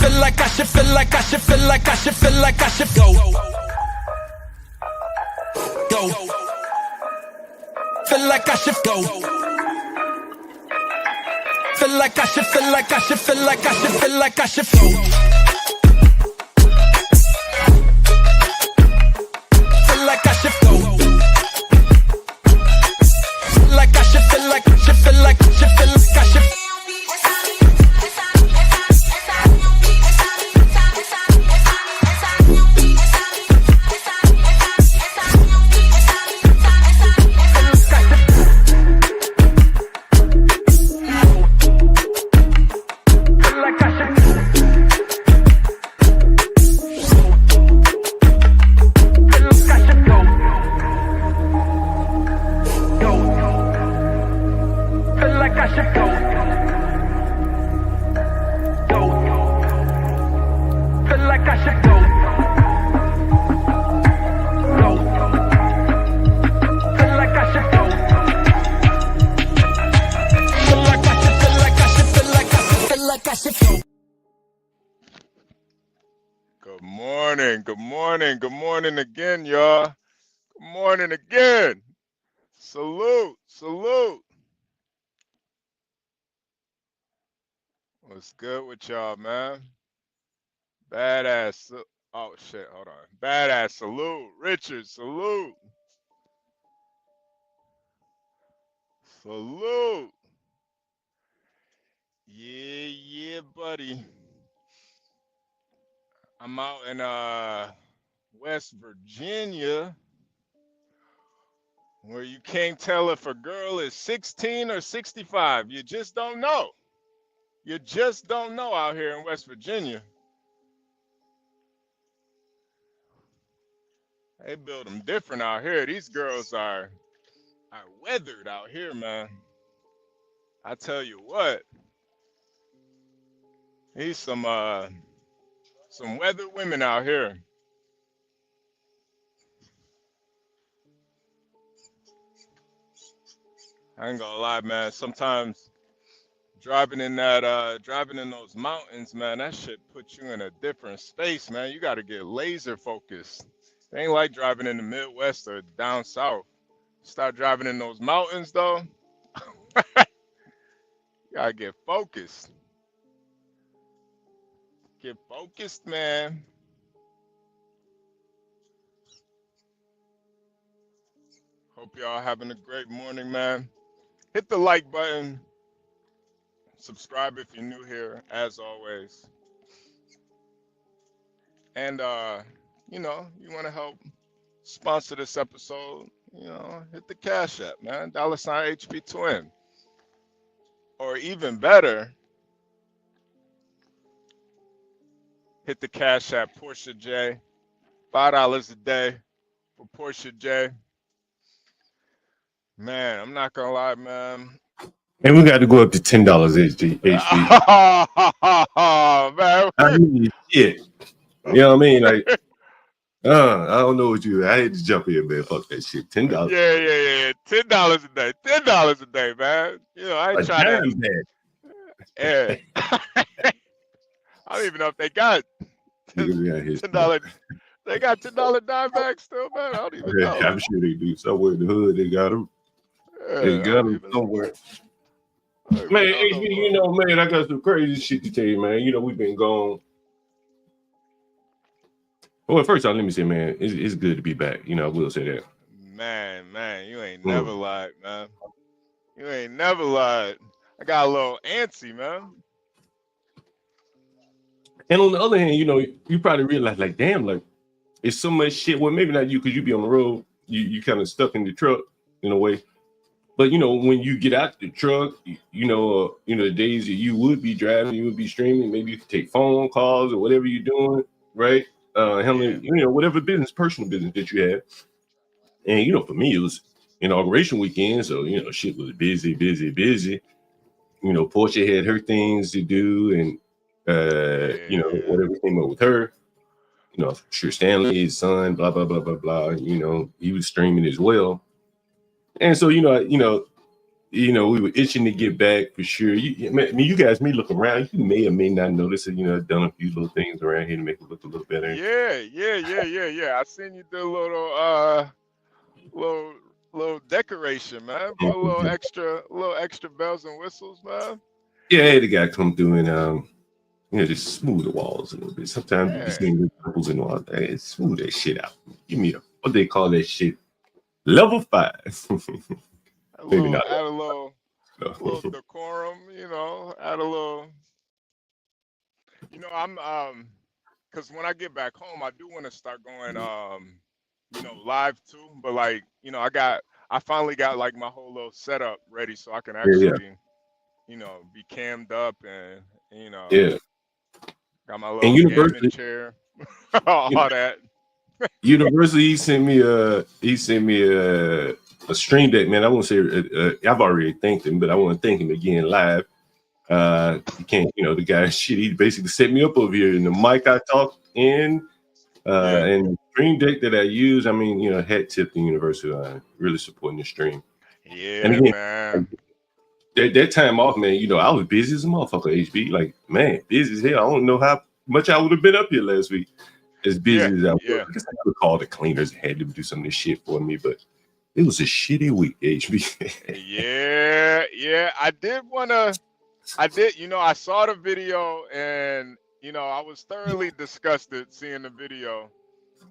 feel like I should feel like I should feel like I should feel like I should go. Go. Feel like I should go. Feel like I should feel like I should feel like I should feel like I should go. Feel like I should go. Feel like I should feel like I should feel like I should feel like I should. Good morning again, y'all. Good morning again. Salute. What's good with y'all, man? Badass. Oh, shit, hold on. Badass, salute. Richard, salute. Salute. Yeah, buddy. I'm out in West Virginia, where you can't tell if a girl is 16 or 65. You just don't know. You just don't know out here in West Virginia. They build them different out here. These girls are weathered out here, man. I tell you what. He's some weathered women out here. I ain't gonna lie, man. Sometimes driving in those mountains, man, that shit puts you in a different space, man. You gotta get laser focused. It ain't like driving in the Midwest or down south. Start driving in those mountains though. You gotta get focused. Get focused, man. Hope y'all having a great morning, man. Hit the like button. Subscribe if you're new here, as always. And you want to help sponsor this episode, hit the Cash App, man. $HB Twin. Or even better, hit the Cash App Portia J. $5 a day for Portia J. Man, I'm not gonna lie, man. And we got to go up to $10 HB. Man. I mean, shit. You know what I mean? Like, I don't know what you. I had to jump in, man. Fuck that shit. $10. Yeah. $10 a day. $10 a day, man. I ain't trying to. Yeah. I don't even know if they got $10. They got $10 dime bags still, man. I don't even know. I'm sure they do. Somewhere in the hood, they got them. Yeah, they got them somewhere. Man, HB, man, I got some crazy shit to tell you, man. We've been gone. Well, first off, let me say, man, it's good to be back. I will say that. Man, you ain't never lied, man. You ain't never lied. I got a little antsy, man. And on the other hand, you probably realize, like, damn, like, it's so much shit. Well, maybe not you, because you be on the road. You kind of stuck in the truck in a way. But, when you get out the truck, the days that you would be driving, you would be streaming, maybe you could take phone calls or whatever you're doing, right? Handling, whatever personal business that you have. And, for me, it was inauguration weekend. So, shit was busy. Portia had her things to do and, whatever came up with her. Sure, Stanley, his son, blah, blah, blah, blah, blah. He was streaming as well. And so, we were itching to get back for sure. I mean, you guys may look around. You may or may not notice that, I've done a few little things around here to make it look a little better. Yeah. I seen you do a little decoration, man. Put a little extra bells and whistles, man. Yeah, I had the guy come through and just smooth the walls a little bit. Sometimes you just need the circles and all that. Smooth that shit out. Give me what they call that shit, level 5. Maybe not. Add a little decorum, add a little. I'm because when I get back home, I do want to start going live too. But like, I finally got like my whole little setup ready so I can actually, be cammed up and Yeah. got my little gaming chair, all that. University, he sent me a stream deck, man. I won't say I've already thanked him, but I want to thank him again live. You can't, the guy shit. He basically set me up over here in the mic I talk in, and the stream deck that I use. I mean, hat tip the University on really supporting the stream. Yeah, and again, man. That time off, man. I was busy as a motherfucker. HB, like, man, busy as hell. I don't know how much I would have been up here last week. As busy as I was. I guess I could have called the cleaners and had them do some of this shit for me, but it was a shitty week, HB. Yeah. I saw the video and I was thoroughly disgusted seeing the video.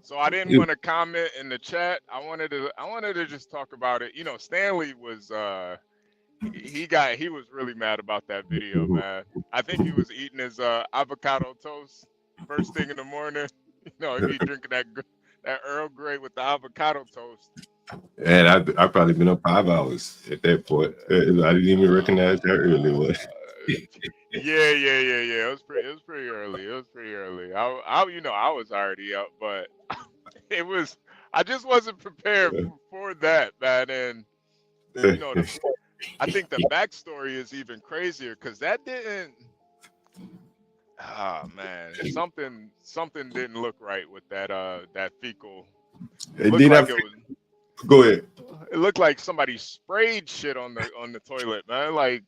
So I didn't want to comment in the chat. I wanted to just talk about it. Stanley was he was really mad about that video, man. I think he was eating his avocado toast first thing in the morning. He'd be drinking that Earl Grey with the avocado toast. And I've probably been up 5 hours at that point. I didn't even recognize how early it was. Yeah. It was pretty early. I was already up, but I just wasn't prepared for that, man. And I think the backstory is even crazier because that didn't. Ah, man, something didn't look right with that fecal. Go ahead. It looked like somebody sprayed shit on the toilet, man. Like,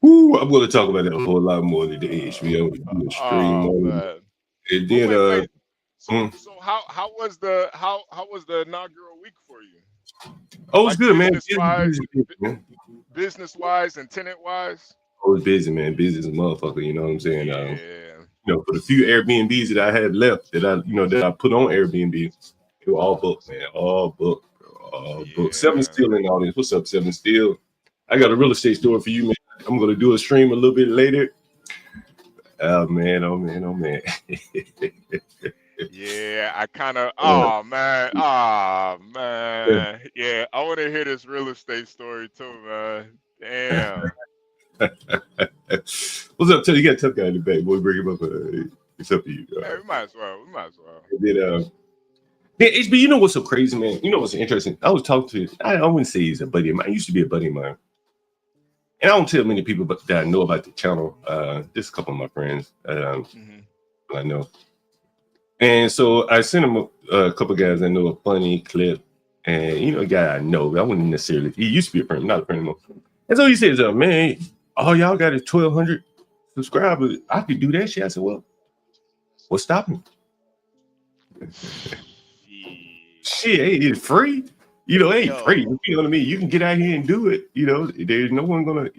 I'm going to talk about that a whole lot more than the HBO stream. And then, so how was the inaugural week for you? Oh, it was good, man. Business wise and tenant wise. I was busy, man. Busy as a motherfucker. You know what I'm saying? For the few Airbnbs that I had left that I put on Airbnb, they were all booked, man. All booked. All booked. Seven Steel in the audience. What's up, Seven Steel? I got a real estate story for you, man. I'm gonna do a stream a little bit later. Oh man. Yeah, I kind of. Oh man. Yeah, I want to hear this real estate story too, man. Damn. What's up, Tell you got a tough guy in the back, boy. Bring him up. It's up to you. Yeah, we might as well. Then HB, you know what's so crazy, man? You know what's interesting? I was talking to. I wouldn't say he's a buddy of mine. He used to be a buddy of mine, and I don't tell many people that I know about the channel. Just a couple of my friends I know, and so I sent him a couple of guys I know a funny clip, and a guy I know. I wouldn't necessarily. He used to be a friend, not a friend anymore. And so he says, "Man, all y'all got is 1,200 subscribers. I could do that shit." I said, "Well, what's stopping me?" Shit, it's free. It ain't free. You know what I mean? You can get out here and do it. There's no one gonna,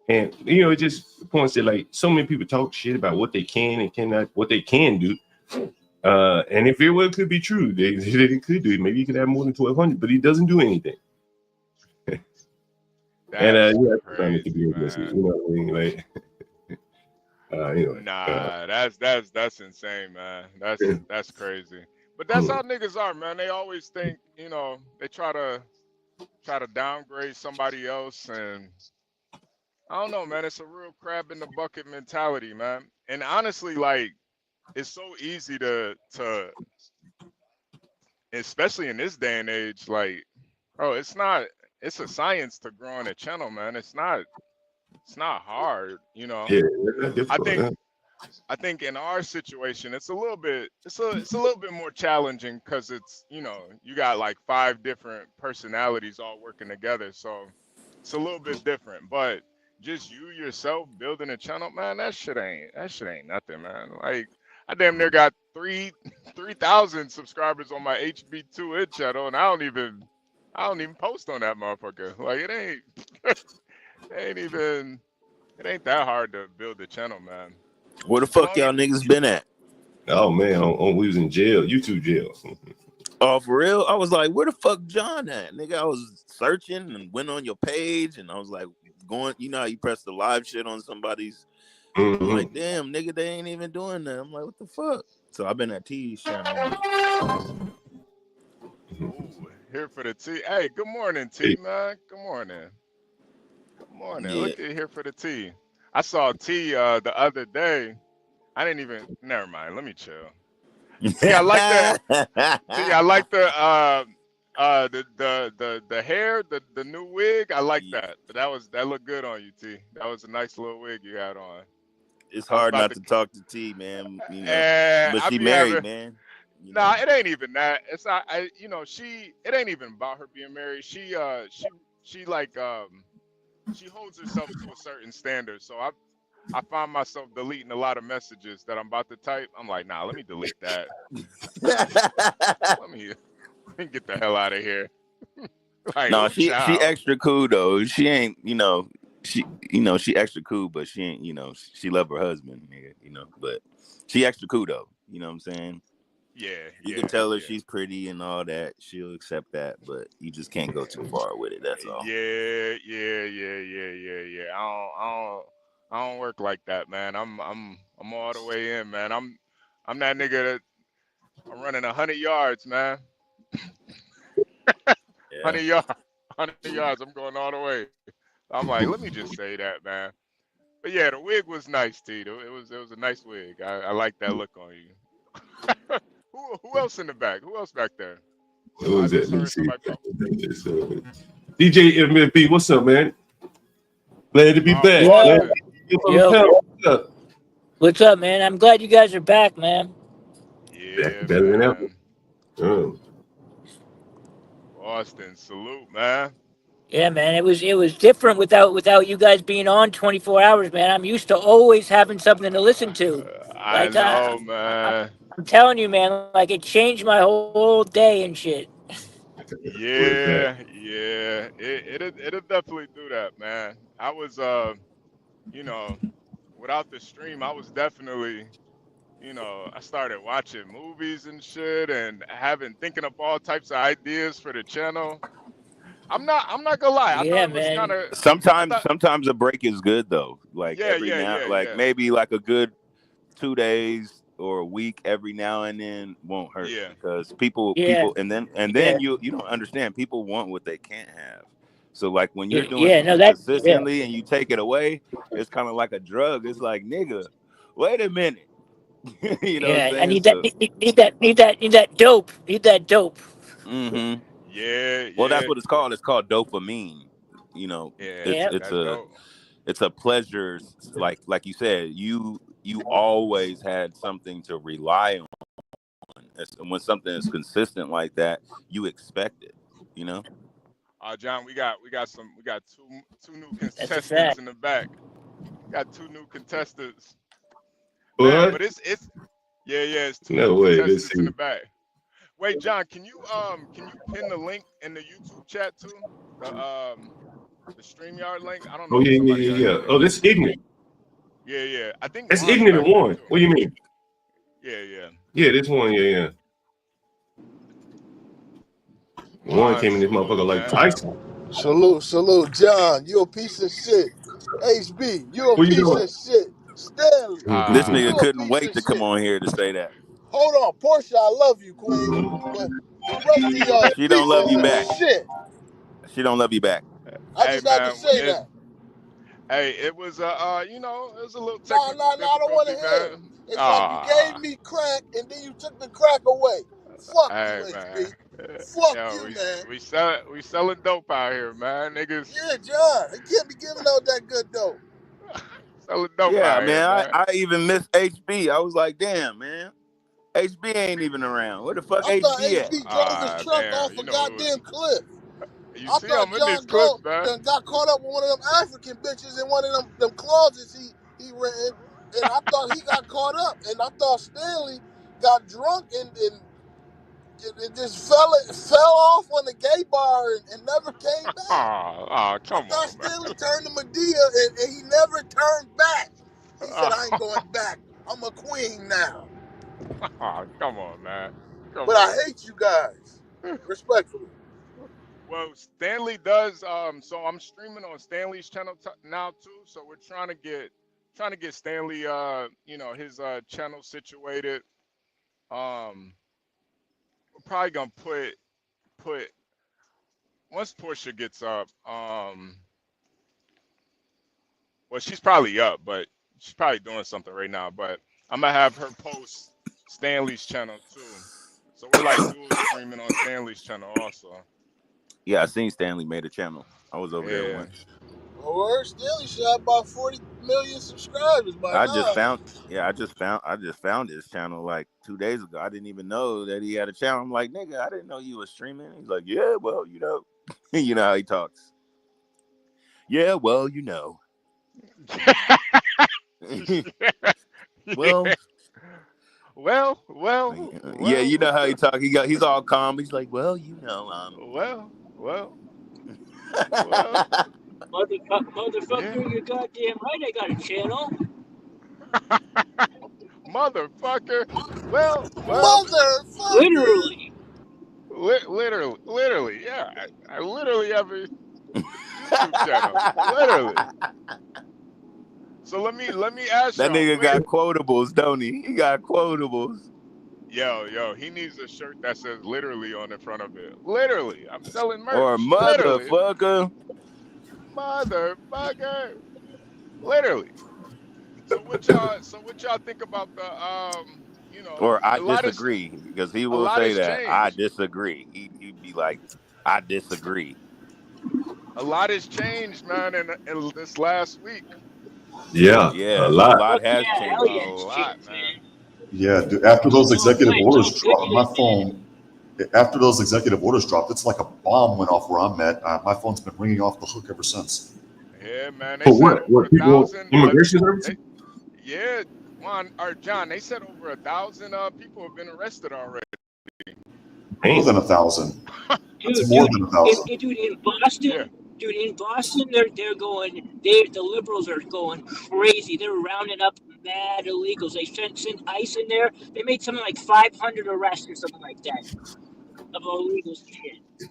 and it just points to like so many people talk shit about what they can and cannot, what they can do. And if it could be true, they could do it. Maybe you could have more than 1,200, but he doesn't do anything. Crazy, you know what I mean? Like, that's insane, man. That's crazy. But that's how niggas are, man. They always think, they try to downgrade somebody else, and I don't know, man. It's a real crab in the bucket mentality, man. And honestly, like, it's so easy to especially in this day and age, like, bro, it's a science to growing a channel, man. It's not hard, Yeah, I think I think in our situation, it's a little bit more challenging because it's you got like five different personalities all working together, so it's a little bit different. But just you yourself building a channel, man, that shit ain't nothing, man. Like I damn near got 3,000 subscribers on my HB2It channel, and I don't even post on that motherfucker. Like it ain't that hard to build a channel, man. Where the As fuck long as y'all niggas been at? Oh man, we was in jail, YouTube jail. Oh, for real? I was like, where the fuck John at? Nigga, I was searching and went on your page and I was like, going, you know how you press the live shit on somebody's. I'm Mhm. like, damn, nigga, they ain't even doing that. I'm like, what the fuck? So I've been at T's channel. Ooh, here for the tea. Hey, good morning, T, man. Good morning. Good morning. Yeah. Look at here for the tea. I saw T the other day. I didn't even. Never mind. Let me chill. T, I like that. T, I like the hair, the new wig. I like Yeah. that. That looked good on you, T. That was a nice little wig you had on. It's I was hard about not to. to talk to T, man. You know, but I she be married, having. man. You know. Nah, it ain't even that. It's not. It ain't even about her being married. She like she holds herself to a certain standard. So I find myself deleting a lot of messages that I'm about to type. I'm like, nah, let me delete that. Let me get the hell out of here. Like, No, ooh, she child. extra cool though. She ain't, she extra cool, but she ain't, she love her husband, nigga, but she extra cool though. You know what I'm saying? Yeah, You yeah, can tell her yeah. she's pretty and all that. She'll accept that, but you just can't go too far with it. That's all. Yeah. I don't work like that, man. I'm all the way in, man. I'm that nigga that I'm running 100 yards, man. Yeah. 100 yards. 100 yards. I'm going all the way. I'm like, let me just say that, man. But yeah, the wig was nice, T. It was a nice wig. I like that look on you. Who else in the back? Who else back there? What I was that? just Let me heard see. somebody talk. It's, DJ MFB, what's up, man? Glad to be back. Yo, Glad to Boston. be on the yo, panel. What's up? what's up, man? I'm glad you guys are back, man. Yeah, Better than ever. man. Oh. Boston, salute, man. Yeah, man. It was different without you guys being on 24 hours, man. I'm used to always having something to listen to. I Like know, I, man. I'm telling you, man. Like it changed my whole day and shit. Where's that? Yeah. It'll definitely do that, man. I was you know, without the stream, I was definitely, I started watching movies and shit and thinking up all types of ideas for the channel. I'm not gonna lie. I thought Yeah, it was kind man. of I thought Sometimes a break is good though. Like yeah, every yeah, now, yeah, like yeah. maybe like a good 2 days or a week every now and then won't hurt Yeah. because Yeah, and yeah, then you don't understand. People want what they can't have. So like when you're yeah. doing Yeah, no, something that. Yeah, consistently and you take it away, it's kind of like a drug. It's like, nigga, wait a minute. You know what I'm yeah. I saying? need that. So Need that dope. Need that dope. hmm well, that's Yeah. what it's called. It's called dopamine. You know, Yeah, it's Yeah, it's that a dope. it's a pleasure. Like you said, you always had something to rely on. And when something is consistent like that, you expect it. You know. John, we got two new that's a contestants fact. in the back. Got two new contestants. Man, What? but it's yeah, it's two new No way. Let's contestants in see. the back. Wait, John, can you pin the link in the YouTube chat too? The StreamYard link? I don't Oh know if yeah, yeah, somebody else yeah, yeah. can. Oh, that's ignorant. Yeah. I think That's Juan's ignorant back there one. too. What do you mean? Yeah. Yeah, this one. Yeah. One Juan, came in this salute, motherfucker like man. Tyson. Salute, John. You a piece of shit. HB, you a What you piece doing? of shit. Stanley, This Ah, nigga you a couldn't piece wait of to come shit. on here to say that. Hold on, Portia, I love you, Queen, but the rest of y'all She don't love pieces you of back. shit. She don't love you back. I hey just had to man, say that. it was it was a little Nah, technical I don't want to difficulty, hear it. man. It's like you gave Ah, me crack and then you took the crack away. Fuck you, hey man. HB. Fuck Yo, you, man. we selling dope out here, man. Niggas Yeah, John, he can't be giving out that good dope. selling dope Yeah, out here, man. man. I even missed HB. I was like, damn, man. HB ain't even around. Where the fuck I thought HB at? HB drove his truck Damn, off a goddamn cliff. you I see thought I'm in these John clips, Gold man. done got caught up with one of them African bitches in one of them closets he rented, and I thought he got caught up, and I thought Stanley got drunk and it just fell off on the gay bar and never came back. I Come thought on, man. Stanley turned to Medea and he never turned back. He said, I ain't going back. I'm a queen now. Come on, man. Come But I on. hate you guys. Respectfully. Well, Stanley does. So I'm streaming on Stanley's channel now too. So we're trying to get Stanley, his channel situated. We're probably gonna put once Portia gets up. Well, she's probably up, but she's probably doing something right now. But I'm gonna have her post Stanley's channel too. So we're like dual streaming on Stanley's channel also. Yeah, I seen Stanley made a channel. I was over there Yeah. once. Or Stanley should have about 40 million subscribers by I now. just found his channel like 2 days ago. I didn't even know that he had a channel. I'm like, nigga, I didn't know you was streaming. He's like, yeah, well, you know. You know how he talks. Yeah, well, you know. Well, well, yeah, you know how he talk. He's all calm. He's like, well, you know, well. Motherfucker, Yeah. you're goddamn right. I got a channel. Motherfucker. Well, Motherfucker! Literally. literally, yeah. I literally have a YouTube channel. Literally. So let me ask that y'all. nigga got quotables, don't he? He got quotables. Yo, he needs a shirt that says literally on the front of it. Literally. I'm selling merch. Or Literally. motherfucker. Motherfucker. Literally. So what y'all think about the Or I a lot disagree, because he a will lot say has that I changed. disagree. He'd be like, I disagree. A lot has changed, man, in this last week. Yeah, Yeah, a lot. a lot Fuck has yeah, changed. hell yeah, A it's lot, changed, man. Yeah, dude, after those Keep going, executive Glenn. orders Talk good dropped, my today, phone, after those executive orders dropped, it's like a bomb went off where I'm at. My phone's been ringing off the hook ever since. Yeah, man. They For said what? over What people? 1,000. Immigration services? Yeah, Juan or John. They said over 1,000 people have been arrested already. More than 1,000. Dude, It's more than 1,000. dude, in Boston, Yeah. they're going. The liberals are going crazy. They're rounding up mad illegals. They sent ICE in there. They made something like 500 arrests or something like that of illegals and shit.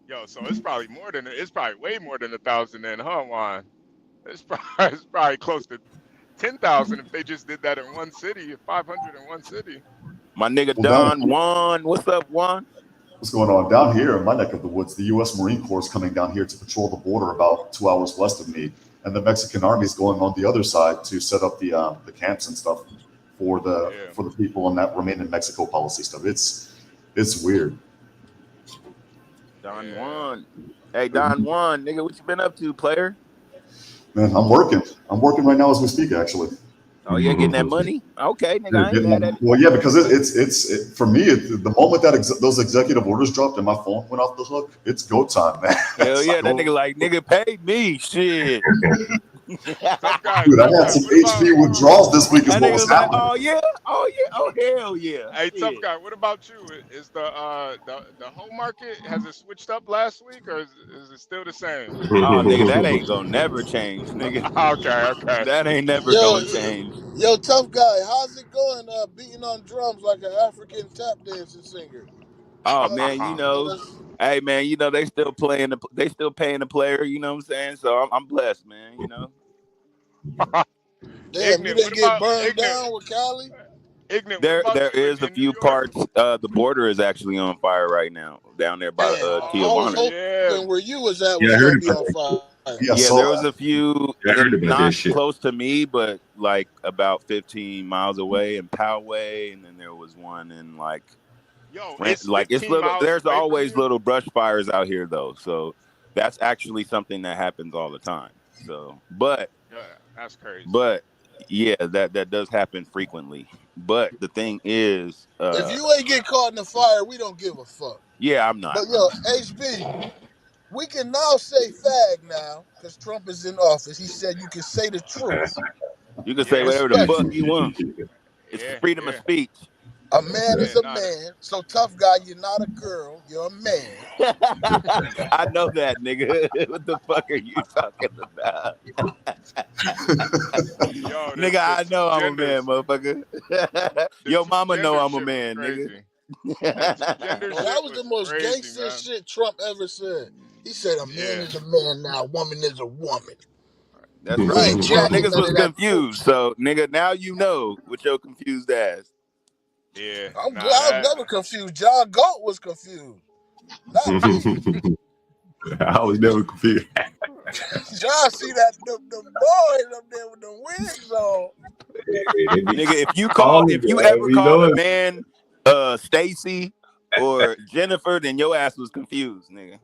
Yo, so it's probably way more than 1,000 then, huh, Juan? It's probably close to 10,000 if they just did that in one city. 500 in one city. My nigga Well, Don Juan. What's up, Juan? What's going on down here in my neck of the woods? The U.S. Marine Corps is coming down here to patrol the border about 2 hours west of me, and the Mexican Army is going on the other side to set up the camps and stuff for the people in that remain in Mexico policy stuff. It's weird. Don Juan. Hey, Don Juan, nigga, what you been up to, player? Man, I'm working. I'm working right now as we speak, actually. Oh, yeah, getting that money? Okay, nigga, I ain't mad at it. Well, yeah, because it's for me. The moment that those executive orders dropped and my phone went off the hook, it's go time, man. Hell yeah, that nigga like, nigga, pay me, shit. Tough guy. Dude, I had some HP withdrawals this week. Is That what nigga was was like, happening. oh hell yeah. Hey, Shit. tough guy. What about you? Is the home market, has it switched up last week or is it still the same? Oh, nigga, that ain't gonna never change, nigga. Okay. That ain't never gonna change. Yo, tough guy, how's it going? Beating on drums like an African tap dancing singer. Oh man, you know, hey man, you know they still paying the player. You know what I'm saying? So I'm blessed, man. You know. Damn, you didn't get burned down with Cali? Ignorant. There is a few parts. The border is actually on fire right now down there by I was Tijuana. hoping where you was at Yeah, I was heard gonna be about on that. fire. Yeah, there was a few. I heard about not that shit. close to me, but like about 15 miles away in Poway, and then there was one in like. Yo, it's little. There's always little brush fires out here though, so that's actually something that happens all the time. So, but That's crazy. But yeah, that does happen frequently. But the thing is, If you ain't get caught in the fire, we don't give a fuck. yeah, I'm not. But yo, HB, we can now say fag now because Trump is in office. He said you can say the truth. You can say Yeah. whatever the Respect. fuck you want. It's Yeah, freedom of yeah. speech. A man is a Nah, man. So tough guy, you're not a girl. You're a man. I know that, nigga. What the fuck are you talking about? Yo, Nigga, I know I'm a genders- man, motherfucker. the Your two mama know gender I'm a shit man, was nigga. crazy. That gender Well, shit that was the most crazy, gangster man. shit Trump ever said. He said a man Yeah. is a man now, a woman is a woman. That's You right. ain't Well, jacking niggas none was of that confused. So, nigga, now you know with your confused ass. Yeah. I'm Nah, glad I that, was never confused. John Galt was confused. Not me. I was never confused. John see that the boys up there with the wigs on. Nigga, if you All ever we called know a man Stacy or Jennifer, then your ass was confused, nigga.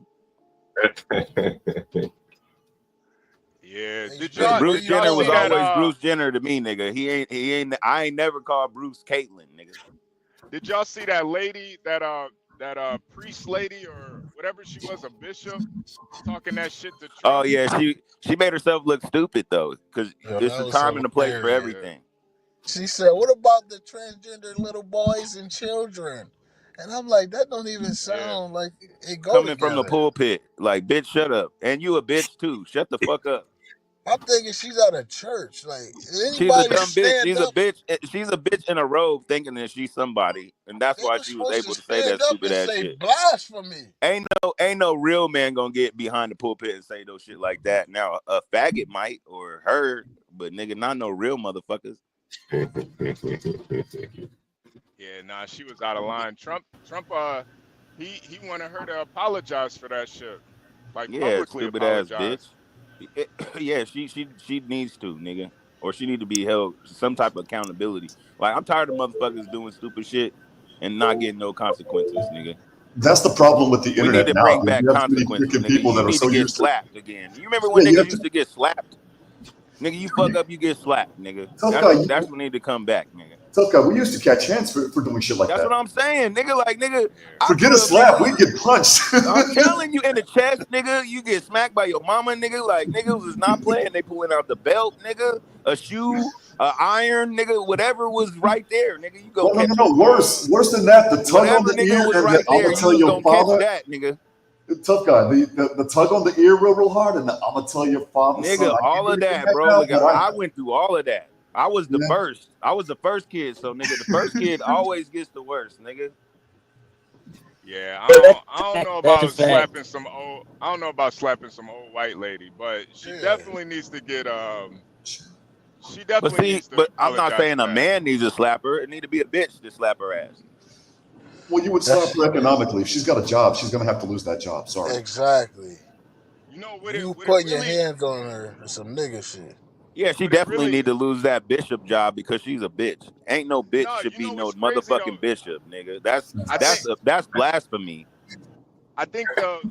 yeah. Hey, Did Jay, y'all, where Bruce did you y'all Jenner know was see that? always Bruce Jenner to me, nigga. I ain't never called Bruce Caitlyn, nigga. Did y'all see that lady, that priest lady or whatever she was, a bishop, talking that shit to Trump? Oh yeah, she made herself look stupid though, because Yo, it's that a was time and a place for hilarious. everything. She said, "What about the transgender little boys and children?" And I'm like, that don't even sound like it go Coming from the together. pulpit, like, bitch, shut up. And you a bitch too. Shut the fuck up. I'm thinking she's at a church. Like, She's a anybody dumb bitch. stand She's a up? bitch. She's a bitch in a robe thinking that she's somebody. And that's They why were she was supposed to able to say stand that up stupid and ass say shit. blasphemy. Ain't no real man gonna get behind the pulpit and say no shit like that. Now a faggot might or her, but nigga, not no real motherfuckers. Yeah, nah, she was out of line. Trump, he wanted her to apologize for that shit, like Yeah, publicly stupid ass apologize. bitch. Yeah, she needs to, nigga. Or she need to be held some type of accountability. Like, I'm tired of motherfuckers doing stupid shit and not getting no consequences, nigga. That's the problem with the We need internet to now. bring Dude. back You have too many consequences, freaking nigga. people You that are need so to get used to. slapped again. You remember when Yeah, you niggas have used to. to get slapped? Nigga, you fuck up, you get slapped, nigga. Tough guy, That's what need to come back, nigga. tough guy. We used to catch hands for doing shit like That's what that. I'm saying, nigga. Like, nigga, Yeah. I Forget grew a up, slap. nigga. We'd get punched. I'm telling you, in the chest, nigga, you get smacked by your mama, nigga. Like, niggas was not playing. They pulling out the belt, nigga, a shoe, a iron, nigga, whatever was right there, nigga. You go catch it. No. Worse than that. The tug on Whatever, the nigga, ear was and right the I'm there. gonna You tell was your gonna catch father. that, nigga. Tough guy. The tug on the ear real hard, and I'm gonna tell your father, son. Nigga, I all can't of do that, right bro. now, Look, but I went through all of that. I was the Yeah. first. I was the first kid. So, nigga, the first kid always gets the worst, nigga. Yeah, That's I don't know that's a about fact. slapping some old white lady, but she Yeah. definitely needs to get she But definitely see, needs to but I'm not apologize saying for a that. man needs to slap her. It need to be a bitch to slap her ass. Well, you would slap her economically. If she's got a job, she's gonna have to lose that job. Sorry. Exactly. You know You what it putting your really hands on her is some nigga shit. Yeah, she what it definitely really need to lose that bishop job because she's a bitch. Ain't no bitch no, should you be know no what's crazy though? motherfucking bishop, nigga. That's I think that's blasphemy. I think the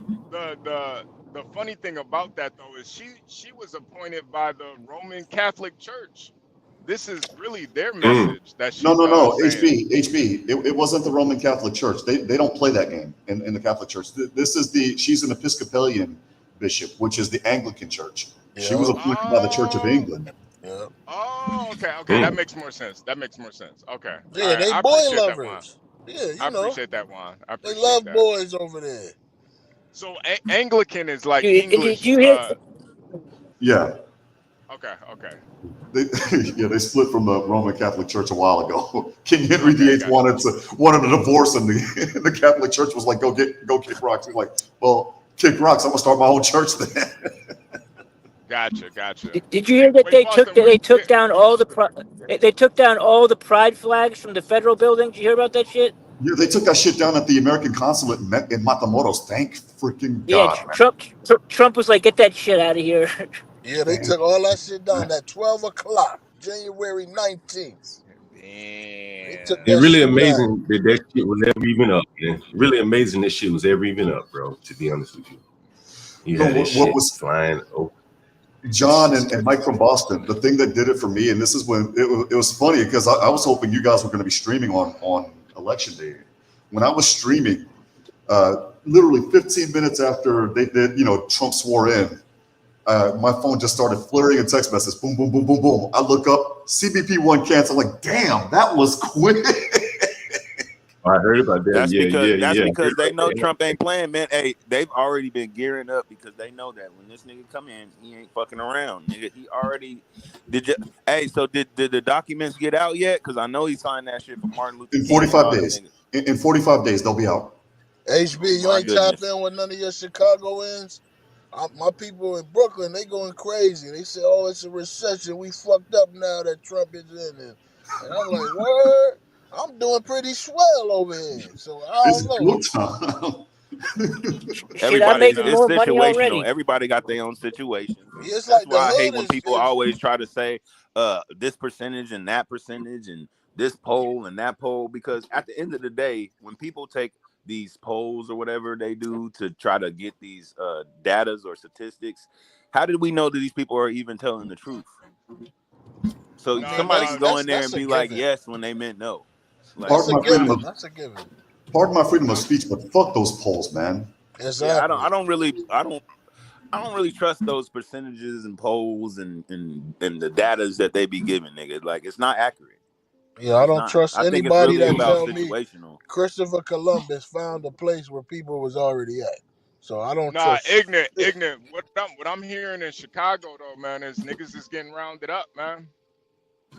funny thing about that though is she was appointed by the Roman Catholic Church. This is really their message that she's No. saying. HB. It wasn't the Roman Catholic Church. They don't play that game in the Catholic Church. She's an Episcopalian bishop, which is the Anglican Church. She was Yep. appointed by the Church of Oh, England. Yep. oh, okay, that makes more sense. Okay, all Yeah, right, they I boy appreciate that, Juan. lovers. Yeah, I you know. appreciate that, Juan. I They appreciate love that. boys over there. So Anglican is like Did English. you hear? Yeah. Okay. They split from the Roman Catholic Church a while ago. King Henry Okay, VIII gotcha. wanted a divorce, and the Catholic Church was like, go kick rocks. He's like, well, kick rocks. I'm gonna start my own church then. Gotcha. Did you hear that Wait, Boston, they took down all the pride flags from the federal building? Did you hear about that shit? Yeah, they took that shit down at the American consulate in Matamoros. Thank freaking Yeah, God, man. Trump was like, get that shit out of here. Yeah, they took all that shit down at 12 o'clock, January 19th. They took Damn. It's that really shit down. amazing that shit was ever even up, man. Really amazing that shit was ever even up, bro. To be honest with you, you No, had this what shit was flying over. John and Mike from Boston, the thing that did it for me, and this is when it was funny because I was hoping you guys were going to be streaming on election day. When I was streaming, literally 15 minutes after they did, Trump swore in, my phone just started flaring a text message. Boom, boom, boom, boom, boom. I look up, CBP1 cancel. Like, damn, that was quick. I heard about that. That's Yeah. because they know Trump ain't playing, man. Hey, they've already been gearing up because they know that when this nigga come in, he ain't fucking around, nigga. He already did. So did the documents get out yet? Because I know he signed that shit for Martin Luther King. In 45 days. In 45 days, they'll be out. HB, you My ain't goodness. tapped in with none of your Chicagoans. My people in Brooklyn, they going crazy. They say, "Oh, it's a recession. We fucked up now that Trump is in there." And I'm like, "Word." I'm doing pretty swell over here, so I It's don't know. good time. Shit, I'm making It's more money situational. already. Everybody got their own situation. It's That's like the why I hate hood when is. people always try to say this percentage and that percentage and this poll and that poll, because at the end of the day, when people take these polls or whatever they do to try to get these datas or statistics, how did we know that these people are even telling the truth? So Nah, somebody nah, can go in there that's and a be like given. yes when they meant no. Like, That's Pardon a my freedom given. of That's a given. pardon my freedom of speech, but fuck those polls, man. Exactly. yeah, I don't really trust those percentages and polls and the datas that they be giving, nigga. Like, it's not accurate. Yeah, I It's don't not. trust I think it's anybody really that about tell me situational. Christopher Columbus found a place where people was already at. So I don't Nah, trust. ignorant. What I'm hearing in Chicago though, man, is niggas is getting rounded up, man.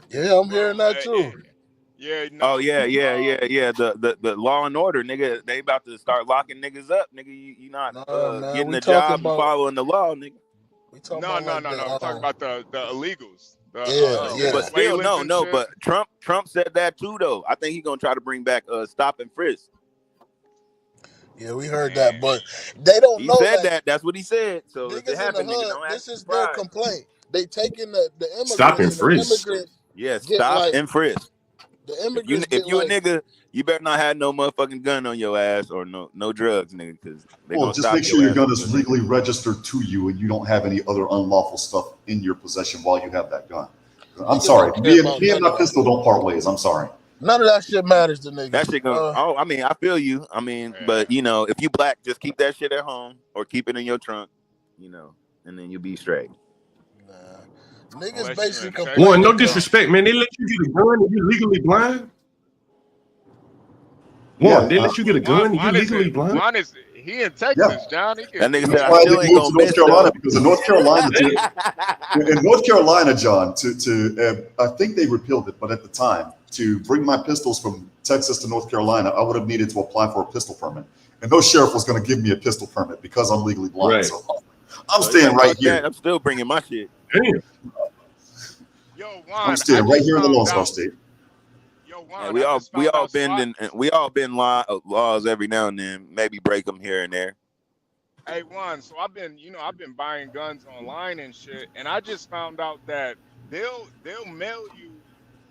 Yeah, I'm Bro, hearing that too. yeah, no. Oh yeah. The Law and Order, nigga. They about to start locking niggas up, nigga. You not Nah, man, getting we a talking job and about following the law, nigga. we talking No. about like I'm talking about the illegals, the yeah. But still, Venezuelans and shit. But Trump said that too, though. I think he's gonna try to bring back stop and frisk. Yeah, we heard Man. that, but they don't He know said that that. That's what he said. So if it niggas in the happened, nigga, hood. don't act This is their surprised. complaint. They taking the Stop and immigrants, and the frisk. immigrants Yeah, get stop like and frisk. the If immigrants you get a like nigga, you better not have no motherfucking gun on your ass or no drugs, nigga, because they're Well, gonna just stop make sure your your ass. gun from is doing that. legally registered to you and you don't have any other unlawful stuff in your possession while you have that gun. I'm niggas sorry. don't care Me about and none my of that. pistol don't part ways. I'm sorry. None of that shit matters to niggas. That shit gonna. I mean, I feel you. I mean, but if you black, just keep that shit at home or keep it in your trunk, and then you'll be straight. Nah. Niggas Unless you basically in complain. One, no Texas. disrespect, man. They let you get a gun and you legally blind. Yeah, One, they let you get a gun and you Juan is legally blind. Juan is he in Texas, John. He That can, nigga That's said, I why still they ain't moved to gonna North miss Carolina though. because in North Carolina, John, I think they repealed it, but at the time, to bring my pistols from Texas to North Carolina, I would have needed to apply for a pistol permit, and no sheriff was going to give me a pistol permit because I'm legally blind. Right. So I'm staying right here. I'm still bringing my shit. Damn. Yo, Juan, I'm staying right here in the Lone Star State. Yo, Juan, And we all bend laws every now and then, maybe break them here and there. Hey, Juan, so I've been buying guns online and shit, and I just found out that they'll mail you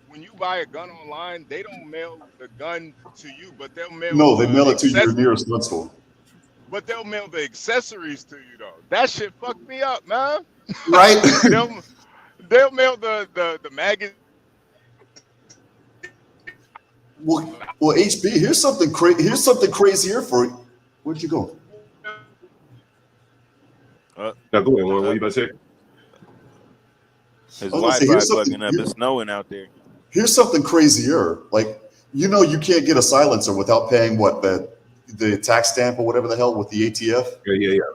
when you buy a gun online. They don't mail the gun to you, but they'll mail. No, they mail it to your nearest gun store. But they'll mail the accessories to you though. That shit fucked me up, man. Right? they'll mail the magazine. Well, HB, here's something crazier for you. Where'd you go? Now go ahead, Juan. What you about to say? His I was gonna say, Wi-Fi here's something- plugging up. It's snowing out there. Here's something crazier. Like, you can't get a silencer without paying what, the tax stamp or whatever the hell with the ATF.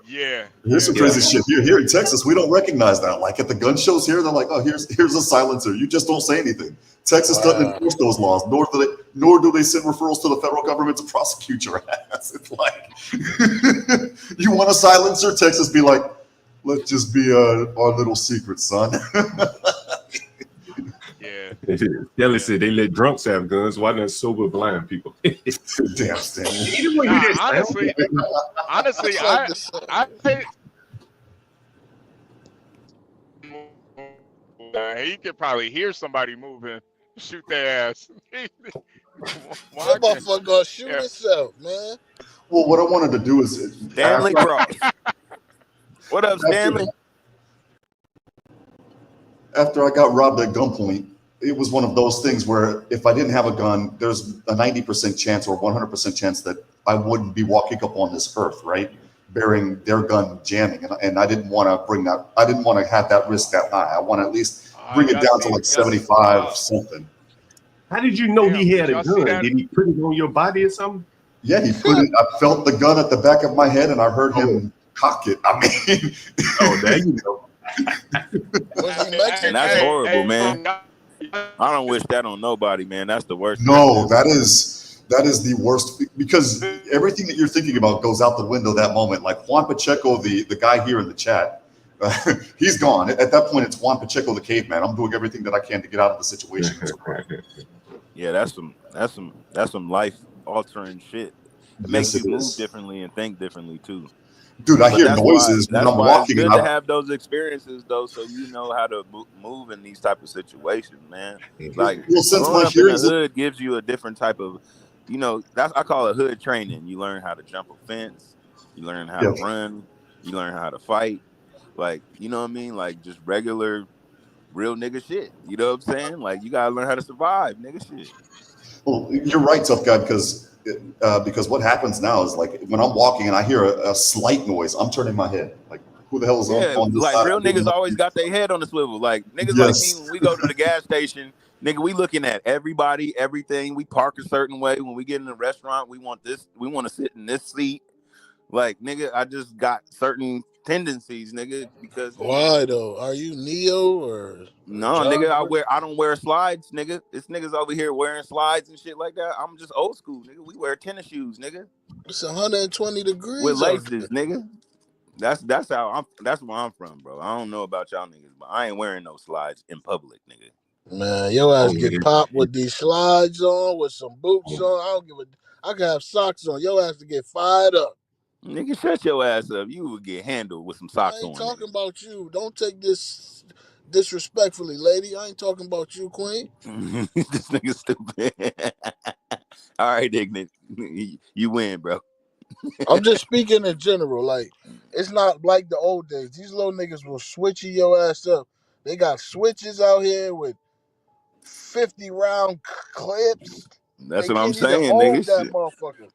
Yeah. Here's some crazy shit. Here in Texas, we don't recognize that. Like at the gun shows here, they're like, oh, here's a silencer. You just don't say anything. Texas doesn't enforce those laws, nor do they send referrals to the federal government to prosecute your ass. It's like, you want a silencer? Texas be like, let's just be our little secret, son. Yeah. Kelly said they let drunks have guns. Why not sober blind people? Damn, Stanley. Honestly, he could probably hear somebody moving, shoot their ass. That motherfucker gonna shoot himself, man. Well, what I wanted to do is Stanley Cross. What up, Stanley? after I got robbed at gunpoint, it was one of those things where if I didn't have a gun, there's a 90% chance or 100% chance that I wouldn't be walking up on this earth, right? Bearing their gun jamming. And I didn't want to bring that. I didn't want to have that risk that high. I want to at least bring it down to like 75 something. How did you know he had a y'all see gun? that? Did he put it on your body or something? Yeah, he put it. I felt the gun at the back of my head, and I heard him cock it. I mean, Oh, there you go. Was he Mexican? And that's horrible, man. I don't wish that on nobody, man. That's the worst. no, that is the worst because everything that you're thinking about goes out the window that moment. Like Juan Pacheco, the guy here in the chat, he's gone. At that point, it's Juan Pacheco, the caveman. I'm doing everything that I can to get out of the situation. Yeah, that's some life altering shit. It makes you move differently and think differently too. Dude, I But hear that's noises why, when that's I'm why walking. it's And good to I, have those experiences though, so you know how to move in these type of situations, man. Like well, since growing my up in the hearing's hood gives you a different type of, that's I call it hood training. You learn how to jump a fence, you learn how to run, you learn how to fight. Like, you know what I mean? Like just regular, real nigga shit. You know what I'm saying? Like you gotta learn how to survive, nigga shit. well, you're right, tough guy, because what happens now is like when I'm walking and I hear a slight noise, I'm turning my head. Like, who the hell is on this like side? real niggas always got their head on the swivel. Like niggas like me, when we go to the gas station, nigga, we looking at everybody, everything. We park a certain way. When we get in a restaurant, we want this. We want to sit in this seat. Like nigga, I just got certain tendencies, nigga. Because Why though? Are you Neo or no, John? nigga, I don't wear slides, nigga. It's niggas over here wearing slides and shit like that. I'm just old school, nigga. We wear tennis shoes, nigga, It's 120 degrees with out there. laces, nigga. That's where I'm from, bro. I don't know about y'all niggas, but I ain't wearing no slides in public, nigga. Man, your ass get popped with these slides on, with some boots on. I don't give a. I can have socks on. Your ass to get fired up. Nigga, shut your ass up. You would get handled with some socks I ain't on. talking about you. Don't take this disrespectfully, lady. I ain't talking about you, queen. This nigga stupid. All right, Ignorant. You win, bro. I'm just speaking in general. Like, it's not like the old days. These little niggas will switch your ass up. They got switches out here with 50 round clips. That's They what I'm can't even saying, hold nigga. that Shit. motherfucker.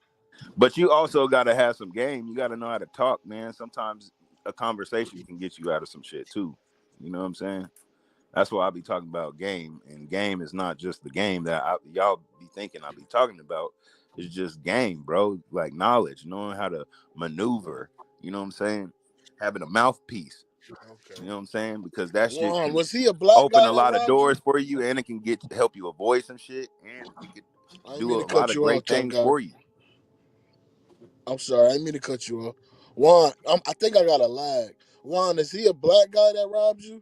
But you also got to have some game. You got to know how to talk, man. Sometimes a conversation can get you out of some shit, too. You know what I'm saying? That's why I be talking about game. And game is not just the game that y'all be thinking I be talking about. It's just game, bro. Like knowledge, knowing how to maneuver. You know what I'm saying? Having a mouthpiece. Okay. You know what I'm saying? Because that shit Juan, can was he a black open guy a that lot of robbed doors you? for you, and it can help you avoid some shit, and it can I didn't do mean a to cut lot of you great off, tough things guy. for you. I'm sorry, I didn't mean to cut you off. Juan, I think I got a lag. Juan, is he a black guy that robbed you?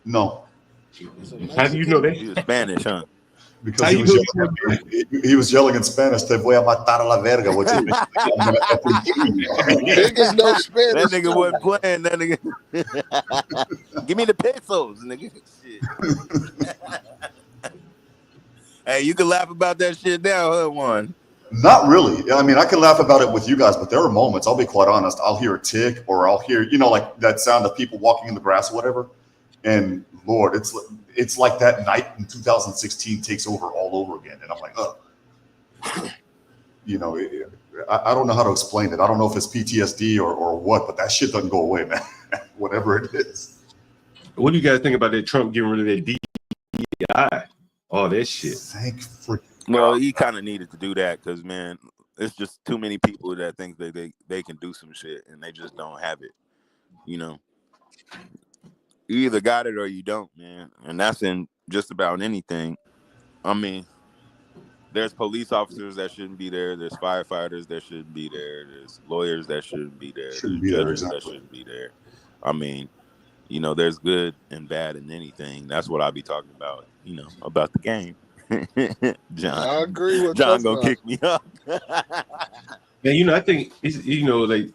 No, He's a How do you know Mexican? He that? was Spanish, huh? because How he you was know yelling. He was yelling in Spanish. Te voy a matar a la verga, which is Niggas know Spanish That nigga too. wasn't playing. That nigga, give me the pesos, nigga. Shit. Hey, you can laugh about that shit now, huh, Juan? Not really. I mean, I can laugh about it with you guys, but there are moments, I'll be quite honest, I'll hear a tick or I'll hear, like that sound of people walking in the grass or whatever. And Lord, it's like that night in 2016 takes over all over again. And I'm like, oh, I don't know how to explain it. I don't know if it's PTSD or what, but that shit doesn't go away, man. Whatever it is. What do you guys think about that Trump getting rid of that DEI? All that shit. Thank freaking Well, he kind of needed to do that because, man, it's just too many people that think that they can do some shit and they just don't have it. You either got it or you don't, man. And that's in just about anything. I mean, there's police officers that shouldn't be there. There's firefighters that shouldn't be there. There's lawyers that shouldn't be there. There's judges that shouldn't be there. I mean, there's good and bad in anything. That's what I be talking about, about the game. John. I agree with John Tough gonna Guy. kick me up. And I think it's like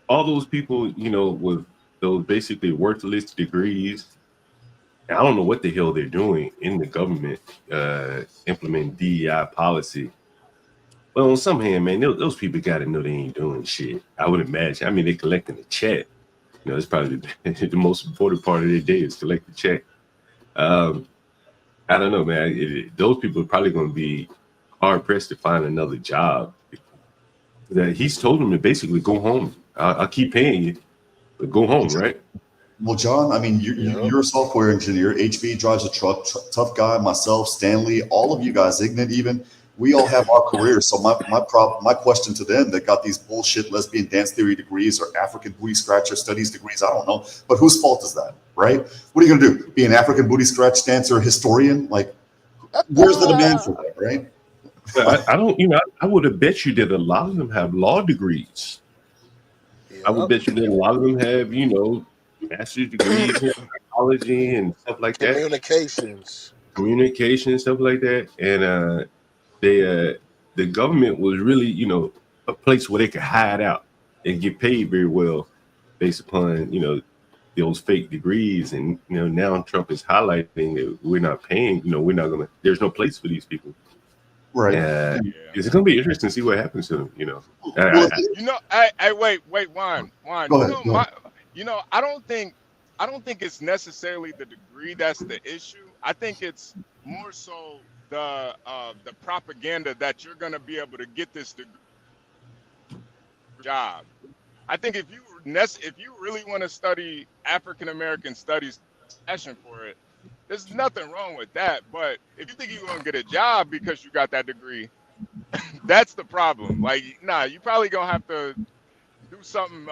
all those people, with those basically worthless degrees. I don't know what the hell they're doing in the government, implementing DEI policy. But on some hand, man, those people got to know they ain't doing shit. I would imagine. I mean, they're collecting a check. It's probably the most important part of their day is collect the check. Um, I don't know, man. Those people are probably going to be hard pressed to find another job. That he's told them to basically go home. I'll keep paying you, but go home, right? Well, John, I mean, Yeah. you're a software engineer. HB drives a truck. Tough guy. Myself, Stanley, all of you guys, Ignat, even we all have our careers. So my question to them that got these bullshit lesbian dance theory degrees or African booty scratcher studies degrees, I don't know, but whose fault is that, right? What are you gonna do? Be an African booty scratch dancer historian? Like, where's the demand for that, right? I don't, I would have bet you that a lot of them have law degrees. I would Yeah. bet you that a lot of them have, master's degrees in psychology and stuff like that, Communications. communication, stuff like that. And the government was really, a place where they could hide out and get paid very well based upon, those fake degrees. And, now Trump is highlighting that we're not paying, there's no place for these people. Right. It's going to be interesting to see what happens to them, Well, Wait, Juan. Go ahead. I don't think it's necessarily the degree that's the issue. I think it's more so the propaganda that you're gonna be able to get this degree job. I think if you really want to study African American studies, passion for it, there's nothing wrong with that. But if you think you're gonna get a job because you got that degree, that's the problem. Like, nah, you probably gonna have to do something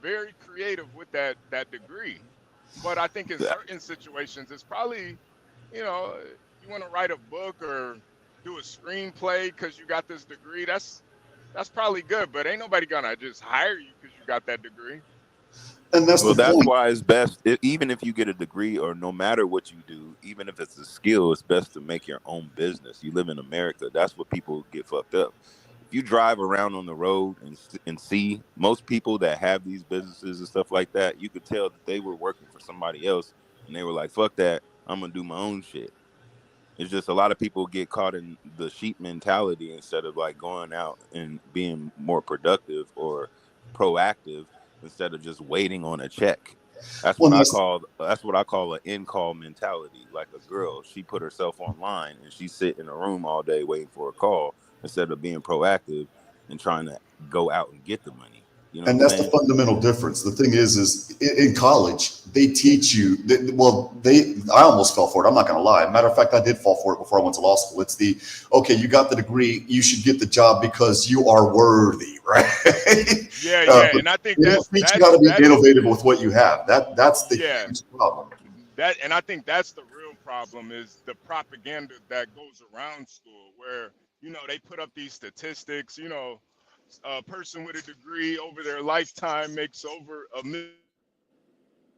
very creative with that degree. But I think in certain situations, it's probably, you want to write a book or do a screenplay because you got this degree. That's probably good. But ain't nobody gonna just hire you because you got that degree. And that's Well, the that's point. why it's best, even if you get a degree or no matter what you do, even if it's a skill, it's best to make your own business. You live in America. That's what people get fucked up. If you drive around on the road and see most people that have these businesses and stuff like that, you could tell that they were working for somebody else and they were like, fuck that, I'm gonna do my own shit. It's just a lot of people get caught in the sheep mentality instead of like going out and being more productive or proactive instead of just waiting on a check. That's Well, what that's- I call an in-call mentality. Like a girl, she put herself online and she sit in a room all day waiting for a call instead of being proactive and trying to go out and get the money. You know And what I'm that's the saying? fundamental difference. The thing is in college, they teach you I almost fell for it. I'm not going to lie. Matter of fact, I did fall for it before I went to law school. It's okay, you got the degree, you should get the job because you are worthy, right? Yeah, and I think you got to be innovative with what you have. That's the huge problem. And I think that's the real problem is the propaganda that goes around school where, they put up these statistics, a person with a degree over their lifetime makes over $1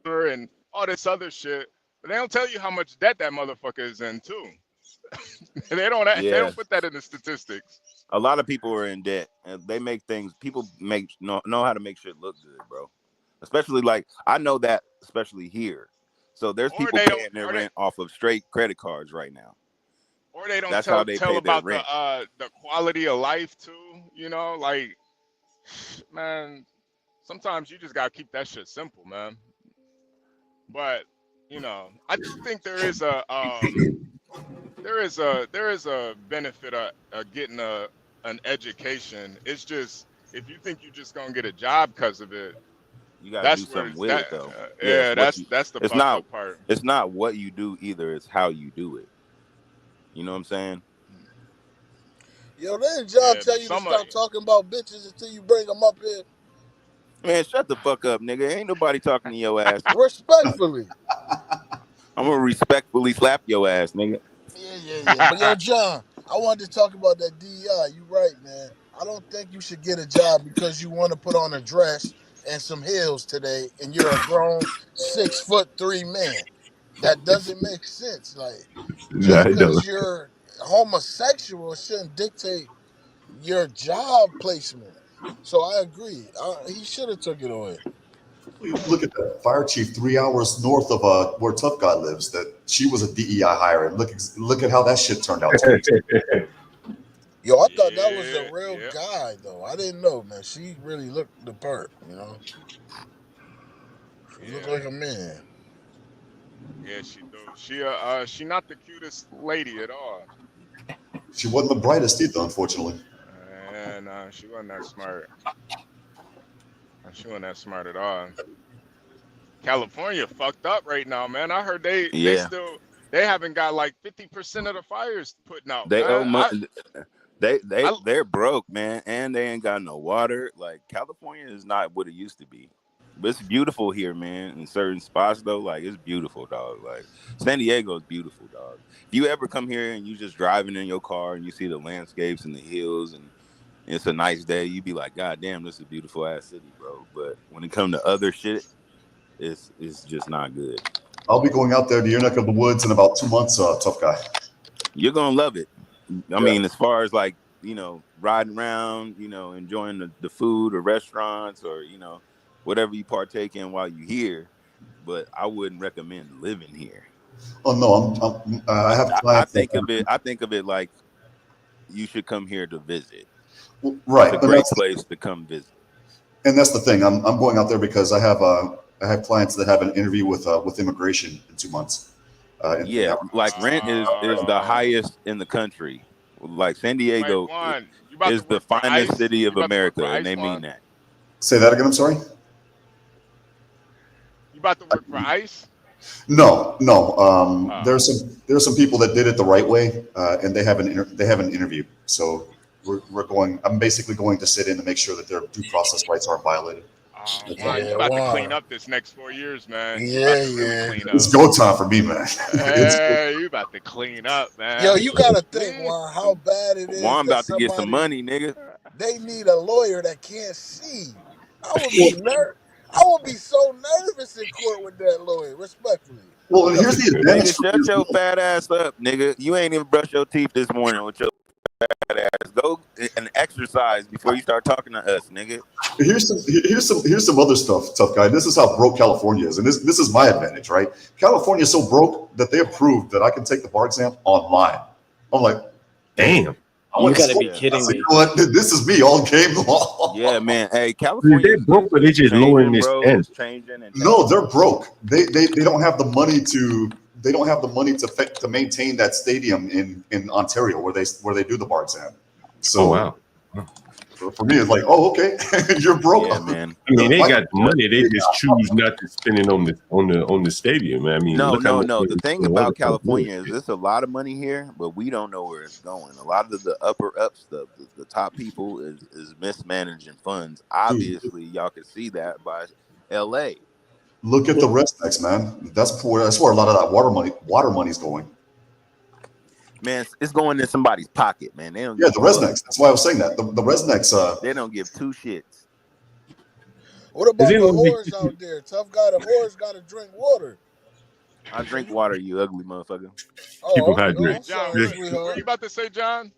million and all this other shit. But they don't tell you how much debt that motherfucker is in too. They don't put that in the statistics. A lot of people are in debt and they make things, people know how to make shit look good, bro. Especially like, I know that, especially here. So there's people paying their rent off of straight credit cards right now. Or they don't That's how they tell pay their about rent. the quality of life too. Like, man, sometimes you just gotta keep that shit simple, man. But I do think there is a benefit of getting an education. It's just if you think you're just gonna get a job because of it, you gotta do something with it though. That's the fucked up part. It's not what you do either, it's how you do it. You know what I'm saying? Yo, didn't John tell you to stop talking about bitches until you bring them up here? Man, shut the fuck up, nigga. Ain't nobody talking to your ass. Respectfully. I'm gonna respectfully slap your ass, nigga. Yeah. But yo, John, I wanted to talk about that DEI. You right, man. I don't think you should get a job because you want to put on a dress and some heels today and you're a grown 6'3" man. That doesn't make sense. Like, just because you're homosexual shouldn't dictate your job placement. So I agree. He should have took it away. Look at that fire chief 3 hours north of where Tough Guy lives. That she was a DEI hire, and look at how that shit turned out. Yo, I thought that was a real guy though. I didn't know, man. She really looked the part, She looked like a man. Yeah, she do. She not the cutest lady at all. She wasn't the brightest either, unfortunately. And she wasn't that smart. She wasn't that smart at all. California fucked up right now, man. I heard they Yeah, haven't got like 50% of the fires putting out, they owe man. money. I They're broke, man, and they ain't got no water. Like California is not what it used to be. But it's beautiful here, man. In certain spots, though, like it's beautiful, dog. Like San Diego is beautiful, dog. If you ever come here and you just driving in your car and you see the landscapes and the hills and it's a nice day, you be like, God damn, this is a beautiful ass city, bro. But when it comes to other shit, it's just not good. I'll be going out there to your neck of the woods in about 2 months, tough guy. You're gonna love it. I Yeah. mean, as far as like, riding around, enjoying the food or restaurants or, whatever you partake in while you're here. But I wouldn't recommend living here. Oh no, I have I clients. I think of it like you should come here to visit. Right, It's a great place to come visit. and that's the thing. I'm going out there because I have clients that have an interview with immigration in 2 months. Yeah, like rent is the highest in the country. Like San Diego Juan, you about is to the work for finest ICE? city You of about to work America, for and ICE, they Juan? mean that. Say that again. I'm sorry. You about to work for ICE? No. Oh. There's some people that did it the right way, and they have an interview. So we're going. I'm basically going to sit in to make sure that their due process rights aren't violated. Oh, That's Juan, all. you Yeah, about to Juan. clean up this next 4 years, man. You Yeah, about to really yeah. clean It's up. go time for me, man. It's Hey, you about to clean up, Yo, man. you gotta think, Me? Juan, how bad it is Juan that about to get some somebody money, nigga. they need a lawyer that can't see. I would be so nervous in court with that lawyer, respectfully. well, and here's the advantage Nigga, for shut me as your well. fat ass up, nigga. You ain't even brush your teeth this morning with your fat ass. Go and exercise before you start talking to us, nigga. Here's some other stuff, tough guy. This is how broke California is, and this is my advantage, right? California is so broke that they approved that I can take the bar exam online. I'm like, Damn. I You went to gotta school. be I kidding said, me. you know what? This is me all game long. Yeah, man. Hey, Dude, California they broke, but they just lowering changing, their bro. standards. It's changing and No, changing. they're broke. They don't have the money to to maintain that stadium in Ontario where they do the bar exam. So Oh wow. for me, it's like, oh okay, you're broke. Yeah, man. I mean, they Why- got the money. They just choose not to spend it on the stadium. I mean, No, look how no, much no. money The they thing spend on about other stuff. California is there's a lot of money here, but we don't know where it's going. A lot of the upper ups, the top people is mismanaging funds. Obviously, y'all can see that by LA. Look at the Rednecks, man. That's where a lot of that water money's going. Man, it's going in somebody's pocket, man. They don't Yeah, give the a fuck. Rednecks. That's why I was saying that. The Rednecks. They don't give two shits. What about Is the anyone whores out there? Tough guy, the whores gotta drink water. I drink water, you ugly motherfucker. Keep them Oh, hydrated. I'm John, sorry, Yeah. what you sweetheart. about to say, John?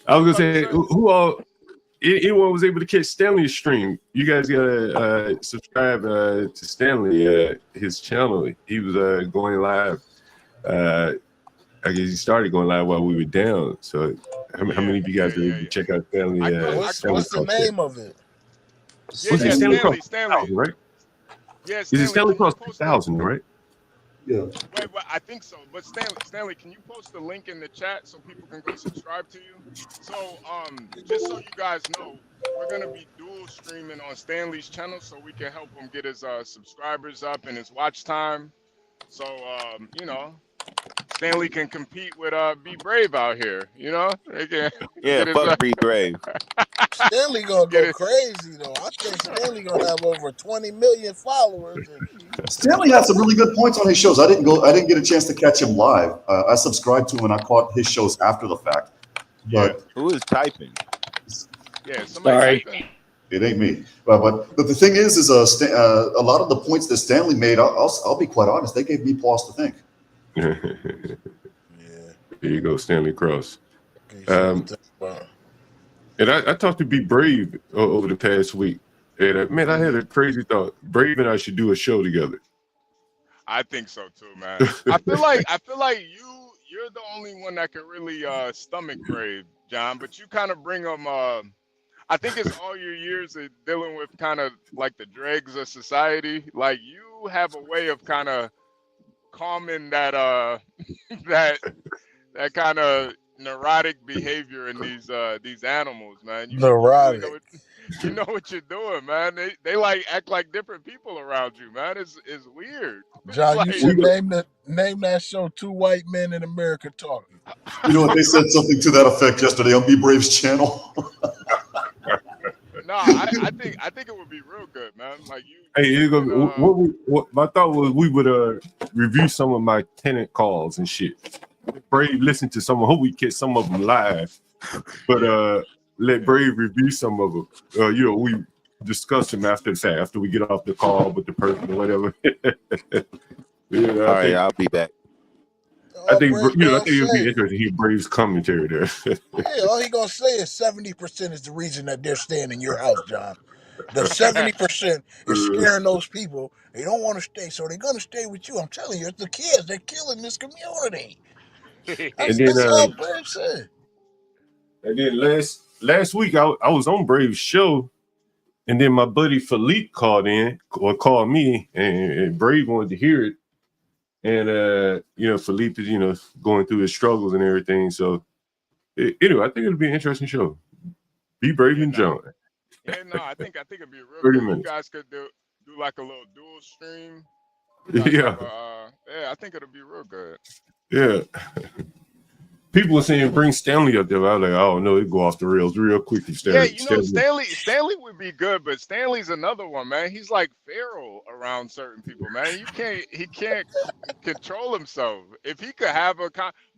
I was What gonna you say, about to say? who all? Anyone was able to catch Stanley's stream? You guys gotta subscribe to Stanley, his channel. He was going live. I guess he started going live while we were down. So, how many of you guys were able to check out Stanley? I go- What's Stanley the Cross? name of it? Yeah, Was it yeah, Stanley Stanley, Cross Stanley. 2000, right? Yeah, Is it Stanley can you Cross post the- 2000, right? Yeah. Wait, I think so. But Stanley, can you post the link in the chat so people can go subscribe to you? So, just so you guys know, we're gonna be dual streaming on Stanley's channel so we can help him get his subscribers up and his watch time. So, Stanley can compete with Be Brave out here. They can Yeah, get his, fuck Be Brave. Stanley gonna Get go it. crazy though. I think Stanley gonna have over 20 million followers. Stanley had some really good points on his shows. I didn't get a chance to catch him live. I subscribed to him and I caught his shows after the fact. Yeah, But Who is typing? yeah. Somebody Sorry. type in. it ain't me. But the thing is a lot of the points that Stanley made, I'll be quite honest, they gave me pause to think. There Yeah. you go, Stanley Cross. Okay, so think about- And I talked to Be Brave over the past week. And man, I had a crazy thought. Brave and I should do a show together. I think so too, man. I feel like you're the only one that can really stomach Brave, John. But you kind of bring them. I think it's all your years of dealing with kind of like the dregs of society. Like you have a way of kind of calming that that kind of neurotic behavior in these animals, man. You really know Neurotic. you know what you're doing, man. They like act like different people around you, man. It's weird. It's John, you like should name that show Two White Men in America Talking. You know what? They said something to that effect yesterday on Be Brave's channel. no, I think it would be real good, man. Like Hey, you can, what my thought was we would review some of my tenant calls and shit. Brave listen to some. Hope we catch some of them live, but let Brave review some of them. You know, we discuss them after the fact, after we get off the call with the person or whatever. Yeah, All right, I'll be back. I think Brave you know. I gonna think it'd be say, interesting to hear Brave's commentary there. yeah, all he gonna say is 70% is the reason that they're staying in your house, John. The 70% is scaring those people. They don't want to stay, so they're gonna stay with you. I'm telling you, it's the kids. They're killing this community. And then, That's all Brave said. and then last week I was on Brave's show, and then my buddy Philippe called me, and Brave wanted to hear it. And you know, Philippe is, you know, going through his struggles and everything. So anyway, I think it'll be an interesting show. Be Brave and John. Yeah, no, I think it'd be real 30 good. You minutes. guys could do like a little dual stream. Yeah. Yeah, I think it'll be real good. Yeah. People were saying bring Stanley up there. I was like, oh no, it go off the rails real quickly. Yeah, you know, Stanley would be good, but Stanley's another one, man. He's like feral around certain people, man. He can't control himself. If he could have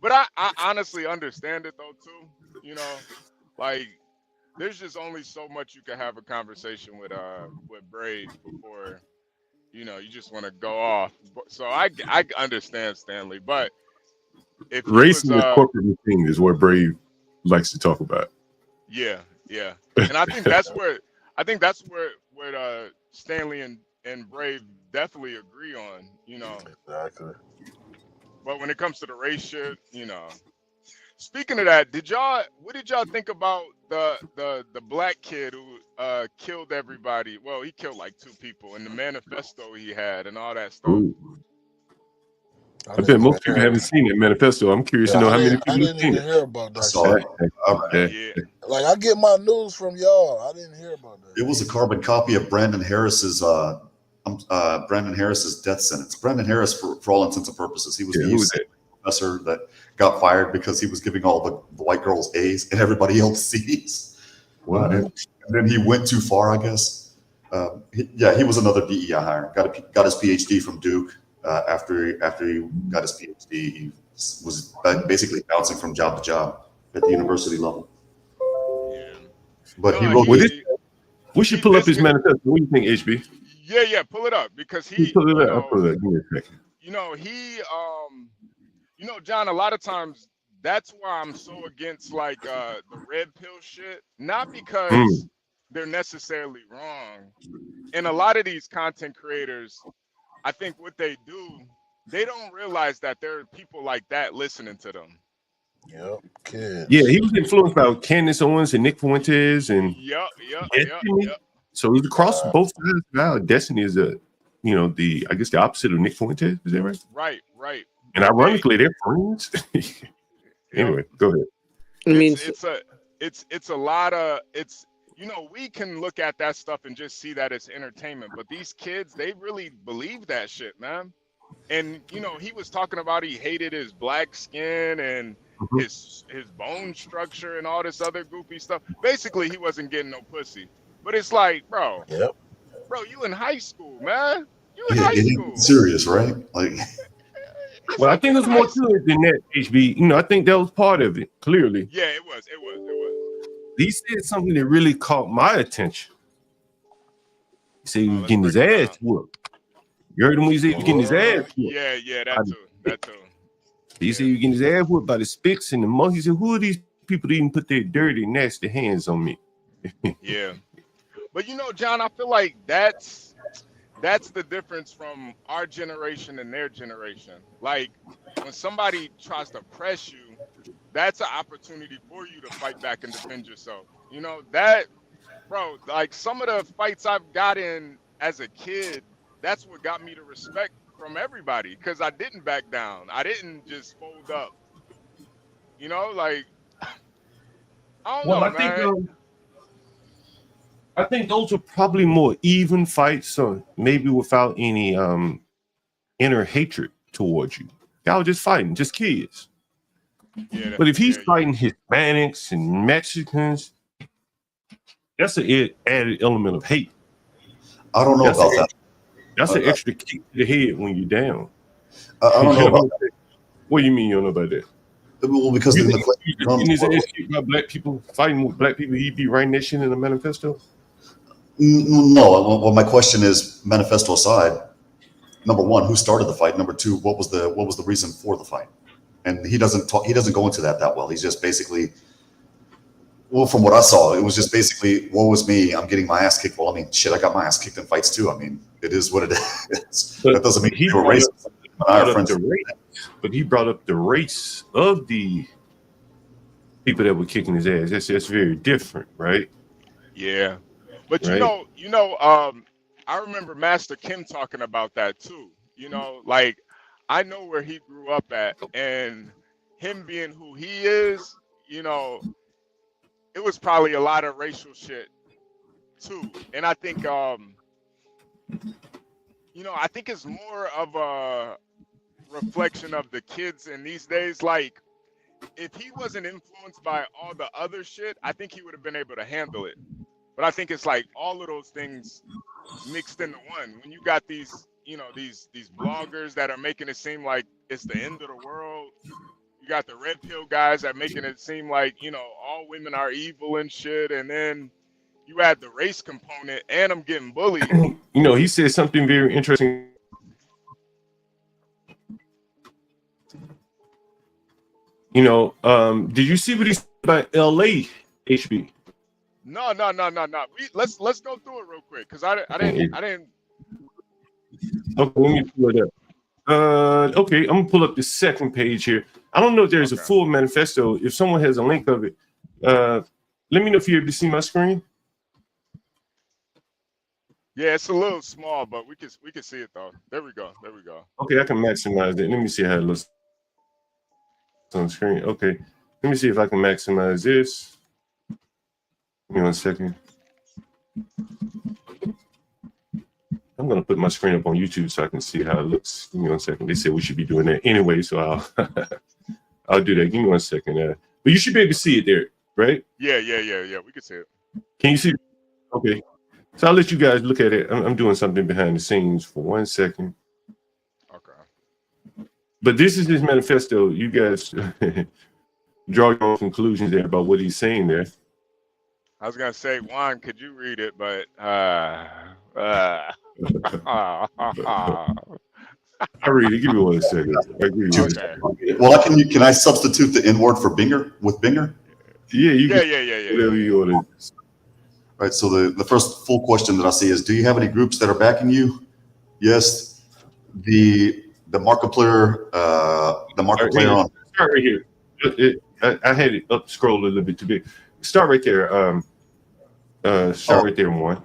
but I honestly understand it though too. You know, like there's just only so much you can have a conversation with Brave before, you know, you just want to go off. So I understand Stanley, but if he racing was, and corporate thing is what Brave likes to talk about. Yeah, and I think that's where Stanley and Brave definitely agree on, you know. Exactly. But when it comes to the race shit, you know. Speaking of that, what did y'all think about the black kid who killed everybody? Well, he killed like 2 people, and the manifesto he had and all that stuff. Ooh. I bet most people haven't seen that manifesto. I'm curious to know how many people I have didn't seen even it. hear about that. Saw it. Yeah. Like I get my news from y'all. I didn't hear about that. It was a carbon copy of Brandon Harris's death sentence. Brandon Harris, for all intents and purposes, he was the UC professor that got fired because he was giving all the white girls A's and everybody else C's. Wow. And then he went too far, I guess. He was another DEI hire. Got his PhD from Duke. After he got his PhD, he was basically bouncing from job to job at the university level. Yeah. But No, he wrote We should pull up his manifesto. What do you think, HB? Yeah, pull it up because he Pull it up. I'll pull it up. Give me a second. you know, you know, John, a lot of times that's why I'm so against like the red pill shit. Not because they're necessarily wrong. And a lot of these content creators, I think what they do, they don't realize that there are people like that listening to them. Yep, kids. Yeah, he was influenced by Candace Owens and Nick Fuentes and Yep. so he's across both sides now. Destiny is I guess the opposite of Nick Fuentes. Is that right? Right. And ironically, they're friends. Anyway, go ahead. I mean, It's a lot of you know, we can look at that stuff and just see that it's entertainment, but these kids, they really believe that shit, man. And you know, he was talking about he hated his black skin and his bone structure and all this other goofy stuff. Basically, he wasn't getting no pussy. But it's like, bro, you in high school, man. You in high school. Serious, right? Like, Well, I think there's more to it than that, HB. You know, I think that was part of it, clearly. Yeah, it was. He said something that really caught my attention. He said he was getting his ass whooped. You heard him when he said he was getting his ass whooped? Yeah, that too. He said he was getting his ass whooped by the Spicks and the monkeys. He said, who are these people that even put their dirty, nasty hands on me? Yeah. But you know, John, I feel like that's the difference from our generation and their generation. Like when somebody tries to press you, that's an opportunity for you to fight back and defend yourself. You know, that, bro, like some of the fights I've got in as a kid, that's what got me to respect from everybody because I didn't back down. I didn't just fold up. You know, like I don't Well, know, man. I think those are probably more even fights, so maybe without any inner hatred towards you. Y'all just fighting, just kids. Yeah, But if he's yeah. fighting Hispanics and Mexicans, that's an added element of hate. I don't know That's about that. That's an extra kick to the head when you're down. I don't know about that. What do you mean you don't know about that? Well, because You in think his ass kicked by black people, fighting with black people, he'd be writing that shit in the manifesto? No. Well, my question is, manifesto aside, number one, who started the fight? Number two, what was the reason for the fight? And he doesn't go into that well. He's just basically, well, from what I saw, it was just basically, woe is me, I'm getting my ass kicked. Well, I mean, shit, I got my ass kicked in fights too. I mean, it is what it is. That doesn't mean he were racist. But he brought up the race of the people that were kicking his ass. That's very different, right? Yeah. But Right. I remember Master Kim talking about that too. You know, like I know where he grew up at, and him being who he is, you know, it was probably a lot of racial shit too. And I think I think it's more of a reflection of the kids in these days. Like if he wasn't influenced by all the other shit, I think he would have been able to handle it. But I think it's like all of those things mixed into one. When you got these bloggers that are making it seem like it's the end of the world. You got the red pill guys that making it seem like, all women are evil and shit. And then you add the race component and I'm getting bullied. He said something very interesting. Did you see what he said about LA, HB? No. Let's go through it real quick because I didn't. Okay, let me pull it up. Okay, I'm gonna pull up the second page here. I don't know if there's a full manifesto. If someone has a link of it, let me know if you're able to see my screen. Yeah, it's a little small, but we can see it though. There we go. Okay, I can maximize it. Let me see how it looks on the screen. Okay, let me see if I can maximize this. Give me 1 second. I'm gonna put my screen up on YouTube so I can see how it looks. Give me 1 second. They said we should be doing that anyway, so I'll do that. Give me 1 second. But you should be able to see it there, right? Yeah. We can see it. Can you see? Okay. So I'll let you guys look at it. I'm doing something behind the scenes for 1 second. Okay. But this is his manifesto. You guys draw your own conclusions there about what he's saying there. I was gonna say, Juan, could you read it? But I read it. Give me 1 second. Okay. Well, can I substitute the N word for Binger with Binger? Yeah, you can. Yeah. Whatever you want to. Right. So the first full question that I see is, do you have any groups that are backing you? Yes. The market player on. Start right here. I had it up scroll a little bit too big. Start right there. Right there, Juan.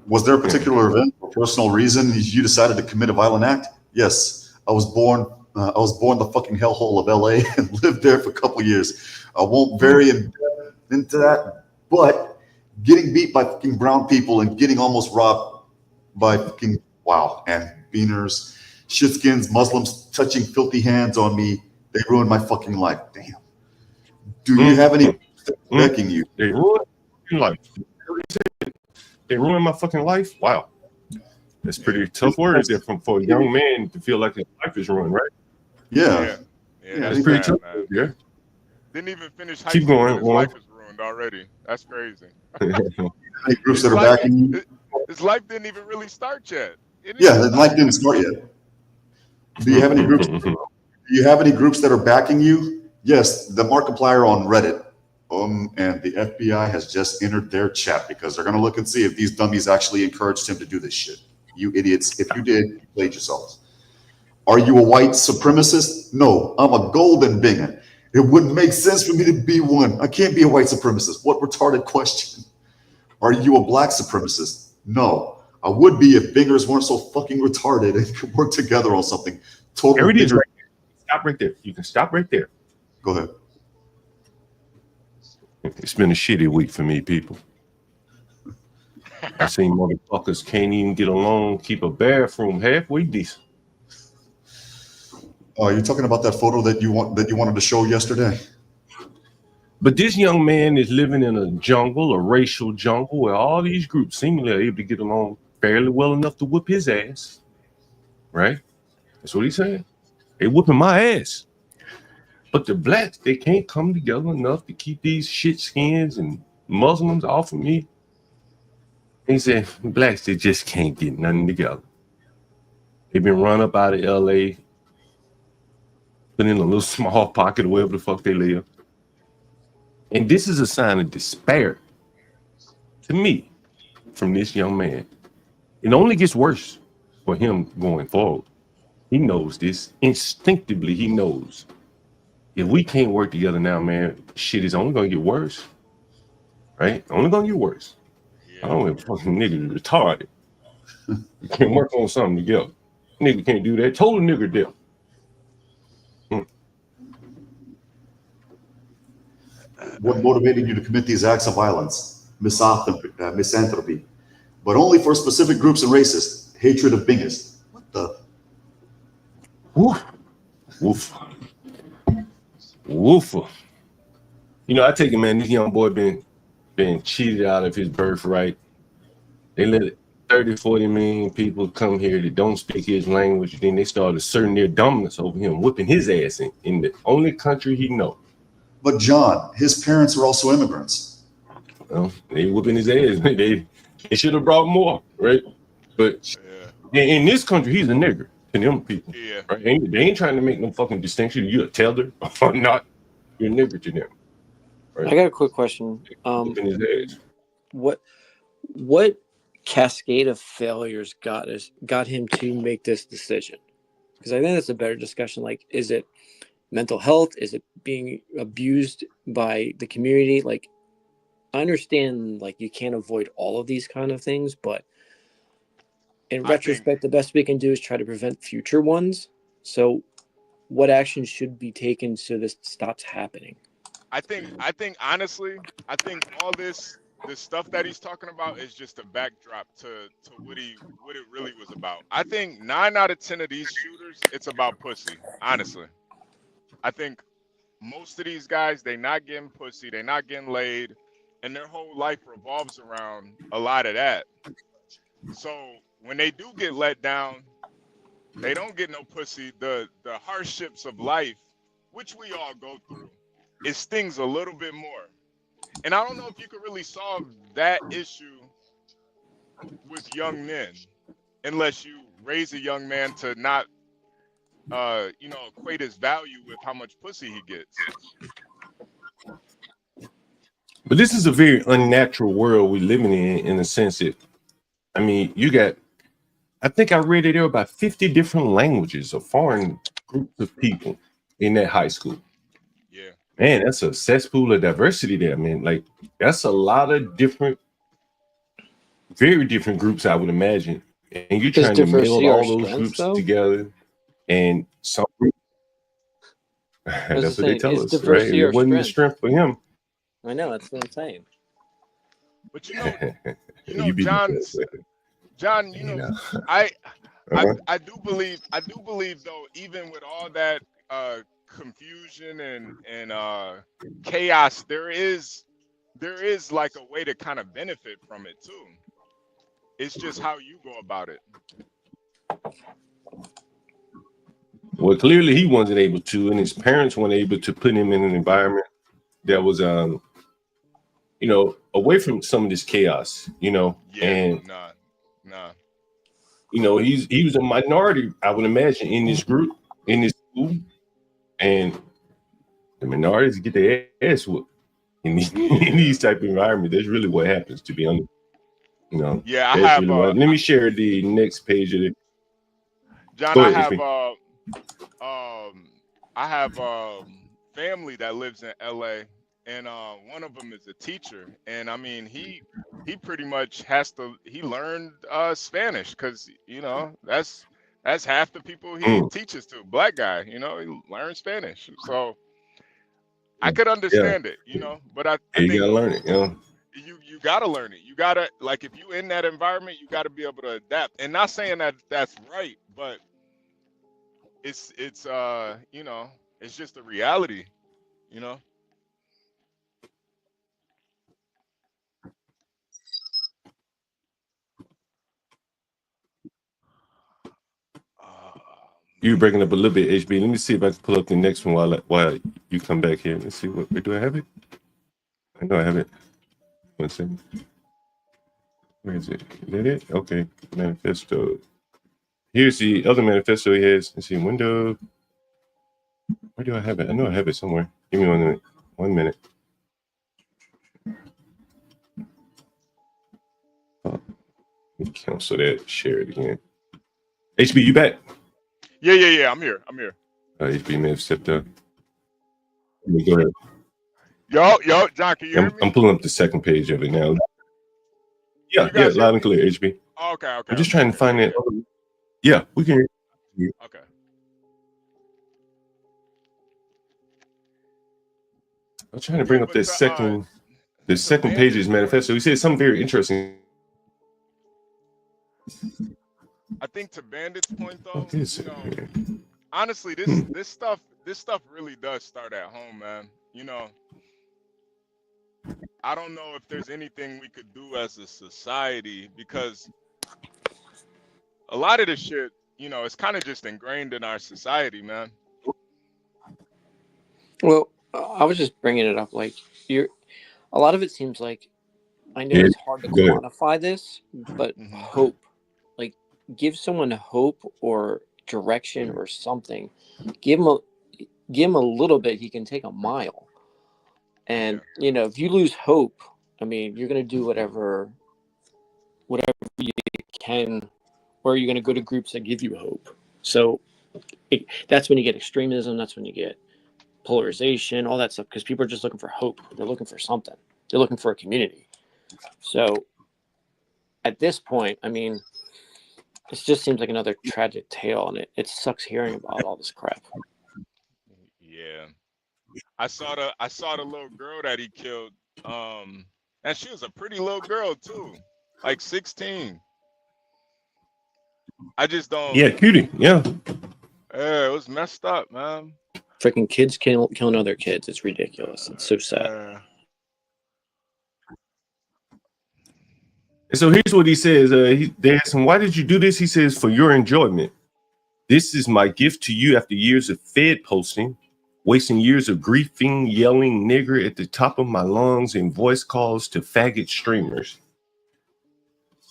Was there a particular event or personal reason you decided to commit a violent act? Yes. I was born the fucking hellhole of LA and lived there for a couple of years. I won't vary into that, but getting beat by fucking brown people and getting almost robbed by fucking and beaners, shitskins, Muslims touching filthy hands on me. They ruined my fucking life. Damn. Do you have any backing you? They ruined your life. They ruined my fucking life. Wow. That's pretty tough words there for a young man to feel like his life is ruined, right? Yeah. That's pretty tough. Man. Yeah. Didn't even finish high Keep school. going. His life is ruined already. That's crazy. Any groups that are backing you? His life didn't even really start yet. Life didn't start yet. Do you have any groups? Do you have any groups that are backing you? Yes, the Markiplier on Reddit. And the FBI has just entered their chat because they're going to look and see if these dummies actually encouraged him to do this shit. You idiots. If you did, you played yourselves. Are you a white supremacist? No, I'm a golden bigot. It wouldn't make sense for me to be one. I can't be a white supremacist. What retarded question. Are you a black supremacist? No, I would be if bingers weren't so fucking retarded and could work together on something. Total There it is binger. right there. Stop right there. You can stop right there. Go ahead. It's been a shitty week for me, people. I seen motherfuckers can't even get along, keep a bathroom halfway decent. You're talking about that photo that you wanted to show yesterday? But this young man is living in a jungle, a racial jungle, where all these groups seemingly are able to get along fairly well enough to whoop his ass. Right? That's what he's saying. They whooping my ass. But the blacks, they can't come together enough to keep these shit skins and Muslims off of me. He said, blacks, they just can't get nothing together. They've been run up out of LA, put in a little small pocket or wherever the fuck they live. And this is a sign of despair to me from this young man. It only gets worse for him going forward. He knows this. Instinctively, he knows. If we can't work together now, man, shit is only gonna get worse. Right? Only gonna get worse. I don't know if fucking nigga retarded. You can't work on something together. Nigga can't do that. Total nigga deal. What motivated you to commit these acts of violence? Misanthropy. But only for specific groups and races. Hatred of bingers. What the? Woof. Woof. Woofer. You know, I take it, man, this young boy been cheated out of his birthright. They let 30, 40 million people come here that don't speak his language. Then they start asserting their dominance over him, whipping his ass in the only country he knows. But John, his parents were also immigrants. Well, they whooping his ass. They should have brought more, right? But in this country, he's a nigger to them people. Yeah. Right? They ain't trying to make no fucking distinction. You a teller or not? You're a nigger to them. Right? I got a quick question. Whooping his ass. What cascade of failures got him to make this decision? Because I think that's a better discussion. Like, is it mental health? Is it being abused by the community? Like, I understand, like, you can't avoid all of these kind of things, but in retrospect, the best we can do is try to prevent future ones. So what action should be taken so this stops happening? I think honestly, I think all this stuff that he's talking about is just a backdrop to what it really was about. I think 9 out of 10 of these shooters, it's about pussy, honestly. I think most of these guys, they not getting pussy, they not getting laid, and their whole life revolves around a lot of that. So when they do get let down, they don't get no pussy. The hardships of life, which we all go through, it stings a little bit more. And I don't know if you could really solve that issue with young men unless you raise a young man to not equate his value with how much pussy he gets. But this is a very unnatural world we're living in the sense that, I mean, I think I read it there were about 50 different languages of foreign groups of people in that high school. Yeah. Man, that's a cesspool of diversity there, man. Like, that's a lot of different, very different groups, I would imagine. And you're trying to meld all those groups together. And some groups, that's what they tell us, right? It wasn't the strength for him. I know, that's what I'm saying. But John, I do believe though, even with all that confusion and chaos, there is like a way to kind of benefit from it too. It's just how you go about it. Well, clearly he wasn't able to, and his parents weren't able to put him in an environment that was, away from some of this chaos, Yeah, and nah. He was a minority, I would imagine, in this group, in this school, and the minorities get their ass whooped in these type of environments. That's really what happens, to be honest. Yeah, I have. Let me share the next page of it. John, I have family that lives in LA, and one of them is a teacher, and I mean he pretty much has to he learned Spanish because that's half the people he Mm, teaches to. Black guy, he learned Spanish, so I yeah, could yeah, understand it, but I you think gotta learn it. you gotta learn it. You gotta like if you in that environment, you gotta be able to adapt. And not saying that that's right, but it's it's just a reality, you know. Uh, You're breaking up a little bit, HB. Let me see if I can pull up the next one while you come back here. Let's see what do I have it? I know I have it. 1 second. Where is it? Is that it? Okay. Manifesto. Here's the other manifesto he has. Let's see. Window. Where do I have it? I know I have it somewhere. Give me 1 minute. 1 minute. Oh, let me cancel that. Share it again. HB, you back? yeah. I'm here. HB may have stepped up. Let me go ahead. Yo, John, can you hear I'm me? pulling up the second page of it now. Yeah, You guys hear loud me? and clear, HB. Oh, okay. I'm just trying to find that. Yeah, we can hear you. Okay. I'm trying to bring up But that the second page of his manifesto. He said something very interesting. I think to Bandit's point though, What is it here? honestly, this stuff really does start at home, man. I don't know if there's anything we could do as a society because a lot of this shit, it's kind of just ingrained in our society, man. Well, I was just bringing it up. Like, a lot of it seems like, I know Yeah, it's hard to go ahead. quantify this, but Mhm. hope, like, give someone hope or direction or something. Give him a little bit. He can take a mile. And if you lose hope, I mean, you're gonna do whatever you can, or you're gonna go to groups that give you hope. So that's when you get extremism. That's when you get polarization, all that stuff, because people are just looking for hope. They're looking for something. They're looking for a community. So at this point, I mean, it just seems like another tragic tale, and it sucks hearing about all this crap. Yeah. I saw the little girl that he killed. And she was a pretty little girl too. Like 16. I just don't. Yeah, cutie. Yeah. It was messed up, man. Freaking kids killing other kids. It's ridiculous. It's so sad. And so here's what he says. They ask him, why did you do this? He says, for your enjoyment. This is my gift to you after years of Fed posting, wasting years of griefing, yelling nigger at the top of my lungs and voice calls to faggot streamers.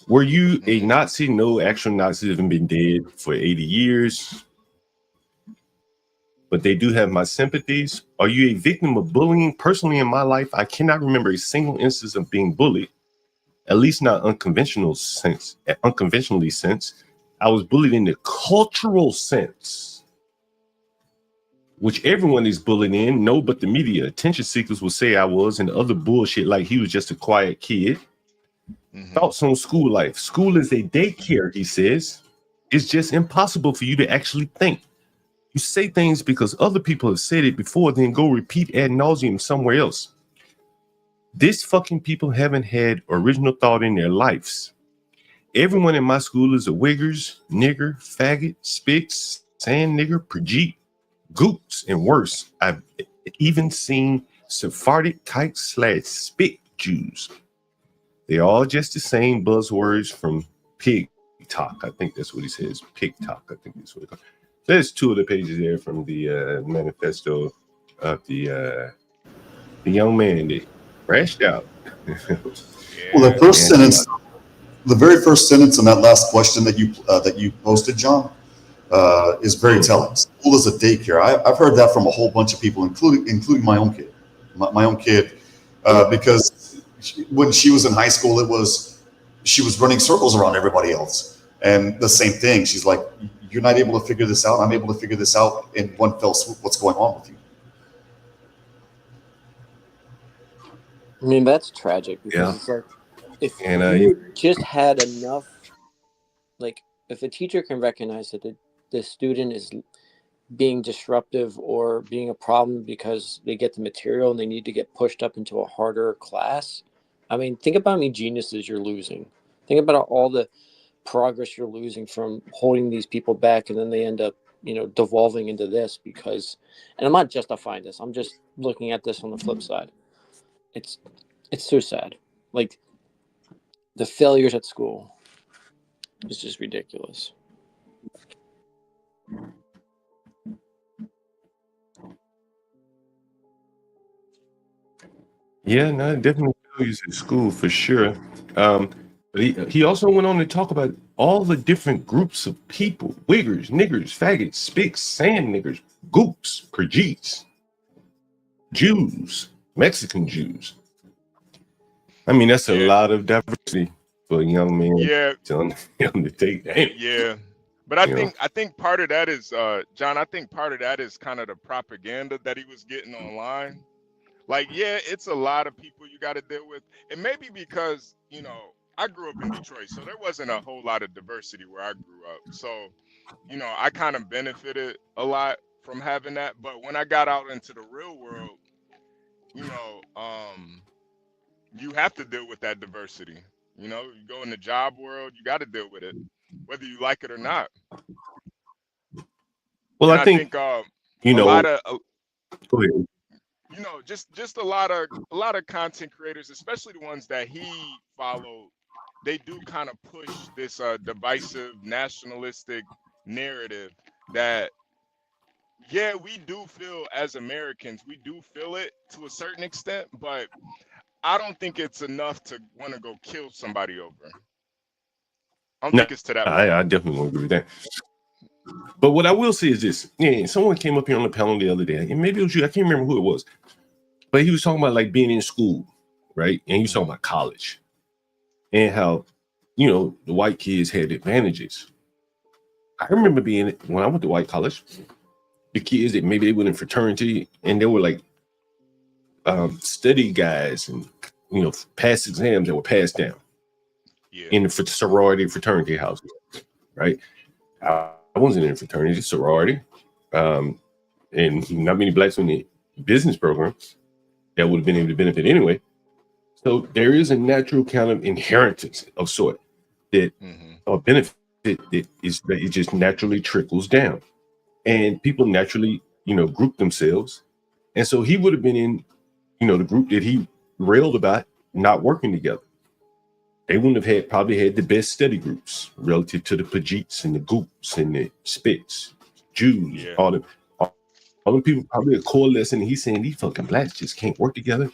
Were you a Nazi? No, actual Nazis have been dead for 80 years. But they do have my sympathies. Are you a victim of bullying? Personally, in my life, I cannot remember a single instance of being bullied. At least not unconventionally sense. I was bullied in the cultural sense, which everyone is bullied in. No, but the media. Attention seekers will say I was, and other bullshit like he was just a quiet kid. Thoughts on school life. School is a daycare, he says. It's just impossible for you to actually think. You say things because other people have said it before, then go repeat ad nauseum somewhere else. This fucking people haven't had original thought in their lives. Everyone in my school is a wiggers, nigger, faggot, spics, sand nigger, Prajeet, goops, and worse. I've even seen Sephardic kites / spit Jews. They're all just the same buzzwords from pig talk. I think that's what he says. Pig talk. I think that's what it called. There's 2 of the pages there from the manifesto of the young man that crashed out. Well, the very first sentence in that last question that you posted, John, is very telling. School is a daycare. I've heard that from a whole bunch of people, including my own kid. My own kid, because when she was in high school, she was running circles around everybody else, and the same thing. She's like, "You're not able to figure this out. I'm able to figure this out in one fell swoop. What's going on with you?" I mean, that's tragic because Yeah, it's like if and you just had enough, like if a teacher can recognize that the student is being disruptive or being a problem because they get the material and they need to get pushed up into a harder class. I mean, think about how many geniuses you're losing. Think about all the progress you're losing from holding these people back, and then they end up, devolving into this because. And I'm not justifying this. I'm just looking at this on the flip side. It's it's so sad. Like the failures at school is just ridiculous. yeah, no, definitely failures at school for sure. But he also went on to talk about all the different groups of people: wiggers, niggers, faggots, spics, sand niggers, goops, Khajiits, Jews, Mexican Jews. I mean, that's a Yeah, lot of diversity for a young man yeah, to undertake. Damn, yeah. But I you know. think part of that is John, I think part of that is kind of the propaganda that he was getting online. Like, yeah, it's a lot of people you got to deal with. And maybe because, I grew up in Detroit, so there wasn't a whole lot of diversity where I grew up. So, I kind of benefited a lot from having that. But when I got out into the real world, you know, you have to deal with that diversity. You go in the job world, you got to deal with it, whether you like it or not. Well, And I I think think a you lot know. of Go ahead. just a lot of content creators, especially the ones that he followed, they do kind of push this divisive nationalistic narrative that, yeah, we do feel as Americans, we do feel it to a certain extent, but I don't think it's enough to want to go kill somebody over. I don't No, think it's to that point. I definitely won't agree with that. But what I will say is this: yeah, someone came up here on the panel the other day, and maybe it was you. I can't remember who it was, but he was talking about like being in school, right? And he was talking Mhm. about college and how the white kids had advantages. I remember being when I went to white college, the kids that maybe they went in fraternity and they were like study guys and past exams that were passed down Yeah. in the sorority fraternity houses, right? I wasn't in a fraternity, sorority, and not many blacks in the business program that would have been able to benefit anyway. So there is a natural kind of inheritance of sort that hmm or benefit that it just naturally trickles down, and people naturally group themselves, and so he would have been in the group that he railed about not working together. They wouldn't have probably had the best study groups relative to the Khajiits and the Goops and the Spits, Jews, Yeah. all the people probably are coalescing. And he's saying these fucking blacks just can't work together.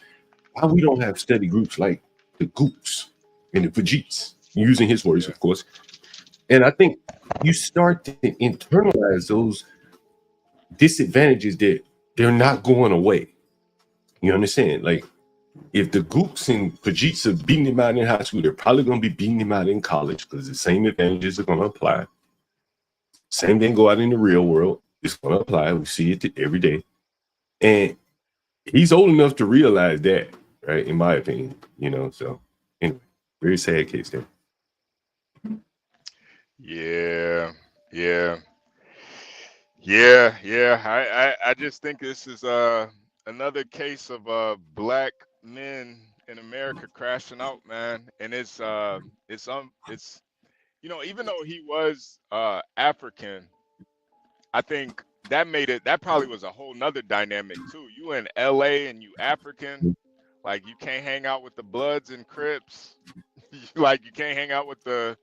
Why we don't have study groups like the Goops and the Khajiits? Using his words, Yeah. of course. And I think you start to internalize those disadvantages that they're not going away. You understand? Like, if the Gooks and Khajiits are beating him out in high school, they're probably going to be beating him out in college because the same advantages are going to apply. Same thing go out in the real world. It's going to apply. We see it every day. And he's old enough to realize that, right? In my opinion, so anyway, very sad case there. Yeah. Yeah. Yeah. I just think this is another case of black men in America crashing out, man. And it's even though he was African, I think that probably was a whole nother dynamic too. You in LA and you African, like you can't hang out with the Bloods and Crips. Like you can't hang out with the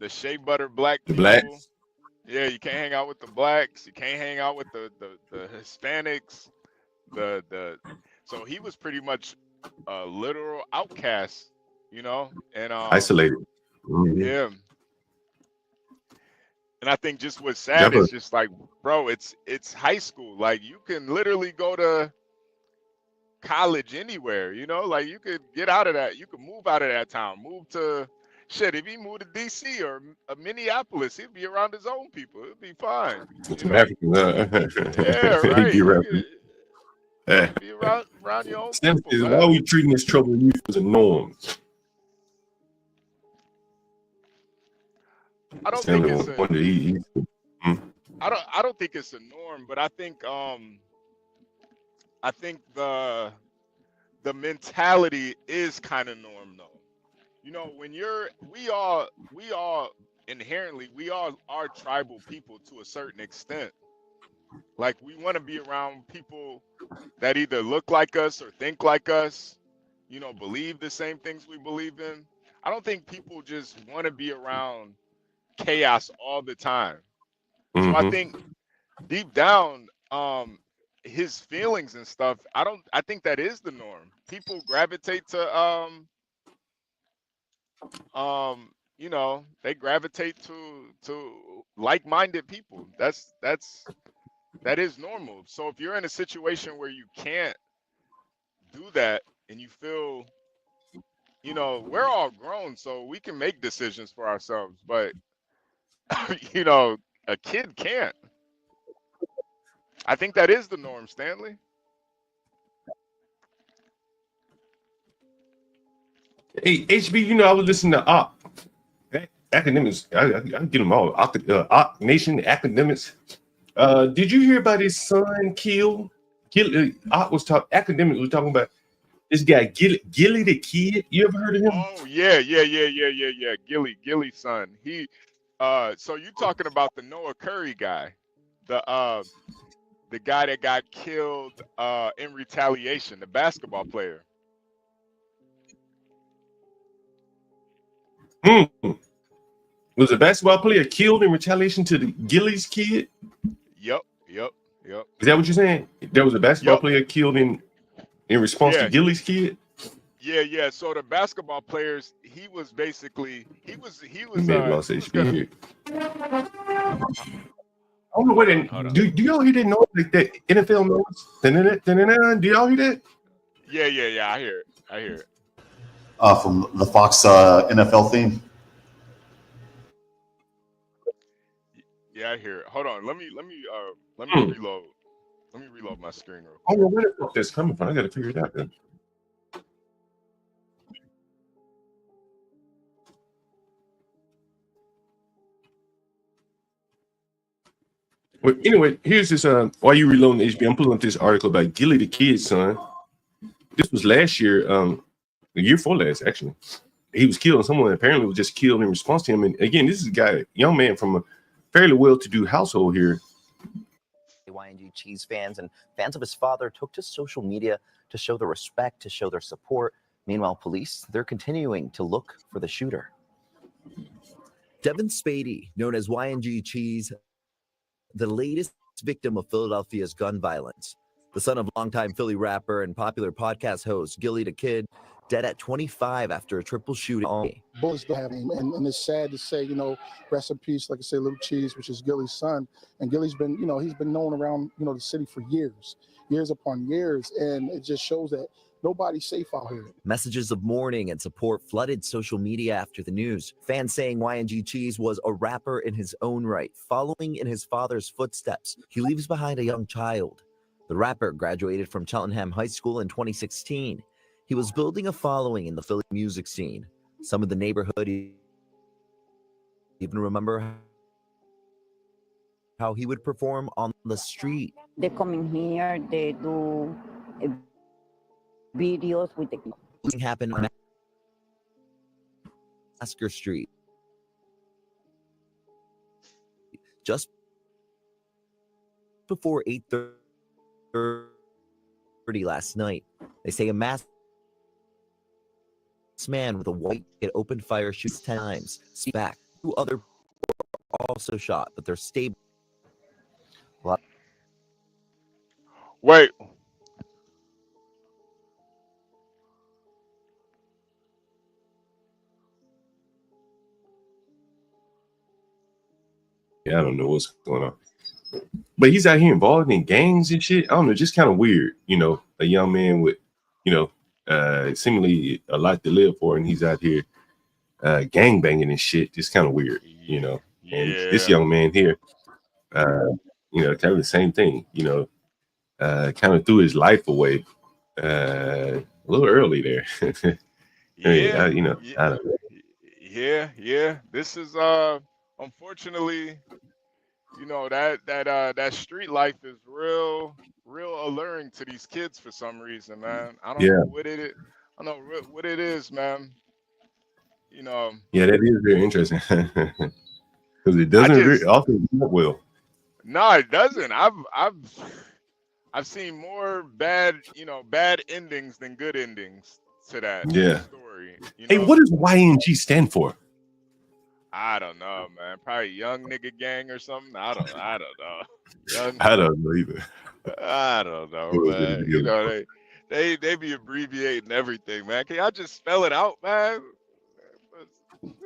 shea butter black The people. blacks, Yeah, you can't hang out with the blacks. You can't hang out with the Hispanics. So he was pretty much a literal outcast, and isolated. Mhm. yeah. And I think just what's sad Never. is just like, bro, it's high school. Like you can literally go to college anywhere, like you could get out of that. You could move out of that town, move to shit. If he moved to DC or Minneapolis, he'd be around his own people. It'd be fine, Some Africans. Yeah, He'd right. be around. Be around your own Slim people, says, why man. are we treating this trouble youth as a norm? I don't Slim think it's a wonder I don't think it's a norm, but I think the mentality is kind of norm though. You know, when we all inherently we all are tribal people to a certain extent. Like we want to be around people that either look like us or think like us, you know, believe the same things we believe in. I don't think people just want to be around chaos all the time. So I think deep down, his feelings and stuff, I think that is the norm. People gravitate to you know, they gravitate to like-minded people. That is normal. So if you're in a situation where you can't do that and you feel, you know, we're all grown, so we can make decisions for ourselves, but you know, a kid can't. I think that is the norm, Stanley. Hey, HB, you know, I was listening to academics. I get them all. Nation academics. Did you hear about his son killed? Academics was talking about this guy, Gilly the Kid. You ever heard of him? Oh, yeah. Gilly's son. He so you talking about the Noah Curry guy, the guy that got killed in retaliation, the basketball player. Was a basketball player killed in retaliation to the Gilly's kid? Yep. Is that what you're saying? There was a basketball player killed in response to Gilly's kid? Yeah. So the basketball players, he was basically he was lost gonna, I don't know what do y'all hear that noise like that NFL noise? Do y'all hear that? Yeah. I hear it. From the Fox NFL theme. Yeah, I hear it. Hold on. Let me reload. Let me reload my screen real quick. I don't know where the fuck that's coming from. I gotta figure it out then. Well, anyway, here's this. While you reloading HB, I'm pulling up this article about Gilly the Kid's son. This was last year, the year before last, actually. He was killed, and someone apparently was just killed in response to him. And again, this is a guy, young man from a fairly well-to-do household here. YNG Cheese fans and fans of his father took to social media to show their respect, to show their support. Meanwhile, police, they're continuing to look for the shooter. Devin Spady, known as YNG Cheese, the latest victim of Philadelphia's gun violence. The son of longtime Philly rapper and popular podcast host Gilly the Kid, dead at 25 after a triple shooting. Bullets don't have him, and it's sad to say, you know, rest in peace, like I say, Little Cheese, which is Gilly's son. And Gilly's been, you know, he's been known around, you know, the city for years upon years, and it just shows that nobody's safe out here. Messages of mourning and support flooded social media after the news. Fans saying YNG Cheese was a rapper in his own right, following in his father's footsteps. He leaves behind a young child. The rapper graduated from Cheltenham High School in 2016. He was building a following in the Philly music scene. Some of the neighborhood even remember how he would perform on the street. They come in here, they do videos with the It happened on Asker Street. Just before 8:30 last night, they say a masked man with a white kit opened fire, shoots 10 times. See back. 2 other were also shot, but they're stable. Wait. Yeah, I don't know what's going on. But he's out here involved in gangs and shit. I don't know, just kind of weird, you know, a young man with, you know, seemingly a lot to live for, and he's out here gang banging and shit. Just kind of weird, you know. And this young man here, you know, kind of the same thing, you know. kind of threw his life away a little early there. I mean, Yeah, you know, yeah, I don't know. yeah. This is unfortunately, you know, that street life is real alluring to these kids for some reason, man. I don't know Yeah, what it is. I don't know what it is, man. You know, yeah, that is very interesting because it I doesn't just often work well. no, it doesn't. I've seen more bad endings than good endings to that Yeah. story. You Hey, know, what does YNG stand for? I don't know, man. Probably young nigga gang or something. I don't know. Young, I don't know either. I don't know, What was it man. You again? know, they be abbreviating everything, man. Can y'all just spell it out, man?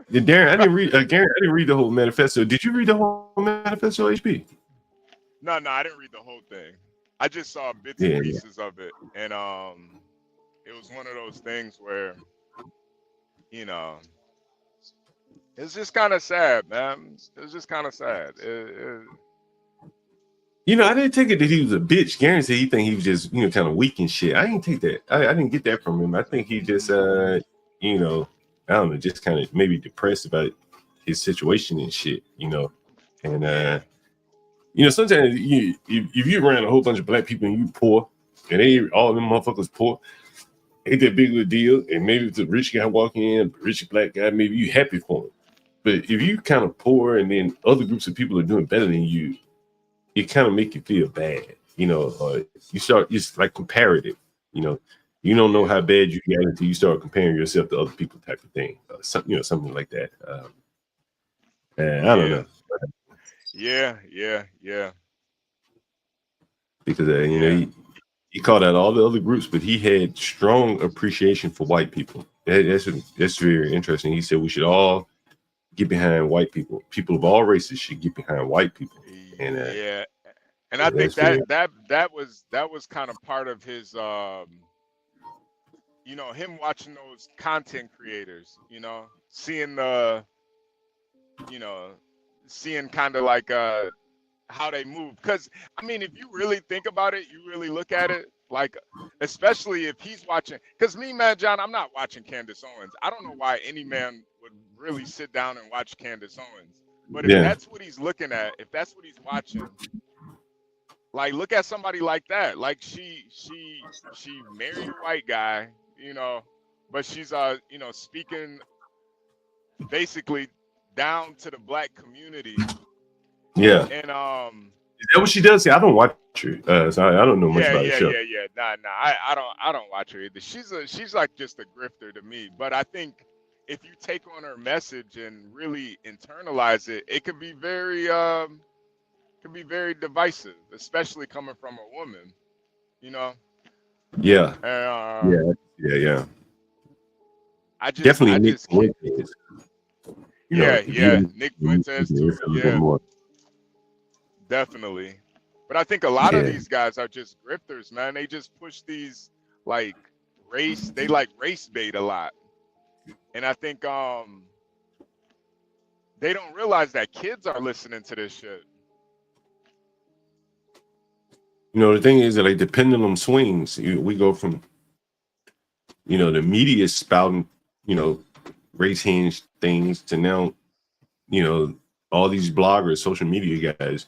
Yeah, Darren, I didn't read. Garen, I didn't read the whole manifesto. Did you read the whole manifesto, HP? No, I didn't read the whole thing. I just saw bits and Yeah, yeah. pieces of it, and it was one of those things where, you know, it's just kind of sad, man. It's just kind of sad. You know, I didn't take it that he was a bitch. Garen said he think he was just, you know, kind of weak and shit. I didn't take that. I didn't get that from him. I think he just, you know, I don't know, just kind of maybe depressed about his situation and shit, you know. And you know, sometimes if you're around a whole bunch of black people and you poor, and all them motherfuckers poor, ain't that big of a deal. And maybe if it's a rich guy walking in, a rich black guy, maybe you happy for him. But if you kind of poor and then other groups of people are doing better than you, it kind of make you feel bad, you know. You start, it's like comparative, you know. You don't know how bad you got until you start comparing yourself to other people, type of thing. Something, you know, something like that. And I don't know. Yeah. Because you know, he called out all the other groups, but he had strong appreciation for white people. That's very interesting. He said we should all get behind white people. People of all races should get behind white people. And yeah, and I think that was kind of part of his, you know, him watching those content creators, you know, seeing kind of like how they move. Because I mean, if you really think about it, you really look at it, like, especially if he's watching. Because me, man, John, I'm not watching Candace Owens. I don't know why any man would really sit down and watch Candace Owens. But if that's what he's looking at, if that's what he's watching, like, look at somebody like that. Like, she married a white guy, you know, but she's you know, speaking basically down to the black community. Yeah. And is that what she does? See, I don't watch her, so I don't know much about the show. Yeah. Nah. I don't watch her either. She's like just a grifter to me. But I think if you take on her message and really internalize it, it could be very divisive, especially coming from a woman. You know. Yeah. Yeah. I just definitely Nick Fuentes. Nick Fuentes too. Yeah. Definitely. But I think a lot of these guys are just grifters, man. They just push these like race bait a lot. And I think they don't realize that kids are listening to this shit. You know, the thing is that, like, the pendulum swings. We go from, you know, the media spouting, you know, race hinge things to now, you know, all these bloggers, social media guys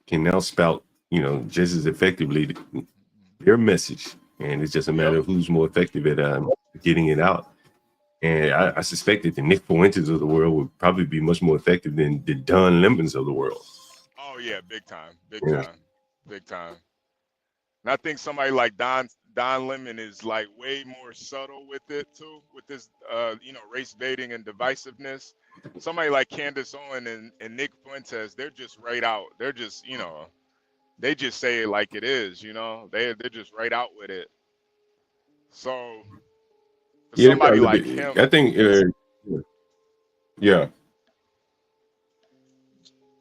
can now spout, you know, just as effectively their message. And it's just a matter of who's more effective at getting it out. And I suspect that the Nick Fuentes of the world would probably be much more effective than the Don Lemons of the world. Oh yeah, big time. And I think somebody like Don Lemon is like way more subtle with it too, with this you know, race baiting and divisiveness. Somebody like Candace Owens and Nick Fuentes, they're just right out. They're just, you know, they just say it like it is, you know. They're just right out with it. So for somebody like him, I think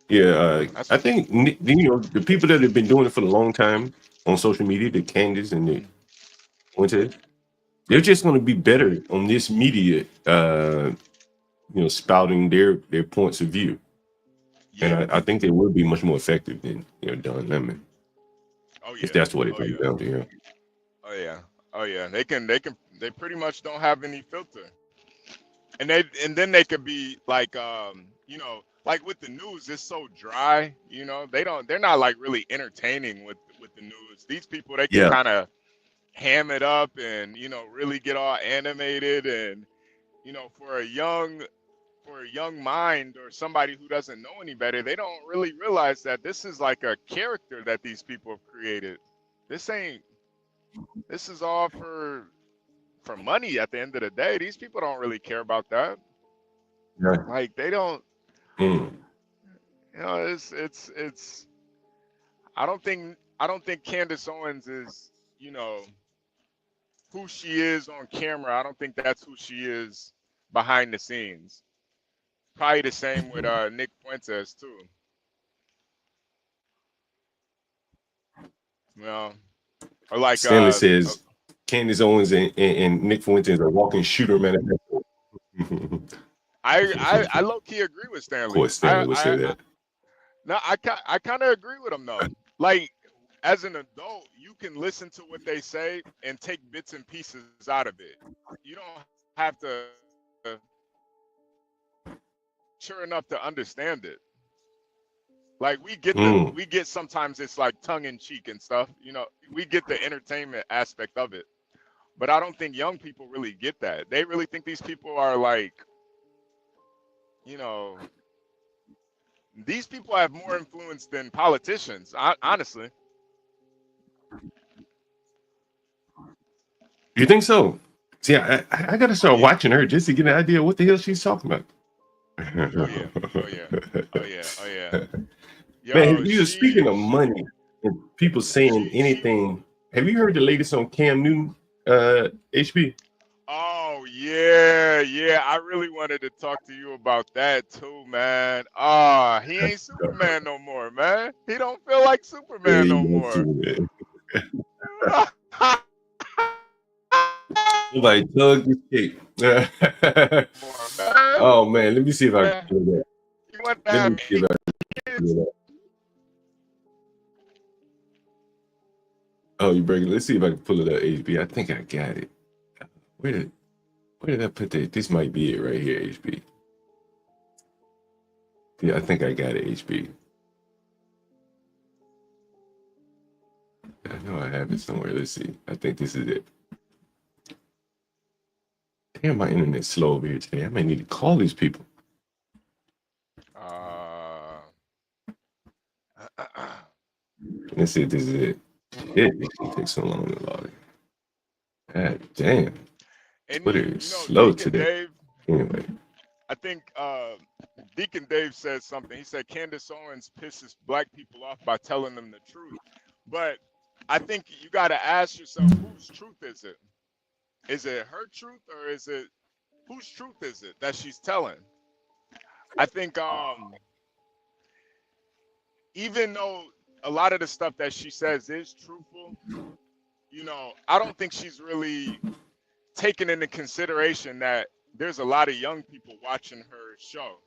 I think, you know, the people that have been doing it for a long time on social media, the Candace and the Fuentes, they're just going to be better on this media, you know, spouting their points of view. And I think they will be much more effective than, you know, Don Lemon. Oh if yeah. that's what it Oh comes yeah. down to. Yeah. Oh yeah. Oh yeah. They pretty much don't have any filter. And then they could be like like with the news, it's so dry, they're not like really entertaining with the news. These people, they can Yeah. kind of ham it up and really get all animated, and for a young mind or somebody who doesn't know any better, they don't really realize that this is like a character that these people have created. This is all for money at the end of the day. These people don't really care about that. Yeah. Like they don't, Mm. it's I don't think Candace Owens is, who she is on camera. I don't think that's who she is behind the scenes. Probably the same with Nick Fuentes too. Or like Stanley says Candace Owens and Nick Fuentes are walking shooter manufacturer. I low key agree with Stanley. Of course, Stanley would say that. No, I kind of agree with him though. Like, as an adult, you can listen to what they say and take bits and pieces out of it. You don't have to sure enough to understand it. Like we get sometimes it's like tongue in cheek and stuff. We get the entertainment aspect of it, but I don't think young people really get that. They really think these people are like, these people have more influence than politicians, honestly. You think so? See, I got to start watching her just to get an idea of what the hell she's talking about. Oh yeah. Man, you speaking of money and people saying anything. Have you heard the latest on Cam Newton, HB? Oh yeah. I really wanted to talk to you about that too, man. He ain't Superman no more, man. He don't feel like Superman no more. Like Tug his cake. Oh man, let me see if I can do that. Let me see if I can do that. Oh, you break it. Let's see if I can pull it up, HB. I think I got it. Where did I put that? This might be it right here, HB. Yeah, I think I got it, HB. I know I have it somewhere. Let's see. I think this is it. Damn, my internet's slow over here today. I might need to call these people. Let's see if this is it. It takes so long to log in. God damn. Twitter is slow today. Anyway. I think Deacon Dave said something. He said Candace Owens pisses black people off by telling them the truth. But I think you got to ask yourself, whose truth is it? Is it her truth, or is it whose truth is it that she's telling? I think even though a lot of the stuff that she says is truthful, I don't think she's really taken into consideration that there's a lot of young people watching her show.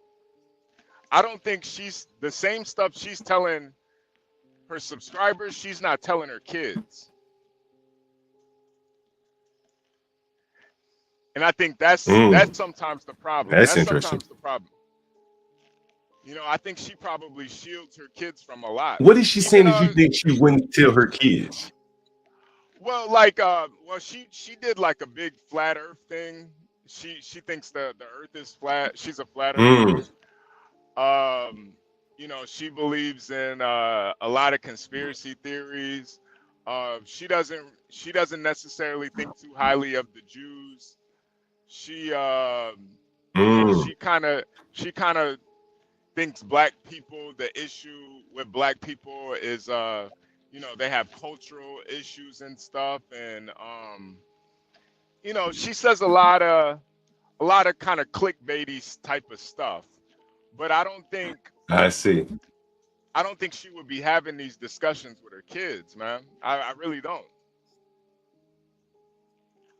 I don't think she's the same stuff she's telling her subscribers, she's not telling her kids. And I think that's sometimes the problem. That's interesting. Sometimes the problem. I think she probably shields her kids from a lot. What is she saying that you think she wouldn't tell her kids? Well, she did like a big flat Earth thing. She thinks the Earth is flat. She's a flat earther. She believes in a lot of conspiracy theories. She doesn't necessarily think too highly of the Jews. She kind of thinks black people, the issue with black people is they have cultural issues and stuff, and she says a lot of kind of clickbaity type of stuff. But I don't think she would be having these discussions with her kids, man. I really don't.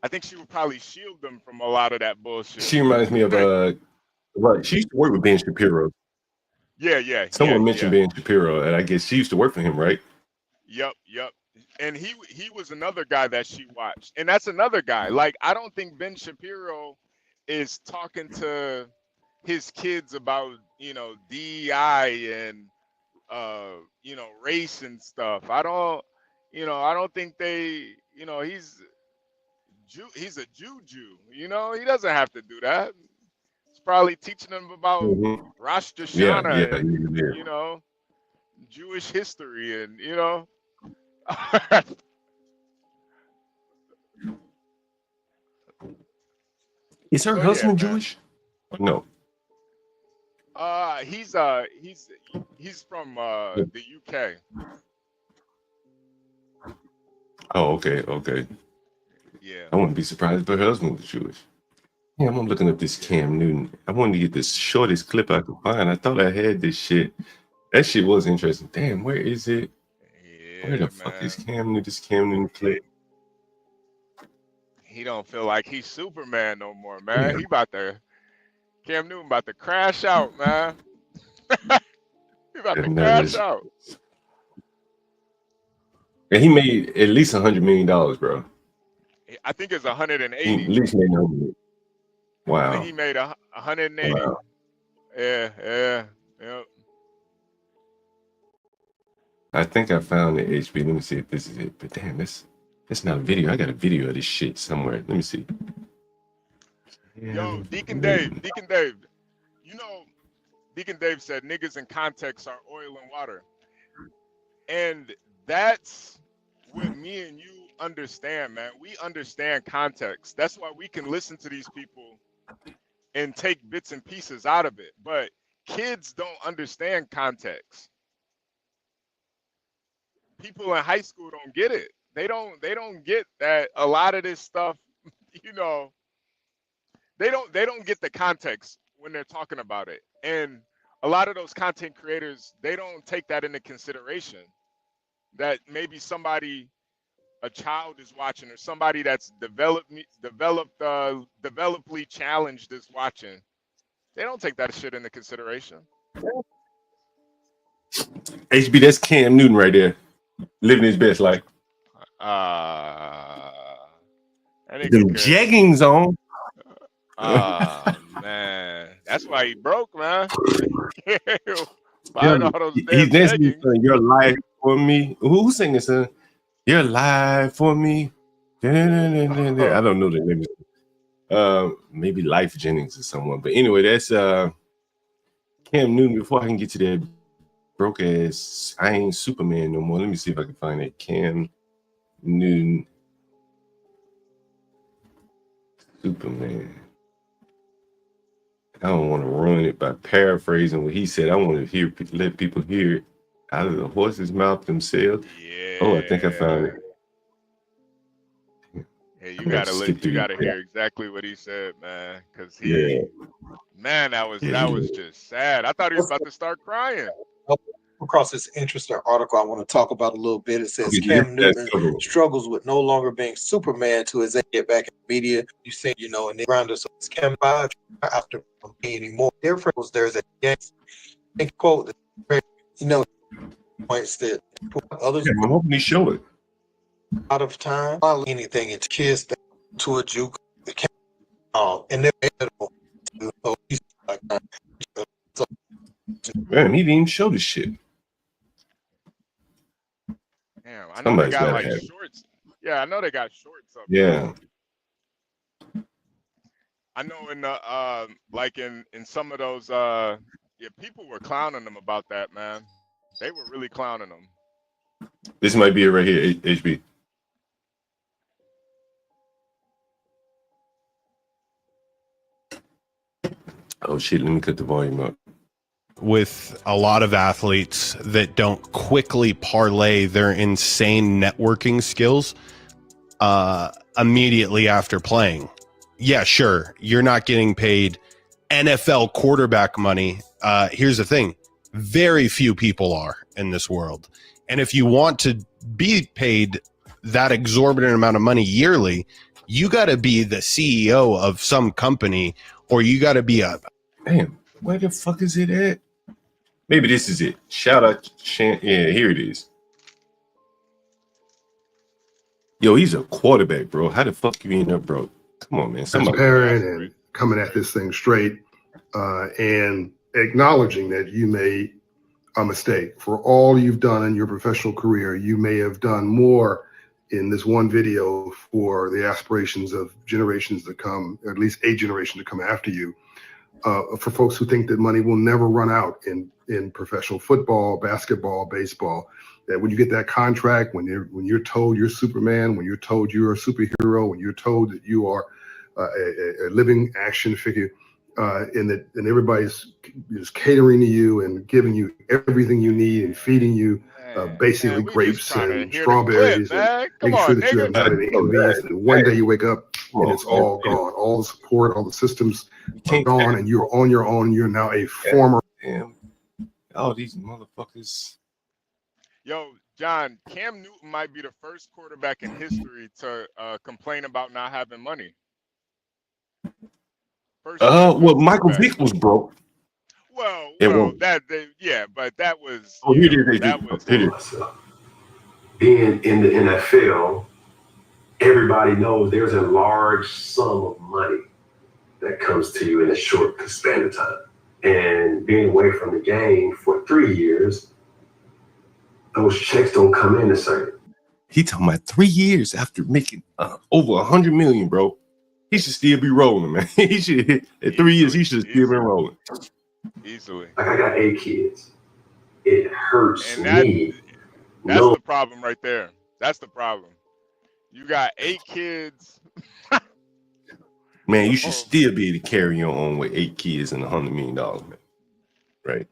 I think she would probably shield them from a lot of that bullshit. She reminds me of she used to work with Ben Shapiro. Yeah. Someone mentioned Ben Shapiro, and I guess she used to work for him, right? Yep. and he was another guy that she watched, and that's another guy. Like, I don't think Ben Shapiro is talking to his kids about, you know, DEI and you know, race and stuff. I don't think they, you know, he's a Jew, you know. He doesn't have to do that. He's probably teaching them about Rosh Yeah, Hashanah and, yeah. you know, Jewish history and, you know. Is her So yeah, husband man. Jewish? No. He's from the UK. Oh, okay. Yeah. I wouldn't be surprised if her husband was Jewish. Yeah, I'm looking up this Cam Newton. I wanted to get the shortest clip I could find. I thought I had this shit. That shit was interesting. Damn, where is it? Where the fuck is Cam Newton? This Cam Newton clip? He don't feel like he's Superman no more, man. Cam Newton about to crash out, man. He about to crash out. And he made at least $100 million, bro. I think it's 180. He at least made $100 million. I Wow. think he made 180. Wow. Yeah. I think I found the HB. Let me see if this is it. But damn, that's not a video. I got a video of this shit somewhere. Let me see. Yo, Deacon Dave. You know, Deacon Dave said niggas in context are oil and water. And that's what me and you understand, man. We understand context. That's why we can listen to these people and take bits and pieces out of it. But kids don't understand context. People in high school don't get it. They don't get that a lot of this stuff, you know, they don't get the context when they're talking about it. And a lot of those content creators, they don't take that into consideration. That maybe a child is watching, or somebody that's developmentally challenged is watching. They don't take that shit into consideration. HB, that's Cam Newton right there, living his best life. Them jeggings on. Man, that's why he broke, man. He's dancing, "Your life for me." Who's singing, son? "Your life for me." I don't know the name. Maybe Life Jennings or someone. But anyway, that's Cam Newton. Before I can get to that broke ass, I ain't Superman no more. Let me see if I can find that Cam Newton Superman. I don't want to ruin it by paraphrasing what he said. I want to let people hear it out of the horse's mouth themselves. Yeah. Oh, I think I found it. Yeah, you gotta hear exactly what he said, man. Cause man, that was just sad. I thought he was about to start crying. Across this interesting article I want to talk about a little bit. It says Cam Newton struggles with no longer being Superman to his get back in the media. You say, you know, and they ground us. It's Cam after being anymore. Different was there's a quote, you know, points that others. I'm hoping he show it. Out of time, anything it's kids that to a juke, and they're edible. So he's like, man, he didn't even show this shit. Damn, I know they got like shorts. Yeah, I know they got shorts up. Yeah. I know in the like in some of those people were clowning them about that, man. They were really clowning them. This might be it right here, HB. Oh shit, let me cut the volume up. With a lot of athletes that don't quickly parlay their insane networking skills immediately after playing. Yeah, sure, you're not getting paid NFL quarterback money. Here's the thing. Very few people are in this world. And if you want to be paid that exorbitant amount of money yearly, you got to be the CEO of some company, or you got to be a... Damn, where the fuck is it at? Maybe this is it. Shout out, yeah, here it is. Yo, he's a quarterback, bro. How the fuck you end up broke? Come on, man. Somebody. Transparent and coming at this thing straight, and acknowledging that you made a mistake. For all you've done in your professional career, you may have done more in this one video for the aspirations of generations to come, or at least a generation to come after you. For folks who think that money will never run out in professional football, basketball, baseball, that when you get that contract, when you're told you're Superman, when you're told you're a superhero, when you're told that you are a living action figure, and everybody's just catering to you and giving you everything you need and feeding you basically grapes and strawberries and making sure that you haven't had any inconvenience. And one day you wake up and it's all gone. All the support, all the systems are gone, and you're on your own. You're now a former. Damn. All these motherfuckers. Yo, John, Cam Newton might be the first quarterback in history to complain about not having money. Well, Michael Vick was broke. Well, that but that was. Oh, here it is. Being in the NFL, everybody knows there's a large sum of money that comes to you in a short span of time. And being away from the game for 3 years, those checks don't come in the same. He talking about 3 years after making over $100 million, bro. He should still be rolling, man. He should at 3 years. He should still be rolling. Easily. Like I got 8 kids. It hurts me. That's the problem right there. That's the problem. You got 8 kids. Man, you should still be able to carry your own with 8 kids and $100 million, man. Right?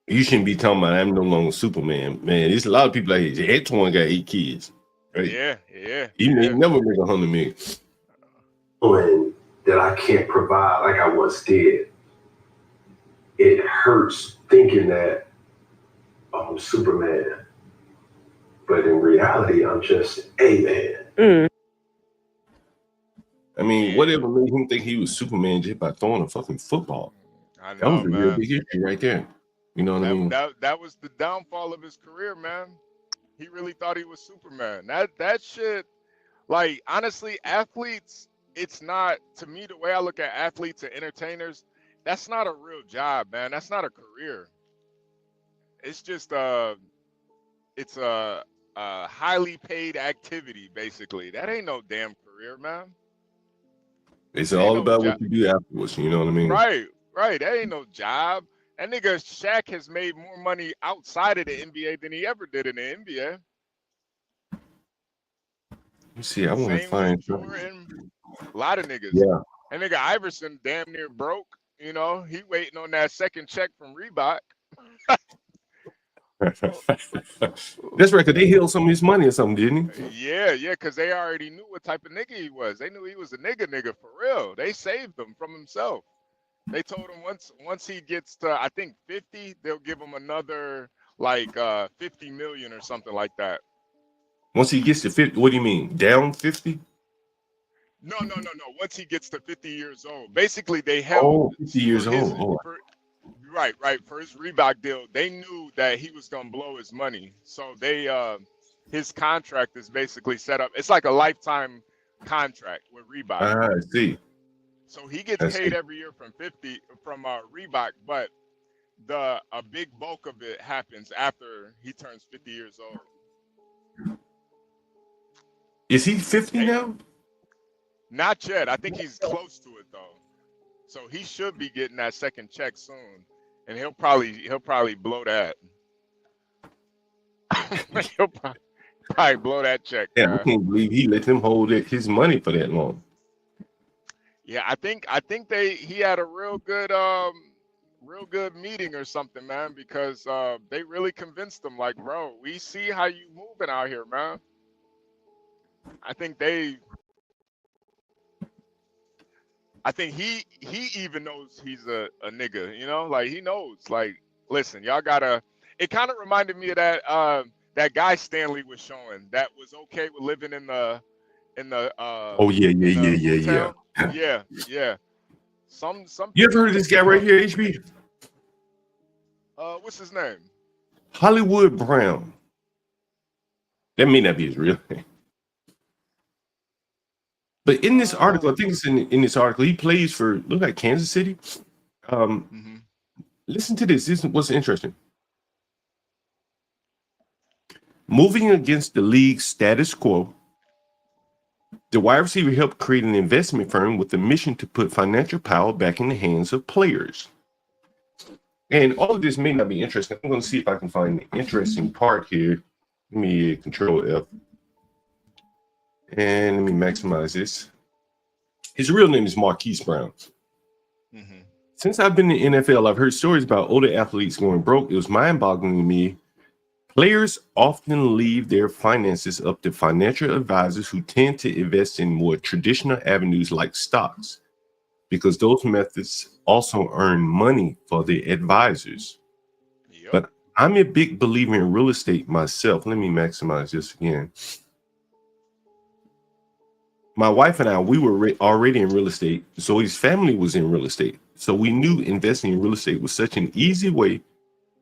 You shouldn't be talking about I'm no longer Superman, man. There's a lot of people like Antoine got 8 kids, right? Yeah. He may never make $100 million. And that I can't provide like I once did. It hurts thinking that I'm Superman, but in reality, I'm just a man. I mean, whatever made him think he was Superman just by throwing a fucking football? I know, that was a real man. big issue right there. You know what I mean? That was the downfall of his career, man. He really thought he was Superman. That shit, like, honestly, athletes, it's not, to me, the way I look at athletes and entertainers, that's not a real job, man. That's not a career. It's just it's a highly paid activity, basically. That ain't no damn career, man. It's all about what you do afterwards. You know what I mean? Right. That ain't no job. That nigga Shaq has made more money outside of the NBA than he ever did in the NBA. You see, I want to find Jordan, a lot of niggas. Yeah. And nigga Iverson damn near broke. You know, he waiting on that second check from Reebok. That's right, because they held some of his money or something, didn't he? Yeah, because they already knew what type of nigga he was. They knew he was a nigga for real. They saved him from himself. They told him once he gets to, I think, 50, they'll give him another like 50 million or something like that. Once he gets to 50, what do you mean? Down 50? No. Once he gets to 50 years old, basically they held 50 years old. Right. For his Reebok deal, they knew that he was gonna blow his money, so they his contract is basically set up. It's like a lifetime contract with Reebok. I see. So he gets paid every year from Reebok, but a big bulk of it happens after he turns 50 years old. Is he 50 now? Not yet. I think he's close to it though. So he should be getting that second check soon, and he'll probably blow that. He'll probably blow that check. Yeah, I can't believe he let them hold his money for that long. Yeah, I think he had a real good meeting or something, man, because they really convinced him, like, bro, we see how you moving out here, man. I think he even knows he's a nigga, you know, like he knows, like, listen, y'all gotta. It kind of reminded me of that guy Stanley was showing that was okay with living in the. Oh yeah. Yeah. Some. You ever heard of this guy right here, HB? What's his name? Hollywood Brown. That may not be his real name. But in this article, I think it's in this article, he plays for look like Kansas City. Listen to this. This is what's interesting. Moving against the league's status quo, the wide receiver helped create an investment firm with the mission to put financial power back in the hands of players. And all of this may not be interesting. I'm going to see if I can find the interesting part here. Let me Control F. And let me maximize this. His real name is Marquise Brown. Since I've been in the NFL, I've heard stories about older athletes going broke. It was mind-boggling to me. Players often leave their finances up to financial advisors who tend to invest in more traditional avenues like stocks, because those methods also earn money for the advisors. But I'm a big believer in real estate myself. Let me maximize this again. My wife and I, we were already in real estate. Zoe's family was in real estate. So we knew investing in real estate was such an easy way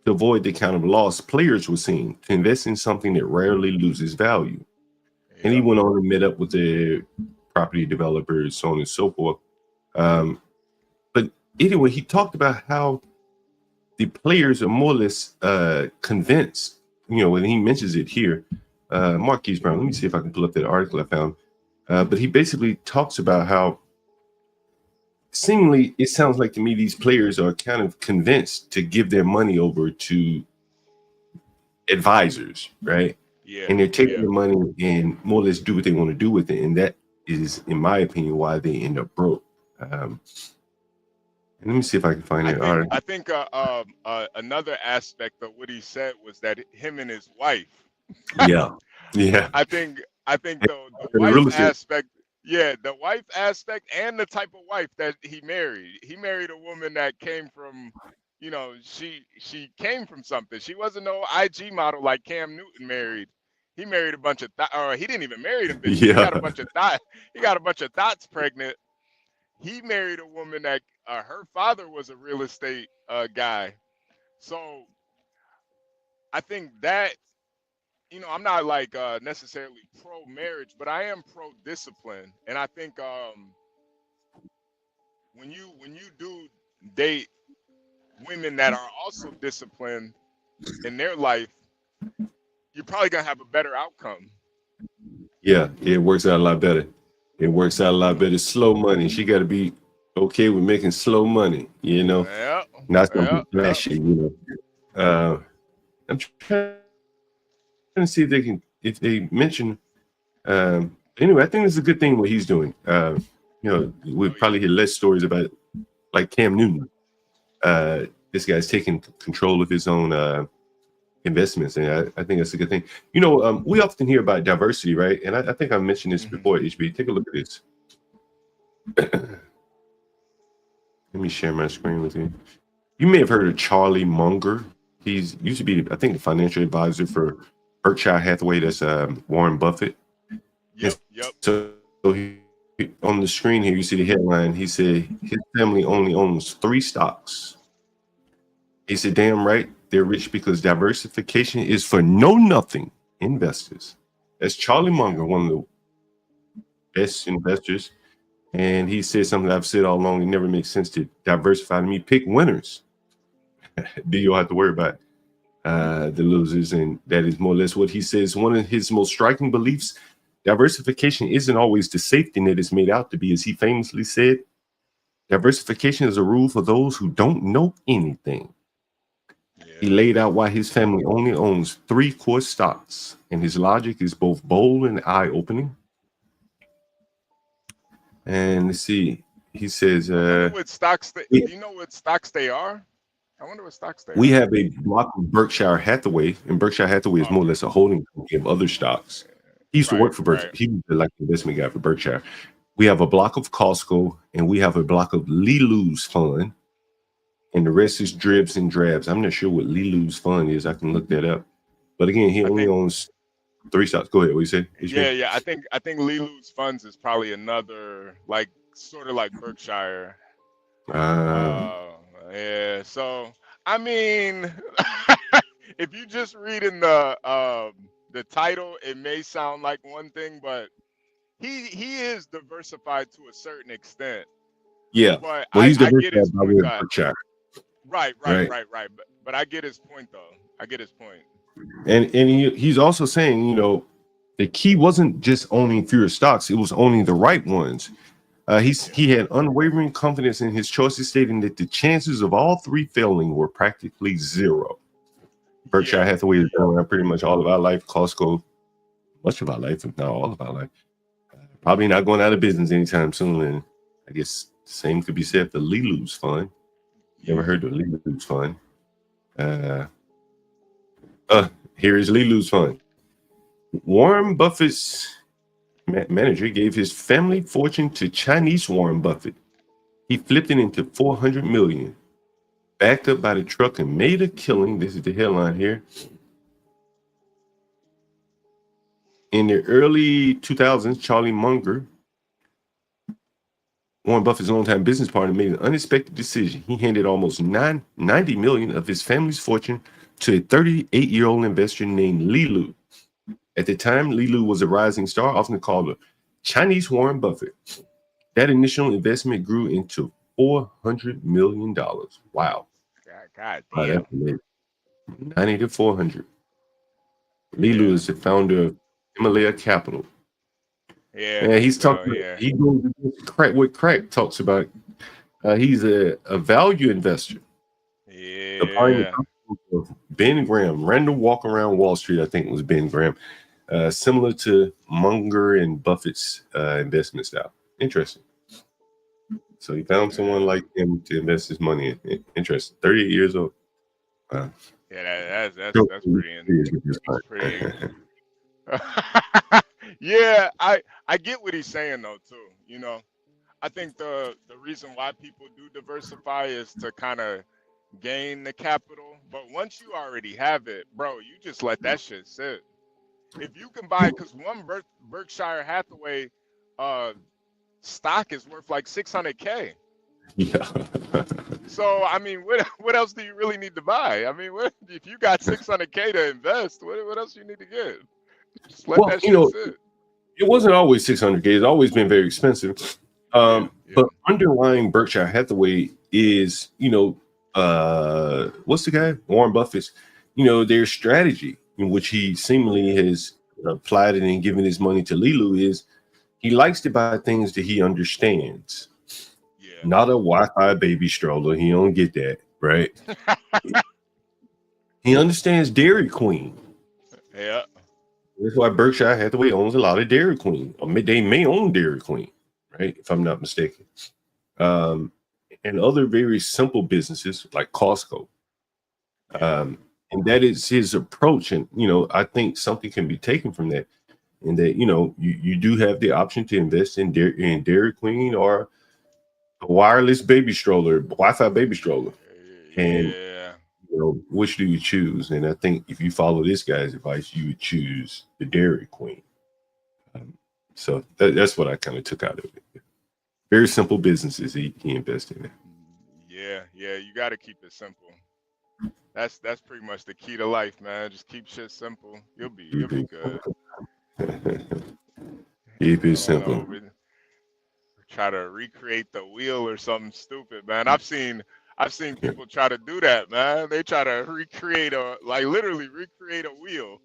to avoid the kind of loss players were seeing, to invest in something that rarely loses value. And he went on and met up with the property developers, so on and so forth. But anyway, he talked about how the players are more or less convinced, and he mentions it here. Marquise Brown, let me see if I can pull up that article I found. But he basically talks about how seemingly it sounds like to me these players are kind of convinced to give their money over to advisors, right? And they're taking the money and more or less do what they want to do with it. And that is, in my opinion, why they end up broke. Let me see if I can find that article. I think another aspect of what he said was that him and his wife. Yeah. I think the wife aspect. Yeah, the wife aspect and the type of wife that he married. He married a woman that came from, she came from something. She wasn't no IG model like Cam Newton married. He married a bunch of he didn't even marry them bitches. He got a bunch of he got a bunch of thoughts pregnant. He married a woman that her father was a real estate guy. So I think that, I'm not like necessarily pro marriage, but I am pro discipline. And I think when you do date women that are also disciplined in their life, you're probably gonna have a better outcome. Yeah, it works out a lot better. It works out a lot better. Slow money. She got to be okay with making slow money, not something flashy, I'm trying to see if they mention. Anyway, I think it's a good thing what he's doing. We'll probably hear less stories about like Cam Newton. This guy's taking control of his own investments, and I think that's a good thing. We often hear about diversity, right? And I think I mentioned this before. HB, take a look at this. Let me share my screen with you. You may have heard of Charlie Munger. He's used to be, I think, the financial advisor for Berkshire Hathaway. That's Warren Buffett. Yep. So he, on the screen here, you see the headline. He said his family only owns 3 stocks. He said, damn right, they're rich because diversification is for know-nothing investors. That's Charlie Munger, one of the best investors. And he said something I've said all along. It never makes sense to diversify. To me, pick winners. Then you'll have to worry about the losers. And that is more or less what he says. One of his most striking beliefs, diversification isn't always the safety net it's made out to be. As he famously said, diversification is a rule for those who don't know anything. He laid out why his family only owns 3 core stocks, and his logic is both bold and eye-opening. And let's see, he says, what stocks do you know what stocks they are? I wonder what stocks they are. We have a block of Berkshire Hathaway, and Berkshire Hathaway is more or less a holding company of other stocks. He used to work for Berkshire. He was like the investment guy for Berkshire. We have a block of Costco, and we have a block of Lilu's Fund, and the rest is dribs and drabs. I'm not sure what Lilu's Fund is. I can look that up. But again, he only owns 3 stocks. Go ahead. What you say? Yeah. I think Lilu's Funds is probably another sort of like Berkshire. Yeah. So I mean, if you just reading the title, it may sound like one thing, but he is diversified to a certain extent. Yeah. But Well, he's I get diversified his by way point. of Berkshire, Right. right? But I get his point though. I get his point. And he's also saying, you know, the key wasn't just owning fewer stocks; it was owning the right ones. He had unwavering confidence in his choices, stating that the chances of all three failing were practically zero. Berkshire Hathaway has been around pretty much all of our life. Costco, much of our life, if not all of our life. Probably not going out of business anytime soon. And I guess the same could be said for Lee Lu's Fund. You ever heard of Lee Lu's Fund? Here is Lee Lu's Fund. Warren Buffett's manager gave his family fortune to Chinese Warren Buffett. He flipped it into $400 million, backed up by the truck, and made a killing. This is the headline here. In the early 2000s, Charlie Munger, Warren Buffett's longtime business partner, made an unexpected decision. He handed almost $90 million of his family's fortune to a 38-year-old investor named Li Lu. At the time, Li Lu was a rising star, often called the Chinese Warren Buffett. That initial investment grew into $400 million. Wow. God Wow, damn. that's amazing. 90 to 400. Li Lu is the founder of Himalaya Capital. Yeah. He's talking. He goes against crack. What Crack talks about. He's a value investor. Yeah. Ben Graham, random walk around Wall Street. I think it was Ben Graham. Similar to Munger and Buffett's investment style. Interesting. So he found someone like him to invest his money in. Interesting. 38 years old. Wow. Yeah, that's pretty. Yeah, I get what he's saying though too. You know, I think the reason why people do diversify is to kind of gain the capital. But once you already have it, bro, you just let that shit sit. If you can buy, because one Berkshire Hathaway stock is worth like $600K. Yeah. So I mean, what else do you really need to buy? I mean, if you got $600K to invest, what else you need to get? Just let that shit sit. It wasn't always $600K. It's always been very expensive. But underlying Berkshire Hathaway is, you know, what's the guy? Warren Buffett's, you know, their strategy, in which he seemingly has applied it and given his money to Li Lu, is he likes to buy things that he understands. Not a Wi-Fi baby stroller. He don't get that, right? He understands Dairy Queen. Yeah. That's why Berkshire Hathaway owns a lot of Dairy Queen. Or they may own Dairy Queen, right? If I'm not mistaken. And other very simple businesses like Costco. And that is his approach. And, you know, I think something can be taken from that. And that, you know, you do have the option to invest in Dairy Queen or a wireless baby stroller, Wi-Fi baby stroller. And, you know, which do you choose? And I think if you follow this guy's advice, you would choose the Dairy Queen. So that's what I kind of took out of it. Very simple businesses he invested in. Yeah, you got to keep it simple. That's pretty much the key to life, man. Just keep shit simple. You'll be good. Keep it simple. Try to recreate the wheel or something stupid, man. I've seen people try to do that, man. They try to literally recreate a wheel.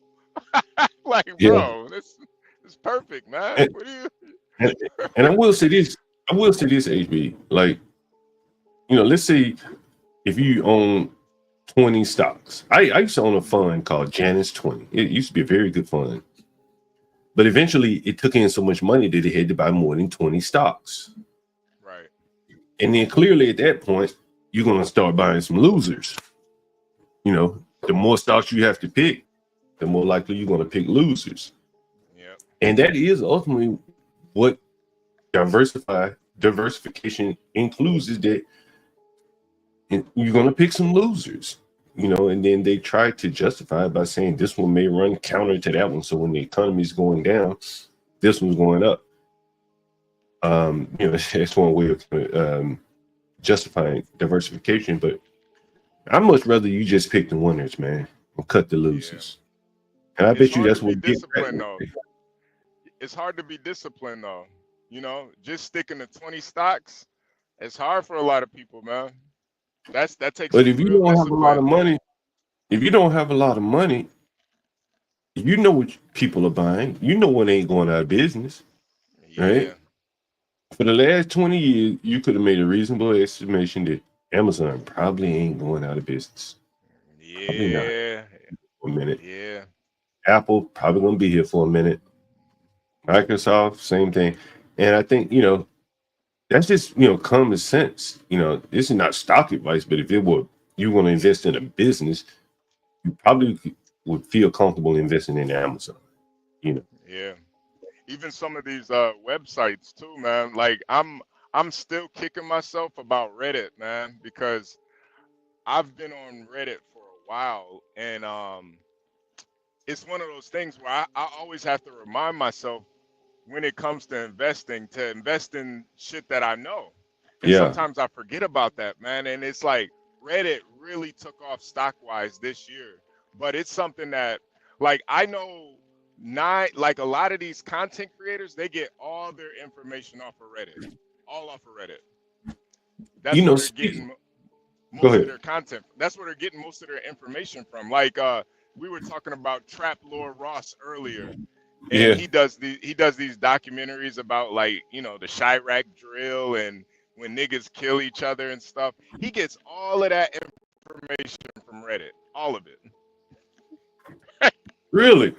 Like, bro, this is perfect, man. What do you? And I will say this, HB. Like, you know, let's say if you own 20 stocks. I used to own a fund called Janus 20. It used to be a very good fund. But eventually it took in so much money that it had to buy more than 20 stocks. Right. And then clearly at that point, you're going to start buying some losers. You know, the more stocks you have to pick, the more likely you're going to pick losers. Yeah. And that is ultimately what diversification includes, is that you're going to pick some losers. You know, and then they try to justify it by saying this one may run counter to that one. So when the economy is going down, this one's going up. You know, that's one way of justifying diversification. But I'd much rather you just pick the winners, man, and cut the losers. And I bet you that's what you get. it's hard to be disciplined though. You know, just sticking to 20 stocks, it's hard for a lot of people, man. That takes But some if you real don't have a lot of discipline. money, if you don't have a lot of money, you know what people are buying. You know when they ain't going out of business, right? Yeah. For the last 20 years, you could have made a reasonable estimation that Amazon probably ain't going out of business. Probably not Yeah. for a minute. Yeah. Apple probably gonna be here for a minute. Microsoft, same thing. And I think, you know, that's just, you know, common sense. You know, this is not stock advice, but if it were you want to invest in a business, you probably would feel comfortable investing in Amazon. You know. Yeah. Even some of these websites too, man. Like I'm still kicking myself about Reddit, man, because I've been on Reddit for a while, and it's one of those things where I always have to remind myself when it comes to investing to invest in shit that I know. And Yeah. sometimes I forget about that, man. And it's like Reddit really took off stock wise this year. But it's something that, like, I know like a lot of these content creators, they get all their information off of Reddit. All off of Reddit. That's You know, where they're getting go most of ahead. their content. That's where they're getting most of their information from. Like we were talking about Trap Lord Ross earlier. And Yeah. he does these documentaries about, like, you know, the Chirac drill and when niggas kill each other and stuff. He gets all of that information from Reddit, all of it. Really?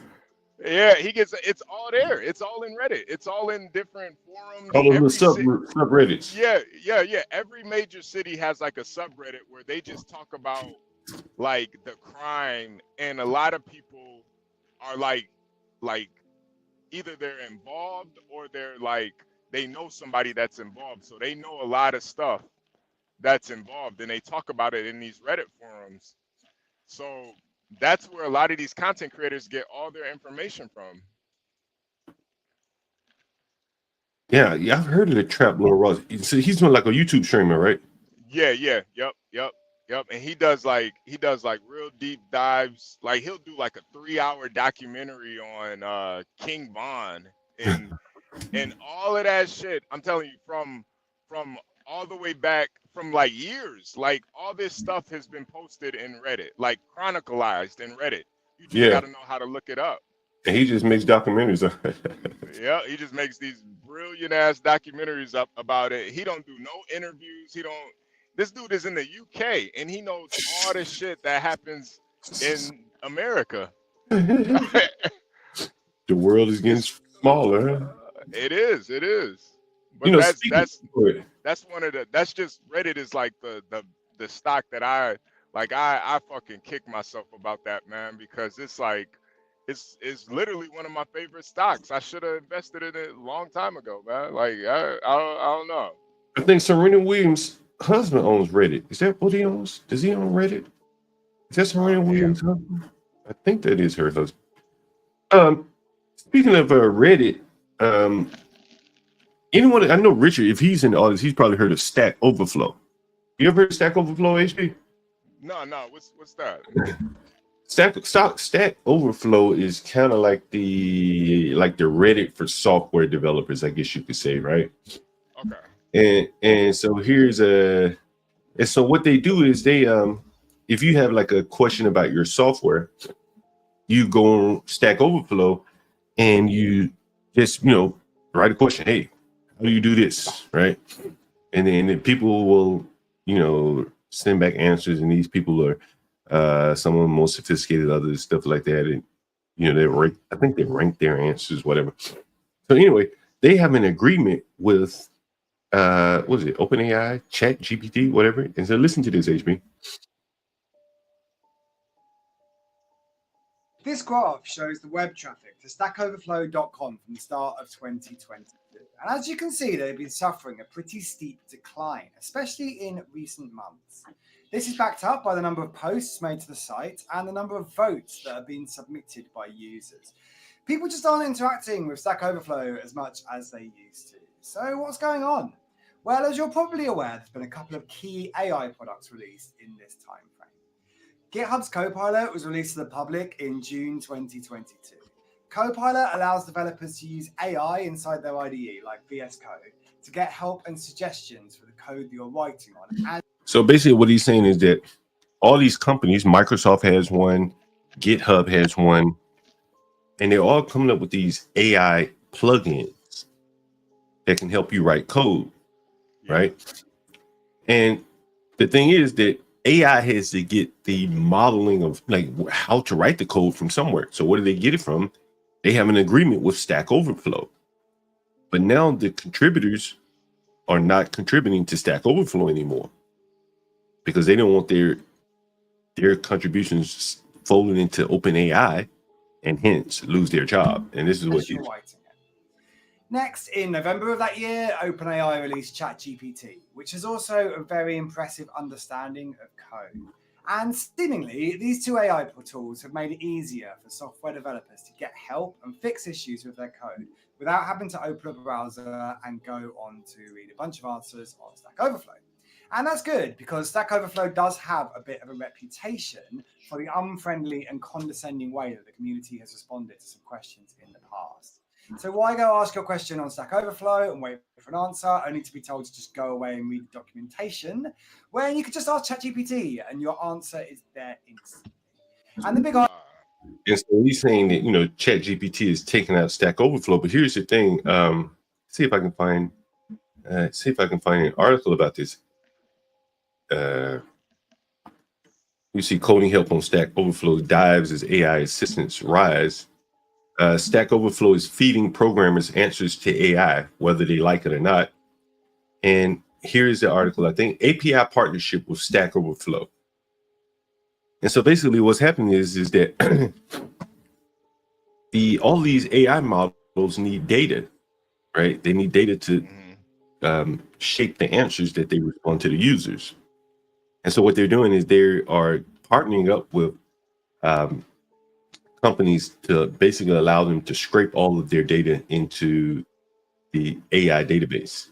Yeah, he gets it's all there. It's all in Reddit. It's all in different forums. All of the Every city, subreddits. yeah. Every major city has like a subreddit where they just talk about like the crime, and a lot of people are like either they're involved or they're like they know somebody that's involved, so they know a lot of stuff that's involved, and they talk about it in these Reddit forums. So that's where a lot of these content creators get all their information from. Yeah, I've heard of the Trap Lord Ross. So he's doing like a YouTube streamer, right? Yeah, yep. And he does like real deep dives. Like he'll do like a 3-hour documentary on King Von and all of that shit. I'm telling you, from all the way back from like years, like all this stuff has been posted in Reddit, like chronicalized in Reddit. You just Yeah. gotta know how to look it up. And he just makes documentaries. Yeah, he just makes these brilliant ass documentaries up about it. He don't do no interviews. This dude is in the UK and he knows all the shit that happens in America. The world is getting smaller. Huh? It is. But You know, that's one of the that's just Reddit is like the stock that I fucking kick myself about that, man, because it's like it's literally one of my favorite stocks. I should have invested in it a long time ago, man. Like I don't know. I think Serena Williams' husband owns Reddit. Is that what he owns? Does he own Reddit? Is that Serena Williams' husband? I think that is her husband. Speaking of Reddit, anyone I know Richard, if he's in the audience, he's probably heard of Stack Overflow. You ever heard of Stack Overflow, HP? No, what's that? Stack Overflow is kind of like the Reddit for software developers, I guess you could say, right? Okay. And so so what they do is they if you have like a question about your software, you go on Stack Overflow and you just write a question. Hey, how do you do this, right? And then people will send back answers, and these people are some of the most sophisticated, others stuff like that, and I think they rank their answers, whatever. So anyway, they have an agreement with what is it, OpenAI, ChatGPT, whatever. And so listen to this, HB. This graph shows the web traffic to stackoverflow.com from the start of 2022. And as you can see, they've been suffering a pretty steep decline, especially in recent months. This is backed up by the number of posts made to the site and the number of votes that have been submitted by users. People just aren't interacting with Stack Overflow as much as they used to. So what's going on? Well, as you're probably aware, there's been a couple of key AI products released in this time frame. GitHub's Copilot was released to the public in June 2022. Copilot allows developers to use AI inside their IDE, like VS Code, to get help and suggestions for the code that you're writing on. And So basically, what he's saying is that all these companies, Microsoft has one, GitHub has one, and they're all coming up with these AI plugins that can help you write code, right? And the thing is that AI has to get the modeling of like how to write the code from somewhere. So where do they get it from? They have an agreement with Stack Overflow. But now the contributors are not contributing to Stack Overflow anymore because they don't want their contributions folded into OpenAI and hence lose their job. And this is what you're writing it. Next, in November of that year, OpenAI released ChatGPT, which is also a very impressive understanding of code. And seemingly, these two AI tools have made it easier for software developers to get help and fix issues with their code without having to open up a browser and go on to read a bunch of answers on Stack Overflow. And that's good because Stack Overflow does have a bit of a reputation for the unfriendly and condescending way that the community has responded to some questions in the past. So why go ask your question on Stack Overflow and wait for an answer, only to be told to just go away and read the documentation, when you could just ask ChatGPT and your answer is there instantly. And the big And so he's saying that, you know, ChatGPT is taking out Stack Overflow. But here's the thing. See if I can find an article about this. You see coding help on Stack Overflow dives as AI assistants rise. Stack Overflow is feeding programmers answers to AI, whether they like it or not. And here's the article, I think, API partnership with Stack Overflow. And so basically what's happening is that all these AI models need data, right? They need data to shape the answers that they respond to the users. And so what they're doing is they are partnering up with companies to basically allow them to scrape all of their data into the AI database.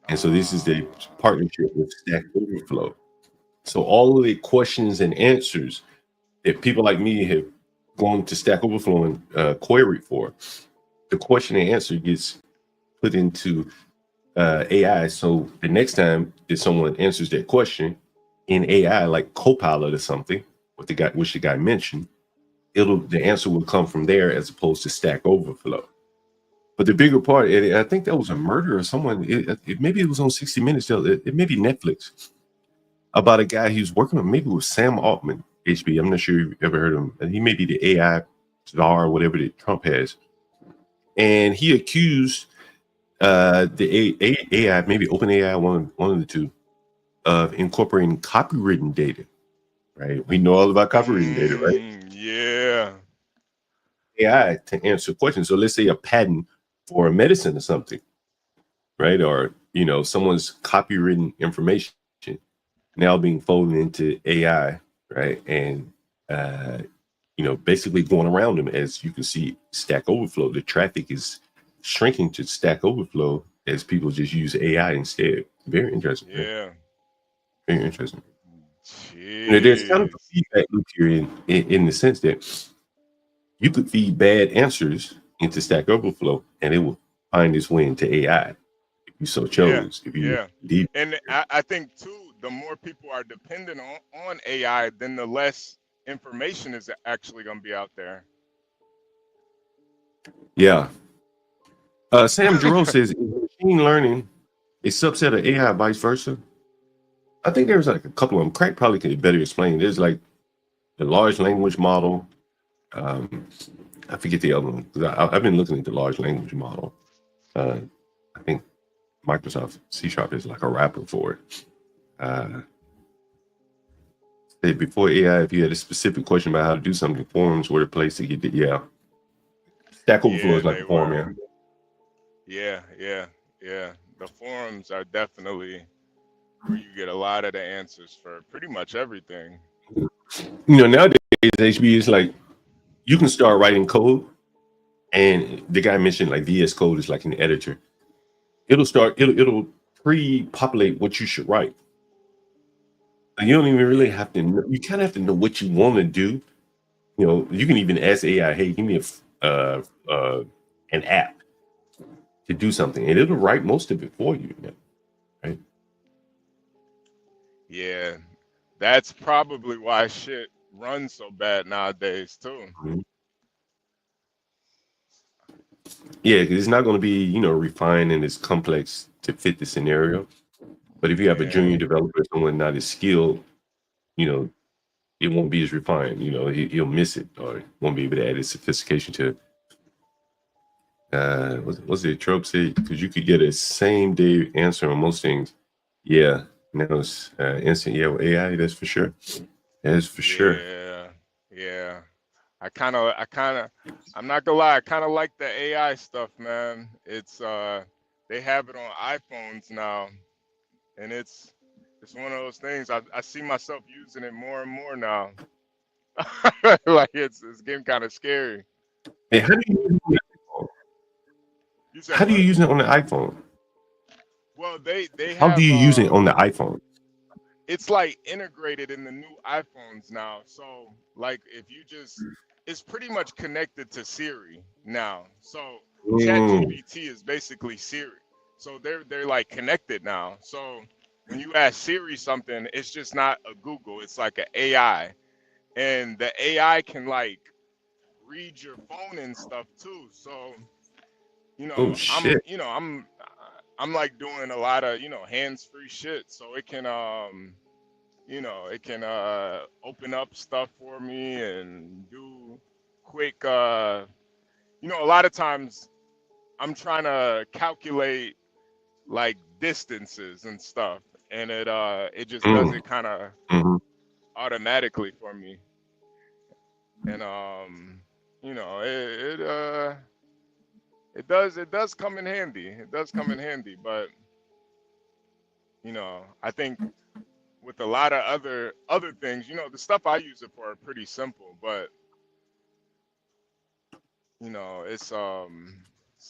And so this is the partnership with Stack Overflow. So all of the questions and answers that people like me have gone to Stack Overflow and queried for, the question and answer gets put into AI. So the next time that someone answers that question in AI, like Copilot or something, which the guy mentioned, the answer will come from there as opposed to Stack Overflow. But the bigger part, I think that was a murder or someone. Maybe it was on 60 Minutes. It may be Netflix about a guy who's working on, maybe it was Sam Altman, HB. I'm not sure if you've ever heard of him. He may be the AI czar or whatever that Trump has. And he accused the AI, maybe OpenAI, one of the two, of incorporating copywritten data. Right? We know all about copywritten data, right? Yeah. AI to answer questions. So let's say a patent for a medicine or something, right? Or, you know, someone's copywritten information now being folded into AI, right? And, you know, basically going around them. As you can see, Stack Overflow, the traffic is shrinking to Stack Overflow as people just use AI instead. Very interesting. Yeah. Very interesting. You know, there's kind of a feedback loop here in the sense that you could feed bad answers into Stack Overflow and it will find its way into AI if you so chose. And I think too, the more people are dependent on AI, then the less information is actually going to be out there. Yeah. Sam Giroux says, is machine learning a subset of AI, vice versa? I think there's like a couple of them. Craig probably could better explain. There's like the large language model. I forget the other one. I've been looking at the large language model. I think Microsoft C# is like a wrapper for it. Before AI, if you had a specific question about how to do something, forums were the place to get it. Stack Overflow is like a forum, Yeah. The forums are definitely where you get a lot of the answers for pretty much everything. You know, nowadays, HB is like, you can start writing code, and the guy mentioned like VS Code is like an editor. It'll pre-populate what you should write. And you don't even really have to know, you kind of have to know what you want to do. You know, you can even ask AI, hey, give me an app to do something, and it'll write most of it for you. Right? Yeah, that's probably why shit runs so bad nowadays too. Yeah, because it's not going to be refined and it's complex to fit the scenario. But if you have a junior developer, someone not as skilled, it won't be as refined. He'll miss it or won't be able to add his sophistication to it. What's the trope say? Because you could get a same day answer on most things. Yeah, now it's instant. Yeah, with AI, that's for sure. That's for sure. Yeah. I'm not gonna lie, I kind of like the AI stuff, man. It's they have it on iPhones now, and it's one of those things. I see myself using it more and more now. Like it's getting kind of scary. Hey, how do you use it on the iPhone? How do you use it on the iPhone? Well, they How have do you use it on the iPhone? it's like integrated in the new iPhones now. So like if you it's pretty much connected to Siri now. So ChatGPT is basically Siri. So they're like connected now. So when you ask Siri something, it's just not a Google, it's like an AI. And the AI can like read your phone and stuff too. So Oh shit! I'm like doing a lot of hands-free shit, so it can open up stuff for me and do quick a lot of times I'm trying to calculate like distances and stuff, and it just does it kind of automatically for me. And it does come in handy. It does come in handy, but I think with a lot of other things, the stuff I use it for are pretty simple, but it's a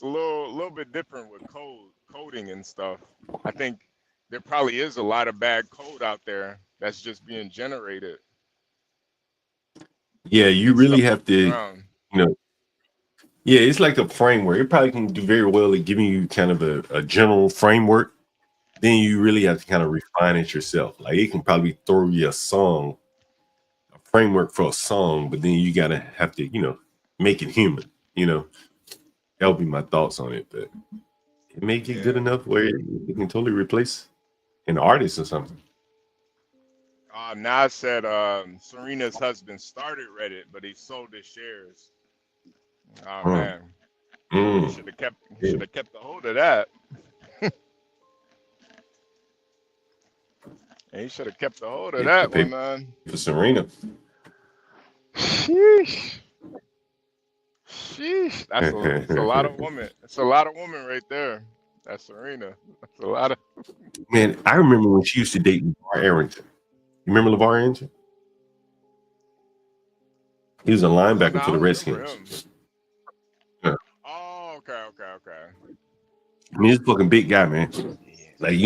little bit different with coding and stuff. I think there probably is a lot of bad code out there that's just being generated. Yeah, you really have to, Around. Yeah, it's like a framework. It probably can do very well at giving you kind of a general framework. Then you really have to kind of refine it yourself. Like it can probably throw you a framework for a song, but then you gotta have to, make it human. That would be my thoughts on it. But it may get good enough where it can totally replace an artist or something. Nas said Serena's husband started Reddit, but he sold his shares. Oh man, he should have kept a hold of that. He should have kept a hold of that one, man. For Serena. Sheesh. That's a lot of women. It's a lot of women right there. That's Serena. That's a lot of. Man, I remember when she used to date LeVar Arrington. You remember LeVar Arrington? He was a linebacker for the Redskins. Yeah. Oh, okay. I mean, he's a fucking big guy, man. Like,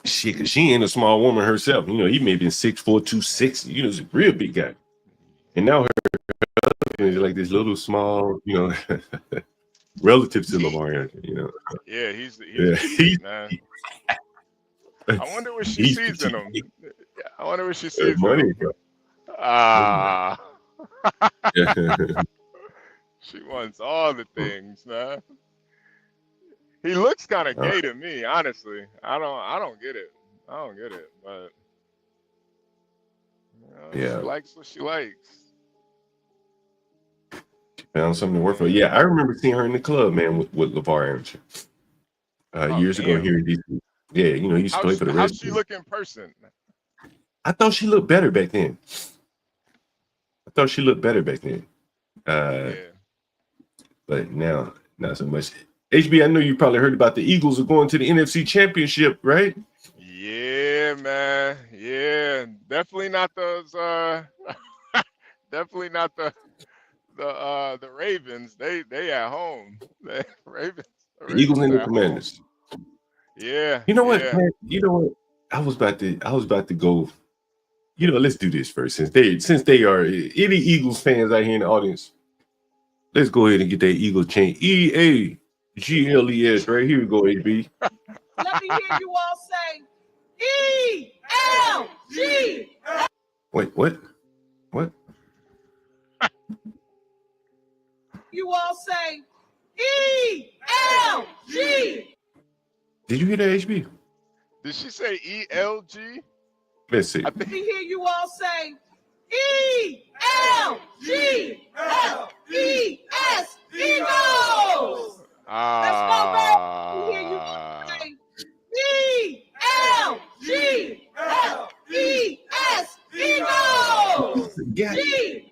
shit, she ain't a small woman herself. He may be 6'4", 260. He's a real big guy. And now her husband is like this little small, relative to LeVar Arrington, Yeah, he's man. I wonder what she sees in him. I wonder what she sees in him. She wants all the things, man. He looks kind of gay to me, honestly. I don't get it. But she likes what she likes. She found something to work for. Yeah, I remember seeing her in the club, man, with LeVar Arrington. Years ago here in DC. Yeah, he used to play for the Redskins. How's she look in person? I thought she looked better back then. But now, not so much. HB, I know you probably heard about the Eagles are going to the NFC Championship, right? Yeah, man. Yeah, definitely not those. Definitely not the Ravens. They at home. The Ravens. The Eagles and the Commanders. Yeah. You know what, man? You know what? I was about to go. Let's do this first, since they are any Eagles fans out here in the audience. Let's go ahead and get that Eagle chain. EAGLES. Right here we go, HB. Let me hear you all say ELG. Wait, what? What? You all say ELG. Did you hear that, HB? Did she say ELG? Let's see. Let me hear you all say ELG. LES. Eagles. Let's go back. Let me hear you all say ELG. LES. Eagles. Yeah. GLES.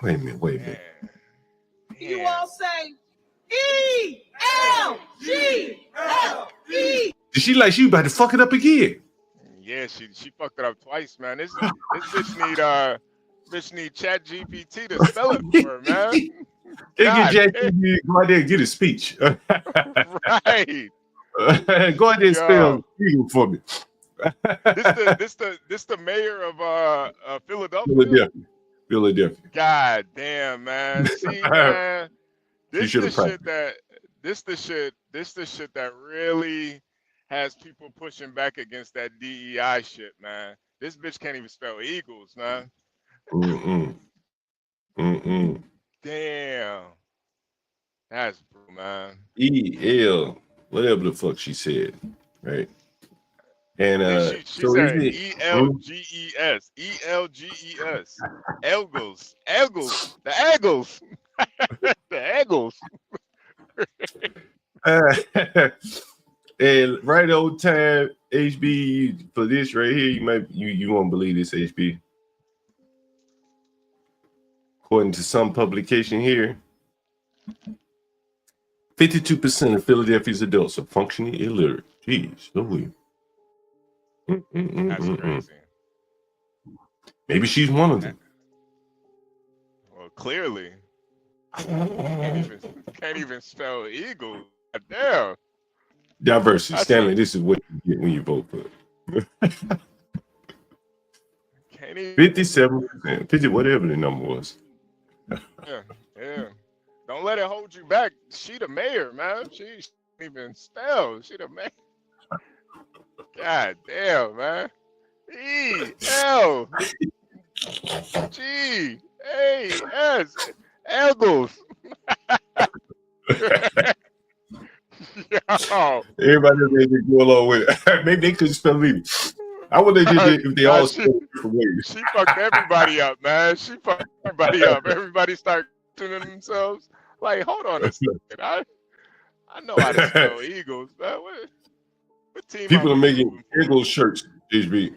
Wait a minute. You all say ELG. LES. She about to fuck it up again. Yeah, she fucked it up twice, man. This bitch need Chat GPT to spell it for her, man. They get JTV go out there and get a speech. Right. Go out there and spell Eagle for me. This the mayor of Philadelphia. Philadelphia. God damn, man. See, man. This the shit that really has people pushing back against that DEI shit, man. This bitch can't even spell Eagles, man. Damn. That's brutal, man. EL, whatever the fuck she said, right? And she said ELGES. ELGES. Elgles. The Eagles. The Eagles. And right on time, HB, for this right here, you won't believe this, HB. According to some publication here, 52% of Philadelphia's adults are functionally illiterate. Jeez, Louis. That's crazy. Maybe she's one of them. Well, clearly. Can't even spell Eagle. Damn. Diversity. Stanley, this is what you get when you vote for it. 57%. 50, whatever the number was. Yeah. Don't let it hold you back. She the mayor, man. She can't even spell. She the mayor. God damn, man. ELGAS. Eagles. Yo. Everybody made it go along with it. Maybe they couldn't spell it. I wonder if they all spelled different ways. She fucked everybody up, man. She fucked everybody up. Everybody start tuning themselves. Like, hold on a second. I know how to spell Eagles, man. What team? People are making Eagles shirts, HB.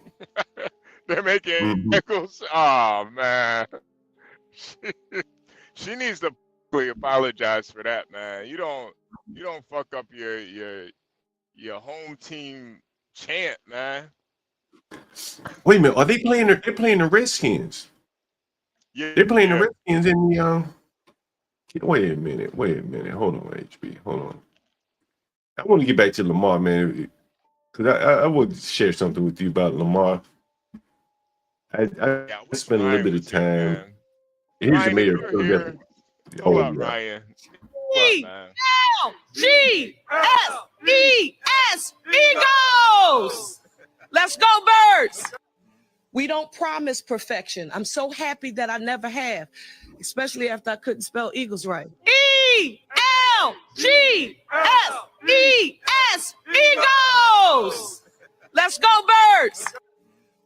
They're making Eagles. Oh man. She needs to publicly apologize for that, man. You don't fuck up your home team chant, man. Wait a minute, are they playing? They're playing the Redskins. Yeah, they're playing the Redskins in the. Wait a minute. Hold on, HB. Hold on. I want to get back to Lamar, man, because I would share something with you about Lamar. I spent a little bit of time. Here's the mayor of Philadelphia. Hold up, Ryan. ELGSES. Eagles. Let's go, Birds. We don't promise perfection. I'm so happy that I never have, especially after I couldn't spell Eagles right. ELGSES. Eagles. Let's go, Birds.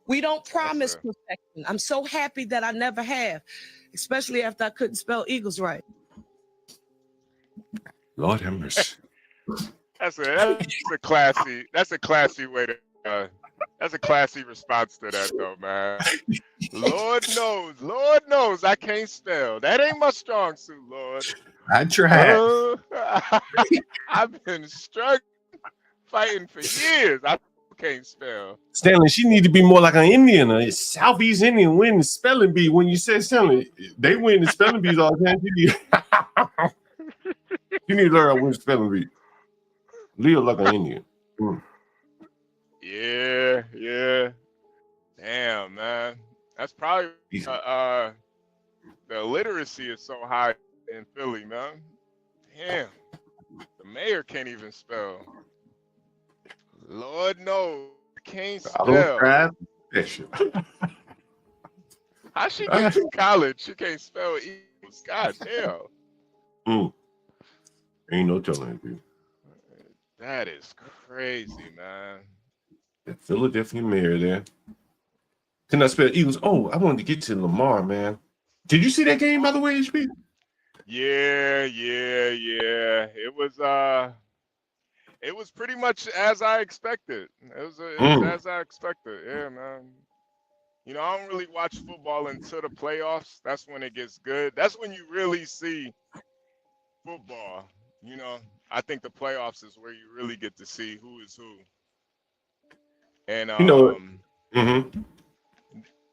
We don't promise perfection. I'm so happy that I never have, especially after I couldn't spell Eagles right. Lord have mercy. That's a classy way to. That's a classy response to that, though, man. Lord knows, I can't spell. That ain't my strong suit, Lord. I tried. I've been struggling, fighting for years. I can't spell. Stanley, she need to be more like an Indian, a Southeast Indian. Win the spelling bee. When you said Stanley, they win the spelling bees all the time. You need to learn how to win the spelling bee. Live like an Indian. Yeah. Damn, man. That's probably the illiteracy illiteracy is so high in Philly, man. Damn, the mayor can't even spell. Lord knows, can't I don't spell. drive. Picture. How she get to college? She can't spell Eagles. God damn. Ain't no telling, dude. That is crazy, man. The Philadelphia mayor there. Can I spell Eagles? Oh, I wanted to get to Lamar, man. Did you see that game, by the way, HB? Yeah. It was pretty much as I expected. It was as I expected. Yeah, man. You know, I don't really watch football until the playoffs. That's when it gets good. That's when you really see football. You know, I think the playoffs is where you really get to see who is who. And You know,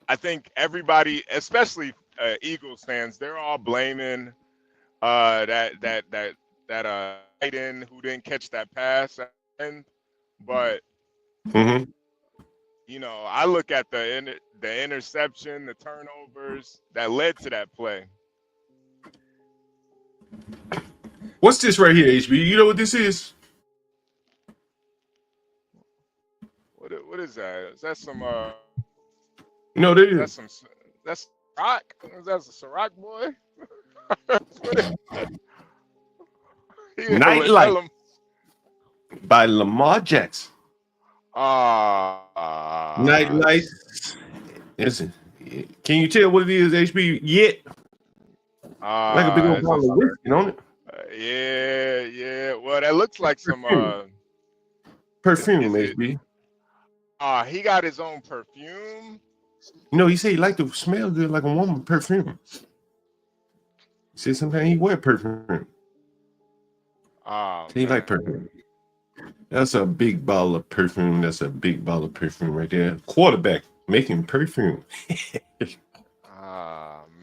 I think everybody, especially Eagles fans, they're all blaming that tight end who didn't catch that pass. But you know, I look at the interception, the turnovers that led to that play. What's this right here, HB? You know what this is? What is that? Is that some You know what it is? that's Ciroc? Is that a Ciroc boy? Nightlight by Lamar Jackson. Nightlight. Listen, can you tell what it is, HB? Yet, like a big old bottle of whiskey on it. Yeah. Well, that looks like some perfume, HB. He got his own perfume. You know, he said he liked to smell good like a woman perfume. He said sometimes he wear perfume. He like perfume. That's a big bottle of perfume. That's a big bottle of perfume right there. Quarterback making perfume.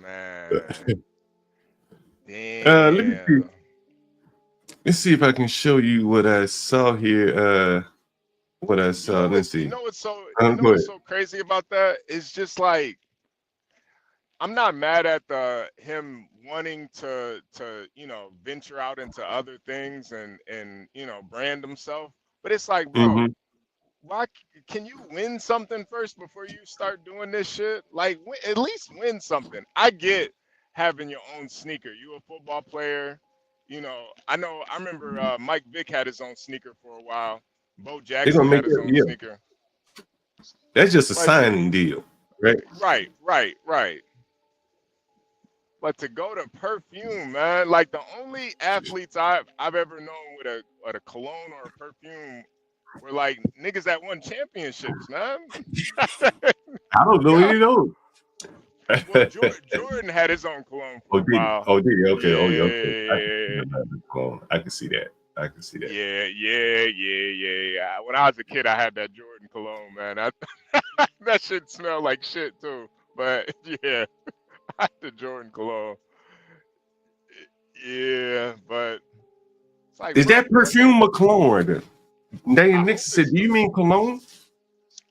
Man. Damn. Let's see if I can show you what I saw here. What I saw. Let's see. You know what's so crazy about that? It's just like, I'm not mad at him wanting to you know, venture out into other things and you know, brand himself. But it's like, bro, why can you win something first before you start doing this shit? Like, at least win something. I get having your own sneaker. You a football player, you know. I remember Mike Vick had his own sneaker for a while. Bo Jackson had his own sneaker. That's just a signing deal, right? Right. But to go to perfume, man, like the only athletes I've ever known with a cologne or a perfume were like niggas that won championships, man. I don't know any of those. Well, Jordan had his own cologne for a while. Oh, did he? Okay. Yeah. I can see that. Yeah. When I was a kid, I had that Jordan cologne, man. That shit smelled like shit too. But yeah, I had the Jordan cologne. Yeah, but it's like, is that perfume or cologne right there? Nixon said, "Do you mean cologne?"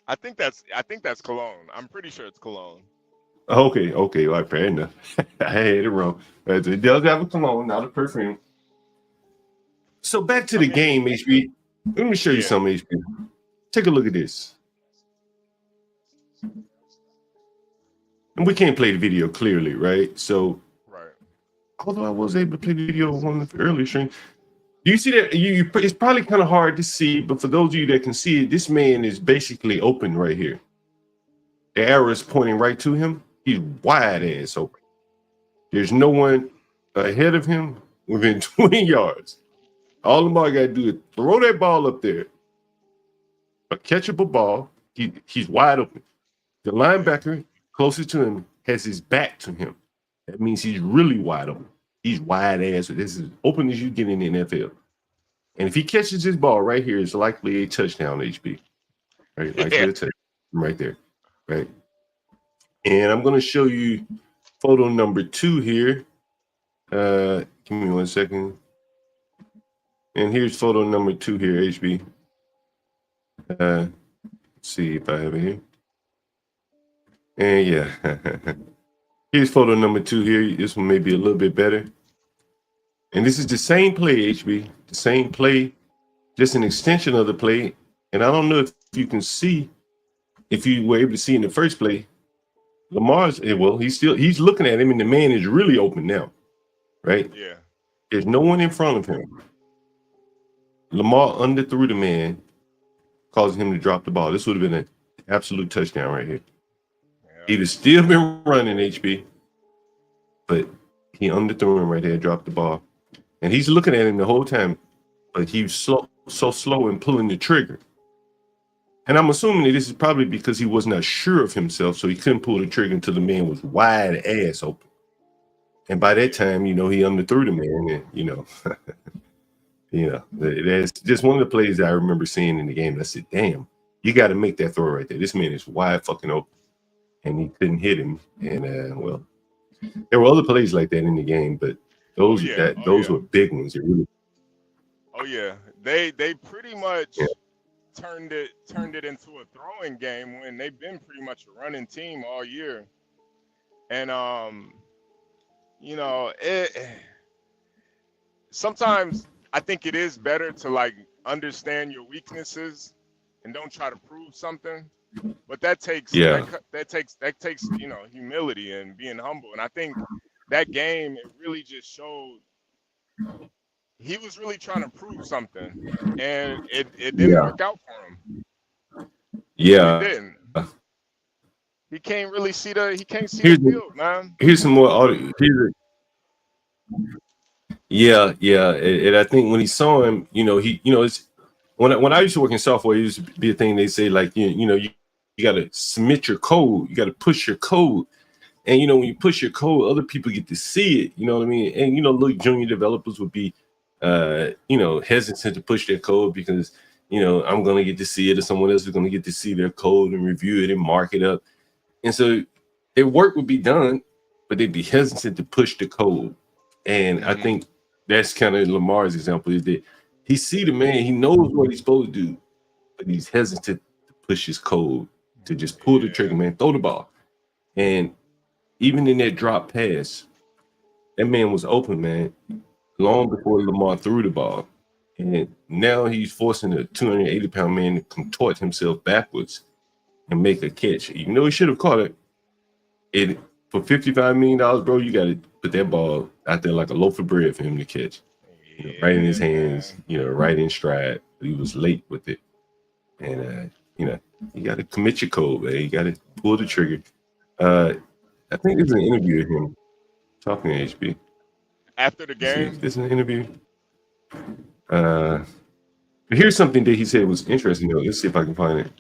I think that's cologne. I'm pretty sure it's cologne. Okay, well, fair enough. I had it wrong. But it does have a cologne, not a perfume. So back to the game, HB. Let me show you something, HB. Take a look at this. And we can't play the video clearly, right? So, although I was able to play the video on the earlier stream, you see that it's probably kind of hard to see, but for those of you that can see it, this man is basically open right here. The arrow is pointing right to him. He's wide ass open. There's no one ahead of him within 20 yards. All Lamar got to do is throw that ball up there. A catchable ball. He's wide open. The linebacker closest to him has his back to him. That means he's really wide open. He's wide ass. This is as open as you get in the NFL. And if he catches this ball right here, it's likely a touchdown, HB. Right? Likely a touchdown right there. Right. And I'm going to show you photo number 2 here. Give me 1 second. And here's photo number 2 here, HB. Let's see if I have it here. And yeah. Here's photo number 2 here. This one may be a little bit better. And this is the same play, HB. The same play, just an extension of the play. And I don't know if you can see, if you were able to see in the first play, Lamar's, well, he's looking at him, and the man is really open now, right? Yeah. There's no one in front of him. Lamar underthrew the man, causing him to drop the ball. This would have been an absolute touchdown right here. He'd have still been running, HB, but he underthrew him right there, dropped the ball. And he's looking at him the whole time, but he's so slow in pulling the trigger. And I'm assuming that this is probably because he was not sure of himself, so he couldn't pull the trigger until the man was wide ass open. And by that time, he underthrew the man, and that's just one of the plays that I remember seeing in the game. I said, damn, you got to make that throw right there. This man is wide fucking open, and he couldn't hit him. And well, there were other plays like that in the game, but those were big ones. It really. Oh yeah, they pretty much turned it into a throwing game when they've been pretty much a running team all year. And sometimes I think it is better to like understand your weaknesses and don't try to prove something. But that takes that takes humility and being humble. And I think that game, it really just showed he was really trying to prove something, and it didn't work out for him. Yeah, it didn't. He can't really see the field, man. Here's some more audio. And I think when he saw him, it's when I used to work in software, it used to be a thing. They say like you got to submit your code, you got to push your code. And when you push your code, other people get to see it. You know what I mean? And little junior developers would be hesitant to push their code because I'm gonna get to see it, or someone else is gonna get to see their code and review it and mark it up. And so their work would be done, but they'd be hesitant to push the code. And I think that's kind of Lamar's example, is that he see the man, he knows what he's supposed to do, but he's hesitant to push his code, to just pull the trigger, man, throw the ball. And even in that drop pass, that man was open, man, long before Lamar threw the ball. And now he's forcing a 280-pound man to contort himself backwards and make a catch. Even though he should have caught it, for $55 million, bro, you got to put that ball out there like a loaf of bread for him to catch. Right in his hands, right in stride. But he was late with it. And, you got to commit your code, man. You got to pull the trigger. I think there's an interview of him talking to HB. After the game? There's an interview. But here's something that he said was interesting, though. Let's see if I can find it.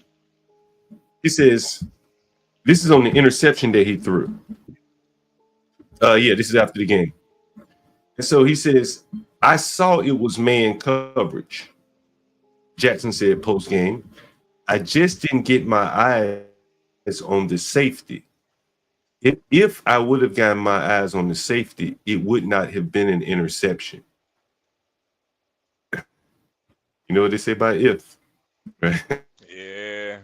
He says, this is on the interception that he threw. This is after the game. And so he says, I saw it was man coverage. Jackson said post-game, I just didn't get my eyes on the safety. If I would have gotten my eyes on the safety, it would not have been an interception. You know what they say about if? Right? Yeah.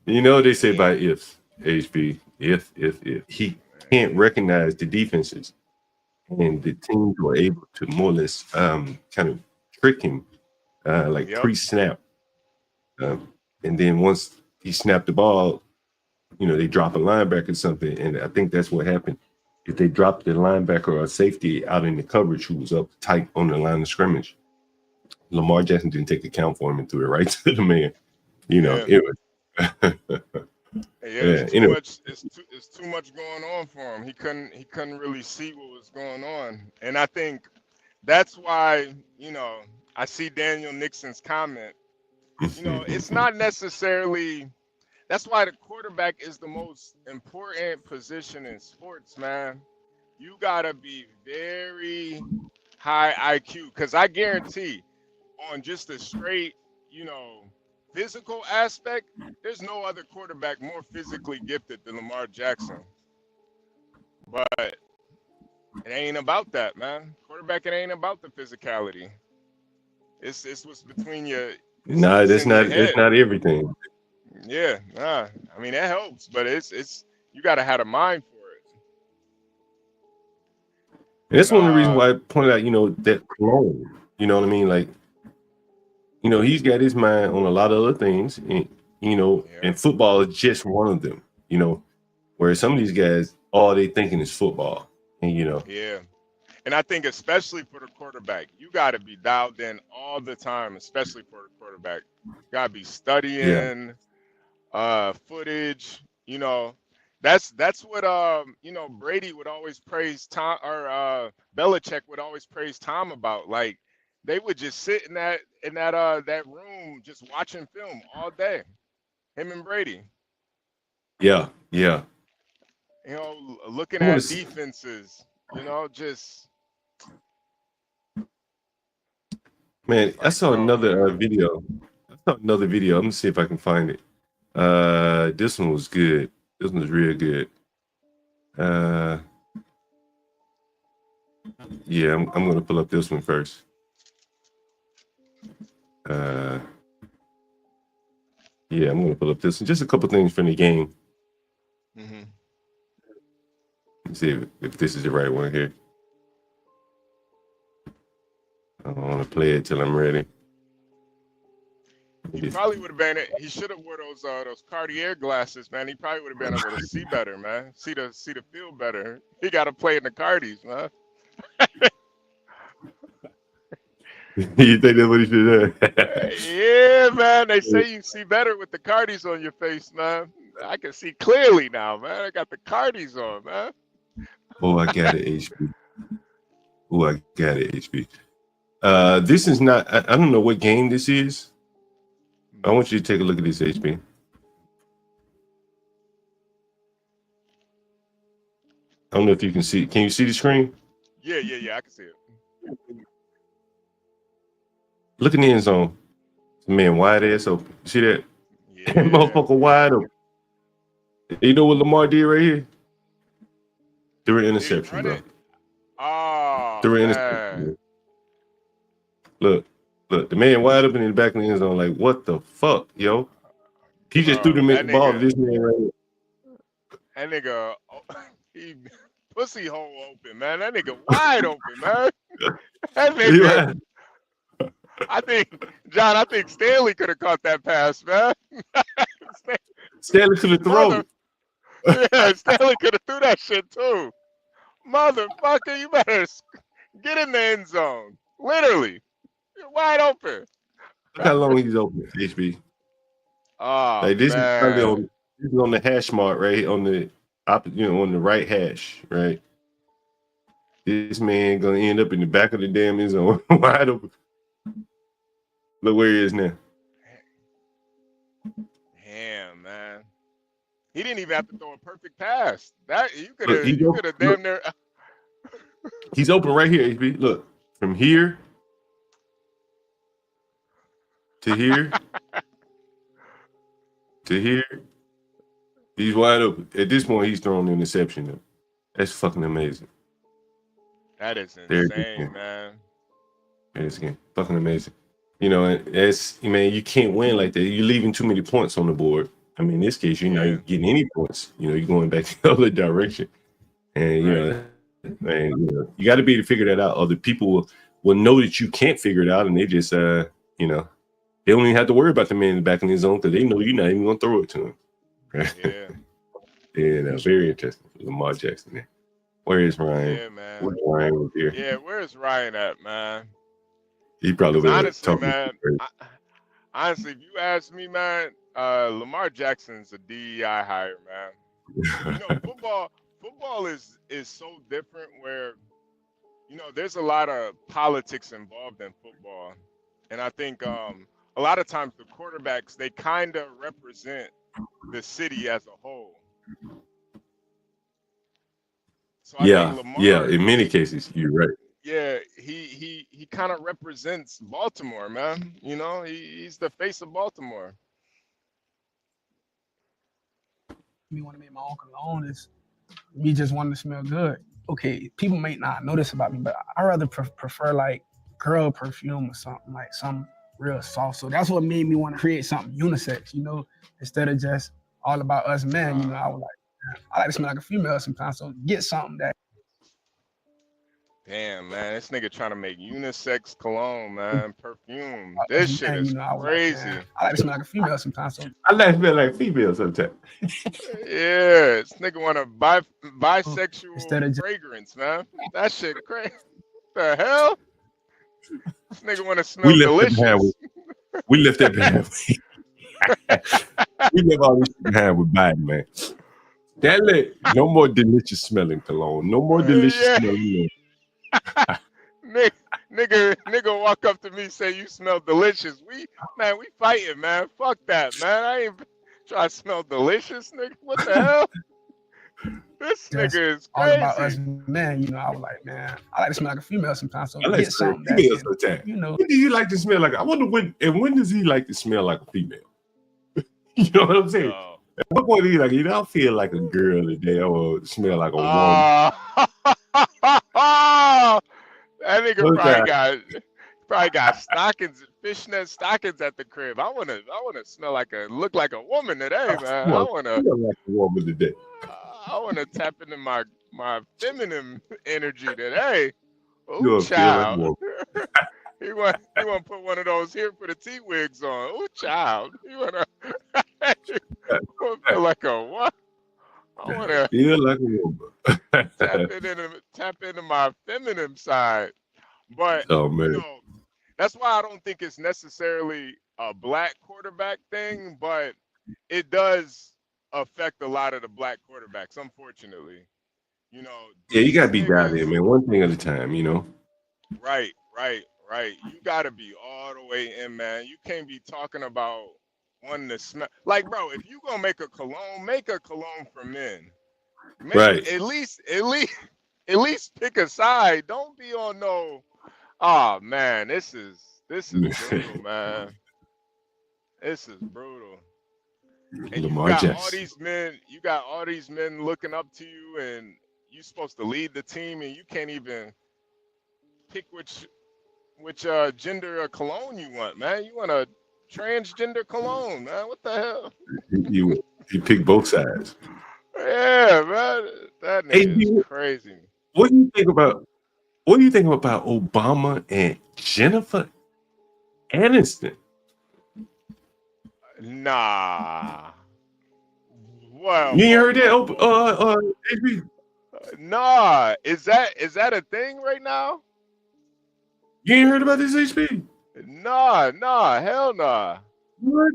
You know what they say about ifs, HB? If. He can't recognize the defenses. And the teams were able to more or less kind of trick him, pre-snap. And then once he snapped the ball, they drop a linebacker or something. And I think that's what happened. If they dropped the linebacker or a safety out in the coverage who was up tight on the line of scrimmage, Lamar Jackson didn't take account for him and threw it right to the man. It was it's too much going on for him. He couldn't really see what was going on. And I think that's why, I see Daniel Nixon's comment. It's not necessarily. That's why the quarterback is the most important position in sports, man. You gotta be very high IQ, because I guarantee on just a straight, physical aspect, there's no other quarterback more physically gifted than Lamar Jackson. But it ain't about that, man. Quarterback, it ain't about the physicality. It's what's between your. No, that's not everything. Yeah, nah. I mean, that helps, but it's you gotta have a mind for And it. that's And one of the reasons why I pointed out, that clone. You know what I mean? Like, he's got his mind on a lot of other things, and and football is just one of them. Whereas some of these guys, all they thinking is football, and yeah. And I think especially for the quarterback, you got to be dialed in all the time, especially for the quarterback. You got to be studying footage. That's what Brady would always praise Tom, or Belichick would always praise Tom about. Like, they would just sit in that room just watching film all day. Him and Brady. yeah. Looking at defenses. Just. Man, I saw another video. I'm gonna see if I can find it. This one was good. This one was real good. Yeah, I'm gonna pull up this one first. Yeah, I'm gonna pull up this one. Just a couple things from the game. Mm-hmm. Let's see if this is the right one here. I don't want to play it till I'm ready. He probably would have been. He should have wore those Cartier glasses, man. He probably would have been able to see better, man. See the field better. He got to play in the Cardis, man. You think that's what he should have? Yeah, man. They say you see better with the Cardis on your face, man. I can see clearly now, man. I got the Cardis on, man. Oh, I got it, HB. Oh, I got it, HB. This is not. I don't know what game this is. I want you to take a look at this, HB. I don't know if you can see. Can you see the screen? Yeah. I can see it. Look in the end zone. Man, wide ass open. You see that? Yeah. That motherfucker wide open. You know what Lamar did right here? Threw an interception, bro. Oh, Threw an interception. Look, the man wide open in the back of the end zone. Like, what the fuck, yo? He just threw the ball to this man right here. That nigga, he pussy hole open, man. That nigga wide open, man. That nigga. I think Stanley could have caught that pass, man. Stanley could have thrown. Yeah, Stanley could have threw that shit too. Motherfucker, you better get in the end zone. Literally. You're wide open. Look how long he's open, HB. Oh, like this man. is probably on the hash mark, right? On the on the right hash, right? This man gonna end up in the back of the damn end zone, wide open. Look where he is now. Damn, man. He didn't even have to throw a perfect pass. That you could have damn near. He's open right here, HB. Look, from here to here to here. He's wide open. At this point, he's throwing an interception. Though. That's fucking amazing. That is insane, man. It's fucking amazing. You can't win like that. You're leaving too many points on the board. I mean, in this case, you're not getting any points. You're going back the other direction. And, you got to be able to figure that out. Other people will know that you can't figure it out. And they just, they don't even have to worry about the man in the back of his zone because they know you're not even going to throw it to him. Right? Yeah. Yeah, very interesting. Lamar Jackson there. Where is Ryan? Yeah, man. Where's Ryan was here? Yeah, where's Ryan at, man? He probably honestly, man. Honestly, if you ask me, man, Lamar Jackson's a DEI hire, man. Football is so different where, there's a lot of politics involved in football, and I think a lot of times the quarterbacks, they kind of represent the city as a whole. So I think Lamar, in many cases, you're right. Yeah, he kind of represents Baltimore, man. He's the face of Baltimore. Me want to make my own cologne is me just wanting to smell good. Okay, people may not know this about me, but I rather prefer like girl perfume or something like some real soft. So that's what made me want to create something unisex, you know, instead of just all about us men. You know, I was like, I like to smell like a female sometimes. So get something that. Damn, man, this nigga trying to make unisex cologne, man, perfume. This shit is crazy. I like to smell like a female sometimes. So I like to smell like female sometimes. Yeah, this nigga want a bisexual fragrance, man. That shit crazy. The hell? This nigga want to smell delicious. We left that behind. We left all this shit behind with Biden, man. That lit. No more delicious smelling cologne. No more delicious smelling. Nigga walk up to me say you smell delicious. We fighting, man. Fuck that, man. I ain't try to smell delicious, nigga. What the hell? This nigga is all crazy. about us men. You know, I was like, man, I like to smell like a female sometimes. So I like get to smell something females that, sometimes. you know. When do you like to smell like? I wonder when does he like to smell like a female? You know what I'm saying? At what point do you like? You know, I feel like a girl today, or smell like a woman. That nigga probably got stockings, fishnet stockings at the crib. I wanna look like a woman today, man. I wanna smell like a woman today. I wanna tap into my feminine energy today. You're Ooh, a child. feeling He want to put one of those here for the T-wigs on. Ooh, child. You wanna feel like a what? I wanna feel like a woman. tap into my feminine side. But Oh man. you know, that's why I don't think it's necessarily a black quarterback thing, but it does affect a lot of the black quarterbacks, unfortunately. You know, Yeah, you gotta these be down there, niggas, man. One thing at a time, you know. right. You gotta be all the way in, man. You can't be talking about wanting to smell like, bro, if you gonna make a cologne for men. Right. At least pick a side. Don't be on no. Oh man, this is brutal, man. This is brutal. And Lamar you got all these men looking up to you, and you're supposed to lead the team, and you can't even pick which gender cologne you want, man. You want a transgender cologne, man. What the hell? You pick both sides. Yeah, man. That nigga is crazy. What do you think about Obama and Jennifer Aniston? Nah. Well, You ain't heard that? HB? Nah. Is that a thing right now? You ain't heard about this, HB? Nah, hell nah. What?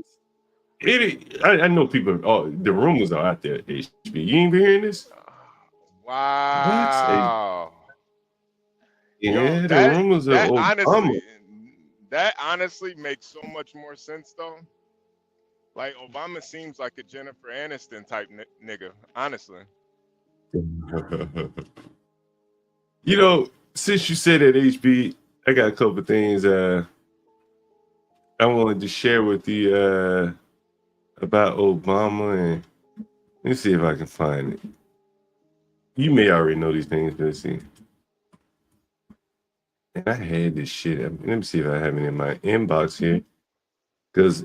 I know people. Oh, the rumors are out there. HB, you ain't been hearing this? Wow. Yeah, Yo, the rumors of Obama. That honestly makes so much more sense, though. Like, Obama seems like a Jennifer Aniston type nigga, honestly. You know, since you said that, HB, I got a couple of things I wanted to share with you about Obama, and let me see if I can find it. You may already know these things, but let's see. And I had this shit. Let me see if I have it in my inbox here. Because,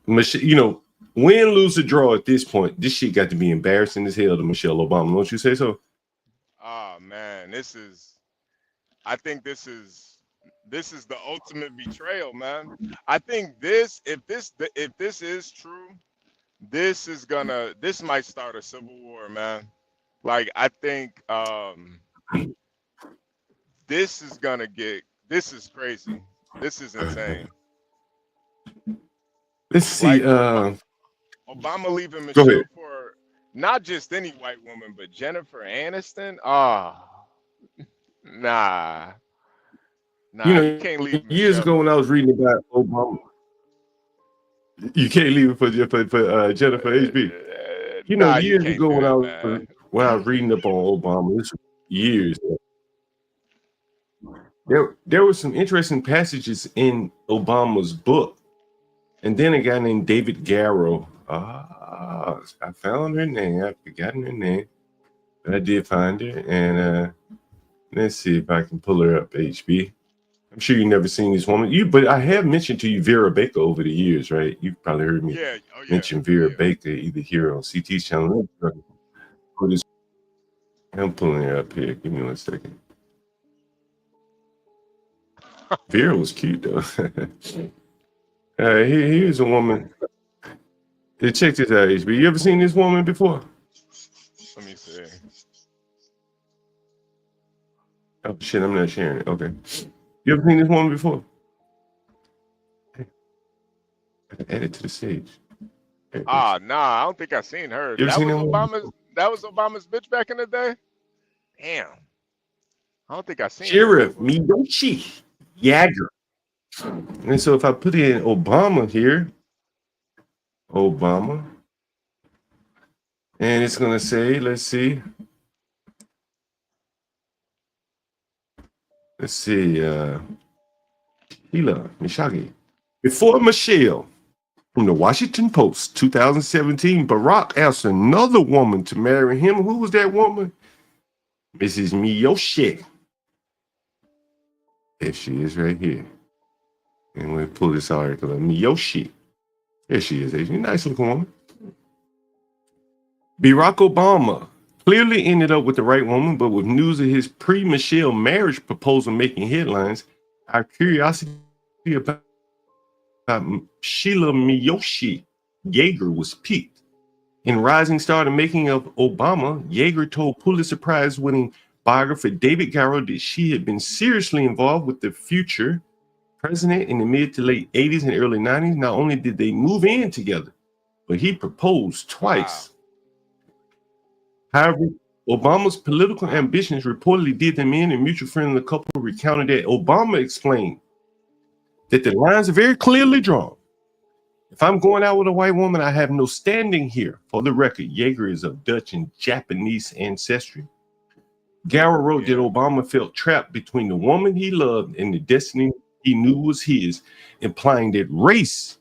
you know, win, lose, or draw at this point, this shit got to be embarrassing as hell to Michelle Obama. Don't you say so? Oh, man. I think this is the ultimate betrayal, man. I think if this is true, this might start a civil war, man. Like, I think this is crazy. This is insane. Let's see. Like, Obama leaving Michelle for not just any white woman, but Jennifer Aniston. Nah, You know, you can't leave years ago when I was reading about Obama, you can't leave it for Jennifer HB. You know, years ago when I was reading up on Obama, this was years. There were some interesting passages in Obama's book, and then a guy named David Garrow. I found her name. I've forgotten her name, but I did find her, and let's see if I can pull her up, HB. I'm sure you've never seen this woman. But I have mentioned to you Vera Baker over the years, right? You've probably heard me mention Vera Baker either here on CT's channel. I'm pulling her up here. Give me 1 second. Vera was cute though. Here's a woman. Hey, check this out, HB. You ever seen this woman before? Let me see. Oh shit, I'm not sharing it. Okay. You ever seen this woman before? I can add it to the stage. Nah, I don't think I've seen her. You ever seen That was Obama's bitch back in the day? Damn. I don't think I've seen her. Sheriff Miyoshi Jagger. And so if I put in Obama here, Obama, and it's gonna say, let's see, Sheila Mishagi. Before Michelle, from the Washington Post, 2017, Barack asked another woman to marry him. Who was that woman? Mrs. Miyoshi. There she is right here. And we'll pull this article up. Miyoshi. There she is. She's a nice looking woman. Barack Obama clearly ended up with the right woman, but with news of his pre-Michelle marriage proposal making headlines, our curiosity about Sheila Miyoshi Jaeger was piqued. In Rising Star, the making of Obama, Jaeger told Pulitzer Prize-winning biographer David Garrow that she had been seriously involved with the future president in the mid to late 80s and early 90s. Not only did they move in together, but he proposed twice. However, Obama's political ambitions reportedly did them in, and mutual friend of the couple recounted that Obama explained that the lines are very clearly drawn. If I'm going out with a white woman, I have no standing here. For the record, Jaeger is of Dutch and Japanese ancestry. Garrow wrote that Obama felt trapped between the woman he loved and the destiny he knew was his, implying that race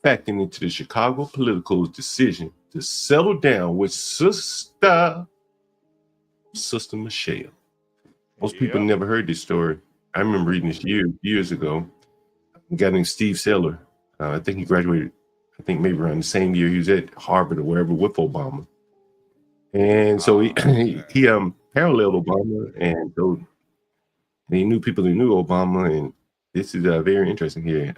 factored into the Chicago political's decision to settle down with Sister Michelle. Most people never heard this story. I remember reading this years ago. A guy named Steve Seller. I think he graduated, I think maybe around the same year. He was at Harvard or wherever with Obama. And so he paralleled Obama, and so he knew people who knew Obama. And this is very interesting here.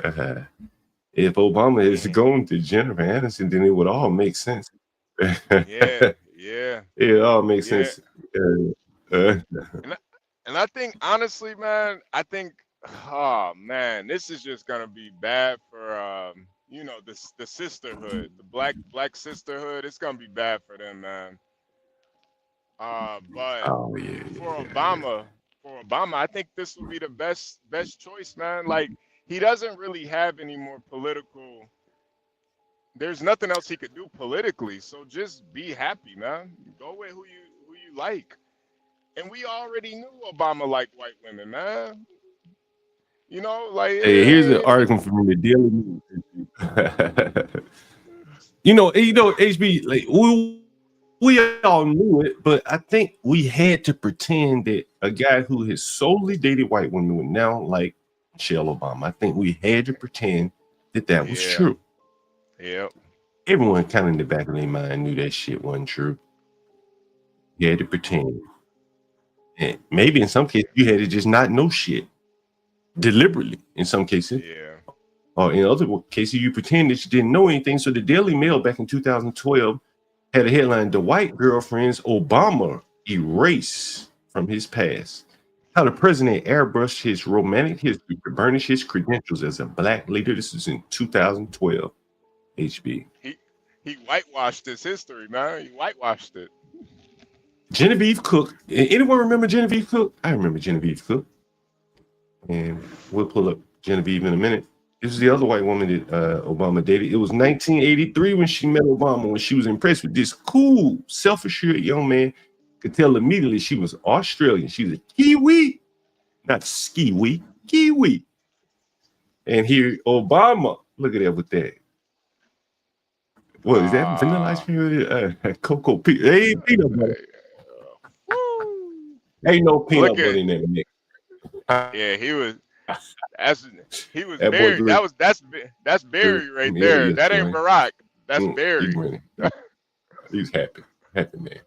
If Obama is going to Jennifer Aniston, then it would all make sense. It all makes sense. And I think, honestly, man, oh man, this is just gonna be bad for the sisterhood, the black sisterhood. It's gonna be bad for them, man. But for Obama, I think this would be the best choice, man. Like, he doesn't really have any more political. There's nothing else he could do politically. So just be happy, man. Go with who you like. And we already knew Obama liked white women, man. You know, like. Hey, here's an article from the Daily News. HB, like we all knew it, but I think we had to pretend that a guy who has solely dated white women would now like Michelle Obama. I think we had to pretend that was true. Yep. Everyone kind of in the back of their mind knew that shit wasn't true. You had to pretend. And maybe in some cases you had to just not know shit deliberately. In some cases, or in other cases you pretend that you didn't know anything. So the Daily Mail back in 2012 had a headline: "The white girlfriends Obama erase from his past. How the president airbrushed his romantic history to burnish his credentials as a black leader." This is in 2012. HB. He whitewashed his history, man. He whitewashed it. Genevieve Cook. Anyone remember Genevieve Cook? I remember Genevieve Cook. And we'll pull up Genevieve in a minute. This is the other white woman that Obama dated. It was 1983 when she met Obama, when she was impressed with this cool, self-assured young man. Could tell immediately she was Australian. She was a Kiwi, not Skiwi, Kiwi. And here, Obama, look at that with that. What is that? Vanilla ice cream? Cocoa peanut. Ain't peanut butter. Ain't no peanut butter in that mix. Yeah, he was. He was That boy Barry. grew. That's Barry right Yeah, there. yes, That ain't man. Barack. That's He's Barry. winning. He's happy man.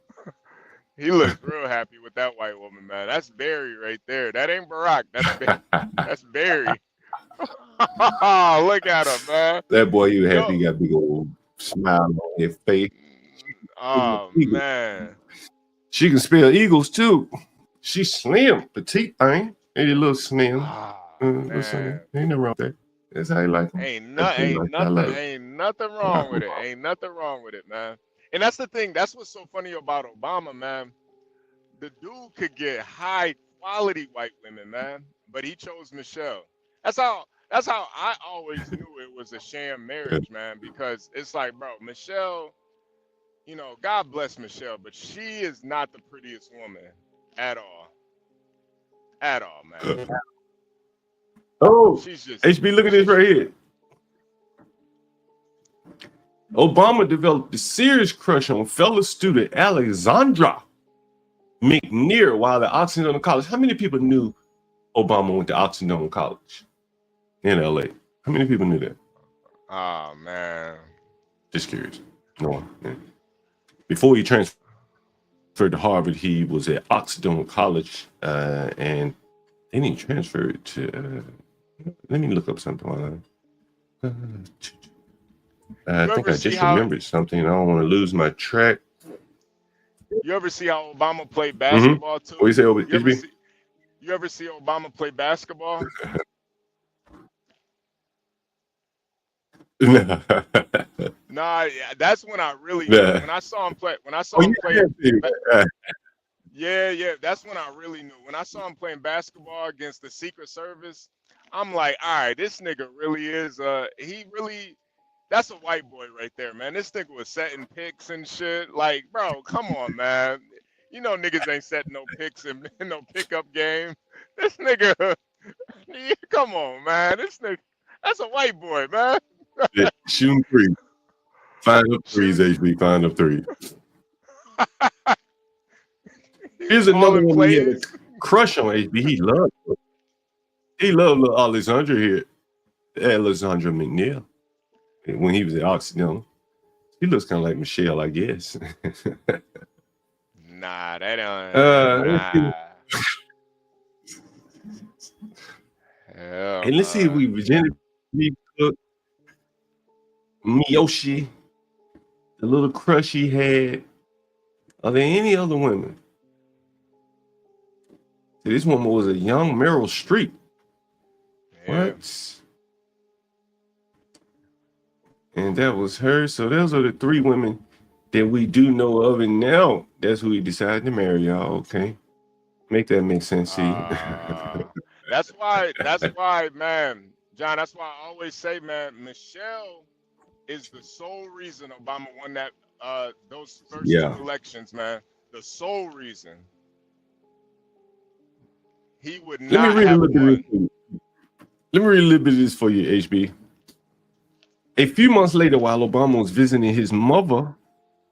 He looks real happy with that white woman, man. That's Barry right there. That ain't Barack. That's Barry. Look at him, man. That boy, you happy? Yo, He got a big old smile on his face. oh Eagle. man. She can spell eagles too. She's slim, petite thing. Ain't a little slim. Listen, ain't nothing wrong with that. That's how you like them. Ain't nothing wrong with it. Ain't nothing wrong with it, man. And that's the thing. That's what's so funny about Obama, man. The dude could get high quality white women, man, but he chose Michelle. That's how I always knew it was a sham marriage, man, because it's like, bro, Michelle, you know, God bless Michelle, but she is not the prettiest woman at all. At all, man. Oh, She's just HB, look at this right here. Obama developed a serious crush on fellow student Alexandra McNear while at Occidental College. How many people knew Obama went to Occidental College in LA? How many people knew that? Oh man. Just curious. No one. Yeah. Before he transferred to Harvard, he was at Occidental College, and then he transferred to. Let me look up something. I think I just remembered something. I don't want to lose my track. You ever see how Obama played basketball too? What you say, You ever see Obama play basketball? Nah, yeah, that's when I really knew. When I saw him play. When I saw him play. Yeah, that's when I really knew. When I saw him playing basketball against the Secret Service, I'm like, all right, this nigga really is. That's a white boy right there, man. This nigga was setting picks and shit. Like, bro, come on, man. You know niggas ain't setting no picks in no pickup game. This nigga, come on, man. This nigga, that's a white boy, man. Yeah, shooting three. Find up threes, HB. Find up three. Here's another one he had a crush on, HB. He loved little Alexandra here. Alexandra McNeil. When he was at Occidental. He looks kind of like Michelle, I guess. Nah, that don't. And let's see if we Virginia Cook, Miyoshi, the little crush he had. Are there any other women? See, this woman was a young Meryl Streep. Yeah. What? And that was her. So those are the three women that we do know of. And now that's who he decided to marry, y'all. Okay. Make that make sense to you. That's why, man, John, that's why I always say, man, Michelle is the sole reason Obama won that those first two elections, man. The sole reason. He would not Let me read a have little bit of won. this for you. Let me read a little bit of this for you, HB. A few months later, while Obama was visiting his mother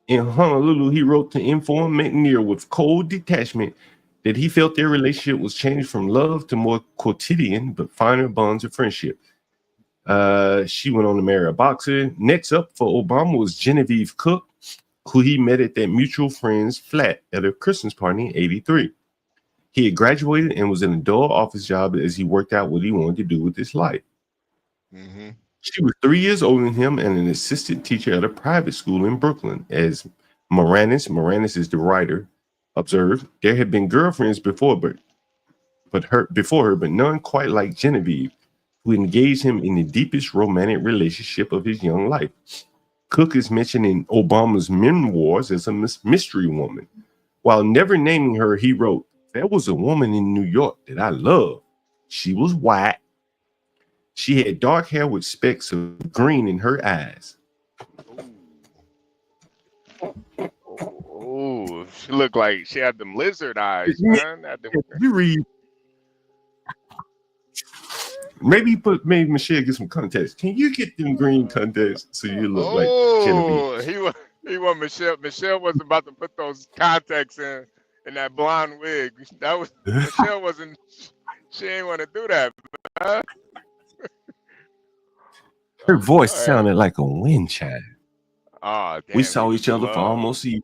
in Honolulu, he wrote to inform McNear with cold detachment that he felt their relationship was changed from love to more quotidian but finer bonds of friendship. She went on to marry a boxer. Next up for Obama was Genevieve Cook, who he met at that mutual friend's flat at a Christmas party in '83. He had graduated and was in a dull office job as he worked out what he wanted to do with his life. Mm-hmm. She was 3 years older than him and an assistant teacher at a private school in Brooklyn. As Moranis is the writer, observed, there had been girlfriends before her, but none quite like Genevieve, who engaged him in the deepest romantic relationship of his young life. Cook is mentioned in Obama's memoirs as a mystery woman. While never naming her, he wrote, "There was a woman in New York that I loved. She was white. She had dark hair with specks of green in her eyes." Oh, she looked like she had them lizard eyes, man. You read. Maybe Michelle get some context. Can you get them green context so you look like Genevieve? He want Michelle. Michelle wasn't about to put those contacts in that blonde wig. That was Michelle wasn't. She ain't want to do that, man. Her voice All right. sounded like a wind chime. Oh, damn. We He saw was each in other for love. almost a year.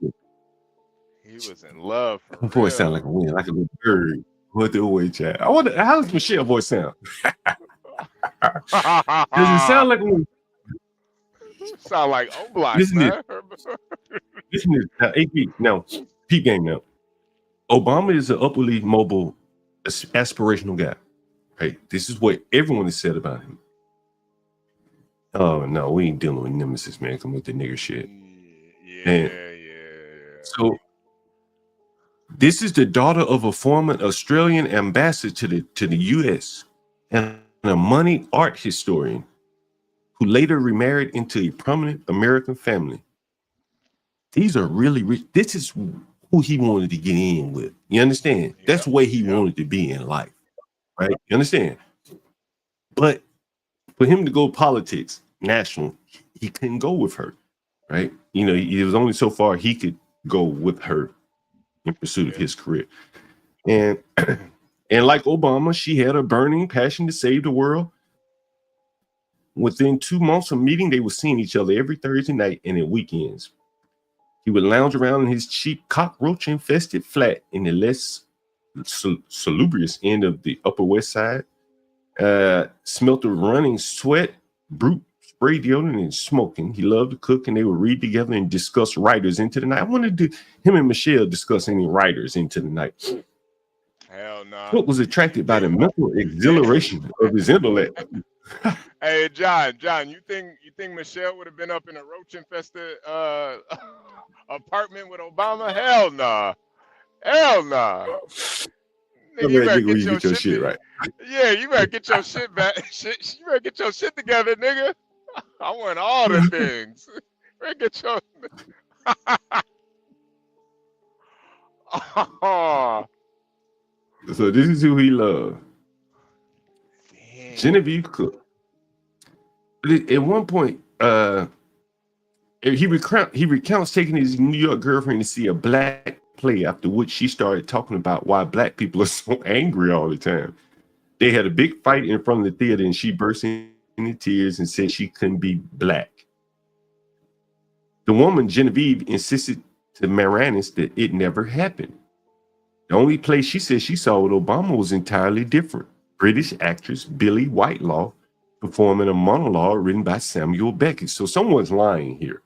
He was in love for Her voice sounded like a wind, like a little bird. What the wind chime? I wonder how does Michelle's voice sound? Does it sound like a wind? Sound like Oblak, Listen to man. Listen to this. Now, AP, now, peep game now. Obama is an upwardly mobile, aspirational guy. Right? This is what everyone has said about him. Oh, no, we ain't dealing with Nemesis, man. Come with the nigger shit. Yeah. So, this is the daughter of a former Australian ambassador to the U.S. and a money art historian who later remarried into a prominent American family. These are really rich. This is who he wanted to get in with. You understand? That's the way he wanted to be in life, right? You understand? But for him to go politics, national, he couldn't go with her, right? You know, it was only so far he could go with her in pursuit of his career. And and like Obama, she had a burning passion to save the world. Within 2 months of meeting, they were seeing each other every Thursday night and at weekends. He would lounge around in his cheap cockroach-infested flat in the less salubrious end of the Upper West Side. Smelt of running sweat, brute spray deodorant, and smoking. He loved to cook, and they would read together and discuss writers into the night. I wanted to him and Michelle discuss any writers into the night. Hell no. Cook was attracted by the mental exhilaration of his intellect. Hey, John, you think Michelle would have been up in a roach-infested apartment with Obama? Hell no. Hell no. Nigga, you better get your shit right. Yeah, you better get your shit back. You better get your shit together, nigga. I want all the things. You better get your. Oh. So this is who he loved. Genevieve Cook. But at one point, he recounts taking his New York girlfriend to see a black play, after which she started talking about why black people are so angry all the time. They had a big fight in front of the theater, and she burst into tears and said she couldn't be black. The woman, Genevieve, insisted to Maranis that it never happened. The only play she said she saw with Obama was entirely different. British actress Billie Whitelaw performing a monologue written by Samuel Beckett. So someone's lying here.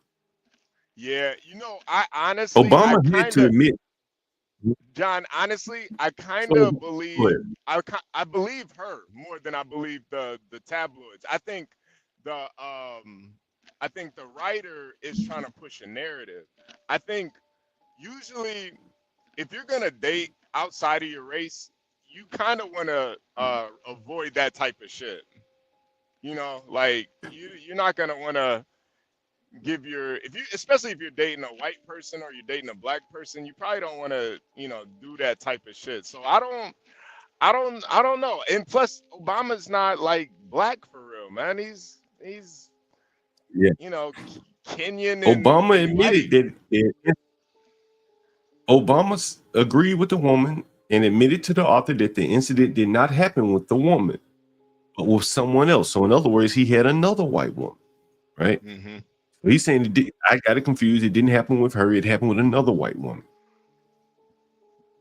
Yeah, you know, I honestly, Obama had to admit. John, honestly, I kind of believe I believe her more than I believe the tabloids. I think the writer is trying to push a narrative. I think usually if you're gonna date outside of your race, you kind of want to avoid that type of shit. You know, like you're not gonna want to give especially if you're dating a white person or you're dating a black person, you probably don't want to, do that type of shit. So I don't know. And plus, Obama's not like black for real, man. He's Kenyan. Obama admitted that Obama agreed with the woman and admitted to the author that the incident did not happen with the woman, but with someone else. So in other words, he had another white woman, right? Mm-hmm. So he's saying, I got it confused. It didn't happen with her. It happened with another white woman.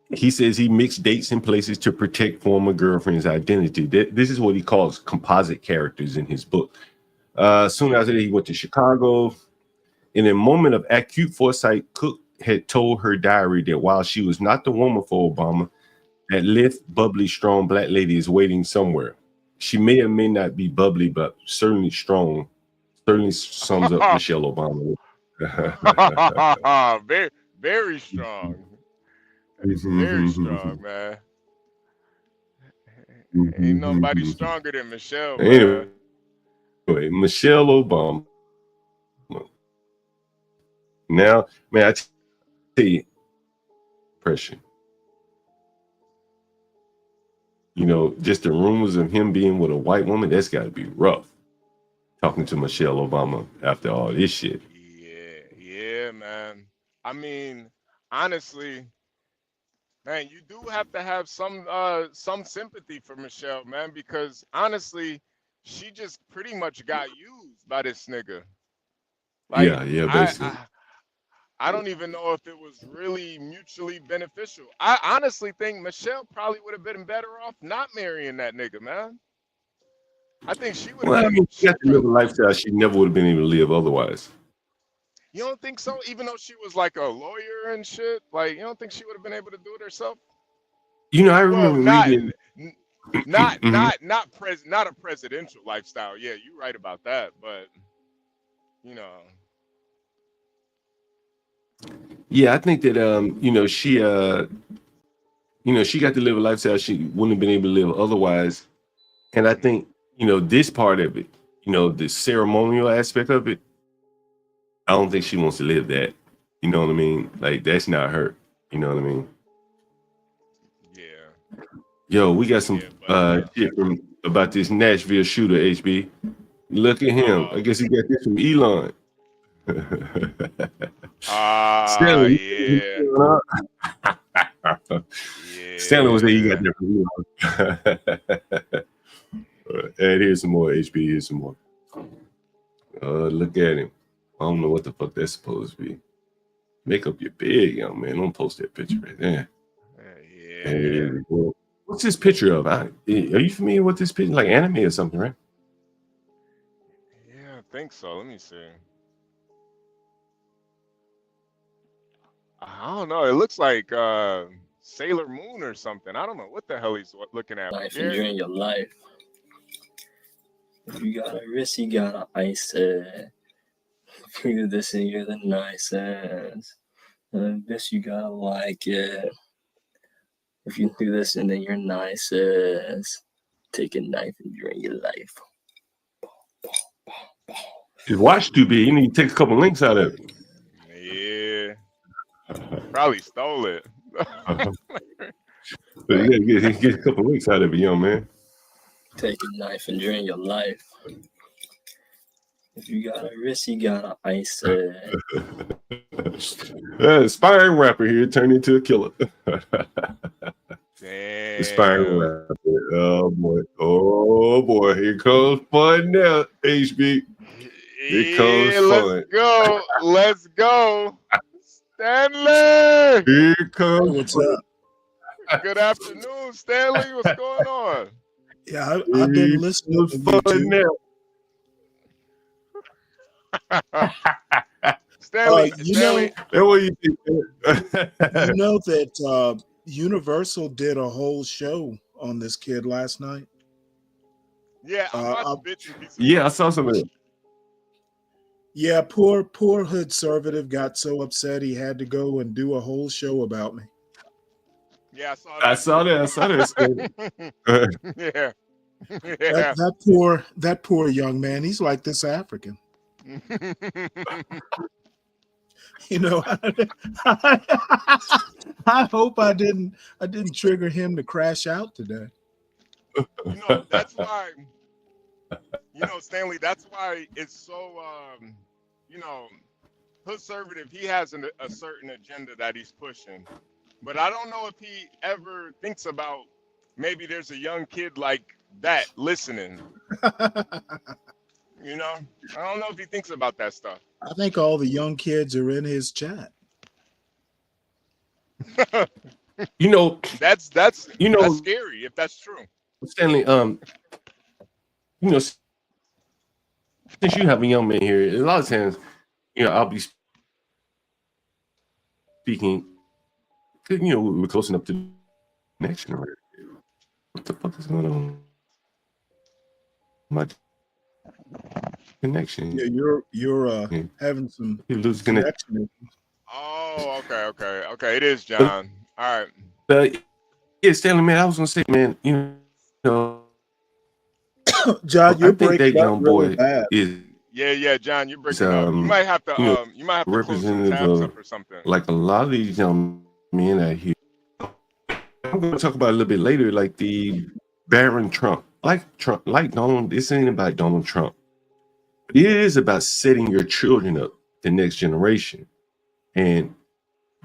He says he mixed dates and places to protect former girlfriend's identity. This is what he calls composite characters in his book. Soon after that, he went to Chicago. In a moment of acute foresight, Cook had told her diary that while she was not the woman for Obama, that lithe, bubbly, strong black lady is waiting somewhere. She may or may not be bubbly, but certainly strong. Certainly sums up Michelle Obama. very, very strong. Very strong, man. Ain't nobody stronger than Michelle, man. Anyway, Michelle Obama. Now, man, I tell you, pressure. Just the rumors of him being with a white woman, that's got to be rough. Talking to Michelle Obama after all this shit. Yeah, man. I mean, honestly, Man, you do have to have some sympathy for Michelle, man, because honestly, she just pretty much got used by this nigga. Like Yeah, basically. I don't even know if it was really mutually beneficial. I honestly think Michelle probably would have been better off not marrying that nigga, man. I think she would Well, have I been. mean, she got to live a lifestyle she never would have been able to live otherwise. You don't think so? Even though she was like a lawyer and shit, like you don't think she would have been able to do it herself? You know, I Well, remember not reading. not a presidential lifestyle. Yeah, you're right about that. But you know, Yeah, I think that she she got to live a lifestyle she wouldn't have been able to live otherwise. And I think, this part of it, the ceremonial aspect of it, I don't think she wants to live that. You know what I mean? Like that's not her. You know what I mean? yeah. Yo, we got some shit from about this Nashville shooter, HB. Look at him. I guess he got this from Elon. Stanley, Yeah. Stanley was there. He got that from Elon. And here's some more HB. Here's some more. Look at him. I don't know what the fuck that's supposed to be. Make up your bed, young man. Don't post that picture right there. Yeah. Well, what's this picture of? Are you familiar with this picture? Like anime or something, right? Yeah, I think so. Let me see. I don't know. It looks like Sailor Moon or something. I don't know what the hell he's looking at. Life, Yeah. enjoying your life. If you got a wrist, you got an ice. If you do this and you're the nicest. This you gotta like it. If you do this and then you're nicest. Take a knife and drain your life. His watch too big. You need to take a couple links out of it. Yeah. Probably stole it. But you gotta get a couple links out of it, young man. Take a knife and drain your life. If you got a wrist, you gotta ice it. Aspiring rapper here turned into a killer. Damn. Aspiring rapper. Oh boy. Here comes fun now, HB. Here comes fun. Let's go. Stanley. Here comes What's fun. up? Good afternoon, Stanley. What's going on? Yeah, I've been listening to fun now. Stanley, you Stanley. Know what you think? You know that Universal did a whole show on this kid last night. Yeah, I watched bits and pieces. Yeah, I saw some of it. Yeah, poor Hoodservative got so upset he had to go and do a whole show about me. Yeah, I saw that. Yeah. That poor young man. He's like this African. You know, I hope I didn't trigger him to crash out today. That's why. Stanley. That's why it's so. Hoodservative. He has a certain agenda that he's pushing, but I don't know if he ever thinks about maybe there's a young kid like that listening. I don't know if he thinks about that stuff. I think all the young kids are in his chat. That's scary if that's true. Stanley, since you have a young man here, a lot of times, I'll be speaking, we're close enough to the next generation. What the fuck is going on? My connection. Yeah, you're having some connection. Oh, okay. It is John. All right. Yeah, Stanley, man, I was gonna say, man, John, you're I think that breaking up young really boy bad. is Yeah, John, you're breaking up. You might have to close some representative tabs of up or something. like a lot of these young men out here. I'm going to talk about it a little bit later, like the Baron Trump, like Donald. This ain't about Donald Trump. It is about setting your children up, the next generation. And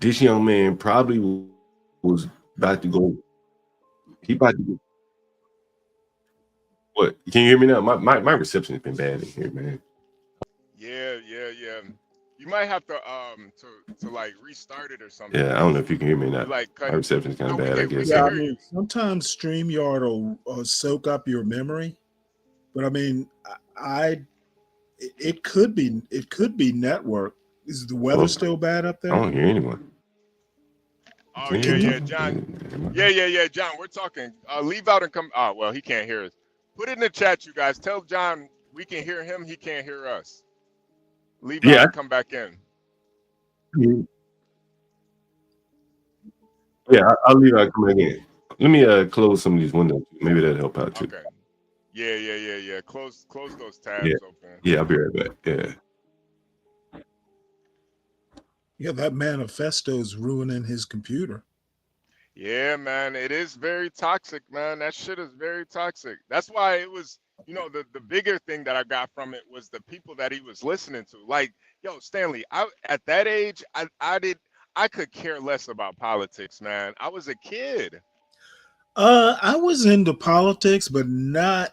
this young man probably was about to go. He about to go. What? Can you hear me now? My reception has been bad in here, man. Yeah. You might have to like restart it or something. Yeah, I don't know if you can hear me now. You like My cut. reception is kind of No, we bad, I can we guess. can Yeah, I hear you. mean, sometimes StreamYard will soak up your memory, but I mean, it could be network. Is the weather Well, still bad up I there? don't hear anyone. Oh Can you yeah, hear yeah, me? John. Yeah, John. We're talking. Leave out and come. Oh well, he can't hear us. Put it in the chat, you guys. Tell John we can hear him. He can't hear us. Leave out Yeah. and come back in. Yeah, I'll leave out and come back in. Let me close some of these windows. Maybe that'll help out too. Okay. Yeah. Close those tabs Yeah. open. Yeah, I'll be right back. Yeah. Yeah, that manifesto's ruining his computer. Yeah, man, it is very toxic, man. That shit is very toxic. That's why it was, the bigger thing that I got from it was the people that he was listening to. Like, yo, Stanley, at that age, I could care less about politics, man. I was a kid. I was into politics, but not,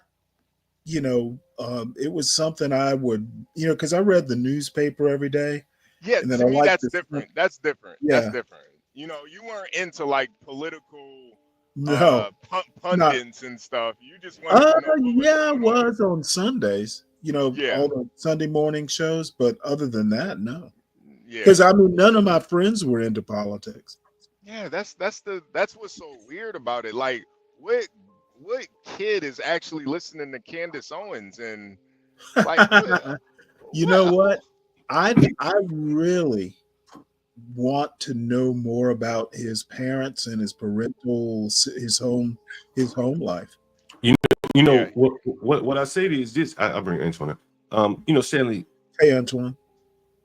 it was something I would, because I read the newspaper every day. Yeah, And then to I me, liked that's the- different. That's different. Yeah. That's different. You weren't into like political No, pundits and stuff. You just wanted to know what was yeah, I going on. was on Sundays, Yeah. all the Sunday morning shows, but other than that, no. Yeah. Because I mean, none of my friends were into politics. Yeah, that's what's so weird about it. Like, what kid is actually listening to Candace Owens and like You know what? I really want to know more about his parents and his home life. You know what I say to you is this. I'll bring Antoine up. Stanley. Hey, Antoine.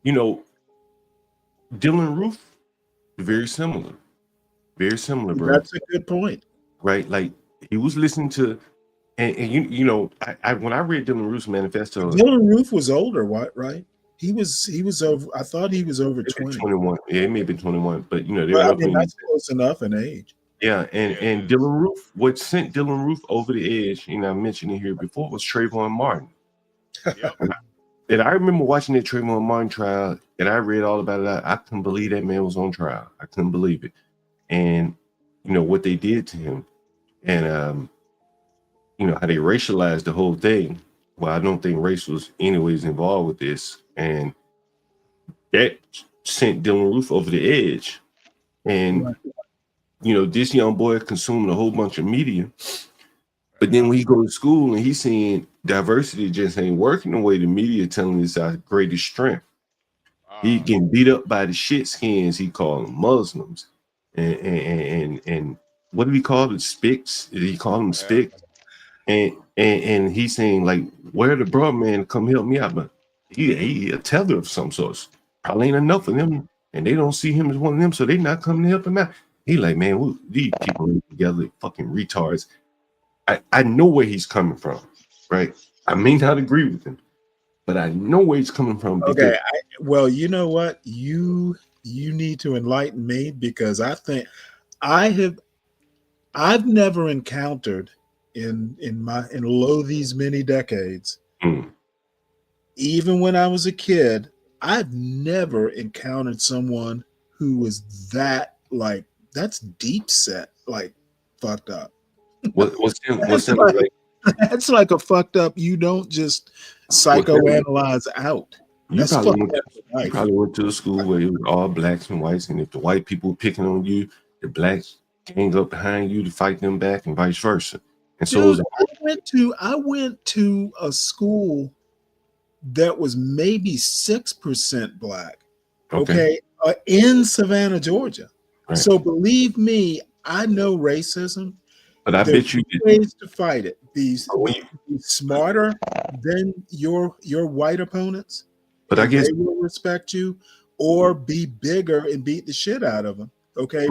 Dylan Roof, very similar, bro. That's a good point. Right? Like he was listening to, and I when I read Dylan Roof's manifesto, Dylan Roof was older, right? He was over. I thought he was over 20. 21. Yeah, he may be 21, but they were Well, I roughly mean, that's close enough in age. Yeah, and Dylan Roof, what sent Dylan Roof over the edge, I mentioned it here before, was Trayvon Martin. And I remember watching that Trayvon Martin trial, and I read all about it. I couldn't believe that man was on trial. I couldn't believe it. And, what they did to him, and, how they racialized the whole thing. Well, I don't think race was anyways involved with this. And that sent Dylan Roof over the edge. And, this young boy consumed a whole bunch of media. But then when he goes to school and he's seeing diversity just ain't working the way the media telling us our greatest strength. He getting beat up by the shit skins, he called them Muslims. And what do we call it? Spics? Did he call them spics? And he's saying, like, where the bro man come help me out? But he a tether of some sorts. Probably ain't enough of them. And they don't see him as one of them, so they not coming to help him out. He like, man, these people are together, fucking retards. I know where he's coming from, right? I may not agree with him, but I know where he's coming from. Okay, well, you know what? You need to enlighten me, because I think I've never encountered in these many decades, even when I was a kid, I've never encountered someone who was that's deep set, like fucked up. That's like a fucked up. You don't just psychoanalyze out. You probably went to a school where it was all blacks and whites, and if the white people were picking on you, the blacks gang up behind you to fight them back, and vice versa. And so Dude, I went to a school that was maybe 6% black. Okay, in Savannah, Georgia. Right. So believe me, I know racism. But I bet you did ways to fight it. Be smarter than your white opponents. But I guess they will respect you, or be bigger and beat the shit out of them. Okay,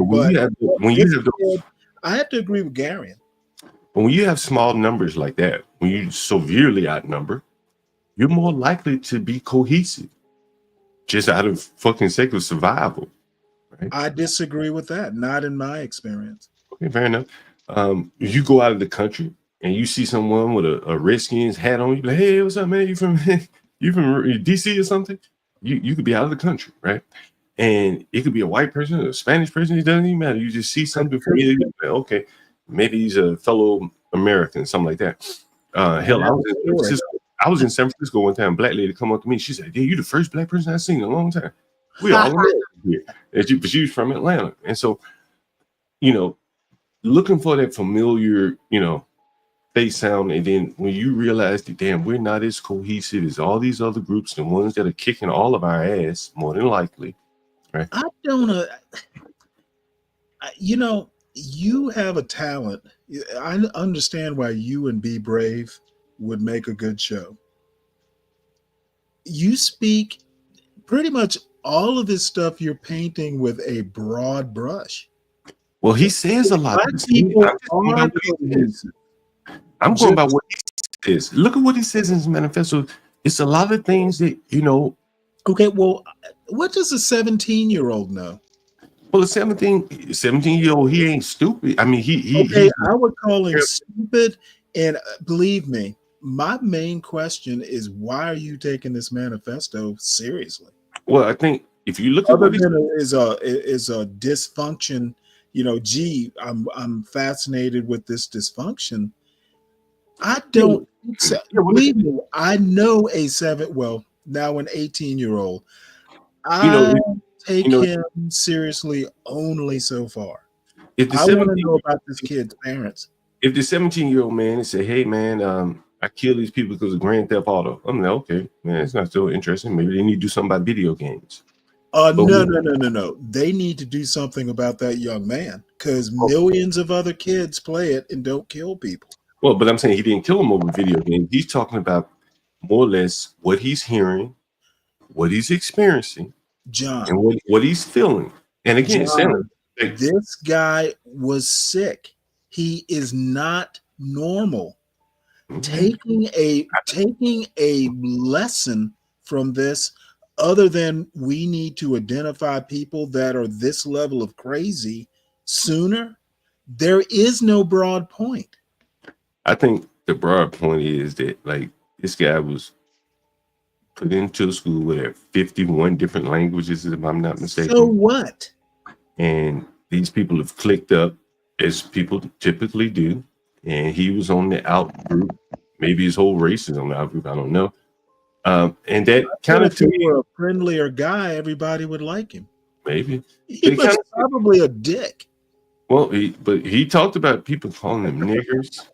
I have to agree with Garion. But when you have small numbers like that, when you severely outnumber, you're more likely to be cohesive, just out of fucking sake of survival. Right? I disagree with that. Not in my experience. Okay, fair enough. If you go out of the country and you see someone with a Redskins hat on, you be like, hey, what's up, man? You from DC or something? You could be out of the country, right? And it could be a white person, a Spanish person. It doesn't even matter. You just see something familiar. You be like, okay, maybe he's a fellow American, something like that. Hell, I was in San Francisco one time. Black lady come up to me. She said, "Yeah, you the first black person I've seen in a long time. We all American here." But she was from Atlanta, and so looking for that familiar, face sound, and then when you realize that, damn, we're not as cohesive as all these other groups, the ones that are kicking all of our ass, more than likely, right? I don't you have a talent. I understand why you and Be Brave would make a good show. You speak pretty much all of this stuff you're painting with a broad brush. Well, he says a lot. I'm going by what he says. Look at what he says in his manifesto. It's a lot of things that, Okay, well, what does a 17-year-old know? Well, a 17-year-old, he ain't stupid. I mean, I would call him stupid. And believe me, my main question is, why are you taking this manifesto seriously? Well, I think if you look at Other what than is a dysfunction, I'm fascinated with this dysfunction. I don't believe me. I know now an 18-year-old. I take him seriously only so far. I want to know about this kid's parents. If the 17-year-old man say, "Hey man, I kill these people because of Grand Theft Auto," I'm like, okay, man, it's not so interesting. Maybe they need to do something about video games. No. They need to do something about that young man, because millions of other kids play it and don't kill people. Well, but I'm saying he didn't kill him over video games. He's talking about more or less what he's hearing, what he's experiencing, John, and what he's feeling. And again, John, this guy was sick. He is not normal. Taking a lesson from this, other than we need to identify people that are this level of crazy sooner, there is no broad point. I think the broad point is that, like, this guy was put into school with 51 different languages, if I'm not mistaken. So what? And these people have clicked up, as people typically do. And he was on the out group. Maybe his whole race is on the out group. I don't know. And that kind of, if he were a friendlier guy, everybody would like him. Maybe he was probably a dick. Well, he talked about people calling him niggers,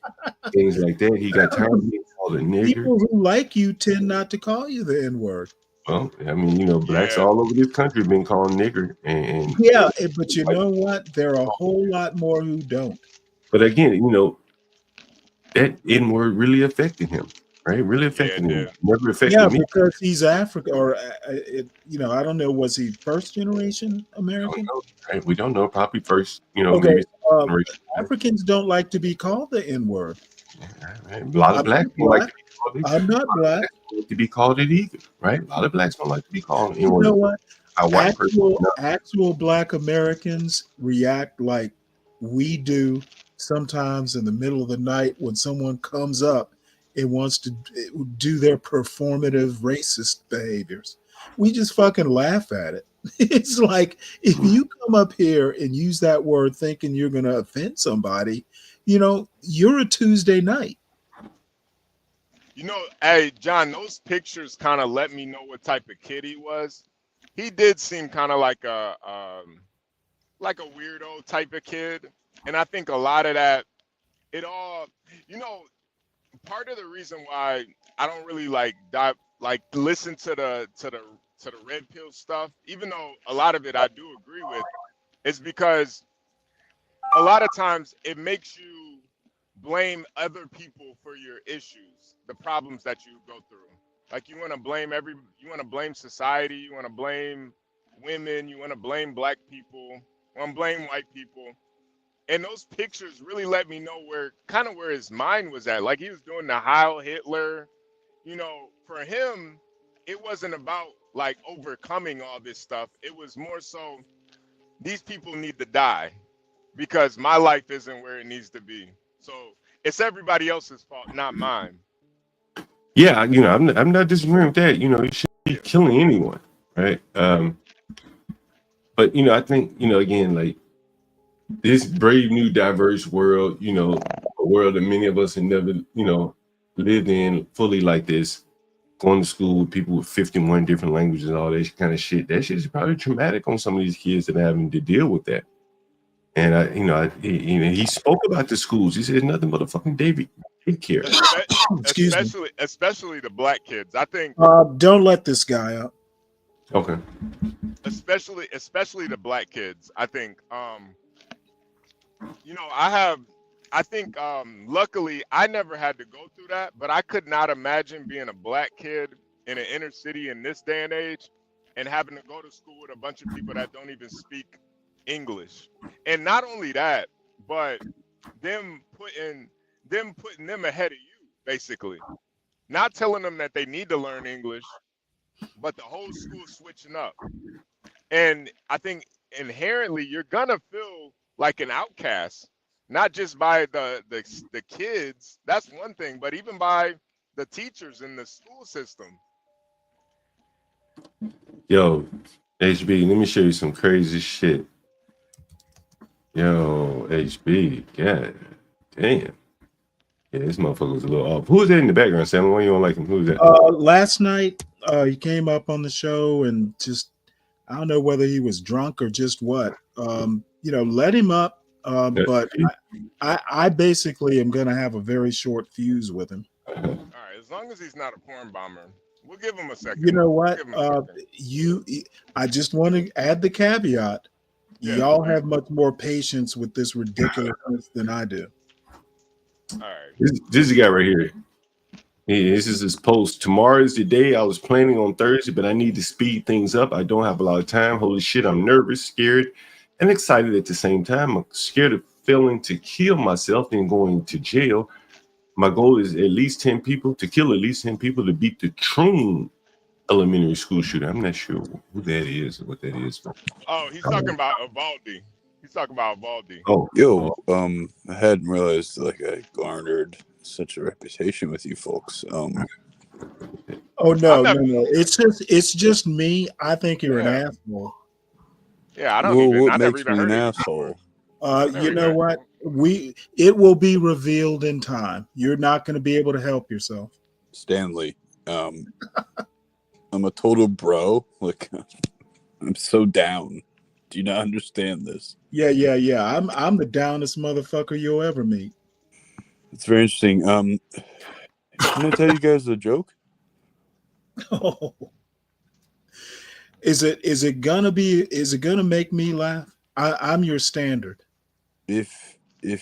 things like that. He got tired of being called a nigger. People who like you tend not to call you the N-word. Well, I mean, blacks all over this country have been called nigger, and but you know what? There are a whole lot more who don't. But again, that N-word really affected him, right? Really affected him. Never affected me. Because he's African, or I don't know. Was he first generation American? Right? We don't know. Probably first. Africans don't like to be called the N-word. Right. A lot of blacks don't like to be called it. I'm not black. To be called it either, right? A lot of blacks don't like to be called N-word. You know what? Actual black Americans react like we do sometimes in the middle of the night when someone comes up and wants to do their performative racist behaviors. We just fucking laugh at it. It's like, if you come up here and use that word thinking you're going to offend somebody, you're a Tuesday night. Hey, John, those pictures kind of let me know what type of kid he was. He did seem kind of like a weirdo type of kid. And I think a lot of that, part of the reason why I don't really listen to the red pill stuff, even though a lot of it I do agree with, is because a lot of times it makes you blame other people for your issues, the problems that you go through. Like, you want to blame society, you want to blame women, you want to blame black people, you want to blame white people. And those pictures really let me know where his mind was at. Like, he was doing the Heil Hitler. For him, it wasn't about like overcoming all this stuff. It was more so, these people need to die. because my life isn't where it needs to be. So it's everybody else's fault, not mine. Yeah, I'm not disagreeing with that. You shouldn't be killing anyone, right? But I think again, like this brave new diverse world, a world that many of us have never lived in fully like this. Going to school with people with 51 different languages and all that kind of shit. That shit is probably traumatic on some of these kids that are having to deal with that. And he spoke about the schools. He said nothing but a fucking daycare. Excuse me. Especially the black kids. I think. Don't let this guy up. Okay. Especially the black kids. I think. Luckily I never had to go through that, but I could not imagine being a black kid in an inner city in this day and age and having to go to school with a bunch of people that don't even speak English. And not only that, but them putting them ahead of you, basically. Not telling them that they need to learn English, but the whole school switching up. And I think inherently you're gonna feel like an outcast. Not just by the kids, that's one thing, but even by the teachers in the school system. Yo, HB, let me show you some crazy shit. Yo, HB, god damn. Yeah, this motherfucker was a little off. Who's that in the background, Sam? Why you don't like him? Who's that? Last night, he came up on the show and just, I don't know whether he was drunk or just what. Let him up. But I basically am going to have a very short fuse with him. All right, as long as he's not a porn bomber, we'll give him a second. You know what? I just want to add the caveat. Yeah. Y'all have much more patience with this ridiculousness than I do. All right. This guy right here. This is his post. Tomorrow is the day. I was planning on Thursday, but I need to speed things up. I don't have a lot of time. Holy shit, I'm nervous, scared, and excited at the same time. I'm scared of failing to kill myself and going to jail. My goal is at least 10 people, to kill at least 10 people to beat the Troon elementary school shooter. I'm not sure who that is or what that is. Oh, he's talking about Uvalde. He's talking about Uvalde. Oh, yo, I hadn't realized I garnered such a reputation with you folks. Oh no. It's just me. I think you're an asshole. Yeah, I don't what makes me an asshole? You know what? It will be revealed in time. You're not going to be able to help yourself. Stanley, I'm a total bro. I'm so down. Do you not understand this? Yeah. I'm the downest motherfucker you'll ever meet. It's very interesting. Can I tell you guys a joke? Oh. Is it gonna make me laugh? I'm your standard. If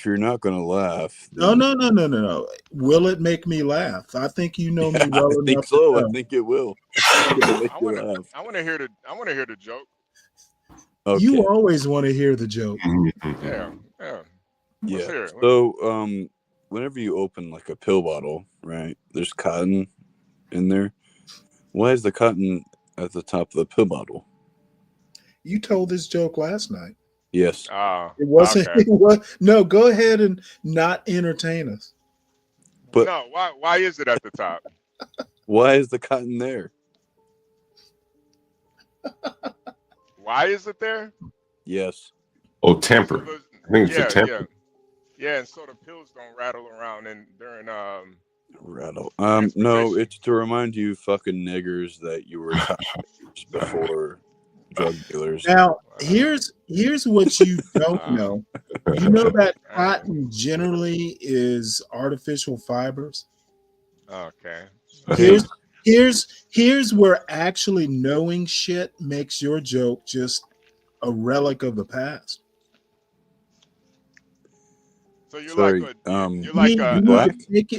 you're not gonna laugh, no. Will it make me laugh? I think you know me well enough. I think so. I think it will. I want to hear the joke. Okay. You always want to hear the joke. Yeah. Let's hear it. So, whenever you open a pill bottle, right? There's cotton in there. Why is the cotton at the top of the pill bottle? You told this joke last night. Yes. It wasn't. Okay. It was, no, go ahead and not entertain us. But no, why is it at the top? Why is the cotton there? Why is it there? Yes. Oh, temper. I think it's a temper. Yeah, and so the pills don't rattle around during rattle. No, it's to remind you fucking niggers that you were before drug dealers. Now, here's what you don't know. You know that cotton generally is artificial fibers. Okay. Here's where actually knowing shit makes your joke just a relic of the past. So you're Sorry, you're like you black?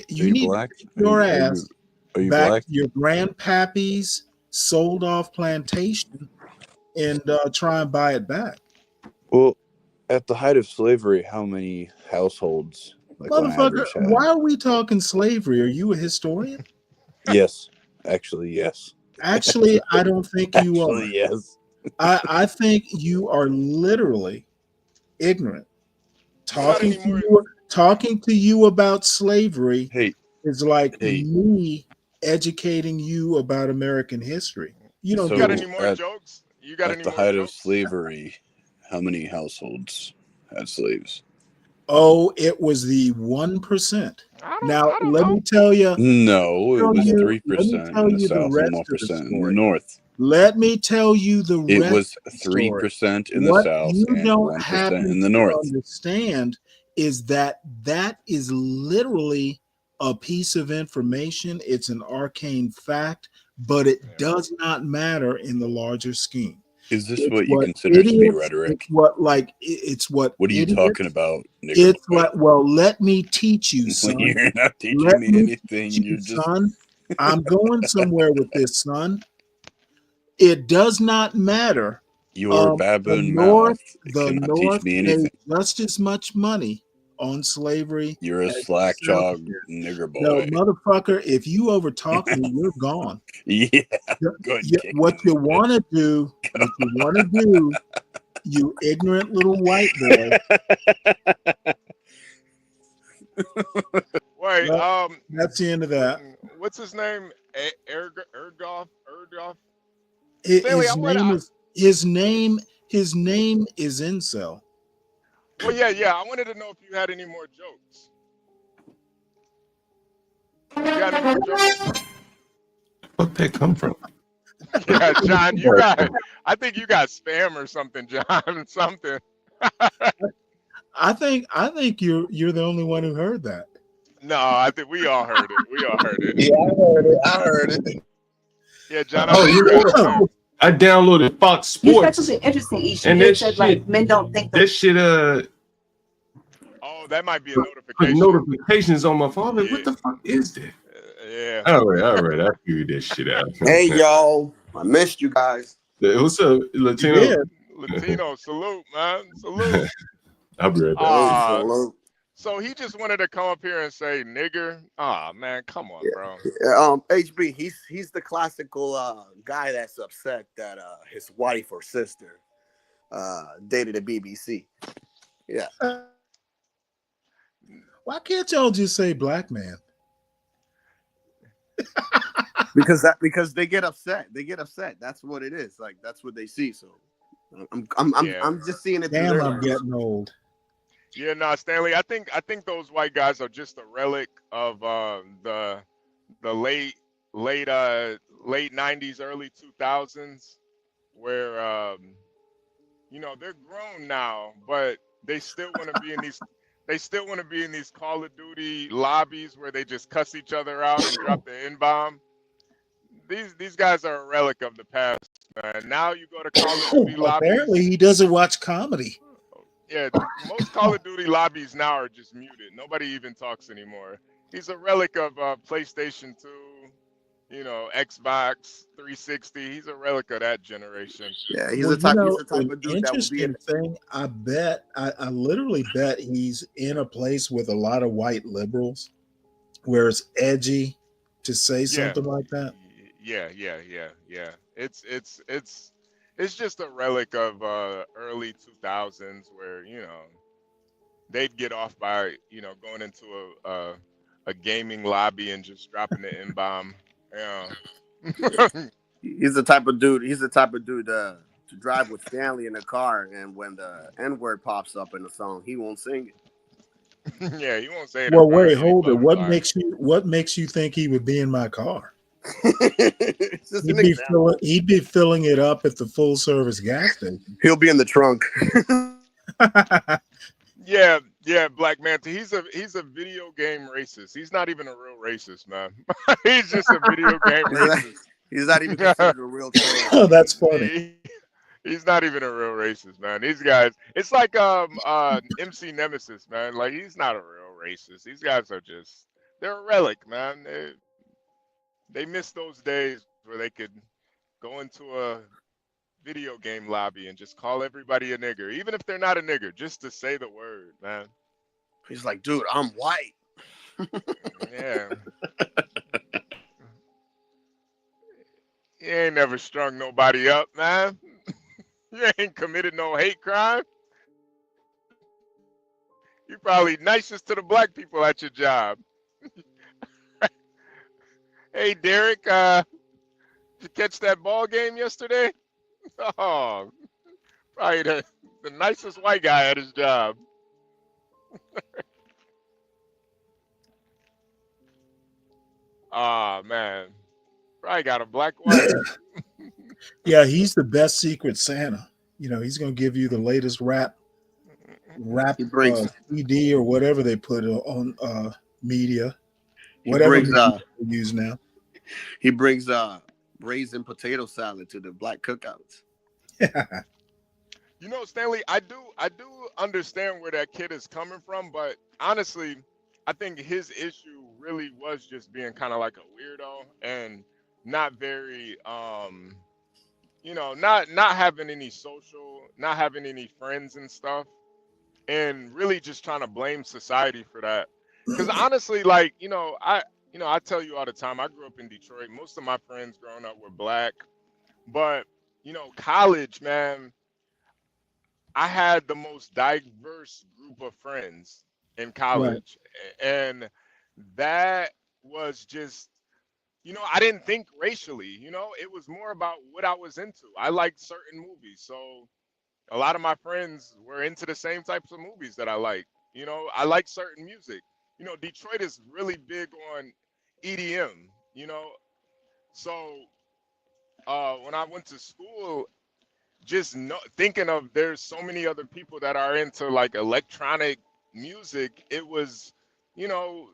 You need black? to take your ass Are you back black? to your grandpappy's sold off plantation and try and buy it back. Well, at the height of slavery, how many households on Motherfucker, average had? why are we talking slavery? Are you a historian? Yes. Actually, yes. Actually, I don't think you are. Actually, yes. I think you are literally ignorant. Talking to you about slavery Hey, is like hey. me educating you about American history. You don't So get at the height of slavery, how many households had slaves? Oh, it was the 1%. Now let me tell you. No, it was 3% Let me tell in the you the South and rest of the 1% in the story. North. Let me tell you the It rest was of the story. 3% in the What South you and don't 1% happen in the to North. understand is that is literally a piece of information. It's an arcane fact, but it does not matter in the larger scheme. Is this It's what you what consider to be idiots. rhetoric? It's what What are you idiots. talking about, nigger It's boy? what. Well, let me teach you, son. You're not teaching Let me me anything. teach You're you, just son. I'm going somewhere with this, son. It does not matter. your The baboon North, mouth cannot teach me made anything. just as much money on slavery. You're a as the slack South jawed did. nigger No, boy. motherfucker, if you overtalk me, you're gone. Yeah, good. What you want to do, you ignorant little white boy. Wait, That's the end of that. what's his name? Ergoff. Stanley, His name is Incel. Well, yeah. I wanted to know if you had any more jokes. You got any more jokes? Where'd that come from? Yeah, John, I think you got spam or something, John. Something. I think you're the only one who heard that. No, I think we all heard it. Yeah, I heard it. Yeah, John. I downloaded Fox You Sports. said something interesting, Ishi. And You that said shit, like men don't think that shit Oh, that might be a put notification. notifications on my phone. Like, what the fuck is that? Yeah. All right. I figured that shit out. Hey, y'all. I missed you guys. What's up, Latino? Latino, salute, man. Salute. I'll be right back. Salute. So he just wanted to come up here and say nigger. Man, come on, bro. HB, he's the classical guy that's upset that his wife or sister dated a BBC. Yeah. Why can't y'all just say black man? because they get upset. That's what it is. Like that's what they see. So I'm just seeing it. Damn, I'm getting old. Yeah, no, Stanley. I think those white guys are just a relic of the late 90s, early 2000s, where they're grown now, but they still want to be in these. They still want to be in these Call of Duty lobbies where they just cuss each other out and drop the N-bomb. These guys are a relic of the past, man. Now you go to Call of Duty lobbies. Apparently, he doesn't watch comedy. Yeah, most Call of Duty lobbies now are just muted. Nobody even talks anymore. He's a relic of PlayStation 2, Xbox 360. He's a relic of that generation. Yeah, he's the type of dude that would be interesting thing. I literally bet he's in a place with a lot of white liberals where it's edgy to say something like that. Yeah. It's just a relic of early 2000s where they'd get off by going into a gaming lobby and just dropping the N-bomb. He's the type of dude to drive with Stanley in the car, and when the N-word pops up in the song, he won't sing it. Yeah, he won't say it. Well, wait, hold it. What makes you think he would be in my car? He'd be filling it up at the full service gas station. He'll be in the trunk. Yeah, Black Manta. He's a video game racist. He's not even a real racist, man. He's just a video game racist. He's not even considered a real troll. Oh, that's funny. He's not even a real racist, man. These guys, it's like MC Nemesis, man. Like he's not a real racist. These guys are they're a relic, man. They miss those days where they could go into a video game lobby and just call everybody a nigger, even if they're not a nigger, just to say the word, man. He's like, dude, I'm white. Yeah. You ain't never strung nobody up, man. You ain't committed no hate crime. You probably nicest to the black people at your job. Hey, Derek, did you catch that ball game yesterday? Oh, probably the nicest white guy at his job. Oh, man. Probably got a black wife. Yeah, he's the best Secret Santa. You know, he's going to give you the latest rap CD or whatever they put on media. Whatever they use now. He brings raisin potato salad to the black cookouts. You know, Stanley, I do understand where that kid is coming from, but honestly, I think his issue really was just being kind of like a weirdo and not very you know, not having any social, not having any friends and stuff, and really just trying to blame society for that. Because honestly, like, I tell you all the time, I grew up in Detroit. Most of my friends growing up were black, but college, man, I had the most diverse group of friends in college, and that was just, I didn't think racially. It was more about what I was into. I liked certain movies, so a lot of my friends were into the same types of movies that I like. I like certain music. Detroit is really big on EDM. So when I went to school, just thinking of there's so many other people that are into like electronic music, it was never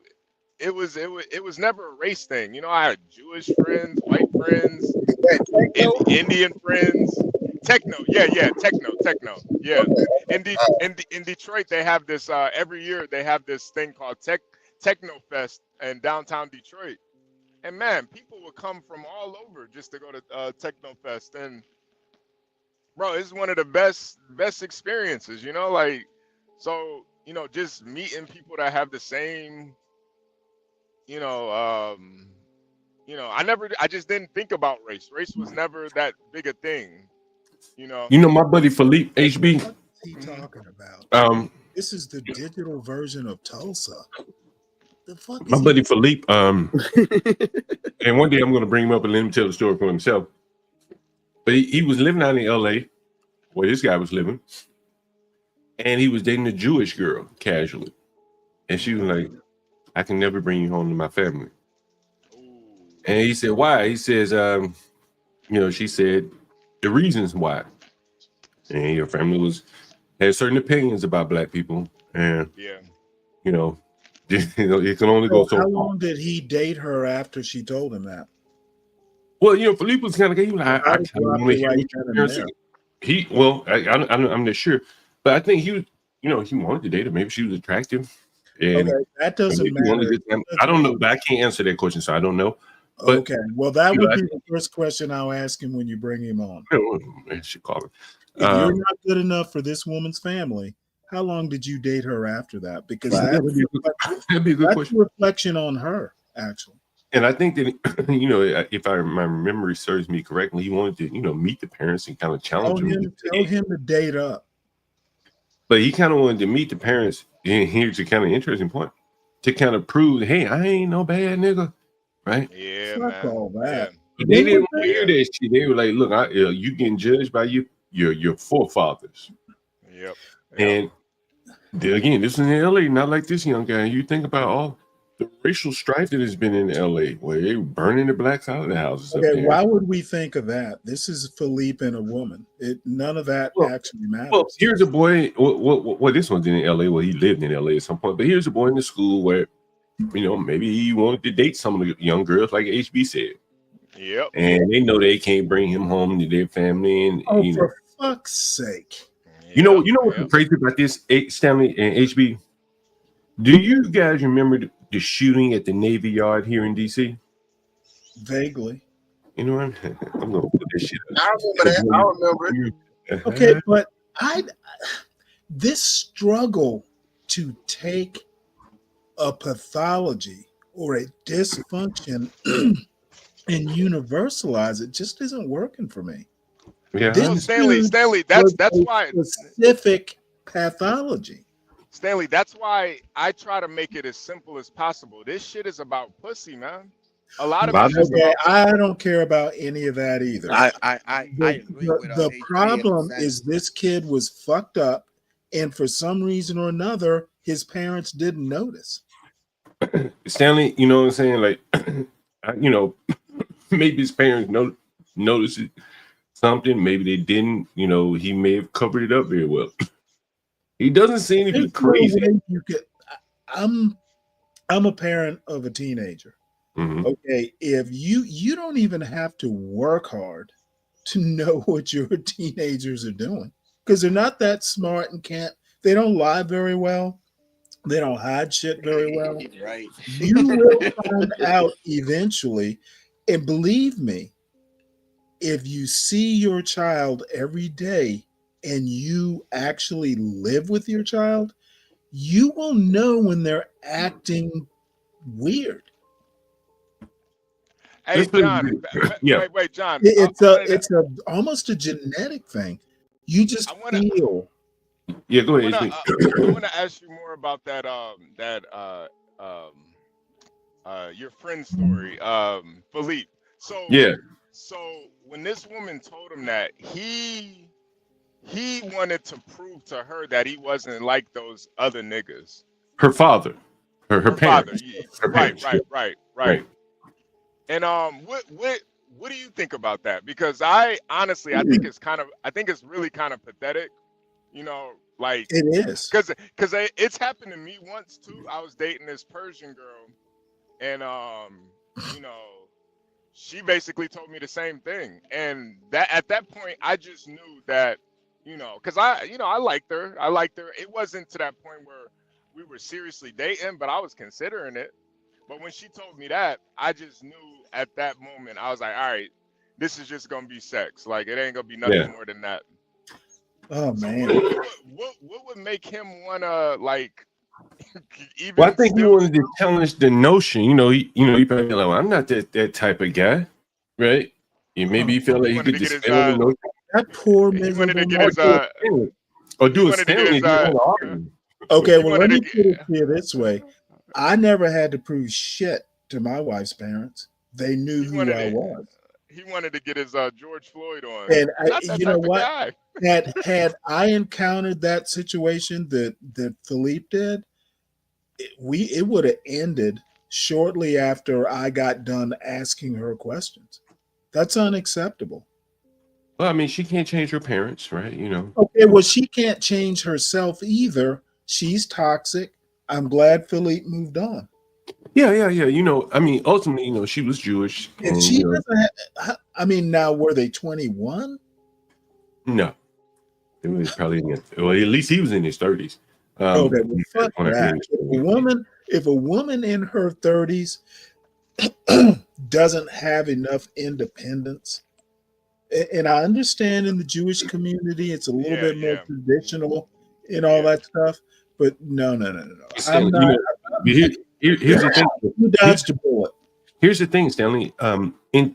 a race thing. I had Jewish friends, white friends, Indian friends, techno, techno. Yeah. In Detroit, they have this every year. They have this thing called Techno Fest in downtown Detroit, and man, people would come from all over just to go to Techno Fest. And bro, it's one of the best experiences. Just meeting people that have the same. I just didn't think about race. Race was never that big a thing. My buddy Philippe HB. What's he talking about? This is the digital version of Tulsa. The fuck is My buddy Philippe, and one day I'm going to bring him up and let him tell the story for himself. But he was living out in LA, where this guy was living, and he was dating a Jewish girl casually, and she was like, "I can never bring you home to my family." And he said, "Why?" He says, she said the reasons why. And your family had certain opinions about black people, and it can only go so far. How long did he date her after she told him that? Well, Philippe was kind of he was like, I kind of want to hear what you're saying. I'm not sure, but I think he was, he wanted to date her. Maybe she was attractive. And that doesn't matter. I don't know, but I can't answer that question, so I don't know. But, okay, well, that would be the first question I'll ask him when you bring him on. I should call him. If you're not good enough for this woman's family, how long did you date her after that? Because that'd be a good question. A reflection on her, actually. And I think that, if my memory serves me correctly, he wanted to, meet the parents and kind of challenge them. Tell him to date up. But he kind of wanted to meet the parents. And here's a kind of interesting point, to kind of prove, hey, I ain't no bad nigga, right? Yeah, fuck man. all that. But they didn't want to hear that shit. They were like, look, you getting judged by your forefathers. Yep. And again, this is in LA, not like this young guy. You think about all the racial strife that has been in LA, where they were burning the blacks out of the houses. Okay, why would we think of that? This is Philippe and a woman. None of that actually matters. Well, here's a boy. Well, this one's in LA. Well, he lived in LA at some point. But here's a boy in the school where, maybe he wanted to date some of the young girls, like HB said. Yep. And they know they can't bring him home to their family. And for fuck's sake. You know what's crazy about this, Stanley and HB? Do you guys remember the shooting at the Navy Yard here in DC? Vaguely. You know what? I'm gonna put this shit up. I remember it. Okay, but this struggle to take a pathology or a dysfunction and universalize it just isn't working for me. Yeah. Stanley, that's why specific pathology. Stanley, that's why I try to make it as simple as possible. This shit is about pussy, man. A lot of it's just Okay, about I don't care about any of that either. I agree with The HB problem saying. is this kid was fucked up, and for some reason or another, his parents didn't notice. Stanley, you know what I'm saying? Like, you know, maybe his parents noticed something. Maybe they didn't. You know, he may have covered it up very well. He doesn't seem to be There's no crazy. way you could. I'm a parent of a teenager. Mhm. Okay, if you don't even have to work hard to know what your teenagers are doing, because they're not that smart and they don't lie very well. They don't hide shit very well. Right. You will find out eventually. And believe me, if you see your child every day and you actually live with your child, you will know when they're acting weird. Hey, John. Yeah. Wait, John. It's almost a genetic thing. You just feel. Yeah, go I ahead. want to ask you more about that your friend's story, Philippe. So Yeah. So when this woman told him that, he wanted to prove to her that he wasn't like those other niggas. Her father, her Father, parents. yeah. Her parents, yeah. Right. And what do you think about that? Because I honestly I think it's really kind of pathetic. You know, like it is because it's happened to me once too. I was dating this Persian girl, and you know, she basically told me the same thing. And that at that point, I just knew that, you know, because I liked her. It wasn't to that point where we were seriously dating, but I was considering it. But when she told me that, I just knew at that moment, I was like, all right, this is just gonna be sex. Like it ain't gonna be nothing more than that. Oh So man. what would make him wanna like even Well, I think he still wanted to challenge the notion. You know, he probably like, well, I'm not that type of guy, right? Maybe he felt like he could dispel the notion. That poor he wanted to miserable get his or do a wanted to get Stanley. his, if you want to argue. Okay, he well, wanted let to me put it here this way. I never had to prove shit to my wife's parents. They knew who I was. He wanted to get his George Floyd on. And Not that you type know of what? guy. Had I encountered that situation that Philippe did, it would have ended shortly after I got done asking her questions. That's unacceptable. Well, I mean, she can't change her parents, right? You know. Okay, well, she can't change herself either. She's toxic. I'm glad Philippe moved on. Yeah. You know, I mean, ultimately, you know, she was Jewish. If And, she you know, doesn't I mean, now were they 21? no, it was probably well, at least he was in his 30s. Okay, well, fuck that. If a woman in her 30s doesn't have enough independence, and I understand in the Jewish community it's a little bit more traditional and all that stuff, but no. I'm not. Here's the thing. Who dodged a bullet? Here's the thing, Stanley. In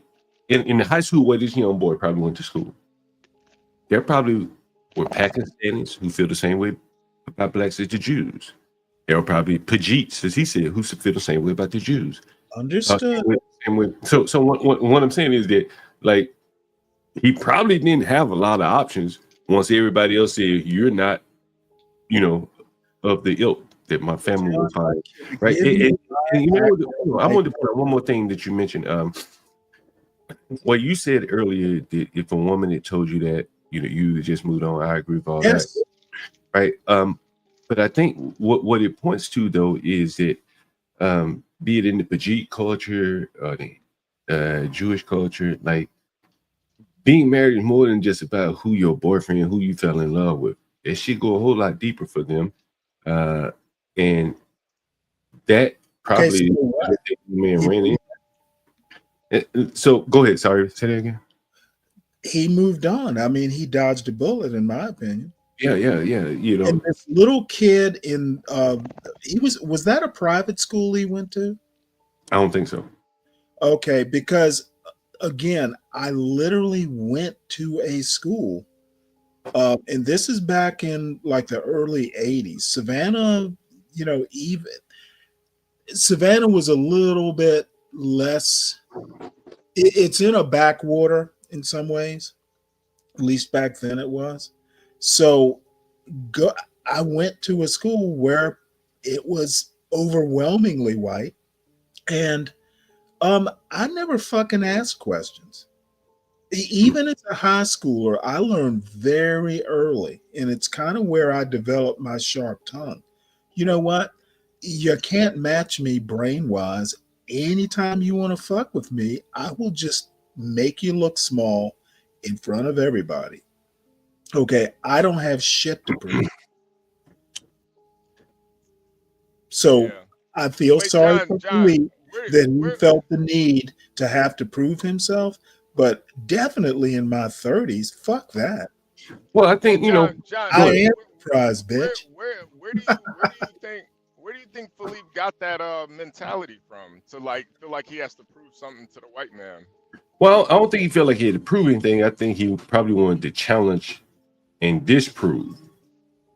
the high school where this young boy probably went to school, there probably were Pakistanis who feel the same way about blacks as the Jews. There were probably Pajeets, as he said, who feel the same way about the Jews. Understood. So what I'm saying is that, like, he probably didn't have a lot of options once everybody else said, you're not, you know, of the ilk that my family will find. Right. And you know, I wanted to point out one more thing that you mentioned. What you said earlier, that if a woman had told you that, you know, you just moved on, I agree with all that. Right. But I think what it points to, though, is that be it in the Pajit culture or the Jewish culture, like, being married is more than just about who your boyfriend, who you fell in love with. It should go a whole lot deeper for them. And that probably ran in. So go ahead. Sorry, say that again. He moved on. I mean, he dodged a bullet, in my opinion. Yeah. You know, and this little kid in was that a private school he went to? I don't think so. Okay, because again, I literally went to a school And this is back in like the early 80s. Savannah, even Savannah was a little bit less, it's in a backwater in some ways, at least back then it was. So I went to a school where it was overwhelmingly white, and I never fucking asked questions. Even as a high schooler, I learned very early, and it's kind of where I developed my sharp tongue. You know what? You can't match me brain-wise. Anytime you want to fuck with me, I will just make you look small in front of everybody. Okay, I don't have shit to prove. So I feel sorry for Philippe that he felt the need to have to prove himself, but definitely in my 30s, fuck that. Well, I think I am surprised, bitch. Where do you think Philippe got that mentality from to like feel like he has to prove something to the white man? Well, I don't think he felt like he had to prove anything. I think he probably wanted to challenge and disprove.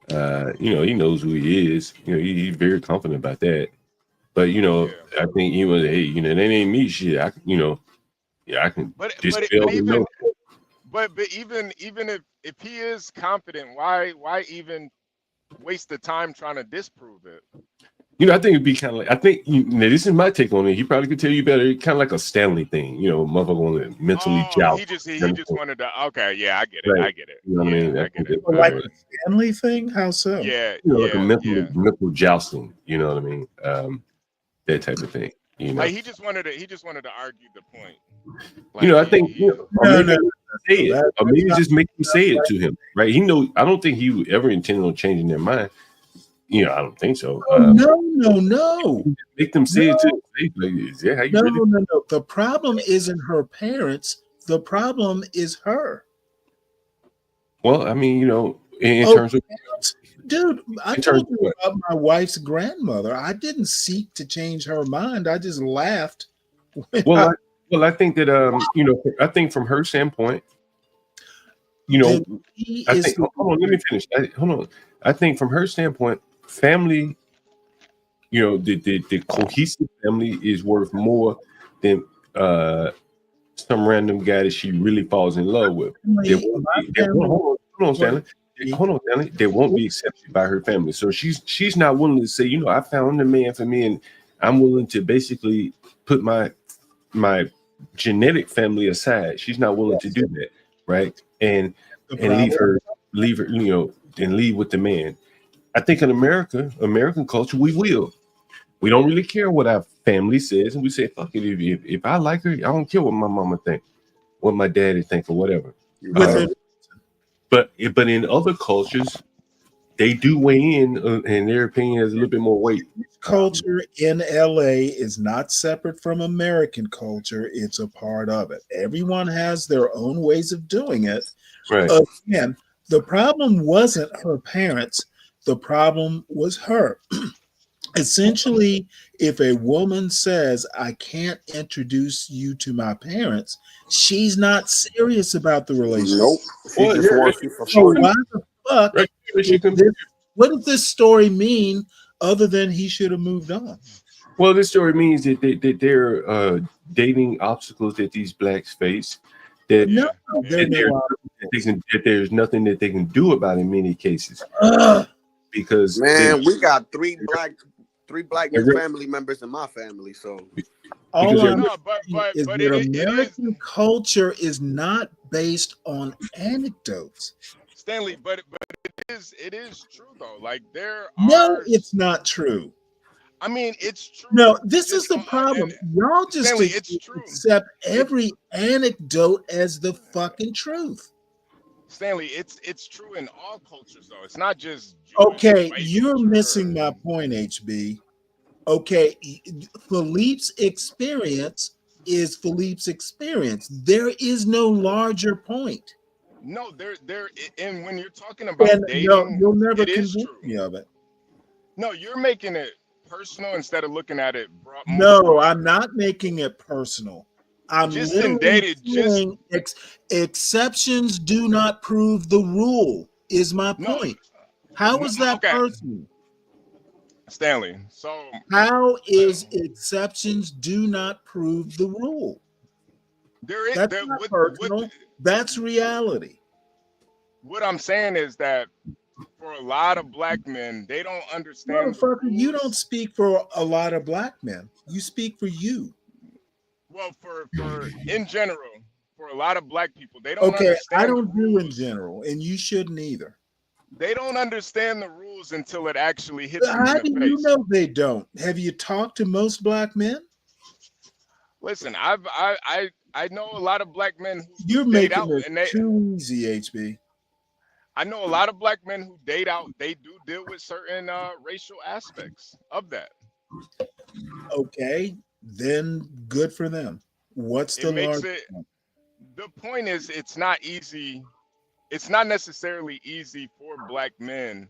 He knows who he is. He's very confident about that. But I think he was, hey, that ain't me shit. I can dispel the note. But even if he is confident, why even waste the time trying to disprove it? I think it'd be kind of like, I think this is my take on it. He probably could tell you better. Kind of like a Stanley thing, motherfucker want to mentally joust. He just wanted to. Okay, yeah, I get it. Right. I get it. You know what I mean? I get it. Like the Stanley thing? How so? Yeah, like a mental jousting. You know what I mean? That type of thing. Like he just wanted to argue the point. Like, I think or maybe just make them say it to him, right? I don't think he would ever intend on changing their mind. I don't think so. No. Make them say it to him. Like, is that how you No. The problem isn't her parents. The problem is her. Well, I mean, in terms of dude, I told you about my wife's grandmother. I didn't seek to change her mind. I just laughed. Well, I think that I think from her standpoint, hold on, let me finish. Hold on. I think from her standpoint, family, the cohesive family is worth more than some random guy that she really falls in love with. Hold on, Stanley. They won't be accepted by her family. So she's not willing to say, I found a man for me, and I'm willing to basically put my genetic family aside. She's not willing to do that, right? And leave her, and leave with the man. I think in American culture, we will. We don't really care what our family says, and we say, fuck it. If I like her, I don't care what my mama think, what my daddy think, or whatever. But in other cultures, they do weigh in, and their opinion has a little bit more weight. Culture in LA is not separate from American culture. It's a part of it. Everyone has their own ways of doing it. Right. Again, the problem wasn't her parents. The problem was her. Essentially, if a woman says, I can't introduce you to my parents, she's not serious about the relationship. Nope. So why the fuck? What does this story mean other than he should have moved on? Well, this story means that they're dating obstacles that these blacks face. That there's nothing that they can do about in many cases. Because we got three black family members in my family, so all I'm saying is that American culture is not based on anecdotes. Stanley, but it is true though. Like it's not true. I mean, it's true. No, this is the problem. Y'all just accept every anecdote as the fucking truth. Stanley, it's true in all cultures though. It's not just okay. You're missing my point, HB. Okay, Philippe's experience is Philippe's experience. There is no larger point. No, there, and when you're talking about dating, you'll never convince me of it. No, you're making it personal instead of looking at it broad. No, I'm not making it personal. I'm just literally indicted. Just saying exceptions do not prove the rule. Is my no, point? How no. is that Okay, personal? Stanley. So How is exceptions do not prove the rule? there is That's there. not What personal. That's reality. what I'm saying is that for a lot of black men, they don't understand the Motherfucker, you don't rules. speak for a lot of black men. You speak for you. Well, for in general, for a lot of black people, they don't Okay, I understand the don't do in rules. general, and you shouldn't either. They don't understand the rules until it actually hits them in How the do you face. know they don't? Have you talked to most black men? Listen, I know a lot of black men who You're do date making out, this and they too easy, HB. I know a lot of black men who date out. They do deal with certain racial aspects of that. Okay, then good for them. What's It the makes large? it. The point is, it's not easy. It's not necessarily easy for black men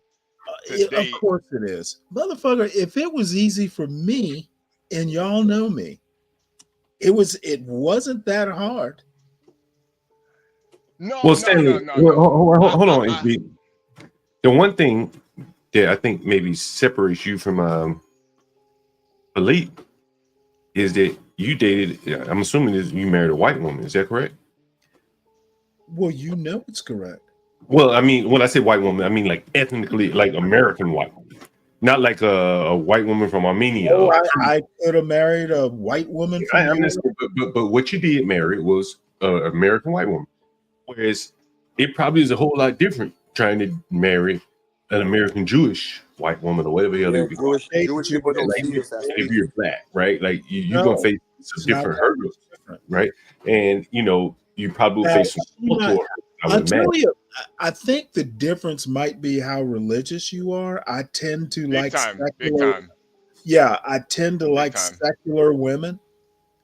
to Of date. course it is, motherfucker. If it was easy for me, and y'all know me, it wasn't that hard. No, Well, no, Stanley, no. hold on, HB. The one thing that I think maybe separates you from Philippe is that you dated. I'm assuming that you married a white woman. Is that correct? Well, you know it's correct. Well, I mean, when I say white woman, I mean like ethnically, like American white woman, not like a white woman from Armenia. Oh, I could have married a white woman from I'm Europe. just, but what you did marry was an American white woman, whereas it probably is a whole lot different trying to marry an American Jewish white woman or whatever the hell they Yeah, would be called. Jewish people don't Like, see us as if you're black, right? Like you're No, gonna face it's some not different that hurdles, right? And you probably will Now, face some she might- cultural hurdles, I I'll would tell imagine. you, I think the difference might be how religious you are. I tend to Big like time, big secular. time. Yeah, I tend to Big like time. secular women.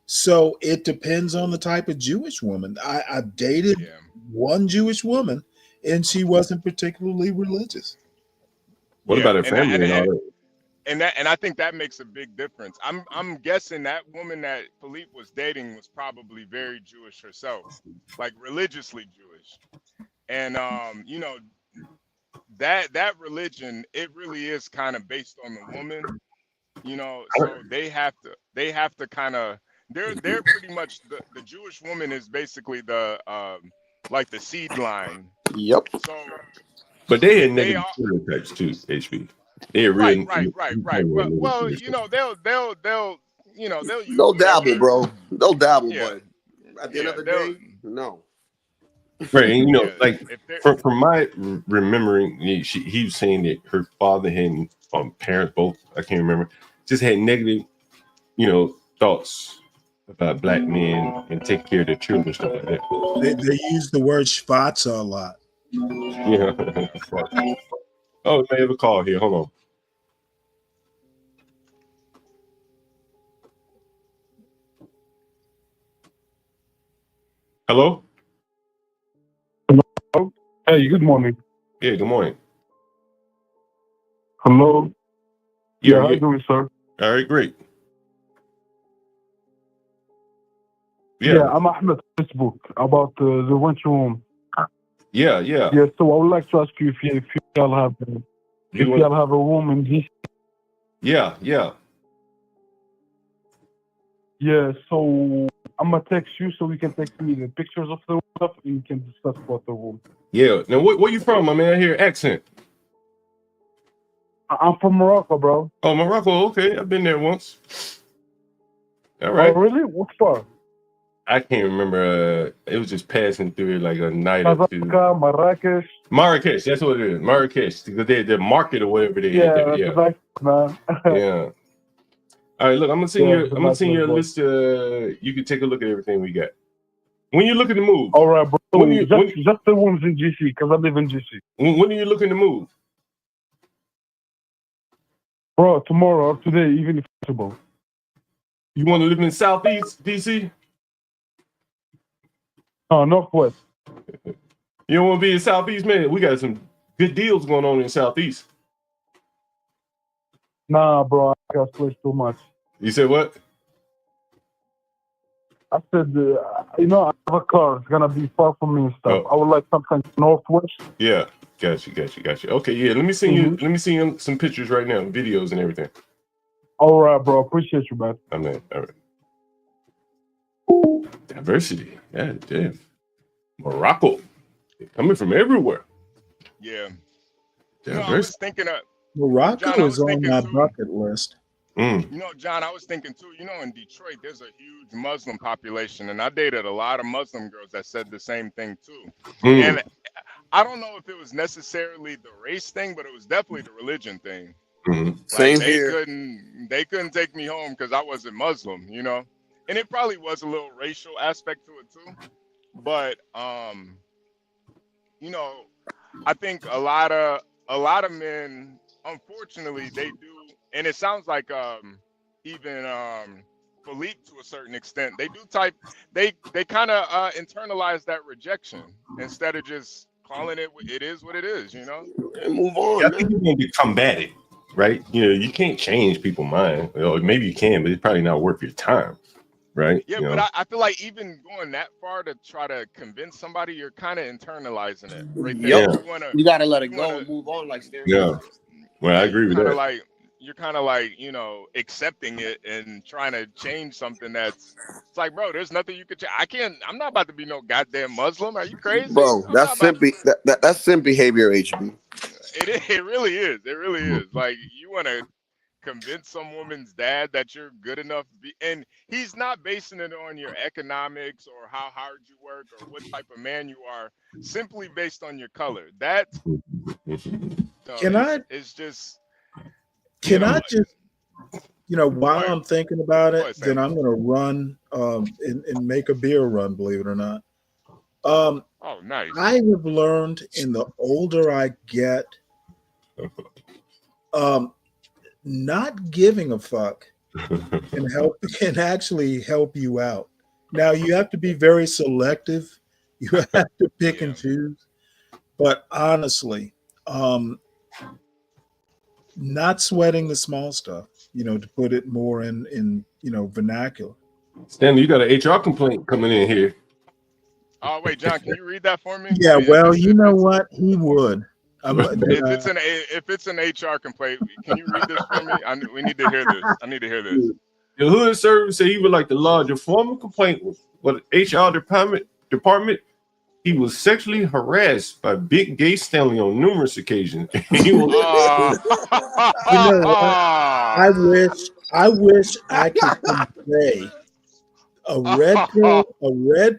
So it depends on the type of Jewish woman. I've dated Yeah. one Jewish woman, and she wasn't particularly religious. What Yeah, about her and family and all that? and I think that makes a big difference. I'm guessing that woman that Philippe was dating was probably very Jewish herself, like religiously Jewish. And that religion, it really is kind of based on the woman, so they have to kind of they're pretty much the Jewish woman is basically the like the seed line. Yep. So But they had they negative are stereotypes too, HB. They are right. real. Well, they'll they'll use They'll dabble, whatever. bro. They'll dabble, Yeah, but at the end of the they'll day, no. Right, and yeah. like If they're from my remembering, he was saying that her father and parents both, I can't remember, just had negative, thoughts about black men and take care of their children, stuff like that. They use the word schwarzer a lot. Yeah. Oh, we may have a call here. Hold on. Hello? Hello? Hey, good morning. Yeah, good morning. Hello? Yeah, how you doing, sir? All right, great. Yeah, I'm Ahmed Facebook about the rent room. Yeah. Yeah, so I would like to ask you if y'all have a room in DC. Yeah. Yeah, so I'm gonna text you so we can text me the pictures of the stuff and we can discuss about the room. Yeah. Now, where you from, my man? I hear accent. I'm from Morocco, bro. Oh, Morocco. Okay, I've been there once. All right. Oh, really? What for? I can't remember. It was just passing through like a night or two. Casablanca, Marrakesh. Marrakesh, that's what it is. Marrakesh, because the market or whatever they Yeah, had that's there. nice, man. Yeah. All right, look, I'm gonna send Yeah, you. that's I'm gonna nice, send you a bro. list. You can take a look at everything we got. When you looking to move? All right, bro. When Just the rooms in GC because I live in GC. when are you looking to move? Bro, tomorrow or today, even if possible. You want to live in Southeast DC? Northwest. You don't want to be in Southeast, man? We got some good deals going on in Southeast. Nah, bro, I got switched too much. You said what? I said, you know, I have a car. It's gonna be far from me and stuff. Oh. I would like something northwest. Yeah, got you. Okay, yeah. Let me send you some pictures right now, videos and everything. All right, bro. Appreciate you, man. All right. Diversity. Yeah, damn. Morocco. They're coming from everywhere. Yeah. Yeah, You know, I was thinking of Morocco John, I is was on thinking my too. bucket list. Mm. You know, John, I was thinking too, you know, in Detroit, there's a huge Muslim population, and I dated a lot of Muslim girls that said the same thing too. Mm. And I don't know if it was necessarily the race thing, but it was definitely the religion thing. Mhm. Like Same they here. couldn't take me home because I wasn't Muslim, you know. And it probably was a little racial aspect to it too. But you know, I think a lot of men, unfortunately, they do, and it sounds like even Philippe to a certain extent, they kind of internalize that rejection instead of just calling it is what it is, you know. And move Yeah, on, I think you're gonna be combative, right? You know, you can't change people's mind. Or maybe you can, but it's probably not worth your time, right? Yeah, You but know? I feel like even going that far to try to convince somebody, you're kind of internalizing it right there. Yep. Yeah. You gotta let it You go wanna, and move on, like Stereo Yeah. said. Well, I yeah, agree with that. you're kind of like, you know, accepting it and trying to change something it's like, bro, there's nothing you could change. I'm not about to be no goddamn Muslim. Are you crazy? Bro, I'm that's not about simp. That's simp behavior, HB. it really is. It really is. Like, you want to convince some woman's dad that you're good enough and he's not basing it on your economics or how hard you work or what type of man you are, simply based on your color. That it's just, Can know, I just, while ahead. I'm thinking about Go it, ahead, then Sam. I'm going to run and make a beer run, believe it or not. Oh, nice. I have learned in the older I get, not giving a fuck can actually help you out. Now you have to be very selective. You have to pick and choose. But honestly, not sweating the small stuff, to put it more in vernacular. Stanley, you got an HR complaint coming in here. Oh, wait, John, can you read that for me? Yeah, If well, it's- you know what? He would. If it's an HR complaint, can you read this for me? We need to hear this. I need to hear this. The hood service said he would like to lodge a formal complaint with HR department. He was sexually harassed by Big Gay Stanley on numerous occasions. He was, You know what? I wish I could convey a red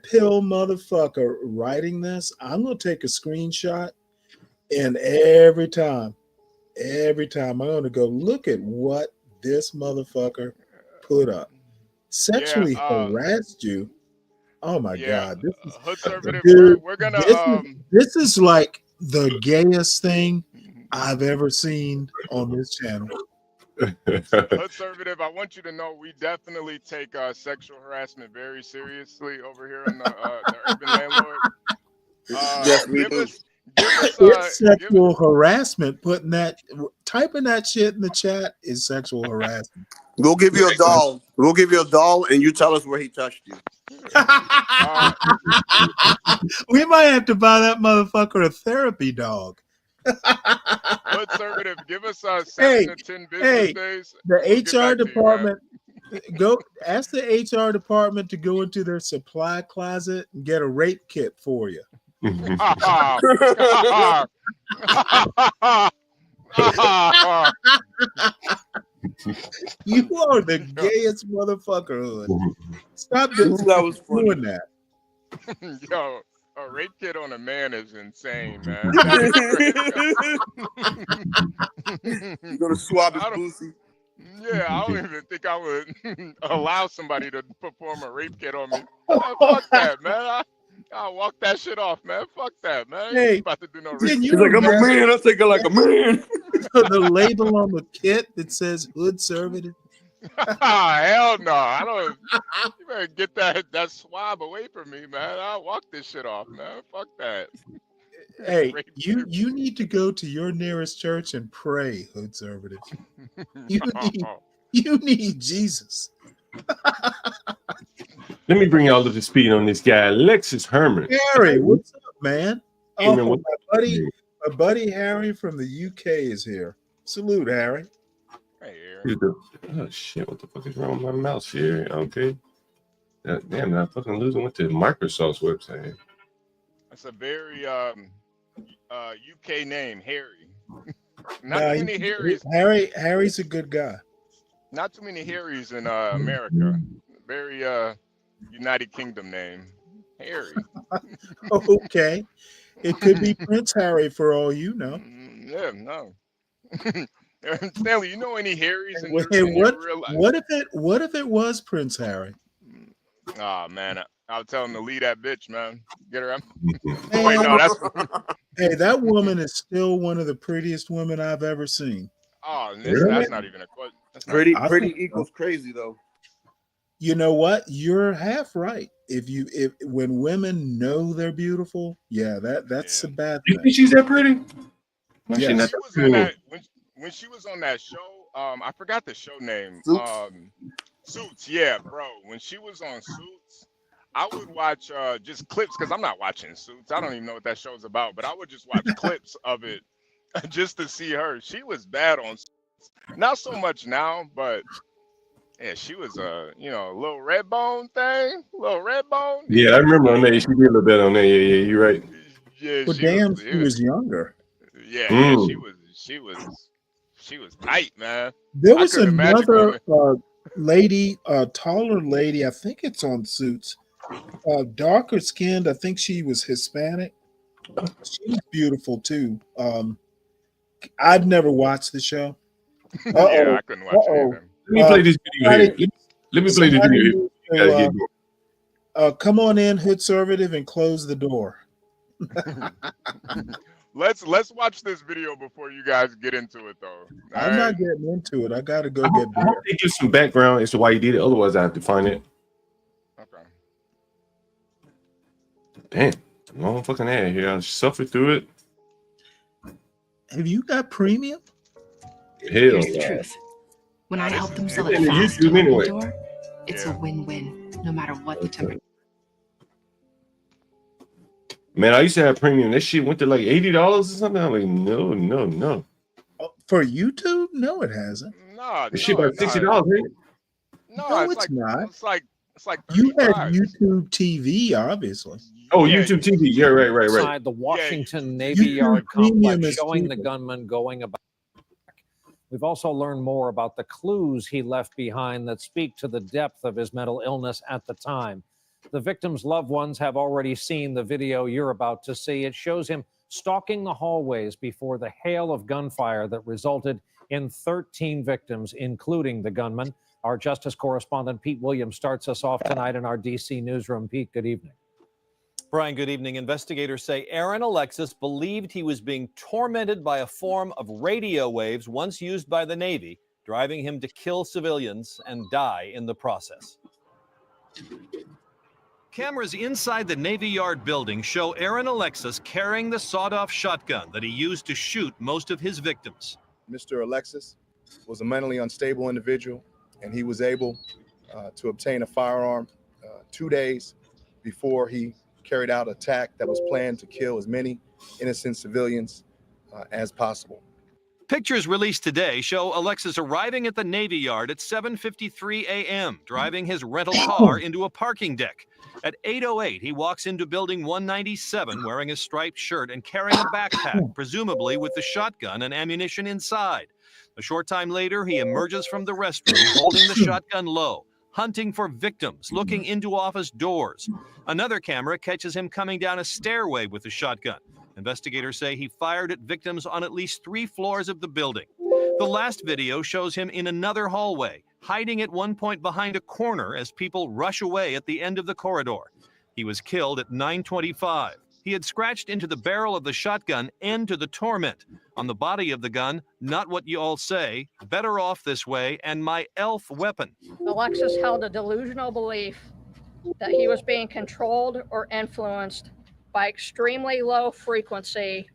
pill motherfucker writing this. I'm gonna take a screenshot, and every time I'm gonna go look at what this motherfucker put up. Sexually harassed you. Oh my God! This is, Hood conservative. dude, We're gonna this is like the gayest thing I've ever seen on this channel. conservative. I want you to know we definitely take sexual harassment very seriously over here on the Urban Landlord. Yes, we do. It's sexual harassment. Typing that shit in the chat is sexual harassment. We'll give you a doll. We'll give you a doll, and you tell us where he touched you. We might have to buy that motherfucker a therapy dog. Conservative, give us 7 to 10 business days. The We'll get HR back to you, department, go ask the HR department to go into their supply closet and get a rape kit for you. You are the gayest motherfucker. Hood. Stop doing that. Yo, a rape kit on a man is insane, man. You're gonna swab his pussy. Yeah, I don't even think I would allow somebody to perform a rape kit on me. Fuck that, man. I'll walk that shit off, man. Fuck that, man. I ain't about to do no rape He's kit. like, I'm a man. I'll take it like a man. The label on the kit that says hood conservative. Hell no. I don't. You better get that swab away from me, man. I'll walk this shit off, man. Fuck that. Hey, you need to go to your nearest church and pray, hood conservative. You need Jesus. Let me bring y'all up to speed on this guy, Alexis Herman. Harry, what's up, man? Hey, man, what's My buddy Harry from the UK is here. Salute, Harry. Oh shit! What the fuck is wrong with my mouse here? Okay. Damn, I fucking losing. Went to Microsoft's website. That's a very UK name, Harry. Not Nah, too many he- Harrys. Harry's a good guy. Not too many Harrys in America. Very United Kingdom name, Harry. Okay. It could be Prince Harry for all you know. Yeah, no. Stanley, you know any Harrys in Hey, your real life? what if it was Prince Harry? Oh man, I'll tell him to leave that bitch, man. Get her up. Hey, Wait, no, that's Hey, that woman is still one of the prettiest women I've ever seen. that's not even a question. That's not- Pretty I pretty think equals crazy though. You know what? You're half right. If when women know they're beautiful, yeah, that's a bad You thing. think she's that pretty? When Yes. she was on that, when she was on that show, I forgot the show name. Suits, yeah, bro. When she was on Suits, I would watch just clips because I'm not watching Suits. I don't even know what that show's about, but I would just watch clips of it just to see her. She was bad on Suits. Not so much now, but yeah, she was a little red bone thing, little red bone. Yeah, I remember on that. She did a little bit on that. Yeah, you're right. Yeah, Well, damn, she was younger. Yeah, she was tight, man. There I was couldn't imagine another going- lady, taller lady. I think it's on Suits. Darker skinned. I think she was Hispanic. She was beautiful too. I've never watched the show. Yeah, I couldn't watch it. Let me play this video here. Let me play this video here. You gotta get going. Come on in, Hoodservative, and close the door. Let's watch this video before you guys get into it, though. I'm not getting into it. I gotta go I get hope beer. they give some background as to why he did it. Otherwise, I have to find it. Okay. Damn, long fucking ad here. I suffered through it. Have you got premium? Hell Here's the no. truth. When I help them sell It's it in the fast YouTube to open anyway. the door, it's a win-win, no matter what the temperature. Man, I used to have premium. That shit went to like $80 or something. I'm like, no. For YouTube? No, it hasn't. No, That shit about $60, ain't it? No, it's not. It's like You had 35. YouTube TV, obviously. Oh, YouTube TV. Yeah, right. Inside the Washington Navy YouTube Yard Premium complex, is showing the cheaper. gunman going about. We've also learned more about the clues he left behind that speak to the depth of his mental illness at the time. The victim's loved ones have already seen the video you're about to see. It shows him stalking the hallways before the hail of gunfire that resulted in 13 victims, including the gunman. Our justice correspondent Pete Williams starts us off tonight in our D.C. newsroom. Pete, good evening. Brian, good evening. Investigators say Aaron Alexis believed he was being tormented by a form of radio waves once used by the Navy, driving him to kill civilians and die in the process. Cameras inside the Navy Yard building show Aaron Alexis carrying the sawed-off shotgun that he used to shoot most of his victims. Mr. Alexis was a mentally unstable individual, and he was able to obtain a firearm 2 days before he carried out an attack that was planned to kill as many innocent civilians as possible. Pictures released today show Alexis arriving at the Navy Yard at 7:53 a.m., driving his rental car into a parking deck. At 8:08, he walks into Building 197 wearing a striped shirt and carrying a backpack, presumably with the shotgun and ammunition inside. A short time later, he emerges from the restroom holding the shotgun low, hunting for victims, looking into office doors. Another camera catches him coming down a stairway with the shotgun. Investigators say he fired at victims on at least 3 floors of the building. The last video shows him in another hallway, hiding at one point behind a corner as people rush away at the end of the corridor. He was killed at 9:25. He had scratched into the barrel of the shotgun and to the torment. On the body of the gun, not what you all say, better off this way, and my elf weapon. Alexis held a delusional belief that he was being controlled or influenced by extremely low frequency,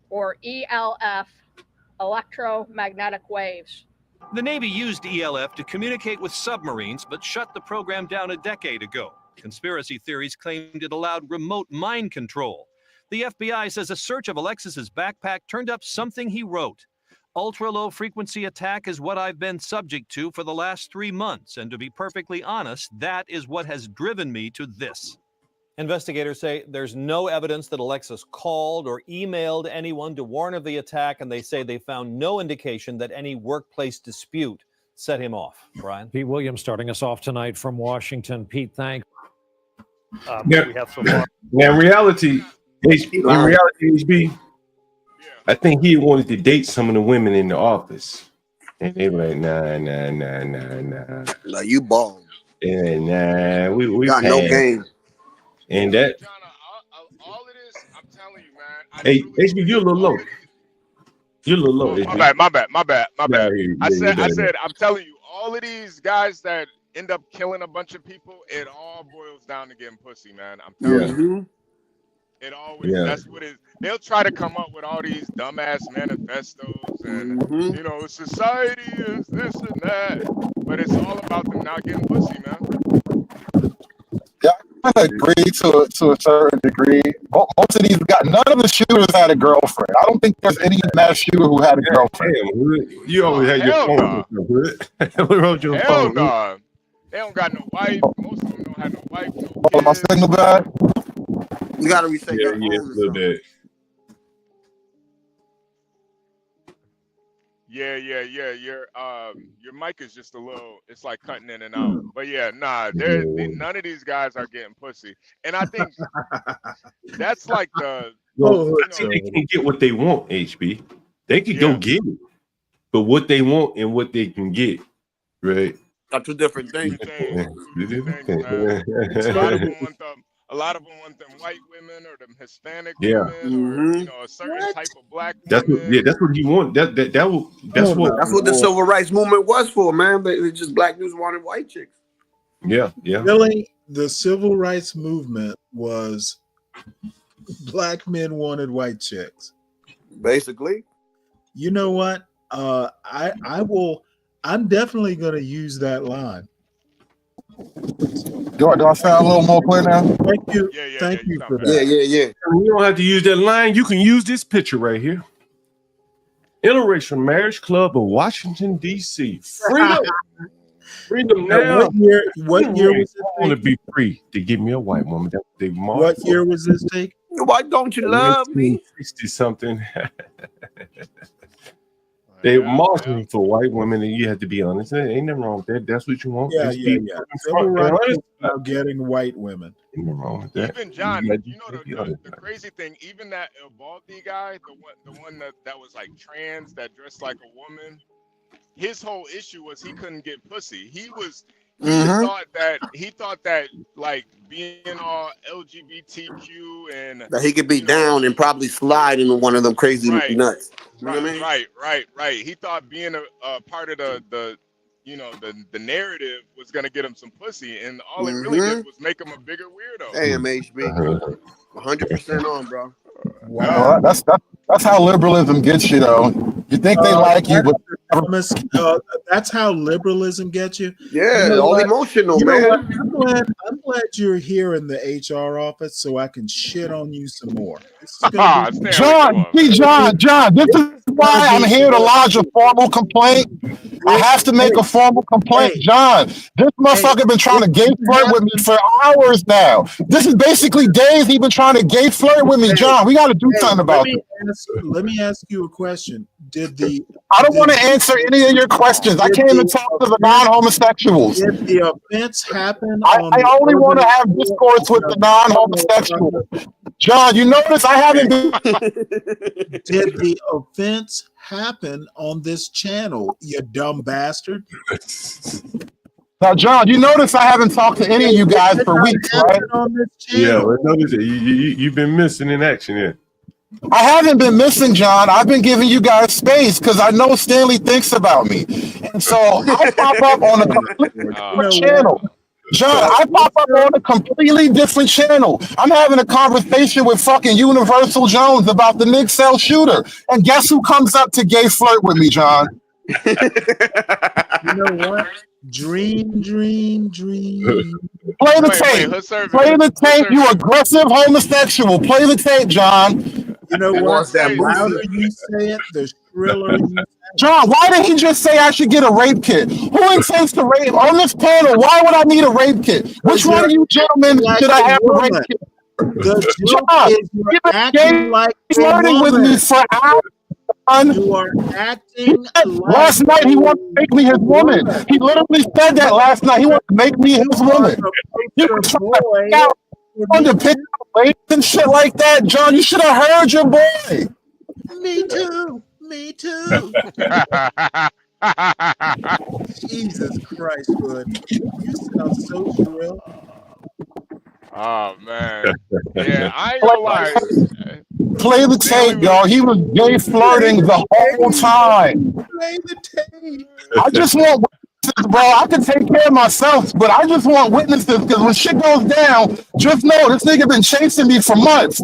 or ELF, electromagnetic waves. The Navy used ELF to communicate with submarines, but shut the program down a decade ago. Conspiracy theories claimed it allowed remote mind control. The FBI says a search of Alexis's backpack turned up something he wrote. Ultra-low frequency attack is what I've been subject to for the last 3 months, and to be perfectly honest, that is what has driven me to this. Investigators say there's no evidence that Alexis called or emailed anyone to warn of the attack, and they say they found no indication that any workplace dispute set him off. Brian? Pete Williams starting us off tonight from Washington. Pete, thanks. Now, We have so far. now, in reality, HB, I think he wanted to date some of the women in the office, and they were like, nah. Like, you bald. Yeah, nah, we got no passed. game. And that, All it is, I'm telling you, man. hey, HB, you're a little low. You're a little low. My HB. bad, my bad, my bad, my bad. Yeah, I yeah, said, I'm telling you, all of these guys that end up killing a bunch of people, it all boils down to getting pussy, man. I'm telling you. It always, Yeah. that's what it is. They'll try to come up with all these dumbass manifestos and, you know, society is this and that. But it's all about them not getting pussy, man. Yeah, I agree to a certain degree. Most of these guys, none of the shooters had a girlfriend. I don't think there's any mass shooter who had a girlfriend. Damn, you always had your Hell phone. What wrote your Hell phone? no. They don't got no wife. Most of them don't have no wife, no Oh, my signal bad? You gotta reset Yeah, your phone. yeah, a or little something. bit. Yeah. Your mic is just a little. It's like cutting in and out. But yeah, nah. None of these guys are getting pussy, and I think that's like the. Well, they can get what they want, HB. They can go get it, but what they want and what they can get, right? Are two different things. A lot of them want them white women or them Hispanic Yeah. women or you know a certain type of black That's woman. what. Yeah, that's what you want. That's what. That's what the civil rights movement was for, man. They just black dudes wanted white chicks. Yeah. Really, the civil rights movement was black men wanted white chicks. Basically. You know what? I will. I'm definitely going to use that line. Do I sound a little more clear now? Thank you. Thank you for that. Yeah. You don't have to use that line. You can use this picture right here. Interracial Marriage Club of Washington, D.C. Freedom. Freedom now. What year was it? I want to be free to give me a white woman. That's what they marched What for. year was this take? Why don't you love me? 60 something. They marching for white women, and you have to be honest. There ain't nothing wrong with that. That's what you want. Yeah. Just be Civil rights honest. is about getting white women. Ain't nothing wrong with that. Even John, You you know the crazy thing. Even that Baldy guy, the one that was like trans, that dressed like a woman. His whole issue was he couldn't get pussy. He thought that like being all LGBTQ and That he could be down and probably slide into one of them crazy nuts. You know what I mean? Right. He thought being a part of the you know the narrative was gonna get him some pussy, and all it really did was make him a bigger weirdo. Hey, MHB, 100% on, bro. Wow. That's how liberalism gets you, though. You think they like you, but That's how liberalism gets you. Yeah, You know all what? emotional, You know man. what? I'm glad you're here in the HR office so I can shit on you some more. This is gonna be- John, this is why I'm here to lodge a formal complaint. I have to make a formal complaint, John. This motherfucker been trying to gay flirt with me for hours now. This is basically days he been trying to gay flirt with me, John. We got to do something about this. Let me ask you a question. I don't want to answer any of your questions. I can't even talk to the non-homosexuals. Did the offense happen? I only want to have discourse with the non-homosexuals. John, you notice I haven't been. Did the offense happen on this channel, you dumb bastard? Now, John, you notice I haven't talked to any of you guys for weeks, right? Yeah, I noticed it. You've been missing in action here. I haven't been missing, John. I've been giving you guys space because I know Stanley thinks about me. And so I pop up on a completely different channel. John, I pop up on a completely different channel. I'm having a conversation with fucking Universal Jones about the Nick Cell shooter. And guess who comes up to gay flirt with me, John? You know what? Dream. Play the Wait, tape. hood service. Play the Hood tape. You service. aggressive homosexual. Play the tape, John. You know He what? wants that The booty. louder you say it, the shriller you say it. John, why did he just say I should get a rape kit? Who intends to rape on this panel? Why would I need a rape kit? Which one of you gentlemen Like should I a have a rape woman. kit? The joke John, is you're you've been acting like a flirting with me woman. for hours. Son. You are acting like Last night he a wanted to make me his woman. woman. He literally said that last night. He wanted to make me his You are woman. You were the trying poster to pick out, boy. trying to pick out ladies and shit like that. John, you should have heard your boy. Me too. Jesus Christ, bud. You sound so shrill. Oh man. Yeah, I ain't gonna lie. Play the tape, y'all. He was gay flirting the whole time. Play the tape. I just want witnesses, bro. I can take care of myself, but I just want witnesses because when shit goes down, just know this nigga been chasing me for months.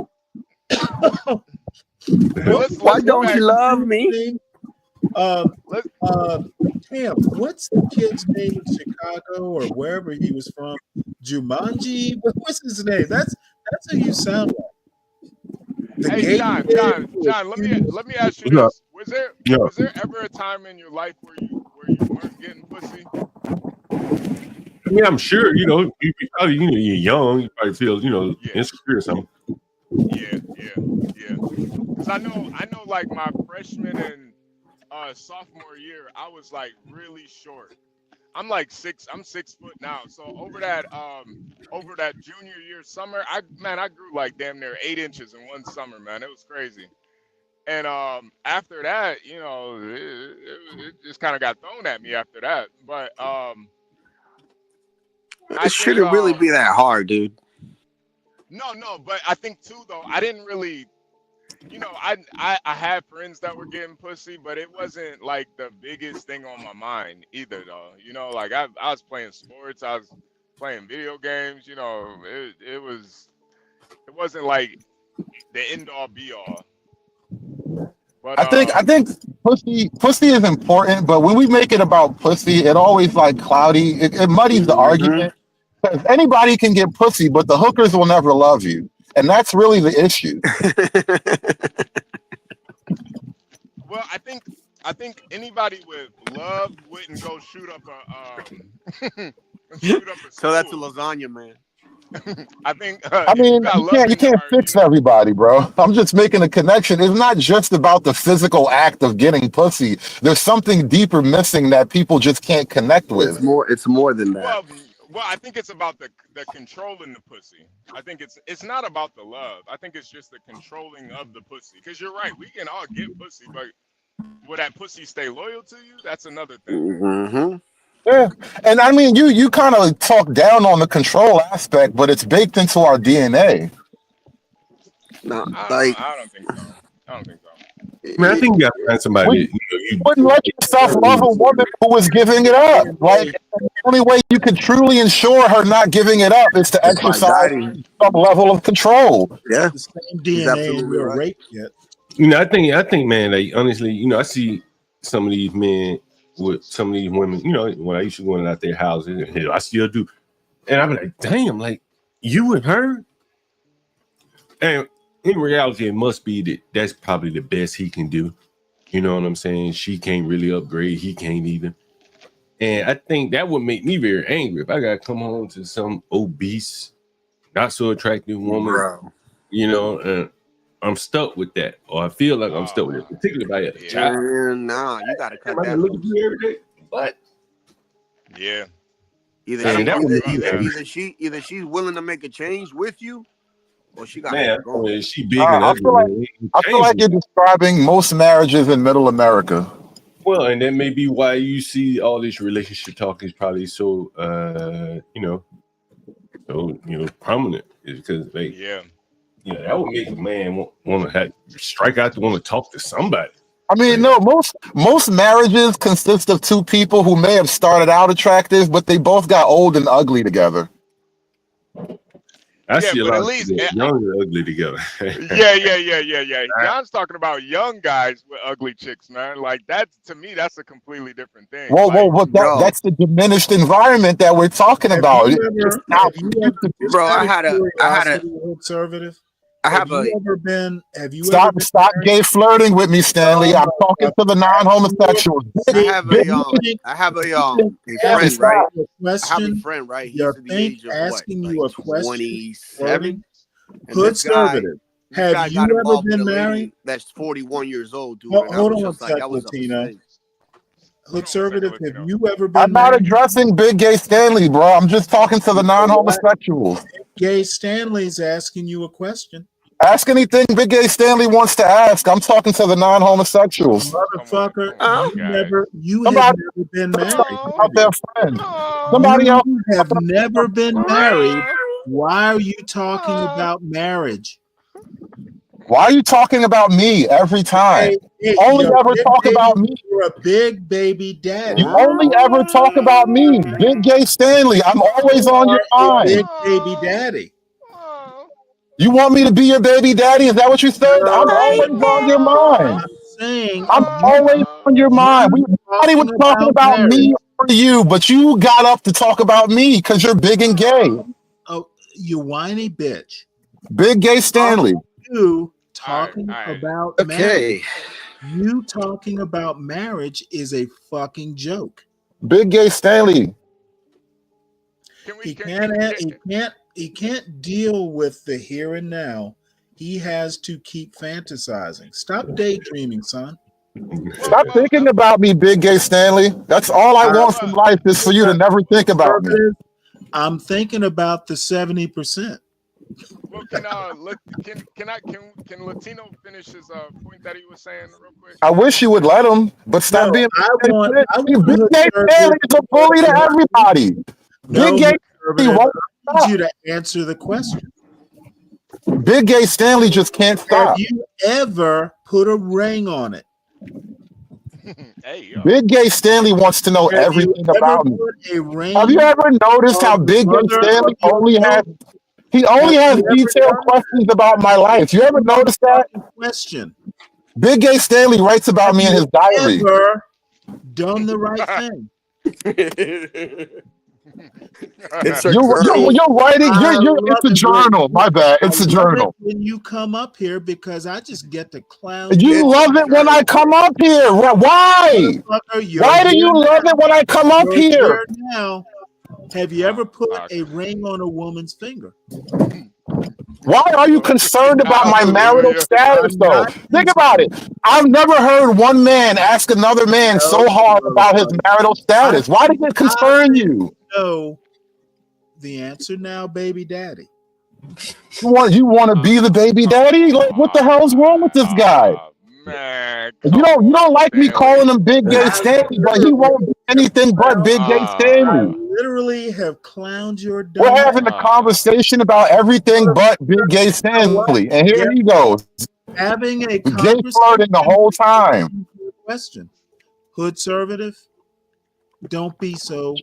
Why don't you love me? Tam, what's the kid's name in Chicago or wherever he was from? Jumanji? What's his name? That's who you sound like. The Hey gay John, kid? let me ask you Yeah. this. Yeah. Was there ever a time in your life where you weren't getting pussy? I mean, I'm sure, you probably, you're young, you probably feel, insecure or something. Yeah. Cause I know like my freshman and sophomore year, I was like really short. I'm 6 foot now. So over that junior year summer, I grew like damn near 8 inches in one summer, man. It was crazy. And after that, it just kind of got thrown at me after that. But It shouldn't really be that hard, dude. No, but I think too though, I didn't really, I had friends that were getting pussy, but it wasn't like the biggest thing on my mind either though. Like I was playing sports, I was playing video games, it wasn't like the end all be all. But I think pussy is important, but when we make it about pussy, it always like cloudy. It muddies the argument. Because anybody can get pussy, but the hookers will never love you, and that's really the issue. Well, I think anybody with love wouldn't go shoot up a So that's a lasagna, man. I think. I mean, you can't fix everybody, bro. I'm just making a connection. It's not just about the physical act of getting pussy. There's something deeper missing that people just can't connect with. It's more than that. Well, I think it's about the controlling the pussy. I think it's not about the love. I think it's just the controlling of the pussy. Because you're right, we can all get pussy, but will that pussy stay loyal to you? That's another thing. Mm-hmm. Yeah, and I mean, you kind of talk down on the control aspect, but it's baked into our DNA. No, I don't think so. I mean, I think you got to find somebody. You wouldn't let yourself love a woman who was giving it up. Like the only way you can truly ensure her not giving it up is to exercise some level of control. Yeah, the same DNA in your rape kit. I think, man, like honestly, I see some of these men with some of these women. When I used to go out their houses, and I still do, and I'm like, damn, like you and her, and in reality, it must be that's probably the best he can do. You know what I'm saying? She can't really upgrade. He can't either. And I think that would make me very angry if I got to come home to some obese, not so attractive woman. Bro. And I'm stuck with that. Or I feel like I'm stuck with it, particularly by a child. Nah, you got to cut Am I that gonna look loose. at you every day? But Yeah. Either she's willing to make a change with you, or she got man, to go. she big I enough. feel like you're describing most marriages in Middle America. Well, and that may be why you see all this relationship talk is probably so prominent. Is because that would make a man want to strike out to want to talk to somebody. I mean, no, most marriages consist of two people who may have started out attractive, but they both got old and ugly together. I Yeah, see a but lot at of least people young and ugly together. yeah. John's talking about young guys with ugly chicks, man. Like that to me, that's a completely different thing. Whoa, Like, but Bro, that's the diminished environment that we're talking Have about. you It's ever, not. have you ever, just bro, out I of had a curiosity, conservative? I Have have you a ever been? Have you ever Stop, been stop married? gay flirting with me, Stanley. No, I'm talking to the non-homosexuals. I Big, have big, I have a Stanley, friend, right? stop. I have a question. friend, right? He's You the think age of what, asking like you a question, 27, and hood servitive. this Have guy you got ever involved with been a lady married? that's 41 years old, dude, and I Hold was on a just like, sec, that was a Latino. mistake. Hood servitive. Have you ever I'm been not married? addressing Big Gay Stanley, bro. I'm just talking to the You know what? non-homosexuals. Gay Stanley's asking you a question. Ask anything Big Gay Stanley wants to ask. I'm talking to the non-homosexuals. Motherfucker, you have Somebody never been else married. about their friend. Somebody else. You have never been married. Why are you talking about marriage? Why are you talking about me every time? Hey, Only you're a ever big talk baby- about me. You're a big baby daddy. You only ever talk about me, Big Gay Stanley. I'm always on your A mind. big baby daddy. You want me to be your baby daddy? Is that what you said? I'm always on your mind. Saying I'm always on your mind. Nobody was talking about me or you, but you got up to talk about me because you're big and gay. Oh, you whiny bitch. Big Gay Stanley. You talking about Okay. marriage. You talking about marriage is a fucking joke. Big Gay Stanley. He can't deal with the here and now. He has to keep fantasizing. Stop daydreaming, son. Stop thinking about me, Big Gay Stanley. That's all I want from life is for you to never think about me. I'm thinking about the 70%. well, can Latino finish his point that he was saying real quick? I wish you would let him, but stop being. Big Gay Stanley is a bully to everybody. Big Gay Stanley won't I need you to answer the question. Big Gay Stanley just can't stop. Have you ever put a ring on it? Big Gay Stanley wants to know Have you everything ever about me. put a ring Have you ever noticed how on the Big Gay mother Stanley of your only has children? has detailed questions about my life? You ever notice that? Question. Big Gay Stanley writes about me in his diary. Ever done the right thing? You're writing. It's a journal. My bad. It's a journal. When you come up here, because I just get to clown. You love it when I come up here. Why? Why do you love it when I come up here? Now, have you ever put a ring on a woman's finger? Why are you concerned about my marital status, though? Think about it. I've never heard one man ask another man so hard about his marital status. Why does it concern you? No. The answer now, baby daddy. You want to be the baby daddy? Like, what the hell's wrong with this guy? Man, You don't like me calling him Big Gay Stanley, but he won't be anything but Big Gay Stanley. Literally have clowned your We're having a conversation about everything but Big Gay Stanley, and here he goes, having a gay flirting the whole time. Question. Hood conservative. Don't be so.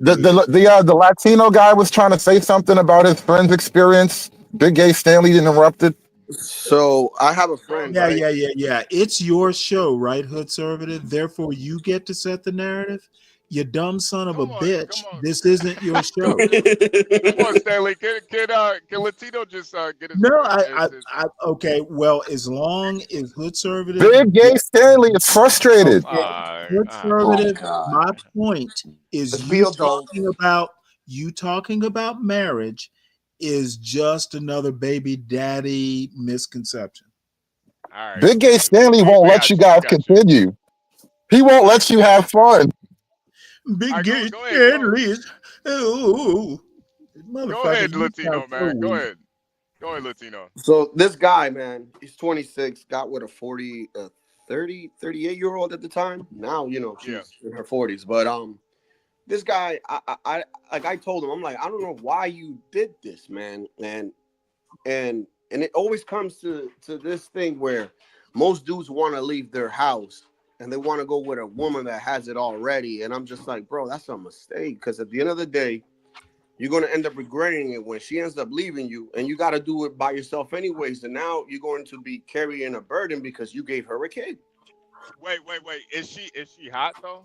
The Latino guy was trying to say something about his friend's experience. Big Gay Stanley interrupted. So I have a friend. Yeah, right? yeah. It's your show, right, Hood conservative? Therefore, you get to set the narrative. You dumb son of a bitch. This isn't your show. Come on, Stanley. Can Latino just get his? No, I okay. Well, as long as Hood conservative, Big Gay Stanley is frustrated. Hood conservative. My point is you talking about marriage is just another baby daddy misconception. Big Gay Stanley won't let you guys continue. He won't let you have fun. Big Gay Stanley. Oh, go ahead, Latino man. Go ahead, Latino. So this guy, man, he's 26, got with a 38-year-old at the time. Now, she's in her 40s. But this guy, I told him, I'm like, I don't know why you did this, man. And it always comes to this thing where most dudes want to leave their house and they want to go with a woman that has it already. And I'm just like, bro, that's a mistake. Because at the end of the day, you're gonna end up regretting it when she ends up leaving you, and you got to do it by yourself anyways. And now you're going to be carrying a burden because you gave her a kid. Wait. Is she hot though?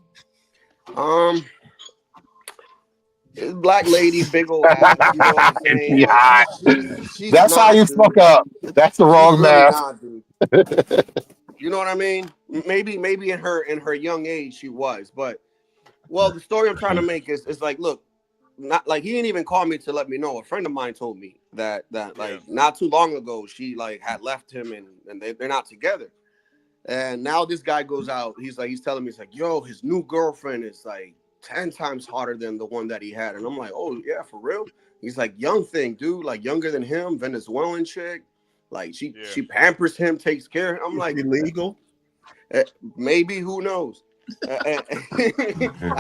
Black lady, big old ass. You know what I'm saying? Yeah. She's That's how not, you dude. fuck up. That's the wrong She's really math. not, dude. You know what I mean? Maybe in her young age she was, but well, the story I'm trying to make is like, look, not like he didn't even call me to let me know. A friend of mine told me that like not too long ago she like had left him and they're not together. And now this guy goes out. He's telling me, he's like, yo, his new girlfriend is like 10 times hotter than the one that he had. And I'm like, oh yeah, for real? He's like, young thing, dude, like younger than him, Venezuelan chick. Like she pampers him, takes care of him. I'm like, illegal? Maybe, who knows? I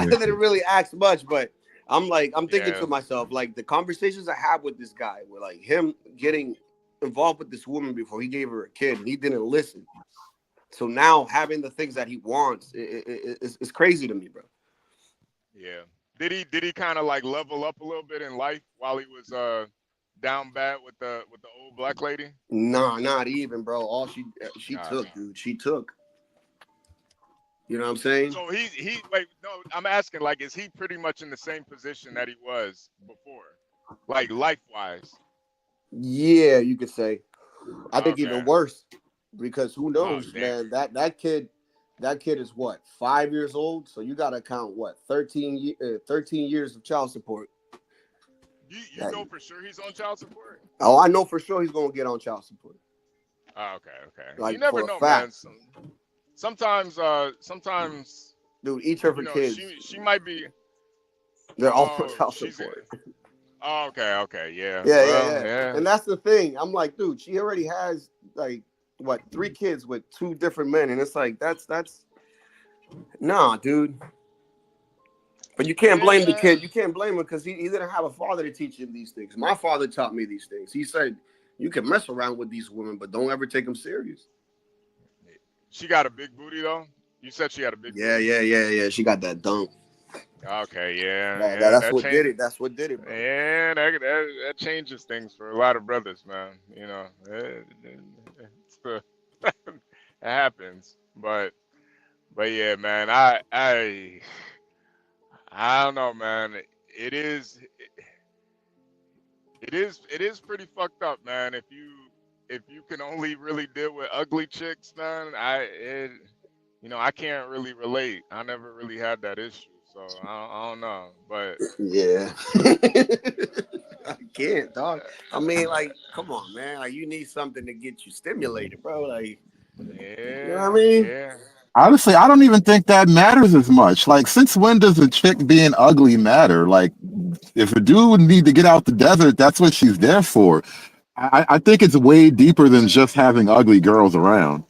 didn't really ask much, but I'm thinking to myself, like the conversations I had with this guy were like him getting involved with this woman before he gave her a kid, and he didn't listen. So now having the things that he wants is crazy to me, bro. Yeah. Did he kind of like level up a little bit in life while he was down bad with the old black lady? Nah, not even, bro. All she took, dude. She took. You know what I'm saying? So he wait, no, I'm asking, like, is he pretty much in the same position that he was before? Like life-wise? Yeah, you could say. I think Okay. even worse. Because who Oh, knows, damn. man? That kid is what, 5 years old? So you gotta count what, 13 years of child support. You know for sure he's on child support? Oh, I know for sure he's gonna get on child support. Oh, okay. Like, You never for a know, fact. man. Sometimes, Dude, each of her you know, kids, she might be. they're all on Oh, child she's. support. Oh, okay, yeah. Yeah, Well, yeah. And that's the thing. I'm like, dude, she already has like what, 3 kids with 2 different men, and it's like that's nah, dude. But you can't blame the kid. You can't blame him because he didn't have a father to teach him these things. My father taught me these things. He said you can mess around with these women, but don't ever take them serious. She got a big booty though. You said she had a big. Yeah. She got that dunk. Okay, yeah. That's what did it. That's what did it, bro. Yeah, that changes things for a lot of brothers, man. You know, it happens. But yeah, man. I don't know, man. It is pretty fucked up, man. If you can only really deal with ugly chicks, man, I can't really relate. I never really had that issue. So I don't know, but yeah, I can't, dog. I mean, like, come on, man. Like, you need something to get you stimulated, bro. Like, yeah, you know what I mean? Yeah. Honestly, I don't even think that matters as much. Like, since when does a chick being ugly matter? Like, if a dude would need to get out the desert, that's what she's there for. I think it's way deeper than just having ugly girls around.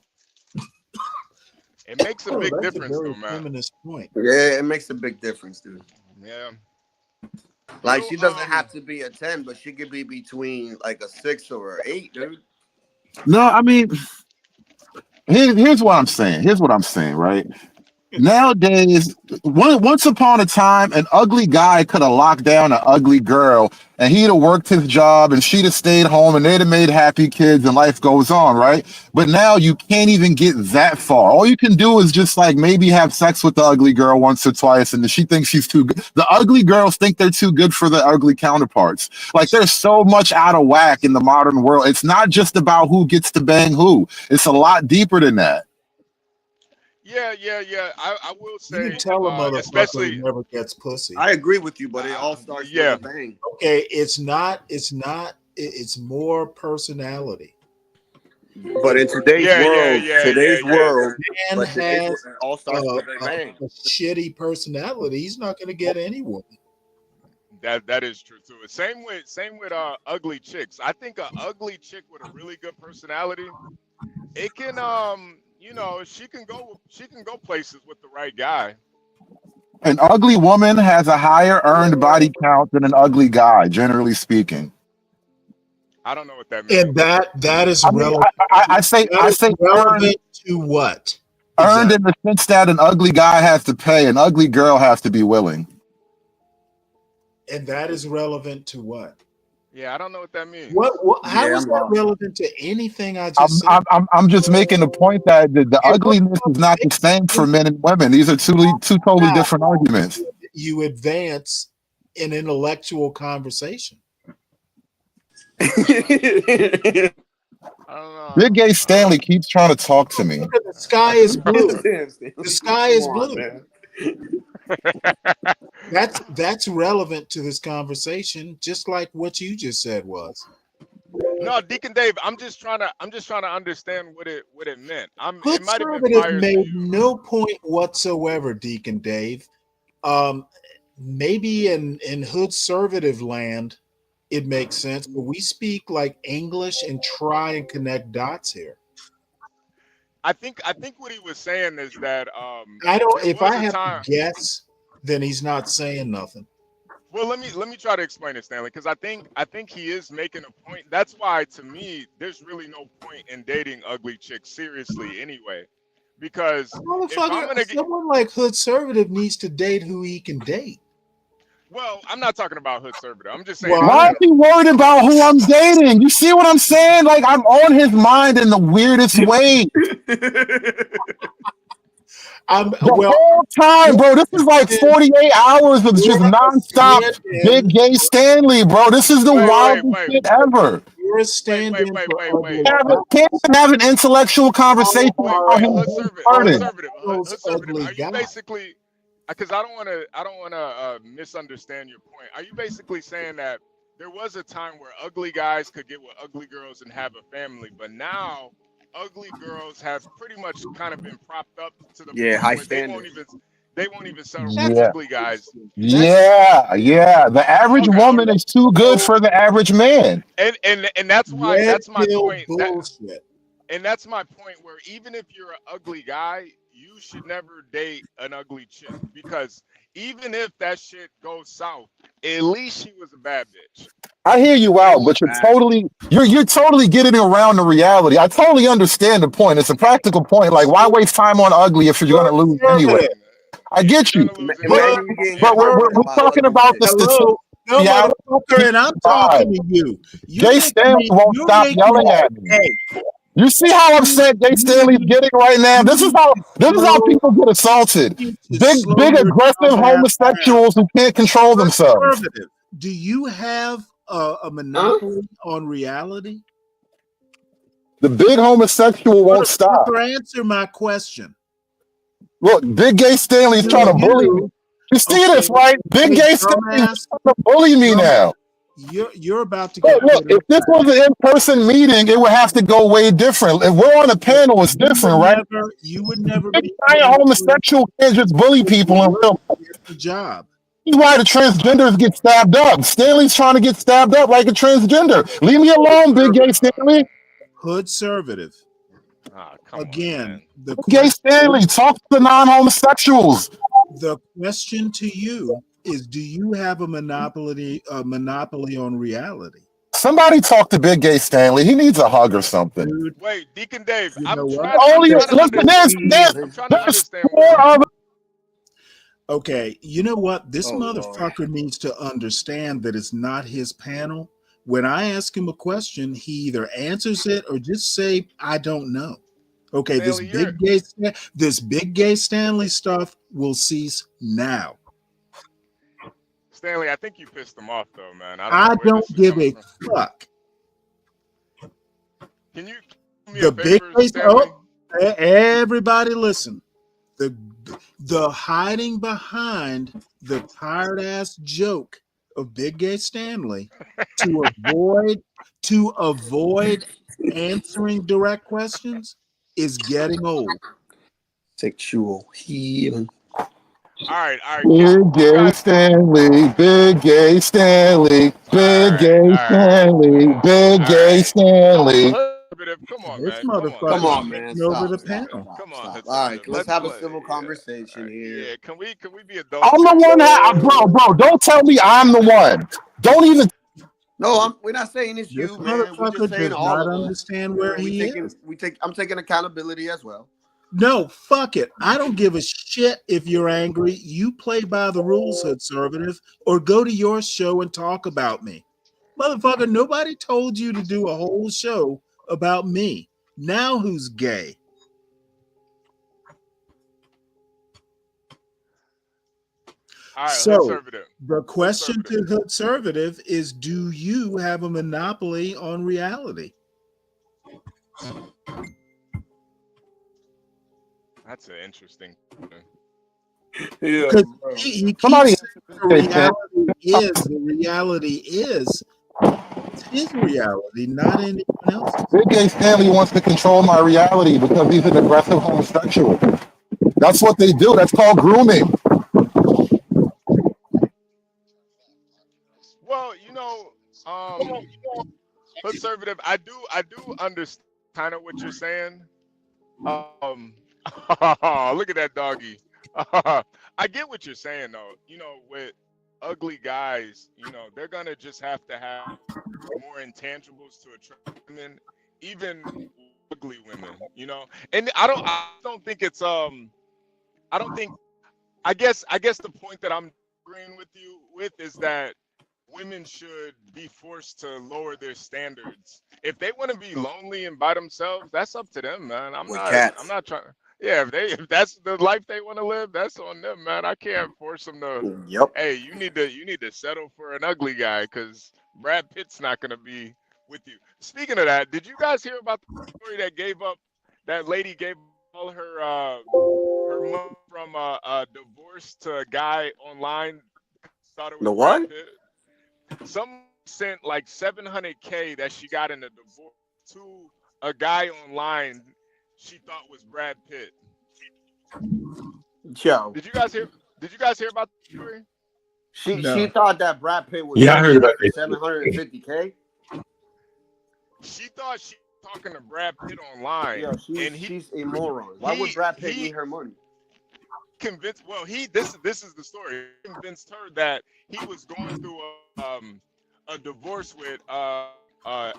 It makes a big that's difference, a very though, man. feminist point. Yeah, it makes a big difference, dude. Yeah. Like, she doesn't have to be a 10, but she could be between like a 6 or an 8, dude. No, I mean, here's what I'm saying. Here's what I'm saying, right? Nowadays, once upon a time, an ugly guy could have locked down an ugly girl, and he'd have worked his job, and she'd have stayed home, and they'd have made happy kids, and life goes on, right? But now you can't even get that far. All you can do is just like maybe have sex with the ugly girl once or twice, and she thinks she's too good. The ugly girls think they're too good for the ugly counterparts. Like, there's so much out of whack in the modern world. It's not just about who gets to bang who. It's a lot deeper than that. Yeah. I will say, You can tell a motherfucker especially. never gets pussy. I agree with you, but it all starts with a bang. Okay, it's more personality. But in today's world, Man but today's has world, it all starts with a bang. a shitty personality. He's not going to get anyone. That is true too. Same with ugly chicks. I think an ugly chick with a really good personality, it can she can go places with the right guy. An ugly woman has a higher earned body count than an ugly guy, generally speaking. I don't know what that means. And that is I mean, relevant. I say relevant earned, to what? earned in the sense that an ugly guy has to pay, an ugly girl has to be willing. And that is relevant to what? Yeah, I don't know what that means. How Yeah, is I'm that lost. relevant to anything I just said? I'm just making the point that the ugliness is not the same for men and women. These are two totally different arguments. You advance an intellectual conversation. I don't know. Big Gay Stanley keeps trying to talk to me. The sky is blue. Damn, Stanley. The sky is Come on, blue. man. That's relevant to this conversation, just like what you just said was. No, Deacon Dave, I'm just trying to understand what it meant. Hood It might have been Conservative prior to made you. no point whatsoever, Deacon Dave. Maybe in Hood Conservative land, it makes sense, but we speak like English and try and connect dots here. I think what he was saying is that I don't. there If was I a have time. to guess, then he's not saying nothing. Well, let me try to explain it, Stanley, because I think he is making a point. That's why, to me, there's really no point in dating ugly chicks seriously anyway. Because if I'm Motherfucker, gonna get, someone like Hood Conservative needs to date who he can date. well, I'm not talking about Hood Conservative. I'm just saying. Well, Why is he worried about who I'm dating? You see what I'm saying? Like, I'm on his mind in the weirdest way. The whole time, bro. This is like 48 hours of just nonstop Big Gay Stanley, bro. This is the wildest shit ever. You're a stand-in for ugly. Can't even have an intellectual conversation about him. Hood Conservative. Are you basically? Because I don't want to misunderstand your point. Are you basically saying that there was a time where ugly guys could get with ugly girls and have a family, but now ugly girls have pretty much kind of been propped up to the point high where standard. they won't even settle with Yeah. ugly guys. Yeah. The average woman is too good for the average man. And that's why Red that's my pill point. bullshit. And that's my point where even if you're an ugly guy, you should never date an ugly chick, because even if that shit goes south, at least she was a bad bitch. I hear you out, but you're totally getting around the reality. I totally understand the point. It's a practical point. Like, why waste time on ugly if you're going to lose anyway? I get you. But we're talking about the statistics. No, motherfucker, and I'm talking to you. Gay Stanley won't stop yelling at me. Hey, You see how upset Gay Stanley's getting right now? This is how people get assaulted. Big aggressive homosexuals who can't control themselves. do you have a monopoly on reality? The big homosexual won't stop. Answer my question. Look, Big Gay Stanley's trying to bully me. You see this, right? Big Gay Stanley's trying to bully me now. You're about to get. Look, if this was an in-person meeting, it would have to go way different. If we're on a panel, it's different, right? You would never be a homosexual can't just bully people in real life. The job. This is why the transgenders get stabbed up. Stanley's trying to get stabbed up like a transgender. Leave me alone, Big Gay Stanley. Hood Conservative. Again, the Gay Stanley, talk to the non-homosexuals. The question to you is: do you have a monopoly on reality? Somebody talk to Big Gay Stanley. He needs a hug or something. Wait, Deacon Dave, Okay, you know what? This motherfucker needs to understand that it's not his panel. When I ask him a question, he either answers it or just say, "I don't know." Okay, this big gay Stanley stuff will cease now. Stanley, I think you pissed him off though, man. I don't give a fuck. Can you do me The a big favor, face. Stanley? Everybody, listen. The hiding behind the tired ass joke of Big Gay Stanley to avoid answering direct questions is getting old. Sexual healing. All right. Big Gay Stanley, Big Gay Stanley, Big Gay Stanley, Big Gay Stanley. Come on, This man. motherfucker Come on, man. taking over Stop, the panel. Come on. All right, let's have a civil conversation here. Yeah, can we be adults? I'm the one, bro. Don't tell me I'm the one. Don't even. No, we're not saying it's you, man. We're Motherfucker just saying does all not of us. understand where he is. I'm taking accountability as well. No, fuck it. I don't give a shit if you're angry. You play by the rules, conservative, or go to your show and talk about me. Motherfucker, nobody told you to do a whole show about me. Now who's gay? All right, So conservative. the question to conservative is, do you have a monopoly on reality? That's an interesting. Yeah, Because bro. he Somebody keeps saying the reality is it's his reality, not anyone else's. Big Gay Stanley wants to control my reality because he's an aggressive homosexual. That's what they do. That's called grooming. Well, conservative. I do understand kind of what you're saying. Look at that doggy. I get what you're saying though. With ugly guys, they're gonna just have to have more intangibles to attract women, even ugly women. And I don't think it's I don't think. I guess the point that I'm agreeing with you with is that women should be forced to lower their standards. If they want to be lonely and by themselves, that's up to them, man. I'm not trying. Yeah, if that's the life they want to live, that's on them, man. I can't force them to. Yep. Hey, you need to settle for an ugly guy because Brad Pitt's not gonna be with you. Speaking of that, did you guys hear about the story that lady gave all her money from a divorce to a guy online? Thought it was The what? Brad Pitt. Someone sent like $700K that she got in a divorce to a guy online she thought was Brad Pitt. Yo, Did you guys hear about the story? she thought that Brad Pitt was Yeah, I heard about that. 750K. She thought she was talking to Brad Pitt online. Yo, she's a moron. Why would Brad Pitt need her money? Convinced. Well, this is the story. He convinced her that he was going through a divorce with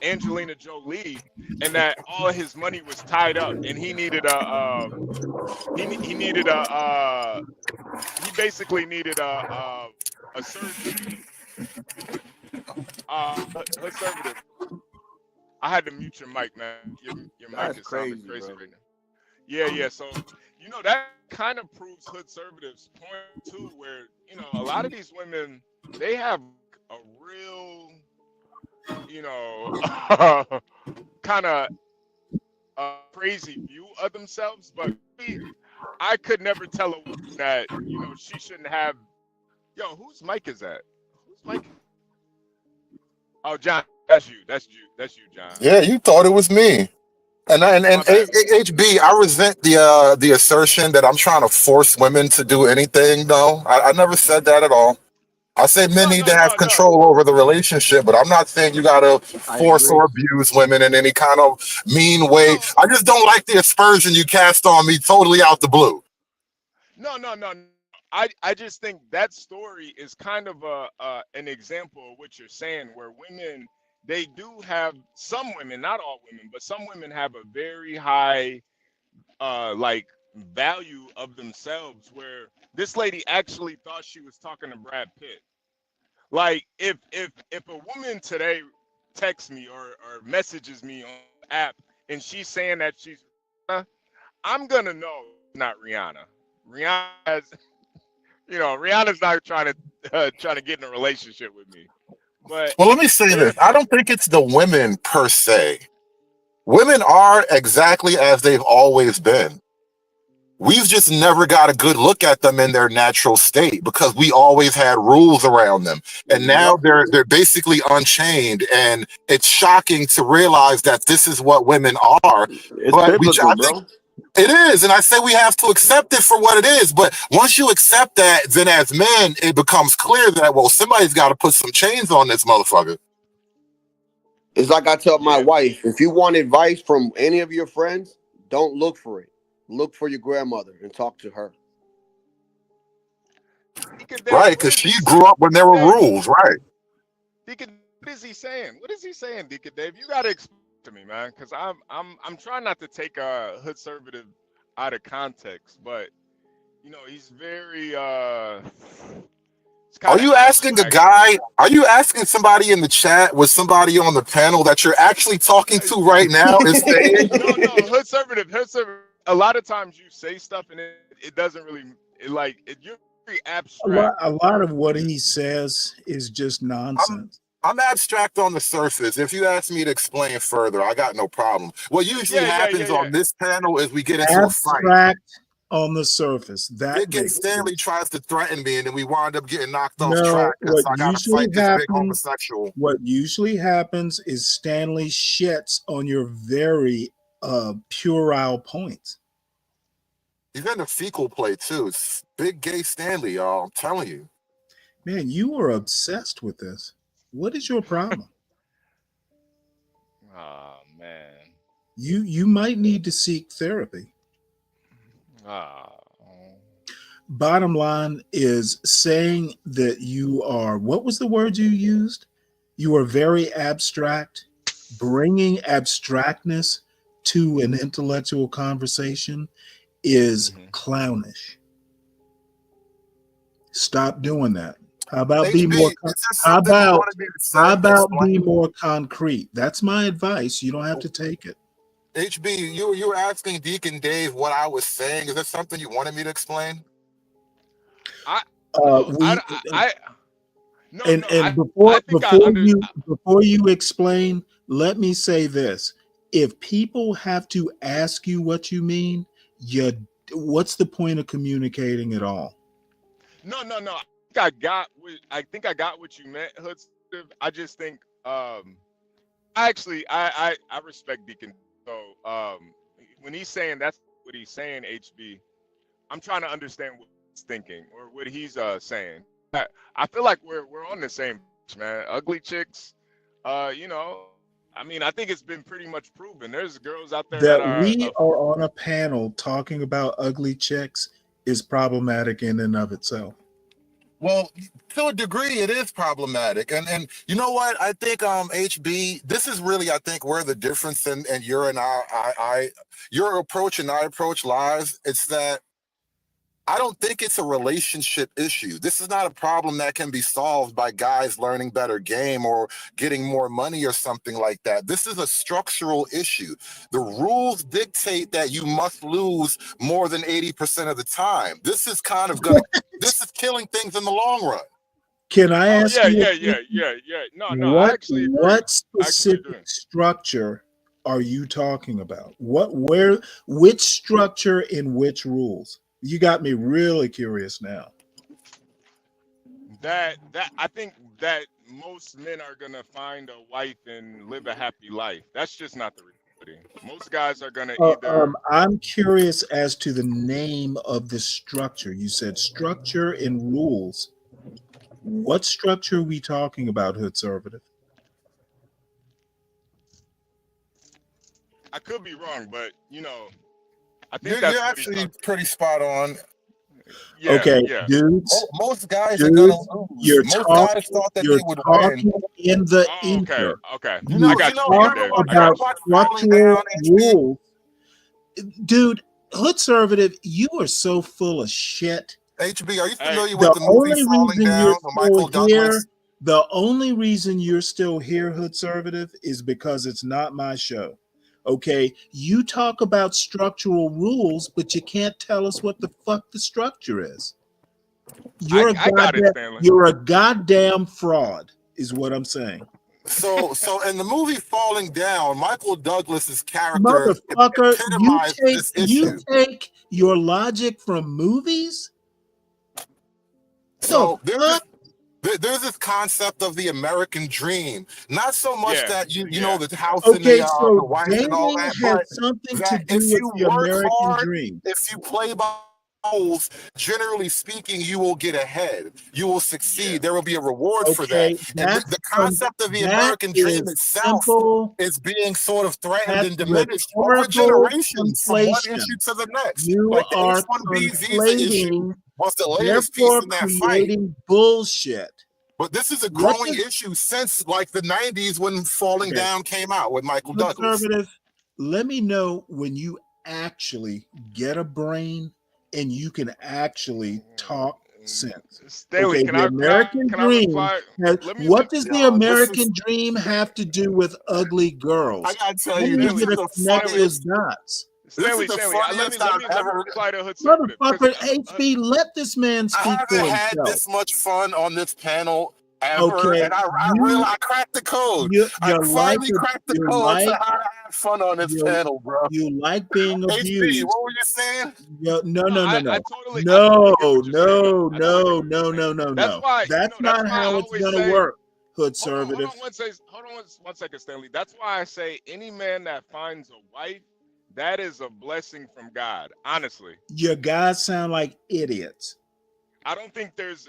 Angelina Jolie, and that all his money was tied up, and he needed he basically needed a surgery. Conservative. I had to mute your mic, man. Your mic is sounding crazy right now. Yeah. So that kind of proves Hoodservative's point too, where a lot of these women, they have a real kind of crazy view of themselves. But I could never tell a woman that she shouldn't have. Yo, whose mic is that? Whose mic? Oh, John, that's you, John. Yeah, you thought it was me. And HB, I resent the assertion that I'm trying to force women to do anything. No, I never said that at all. I say men need to have control over the relationship, but I'm not saying you gotta force or abuse women in any kind of mean way. I just don't like the aspersion you cast on me totally out the blue. No. I just think that story is kind of an example of what you're saying, where women, they do have, some women, not all women, but some women have a very high like value of themselves, where this lady actually thought she was talking to Brad Pitt. Like if a woman today texts me or messages me on the app and she's saying that she's Rihanna, I'm gonna know it's not Rihanna. Rihanna's not trying to get in a relationship with me. But Well, let me say this. I don't think it's the women per se. Women are exactly as they've always been. We've just never got a good look at them in their natural state because we always had rules around them. And now they're basically unchained, and it's shocking to realize that this is what women are. It's But biblical, I bro. think it is, and I say we have to accept it for what it is. But once you accept that, then as men, it becomes clear that, well, somebody's got to put some chains on this motherfucker. It's like I tell my wife, if you want advice from any of your friends, don't look for it. Look for your grandmother and talk to her. Right, because she grew up when there were rules, right? Deacon, what is he saying? Deacon Dave? You gotta explain to me, man, because I'm trying not to take Hoodservative out of context, but you know, he's very it's Are kind of you asking a abstract. guy? Are you asking somebody in the chat? Was somebody on the panel that you're actually talking to right now is saying? No, hood conservative. A lot of times you say stuff and it doesn't really you're very abstract. A lot of what he says is just nonsense. I'm abstract on the surface. If you ask me to explain further, I got no problem. What usually happens on this panel is we get into a fight. Abstract on the surface. That Big Gay makes Stanley tries to threaten me, and then we wind up getting knocked off No, track because what I got to usually fight this big happens, homosexual. what usually happens is Stanley shits on your very puerile points. He's in the fecal play too. It's Big Gay Stanley, y'all. I'm telling you. Man, you are obsessed with this. What is your problem? Oh man. You might need to seek therapy. Bottom line is saying that you are, what was the word you used? You are very abstract. Bringing abstractness to an intellectual conversation is clownish. Stop doing that. How about be more? How about be more concrete? That's my advice. You don't have to take it. HB, you were asking Deacon Dave what I was saying. Is there something you wanted me to explain? Before you explain, let me say this: if people have to ask you what you mean, what's the point of communicating at all? No. I think I got what you meant, Hood. I just think I respect Deacon. So when he's saying that's what he's saying, HB, I'm trying to understand what he's thinking or what he's saying. I feel like we're on the same page, man. Ugly chicks, you know. I mean, I think it's been pretty much proven. There's girls out there That we are on a panel talking about ugly chicks is problematic in and of itself. Well, to a degree, it is problematic. And you know what? I think HB, this is really, I think, where the difference in your and your approach and our approach lies. It's that I don't think it's a relationship issue. This is not a problem that can be solved by guys learning better game or getting more money or something like that. This is a structural issue. The rules dictate that you must lose more than 80% of the time. This is kind of this is killing things in the long run. Can I ask you? Yeah. No. What specific structure are you talking about? Which structure in which rules? You got me really curious now. That I think that most men are gonna find a wife and live a happy life. That's just not the reality. Most guys are gonna either. I'm curious as to the name of the structure. You said structure and rules. What structure are we talking about, Hood Conservative? I could be wrong, but you know, I think you're actually pretty spot on. Yeah, okay, yeah. dudes. Most guys are gonna lose. Most guys thought that they would win. In the ether. Okay. You talk about structural rules. Dude, Hood Conservative, you are so full of shit. HB, are you familiar with the movie Falling Down with Michael Douglas? The only reason you're still here, Hood Conservative, is because it's not my show. Okay, you talk about structural rules, but you can't tell us what the fuck the structure is. You're a goddamn fraud, is what I'm saying. So in the movie Falling Down, Michael Douglas's character Motherfucker, epitomized this issue. you take your logic from movies? So there's this concept of the American dream. Not so much that you know the house and the wife and all that, but something that to do if you with the work American hard, dream. if you play by rules, generally speaking, you will get ahead. You will succeed. There will be a reward for that. And the concept of the American dream itself is being sort of threatened and diminished over generations from one issue to the next. You like the are H-1B visa issue was the latest piece in that fight. Bullshit. But this is a growing issue since like the 90s when Falling Down came out with Michael Douglas. Conservative, let me know when you actually get a brain and you can actually talk sense. Stanley, Okay, can the I American can I dream. reply? Let me What does the Yo, this American is. dream have to do with ugly girls? I gotta tell When you, are you this is gonna the connect those funniest. dots? This is Stanley, the let me funniest I've let me ever. reply to Hood Conservative. 'Cause, Motherfucker, HB, let this man I speak for haven't had himself. this much fun on this panel ever, Okay, and I realized I cracked the code. I you're like finally cracked the code to how to have fun on this panel, bro. you like being HB, abused. what were you saying? No, no, no, totally no, get what you're saying, though. I totally get what you're saying. no. That's why That's that's not why I how it's always gonna say. work, hood Hold on conservative. one second, Stanley. That's why I say any man that finds a wife, that is a blessing from God. Honestly, Your guys sound like idiots. I don't think there's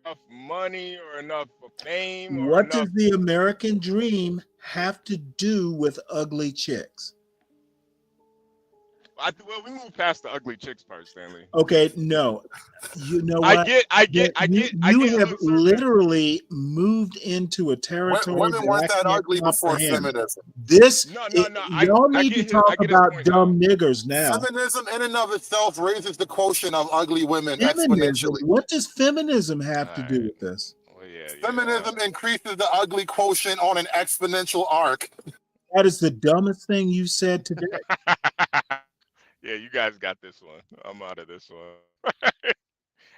enough money or enough fame or What enough. does the American dream have to do with ugly chicks? Well, we moved past the ugly chicks part, Stanley. Okay, no. You know I what? get You have literally moved into a territory Women that weren't I that can't ugly before comprehend. feminism. This No. y'all need to talk about dumb niggers now. Feminism in and of itself raises the quotient of ugly women Feminism. exponentially. What does feminism have to do with this? Feminism increases the ugly quotient on an exponential arc. That is the dumbest thing you said today. Yeah, you guys got this one. I'm out of this one.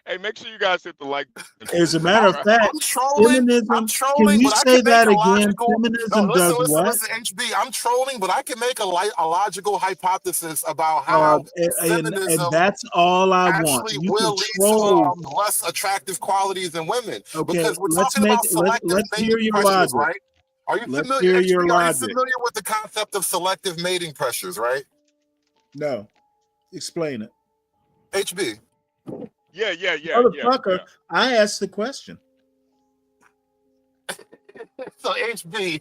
Hey, make sure you guys hit the like. As a matter of fact, I'm trolling, feminism. Can but you I say can make that a again? logical. Feminism does what? Listen, HB. I'm trolling, but I can make a logical hypothesis about how And feminism that's all I want. actually You will can lead troll. to less attractive qualities in women. Okay, Because we're let's talking about selective let's hear mating your pressures, logic. right? Are you Let's familiar? hear HB, your are you logic. familiar with the concept of selective mating pressures, right? No, explain it. HB. Yeah. Motherfucker, I asked the question. So HB,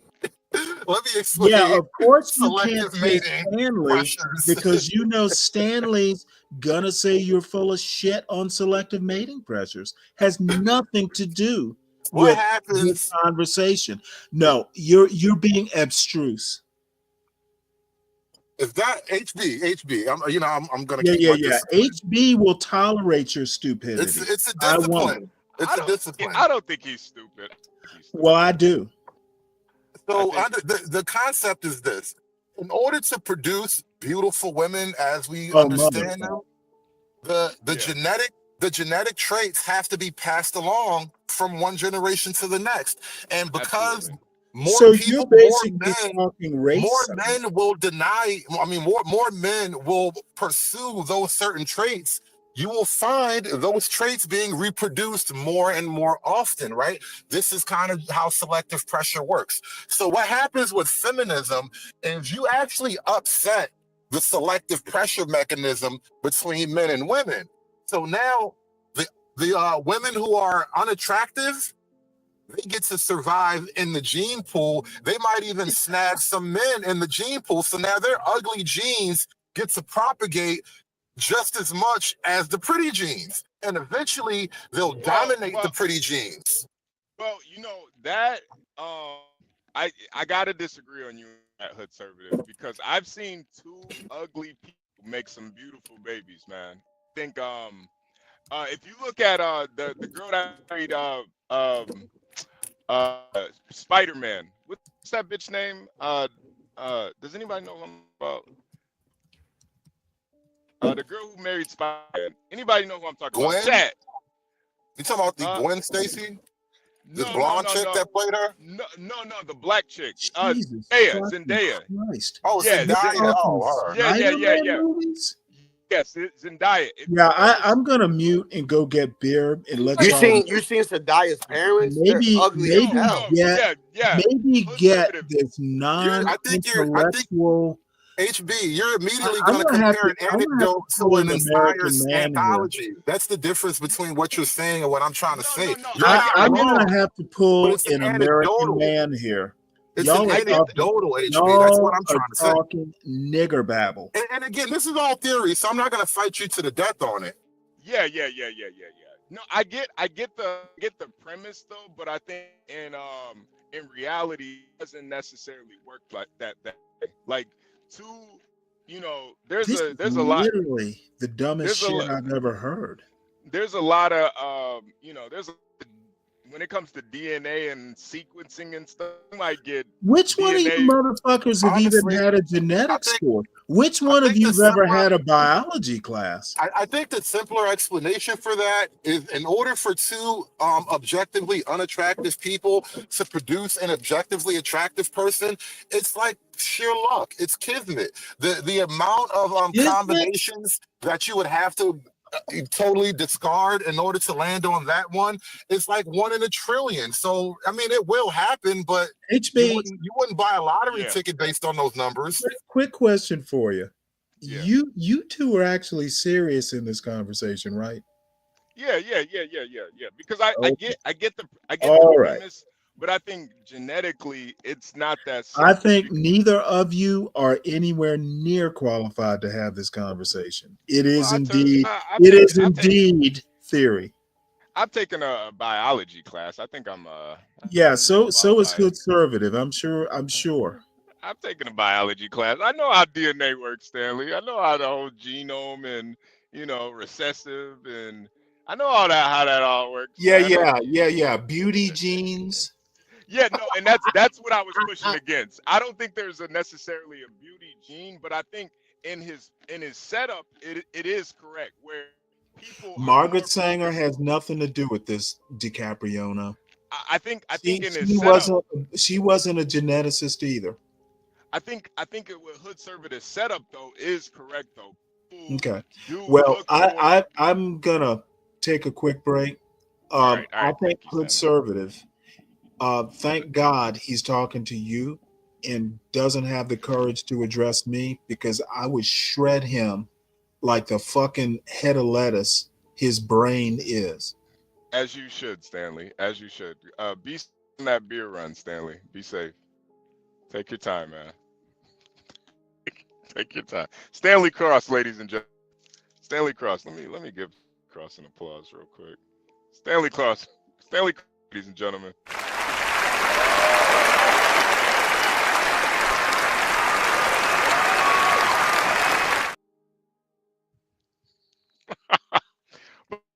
let me explain. Yeah, of course you can't selective say mating Stanley pressures. because you know Stanley's gonna say you're full of shit on selective mating pressures. Has nothing to do What with happens? this conversation. No, you're being abstruse. Is that HB? I'm gonna Yeah, keep yeah, my yeah. discipline. HB will tolerate your stupidity. It's a I won't. discipline. It's a discipline. I don't think he's stupid. Well, I do. So the concept is this: in order to produce beautiful women as we understand them, the genetic traits have to be passed along from one generation to the next, and because more men will deny. I mean, more men will pursue those certain traits. You will find those traits being reproduced more and more often, right? This is kind of how selective pressure works. So what happens with feminism is you actually upset the selective pressure mechanism between men and women. So now the women who are unattractive, they get to survive in the gene pool. They might even snag some men in the gene pool. So now their ugly genes get to propagate just as much as the pretty genes. And eventually they'll dominate the pretty genes. Well, you know, that I gotta disagree on you at Hood Conservative because I've seen two ugly people make some beautiful babies, man. I think if you look at the girl that married Spider-Man, what's that bitch name? Does anybody know who I'm about? The girl who married Spider-Man. Anybody know who I'm talking about? Chat. You talking about the Gwen Stacy? The blonde chick that played her? No, the black chick. Jesus Zendaya. Christ. Oh, yeah, Zendaya. Oh, her. Yeah. Movies? Yes, Zendaya. Yeah, I'm gonna mute and go get beer and let You y'all. seen Zendaya's parents? Maybe They're ugly as hell. maybe get this non-intellectual. HB, you're immediately I'm going to gonna have compare to- an I'm gonna have anecdote to to pull an an American entire man here. anthology. That's the difference between what you're saying and what I'm trying to say. I'm gonna have to pull But it's an American man here. It's Y'all an are anecdotal, talking, HB. That's what I'm y'all trying to say. are talking nigger babble. And again, this is all theory, so I'm not going to fight you to the death on it. Yeah. No, I get the premise though, but I think in reality it doesn't necessarily work like that. Like you know, This is there's a lot literally the dumbest there's a shit lo- I've ever heard. there's a lot of you know, when it comes to DNA and sequencing and stuff, you might get Which one of you DNA. motherfuckers have even Honestly, had a I genetics think course? Which I one of think the you've ever simpler had a biology class? I think the simpler explanation for that is in order for two objectively unattractive people to produce an objectively attractive person, it's like sheer luck. It's kismet. The amount of Isn't it? combinations that you would have to totally discard in order to land on that one is like 1 in a trillion. So I mean, it will happen, but HB, you wouldn't buy a lottery Yeah, ticket based on those numbers. quick question for you. yeah, You two are actually serious in this conversation, right? yeah. Because I Okay. get the All right. premise, but I think genetically it's not that I simple. think neither of you are anywhere near qualified to have this conversation. It Well, is I told you, indeed, it is I've taken indeed theory. I've taken a biology class. I think I'm Yeah, so is qualified. conservative. I'm sure. I've taken a biology class. I know how DNA works, Stanley. I know how the whole genome and recessive and I know all that how that all works, man. Beauty genes. Yeah, no, and that's what I was pushing against. I don't think there's necessarily a beauty gene, but I think in his setup, it is correct where people are more Margaret Sanger has nothing to do with this, DiCapriono. I think in his She setup, wasn't a geneticist either. I think it with Hood Servative setup though is correct though. People Okay. do Well, look for I'm gonna take a quick break. all right, I think thank you, Hood Stanley. Servative. Thank God he's talking to you and doesn't have the courage to address me, because I would shred him like the fucking head of lettuce his brain is. As you should, Stanley. As you should. Be safe on that beer run, Stanley. Be safe. Take your time, man. Take your time. Stanley Cross, ladies and gentlemen. Stanley Cross. Let me give Cross an applause real quick. Stanley Cross. Stanley Cross, ladies and gentlemen.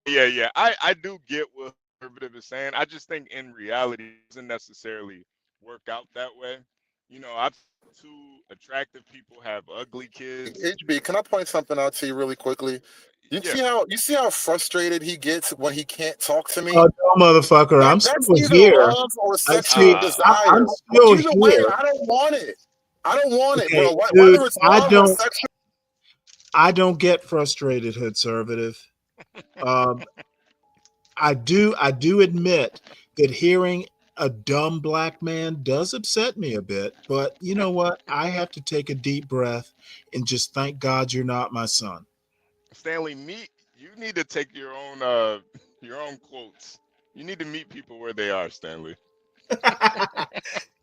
Yeah. I do get what conservative is saying. I just think in reality it doesn't necessarily work out that way. I've seen two attractive people have ugly kids. HB, can I point something out to you really quickly? You Yeah. see how frustrated he gets when he can't talk to me? Oh, no, motherfucker! I'm That's still either here. love or I sexual see. desire. I'm Which still either way, here. I don't want it. I don't want it, Okay, bro. dude. Whether it's love or sexual. I don't get frustrated, Hood Servative. I do admit that hearing a dumb black man does upset me a bit, but you know what? I have to take a deep breath and just thank God you're not my son. Stanley, you need to take your own quotes. You need to meet people where they are, Stanley.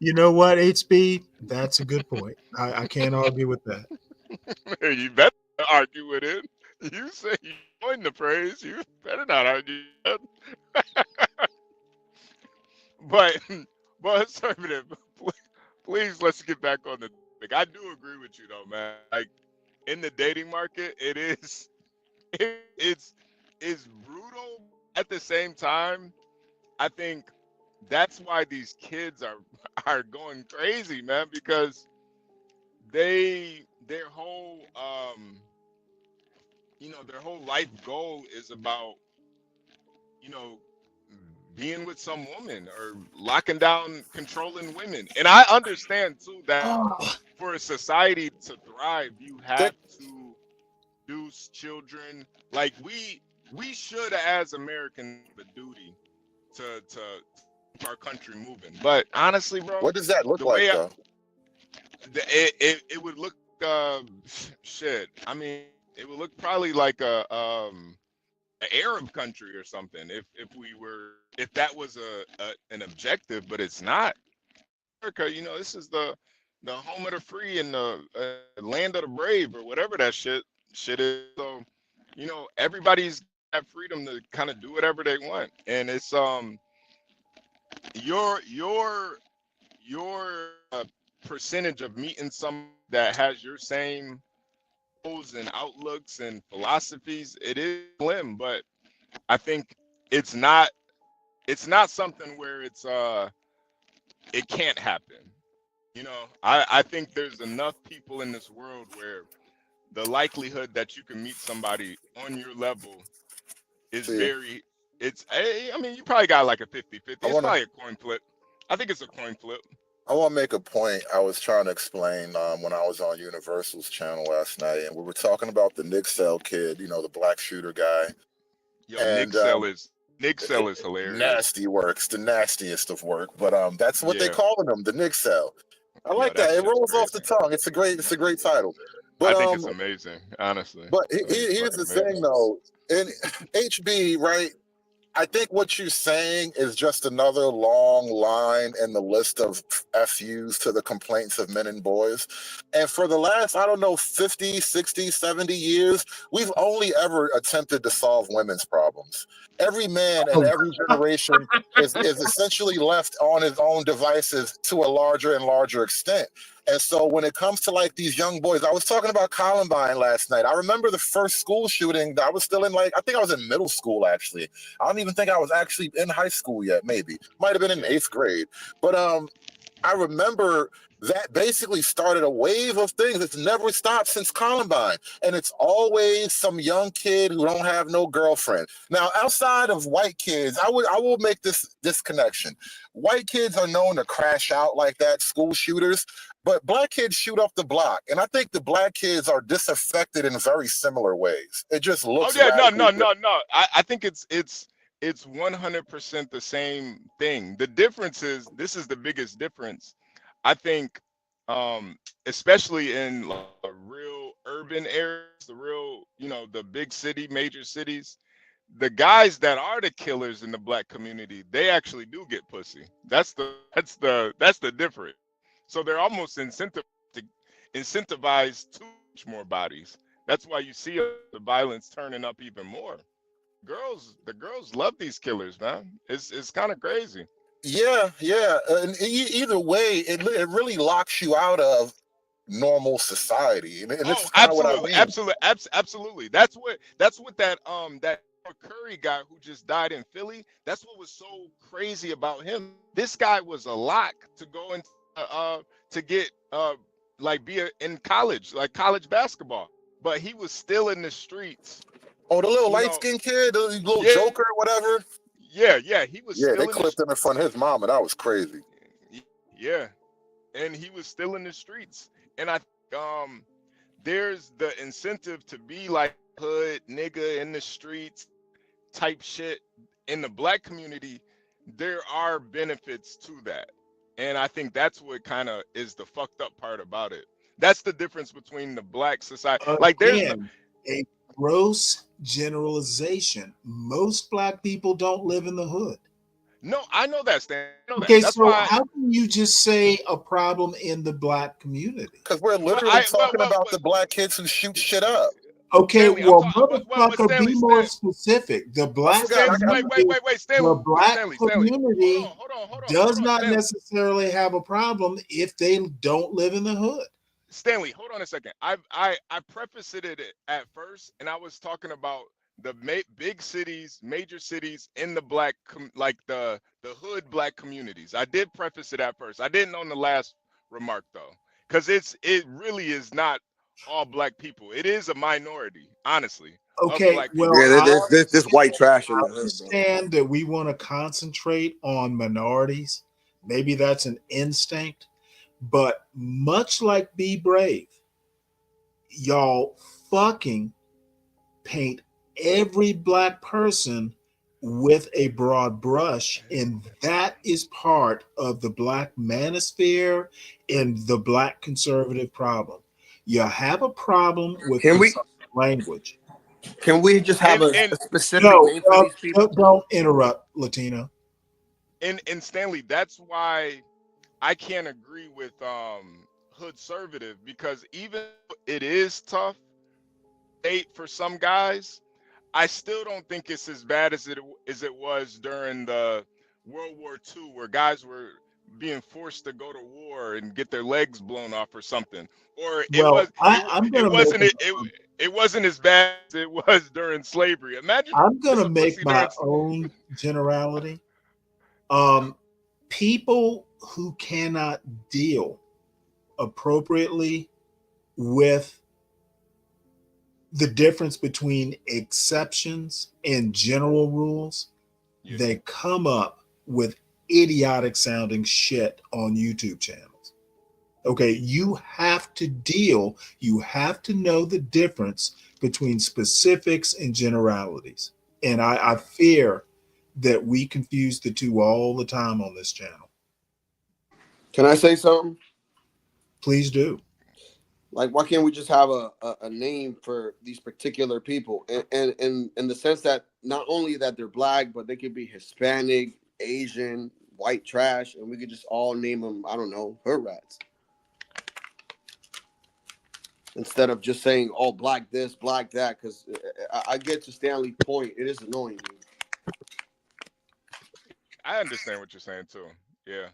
You know what, HB? That's a good point. I can't argue with that. You better argue with it. You say you join the praise. You better not argue that. But conservative, please let's get back on the topic. I do agree with you though, man. Like in the dating market, it's brutal. At the same time, I think that's why these kids are going crazy, man, because their whole their whole life goal is about being with some woman or locking down controlling women. And I understand too that for a society to thrive you have to produce children. Like we should as Americans have a duty to keep our country moving. But honestly, bro, What does that look the like, way though? it would look shit. I mean, it would look probably like an Arab country or something if that was an objective, but it's not. America, this is the home of the free and the land of the brave or whatever that shit is. So, everybody's got freedom to kind of do whatever they want, and it's your percentage of meeting someone that has your same goals and outlooks and philosophies, it is slim, but I think it's not something where it can't happen. You know, I think there's enough people in this world where the likelihood that you can meet somebody on your level is See, very, I mean, you probably got like a 50-50. I It's want to probably a coin flip. I think it's a coin flip. I want to make a point I was trying to explain when I was on Universal's channel last night, and we were talking about the Nick Cell kid, you know, the black shooter guy, Yo, and Nick Cell is hilarious. nasty works, the nastiest of work, but that's what they Yeah, calling him, the Nick Cell. I yo, like that that. It shit's rolls off crazy. the tongue. It's a great title. I But think it's amazing, honestly. but I think it's here's fucking the thing amazing. though, in HB, right? I think what you're saying is just another long line in the list of FUs to the complaints of men and boys. And for the last, I don't know, 50, 60, 70 years, we've only ever attempted to solve women's problems. Every man in every generation is essentially left on his own devices to a larger and larger extent. And so when it comes to like these young boys, I was talking about Columbine last night. I remember the first school shooting. I was still in I think I was in middle school actually. I don't even think I was actually in high school yet, maybe. Might have been in 8th grade. But I remember that basically started a wave of things. It's never stopped since Columbine. And it's always some young kid who don't have no girlfriend. Now, outside of white kids, I will make this connection. White kids are known to crash out like that, school shooters, but black kids shoot up the block. And I think the black kids are disaffected in very similar ways. It just Oh looks yeah, radically different. no. I think it's 100% the same thing. The difference is, this is the biggest difference. I think, especially in like the real urban areas, the real, you know, the big city, major cities, the guys that are the killers in the black community, they actually do get pussy. That's the difference. So they're almost incentivized to reach more bodies. That's why you see the violence turning up even more. The girls love these killers, man. It's kind of crazy. Yeah. And either way, it really locks you out of normal society, and this Oh, is kind of what I mean. absolutely. That's what that Curry guy who just died in Philly. That's what was so crazy about him. This guy was a lock to go into to get in college, like college basketball, but he was still in the streets. Oh, the little You light know, skinned kid, the little yeah, Joker or whatever. yeah. He was Yeah, still they in the clipped him in front of his mama. That was crazy. yeah, and he was still in the streets. And I there's the incentive to be like hood nigga in the streets type shit. In the black community, there are benefits to that. And I think that's what kind of is the fucked up part about it. That's the difference between the black society. Like there's no, Again, a gross generalization. Most black people don't live in the hood. no, I know that, Stan. I know that. Okay, That's so why. how can you just say a problem in the black community? Because we're literally talking about the black kids who shoot shit up. Okay, Stanley, well, but motherfucker, Stanley, be more specific. The black wait, Stanley, the black Stanley. community does not Stanley. necessarily have a problem if they don't live in the hood. Stanley, hold on a second. I prefaced it at first, and I was talking about the big cities, major cities in the black, like the hood black communities. I did preface it at first. I didn't on the last remark though, because it really is not all black people. It is a minority, honestly. Okay, well, this white trash in I the hood, bro. understand that we want to concentrate on minorities. Maybe that's an instinct, but much like Be Brave, y'all fucking paint every black person with a broad brush, and that is part of the black manosphere and the black conservative problem. You have a problem with language. Can we just have a specific name for these people? Don't interrupt, Latino. And Stanley, that's why I can't agree with hood conservative, because even though it is tough for some guys, I still don't think it's as bad as it was during the World War II, where guys were being forced to go to war and get their legs blown off or something. Or Well, I'm going to make it wasn't as bad as it was during slavery. Imagine I'm going to some make pussy my during own generality. People who cannot deal appropriately with the difference between exceptions and general rules, they come up with idiotic sounding shit on YouTube channels. Okay, you have to know the difference between specifics and generalities. And I fear that we confuse the two all the time on this channel. Can I say something? Please do. Like, why can't we just have a name for these particular people? And in the sense that not only that they're black, but they could be Hispanic, Asian, white trash, and we could just all name them, I don't know, hood rats. Instead of just saying, oh, black this, black that, because I get to Stanley's point. It is annoying, dude. I understand what you're saying too. Yeah,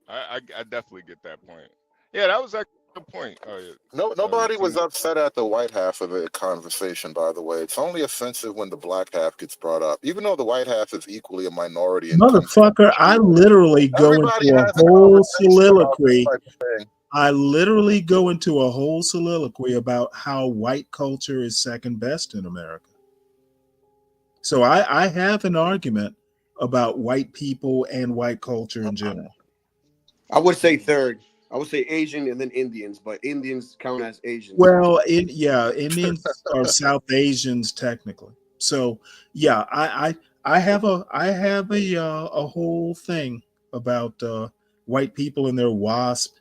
I definitely get that point. Yeah, that was a good point. Oh, yeah. Nobody was upset at the white half of the conversation, by the way. It's only offensive when the black half gets brought up, even though the white half is equally a minority. Motherfucker, I literally go into a whole soliloquy. I literally go into a whole soliloquy about how white culture is second best in America. So I have an argument about white people and white culture in general. I would say third. I would say Asian and then Indians, but Indians count as Asians. Well, Indians are South Asians technically. So yeah, I have a whole thing about white people and their WASP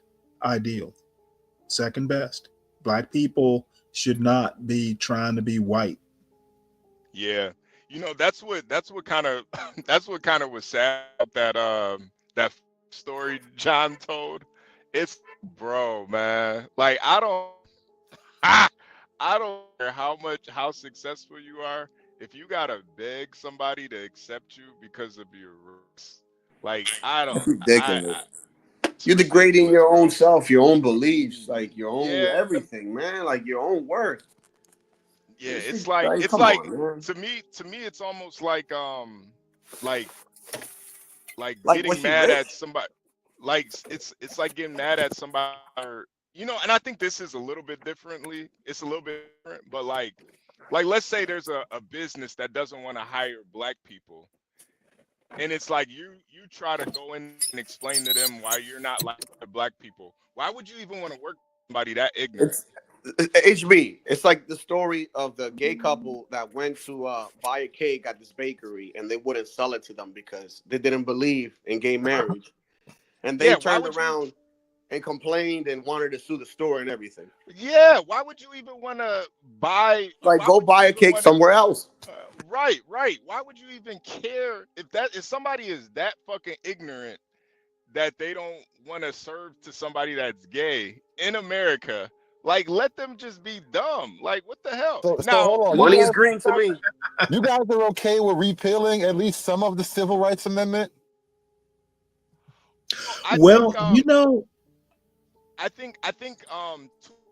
ideal. Second best. Black people should not be trying to be white. Yeah, you know that's what kind of was sad about that story John told. It's man. Like I don't care how successful you are. If you gotta beg somebody to accept you because of your race, like I don't. Ridiculous. You're degrading your own self, your own beliefs, like your own everything, man. Like your own worth. Yeah, This it's is like like, it's come like on, man. to me it's almost like like Like, getting was he mad rich? at somebody. Like it's like getting mad at somebody, or, you know. And I think this is a little bit differently. It's a little bit different, but like let's say there's a business that doesn't want to hire black people, and it's like you try to go in and explain to them why you're not like the black people. Why would you even want to work with somebody that ignorant? HB, it's like the story of the gay couple that went to buy a cake at this bakery and they wouldn't sell it to them because they didn't believe in gay marriage. And they turned around and complained and wanted to sue the store and everything. Yeah, why would you even want to buy? Like, go buy a cake somewhere else. Right. Why would you even care if somebody is that fucking ignorant that they don't want to serve to somebody that's gay in America? Like, let them just be dumb. Like, what the hell? So Now, hold on. Money is green to me. You guys are okay with repealing at least some of the Civil Rights Amendment? Well, I think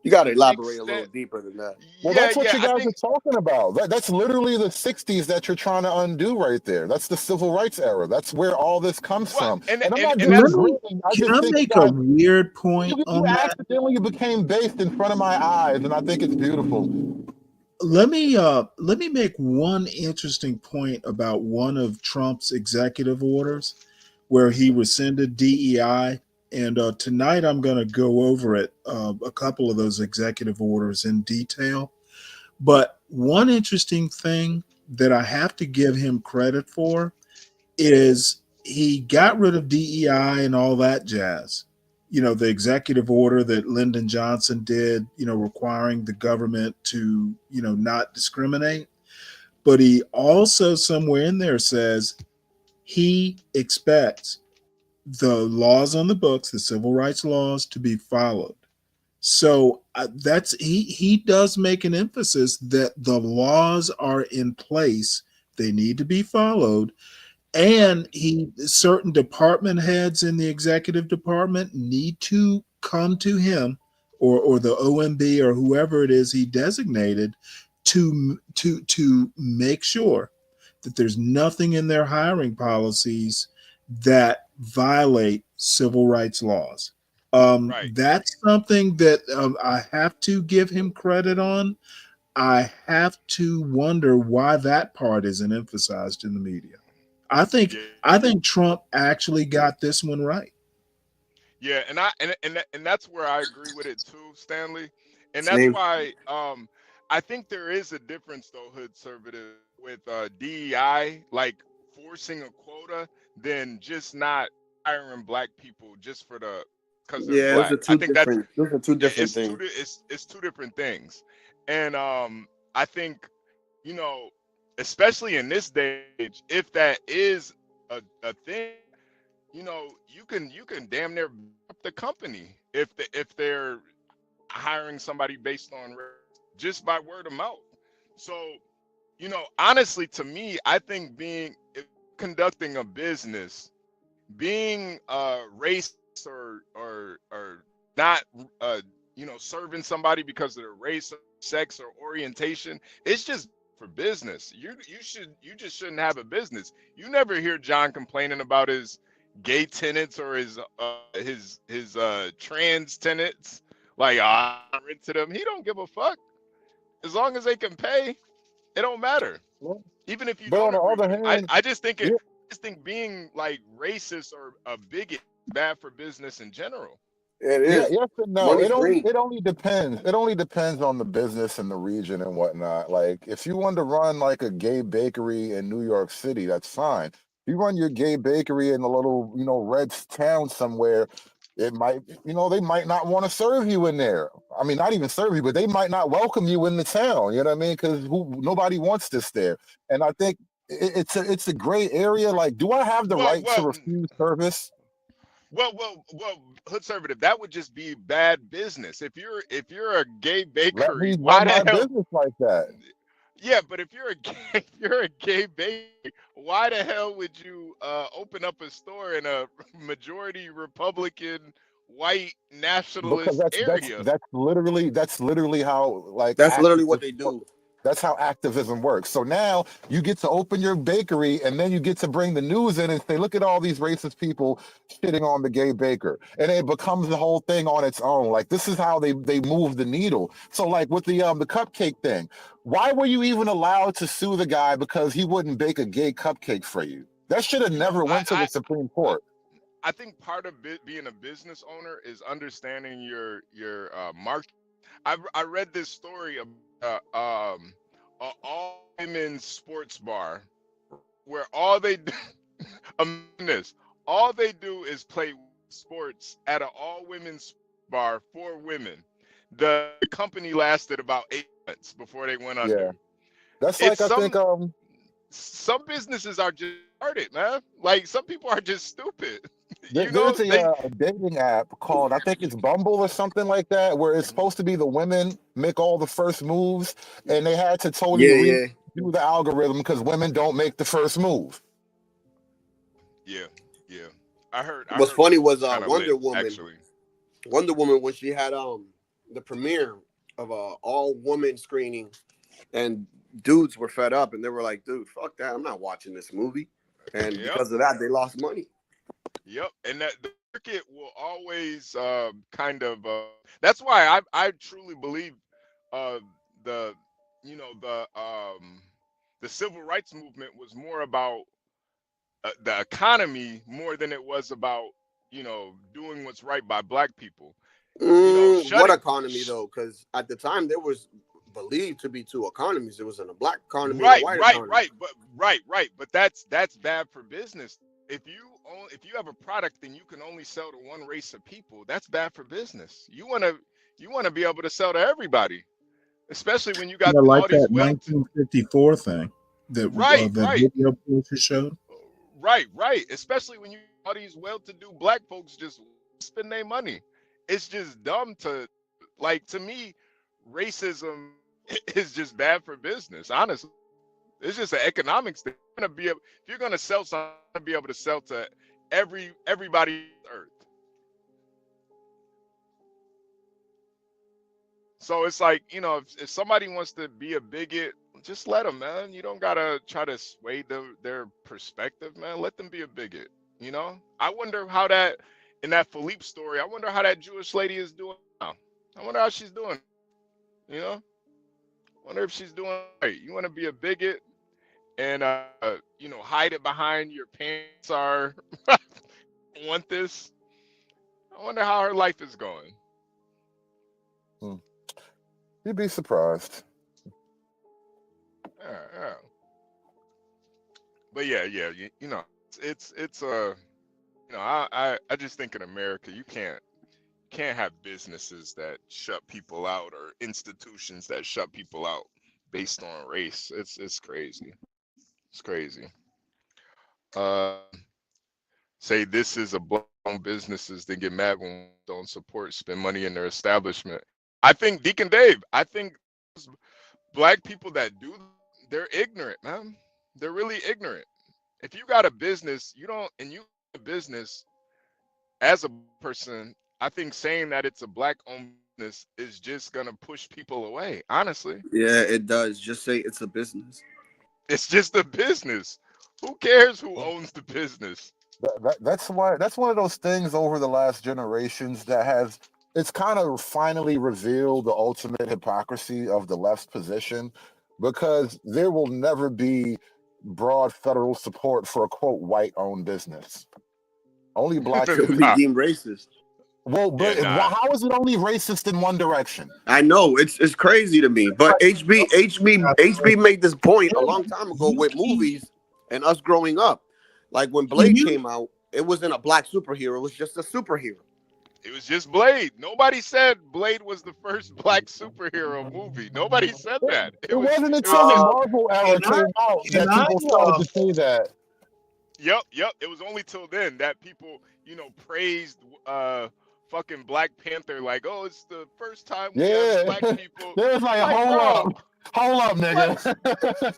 you got to elaborate a little deeper than that. Well, that's what you guys are talking about. That's literally the 60s that you're trying to undo right there. That's the civil rights era. That's where all this comes from. And I'm not disagreeing. Can I make a weird point on you that? accidentally became based in front of my eyes, and I think it's beautiful. Let me make one interesting point about one of Trump's executive orders where he rescinded DEI. And tonight I'm going to go over it, a couple of those executive orders in detail. But one interesting thing that I have to give him credit for is he got rid of DEI and all that jazz. You know, the executive order that Lyndon Johnson did, requiring the government to, not discriminate. But he also somewhere in there says he expects the laws on the books, the civil rights laws, to be followed. So he does make an emphasis that the laws are in place, they need to be followed, And certain department heads in the executive department need to come to him or the OMB or whoever it is he designated to make sure that there's nothing in their hiring policies that violate civil rights laws. That's something that I have to give him credit on. I have to wonder why that part isn't emphasized in the media. I think Trump actually got this one right. Yeah, and that's where I agree with it too, Stanley. And Same. that's why I think there is a difference though, Hood Conservative, with DEI, like forcing a quota than just not hiring black people just for because they're Yeah, black. those are two different things. It's two different things. And I think, you know, especially in this day age, if that is a thing, you know, you can damn near up the company if they're hiring somebody based on race, just by word of mouth. So, you know, honestly, to me, I think conducting a business, being racist or not, you know, serving somebody because of their race, or sex, or orientation, it's just for business. You just shouldn't have a business. You never hear John complaining about his gay tenants or his trans tenants. Like, I rented them. He don't give a fuck. As long as they can pay, it don't matter. Even if you But on don't the agree other with hand, I just think being like racist or a bigot is bad for business in general. It yeah, is. yes and no. Money's green. It only depends. It only depends on the business and the region and whatnot. Like if you want to run like a gay bakery in New York City, that's fine. If you run your gay bakery in a little, you know, red town somewhere, it might, you know, they might not want to serve you in there. I mean, not even serve you, but they might not welcome you in the town. You know what I mean? Because nobody wants this there. And I think it's a gray area. Like, do I have the right to refuse service? Well, Hood Conservative, that would just be bad business. If you're a gay Let me bakery, run my business like that. Yeah, but if you're a gay bakery, why the hell would you open up a store in a majority Republican white Because nationalist area? that's literally how like That's literally what activism they do. That's how activism works. So now you get to open your bakery and then you get to bring the news in and say, look at all these racist people shitting on the gay baker. And it becomes the whole thing on its own. Like this is how they move the needle. So like with the cupcake thing, why were you even allowed to sue the guy because he wouldn't bake a gay cupcake for you? That should have never went to the Supreme Court. I think part of being a business owner is understanding your market. I read this story about an all women's sports bar where all they do, all they do is play sports at an all women's bar for women. The company lasted about 8 months before they went under. Yeah. That's like I think some businesses are just started, man. Like some people are just stupid. there's a dating app called, I think it's Bumble or something like that, where it's supposed to be the women make all the first moves, and they had to totally redo the algorithm because women don't make the first move. Yeah. I heard. What's funny was Wonder Woman. Actually, Wonder Woman, when she had the premiere of a all woman screening, and dudes were fed up and they were like, dude, fuck that, I'm not watching this movie. And because of that, they lost money. Yep. And that the market will always kind of that's why I truly believe the civil rights movement was more about the economy more than it was about, you know, doing what's right by black people. What economy though? Because at the time there was believed to be two economies. There was a black economy, and a white economy. Right. But that's bad for business. If you have a product and you can only sell to one race of people, that's bad for business. You wanna be able to sell to everybody, especially when you got like all these that 1954 thing that the video poster showed. Right. Especially when you all these well-to-do black folks just spend their money. It's just dumb to me, racism is just bad for business, honestly. It's just an economics thing. If you're gonna sell something, you're gonna be able to sell to everybody on earth. So it's like, if somebody wants to be a bigot, just let them, man. You don't gotta try to sway their perspective, man. Let them be a bigot. I wonder how that, in that Philippe story, I wonder how that Jewish lady is doing now. I wonder how she's doing. Wonder if she's doing right. You want to be a bigot and hide it behind your pants or want this. I wonder how her life is going. You'd be surprised. Yeah. But yeah, it's I just think in America you can't have businesses that shut people out or institutions that shut people out based on race. It's crazy. It's crazy. Say this is a black-owned businesses, they get mad when we don't support, spend money in their establishment. I think Deacon Dave, black people that do, they're ignorant, man. They're really ignorant. If you got a business, you a business as a person, I think saying that it's a black-owned business is just gonna push people away. Honestly, Yeah, it does. Just say it's a business. it's just a business. Who cares who owns the business? That's one of those things over the last generations that it's kind of finally revealed the ultimate hypocrisy of the left's position, because there will never be broad federal support for a quote white-owned business. Only black It would be deemed racist. Well, but how is it only racist in one direction? I know it's crazy to me, but HB made this point a long time ago with movies and us growing up. Like when Blade came out, it wasn't a black superhero; it was just a superhero. It was just Blade. Nobody said Blade was the first black superhero movie. Nobody said that. It wasn't until the Marvel era came out that people started to say that. Yep. It was only till then that people, praised fucking Black Panther, like, oh, it's the first time we have black people. There was like hold up, nigga.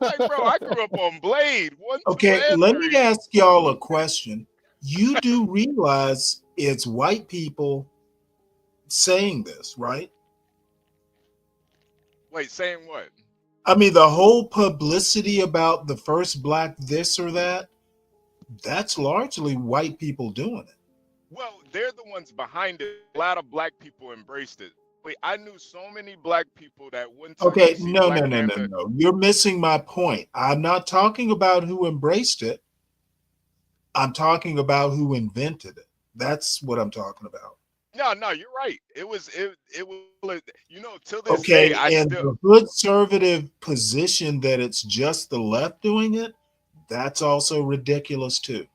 Like, bro, I grew up on Blade. 1, 2, Okay, and let 3. me ask y'all a question. You do realize it's white people saying this, right? Wait, saying what? I mean, the whole publicity about the first black this or that, that's largely white people doing it. Well, they're the ones behind it. A lot of black people embraced it. Wait, I knew so many black people that went to Okay, see no. Black Panther. You're missing my point. I'm not talking about who embraced it. I'm talking about who invented it. That's what I'm talking about. No, you're right. It was till this day. And the conservative position that it's just the left doing it, that's also ridiculous too.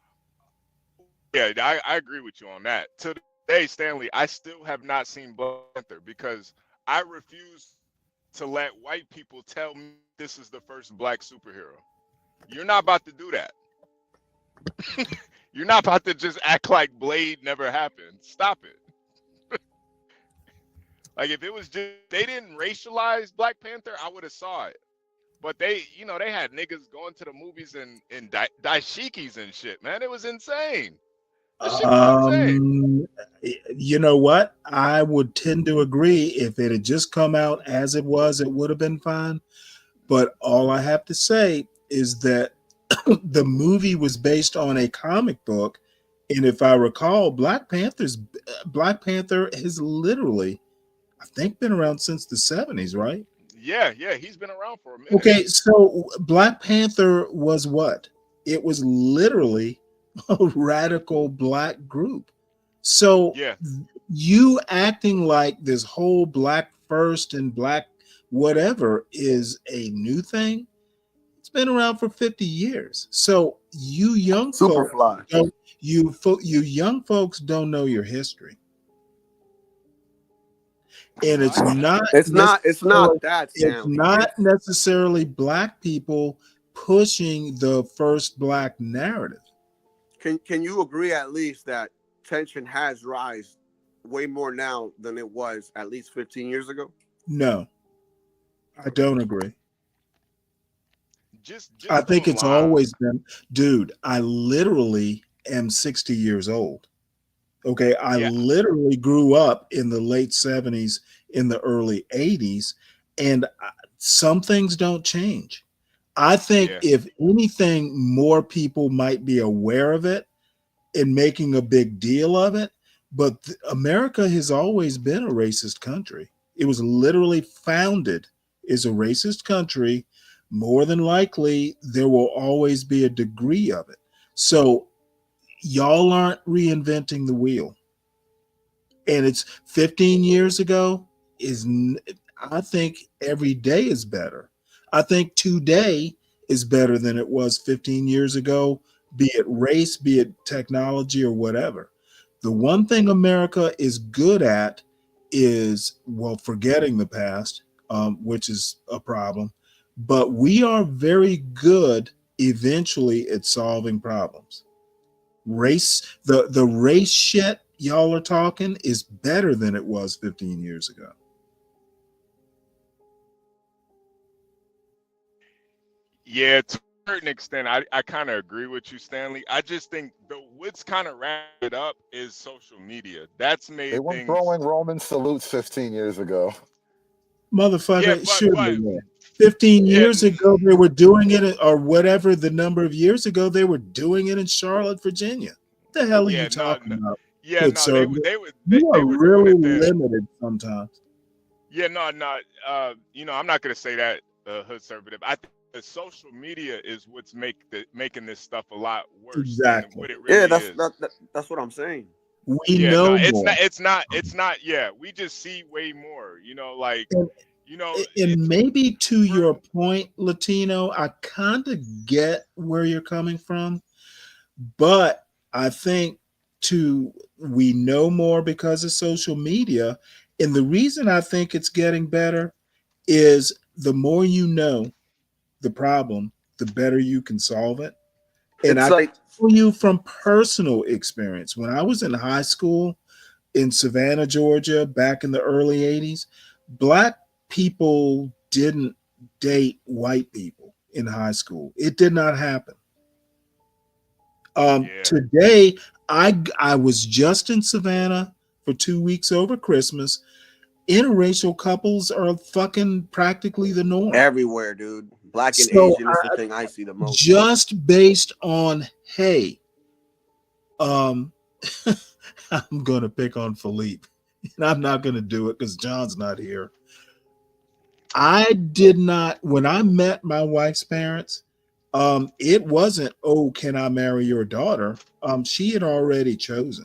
Yeah, I agree with you on that. To this day, Stanley, I still have not seen Black Panther because I refuse to let white people tell me this is the first black superhero. You're not about to do that. You're not about to just act like Blade never happened. Stop it. Like if it was just they didn't racialize Black Panther, I would have saw it. But they had niggas going to the movies in dashikis and shit, man. It was insane. That shit was insane. You know what? I would tend to agree. If it had just come out as it was, it would have been fine. But all I have to say is that the movie was based on a comic book, and if I recall, Black Panther has literally, I think, been around since the 70s, right? Yeah, he's been around for a minute. Okay, so Black Panther was what? It was literally a radical black group. So you acting like this whole black first and black whatever is a new thing. It's been around for 50 years. So you young folks don't know your history. And it's not necessarily black people pushing the first black narrative. Can you agree at least that tension has risen way more now than it was at least 15 years ago? No, I don't agree. I think don't it's lie. always been, dude. I literally am 60 years old. Okay, I Yeah. literally grew up in the late 70s, in the early 80s, and some things don't change. I think Yeah. if anything, more people might be aware of it and making a big deal of it. But America has always been a racist country. It was literally founded as a racist country. More than likely, there will always be a degree of it. So y'all aren't reinventing the wheel. And it's 15 years ago I think every day is better. I think today is better than it was 15 years ago, be it race, be it technology or whatever. The one thing America is good at is, well, forgetting the past, which is a problem, but we are very good eventually at solving problems. Race, the race shit y'all are talking is better than it was 15 years ago. Yeah, to a certain extent, I kind of agree with you, Stanley. I just think what's kind of wrapped it up is social media. That's They made weren't things. throwing Roman salutes 15 years ago. Motherfucker, Yeah, sure but they were. 15 yeah, years ago, they were doing it, or whatever the number of years ago, they were doing it in Charlotte, Virginia. What the hell are you talking about? yeah, Good no, sir. they were You are doing really it then. limited sometimes. Yeah, no. I'm not gonna say that hood conservative. I think the social media is what's making this stuff a lot worse than Exactly. what it really Yeah, is. that's what I'm saying. We Yeah, know no, more. it's not. Yeah, we just see way more. Like, And maybe to your point, Latino, I kind of get where you're coming from, but I think we know more because of social media. And the reason I think it's getting better is the more you know the problem, the better you can solve it. And It's I like tell you from personal experience, when I was in high school in Savannah, Georgia, back in the early 80s, Black people didn't date white people in high school. It did not happen. Today, I was just in Savannah for 2 weeks over Christmas. Interracial couples are fucking practically the norm. everywhere, dude. Black and So Asian is the thing I see the most. just based on, hey, I'm gonna pick on Philippe, and I'm not gonna do it because John's not here. I did not, when I met my wife's parents, it wasn't, oh, can I marry your daughter? She had already chosen.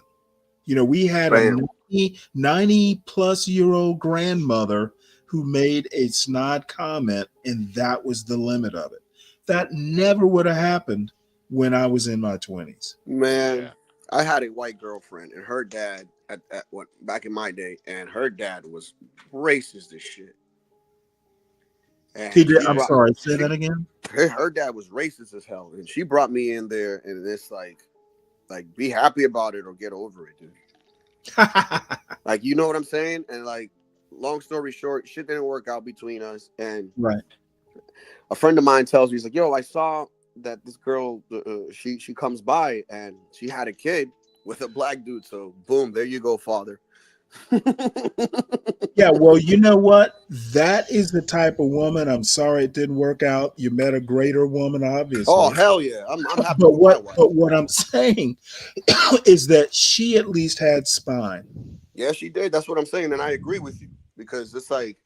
We had a 90 plus year old grandmother who made a snide comment, and that was the limit of it. That never would have happened when I was in my 20s. Man, I had a white girlfriend, and her dad back in my day, and her dad was racist as shit. And I'm sorry, say that again. Her dad was racist as hell, and she brought me in there, and it's like be happy about it or get over it, dude. Like, you know what I'm saying? And like, long story short, shit didn't work out between us. And right, a friend of mine tells me, he's like, yo, I saw that this girl, she comes by and she had a kid with a Black dude. So boom, there you go, father. Yeah, well, you know what? That is the type of woman. I'm sorry it didn't work out. You met a greater woman, obviously. Oh, hell yeah. I'm happy But with my wife. but what I'm saying is that she at least had spine. Yeah, she did. That's what I'm saying. And I agree with you, because it's like,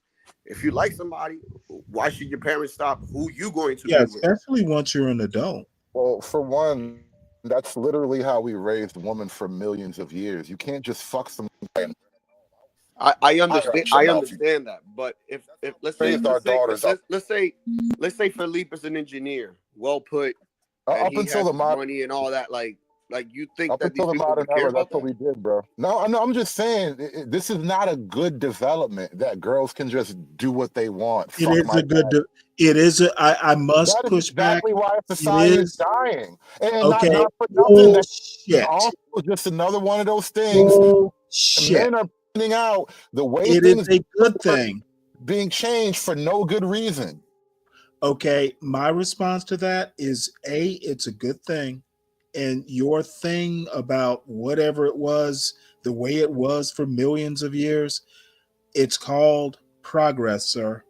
if you like somebody, why should your parents stop who you going to Yeah, be with? especially once you're an adult. Well, for one, that's literally how we raised women for millions of years. You can't just fuck somebody. I understand that, but if let's say Raised our daughters up. let's say Philippe is an engineer, well put, and Up he until has the money and all that, like you think Up that these until the people modern would care era, about that's what that? we did, bro. No, I'm just saying this is not a good development that girls can just do what they want. It Fuck is my a good. dad. It is a. I must That is push exactly back. why It society is is dying. And okay. not for nothing. That's Bullshit. also just another one of those things. Bullshit. Men are finding out the way It things is a good are thing. being changed for no good reason. Okay, my response to that is it's a good thing. And your thing about whatever it was, the way it was for millions of years, it's called progress, sir.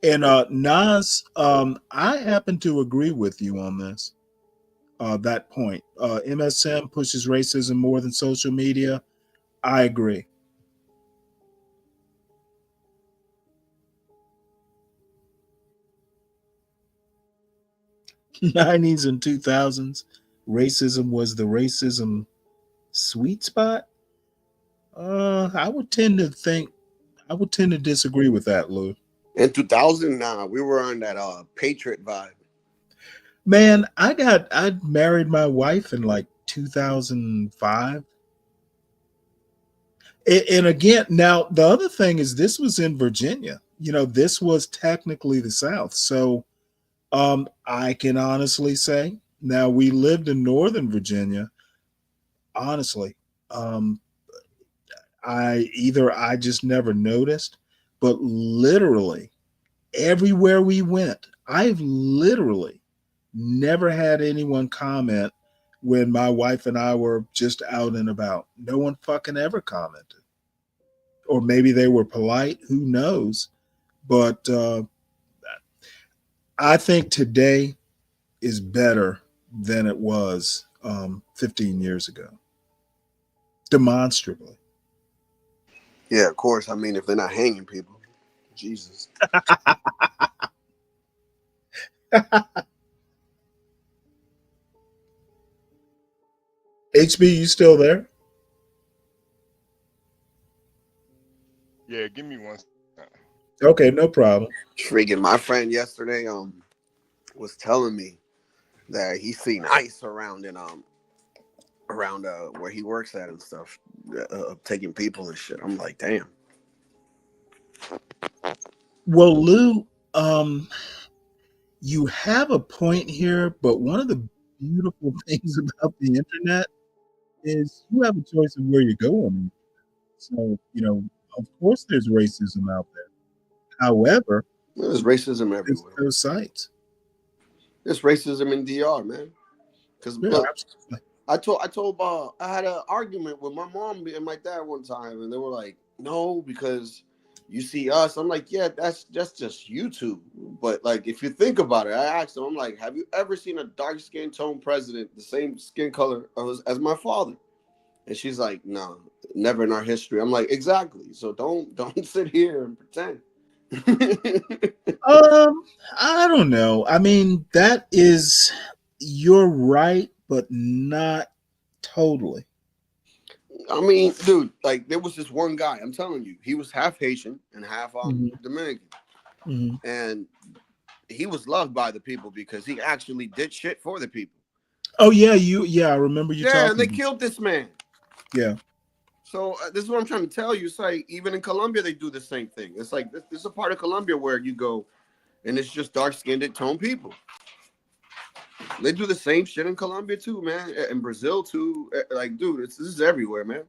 And Nas, I happen to agree with you on this. That point. MSM pushes racism more than social media. I agree. '90s and 2000s, racism was the racism sweet spot. I would tend to disagree with that, Lou. In 2000, nah, we were on that Patriot vibe. Man, I married my wife in like 2005. And again, now the other thing is this was in Virginia. This was technically the South. So I can honestly say, now we lived in Northern Virginia. Honestly, I just never noticed, but literally everywhere we went, I've literally never had anyone comment when my wife and I were just out and about. No one fucking ever commented. Or maybe they were polite, who knows? But I think today is better than it was 15 years ago. Demonstrably. Yeah, of course. I mean, if they're not hanging people, Jesus. HB, you still there? Yeah, give me one. Okay, no problem. Freaking my friend yesterday was telling me that he seen ICE around where he works at and stuff, taking people and shit. I'm like, damn. Well, Lou, you have a point here, but one of the beautiful things about the internet is you have a choice of where you go on it. So, of course there's racism out there. However, there's racism everywhere. Those sites. There's racism in DR, man. Because I had an argument with my mom and my dad one time, and they were like, "No, because you see us." I'm like, "Yeah, that's just YouTube." But like, if you think about it, I asked them, I'm like, "Have you ever seen a dark skin tone president the same skin color as my father?" And she's like, "No, never in our history." I'm like, "Exactly. So don't sit here and pretend." I don't know. I mean, you're right, but not totally. I mean, dude, like there was this one guy, I'm telling you, he was half Haitian and half Dominican. Mm-hmm. And he was loved by the people because he actually did shit for the people. Oh yeah, I remember you talking. Yeah, and they killed this man. Yeah. So this is what I'm trying to tell you. It's like even in Colombia they do the same thing. It's like this is a part of Colombia where you go and it's just dark-skinned tone people. They do the same shit in Colombia too, man. In Brazil too. Like, dude, this is everywhere, man.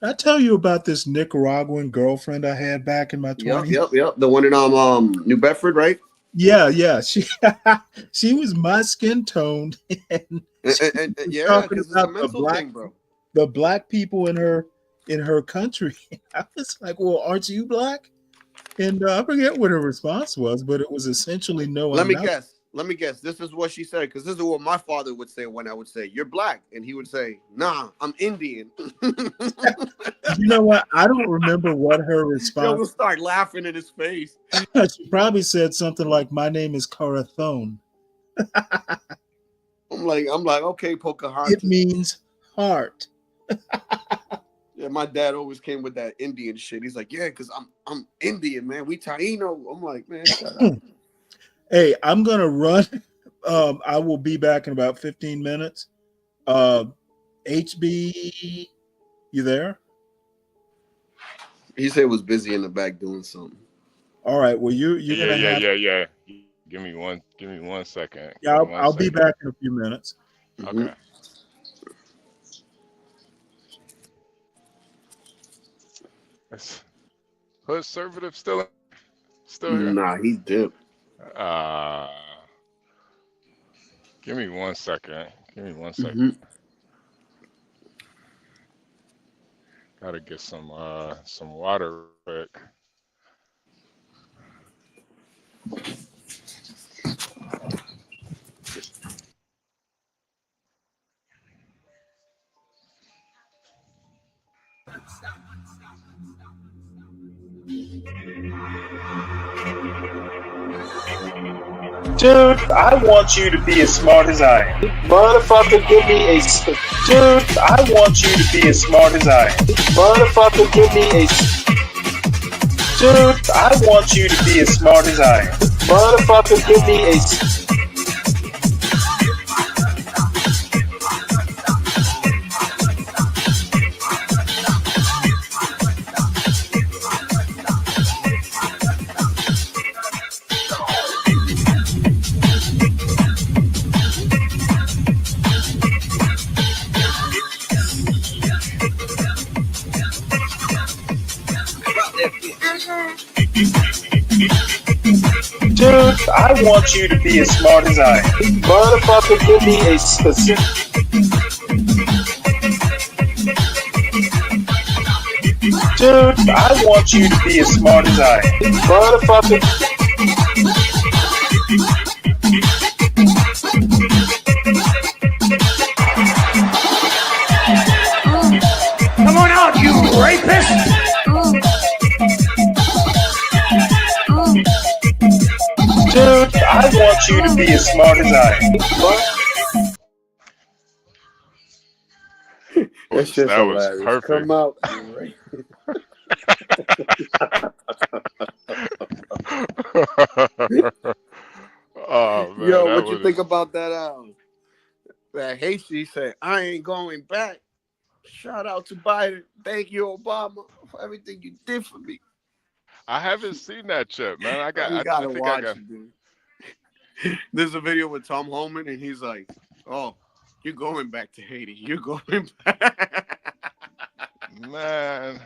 I tell you about this Nicaraguan girlfriend I had back in my 20s. Yep. The one in New Bedford, right? Yeah. She was my skin tone, and yeah, talking because it's about a mental thing, bro. The black people in her country. I was like, "Well, aren't you black?" And I forget what her response was, but it was essentially no. Let me guess. This is what she said, because this is what my father would say when I would say, "You're black," and he would say, "Nah, I'm Indian." You know what? I don't remember what her response. You'll start laughing in his face. She probably said something like, "My name is Corazon." I'm like, okay, Pocahontas. It means heart. Yeah, my dad always came with that Indian shit. He's like, "Yeah, because I'm Indian, man. We Taino." I'm like, "Man, shut up." Hey, I'm gonna run. I will be back in about 15 minutes. HB, you there? He said was busy in the back doing something. All right. Well, you're gonna have. Yeah. Give me one second. Yeah, I'll be back in a few minutes. Okay. Conservative still. Still here? Nah, he dipped. Give me 1 second. Give me 1 second. Mhm. Gotta get some water real quick. Dude, I want you to be as smart as I am. Motherfucker, give me a... Dude, I want you to be as smart as I am. Motherfucker, give me a... Dude, I want you to be as smart as I am. Motherfucker, give me a... Dude, I want you to be as smart as I am. Motherfucker, give me a specific... Dude, I want you to be as smart as I am. Motherfucker... Come on out, you rapist! Dude, I want you to be as smart as I am. That's just That was hilarious. perfect. Come out. Oh man, Yo, that what you was think about that? That Hasty said, "I ain't going back." Shout out to Biden. Thank you, Obama, for everything you did for me. I haven't seen that yet, man. I You gotta think watch I got. it, dude. There's a video with Tom Holman, and he's like, "Oh, you're going back to Haiti. You're going back." Man,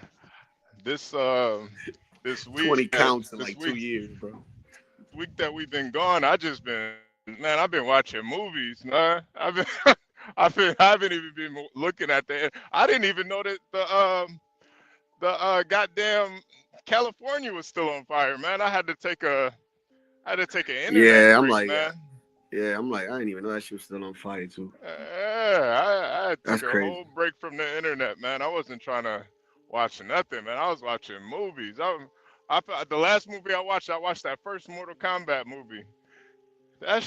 this week 20 counts in this like week, 2 years, bro. week that we've been gone, I've been watching movies, man. I haven't even been looking at I didn't even know that the goddamn California was still on fire, man. I had to take an internet break, man. I didn't even know that shit was still on fire too. Yeah, I had to That's take a crazy. whole break from the internet, man. I wasn't trying to watch nothing, man. I was watching movies. The last movie I watched that first Mortal Kombat movie. That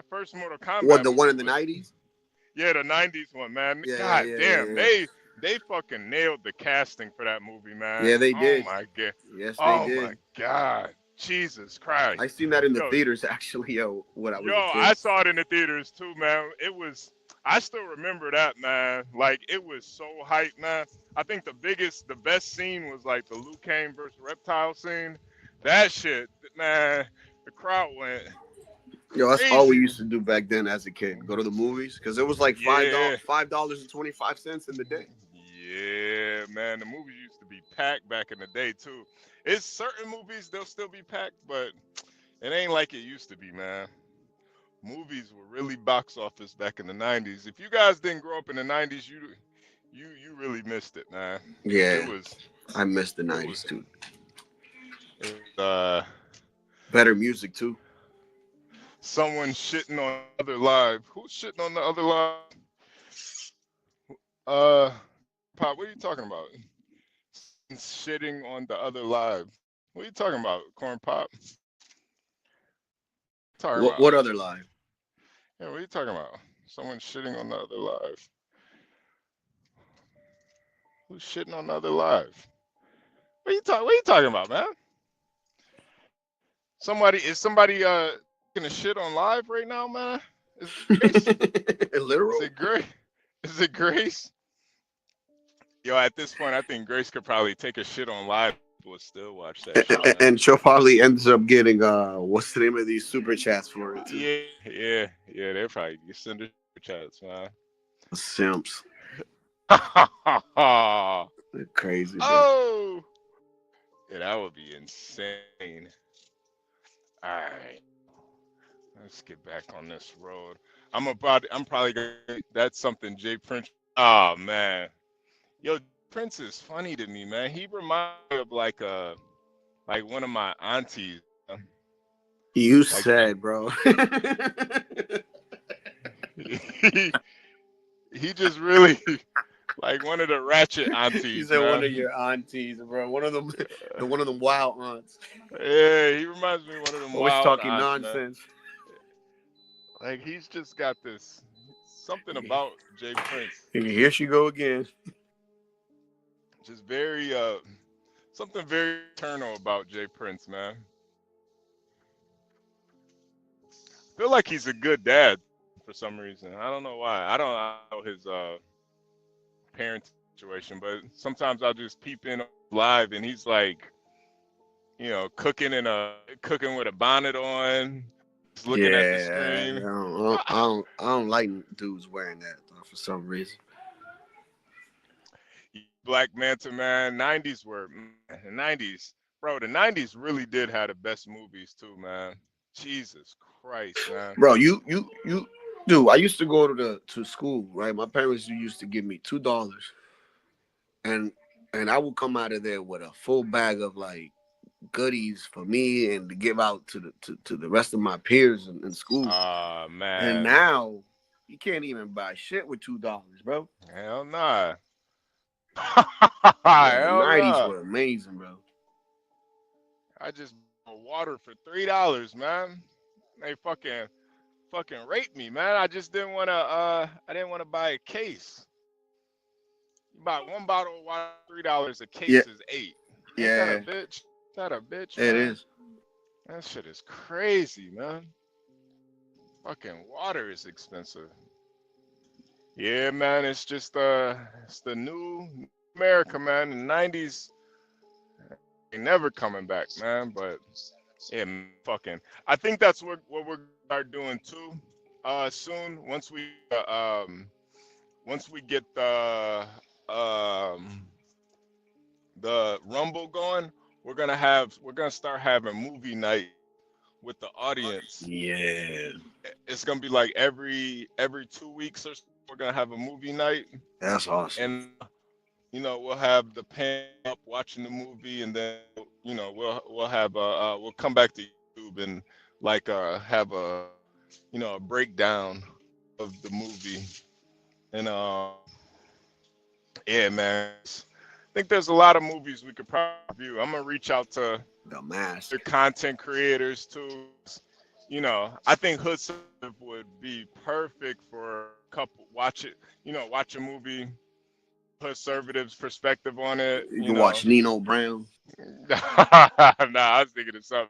first Mortal Kombat What, the movie one in the was- 90s? Yeah, the 90s one, man. Yeah, God yeah, damn, yeah. they fucking nailed the casting for that movie, man. Yeah, they did. Oh my god. Yes, they Oh did. my god. Jesus Christ. I seen that in the Yo, theaters actually, when I was Yo, a kid. I saw it in the theaters too, man. I still remember that, man. Like, it was so hype, man. I think the best scene was like the Liu Kang versus Reptile scene. That shit, man, the crowd went Yo, that's all we crazy. used to do back then as a kid. Go to the movies because it was like Yeah. $5.25 in the day. Yeah, man, the movies used to be packed back in the day too. It's certain movies they'll still be packed, but it ain't like it used to be, man. Movies were really box office back in the 90s. If you guys didn't grow up in the 90s, you really missed it, man. Yeah, It I missed the it 90s was too. better music too. Someone shitting on the other live. Who's shitting on the other live? Pop, what are you talking about? Shitting on the other live. What are you talking about, Corn Pop? What other live? Yeah, what are you talking about? Someone shitting on the other live. Who's shitting on the other live? What are you talking about, man? Is somebody gonna shit on live right now, man? Literal? Is it Grace? Yo, at this point, I think Grace could probably take a shit on live, but still watch that shit, man. And she'll probably ends up getting what's the name of these super chats for it too? Yeah. They probably send her chats, man. Simps. They're crazy, bro. Oh, Yeah, that would be insane. All right, let's get back on this road. I'm probably gonna. That's something Jay Prince. Oh man, yo, Prince is funny to me, man. He reminds me of like one of my aunties. You Like said, bro. he just really like one of the ratchet You aunties, said one man. of your aunties, bro. One of them, one of them wild aunts. Yeah, he reminds me of one of them Always wild talking aunts, man. nonsense. Like he's just got this something about Jay Prince. Here she go again. Just very something very eternal about Jay Prince, man. I feel like he's a good dad for some reason. I don't know why. I don't know his parent situation, but sometimes I'll just peep in live and he's like, you know, cooking with a bonnet on, just looking at the screen. I don't like dudes wearing that though, for some reason. Black Manta, man. 90s were the 90s, bro. The 90s really did have the best movies too, man. Jesus Christ, man. Bro, you dude, I used to go to school, right? My parents used to give me $2 and I would come out of there with a full bag of like goodies for me and to give out to the rest of my peers in school. Man. And now you can't even buy shit with $2, bro. Hell nah. The Hell 90s nah. were amazing, bro. I just bought water for $3, man. They fucking raped me, man. I just didn't want to buy a case. You buy one bottle of water, $3 a case is $8. Ain't that a bitch? Is that a bitch, man? It is. That shit is crazy, man. Fucking water is expensive. Yeah, man, it's just it's the new America, man. The 90s ain't never coming back, man. But yeah, fucking. I think that's what we're gonna start doing too. Soon, once we get the Rumble going, we're gonna start having movie night with the audience. Yeah. It's gonna be like every 2 weeks or so, we're gonna have a movie night. That's awesome. And you know, we'll have the pan up watching the movie, and then you know we'll have we'll come back to YouTube and like have a breakdown of the movie. And yeah, man, I think there's a lot of movies we could probably review. I'm gonna reach out to the content creators too. You know, I think Hood Survive would be perfect for a couple. Watch a movie. Conservatives' perspective on it. You can watch Nino Brown. Nah, I was thinking of something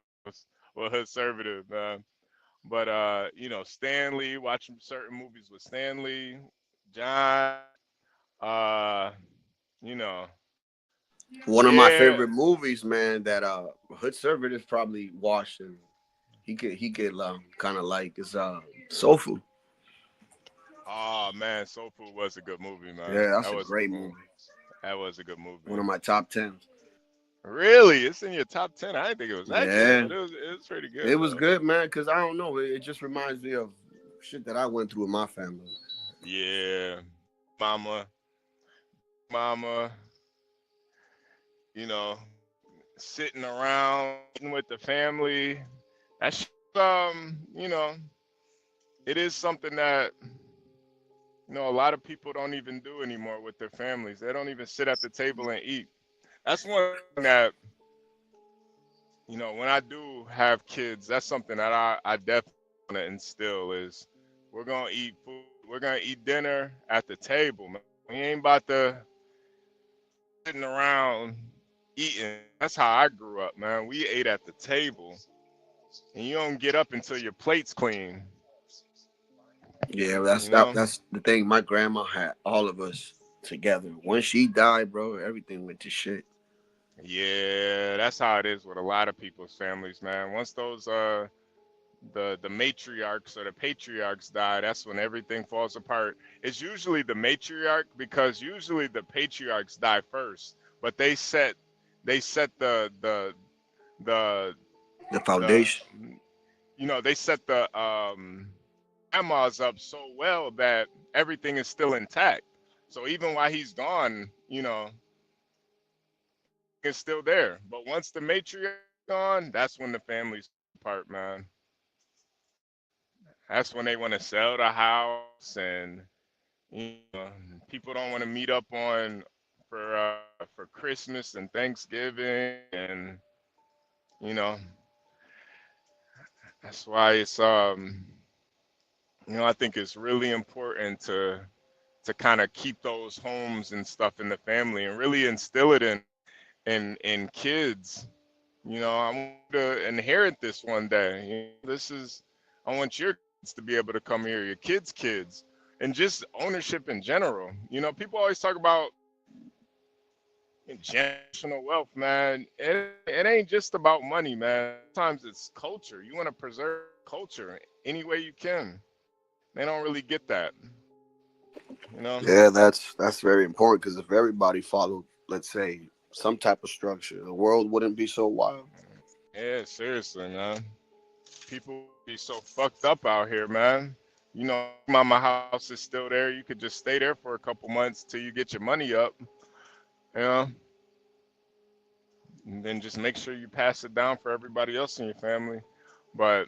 with conservative, man. But you know, Stanley, watching certain movies with Stanley, John, you know. One of my favorite movies, man, that Hood Conservatives probably watched and he could kind of like is Soul Food. Oh man, Soul Food was a good movie, man. Yeah, that's that a great movie. That was a good movie. One of my top 10s. Really? It's in your top 10? I didn't think it was that good. It was pretty good. It was good, man, because I don't know. It just reminds me of shit that I went through with my family. Yeah. Mama, you know, sitting around with the family. That's you know, it is something that you know a lot of people don't even do anymore with their families. They don't even sit at the table and eat. That's one thing that, you know, when I do have kids, that's something that I definitely want to instill is we're gonna eat food. We're gonna eat dinner at the table, man. We ain't about to sitting around eating. That's how I grew up, man. We ate at the table, and you don't get up until your plate's clean. Yeah, that's the thing. My grandma had all of us together. When she died, bro, everything went to shit. Yeah, that's how it is with a lot of people's families, man. Once those the matriarchs or the patriarchs die, that's when everything falls apart. It's usually the matriarch because usually the patriarchs die first, but they set they set the foundation. They set the grandmas up so well that everything is still intact. So even while he's gone, it's still there. But once the matriarch gone, that's when the families apart, man. That's when they want to sell the house, and people don't want to meet up for Christmas and Thanksgiving, and that's why it's I think it's really important to kind of keep those homes and stuff in the family and really instill it in kids. I want to inherit this one day. I want your kids to be able to come here, your kids, and just ownership in general. People always talk about generational wealth, man. It ain't just about money, man. Sometimes it's culture. You want to preserve culture any way you can. They don't really get that. Yeah, that's very important, because if everybody followed, let's say, some type of structure, the world wouldn't be so wild. Yeah, seriously, man. People be so fucked up out here, man. Mama house is still there. You could just stay there for a couple months till you get your money up. And then just make sure you pass it down for everybody else in your family. But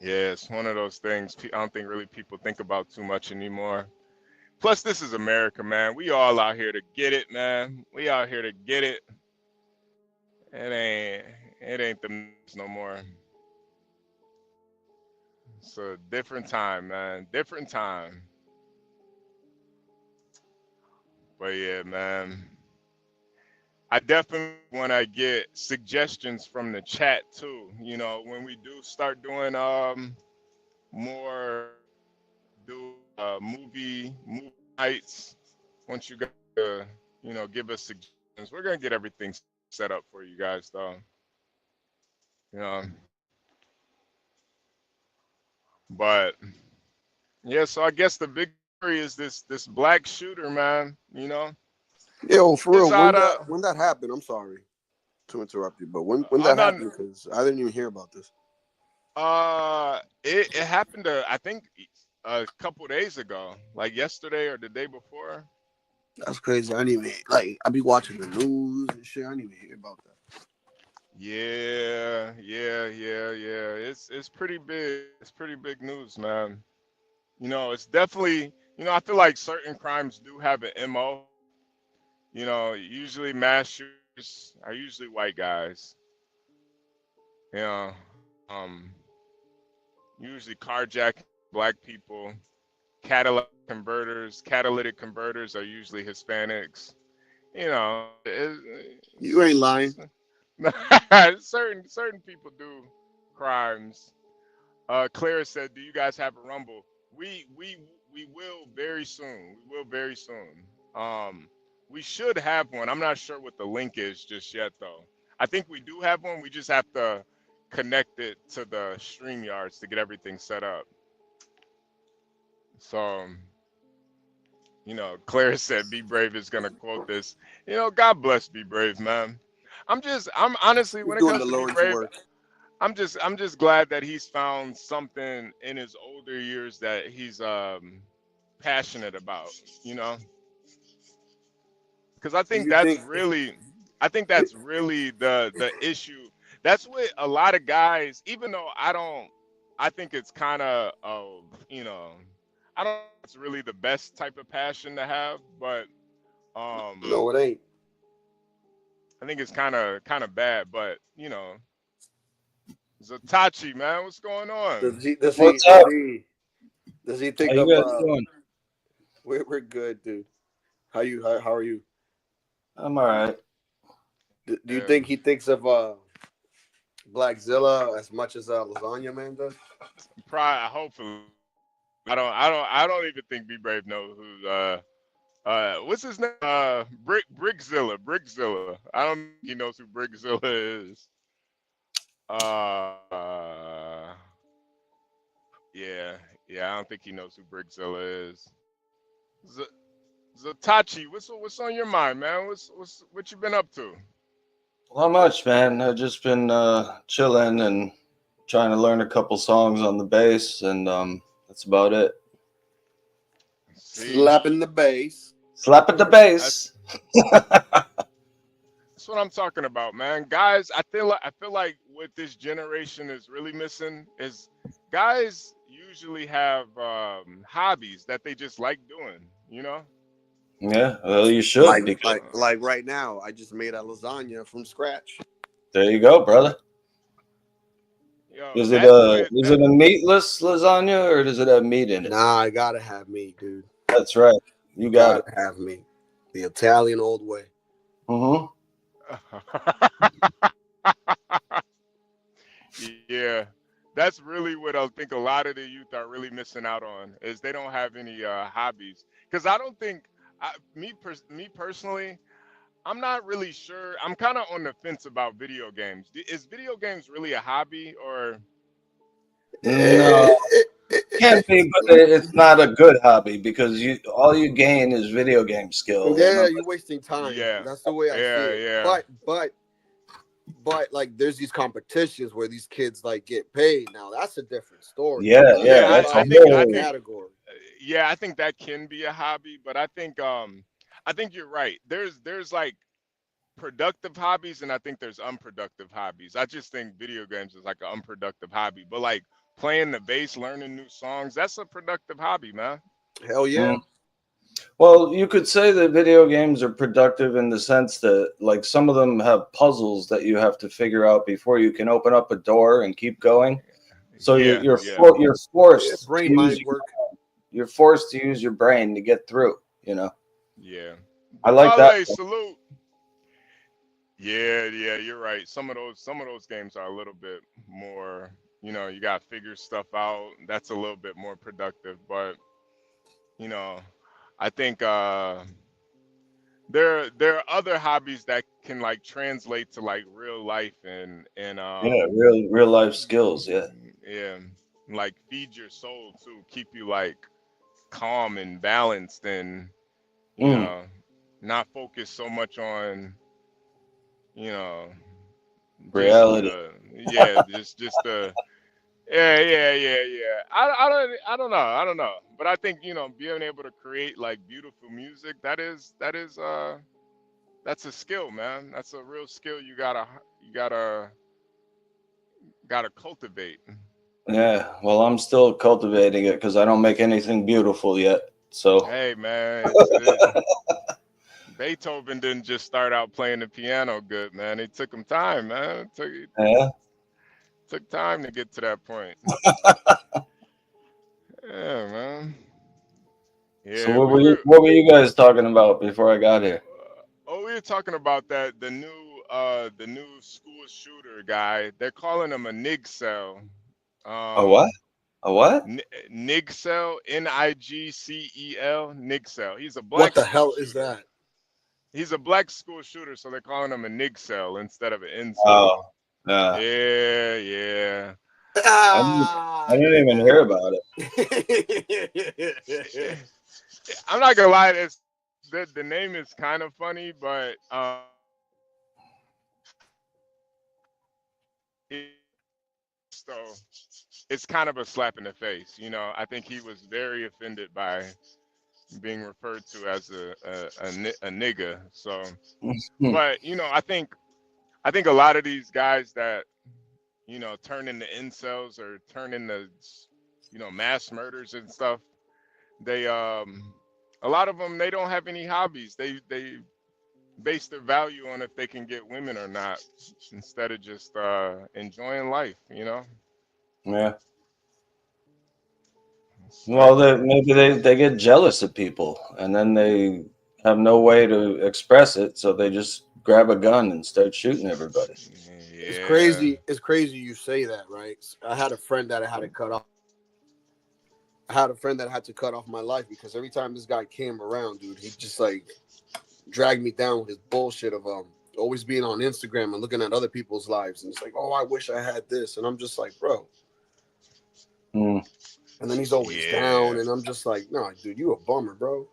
yeah, it's one of those things I don't think really people think about too much anymore. Plus, this is America, man. We all out here to get it, man. We out here to get it. It ain't the news no more. It's a different time, man. Different time. But yeah, man. I definitely want to get suggestions from the chat too. When we do start doing more movie nights, once you guys give us suggestions, we're gonna get everything set up for you guys though. But yeah, so I guess the big story is this black shooter, man. Yo, for real, when that happened, I'm sorry to interrupt you, but when that happened, because I didn't even hear about this. It happened I think a couple days ago, like yesterday or the day before. That's crazy. I didn't even I be watching the news and shit. I didn't even hear about that. Yeah. It's pretty big. It's pretty big news, man. It's definitely, I feel like certain crimes do have an MO. Usually mass shooters are usually white guys. Usually carjacking black people. Catalytic converters are usually Hispanics. You ain't lying. certain people do crimes. Clara said, "Do you guys have a Rumble?" We will very soon. We will very soon. We should have one. I'm not sure what the link is just yet, though. I think we do have one. We just have to connect it to the StreamYards to get everything set up. So, Clara said, "Be Brave" is gonna quote this. God bless Be Brave, man. I'm honestly, when it comes to Be Brave, I'm just glad that he's found something in his older years that he's passionate about, because I think that's really the issue. That's what a lot of guys, even though I think it's kind of I don't know if it's really the best type of passion to have, but no, it ain't. I think it's kind of bad, but Zatachi, man, what's going on? Does he think How of you guys doing? We're good, dude. How are you? I'm all right. Do you think he thinks of Blackzilla as much as Lasagna Man does? Probably, hopefully. I don't even think Be Brave knows who's what's his name? Brickzilla. I don't think he knows who Brickzilla is. Yeah, I don't think he knows who Brickzilla is. Zatachi, what's on your mind, man? What you been up to? Not much, man. I've just been chilling and trying to learn a couple songs on the bass, and that's about it. Slapping the bass. Slapping the bass. That's what I'm talking about, man. Guys, I feel like what this generation is really missing is guys usually have hobbies that they just like doing, you know? Yeah, well, you should. Like right now, I just made a lasagna from scratch. There you go, brother. Yo, Is it a meatless lasagna or does it have meat in it? Nah, I gotta have meat, dude. That's right. You got Gotta have meat. The Italian old way. Mm-hmm. Yeah, that's really what I think a lot of the youth are really missing out on is they don't have any hobbies. Because I don't think, me personally, I'm not really sure. I'm kind of on the fence about video games. Is video games really a hobby or? No, it can be, but it's not a good hobby because all you gain is video game skill. Yeah, you're wasting time. Yeah, that's the way I see it. Yeah. But like, there's these competitions where these kids like get paid. Now that's a different story. Yeah, that's a whole category. Yeah, I think that can be a hobby, but I think you're right. There's like productive hobbies, and I think there's unproductive hobbies. I just think video games is like an unproductive hobby, but like playing the bass, learning new songs, that's a productive hobby, man. Hell yeah. Well, you could say that video games are productive in the sense that, like, some of them have puzzles that you have to figure out before you can open up a door and keep going. So you're forced. Brain mind work. You're forced to use your brain to get through. You know. Yeah. I like that. Salute. Yeah, you're right. Some of those games are a little bit more. You know, you got to figure stuff out. That's a little bit more productive, but you know, I think there are other hobbies that can like translate to like real life and real life skills. Yeah, like feed your soul too, keep you like calm and balanced, and you know, not focus so much on reality. Just the. Yeah. I don't know. But I think, being able to create like beautiful music, that's a skill, man. That's a real skill you gotta cultivate. Yeah. Well, I'm still cultivating it because I don't make anything beautiful yet. So hey, man, Beethoven didn't just start out playing the piano good, man. It took him time, man. Took time to get to that point. Yeah, man. Yeah. So what were you guys talking about before I got here? We were talking about the new school shooter guy. They're calling him a Nigcel. A what? A what? Nigcel, Nigcel, Nigcel. He's a black. What the hell is that? He's a black school shooter, so they're calling him a Nigcel instead of an incel. Oh. Yeah. I didn't even hear about it. I'm not gonna lie, the name is kind of funny, but so it's kind of a slap in the face. I think he was very offended by being referred to as a nigga. So, but I think a lot of these guys that, turn into incels or turn into, mass murders and stuff, they, a lot of them, they don't have any hobbies. They base their value on if they can get women or not, instead of just enjoying life, Yeah. Well, maybe they get jealous of people and then they have no way to express it. So they just grab a gun and start shooting everybody. It's crazy. It's crazy you say that, right? I had a friend that I had to cut off. I had a friend that had to cut off my life because every time this guy came around, dude, he just like dragged me down with his bullshit of always being on Instagram and looking at other people's lives. And it's like, oh, I wish I had this. And I'm just like, bro. And then he's always down. And I'm just like, no, dude, you a bummer, bro.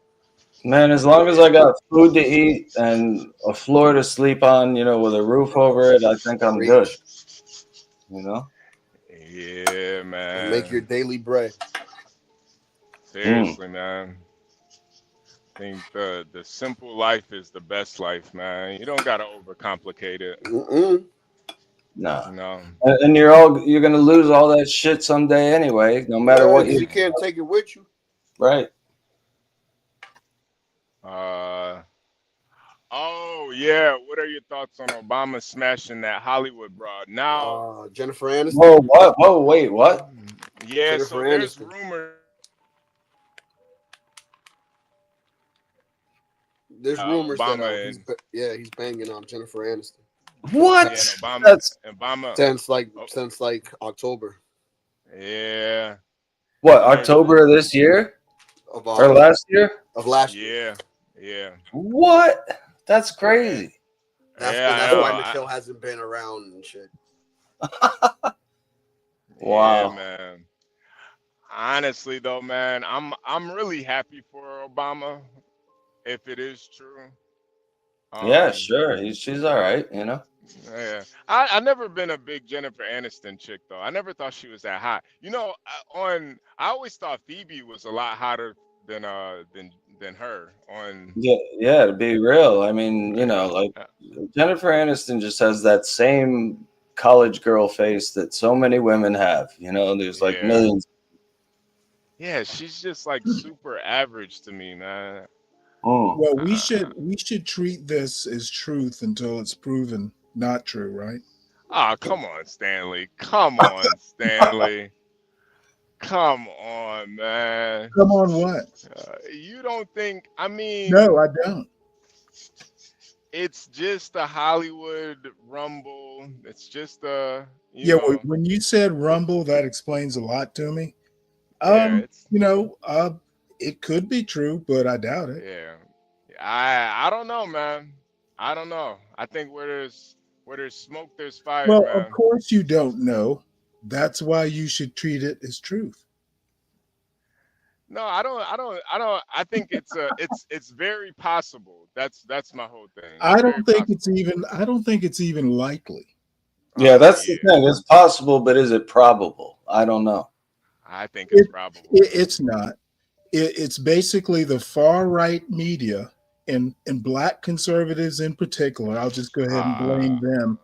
Man, as long as I got food to eat and a floor to sleep on, you know, with a roof over it, I think I'm good. You know? Yeah, And man. make your daily bread. Seriously, man. I think the simple life is the best life, man. You don't gotta overcomplicate it. No. You know. And you're gonna lose all that shit someday anyway, no matter what You can't take it with you. Right. Oh yeah. What are your thoughts on Obama smashing that Hollywood broad? Now, Jennifer Aniston. Whoa, what? Whoa, wait, what? yeah. Jennifer So there's Aniston. rumors. There's rumors that Obama he's banging on Jennifer Aniston. What? Yeah, and Obama. Since like October. Yeah. What, October of this year? Or last year? Of last year. Yeah. What? That's crazy. That's why Michelle hasn't been around and shit. Wow. Yeah, man. Honestly though, man, I'm really happy for Obama if it is true. Yeah, sure. She's all right, you know. Yeah, I never been a big Jennifer Aniston chick though. I never thought she was that hot. You know, I always thought Phoebe was a lot hotter than her. Yeah, to be real. I mean, you know, like Jennifer Aniston just has that same college girl face that so many women have. You know, there's like millions. Yeah, she's just like super average to me, man. Well, we should treat this as truth until it's proven not true, right? Ah, come on, Stanley. Come on, Stanley. Come on, man. Come on, what? You don't think? I mean, No, I don't. It's just a Hollywood rumble. It's just a Well, when you said rumble, that explains a lot to me. It could be true, but I doubt it. Yeah. I don't know, man. I don't know. I think where there's smoke, there's fire, Well, man. of course you don't know. That's why you should treat it as truth. No, I don't. I think it's very possible. That's my whole thing. I don't think it's even likely. Yeah, that's the thing. It's possible, but is it probable? I don't know. I think it's probable. It's not. It's basically the far right media and black conservatives in particular. I'll just go ahead and blame them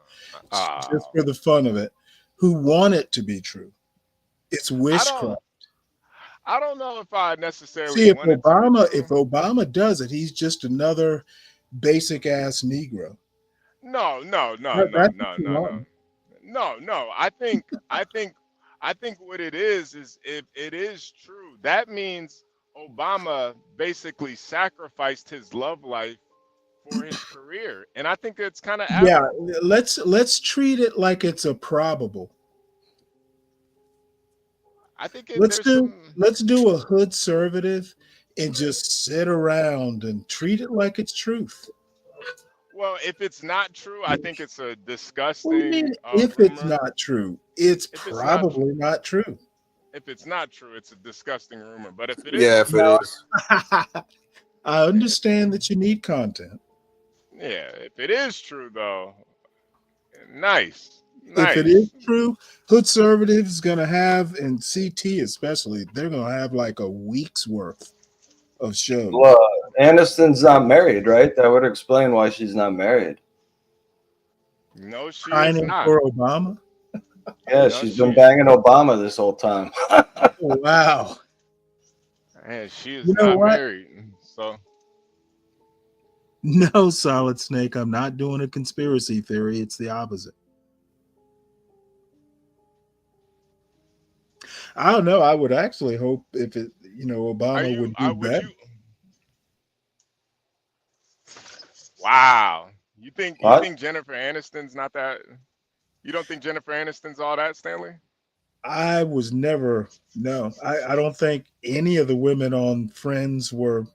just for the fun of it, who want it to be true. It's witchcraft. I don't know if I necessarily See, if want it to be true. Obama does it, he's just another basic ass Negro. No. I think what it is if it is true, that means Obama basically sacrificed his love life for his career, and I think it's kind of let's treat it like it's a probable. I think let's do a hood conservative and just sit around and treat it like it's truth. Well, if it's not true, I think it's a disgusting. What do you mean, if it's not true, it's probably not true. If it's not true, it's a disgusting rumor. But if it is, if it is, I understand that you need content. Yeah, if it is true though, nice. If it is true, hood conservative is gonna have, and CT especially, they're gonna have like a week's worth of shows. Well, Aniston's not married, right? That would explain why she's not married. No, she is not. For Obama. Yeah, she's been banging Obama this whole time. Wow. Man, she is not married. So no, Solid Snake, I'm not doing a conspiracy theory. It's the opposite. I don't know. I would actually hope if it, Obama would do better. Wow. You think Jennifer Aniston's not that? You don't think Jennifer Aniston's all that, Stanley? I was never. No, I don't think any of the women on Friends were.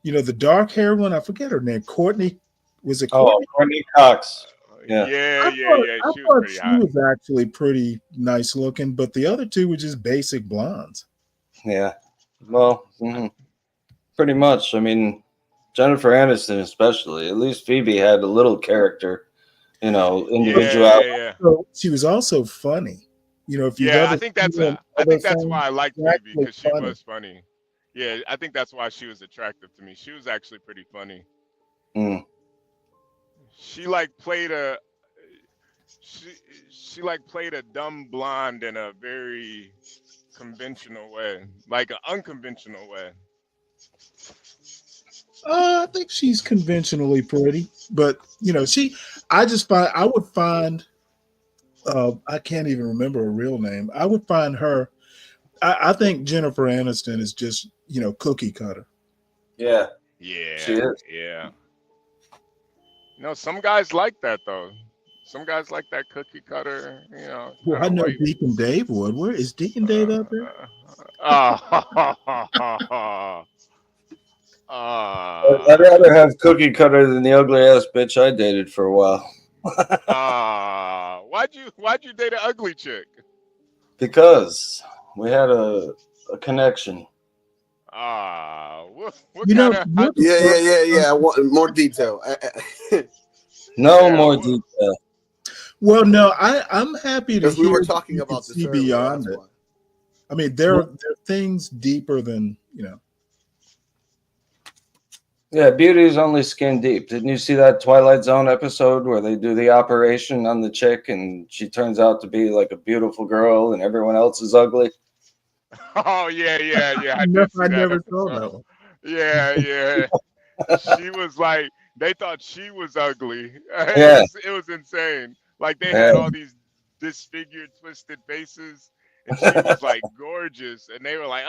The dark hair one. I forget her name. Courtney. Was it Courtney? Oh, Courtney Cox. Yeah. She was actually pretty nice looking, but the other two were just basic blondes. Yeah. Well, pretty much. I mean, Jennifer Aniston, especially. At least Phoebe had a little character, individuality. Yeah. So she was also funny. If you've Yeah, ever I think that's seen why I liked she's Phoebe, actually because she funny. was funny. Yeah, I think that's why she was attractive to me. She was actually pretty funny. Mm. She like played a she like played a dumb blonde in a very conventional way, like an unconventional way. I think she's conventionally pretty, but I would find I can't even remember her real name. I would find her. I think Jennifer Aniston is just cookie cutter. Yeah. Yeah, She is. yeah. Some guys like that though. Some guys like that cookie cutter, Well, I kind of know white. Deacon Dave would. Where is Deacon Dave out there? I'd rather have cookie cutter than the ugly ass bitch I dated for a while. Why'd you date an ugly chick? Because we had a connection. What You kind know, of? Yeah. I want more detail. No more detail. Well, no, I'm happy to Because we hear were that talking you about can this see earlier. beyond That's it. why. I mean, there are things deeper than Yeah, beauty is only skin deep. Didn't you see that Twilight Zone episode where they do the operation on the chick and she turns out to be like a beautiful girl and everyone else is ugly? Oh yeah. I No, did see I that never saw episode. that one. Yeah. She was like, they thought she was ugly. Yeah. It was insane. Like they had all these disfigured, twisted faces, and she was like gorgeous, and they were like,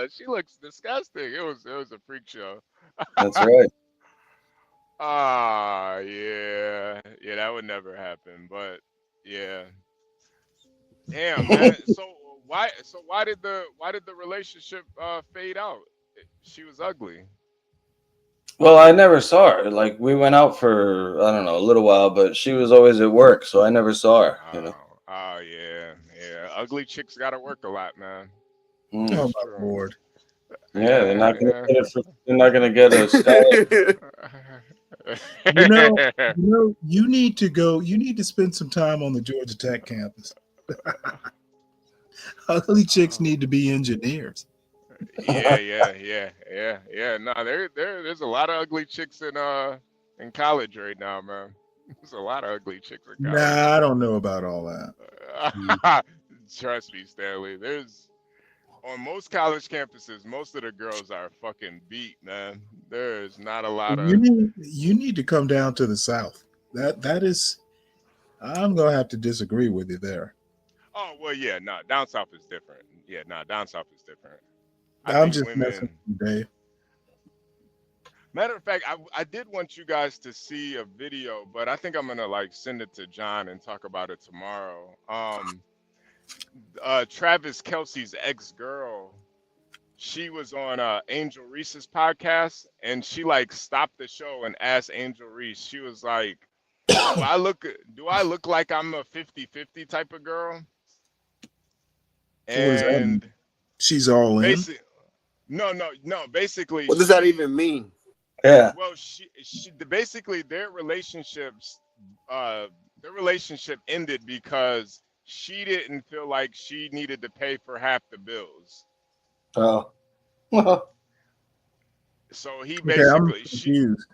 she looks disgusting. It was a freak show. That's right. Yeah, that would never happen. But yeah, damn, man. So why did the relationship fade out? She was ugly. Well, I never saw her. Like we went out for I don't know a little while, but she was always at work, so I never saw her. Oh yeah. Ugly chicks gotta work a lot, man. Mm. Oh my lord! Yeah, they're not gonna get it. They're not gonna get a sky. You need to go. You need to spend some time on the Georgia Tech campus. Ugly chicks need to be engineers. Yeah. No, there's a lot of ugly chicks in college right now, man. There's a lot of ugly chicks in college. Nah, I don't know about all that. Trust me, Stanley. There's on most college campuses, most of the girls are fucking beat, man. There's not a lot of. You need to come down to the South. That is, I'm gonna have to disagree with you there. Oh well, yeah, no, down south is different. Yeah, no, down south is different. I'm just messing with you, Dave. Matter of fact, I did want you guys to see a video, but I think I'm gonna like send it to John and talk about it tomorrow. Travis Kelce's ex-girl, she was on Angel Reese's podcast, and she like stopped the show and asked Angel Reese. She was like, "Do I look like I'm a 50-50 type of girl?" And she's all in. No. Basically, What does that even mean? Yeah. Well, she basically their relationship ended because she didn't feel like she needed to pay for half the bills. Oh. So he Okay, I'm basically confused.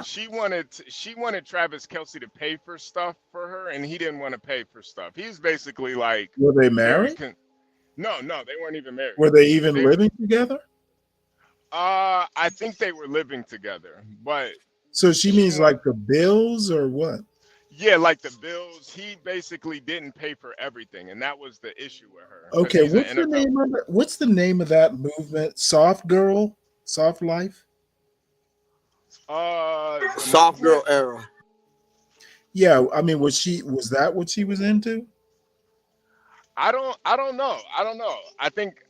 she wanted Travis Kelce to pay for stuff for her, and he didn't want to pay for stuff. He's basically like, Were they married? No, they weren't even married. Were they even living together? I think they were living together, but So she means like the bills or what? yeah, like the bills. He basically didn't pay for everything, and that was the issue with her. 'Cause Okay, he's an what's the NFL name of it? What's the name of that movement? Soft girl, soft life. Soft girl era. Yeah, I mean, was that what she was into? I don't know. I think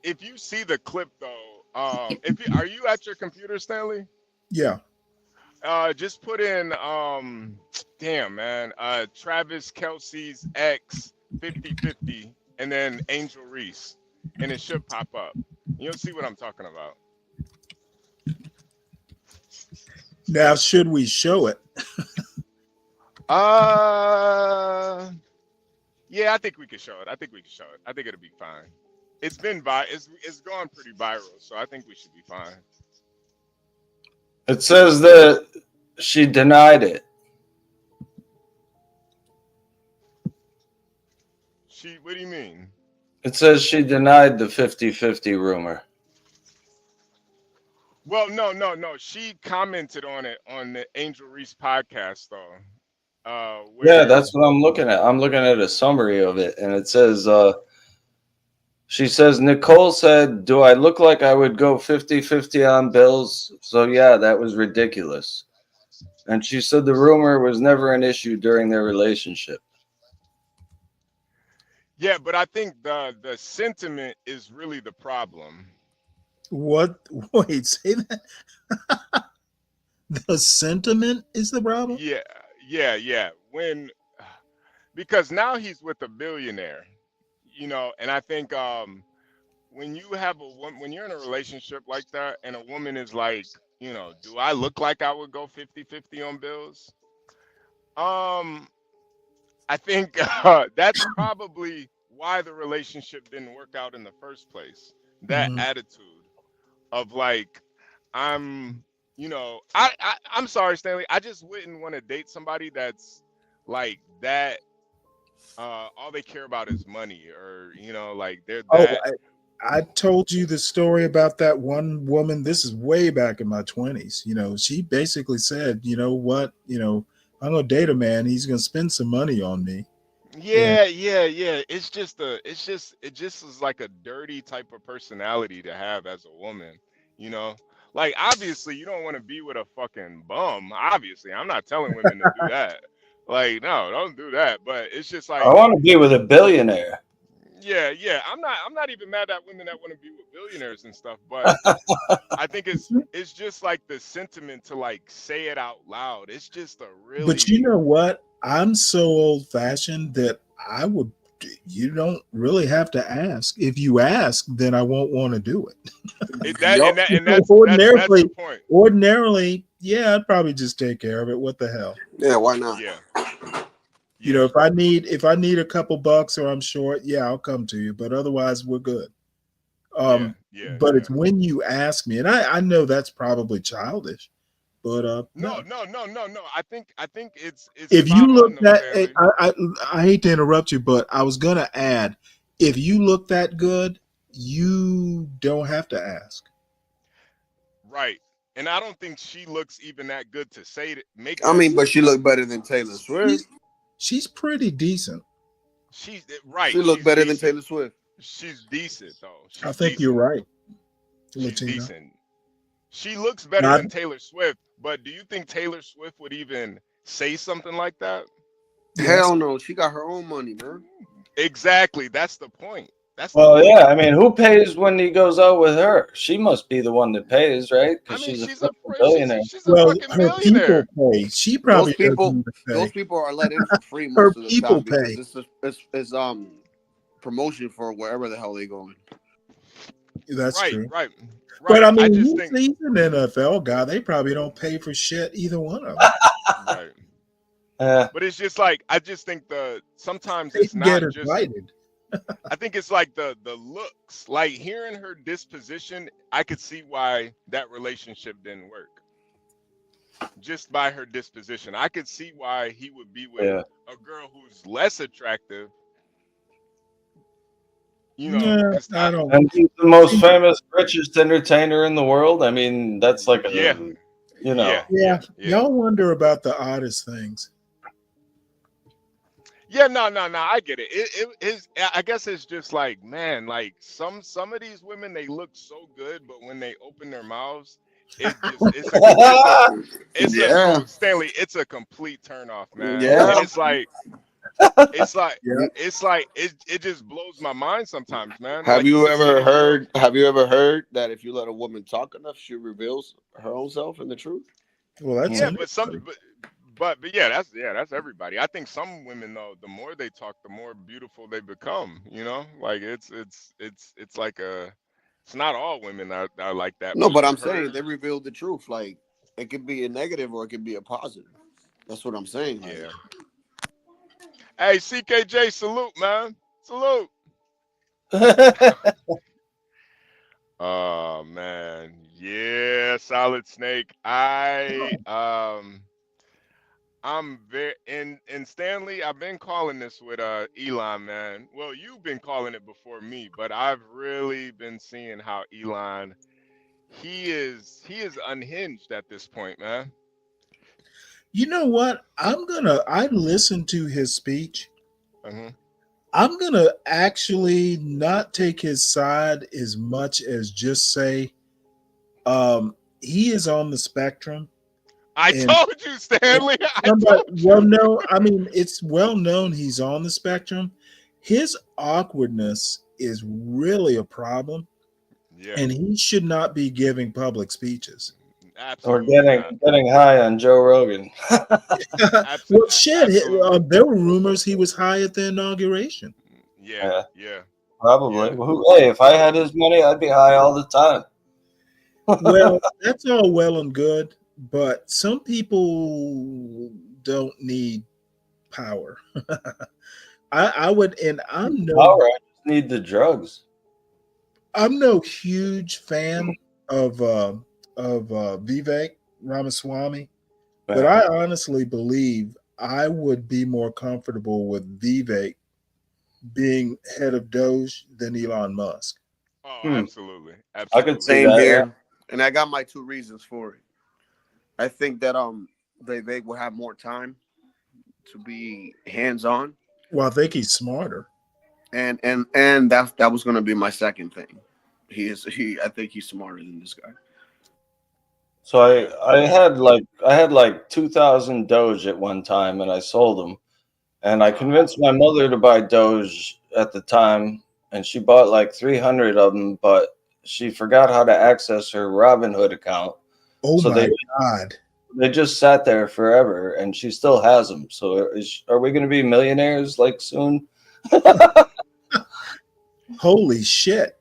if you see the clip though, are you at your computer, Stanley? Yeah. Just put in damn man, Travis Kelce's ex 50-50 and then Angel Reese, and it should pop up. You'll see what I'm talking about. Now, should we show it? Yeah, I think we could show it. I think we can show it. I think it'll be fine. It's been it's gone pretty viral, so I think we should be fine. It says that she denied it. What do you mean? It says she denied the 50-50 rumor. Well, no. She commented on it on the Angel Reese podcast, though. Yeah, that's what I'm looking at. I'm looking at a summary of it, and it says, she says, Nicole said, do I look like I would go 50-50 on bills? So, yeah, that was ridiculous. And she said the rumor was never an issue during their relationship. Yeah, but I think the sentiment is really the problem. What? Wait, say that? The sentiment is the problem? Yeah. Because now he's with a billionaire, and I think when you're in a relationship like that and a woman is like, do I look like I would go 50-50 on bills? I think that's probably why the relationship didn't work out in the first place. That attitude of like, I'm sorry, Stanley. I just wouldn't want to date somebody that's like that. All they care about is money, or like they're that. I told you the story about that one woman. This is way back in my 20s. She basically said, you know what, I'm gonna date a man. He's gonna spend some money on me. Yeah. It just is like a dirty type of personality to have as a woman. Like obviously you don't want to be with a fucking bum. Obviously, I'm not telling women to do that. Like, no, don't do that. But it's just like I want to be with a billionaire. Yeah. I'm not even mad at women that want to be with billionaires and stuff. But I think it's just like the sentiment to like say it out loud. It's just a really. But you know what? I'm so old fashioned that you don't really have to ask. If you ask, then I won't want to do it. That's the point. Ordinarily, yeah, I'd probably just take care of it. What the hell? Yeah, why not? Yeah. If I need a couple bucks or I'm short, yeah, I'll come to you. But otherwise, we're good. But it's when you ask me, and I know that's probably childish. But no. I think it's if you look that I hate to interrupt you, but I was gonna add, if you look that good, you don't have to ask. Right. And I don't think she looks even that good to say to make. But she looked better than Taylor Swift. She's pretty decent. She's right. She looked better than Taylor Swift. She's decent though. I think you're right. She's decent. She looks better than Taylor Swift, but do you think Taylor Swift would even say something like that? Hell no. She got her own money, man. Exactly. That's the point. Yeah. I mean, who pays when he goes out with her? She must be the one that pays, right? Because she's a billionaire. She's a fucking billionaire. People pay. She probably those people are let in for free most of the time because it's promotion for wherever the hell they going. That's true. Right. But I mean, he's an NFL guy. They probably don't pay for shit, either one of them. Right. But it's just like, I just think sometimes it's not just. Invited. I think it's like the looks. Like hearing her disposition, I could see why that relationship didn't work. Just by her disposition, I could see why he would be with a girl who's less attractive. I don't. And he's the most famous, richest entertainer in the world. I mean, that's like Y'all wonder about the oddest things. Yeah, no, I get it. I guess it's just like, man, like some of these women, they look so good, but when they open their mouths, Stanley, it's a complete turnoff, man. Yeah. And it just blows my mind sometimes, man. Have you ever heard that if you let a woman talk enough, she reveals her own self and the truth? Well, that's But that's everybody. I think some women though, the more they talk, the more beautiful they become. Like it's like it's not all women that are like that. No, but I'm saying they revealed the truth. Like It could be a negative or it could be a positive. That's what I'm saying. Yeah. Hey, CKJ, salute, man. Salute. Oh man, yeah, Solid Snake. I'm very and Stanley, I've been calling this with Elon, man. Well, you've been calling it before me, but I've really been seeing how Elon he is unhinged at this point, man. You know what? I listened to his speech. Mm-hmm. I'm gonna actually not take his side as much as just say he is on the spectrum. I And told you, Stanley. well, no, I mean it's well known he's on the spectrum. His awkwardness is really a problem, and he should not be giving public speeches. Or getting high on Joe Rogan. Well, shit, there were rumors he was high at the inauguration. Yeah. Probably. Well, hey, if I had his money, I'd be high all the time. Well, that's all well and good, but some people don't need power. I would, and I'm no power. I just need the drugs. I'm no huge fan of Vivek Ramaswamy, but I honestly believe I would be more comfortable with Vivek being head of Doge than Elon Musk. Oh, absolutely. I could say Same that. here, and I got my 2 reasons for it. I think that Vivek will have more time to be hands-on. Well, I think he's smarter. And that was going to be my second thing. I think he's smarter than this guy. So I had like 2,000 Doge at one time, and I sold them. And I convinced my mother to buy Doge at the time, and she bought like 300 of them, but she forgot how to access her Robinhood account. Oh so my God. They just sat there forever, and she still has them. So are we going to be millionaires like soon? Holy shit.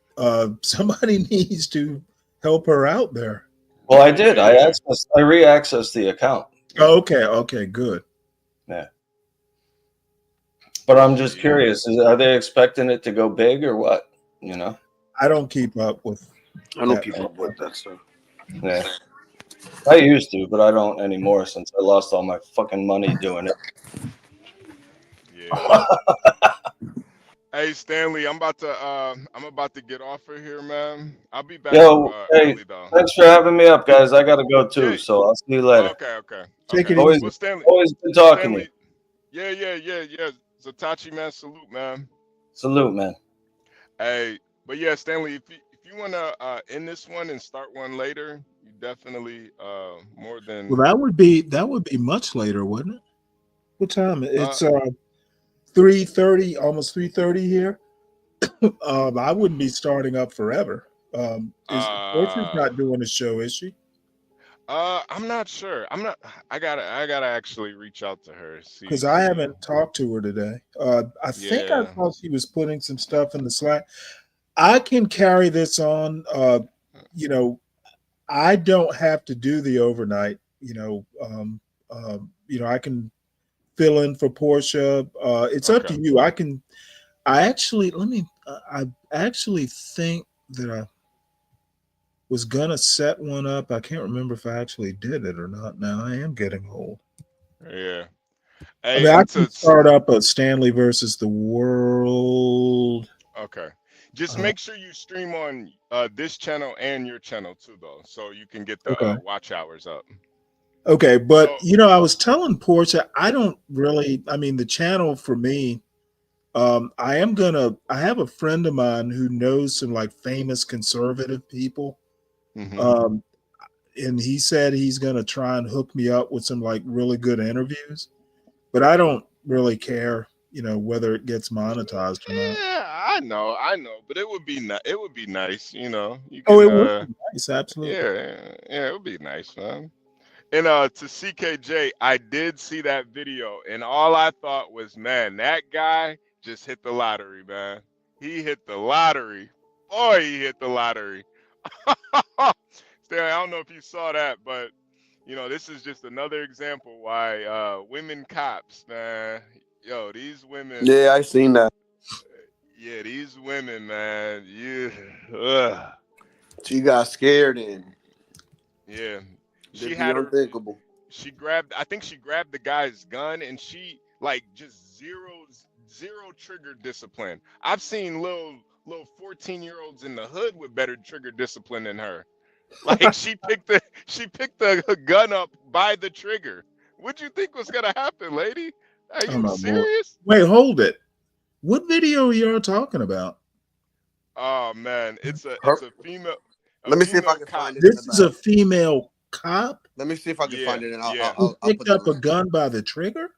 Somebody needs to help her out there. Well, I did. I re-accessed the account. Okay, good. Yeah. But I'm just curious, are they expecting it to go big or what? You know? I don't keep up with that stuff. Yeah. I used to, but I don't anymore since I lost all my fucking money doing it. Yeah. Hey Stanley, I'm about to get off of here, man. I'll be back. Yo, hey, early, though. thanks for having me up, guys. I gotta go too, so I'll see you later. Okay. Take it always, Well, Stanley, always good talking Stanley, to you. Yeah. Zatachi, man, salute, man. Salute, man. Hey, but yeah, Stanley, if you wanna end this one and start one later, you definitely more than. Well, that would be much later, wouldn't it? What time? It's 3:30, almost 3:30 here. I wouldn't be starting up forever. Portia's not doing the show, is she? I'm not sure. I gotta actually reach out to her. Because I haven't talked to her today. I think I thought she was putting some stuff in the Slack. I can carry this on. I don't have to do the overnight. I can fill in for Portia. It's up to you. I actually think that I was gonna set one up. I can't remember if I actually did it or not. Now I am getting old. Yeah. Hey, I can start up a Stanley versus the World. Okay. Just make sure you stream on this channel and your channel too, though, so you can get the watch hours up. Okay, but I was telling Portia, the channel for me, I have a friend of mine who knows some like famous conservative people. Mm-hmm. And he said he's gonna try and hook me up with some like really good interviews, but I don't really care, whether it gets monetized or not. Yeah, I know, but it would be nice. It would be nice, You can, it would be nice, absolutely. Yeah, it would be nice, man. And to CKJ, I did see that video, and all I thought was, man, that guy just hit the lottery, man. He hit the lottery. Boy, he hit the lottery. Stanley, I don't know if you saw that, but you know, this is just another example why women cops, man. Yo, these women. Yeah, I seen that. Yeah, these women, man. Ugh. She got scared and Yeah. She did the had her. unthinkable. She grabbed. I think she grabbed the guy's gun, and she like just zero trigger discipline. I've seen little 14-year-olds in the hood with better trigger discipline than her. Like she picked the gun up by the trigger. What'd you think was gonna happen, lady? Are Oh you my boy. serious? Wait, hold it. What video are you talking about? Oh man, it's a female. Let me see if I can cop. find it. In This the is a back. female cop Let me see if I can find it, and Yeah. who I'll picked put the up a link. gun by the trigger.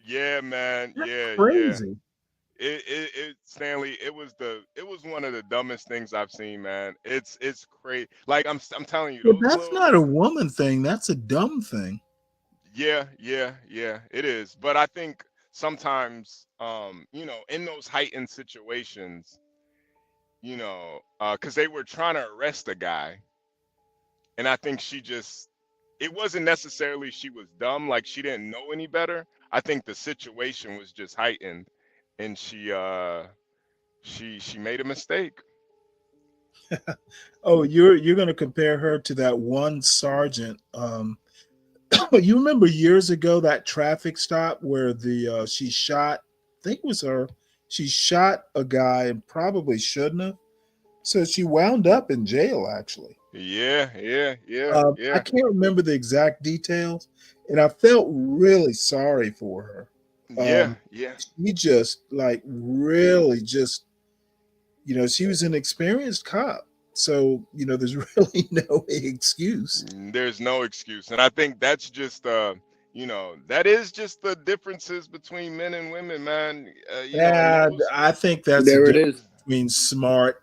Yeah, man. That's Yeah. crazy. It Stanley, it was one of the dumbest things I've seen, man. It's crazy. Like I'm telling you, But those that's little. not a woman thing. That's a dumb thing. Yeah, it is. But I think sometimes, you know, in those heightened situations, you know, because they were trying to arrest a guy, and I think it wasn't necessarily she was dumb, like she didn't know any better. I think the situation was just heightened, and she made a mistake. Oh, you're going to compare her to that one sergeant. You remember years ago that traffic stop where she shot, I think it was her, she shot a guy and probably shouldn't have. So she wound up in jail, actually. Yeah. I can't remember the exact details, and I felt really sorry for her. Yeah. She just really just, she was an experienced cop. So, there's really no excuse. There's no excuse. And I think that's just that is just the differences between men and women, man. I think that's There the it difference is. between smart.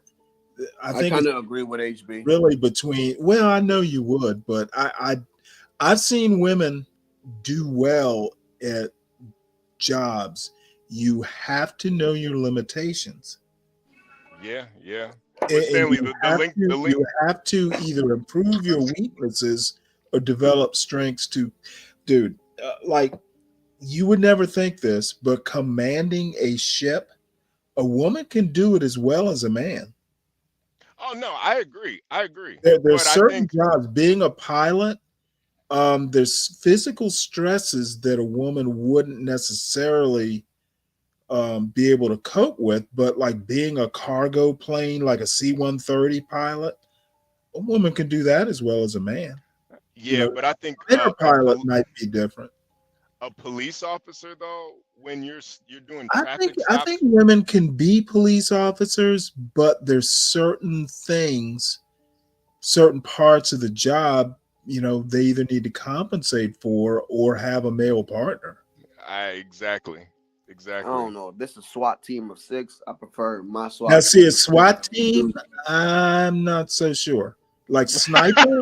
I I think kind it's of agree with HB. really between, well, I know you would, but I've seen women do well at jobs. You have to know your limitations. Yeah. And But Stanley, you the link. you have to either improve your weaknesses or develop strengths to, dude, you would never think this, but commanding a ship, a woman can do it as well as a man. Oh no, I agree. There's But I certain think jobs, being a pilot, there's physical stresses that a woman wouldn't necessarily be able to cope with, but like being a cargo plane, like a C-130 pilot, a woman can do that as well as a man. yeah, but I think Fighter pilot might be different. a police officer though, when you're doing I traffic think stops. women can be police officers, but there's certain things, certain parts of the job, they either need to compensate for or have a male partner. Exactly. I don't know. If this is a SWAT team of 6, I prefer my SWAT Now, team. see, a SWAT team, I'm not so sure. Like sniper?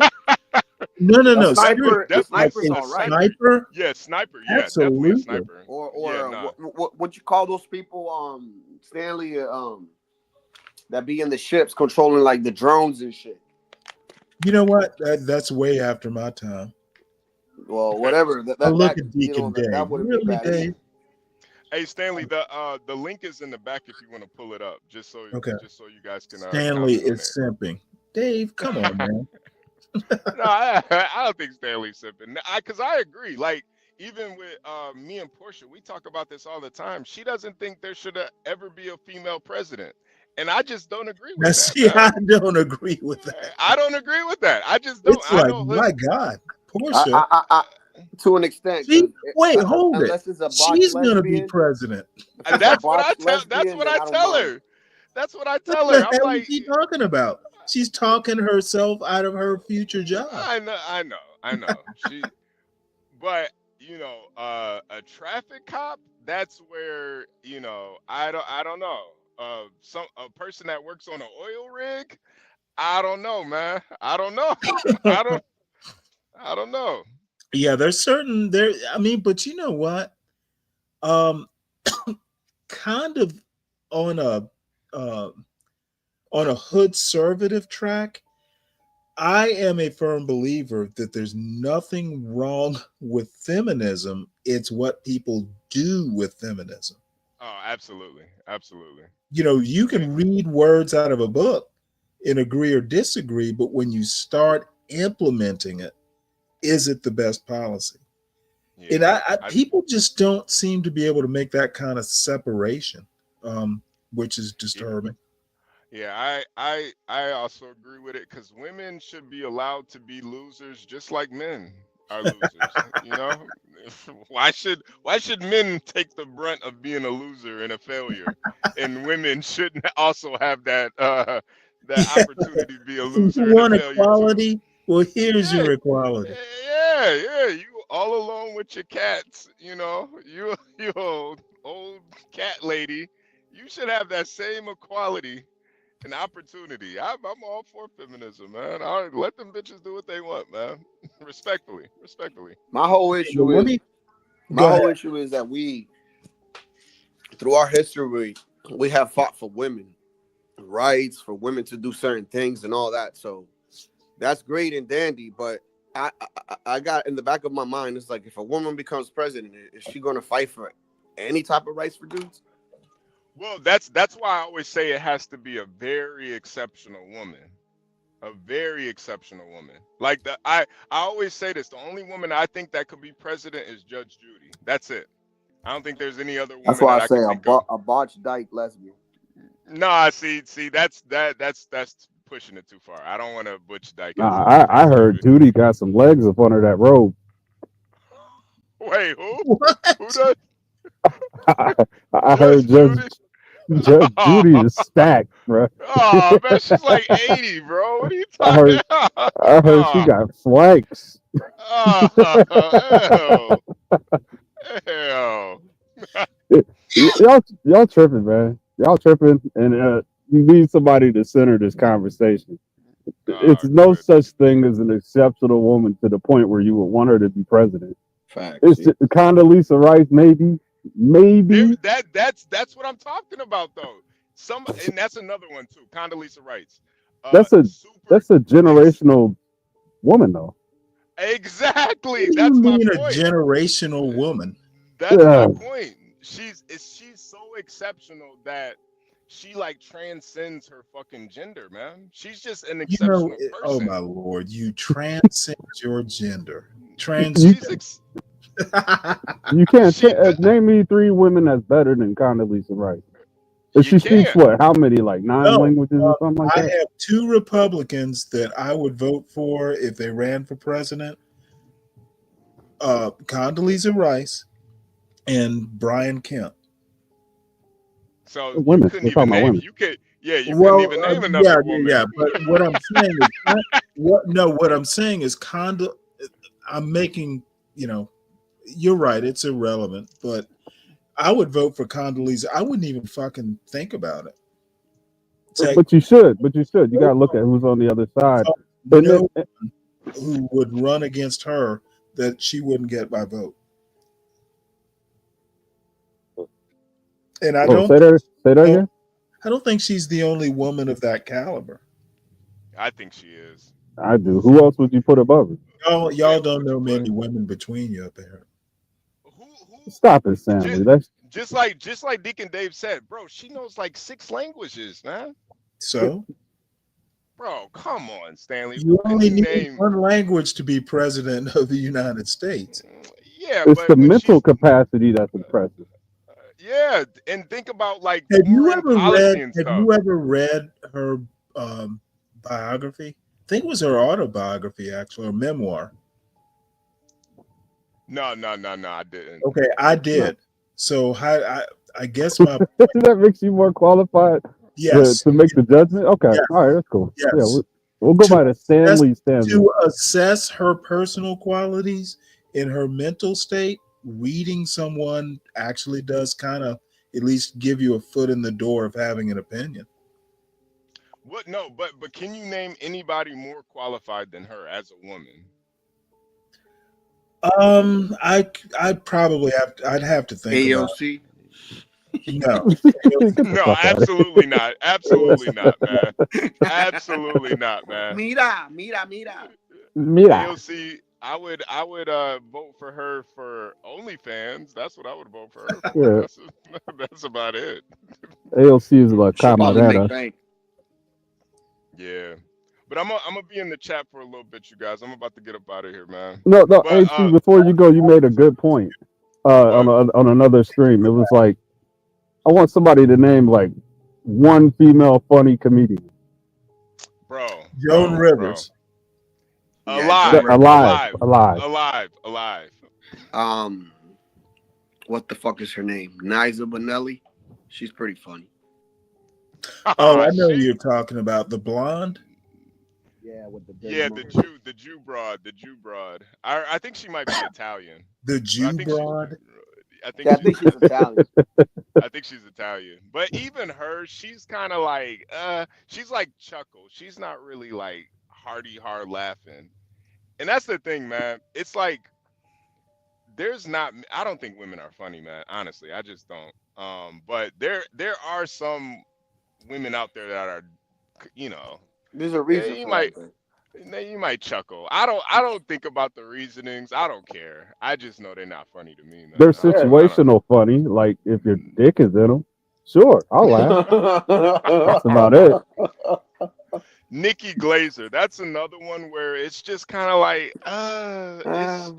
No. A sniper, Seriously, sniper's like a all right. sniper? Yeah, sniper. Yeah, definitely a Absolutely. sniper. Or what you call those people, Stanley, that be in the ships controlling like the drones and shit. You know what? That's way after my time. Well, whatever. I look at Deacon Dave. That wouldn't be Really, bad. Dave? Hey Stanley, the link is in the back if you want to pull it up, just so you guys can. Stanley comment on is simping. Dave, come on, man. No, I don't think Stanley's simping. Because I agree. Like even with me and Portia, we talk about this all the time. She doesn't think there should ever be a female president, and I just don't agree with that. See, I don't agree with that. I don't agree with that. I just don't. It's like, my God, Portia. To an extent. Wait, hold it. Unless it's a botched She's going to be lesbian. president. That's what I tell. That's what I tell her. That's what I tell her. What the I'm hell like, is she talking about? She's talking herself out of her future job. I know. But a traffic cop. That's where I don't know. A person that works on an oil rig. I don't know, man. I don't know. I don't know. Yeah, there's certain but you know what? Kind of on a hood conservative track, I am a firm believer that there's nothing wrong with feminism. It's what people do with feminism. Oh, absolutely, absolutely. You know, you can read words out of a book and agree or disagree, but when you start implementing it, is it the best policy? And people just don't seem to be able to make that kind of separation, which is disturbing. Yeah, I also agree with it because women should be allowed to be losers just like men are losers. You know, why should men take the brunt of being a loser and a failure, and women shouldn't also have that that opportunity to be a loser You and a want failure too? equality? Well, here's your equality. Yeah, you all alone with your cats, you know, you old cat lady, you should have that same equality and opportunity. I'm all for feminism, man. I let them bitches do what they want, man. Respectfully. My whole issue Let is me- my Go whole ahead. issue is that we, through our history, we have fought for women rights, for women to do certain things and all that. So that's great and dandy, but I got in the back of my mind, it's like, if a woman becomes president, is she going to fight for any type of rights for dudes? Well, that's why I always say it has to be a very exceptional woman. A very exceptional woman. Like I always say this, the only woman I think that could be president is Judge Judy. That's it. I don't think there's any other woman That's why that I I say can think of. a botched dyke lesbian. Nah, see, that's pushing it too far. I don't want to butch dyke. Nah, I heard Judy got some legs up under that robe. Wait, who? Who does? I heard Judge Judy is stacked, bro. Oh man, she's like 80, bro. What are you I talking heard, about? I heard she got flanks. Hell. Y'all tripping, man. Y'all tripping, and you need somebody to center this conversation. It's no such thing as an exceptional woman to the point where you would want her to be president. Facts. It's just, Condoleezza Rice, maybe. That's what I'm talking about, though. And that's another one too. Condoleezza Rice. That's a generational woman, though. Exactly. What do That's you my mean point. a generational woman? That's my point. She's so exceptional that she like transcends her fucking gender, man. She's just an You know, exceptional oh person. my lord, you transcend your gender. You can't name me 3 women that's better than Condoleezza Rice. If she speaks what? How many? Like 9 languages or something like I that? have 2 Republicans that I would vote for if they ran for president. Condoleezza Rice and Brian Kemp. So Women. you couldn't We're even talking about name. women. You couldn't even name another woman. Yeah. But what I'm saying is, what I'm saying is, I'm making, you're right. It's irrelevant, but I would vote for Condoleezza. I wouldn't even fucking think about it. But you should. You got to look at who's on the other side. No one who would run against her that she wouldn't get my vote. And I don't say that again. I don't think she's the only woman of that caliber. I think she is. I do. Who else would you put above her? Y'all don't know many women between you up there. Stop it, Stanley. That's Just like Deacon Dave said, bro. She knows like 6 languages, man. So, bro, come on, Stanley. You only need one language to be president of the United States. Yeah, it's the mental capacity that's impressive. Yeah, and think about like Have you foreign ever policy read? and Have stuff. you ever read her biography? I think it was her autobiography, actually, or memoir. No, I didn't. Okay, I did. So I guess my that makes you more qualified to make the judgment. Okay, Yes. all right, that's cool. Yes. Yeah, we'll go by the Stanley standard. to assess her personal qualities in her mental state. Reading someone actually does kind of at least give you a foot in the door of having an opinion. What? No, but can you name anybody more qualified than her as a woman? I'd probably I'd have to think about it. AOC. No. No, absolutely not. Absolutely not, man. Absolutely not, man. Mira. AOC, I would vote for her for OnlyFans. That's what I would vote for her for. Yeah. That's about it. AOC is like She probably camarera. make bank. Yeah. But I'm gonna be in the chat for a little bit, you guys. I'm about to get up out of here, man. No, But HP, before you go, you made a good point. On another stream, it was like, I want somebody to name like one female funny comedian. bro, Joan Rivers. alive. What the fuck is her name? Niza Bonelli. She's pretty funny. Oh, I know you're talking about the blonde. Yeah, with the The Jew broad. I think she might be Italian. The Jew broad. I think she's Italian. I think she's Italian. But even her, she's kind of like, she's like Chuckle. She's not really like hard laughing. And that's the thing, man. It's like, I don't think women are funny, man. Honestly, I just don't. But there are some women out there that are, there's a reason you for might. it. You might chuckle. I don't think about the reasonings. I don't care. I just know they're not funny to me, man. They're situational funny. Like if your dick is in them, sure, I'll laugh. That's about it. Nikki Glazer, that's another one where it's just kind of like,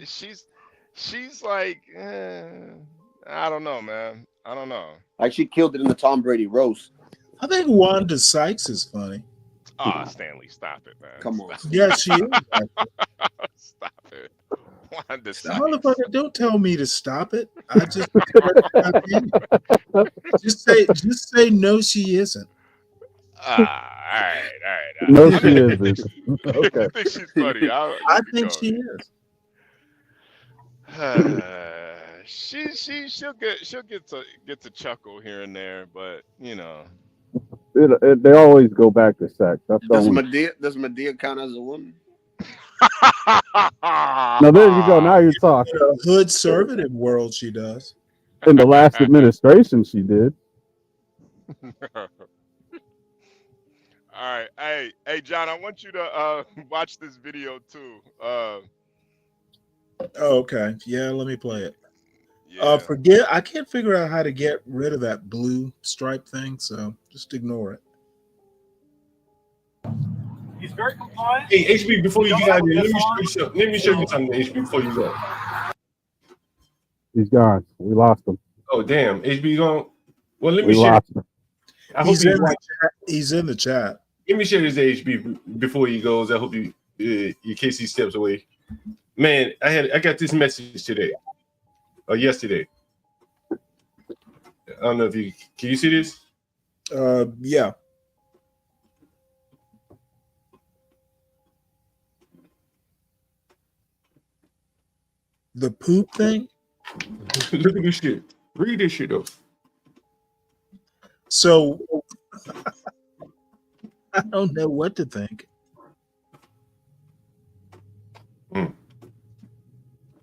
she's like, I don't know, man. I don't know. Like she killed it in the Tom Brady roast. I think Wanda Sykes is funny. Oh, Stanley, stop it, man. Come on. Yeah, she is. Stop it. Wanda Sykes. Motherfucker, don't tell me to stop it. I just just say no, she isn't. All right. No, she isn't. Okay. I think she's funny. I think she is. She'll get to chuckle here and there, but They always go back to sex. That's Does all. Madea count as a woman? Now there you go. Now you're talking. In the hood conservative world, she does. In the last administration, she did. All right, hey, John, I want you to watch this video too. Oh, okay. Yeah, let me play it. Yeah. I can't figure out how to get rid of that blue stripe thing, so just ignore it. He's very compliant. Hey, HB, before you get out of here, let me show you something, HB, before you go. He's gone. We lost him. Oh, damn. HB gone. Well, let me We share. lost him. I hope He's in the chat. Let me share this HB before he goes. I hope in case he steps away. Man, I got this message today. Or yesterday. I don't know if can you see this? Yeah. The poop thing? Look at this shit. Read this shit up. So I don't know what to think.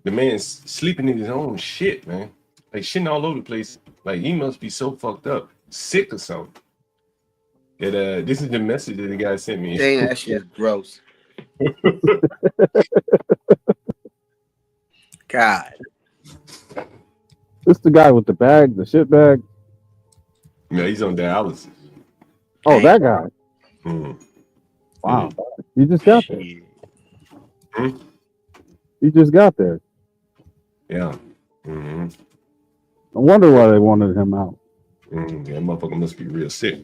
The man's sleeping in his own shit, man. Like shitting all over the place. Like he must be so fucked up, sick or something. And this is the message that the guy sent me. Dang, that shit is gross. God. This the guy with the bag, the shit bag. Yeah, he's on dialysis. Oh, that guy. Mm. Wow. He just got there. Hmm? He just got there. Yeah. Mm-hmm. No wonder why they wanted him out. That motherfucker must be real sick.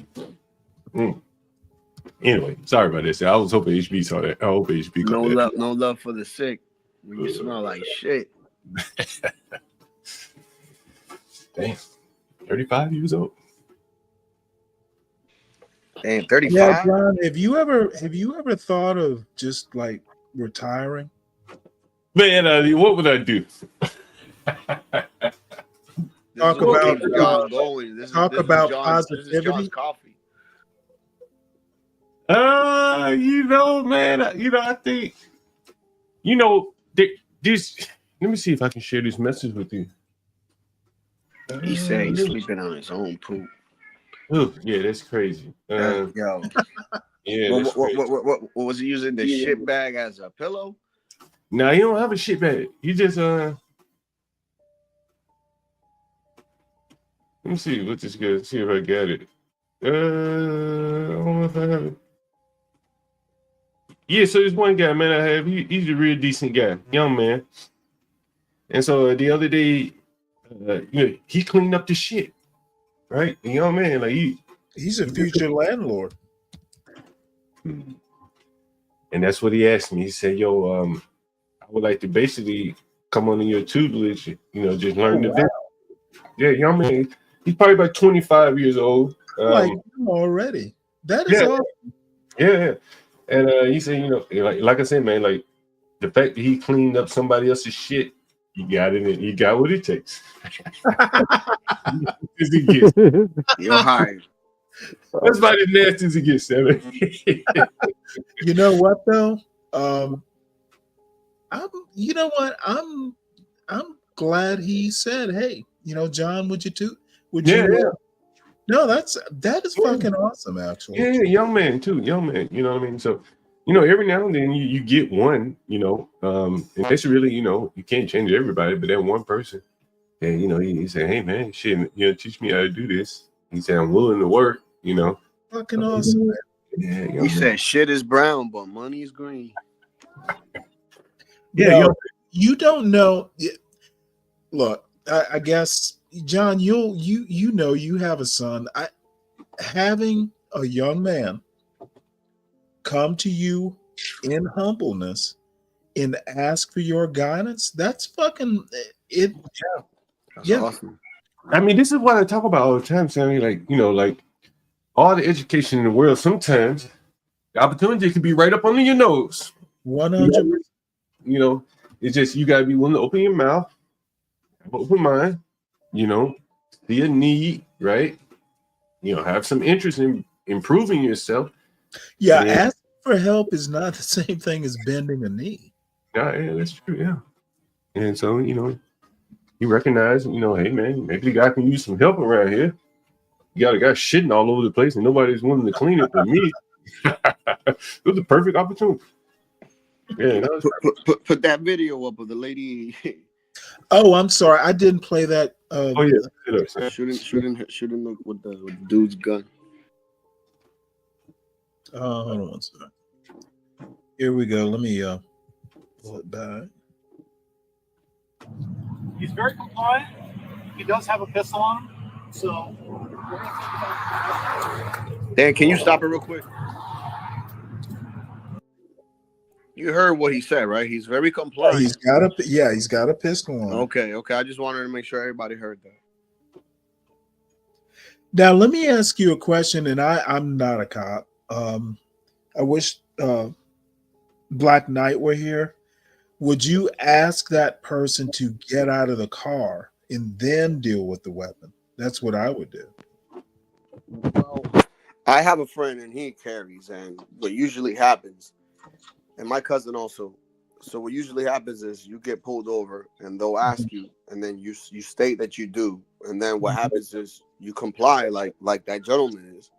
Anyway, sorry about this. I was hoping HB saw that. I hope HB caught No love for the sick. When you smell like shit. Damn. 35 years old. Damn, 35. Yeah, John, have you ever thought of just like retiring? Man, what would I do? Talk about positivity. Man, I think, this. Let me see if I can share this message with you. He said he's sleeping on his own poop. Ooh, yeah, that's crazy. Yo. Yeah, What, that's what, crazy. what was he using the shit bag as a pillow? Now he don't have a shit bag. He just Let me see what this guy. See if I got it. I don't know if I have it. Yeah, so there's one guy, man. I have. He's a real decent guy, young man. And so the other day, he cleaned up the shit, right? The young man, like he's a future landlord. And that's what he asked me. He said, "Yo, I would like to basically come under your tutelage, just learn the business." Yeah, young man. He's probably about 25 years old. Like him already. That is awesome. Yeah. And he said, like I said, man, like the fact that he cleaned up somebody else's shit, he got it. He got what it takes. You're hired. That's about as nasty as it gets, Seven. You know what though? I'm glad he said, "Hey, John, would you too? Yeah. No, that is fucking awesome, actually. Yeah, young man too, young man. You know what I mean? So, every now and then you get one, and that's really, you can't change everybody, but that one person, and he said, "Hey man, shit, teach me how to do this." He said, "I'm willing to work." Fucking awesome. Man. Yeah, He said, "Shit is brown, but money is green." Yeah, you don't know. Look, I guess. John, you have a son. Having a young man come to you in humbleness and ask for your guidance, that's fucking it. That's awesome. I mean, this is what I talk about all the time, Sammy. Like, like all the education in the world, sometimes the opportunity can be right up under your nose. 100%. It's just you gotta be willing to open your mouth, have an open mind. See a need, right? Have some interest in improving yourself. Yeah, asking for help is not the same thing as bending a knee. Yeah, that's true. Yeah. And so, you recognize, hey man, maybe the guy can use some help around here. You got a guy shitting all over the place and nobody's willing to clean it for me. It was a perfect opportunity. Yeah. Put that video up of the lady. Oh, I'm sorry. I didn't play that. Shooting with the dude's gun. Hold on one second. Here we go. Let me pull it back. He's very compliant. He does have a pistol on him. So, Dan, can you stop it real quick? You heard what he said, right? He's very compliant. He's got a pistol on him. Okay. I just wanted to make sure everybody heard that. Now, let me ask you a question, and I'm not a cop. I wish Black Knight were here. Would you ask that person to get out of the car and then deal with the weapon? That's what I would do. Well, I have a friend, and he carries, and what usually happens, and my cousin also. So what usually happens is you get pulled over, and they'll ask you, and then you state that you do, and then what happens is you comply, like that gentleman is.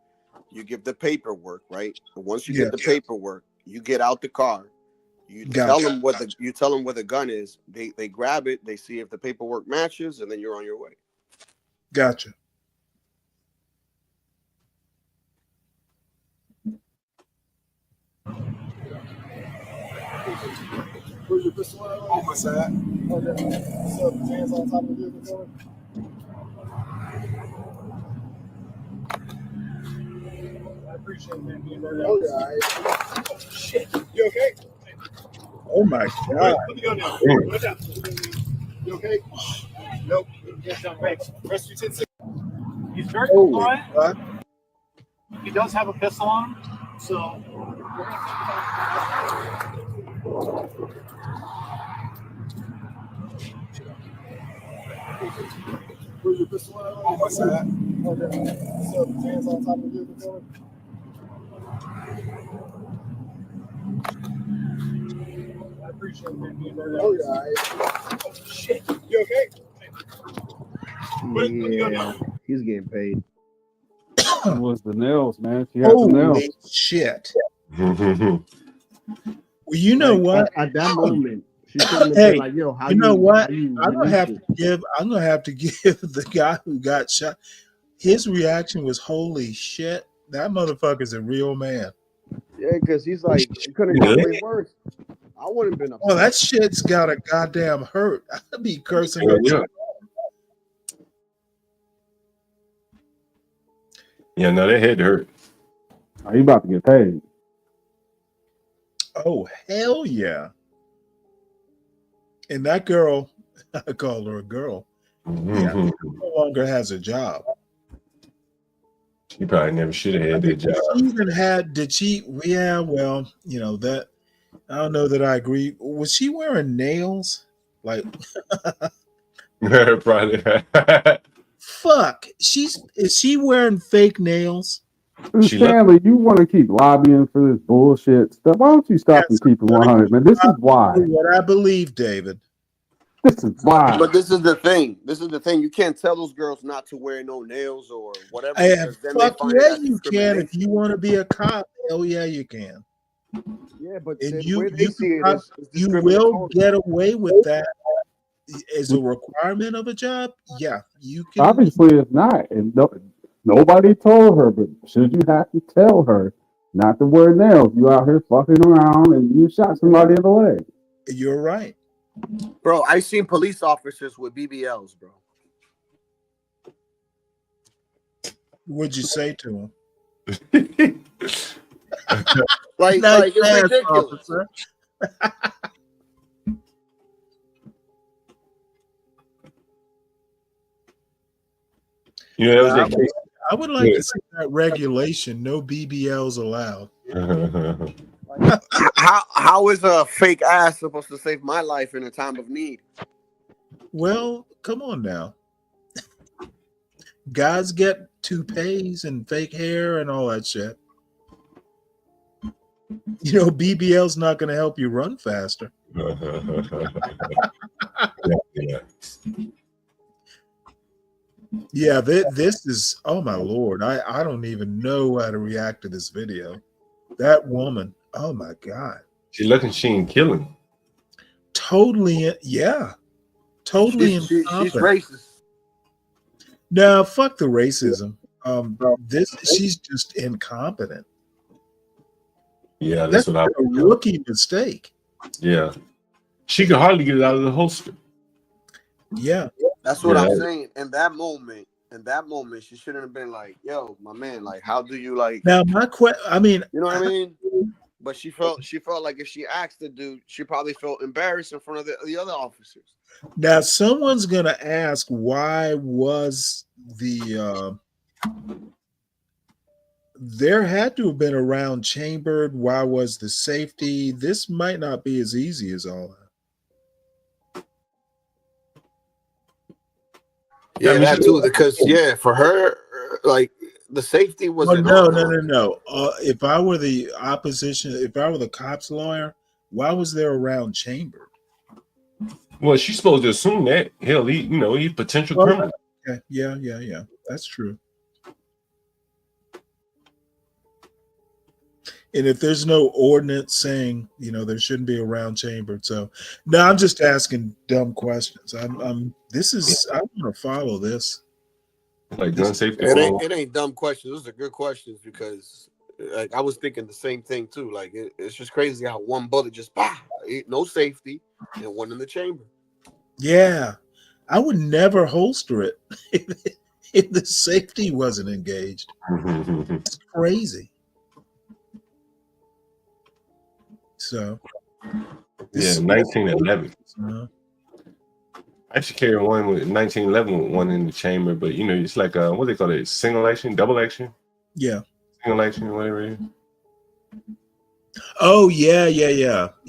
You give the paperwork, right? But once you get the paperwork, you get out the car. You tell them where the gun is. They grab it. They see if the paperwork matches, and then you're on your way. Gotcha. Where's your pistol at? On my side. Okay. So the hands on top of the vehicle. I appreciate it, man. Being very honest. Oh, shit. You okay? Oh my God. Let me go now. Go down. You okay? Nope. Get down. Thanks. Rest of your 10 seconds. he's very compliant. He does have a pistol on him. So, where's your pistol at? On my side. Okay. So the hands on top of the vehicle. I appreciate it, man. Being very honest. Oh, shit. You okay? Yeah, he's getting paid. It was the nails, man. She had the nails. Holy shit. Well, you know Like, what? At that moment, she shouldn't have Hey, been like, "Yo, how you know what? How you I'm gonna have release to give. I'm gonna have to give the guy who got shot. His reaction was, "Holy shit! That motherfucker's a real man." Yeah, because he's like, it could have Yeah. got way worse. I wouldn't have been upset. Well, that shit's got a goddamn hurt. I'd be cursing. Yeah. Yeah, no, that had to hurt. Oh, he about to get paid. Oh, hell yeah. And that girl, I call her a girl, yeah, no longer has a job. She probably never should have had that job. She even had, did she? Yeah, well, you know, that, I don't know that I agree. Was she wearing nails? Like, Probably. fuck. Is she wearing fake nails? Stanley, you want to keep lobbying for this bullshit stuff? Why don't you stop and keep it 100, man? This is why. What I believe, David. This is why. But this is the thing. This is the thing. You can't tell those girls not to wear no nails or whatever. And because then fuck they find yeah, that you can. If you want to be a cop, hell yeah, you can. Yeah, but And the way they see it is you will get away with that as a requirement of a job. Yeah, you can. Obviously, it's not. And nobody told her, but should you have to tell her not to wear nails? You out here fucking around and you shot somebody in the leg. You're right. Bro, I seen police officers with BBLs, bro. What'd you say to him? Like Nice it's ass, ridiculous. officer. You know, that was I that would, case. I would like Yeah. to see that regulation. No BBLs allowed. How is a fake ass supposed to save my life in a time of need? Well, come on now. Guys get toupees and fake hair and all that shit. You know, BBL's not going to help you run faster. Yeah, this is, oh my Lord. I don't even know how to react to this video. That woman, oh my God. She looking, she ain't killing. Totally, yeah. Totally She's incompetent. racist. No, fuck the racism. She's just incompetent. Yeah, that's what I a rookie mistake. Yeah. She could hardly get it out of the holster. Yeah. That's what Yeah. I'm saying. In that moment, she shouldn't have been like, "Yo, my man, like, how do you like?" Now my question, I mean, you know what I mean? But she felt like if she asked the dude, she probably felt embarrassed in front of the other officers. now someone's gonna ask, why was the there had to have been a round chambered? Why was the safety? This might not be as easy as all that. Yeah, I mean, that too. Because for her, like the safety was. Oh, no. If I were the opposition, if I were the cops' lawyer, why was there a round chambered? Well, she's supposed to assume that. Hell, he potential criminal. Okay. Yeah. That's true. And if there's no ordinance saying, there shouldn't be a round chambered. So no, I'm just asking dumb questions. I want to follow this. Like gun safety. It ain't dumb questions. Those are good questions because, like, I was thinking the same thing too. Like, it's just crazy how one bullet just no safety and one in the chamber. Yeah, I would never holster it if the safety wasn't engaged. It's crazy. So, yeah, 1911. I actually carry one with 1911 with one in the chamber, but it's like what they call it, single action, double action. Yeah, single action, whatever it is. Oh yeah.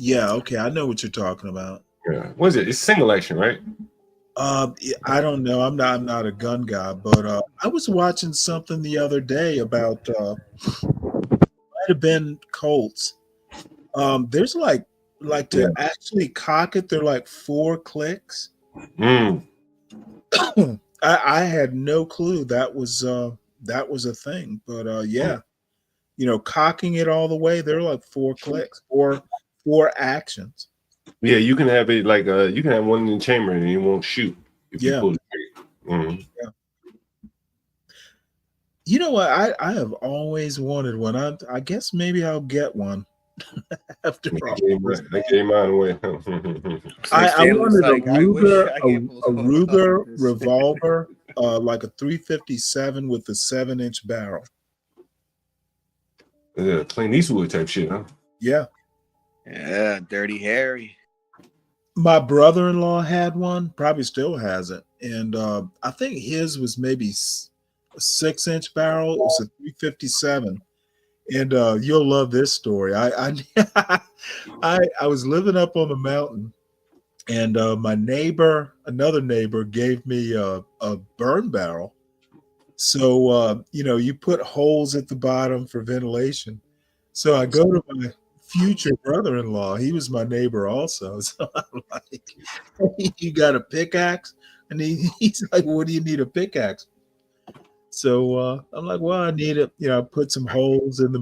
Okay, I know what you're talking about. Yeah, what is it? It's single action, right? I don't know. I'm not a gun guy, but I was watching something the other day about might have been Colts. There's like to actually cock it, they're like 4 clicks. I had no clue that was a thing. But yeah, cocking it all the way, they're like 4 clicks or 4 actions. Yeah, you can have it like you can have one in the chamber and it won't shoot if you pull the trigger. Mhm. Yeah. You know what? I have always wanted one. I guess maybe I'll get one after all. I gave mine away. I wanted a Ruger revolver, like a 357 with a 7-inch barrel. Yeah, Clint Eastwood type shit, huh? Yeah. Yeah, Dirty Harry. My brother-in-law had one, probably still has it. And I think his was maybe a 6-inch barrel. It was a 357. And you'll love this story. I was living up on the mountain, and my neighbor, another neighbor, gave me a burn barrel. So you put holes at the bottom for ventilation. So I go to my future brother-in-law. He was my neighbor also. So I'm like, hey, you got a pickaxe? And he's like, what do you need a pickaxe? So I'm like, well, I need it. I put some holes in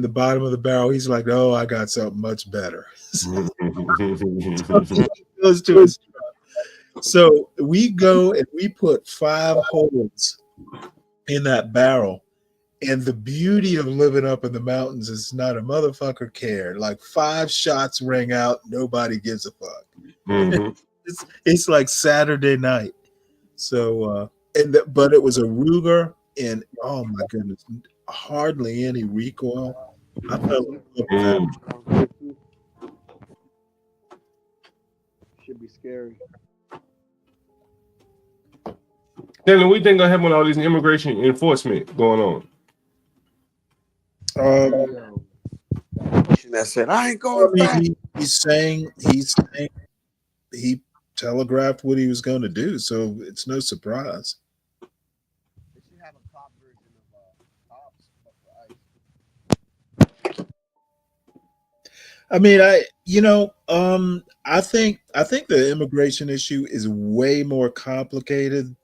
the bottom of the barrel. He's like, oh, I got something much better. So he goes to his truck. So we go and we put 5 holes in that barrel. And the beauty of living up in the mountains is not a motherfucker care. Like 5 shots ring out, nobody gives a fuck. Mm-hmm. It's like Saturday night. So but it was a Ruger, and oh my goodness, hardly any recoil. I felt that. Should be scary. Then we think gonna have all these immigration enforcement going on. That said, I ain't going back. He's saying he telegraphed what he was going to do, so it's no surprise. I mean, I think the immigration issue is way more complicated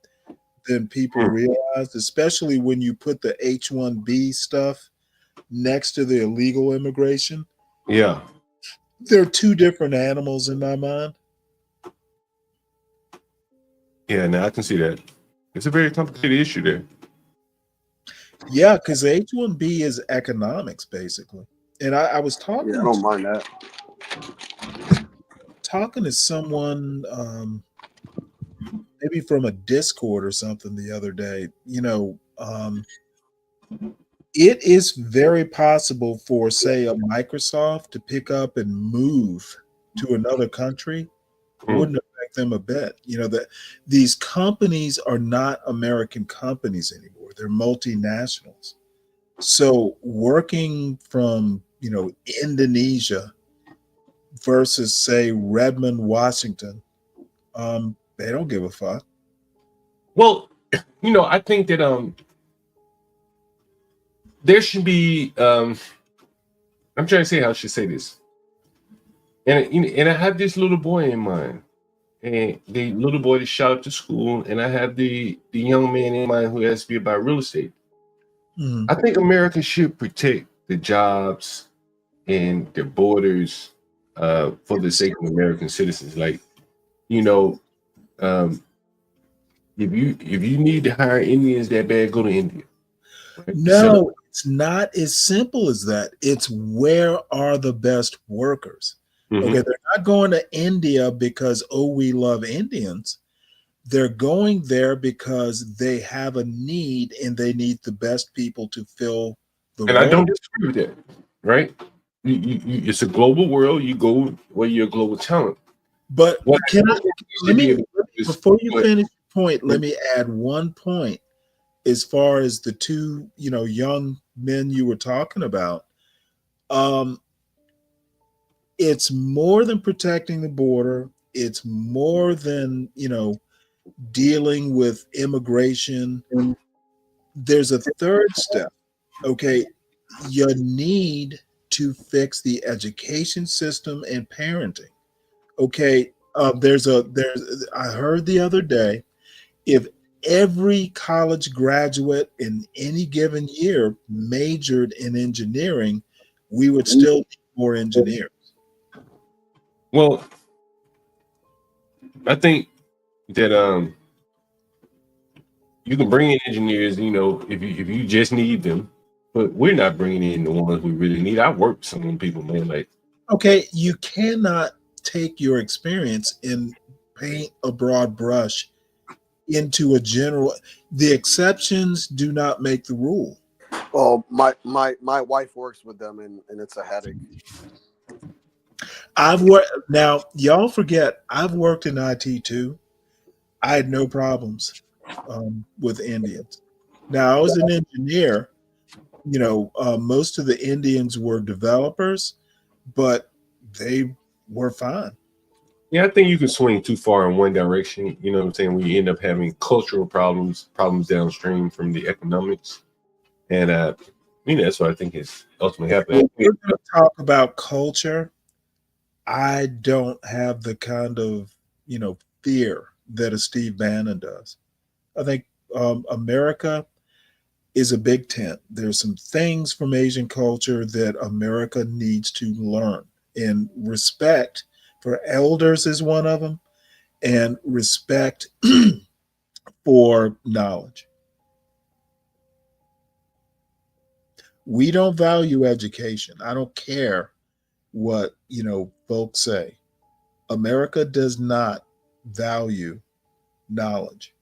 than people realize, especially when you put the H-1B stuff next to the illegal immigration. Yeah. They're 2 different animals in my mind. Yeah, now I can see that. It's a very complicated issue there. Yeah, because the H-1B is economics, basically. And I was talking. Yeah, I don't mind that. Talking to someone, maybe from a Discord or something the other day. It is very possible for, say, a Microsoft to pick up and move to another country. Wouldn't affect them a bit. That these companies are not American companies anymore. They're multinationals. So working from, Indonesia versus, say, Redmond, Washington, they don't give a fuck. Well, I think that there should be I'm trying to say how I should say this. And I have this little boy in mind. And the little boy that shot up to school, and I have the young man in mind who has to be about real estate. I think America should protect the jobs and the borders for the sake of American citizens. Like, if you need to hire Indians that bad, go to India. Right? No, it's not as simple as that. It's where are the best workers? Mm-hmm. Okay, they're not going to India because, we love Indians. They're going there because they have a need and they need the best people to fill the role. I don't disagree with that, right? It's a global world. You go where you're a global talent. But before you finish your point, let me add one point as far as the 2, young men you were talking about. It's more than protecting the border. It's more than, dealing with immigration. There's a third step. Okay. You need to fix the education system and parenting. Okay. I heard the other day If every college graduate in any given year majored in engineering, we would still need more engineers. Well, I think that you can bring in engineers, you know, if you just need them, but we're not bringing in the ones we really need. I work with some of them people, man. Like, okay, you cannot take your experience and paint a broad brush into a general. The exceptions do not make the rule. Oh, my wife works with them, and it's a headache. I've worked. Now, y'all forget, I've worked in IT too. I had no problems with Indians. Now, I was an engineer. You know, most of the Indians were developers, but they were fine. yeah, I think you can swing too far in one direction. You know what I'm saying? We end up having cultural problems downstream from the economics, and you know, that's what I think is ultimately happening. If we're going to talk about culture, I don't have the kind of, you know, fear that a Steve Bannon does. I think America is a big tent. There's some things from Asian culture that America needs to learn, and respect for elders is one of them, and respect for knowledge. We don't value education. I don't care what, you know, folks say. America does not value knowledge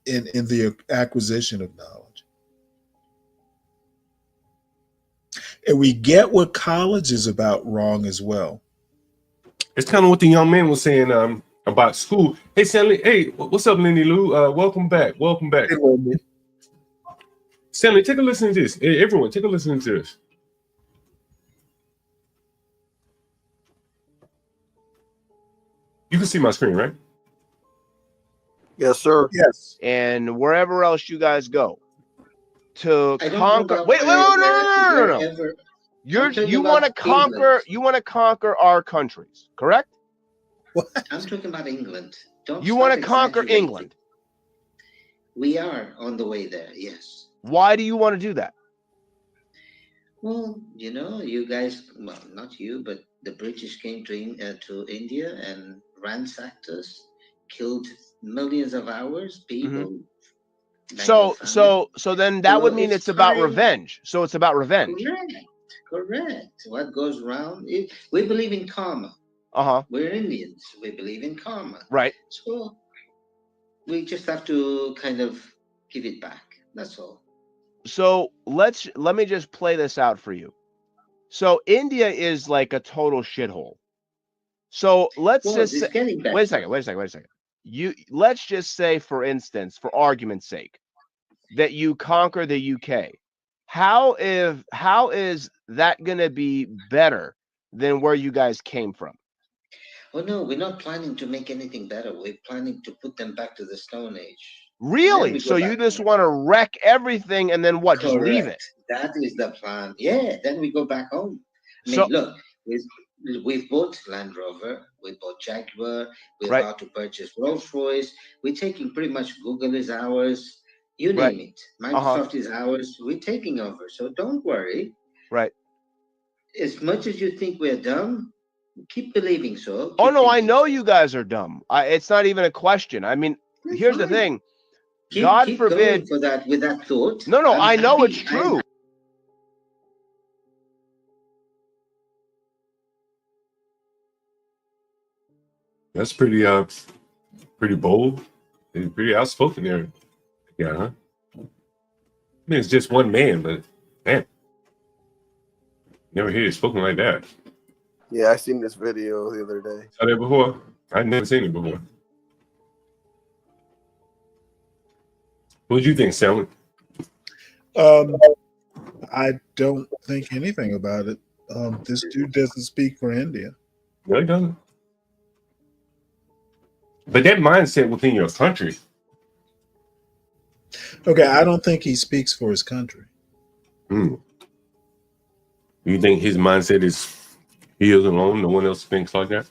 in the acquisition of knowledge. And we get what college is about wrong as well. It's kind of what the young man was saying about school. Hey, Stanley. Hey, what's up, Lenny Lou? Welcome back. Welcome back. Stanley, take a listen to this. Hey, everyone, take a listen to this. You can see my screen, right? Yes, sir. Yes. And wherever else you guys go to conquer. Wait, no. You want to conquer. You want to conquer our countries, correct? What? I'm talking about England. You want to conquer England. We are on the way there. Yes. Why do you want to do that? Well, you know, you guys. Well, not you, but the British came to India and ransacked us, killed millions of hours, people. So then that would mean it's about revenge. So it's about revenge. Correct. What goes around, we believe in karma. We're Indians. We believe in karma. Right. So we just have to kind of give it back. That's all. So let me just play this out for you. So India is like a total shithole. So let's just say, wait a second. Let's just say, for instance, for argument's sake, that you conquer the UK. How is that going to be better than where you guys came from? Oh no, we're not planning to make anything better. We're planning to put them back to the Stone Age. Really? So you just want to wreck everything and then what? Just leave it? That is the plan. Yeah, then we go back home. I mean, look, we've bought Land Rover, we bought Jaguar, we're about to purchase Rolls Royce. We're taking pretty much Google is ours, you name it. Microsoft is ours. We're taking over. So don't worry. Right. As much as you think we're dumb, keep believing so. Oh no, I know you guys are dumb. It's not even a question. I mean, here's the thing. God forbid for that with that thought. No, I know it's true. That's pretty bold, and pretty outspoken there. Yeah, huh? I mean, it's just one man, but man, never hear it spoken like that. Yeah, I seen this video the other day. Saw that before? I'd never seen it before. What did you think, Stanley? I don't think anything about it. This dude doesn't speak for India. No, he doesn't. But that mindset within your country. Okay, I don't think he speaks for his country. You think his mindset is he is alone? No one else thinks like that?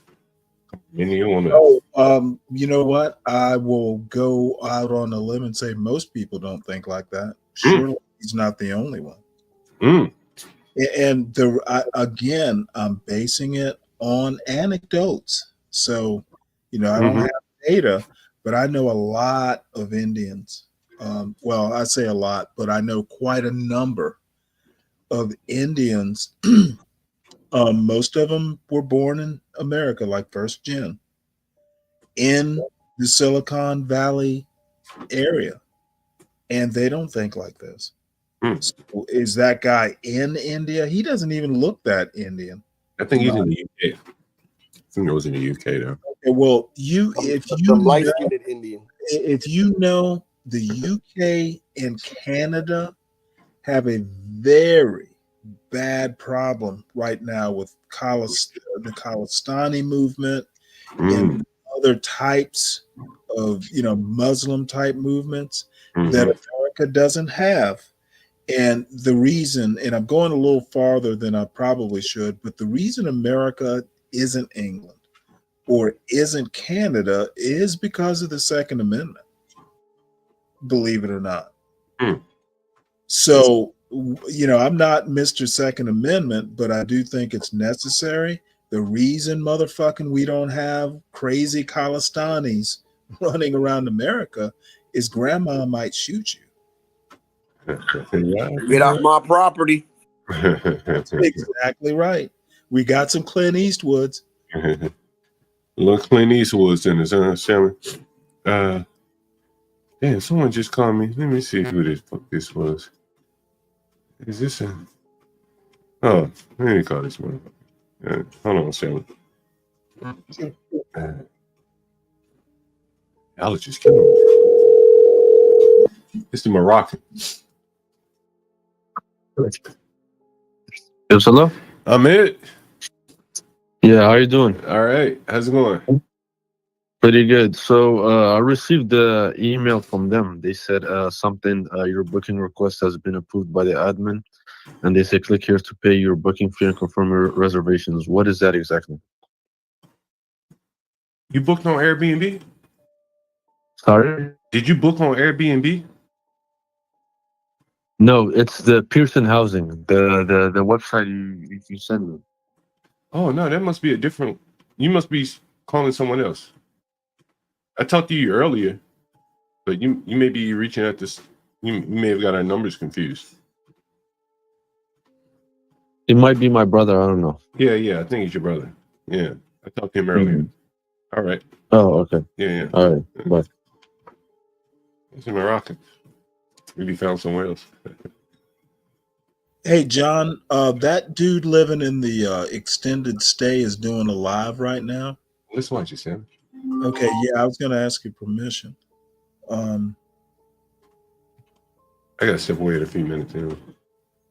You know what? I will go out on a limb and say most people don't think like that. Surely he's not the only one. And again, I'm basing it on anecdotes. So, I don't have data, but I know a lot of Indians. Well, I say a lot, but I know quite a number of Indians. Most of them were born in America, like first gen, in the Silicon Valley area, and they don't think like this. So is that guy in India? He doesn't even look that Indian. I think he's in the UK. I think it was in the UK though. Okay, well, if you know, the UK and Canada have a very bad problem right now with the Khalistani movement and other types of Muslim type movements that America doesn't have. And the reason, and I'm going a little farther than I probably should, but the reason America isn't England or isn't Canada is because of the Second Amendment, believe it or not. So, I'm not Mr. Second Amendment, but I do think it's necessary. The reason, motherfucking, we don't have crazy Khalistanis running around America is grandma might shoot you. Get off my property. Exactly right. We got some Clint Eastwoods. Little Clint Eastwood's in his Sherman. Damn, someone just called me. Let me see who this was. Is this a? Oh, let me call this one. Hold on, Sherman. Allergies killing me. It's the Moroccan. Yes, hello? I'm it. Yeah, how you doing? All right. How's it going? Pretty good. So I received the email from them. They said something, your booking request has been approved by the admin. And they say click here to pay your booking fee and confirm your reservations. What is that exactly? You booked on Airbnb? Sorry? Did you book on Airbnb? No, it's the Pearson Housing, the website you sent me. Oh, no, that must be a different. You must be calling someone else. I talked to you earlier, but you may be reaching out this. You may have got our numbers confused. It might be my brother. I don't know. Yeah, I think it's your brother. Yeah, I talked to him earlier. All right. Oh, okay. Yeah. All right. Bye. It's in Morocco. Maybe found somewhere else. Hey, John, that dude living in the extended stay is doing a live right now. Let's watch it, Sam. Okay, yeah, I was going to ask you permission. I got to step away in a few minutes.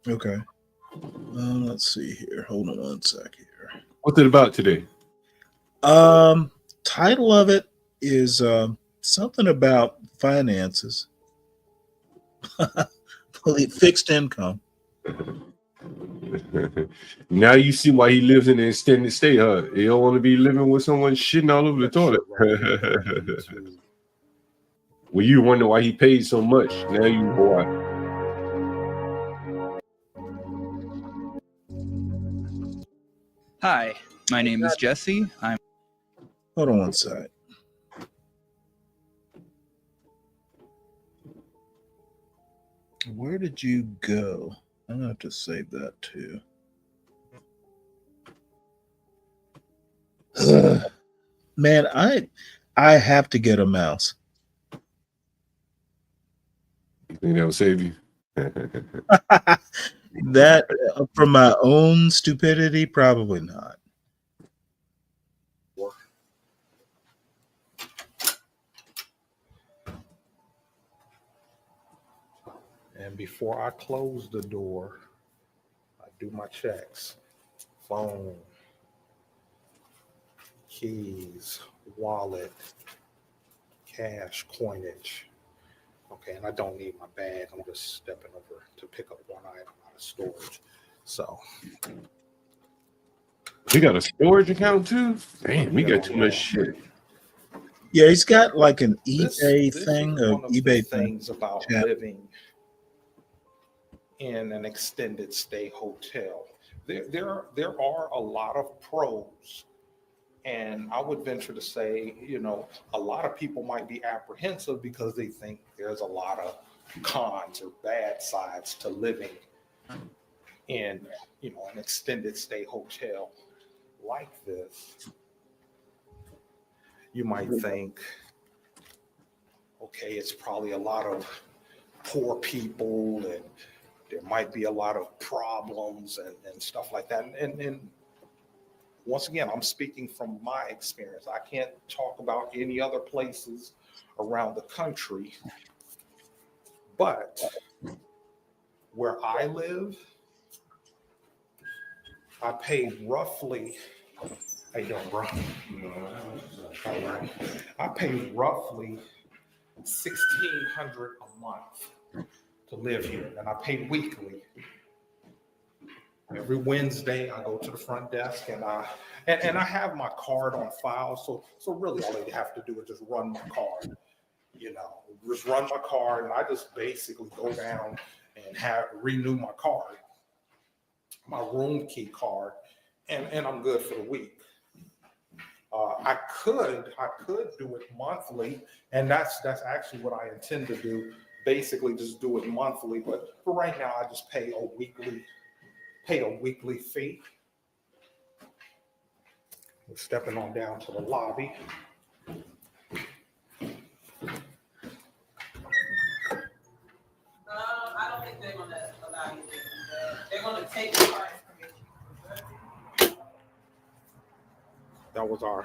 Okay. Let's see here. Hold on one sec here. What's it about today? Title of it is something about finances. Fixed income. Now you see why he lives in an extended stay, huh? He don't want to be living with someone shitting all over the toilet. Well, you wonder why he paid so much. Now you know why. Hi, my name is Jesse. Hold on one sec. Where did you go? I'm gonna have to save that too. Man, I have to get a mouse. You think that will save you? That from my own stupidity, probably not. And before I close the door, I do my checks. Phone, keys, wallet, cash, coinage. Okay, and I don't need my bag. I'm just stepping over to pick up one item out of storage. So We got a storage account too? Damn, we got too much shit. Yeah, he's got like an This eBay is thing, one of the eBay thing. things about Yeah. living in an extended stay hotel. There are a lot of pros, and I would venture to say, a lot of people might be apprehensive because they think there's a lot of cons or bad sides to living in, an extended stay hotel like this. You might think, okay, it's probably a lot of poor people and there might be a lot of problems and stuff like that. And once again, I'm speaking from my experience. I can't talk about any other places around the country, but where I live, I pay roughly, how you doing, bro? All right. I pay roughly $1,600 a month to live here, and I pay weekly. Every Wednesday, I go to the front desk and I have my card on file. So really, all they have to do is just run my card. Just run my card, and I just basically go down and renew my card, my room key card, and I'm good for the week. I could do it monthly, and that's actually what I intend to do. Basically, just do it monthly. But for right now, I just pay a weekly fee. We're stepping on down to the lobby. I don't think they're going to allow you to do that. They're going to take your card information. That was our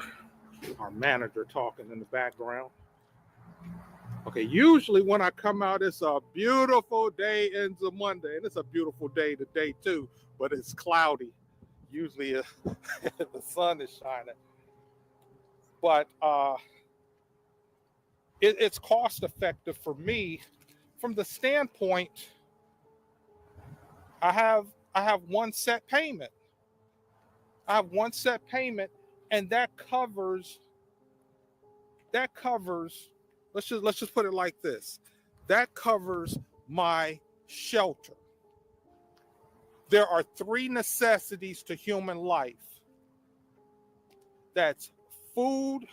manager talking in the background. Okay, usually when I come out, it's a beautiful day into Monday, and it's a beautiful day today too, but it's cloudy. Usually the sun is shining. But it's cost effective for me from the standpoint I have one set payment. I have one set payment, and that covers let's just put it like this. That covers my shelter. There are 3 necessities to human life. That's food,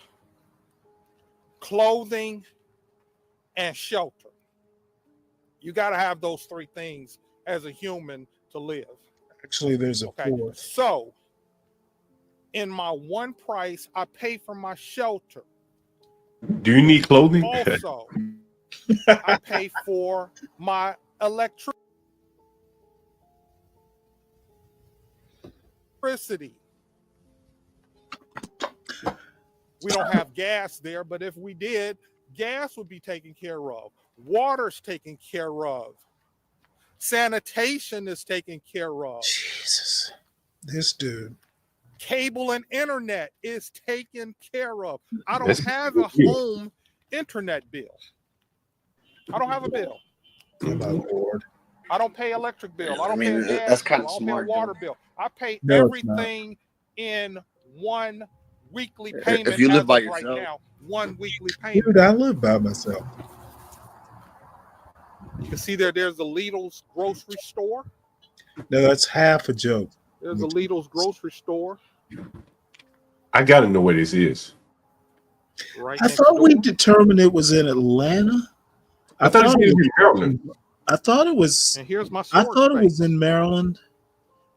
clothing, and shelter. You got to have those 3 things as a human to live. Actually, there's a 4th. So, in my one price, I pay for my shelter. Do you need clothing? Also, I pay for my electricity. We don't have gas there, but if we did, gas would be taken care of. Water's taken care of. Sanitation is taken care of. Jesus. This dude. Cable and internet is taken care of. I don't have a home internet bill. I don't have a bill. Oh my Lord. I don't pay electric bill. I don't pay a gas that's bill. kind of I don't smart. pay a water bill. I pay No, it's not. everything in one weekly payment. If you live by as of yourself. right now, one weekly payment. Dude, I live by myself. You can see there's the Lidl's grocery store. No, that's half a joke. There's a Lidl's grocery store. I gotta know where this is. Right I thought we determined it was in Atlanta. I thought it was in Maryland. I thought it was. And here's my I storage thought it space. was in Maryland.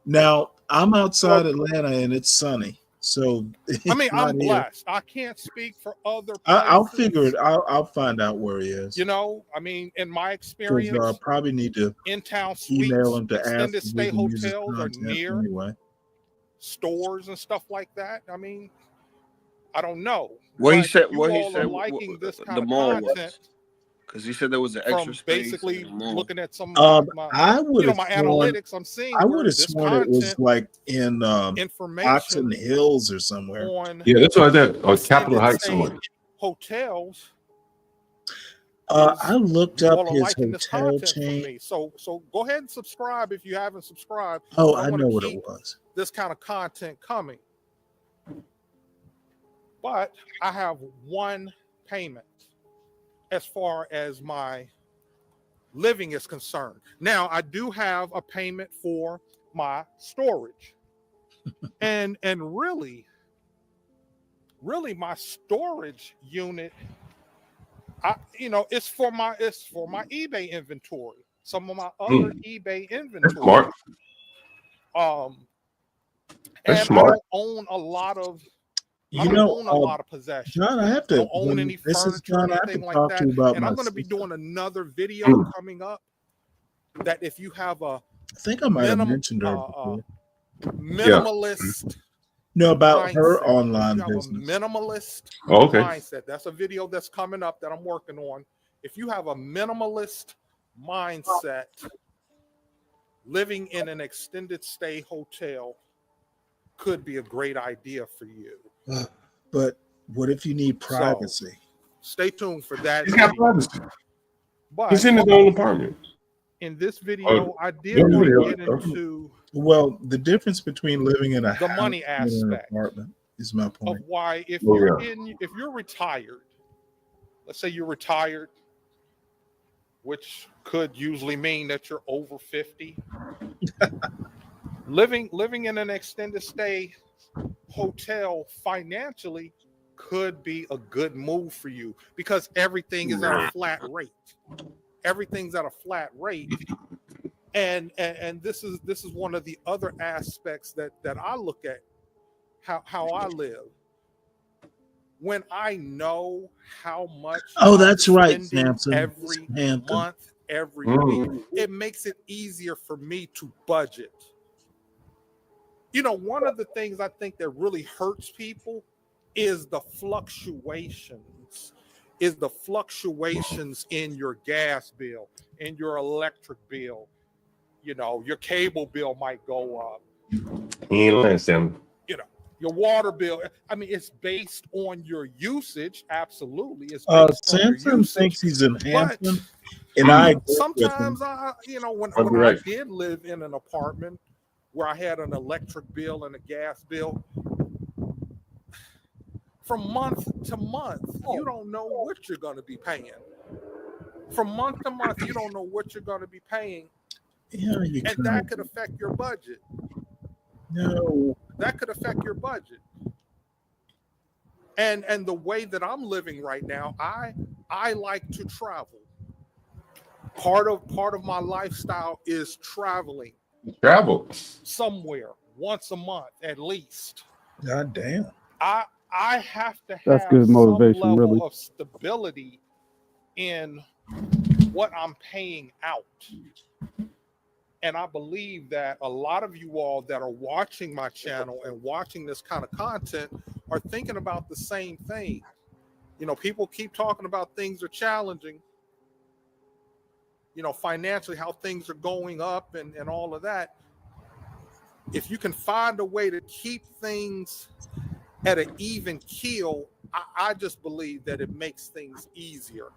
Now I'm outside Atlanta and it's sunny, so I mean, it's not I'm here. blessed. I can't speak for other places. I'll figure it. I'll find out where he is. You know, I mean, in my 'Cause, experience, probably need to in-town suites, email him to ask extended if we stay can use his hotels are content near anyway. stores and stuff like that. I mean, I don't know. What he but said. you What he all said. are liking this kind The of mall content was. Because he said there was an extra from space. basically in the mall. looking at some I of my would have my sworn. analytics. I'm seeing I where would have this sworn it was content like in Oxon information Hills or somewhere. on Yeah, that's what I thought. Or Capitol extended Heights stay somewhere. hotels. I looked You up all are his liking this hotel content from chain. me. So go ahead and subscribe if you haven't subscribed. Oh, I I want know to what it keep was. this kind of content coming. But I have one payment as far as my living is concerned. Now, I do have a payment for my storage. and really my storage unit, it's for my eBay inventory. Some of my other eBay inventory. That's and smart. I don't own a lot of possessions. John, I have to. I don't own any furniture or anything like that. And I'm going to be doing another video coming up that if you have a I think I might have mentioned her before. Minimalist. No, about mindset. her online If you have business. a minimalist mindset. That's a video that's coming up that I'm working on. If you have a minimalist mindset, living in an extended stay hotel could be a great idea for you. But what if you need privacy? So, stay tuned for that. He's got privacy. But He's in his own apartment. In this video, I did want to get into the difference between living in a the money house and an aspect apartment is my point. of why if you're retired, let's say you're retired, which could usually mean that you're over 50, living in an extended stay hotel financially could be a good move for you because everything is at a flat rate. Everything's at a flat rate. And this is one of the other aspects that I look at how I live. When I know how much that's right, Samson. every month, every week, it makes it easier for me to budget. One of the things I think that really hurts people is the fluctuations in your gas bill, in your electric bill. Your cable bill might go up. He ain't lying, Sam. Your water bill. I mean, it's based on your usage. Absolutely, it's based on your Samson usage. thinks he's in Hampton, and I sometimes when I did live in an apartment where I had an electric bill and a gas bill, from month to month, you don't know what you're going to be paying. From month to month, you don't know what you're going to be paying. And that could affect your budget. No. That could affect your budget. And the way that I'm living right now, I like to travel. Part of my lifestyle is traveling. Travel somewhere once a month at least. God damn. I have to have That's good motivation, some level really. of stability in what I'm paying out. And I believe that a lot of you all that are watching my channel and watching this kind of content are thinking about the same thing. People keep talking about things are challenging, financially, how things are going up and all of that. If you can find a way to keep things at an even keel, I just believe that it makes things easier.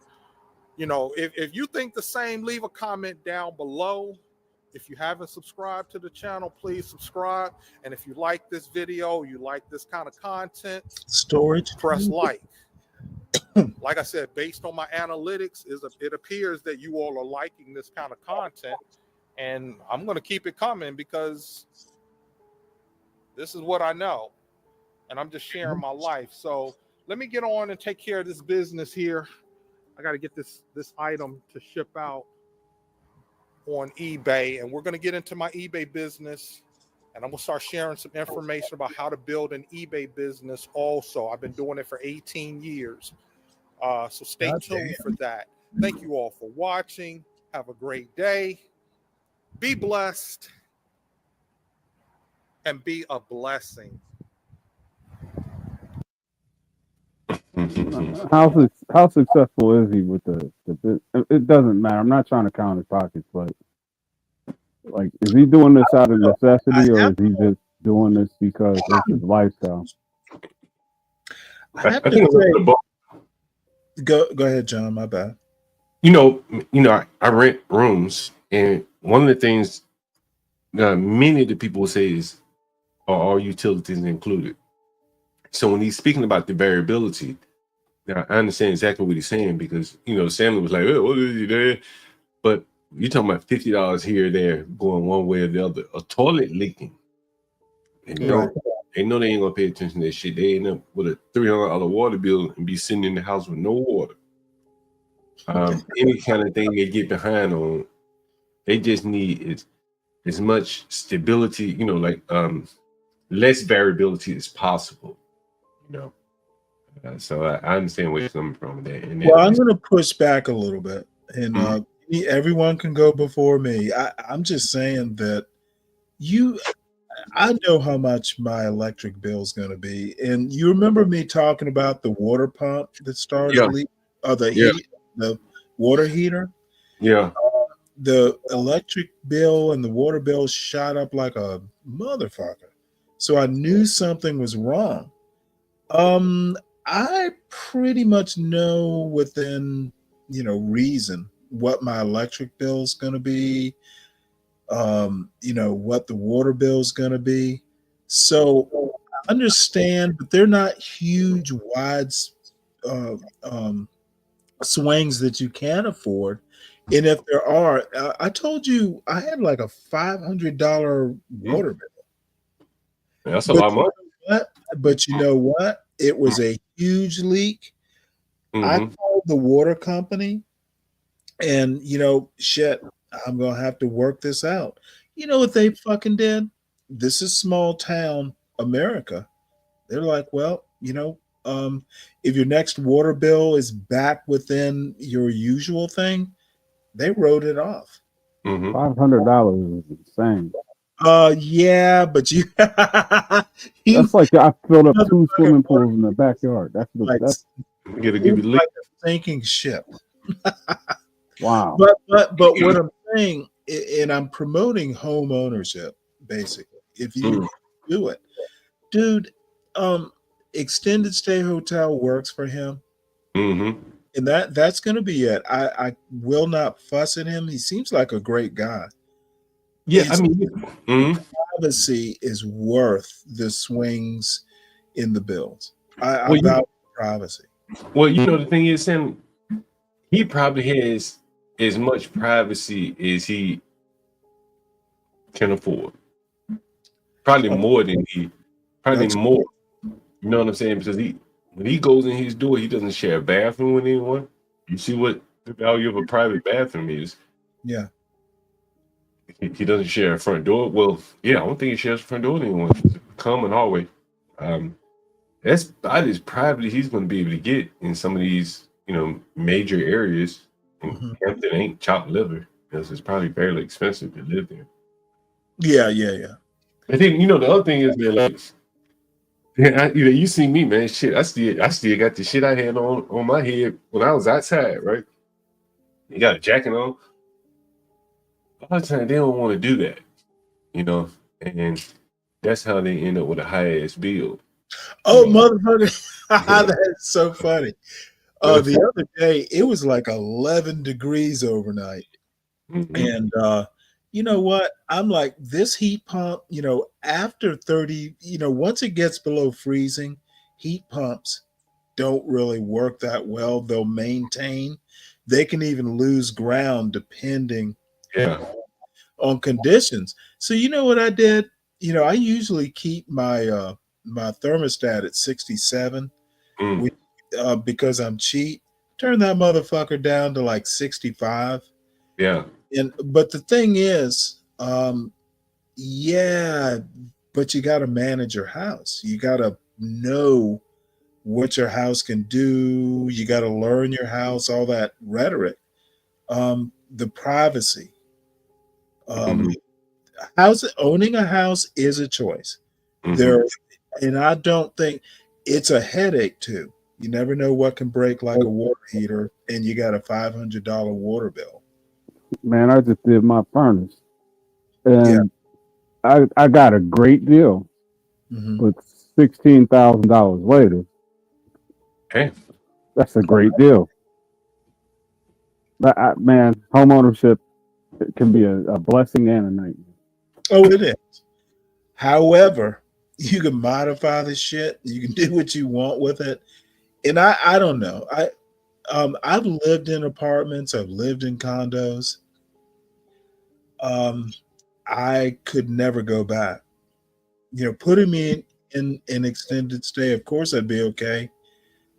If you think the same, leave a comment down below. If you haven't subscribed to the channel, please subscribe. And if you like this video, you like this kind of content, press like. Like I said, based on my analytics, it appears that you all are liking this kind of content. And I'm going to keep it coming because this is what I know. And I'm just sharing my life. So let me get on and take care of this business here. I got to get this item to ship out on eBay, and we're going to get into my eBay business, and I'm going to start sharing some information about how to build an eBay business also. I've been doing it for 18 years. So stay tuned for that. Thank you all for watching. Have a great day. Be blessed and be a blessing. How successful is he with the it doesn't matter. I'm not trying to count his pockets, but like, is he doing this out of necessity or is he just doing this because it's his lifestyle? I think go ahead, John. My bad. I rent rooms, and one of the things many of the people say is, are all utilities included? So when he's speaking about the variability, Now, I understand exactly what he's saying because Samuel was like, "Oh, what is he there?" But you're talking about $50 here or there going one way or the other. A toilet leaking, and they know they ain't gonna pay attention to that shit. They end up with a $300 water bill and be sitting in the house with no water. Any kind of thing they get behind on, they just need as much stability, less variability as possible. So I understand where you're coming from there. And Well, I'm going to push back a little bit, and everyone can go before me. I'm just saying that I know how much my electric bill is going to be, and you remember me talking about the water pump that started leaking, or the water heater. Yeah. The electric bill and the water bill shot up like a motherfucker. So I knew something was wrong. I pretty much know within, reason what my electric bill is going to be, what the water bill is going to be. So I understand, but they're not huge, wide swings that you can afford. And if there are, I told you I had like a $500 water bill. That's a lot of money. But you know what? It was a huge leak. I called the water company and, shit, I'm going to have to work this out. You know what they fucking did? This is small town America. They're like, well, if your next water bill is back within your usual thing, they wrote it off. $500 is insane. Yeah, but that's like I filled up 2 swimming pools in the backyard. That's gotta give you like a sinking ship. Wow. But what I'm saying, and I'm promoting home ownership, basically. If you do it, dude, extended stay hotel works for him. And that's going to be it. I will not fuss at him. He seems like a great guy. Yeah, privacy is worth the swings in the bills. I value privacy. Well, the thing is, Sam, he probably has as much privacy as he can afford. Probably more than more. You know what I'm saying? Because when he goes in his door, he doesn't share a bathroom with anyone. You see what the value of a private bathroom is. Yeah. He doesn't share a front door. Well, yeah, I don't think he shares a front door with anyone. It's a common hallway. That's about as private he's going to be able to get in some of these, major areas. And Hampton ain't chopped liver because it's probably fairly expensive to live there. Yeah. I think the other thing is, man, like, you see me, man. Shit, I still got the shit I had on my head when I was outside, right? You got a jacket on. A lot of times they don't want to do that, and that's how they end up with a high ass bill. Oh, motherfucker. That's so funny. The other day, it was like 11 degrees overnight. And you know what? I'm like, this heat pump, after 30, once it gets below freezing, heat pumps don't really work that well. They'll maintain. They can even lose ground depending on conditions. So you know what I did? I usually keep my my thermostat at 67 because I'm cheap. Turn that motherfucker down to like 65. Yeah. But the thing is, but you got to manage your house. You got to know what your house can do. You got to learn your house, all that rhetoric. The privacy. Owning a house is a choice. And I don't think it's a headache too. You never know what can break like a water heater, and you got a $500 water bill. Man, I just did my furnace, and I got a great deal, but $16,000 later. Hey, that's a great deal. Man, home ownership can be a blessing and a nightmare. Oh, it is. However, you can modify the shit. You can do what you want with it. And I don't know. I've lived in apartments. I've lived in condos. I could never go back. Putting me in an extended stay, of course I'd be okay.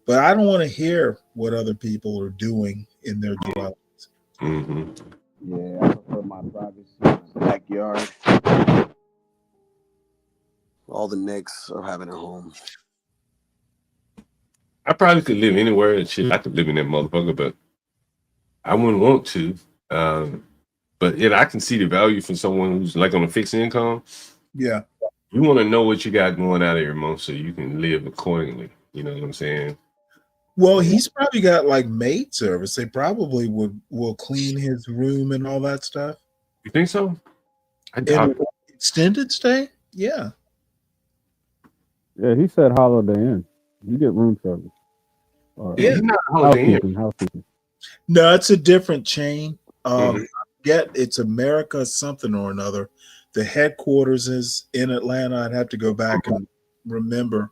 But I don't want to hear what other people are doing in their dwellings. Mm-hmm. Yeah, I prefer my privacy in the backyard. All the Knicks are having a home. I probably could live anywhere and shit. I could live in that motherfucker, but I wouldn't want to. But I can see the value for someone who's like on a fixed income. Yeah. You want to know what you got going out every month so you can live accordingly. You know what I'm saying? Well, he's probably got like maid service. They probably will clean his room and all that stuff. You think so? Extended stay? Yeah. Yeah, he said Holiday Inn. You get room service. Yeah, not Holiday Inn. Housekeeping. No, it's a different chain. It's America something or another. The headquarters is in Atlanta. I'd have to go back and remember.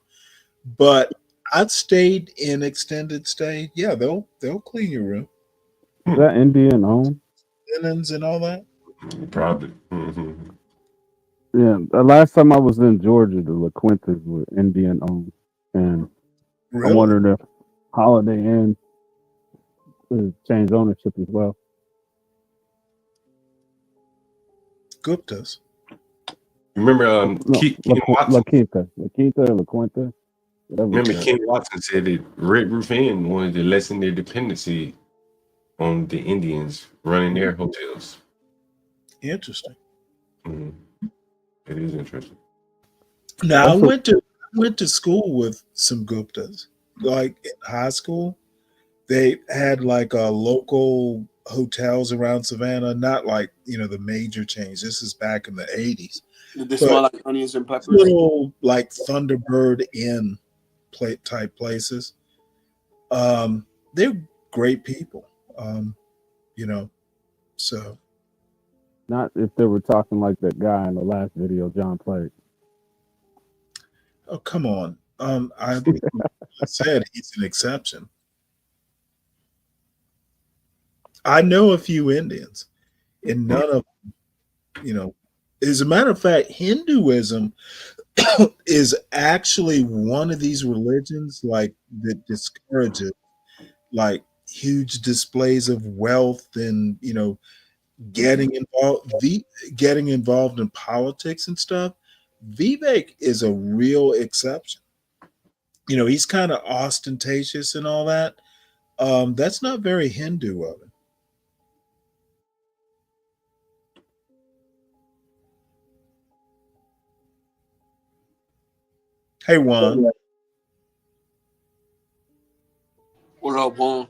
But I've stayed in extended stay. Yeah, they'll clean your room. Is that Indian owned? Linens and all that. Probably. Mm-hmm. Yeah, the last time I was in Georgia, the La Quintas were Indian owned, and Really? I wondered if Holiday Inn changed ownership as well. Guptas. Remember La Quinta, La Quinta. Remember Ken Watson said that Red Roof Inn wanted to lessen their dependency on the Indians running their hotels. Interesting. Mm-hmm. It is interesting. Now I went to school with some Guptas. Like in high school, they had like local hotels around Savannah, not like the major chains. This is back in the 80s. Did they smell like onions and peppers? Little like Thunderbird Inn type places. They're great people. So not if they were talking like that guy in the last video John played. Oh, come on. I said he's an exception. I know a few Indians, and none of them, as a matter of fact, Hinduism is actually one of these religions that discourages like huge displays of wealth and getting involved in politics and stuff. Vivek is a real exception. He's kind of ostentatious and all that. That's not very Hindu of him. Hey, Juan. What up, Juan?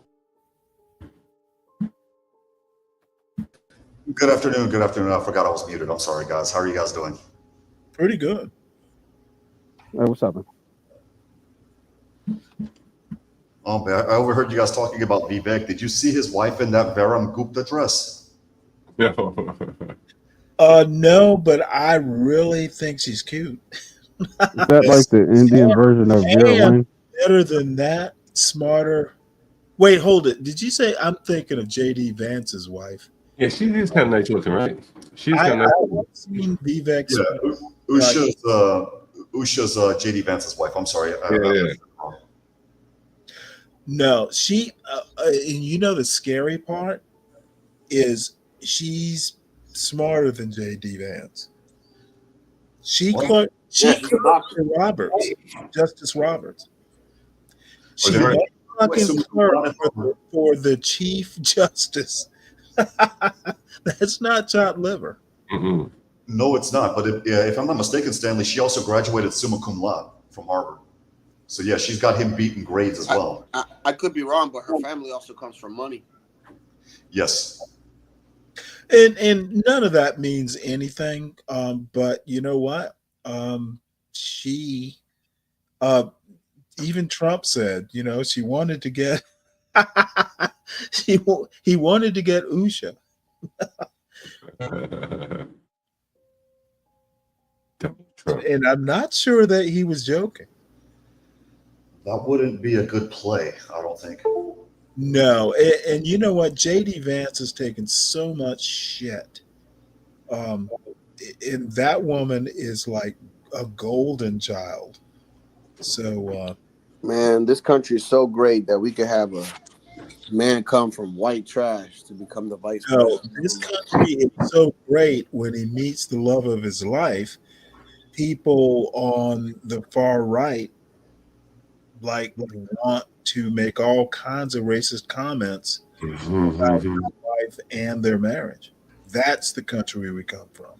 Good afternoon. Good afternoon. I forgot I was muted. I'm sorry, guys. How are you guys doing? Pretty good. Hey, what's up, man? Oh, man, I overheard you guys talking about Vivek. Did you see his wife in that Varam Gupta dress? No. No, but I really think she's cute. Is that like the Indian version of Vera Wang? Better than that, smarter. Wait, hold it. Did you say I'm thinking of JD Vance's wife? Yeah, she is kind of nice looking, right? She's kind of I've seen Vivek's Usha's JD Vance's wife. I'm sorry. No, she and the scary part is she's smarter than JD Vance. She clerked for Roberts, Justice Roberts. She fucking clerked for the Chief Justice. That's not chopped liver. Mm-hmm. No, it's not. But if I'm not mistaken, Stanley, she also graduated summa cum laude from Harvard. So yeah, she's got him beating grades as well. I could be wrong, but her family also comes from money. Yes. And none of that means anything. But you know what? She even Trump said, she wanted to get he wanted to get Usha. And I'm not sure that he was joking. That wouldn't be a good play, I don't think. No, and you know what? JD Vance has taken so much shit. And that woman is like a golden child. So, Man, this country is so great that we could have a man come from white trash to become the vice president. This country is so great when he meets the love of his life. People on the far right like want to make all kinds of racist comments about his wife and their marriage. That's the country we come from.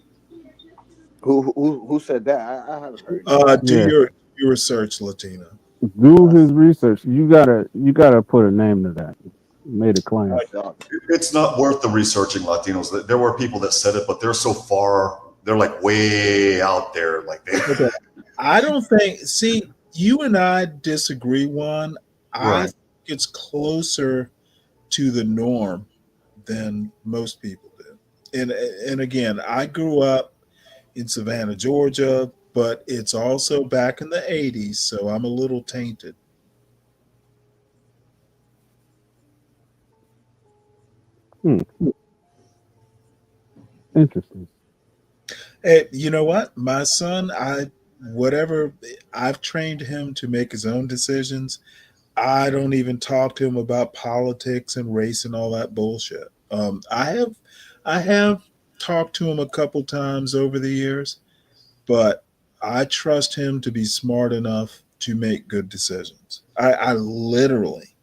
Who said that? I haven't heard. Do your research, Latina. Do his research. You gotta put a name to that. Made a claim. It's not worth the researching, Latinos. There were people that said it, but they're so far. They're like way out there. Like they. I don't think. See, you and I disagree. One, I think it's closer to the norm than most people do. And again, I grew up in Savannah, Georgia, but it's also back in the 80s, so I'm a little tainted. Interesting. Hey, you know what? My son, I've trained him to make his own decisions. I don't even talk to him about politics and race and all that bullshit. I have talked to him a couple times over the years, but I trust him to be smart enough to make good decisions. I literally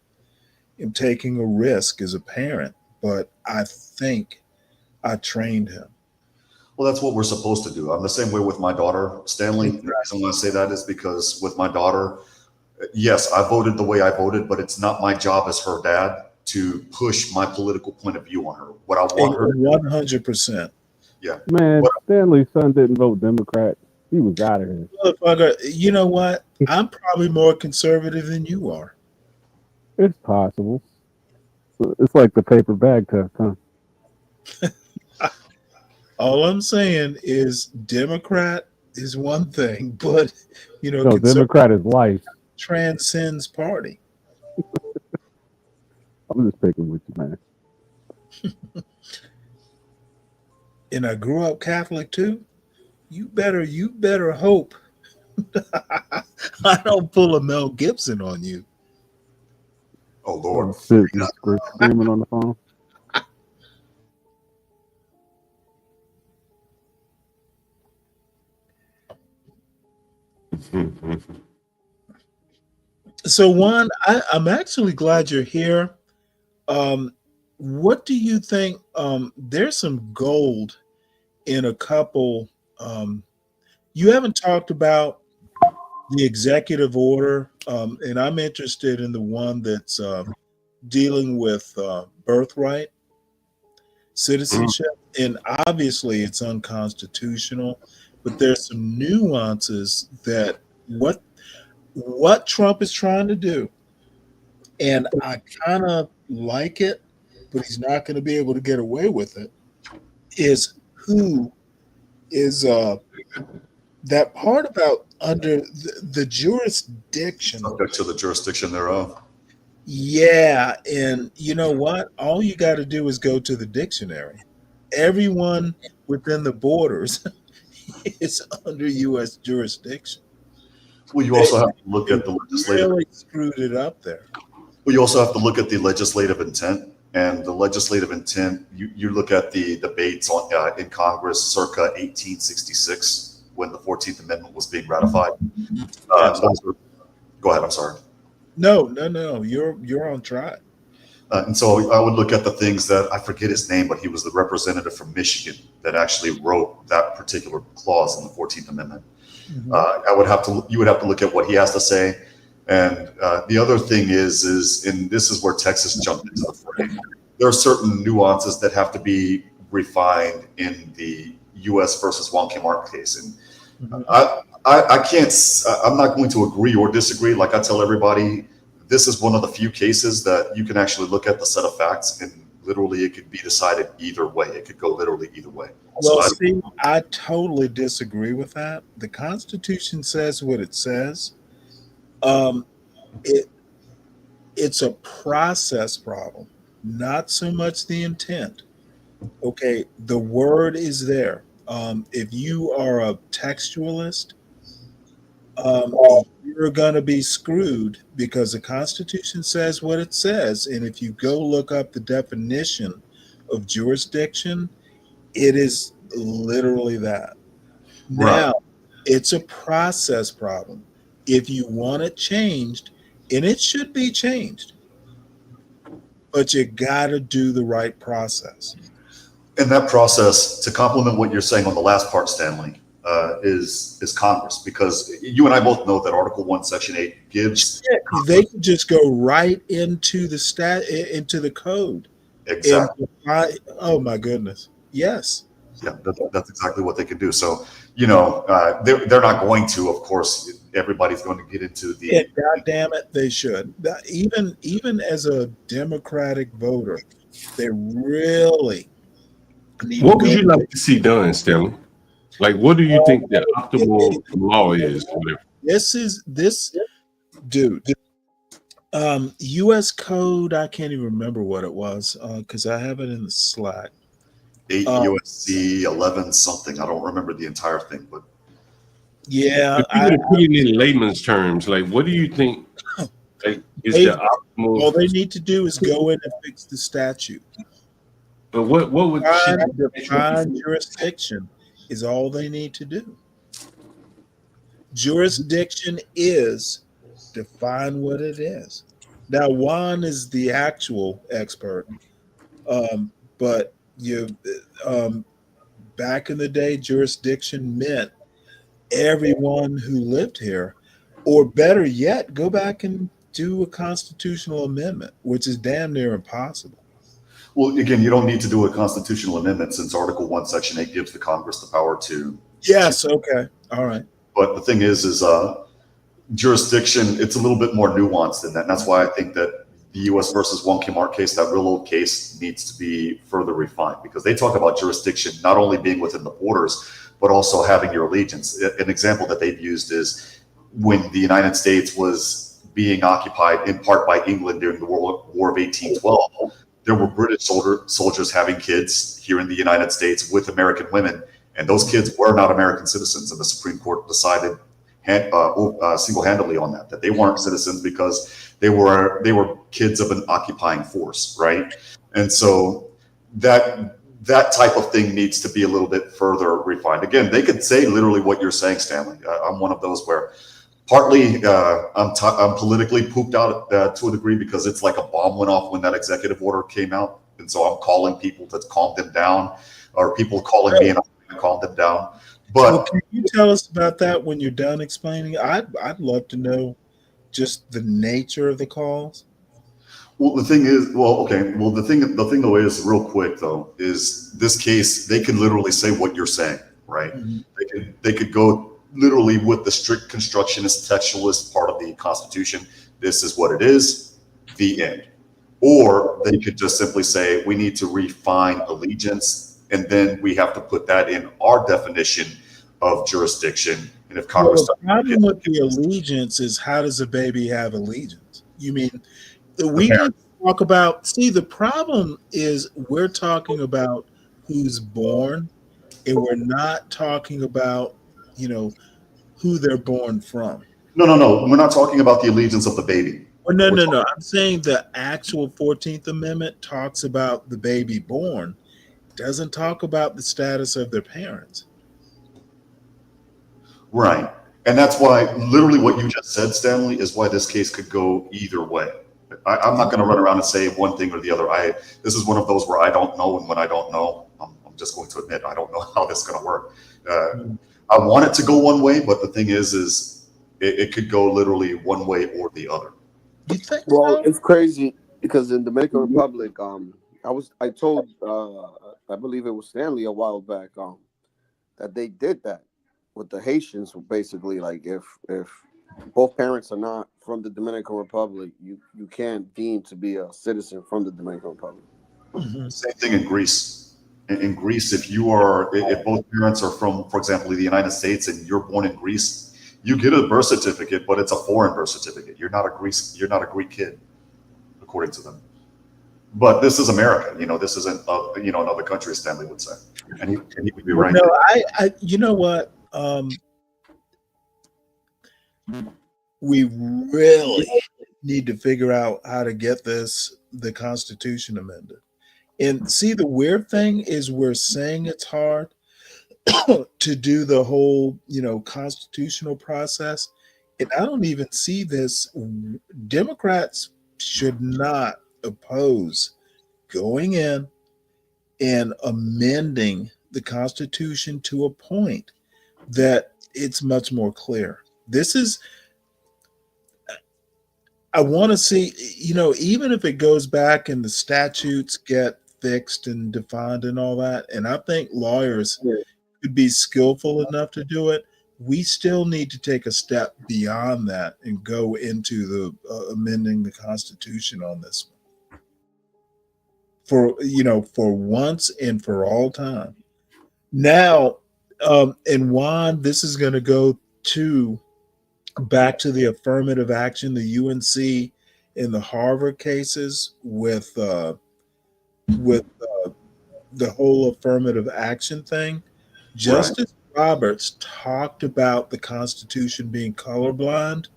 am taking a risk as a parent, but I think I trained him. Well, that's what we're supposed to do. I'm the same way with my daughter, Stanley. The reason why I say that is because with my daughter, yes, I voted the way I voted, but it's not my job as her dad to push my political point of view on her. What I want her 100%. Yeah. Man, Stanley's son didn't vote Democrat. He was out of here. Motherfucker, you know what? I'm probably more conservative than you are. It's possible. It's like the paper bag test, huh? All I'm saying is Democrat is one thing, but no, Democrat is life. Transcends party. I'm just picking with you, man. And I grew up Catholic too. You better hope I don't pull a Mel Gibson on you. Oh Lord. Screaming on the phone. So Juan, I'm actually glad you're here. What do you think? There's some gold in a couple. You haven't talked about the executive order, and I'm interested in the one that's dealing with birthright citizenship. And obviously it's unconstitutional, but there's some nuances that what Trump is trying to do, and I kind of like it, but he's not going to be able to get away with it, is who is that part about under the jurisdiction. Subject to the jurisdiction thereof. Yeah, and you know what? All you got to do is go to the dictionary. Everyone within the borders is under U.S. jurisdiction. Well, you also have to look at the legislative. Really screwed it up there. Well, you also have to look at the legislative intent, and the legislative intent. You look at the debates in Congress circa 1866 when the 14th Amendment was being ratified. Go ahead. I'm sorry. No. You're on track. And so I would look at the things that I forget his name, but he was the representative from Michigan that actually wrote that particular clause in the 14th Amendment. Mm-hmm. You would have to look at what he has to say. And the other thing is, and this is where Texas jumped into the fray. There are certain nuances that have to be refined in the U.S. versus Juan Kmart case. And I can't, I'm not going to agree or disagree. Like I tell everybody, this is one of the few cases that you can actually look at the set of facts and literally it could be decided either way. It could go literally either way. Well, I totally disagree with that. The Constitution says what it says. It's a process problem, not so much the intent. Okay, the word is there. If you are a textualist, you're going to be screwed because the Constitution says what it says. And if you go look up the definition of jurisdiction, it is literally that. Right. Now, it's a process problem. If you want it changed, and it should be changed, but you got to do the right process. And that process, to complement what you're saying on the last part, Stanley, is Congress, because you and I both know that Article 1, Section 8 gives. They could just go right into the into the code. Exactly. Oh my goodness. Yes. Yeah, that's exactly what they can do. So, you know, they're not going to, of course. Everybody's going to get into the. And God damn it, they should. Even as a Democratic voter, they really. What would you like to see done, Stanley? Like, what do you think the optimal law is? This dude. U.S. Code. I can't even remember what it was because I have it in the Slack. 8 USC 11 something. I don't remember the entire thing, but yeah. If you were to put it in layman's terms, like, what do you think? Like, is the optimal? All they need to do is go in and fix the statute. But what would define jurisdiction is all they need to do. Jurisdiction is define what it is. Now, Juan is the actual expert, but back in the day, jurisdiction meant everyone who lived here, or better yet, go back and do a constitutional amendment, which is damn near impossible. well, again, you don't need to do a constitutional amendment since Article 1, Section 8 gives the Congress the power to. Yes. Okay. All right. But the thing is jurisdiction. It's a little bit more nuanced than that. And that's why I think that the U.S. versus Wong Kim Ark case, that real old case, needs to be further refined, because they talk about jurisdiction not only being within the borders, but also having your allegiance. An example that they've used is when the United States was being occupied in part by England during the War of 1812, there were British soldiers having kids here in the United States with American women, and those kids were not American citizens, and the Supreme Court decided single-handedly on that they weren't citizens because they were kids of an occupying force, right? And so that type of thing needs to be a little bit further refined. Again, they could say literally what you're saying, Stanley. I'm one of those where partly I'm politically pooped out to a degree, because it's like a bomb went off when that executive order came out, and so I'm calling people to calm them down, or people calling me and I'm going to calm them down. But well, can you tell us about that when you're done explaining? I'd love to know just the nature of the calls. Well, the thing is, the thing though is, real quick though, is this case, they could literally say what you're saying, right? Mm-hmm. They could go literally with the strict constructionist, textualist part of the Constitution. This is what it is, the end. Or they could just simply say, we need to refine allegiance, and then we have to put that in our definition of jurisdiction. And if Congress, the problem with the allegiance is, how does a baby have allegiance? You mean we need to talk about? See, the problem is we're talking about who's born, and we're not talking about who they're born from. No. We're not talking about the allegiance of the baby. Well, no. I'm saying the actual 14th Amendment talks about the baby born. It doesn't talk about the status of their parents. Right. And that's why literally what you just said, Stanley, is why this case could go either way. I'm not going to run around and say one thing or the other. This is one of those where I don't know, and when I don't know, I'm just going to admit I don't know how this is going to work. I want it to go one way, but the thing is it could go literally one way or the other. You think? Well, it's crazy because in Dominican Republic, I told I believe it was Stanley a while back that they did that with the Haitians. Basically, like if both parents are not from the Dominican Republic, you can't deem to be a citizen from the Dominican Republic. Mm-hmm. Same thing in Greece. In Greece, if both parents are from, for example, the United States, and you're born in Greece, You get a birth certificate, but it's a foreign birth certificate. You're not a Greek kid, according to them. But this is America. This isn't another country, as Stanley would say, and he would be right. No, I you know what? We really need to figure out how to get the Constitution amended. And see, the weird thing is we're saying it's hard to do the whole, constitutional process. And I don't even see this. Democrats should not oppose going in and amending the Constitution to a point that it's much more clear. I want to see, even if it goes back and the statutes get fixed and defined and all that, and I think lawyers could be skillful enough to do it, we still need to take a step beyond that and go into the amending the Constitution on this one. For once and for all time. Now, and Juan, this is going to go back to the affirmative action, the UNC and the Harvard cases with the whole affirmative action thing. Justice Roberts talked about the Constitution being colorblind.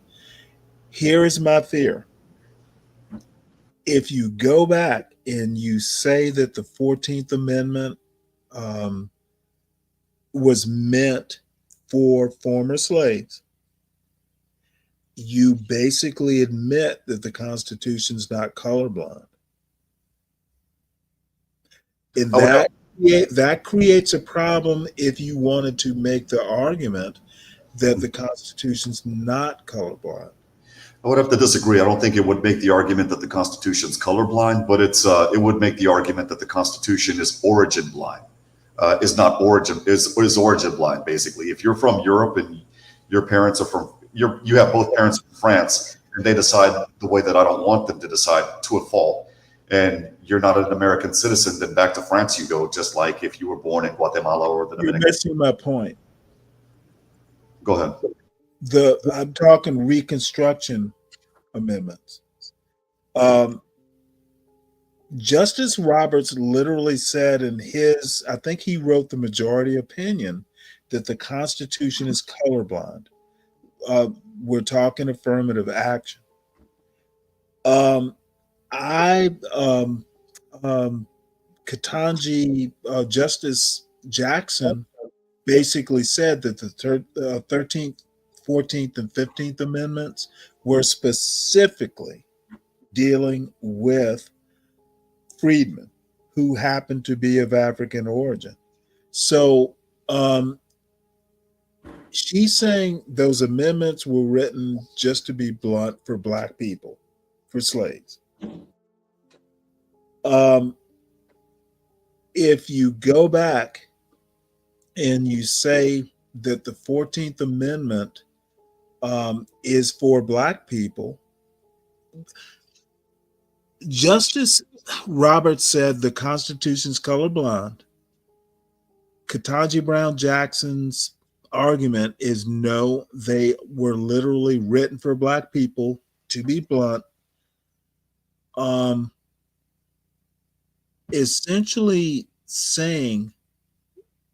Here is my fear. If you go back and you say that the 14th Amendment was meant for former slaves, you basically admit that the Constitution's not colorblind. And that creates a problem if you wanted to make the argument that the Constitution's not colorblind. I would have to disagree. I don't think it would make the argument that the Constitution's colorblind, but it would make the argument that the Constitution is origin blind. Is origin blind, basically. If you're from Europe and your parents are from, you have both parents from France, and they decide the way that I don't want them to decide to a fault, and you're not an American citizen, then back to France you go, just like if you were born in Guatemala or the Dominican. You're missing my point. Go ahead. I'm talking Reconstruction amendments. Justice Roberts literally said in I think he wrote the majority opinion, that the Constitution is colorblind. We're talking affirmative action. Ketanji, Justice Jackson basically said that the 13th, 14th, and 15th Amendments were specifically dealing with freedmen who happened to be of African origin. So she's saying those amendments were written, just to be blunt, for Black people, for slaves. If you go back and you say that the 14th Amendment is for Black people, Justice Roberts said the Constitution's colorblind. Ketanji Brown Jackson's argument is no, they were literally written for Black people, to be blunt. Essentially saying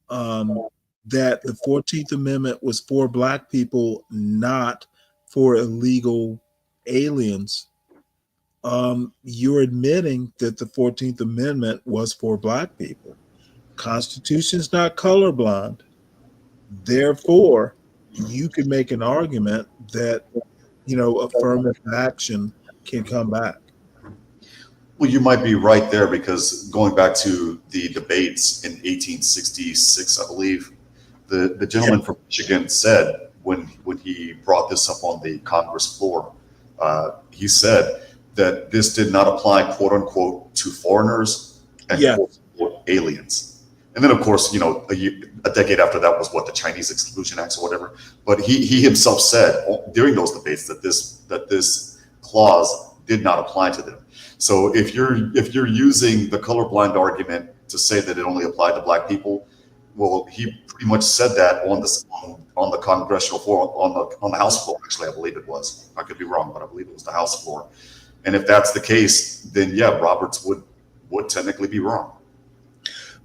that the 14th Amendment was for Black people, not for illegal aliens. You're admitting that the 14th Amendment was for Black people. Constitution's not colorblind. Therefore, you could make an argument that, affirmative action can come back. Well, you might be right there, because going back to the debates in 1866, I believe, the gentleman from Michigan said when he brought this up on the Congress floor, he said that this did not apply, quote unquote, to foreigners and quote unquote, aliens. And then, of course, a decade after that was the Chinese Exclusion Acts or whatever. But he himself said during those debates that this clause did not apply to them. So if you're using the colorblind argument to say that it only applied to Black people, Well, he pretty much said that on the congressional floor, on the House floor. Actually, I believe it was. I could be wrong, but I believe it was the House floor. And if that's the case, then yeah, Roberts would technically be wrong.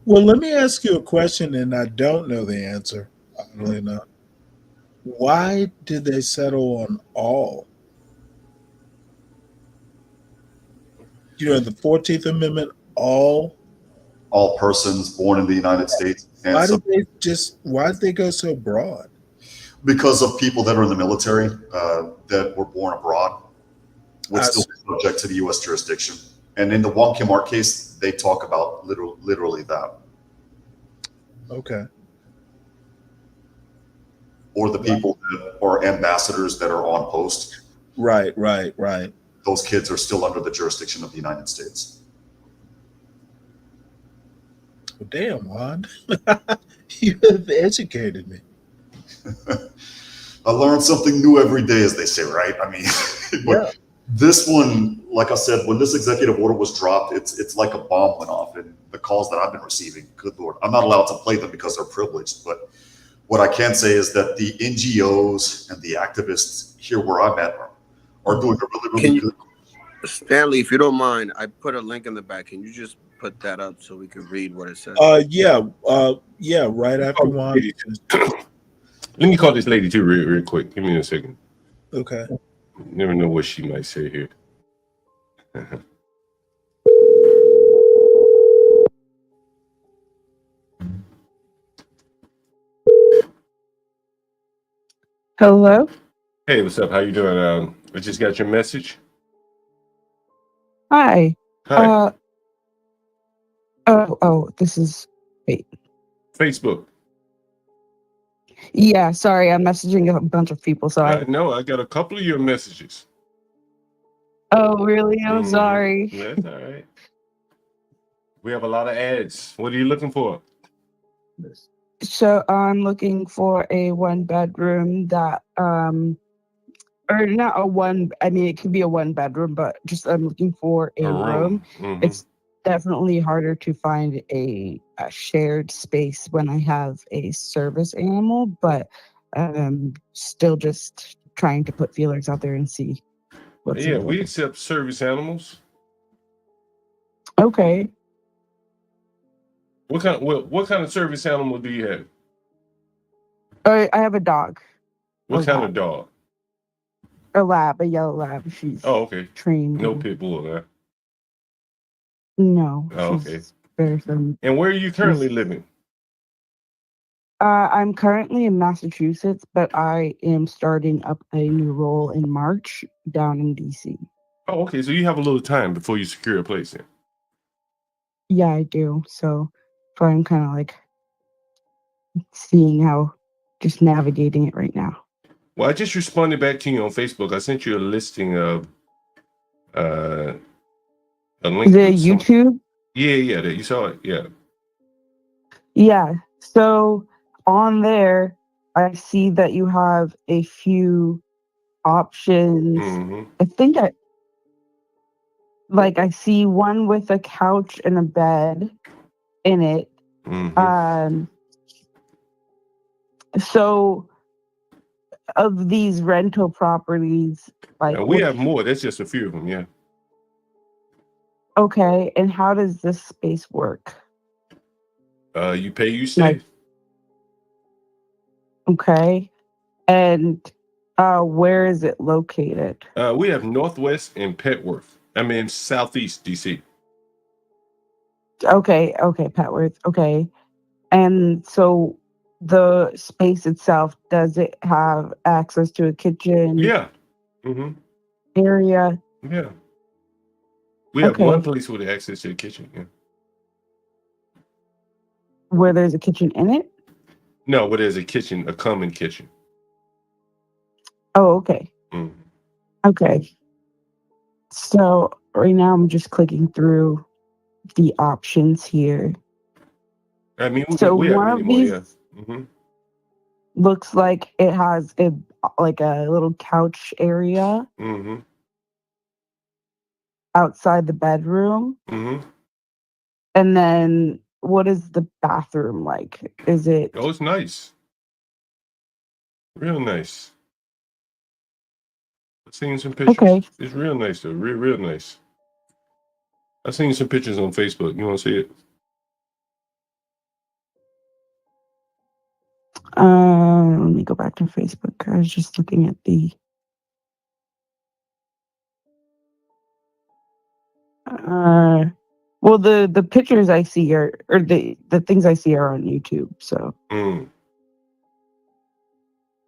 Well, let me ask you a question, and I don't know the answer. Oddly enough, why did they settle on all? You know, the 14th Amendment, all persons born in the United States. And why did they go so broad? Because of people that are in the military that were born abroad would still be subject to the U.S. jurisdiction. And in the Wong Kim Ark case, they talk about literally that. Okay. Or the people that are ambassadors that are on post. Right. Those kids are still under the jurisdiction of the United States. Well, damn, Juan. You have educated me. I learn something new every day, as they say, right? I mean, but this one, like I said, when this executive order was dropped, it's like a bomb went off. And the calls that I've been receiving, good Lord, I'm not allowed to play them because they're privileged. But what I can say is that the NGOs and the activists here where I'm at are doing a really good. Stanley, if you don't mind, I put a link in the back. Can you just put that up so we can read what it says? Yeah, right after Juan. Let me call this lady too real quick. Give me a second. Okay. Never know what she might say here. Hello. Hey, what's up? How you doing? I just got your message. Hi. Hi. This is wait. Facebook. Yeah, sorry, I'm messaging a bunch of people, so I know. I got a couple of your messages. Oh, really? I'm sorry. That's all right. We have a lot of ads. What are you looking for? So I'm looking for a 1-bedroom that or not a one. I mean, it could be a 1-bedroom, but just I'm looking for a room. Mm-hmm. It's definitely harder to find a shared space when I have a service animal, but still just trying to put feelers out there and see what's available. We accept service animals. Okay. What kind of service animal do you have? I have a dog. What kind of dog? A lab, a yellow lab. She's okay. Trained. No pit bull, huh? No. Okay. Very firm. And where are you currently living? I'm currently in Massachusetts, but I am starting up a new role in March down in DC. Oh, okay. So you have a little time before you secure a place then. Yeah, I do. So I'm kind of like seeing how, just navigating it right now. Well, I just responded back to you on Facebook. I sent you a listing of a link. The YouTube? Yeah, that you saw it. Yeah. Yeah. So on there, I see that you have a few options. Mm-hmm. I think I see one with a couch and a bed in it. Mm-hmm. So of these rental properties, we have more. That's just a few of them. Yeah. Okay. And how does this space work? You pay, you stay. Okay. And where is it located? We have Northwest and Petworth. I mean, Southeast DC. Okay, Petworth. Okay. And so the space itself, does it have access to a kitchen? Yeah. Mm-hmm. Area? Yeah. We have one place with access to the kitchen. Yeah. Where there's a kitchen in it? No, where there's a kitchen, a common kitchen. Oh, okay. Mm. Okay. So right now I'm just clicking through the options here. I mean, we have one of these looks like it has a little couch area outside the bedroom. Mm-hmm. And then what is the bathroom like? Is it? Oh, it's nice. Real nice. I've seen some pictures. Okay. It's real nice though. Real nice. I've seen some pictures on Facebook. You want to see it? Let me go back to Facebook. I was just looking at the. Well, the pictures I see are, or the things I see are on YouTube. So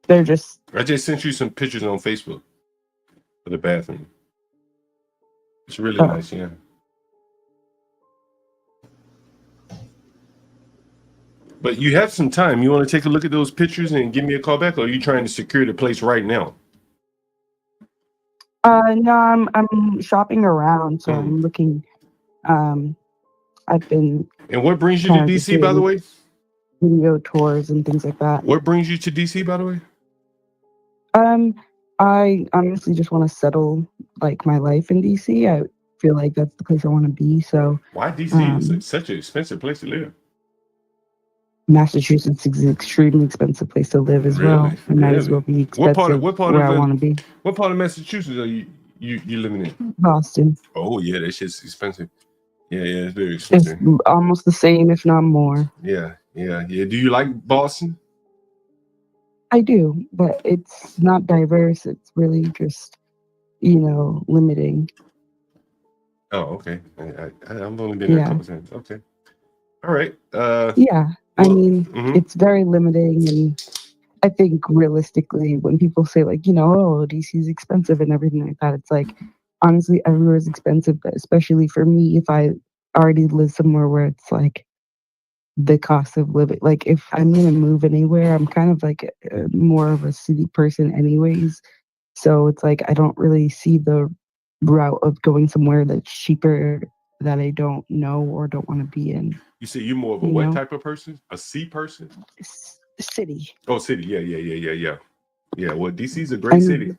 they're just. I just sent you some pictures on Facebook for the bathroom. It's really nice, yeah. But you have some time. You want to take a look at those pictures and give me a call back, or are you trying to secure the place right now? No, I'm shopping around, so I'm looking. I've been. And what brings you to DC, by the way? Video tours and things like that. What brings you to DC, by the way? I honestly just want to settle like my life in DC. I feel like that's the place I want to be. So why DC? It's such an expensive place to live. Massachusetts is an extremely expensive place to live as well. It might as well be expensive where I want to be. What part of Massachusetts are you living in? Boston. Oh yeah, that shit's expensive. Yeah, it's very It's expensive. almost the same, if not more. Yeah. Do you like Boston? I do, but it's not diverse. It's really just, limiting. Oh, okay. I've only been there a couple times. Okay. All right. Yeah. I mean, it's very limiting, and I think realistically, when people say like, oh, DC is expensive and everything like that, it's like, honestly, everywhere is expensive, but especially for me, if I already live somewhere where it's like the cost of living, like if I'm gonna move anywhere, I'm kind of like more of a city person anyways. So it's like I don't really see the route of going somewhere that's cheaper that I don't know or don't want to be in. You say you're more of a what type of person? A C person? City. Oh, city. Yeah. Yeah, well, DC's a great city.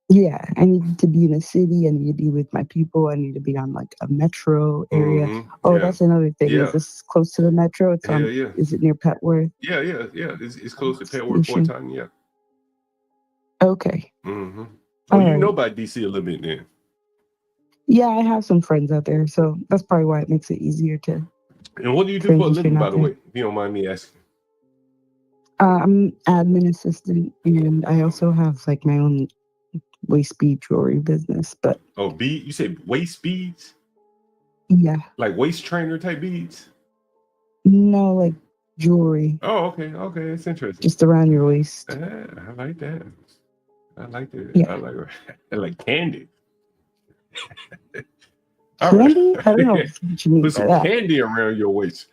Yeah, I need to be in a city. I need to be with my people. I need to be on like a metro area. Oh, that's another thing. Yeah. Is this close to the metro? It's on. Yeah. Is it near Petworth? Yeah. It's close to Petworth, Fort Time. Yeah. Okay. Oh, All you right. know about DC a little bit then. Yeah, I have some friends out there, so that's probably why it makes it easier to. And what do you do for a transition living, by out the there. way? If you don't mind me asking. I'm admin assistant, and I also have like my own waist bead jewelry business. But Oh, bead? You say waist beads? yeah, Like waist trainer type beads? no, like jewelry, Oh, okay. It's interesting. just around your waist. I like that. I like that. Yeah. I like candy. All right. Candy? I don't know what you mean Put by some that. candy around your waist.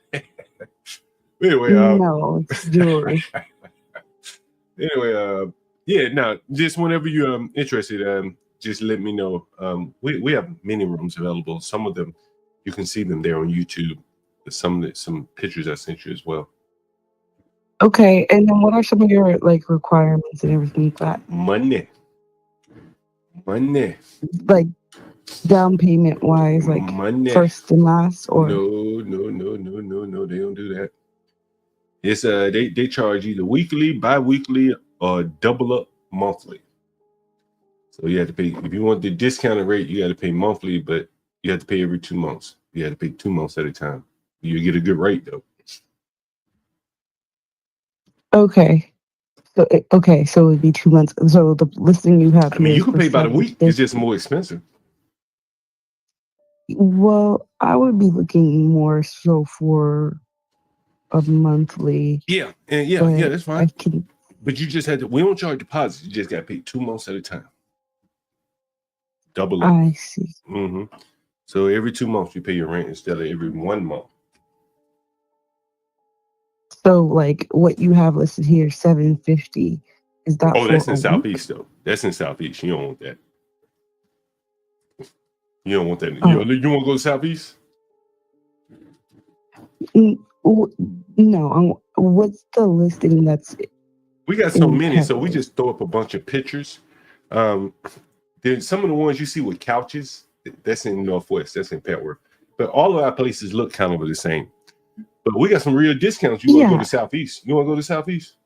Anyway, No, it's jewelry. yeah. Now, just whenever you're interested, just let me know. We have many rooms available. Some of them you can see them there on YouTube. Some pictures I sent you as well. Okay, and then what are some of your like requirements and everything like that? Money. Like down payment wise, like Money. first and last, or No. They don't do that. It's they charge either weekly, bi-weekly, or double up monthly. So you have to pay if you want the discounted rate, you got to pay monthly, but you have to pay every 2 months. You have to pay 2 months at a time. You get a good rate though. okay. So it'd be 2 months. So the listing you have. I mean, here you is can for pay by the 7 week. It's just more expensive. Well, I would be looking more so for a monthly. Yeah, and but that's I fine. can. But you just had to. We don't charge deposits. You just got to pay 2 months at a time. Double up. I see. So every 2 months you pay your rent instead of every 1 month. So like what you have listed here, $750. Is that? Oh, that's for in a Southeast though. That's in Southeast. You don't want that. You don't want that. Oh. You want to go to Southeast? No. What's the listing that's? We got so in many, so we Petworth? just throw up a bunch of pictures. There's some of the ones you see with couches. That's in Northwest. That's in Petworth. But all of our places look kind of the same. But we got some real discounts. You want to go Yeah. to Southeast? You want to go to Southeast?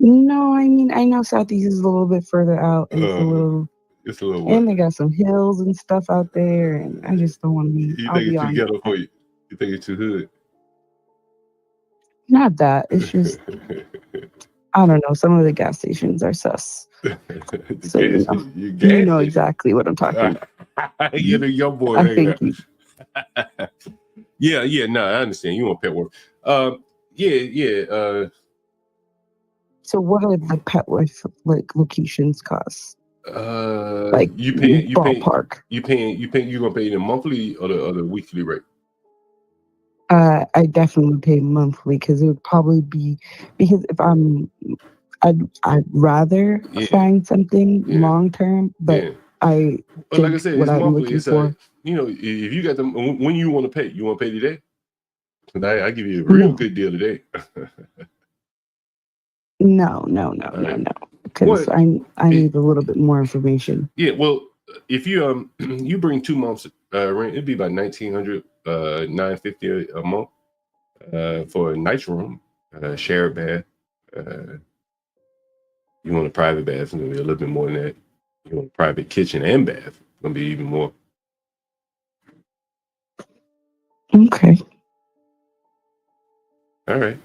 No, I mean, I know Southeast is a little bit further out, and it's a little, what? and they got some hills and stuff out there, and I just don't want to be. You I'll think be it's too honest. ghetto for you? You think it's too hood? Not that. It's just I don't know. Some of the gas stations are sus. So you know exactly what I'm talking about. You're the young boy. I There you think go. Yeah. No, I understand. You want pet work. Yeah. So what are the pet worth like locations cost? Like You paying ballpark. you gonna pay the monthly or the weekly rate? I definitely pay monthly because it would probably be because if I'd rather find something long term, but I But like I think said, what it's I'm monthly. looking It's for. if you got them, when you want to pay today. And I give you a real good deal today. No. Because I need a little bit more information. Yeah, well, if you you bring 2 months rent, it'd be about $1,900, $950 a month for a nice room, shared bath. You want a private bath, it's gonna be a little bit more than that. You want a private kitchen and bath, it's gonna be even more. Okay. All right.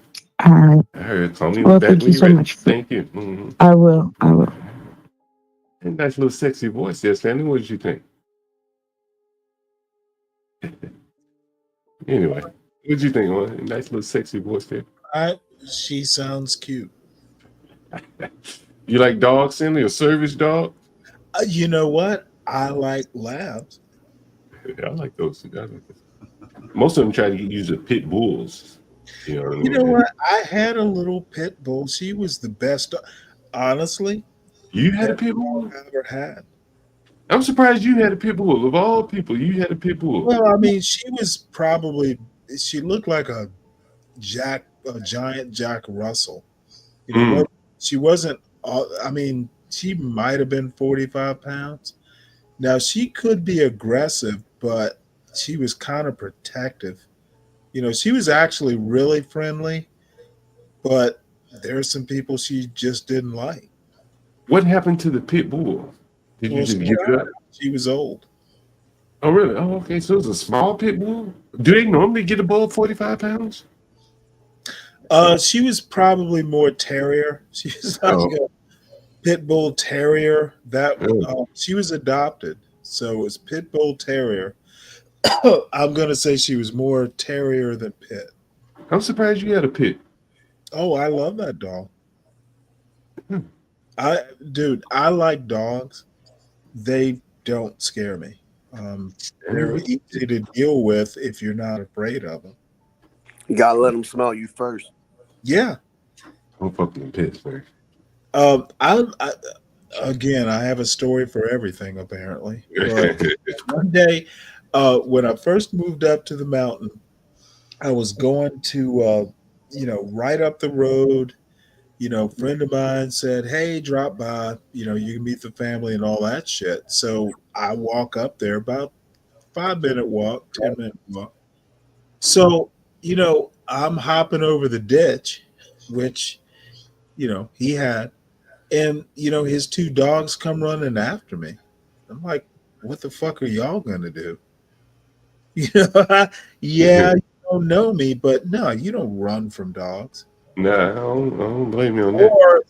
All right. I heard. Call me Well, back thank when you you're so ready. much. Thank you. Mm-hmm. I will. And nice little sexy voice there, Stanley. What did you think? Anyway, what did you think? Man? Nice little sexy voice there. She sounds cute. You like dogs, Stanley? A service dog? You know what? I like labs. Yeah, I like those. Most of them try to use the pit bulls. You know what I mean? You know what? I had a little pit bull. She was the best. Honestly, you had a pit bull? I ever had. I'm surprised you had a pit bull. Of all people, you had a pit bull. Well, I mean, she looked like a giant Jack Russell. You know, she wasn't. I mean, she might have been 45 pounds. Now she could be aggressive, but she was kind of protective. You know, she was actually really friendly, but there are some people she just didn't like. What happened to the pit bull? Did you just give it up? She was old. Oh, really? Oh, okay. So it's a small pit bull. Do they normally get above 45 pounds? She was probably more terrier. She was like a pit bull terrier. She was adopted, so it was pit bull terrier. I'm gonna say she was more terrier than pit. I'm surprised you had a pit. Oh, I love that dog. I like dogs. They don't scare me. They're easy to deal with if you're not afraid of them. You gotta let them smell you first. Yeah. I'm fucking pissed, man. I have a story for everything apparently. One day, when I first moved up to the mountain, I was going to, right up the road. You know, a friend of mine said, "Hey, drop by. You know, you can meet the family and all that shit." So I walk up there, about 5-minute walk, 10-minute walk. So, I'm hopping over the ditch, which, he had, and, his 2 dogs come running after me. I'm like, what the fuck are y'all going to do? Yeah, you don't know me, but no, you don't run from dogs. Nah, I don't blame you on that. Or,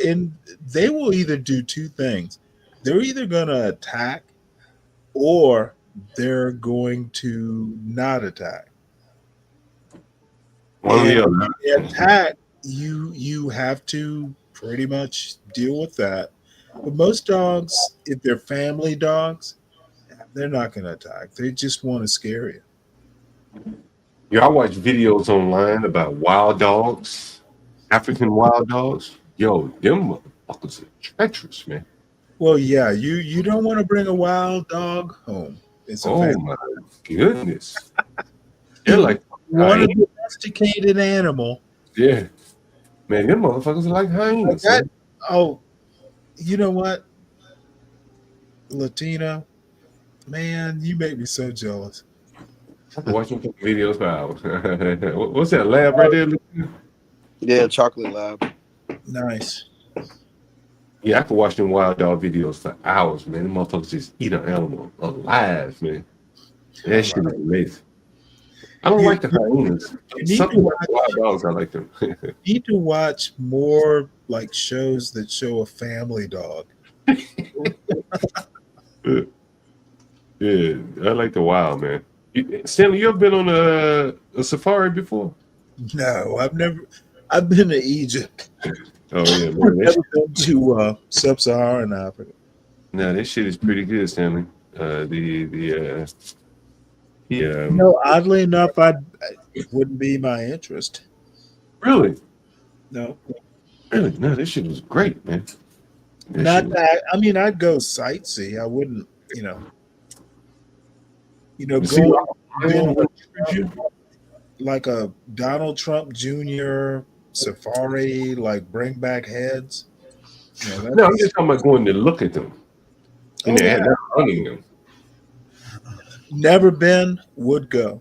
and they will either do 2 things. They're either going to attack or they're going to not attack. One or the other. If they attack, you have to pretty much deal with that. But most dogs, if they're family dogs, they're not going to attack. They just want to scare you. Yeah, I watch videos online about wild dogs, African wild dogs. Yo, them motherfuckers are treacherous, man. Well, yeah, you don't want to bring a wild dog home. It's a my goodness. They're like one domesticated animal. Yeah. Man, them motherfuckers are like hyenas. You know what? Latino, man, you make me so jealous. I've been watching videos for hours. What's that lab right there? Yeah, Chocolate Lab. Nice. Yeah, I could watch them wild dog videos for hours, man. Them motherfuckers just eat an animal alive, man. That shit is amazing. I don't like the hyenas. Something about wild dogs, I like them. You need to watch more like shows that show a family dog. Yeah, I like the wild, man. Stanley, you ever been on a safari before? No, I've been to Egypt. Oh yeah, I've man. never been to sub-Saharan Africa. No, this shit is pretty good, Stanley. Oddly enough, it wouldn't be my interest. Really? No. Really? No, this shit was great, man. Not that. I mean, I'd go sightsee. I wouldn't, go like a Donald Trump Jr. safari, like bring back heads. No, I'm just talking about going to look at them. And they're hunting them. Never been, would go.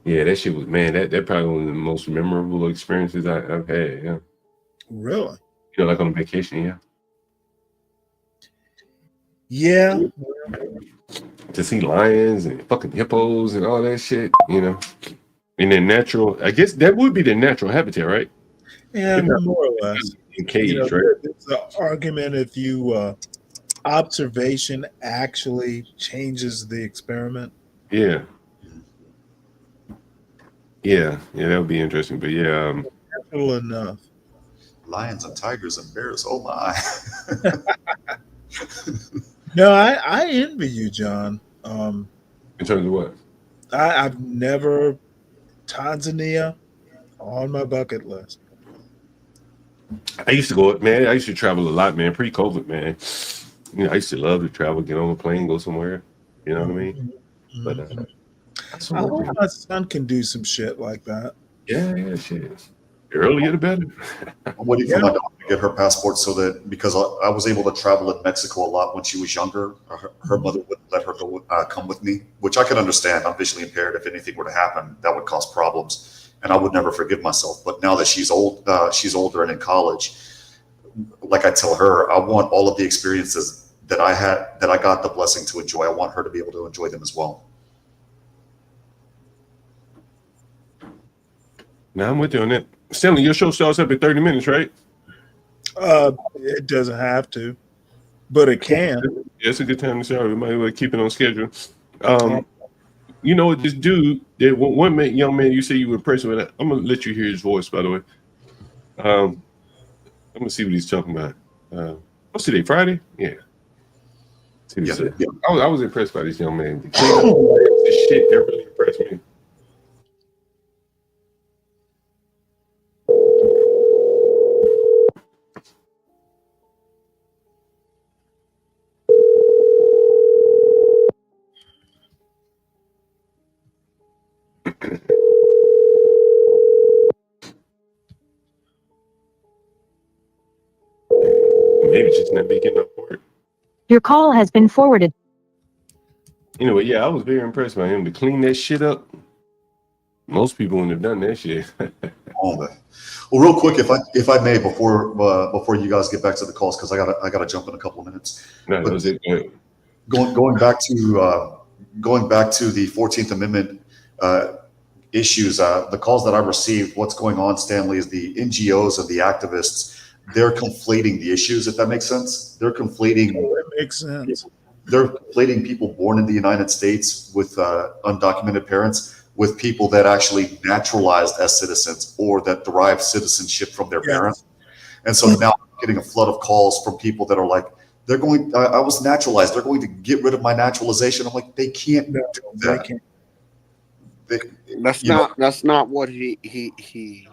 Yeah, that shit was, man, that probably one of the most memorable experiences I've had. Yeah. Really? Like on a vacation, yeah. Yeah. To see lions and fucking hippos and all that shit, in their natural, I guess that would be their natural habitat, right? Yeah, more or less. In cage, right? There's an argument if you observation actually changes the experiment. Yeah. Yeah, that would be interesting. But yeah, natural enough. Lions and tigers and bears. Oh my. No, I envy you, John. In terms of what? I've never Tanzania on my bucket list. I used to go, man. I used to travel a lot, man. Pre-COVID, man. I used to love to travel, get on a plane, go somewhere. You know what I mean? But I hope my son can do some shit like that. Yeah, shit. The earlier the better. I'm waiting for my daughter to get her passport so that, because I was able to travel in Mexico a lot when she was younger. Her mother wouldn't let her go come with me, which I could understand. I'm visually impaired. If anything were to happen, that would cause problems, and I would never forgive myself. But now that she's older and in college, like I tell her, I want all of the experiences that I got the blessing to enjoy. I want her to be able to enjoy them as well. Now I'm with you on that. Stanley, your show starts up in 30 minutes, right? It doesn't have to, but it can. Yeah, it's a good time to start. We might well keep it on schedule. You know what, this dude, one young man, you say you were impressed with that. I'm gonna let you hear his voice, by the way. I'm gonna see what he's talking about. What's today? Friday? Yeah. Yeah. I was impressed by this young man. This shit that really impressed me. Maybe just not making up work. Your call has been forwarded. Anyway, yeah, I was very impressed by him to clean that shit up. Most people wouldn't have done that shit. Well, real quick, if I may, before you guys get back to the calls, because I gotta jump in a couple of minutes. No, that was it. Going back to the 14th Amendment issues, the calls that I received, what's going on, Stanley, is the NGOs and the activists, they're conflating the issues, if that makes sense. They're conflating. That makes sense. They're conflating people born in the United States with undocumented parents with people that actually naturalized as citizens or that derive citizenship from their parents. And so now I'm getting a flood of calls from people that are like, I was naturalized. They're going to get rid of my naturalization. I'm like, they can't do that. That's not what he.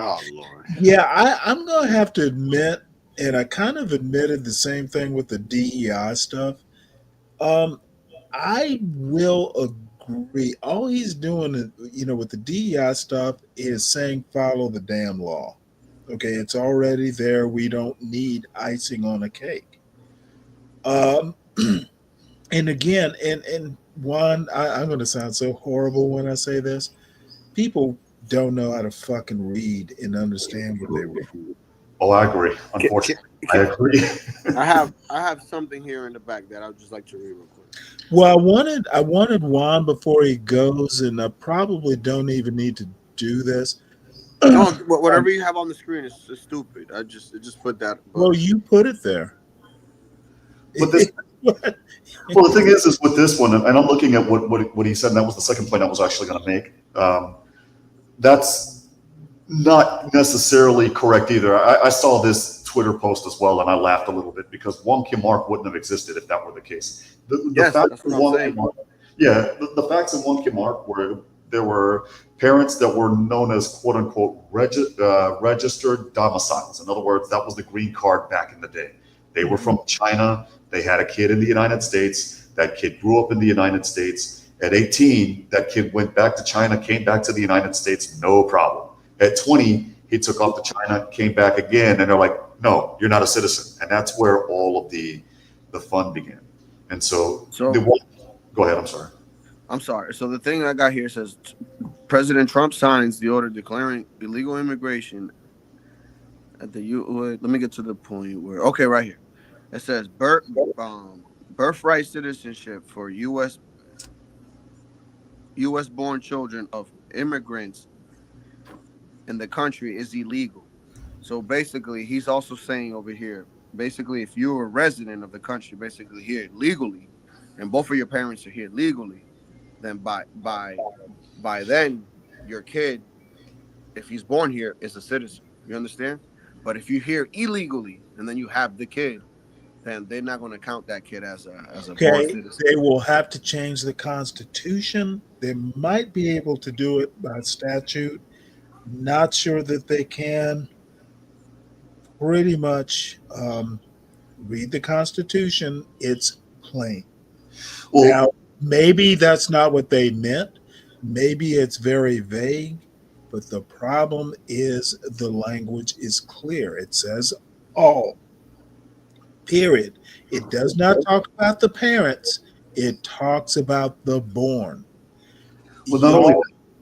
Oh Lord. Yeah, I'm gonna have to admit, and I kind of admitted the same thing with the DEI stuff. I will agree. All he's doing, with the DEI stuff is saying follow the damn law. Okay, it's already there. We don't need icing on a cake. And again, and One, I'm going to sound so horrible when I say this. People don't know how to fucking read and understand what they read. Oh, I agree. Unfortunately, I agree. I have something here in the back that I'd just like to read real quick. Well, I wanted Juan before he goes, and I probably don't even need to do this. No, whatever you have on the screen is stupid. I just put that. Well, you put it there. But this, well, the thing is with this one, and I'm looking at what he said, and that was the second point I was actually going to make. That's not necessarily correct either. I saw this Twitter post as well, and I laughed a little bit because Wonky Mark wouldn't have existed if that were the case. Yes, that's what I'm saying. The facts in Wonky Mark were there were parents that were known as quote unquote registered domiciles. In other words, that was the green card back in the day. They were from China. They had a kid in the United States. That kid grew up in the United States. At 18, that kid went back to China, came back to the United States, no problem. At 20, he took off to China, came back again, and they're like, no, you're not a citizen. And that's where all of the fun began. And so go ahead, I'm sorry. I'm sorry. So the thing I got here says President Trump signs the order declaring illegal immigration at the let me get to the point where right here. It says birthright citizenship for U.S. born children of immigrants in the country is illegal. So basically, he's also saying over here, basically, if you're a resident of the country, basically here legally, and both of your parents are here legally, then by then your kid, if he's born here, is a citizen. You understand? But if you're here illegally and then you have the kid, then they're not going to count that kid as a born citizen. They will have to change the Constitution. They might be able to do it by statute. Not sure that they can. Pretty much read the Constitution. It's plain. Well, now, maybe that's not what they meant. Maybe it's very vague. But the problem is the language is clear. It says all. Period. It does not talk about the parents. It talks about the born. Well, not only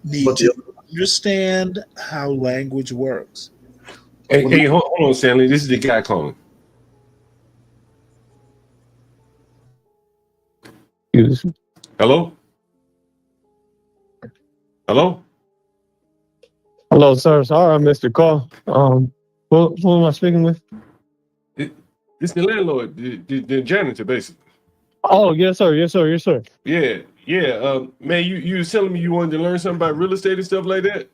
need to understand how language works. Hey, hold on, Stanley. This is the guy calling. Hello? Hello? Hello, sir. Sorry I missed your call. Who am I speaking with? It's the landlord, the janitor, basically. Oh, yes, sir. Yes, sir. Yes, sir. Yeah. Man, you was telling me you wanted to learn something about real estate and stuff like that?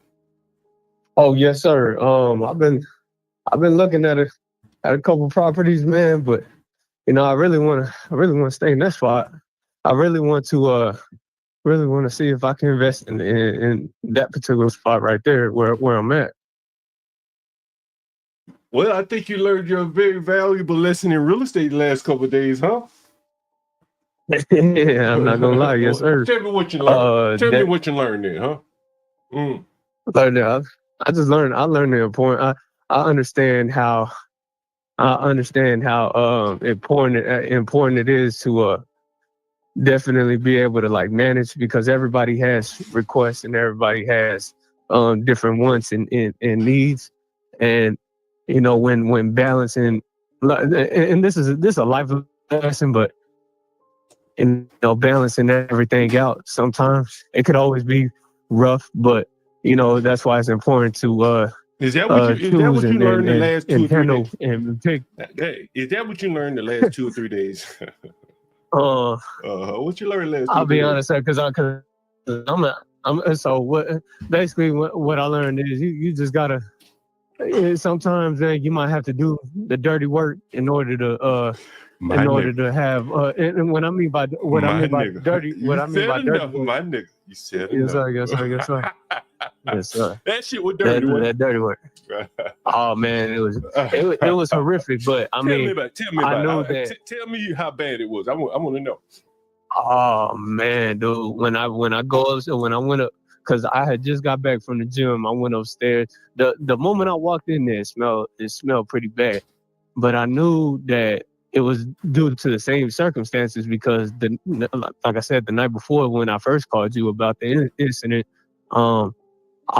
Oh, yes, sir. I've been looking at a couple properties, man, but I really want to stay in that spot. I really want to see if I can invest in that particular spot right there where I'm at. Well, I think you learned your very valuable lesson in real estate the last couple of days, huh? Yeah, I'm not gonna lie, yes, sir. Tell me what you learned. Tell me what you learned there, huh? I learned the important. I understand how important it is to definitely be able to like manage, because everybody has requests and everybody has different wants and needs, and when balancing, and this is a life lesson, but balancing everything out, sometimes it could always be rough, but that's why it's important to is that what you learned the last 2 or 3 days? Is that what you learned the last 2 or 3 days? What you learned last? I'll be honest, because I'm so what basically what I learned is you just gotta. Sometimes you might have to do the dirty work in order to have. And what I mean by dirty, my nigga, you said it. Yes, sir. Yes, sir. That shit was dirty work. That dirty work. Oh man, it was horrific. But I mean, tell me how bad it was. I want to know. Oh man, dude, when I went up, because I had just got back from the gym, I went upstairs. The moment I walked in there, it smelled pretty bad. But I knew that it was due to the same circumstances because like I said the night before when I first called you about the incident, I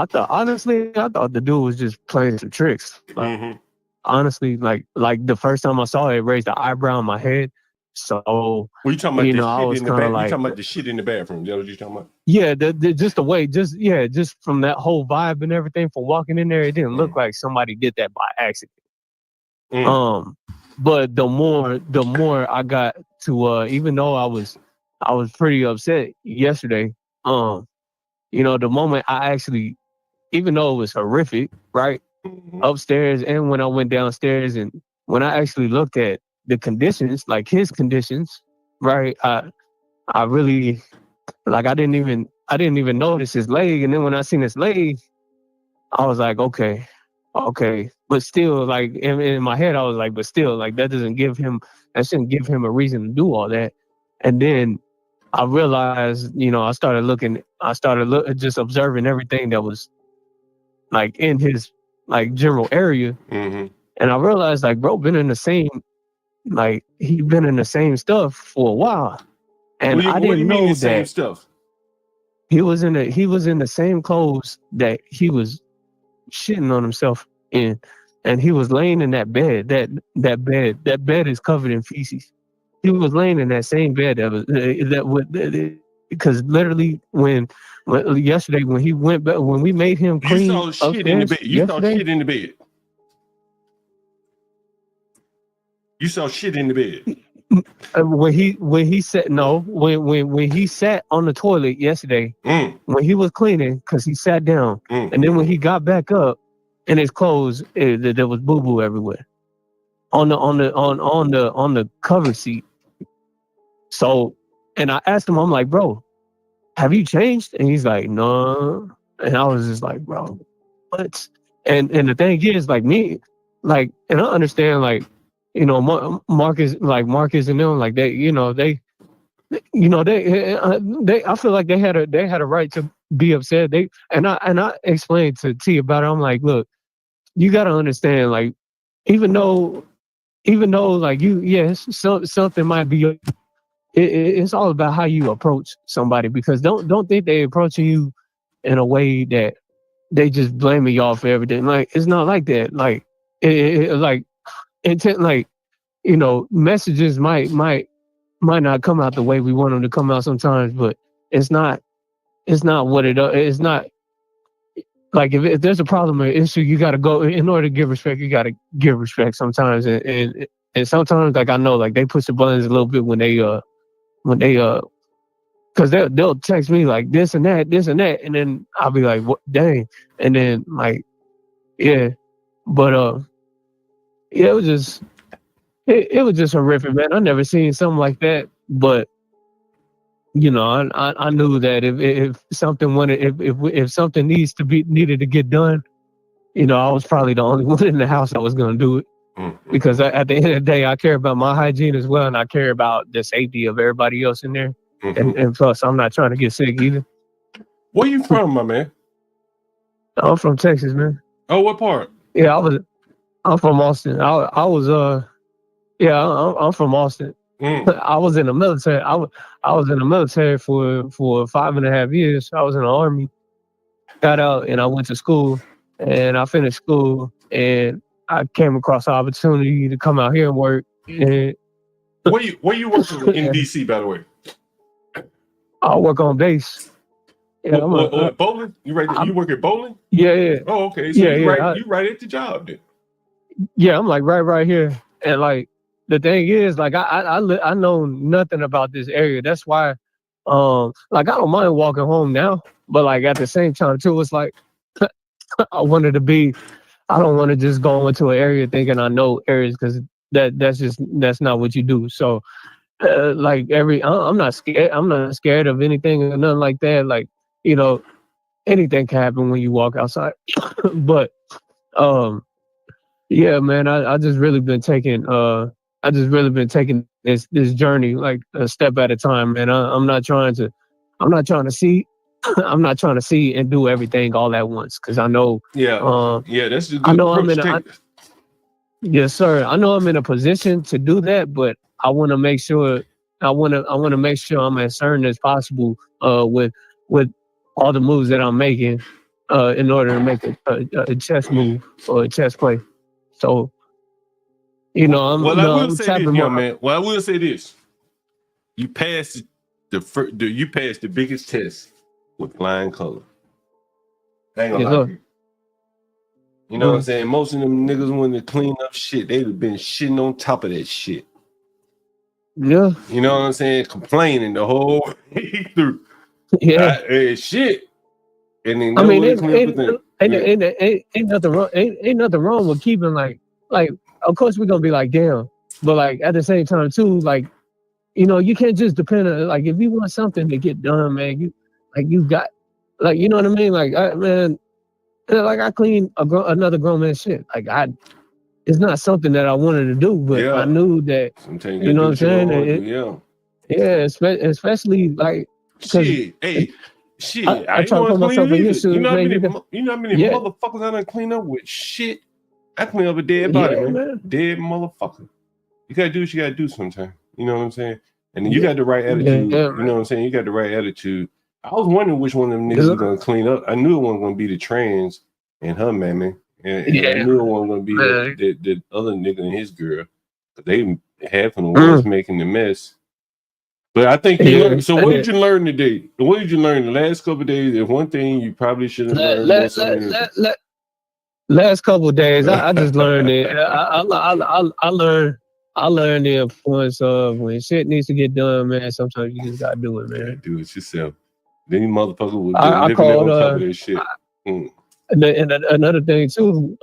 thought the dude was just playing some tricks. Like, honestly, like the first time I saw it, raised the eyebrow in my head. So you talking about I was kind of like, you talking about the shit in the bathroom? Is that what you talking about? Yeah, just the way, just from that whole vibe and everything, from walking in there, it didn't look like somebody did that by accident. But the more I got to, even though I was pretty upset yesterday, the moment I actually, even though it was horrific, right, upstairs and when I went downstairs, and when I actually looked at the conditions, like his conditions, right, I really, like, I didn't even notice his leg, and then when I seen his leg, I was like, okay, but still, like, in my head, I was like, but still, like, that shouldn't give him a reason to do all that. And then I realized, I started just observing everything that was like in his like general area, and I realized, like, bro been in the same, like, he'd been in the same stuff for a while, and I didn't know that same stuff. He was in the same clothes that he was shitting on himself in, and he was laying in that bed. That bed is covered in feces. He was laying in that same bed because literally when yesterday when he went back, when we made him clean, you saw shit in the bed. You saw shit in the bed. You saw shit in the bed. When he sat when he sat on the toilet yesterday, when he was cleaning, because he sat down, and then when he got back up in his clothes, there was boo boo everywhere on the cover seat. So, and I asked him, I'm like, bro, have you changed? And he's like, no. And I was just like, bro, what? And the thing is, like, me, like, and I understand, like, Marcus and them, like, they I feel like they had a right to be upset. And I explained to T about it. I'm like, look, you got to understand, like, even though like something might be, it's all about how you approach somebody, because don't think they approaching you in a way that they just blaming y'all for everything. Like, it's not like that. Like, like, intent, like, messages might not come out the way we want them to come out sometimes, but it's not what it's not like, if there's a problem or issue, you got to go, in order to give respect, you got to give respect sometimes. And sometimes, like, I know, like, they push the buttons a little bit when they because they'll text me like this and that, and then I'll be like, what, dang. And then, like, yeah, but it was just horrific, man. I never seen something like that. But I knew that if something if something needed to get done, I was probably the only one in the house that was gonna do it. Because at the end of the day, I care about my hygiene as well, and I care about the safety of everybody else in there. And plus, I'm not trying to get sick either. Where you from, my man? I'm from Texas, man. Oh, what part? Yeah, I'm from Austin. I'm from Austin. I was in the military. I was in the military for 5.5 years. I was in the Army. Got out and I went to school, and I finished school, and I came across an opportunity to come out here and work. And where you working in DC, by the way? I work on base. Yeah, bowling? You work at bowling? Yeah. Oh, okay. So you right at the job then. Yeah, I'm like right here. And like, the thing is, like, I know nothing about this area. That's why, like, I don't mind walking home now, but like at the same time too, it's like I don't want to just go into an area thinking I know areas, because that's not what you do. So, like, I'm not scared. I'm not scared of anything or nothing like that. Like, anything can happen when you walk outside. But, yeah, man, I just really been taking this journey like a step at a time, man. I'm not trying to see and do everything all at once, because I know. Yeah, that's the good I know approach. Yes, sir. I know I'm in a position to do that, but I want to make sure. I want to make sure I'm as certain as possible with all the moves that I'm making in order to make a chess move or a chess play. So, I'm Well, I will say tapping this, my. young man. Well, I will say this. You passed you passed the biggest test with flying color. I ain't gonna lie to you. You know what I'm saying? Most of them niggas when they clean up shit, they'd have been shitting on top of that shit. Yeah. You know what I'm saying? Complaining the whole way through. Yeah. Shit. And then I mean, ain't nothing wrong. Ain't nothing wrong with keeping like. Of course we're gonna be like, damn, but like at the same time too, like, you can't just depend on like if you want something to get done, man. You got, like, you know what I mean? Like, I clean another grown man shit. Like it's not something that I wanted to do, but I knew that. Sometimes You know what I'm saying? Yeah. Especially like. Shit. Hey. Shit, I try to put myself in your shoes. You know how many Yeah. motherfuckers I done clean up with shit? I clean up a dead body, man. Dead motherfucker. You gotta do what you gotta do sometimes. You know what I'm saying? And then you got the right attitude. Yeah, you know what I'm saying? You got the right attitude. I was wondering which one of them niggas was gonna clean up. I knew it wasn't gonna be the trans and her mammy. And I knew it wasn't gonna be the other nigga and his girl. But they half of them was making the mess. But I think you learned. So what did you learn today? What did you learn the last couple of days? If one thing you probably should have learned. Last couple of days, I just learned it. I learned the importance of when shit needs to get done, man. Sometimes you just gotta do it, man. Do it yourself. Then you motherfucker will I called on top of that shit. And another thing too.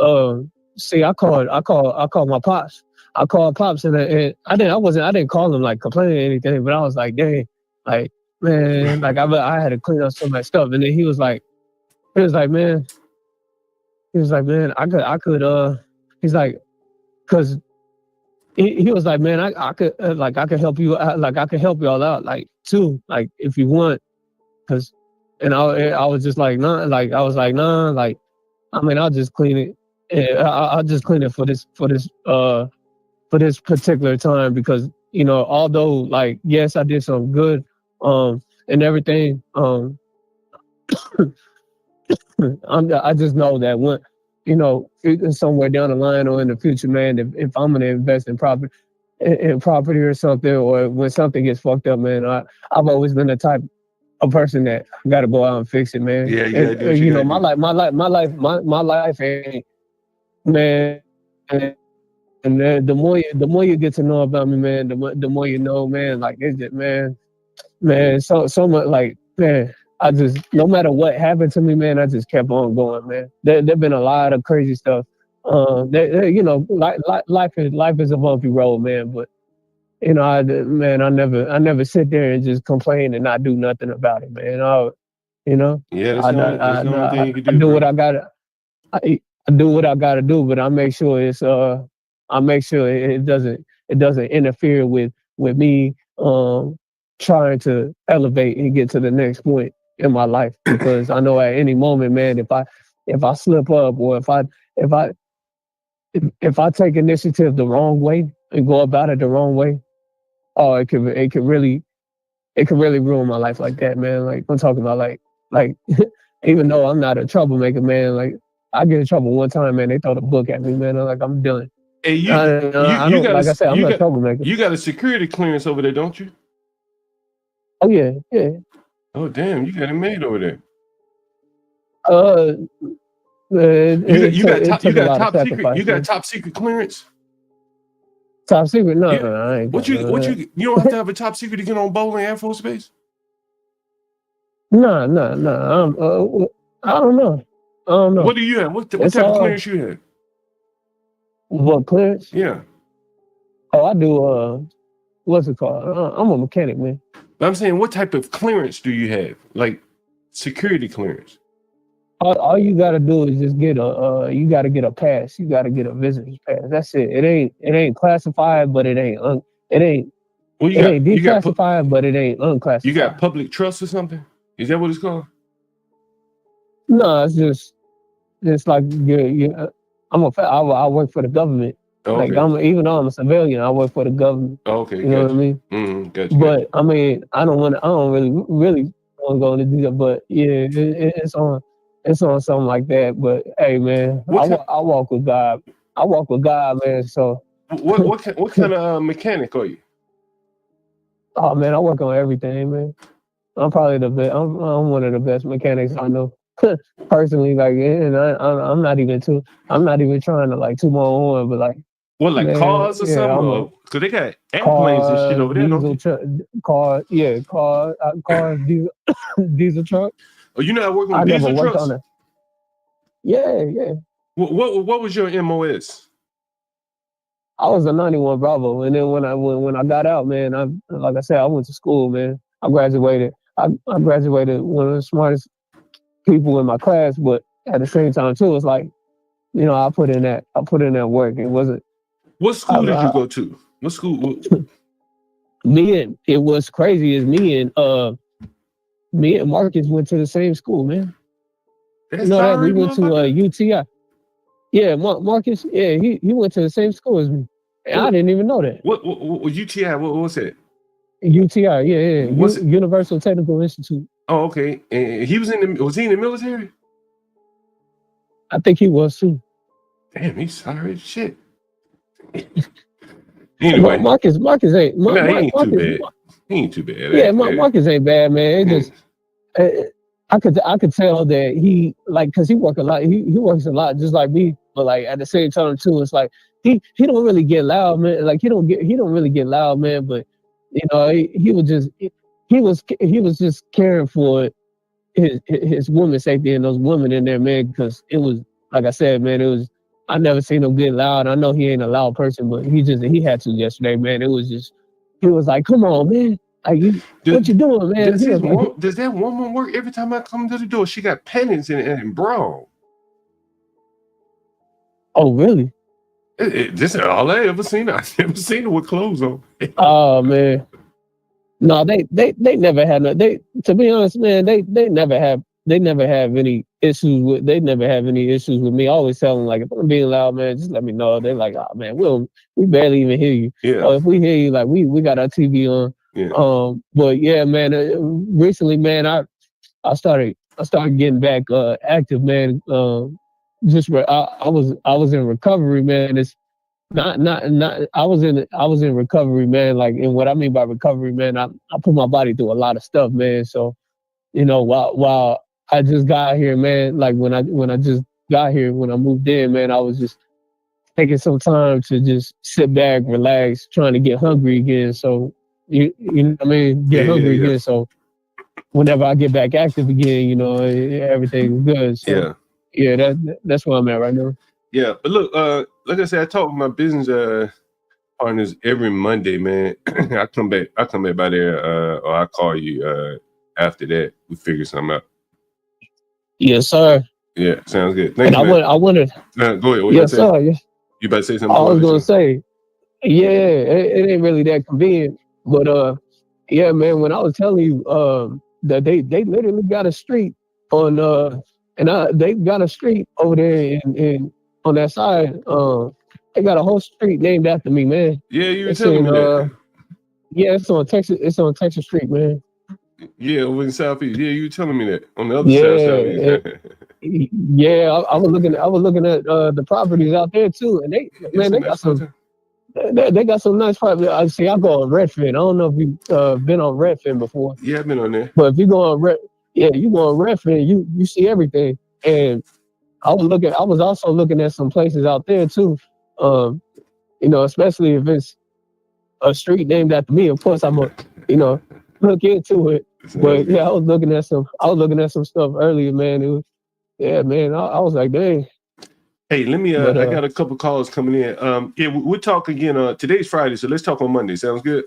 See, I called my pops. I called pops and I didn't call him like complaining or anything, but I was like, dang, like, man, like I had to clean up so much stuff. And then he was like, man, I could, he's like, cause he was like, man, I could help you out, like I could help y'all out, like too, like if you want, cause, and I was just like, nah, like I was like, nah, like, I mean, I'll just clean it. Yeah, I'll just clean it for this particular time because although like yes I did some good and everything I just know that when somewhere down the line or in the future, man, if I'm gonna invest in property or something, or when something gets fucked up, man, I've always been the type of person that got to go out and fix it, man. Yeah, my life ain't, man. And then the more you get to know about me, man, the more you know, man. Like it's just, man. So much, like, man. I just, no matter what happened to me, man, I just kept on going, man. There've been a lot of crazy stuff. Life is a bumpy road, man. But I never sit there and just complain and not do nothing about it, man. Yeah, that's the only thing you can do. I do what I gotta. I do what I gotta do, but I make sure it's I make sure it doesn't interfere with me trying to elevate and get to the next point in my life, because I know at any moment, man, if I slip up or if I take initiative the wrong way and go about it the wrong way, it could really ruin my life like that, man. Like I'm talking about like even though I'm not a troublemaker, man, like I get in trouble one time, man, they throw the book at me, man. I'm like, I'm done. Hey, like I said, I'm not a troublemaker. You got a security clearance over there, don't you? Oh yeah. Oh damn, you got it made over there. You got top secret clearance. Top secret? No, I ain't. You don't have to have a top secret to get on bowling Air Force Base? No. I don't know. What do you have? What type of clearance you have? What clearance? Yeah. Oh, I do. What's it called? I'm a mechanic, man. I'm saying, what type of clearance do you have? Like security clearance? All you gotta do is just get you gotta get a pass. You gotta get a visitor's pass. That's it. It ain't classified, but it ain't declassified, but it ain't unclassified. You got public trust or something? Is that what it's called? No, it's just like I work for the government. Like Okay. even though I'm a civilian, I work for the government. Okay. You know what I mean? Gotcha. But I mean, I don't really want to go into detail. But yeah, it's on something like that. But hey, man, I walk with God. I walk with God, man. So What kind of mechanic are you? oh man, I work on everything, man. I'm probably the best. I'm one of the best mechanics I know personally. Like, and I'm not even trying to like toot my horn, but like, What, like man, cars or yeah, something? Because they got airplanes and shit over there, don't diesel they? truck, cars, diesel truck. Oh, you know I work on I never diesel worked trucks? on it. Yeah. What was your MOS? I was a 91 Bravo, and then when I got out, man, like I said, I went to school, man. I graduated. I graduated one of the smartest people in my class, but at the same time too, it's like, you know, I put in that work. It wasn't. What school did you go to? What school? It was crazy as me and Marcus went to the same school, man. That's you know that we Tyree, went to UTI. Yeah, Marcus. Yeah, he went to the same school as me. And I didn't even know that. What UTI? What was it? UTI. Yeah. What's it? Universal Technical Institute. Oh, okay. And he was was he in the military? I think he was too. Damn, he's sorry as shit. Anyway, Marcus ain't. He ain't too bad. He ain't too bad. Yeah, Marcus ain't bad, man. It just I could tell that he like because he work a lot. He works a lot just like me, but like at the same time too, it's like he don't really get loud, man. Like he don't really get loud, man. But you know, he was just caring for his woman's safety and those women in there, man. Because it was like I said, man. It was I never seen him get loud. I know he ain't a loud person, but he had to yesterday, man. It was just he was like, come on, man. Like, what you doing, man? Does that woman work every time I come to the door? She got pennies and bra. Oh, really? This is all I ever seen. I never seen her with clothes on. Oh man, no, they never had no. To be honest, man, they never have any issues with. They never have any issues with me. I always tell them like, if I'm being loud, man, just let me know. They're like, oh man, we barely even hear you. Yeah. Or if we hear you, like we got our TV on. Yeah. But yeah, man. Recently, man, I started getting back active, man. I was in recovery, man. It's not. I was in recovery, man. Like, and what I mean by recovery, man, I put my body through a lot of stuff, man. So, you know, while I just got here, man, like when I just got here, when I moved in, man, I was just taking some time to just sit back, relax, trying to get hungry again. So. You know what I mean? Get hungry again. So whenever I get back active again, you know, everything's good. So yeah, that's where I'm at right now. Yeah, but look, like I said, I talk with my business partners every Monday, man. I come back by there, or I call you after that. We figure something out. Yes, sir. Yeah, sounds good. Thanks, and man. I wanted. Go ahead. Yes, sir. Yeah. You about to say something? I was gonna say, yeah, it ain't really that convenient. But yeah, man, when I was telling you that they literally got a street on they got a street over there in on that side. They got a whole street named after me, man. Yeah, you were telling me that. Yeah, it's on Texas Street, man. Yeah, over in Southeast. Yeah, you were telling me that on the other side of Southeast. Yeah, I was looking at the properties out there too, and they got some. They got some nice property. I see. I go on Redfin. I don't know if you've been on Redfin before. Yeah, I've been on there. But if you go on you go on Redfin, you see everything. And I was also looking at some places out there too. You know, especially if it's a street named after me. Of course, I'm gonna look into it. But yeah, I was looking at some stuff earlier, man. It was, yeah, man. I was like, dang. Hey, let me. I got a couple calls coming in. Yeah, we'll talk again. Today's Friday, so let's talk on Monday. Sounds good.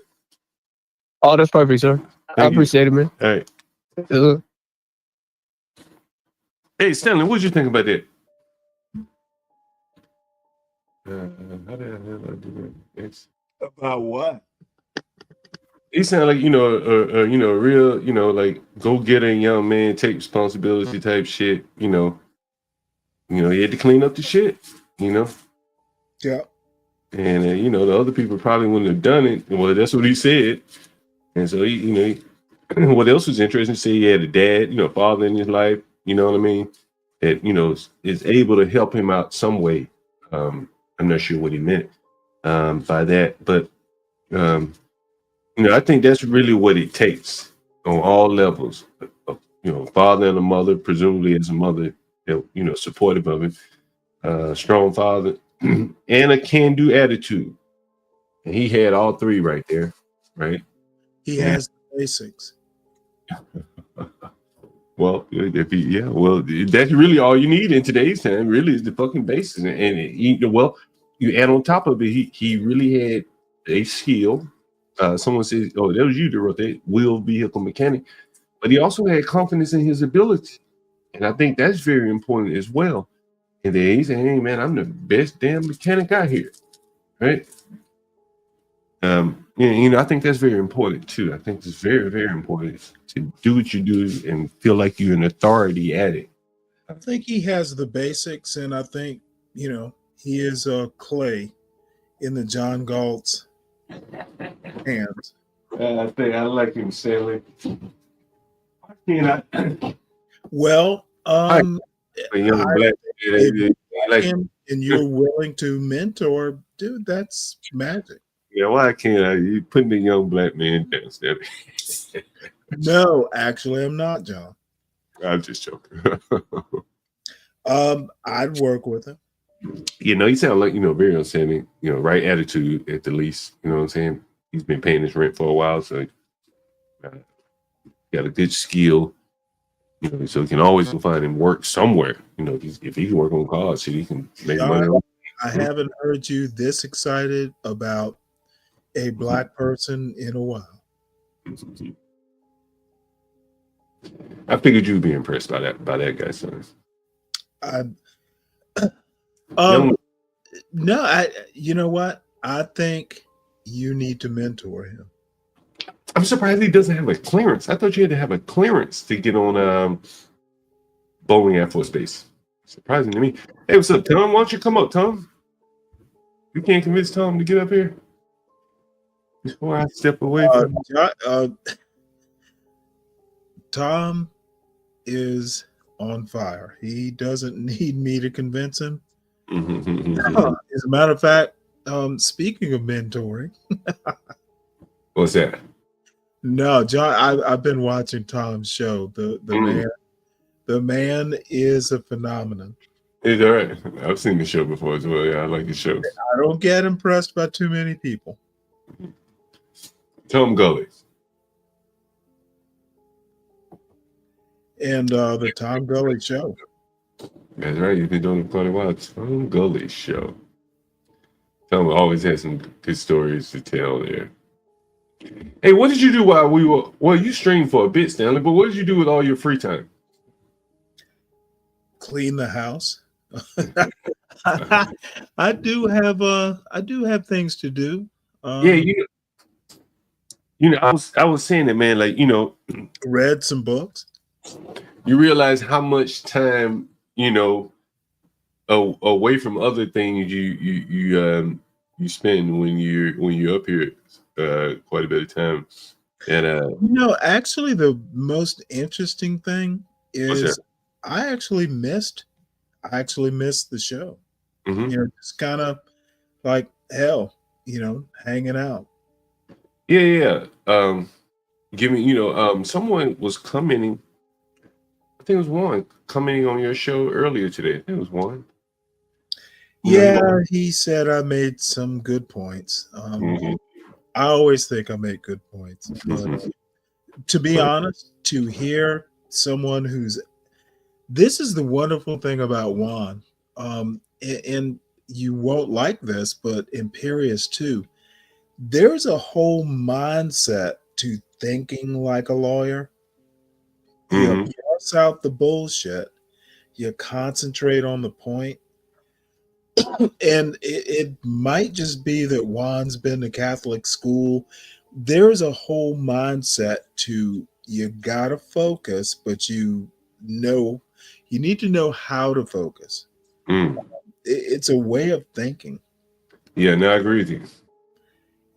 Oh, that's perfect, sir. I appreciate it, man. All right. Hey, Stanley, what did you think about that? How the hell I do that? About what? It sounded like a real like go get a young man, take responsibility type shit. You know, he had to clean up the shit, Yeah. And you know, the other people probably wouldn't have done it. Well, that's what he said. And so he, you know, what else was interesting? He said he had a dad, you know, father in his life. You know what I mean? That, you know, is able to help him out some way. I'm not sure what he meant by that, but you know, I think that's really what it takes on all levels. You know, father and a mother, presumably as a mother, you know, supportive of him, strong father, and a can-do attitude. And he had all three right there, right? He has the basics. Well, if he, yeah, well, that's really all you need in today's time. Really, is the fucking basics, and he, well, you add on top of it, he really had a skill. Someone says, "Oh, that was you that wrote that, wheel vehicle mechanic," but he also had confidence in his ability, and I think that's very important as well. And then he said, "Hey, man, I'm the best damn mechanic out here," right? You know, I think that's very important too. I think it's very, very important to do what you do and feel like you're an authority at it. I think he has the basics, and I think, you know, he is clay in the John Galt's hands. I think I like him, Stanley. Well, I black, if I like him and you're willing to mentor, dude, that's magic. Yeah, why can't I? You putting the young black man down, Stanley? No, actually, I'm not, John. I'm just joking. I'd work with him. You know, he sounds like, you know, very understanding, you know, right attitude at the least. You know what I'm saying? He's been paying his rent for a while, so got a good skill. You know, so he can always go find him work somewhere. You know, if he can work on cars, so he can make money. I haven't heard you this excited about a black person in a while. I figured you'd be impressed by that guy, son. No, you know what? I think you need to mentor him. I'm surprised he doesn't have a clearance. I thought you had to have a clearance to get on Bowling Air Force Base. Surprising to me. Hey, what's up, Tom? Why don't you come up, Tom? You can't convince Tom to get up here before I step away from Tom is on fire. He doesn't need me to convince him. As a matter of fact, speaking of mentoring, what's that? No, John, I've been watching Tom's show. The man is a phenomenon. It's all right. I've seen the show before as well. Yeah, I like the show. I don't get impressed by too many people. Tom Gully. And the Tom Gully Show. That's right. You've been doing it quite a while. Tom Gully Show. Tom always has some good stories to tell there. Hey, what did you do while we were? Well, you streamed for a bit, Stanley, but what did you do with all your free time? Clean the house. I do have things to do. Yeah, you know, I was saying that, man. Like, you know, read some books. You realize how much time, you know, away from other things you spend when you're up here. Quite a bit of time. And you know, actually the most interesting thing is I actually missed the show. You know, just kind of like hell, you know, hanging out. Yeah. Giving, you know, someone was commenting. I think it was Juan commenting on your show earlier today. I think it was Juan. Yeah, he said I made some good points. I always think I make good points. But to be honest, to hear someone this is the wonderful thing about Juan, and you won't like this, but Imperious too. There's a whole mindset to thinking like a lawyer. You parse out the bullshit. You concentrate on the point. And it might just be that Juan's been to Catholic school. There's a whole mindset to you gotta focus, but you need to know how to focus. It's a way of thinking. Yeah, no, I agree with you.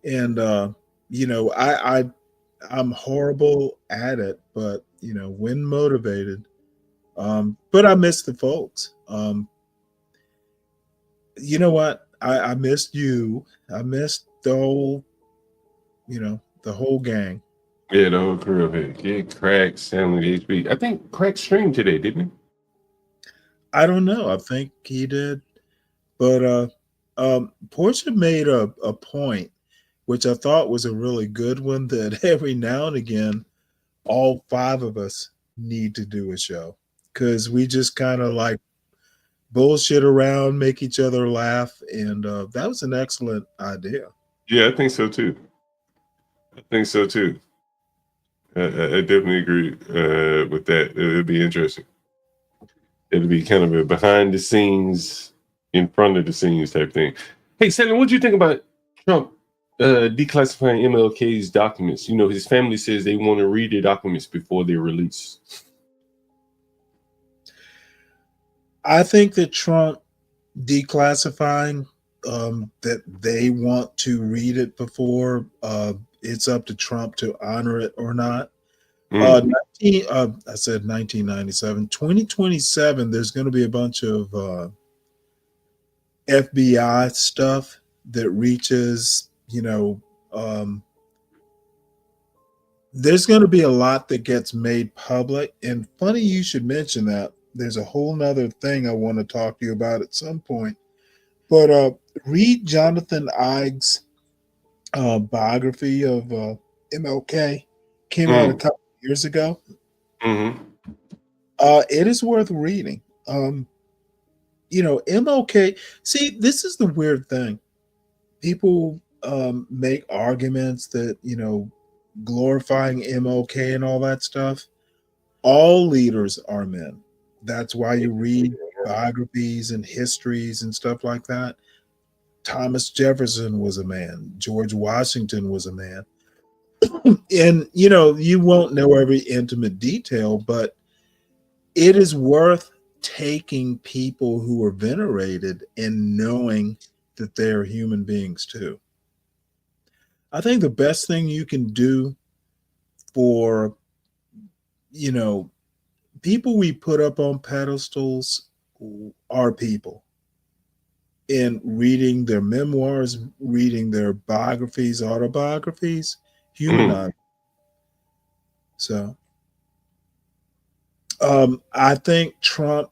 And I'm horrible at it, but when motivated, but I miss the folks. You know what? I missed you. I missed the whole, the whole gang. Yeah, the whole crew of it. Yeah, Crack, Stanley, HB. I think Crack streamed today, didn't he? I don't know. I think he did. But Portia made a point, which I thought was a really good one, that every now and again, all 5 of us need to do a show, because we just kind of like bullshit around, make each other laugh. And that was an excellent idea. Yeah, I think so too. I definitely agree with that. It'll be interesting. It'll be kind of a behind the scenes, in front of the scenes type thing. Hey, Sally, what do you think about Trump declassifying MLK's documents? His family says they want to read the documents before they're released. I think that Trump declassifying, that they want to read it before, it's up to Trump to honor it or not. I said 1997. 2027, there's going to be a bunch of FBI stuff that reaches, there's going to be a lot that gets made public. And funny you should mention that. There's a whole nother thing I want to talk to you about at some point. But read Jonathan Ives' biography of MLK. Came out a couple years ago. It is worth reading. MLK. See, this is the weird thing. People make arguments that glorifying MLK and all that stuff. All leaders are men. That's why you read biographies and histories and stuff like that. Thomas Jefferson was a man. George Washington was a man. And, you won't know every intimate detail, but it is worth taking people who are venerated and knowing that they're human beings too. I think the best thing you can do for, people we put up on pedestals are people. And reading their memoirs, reading their biographies, autobiographies, humanize. So I think Trump,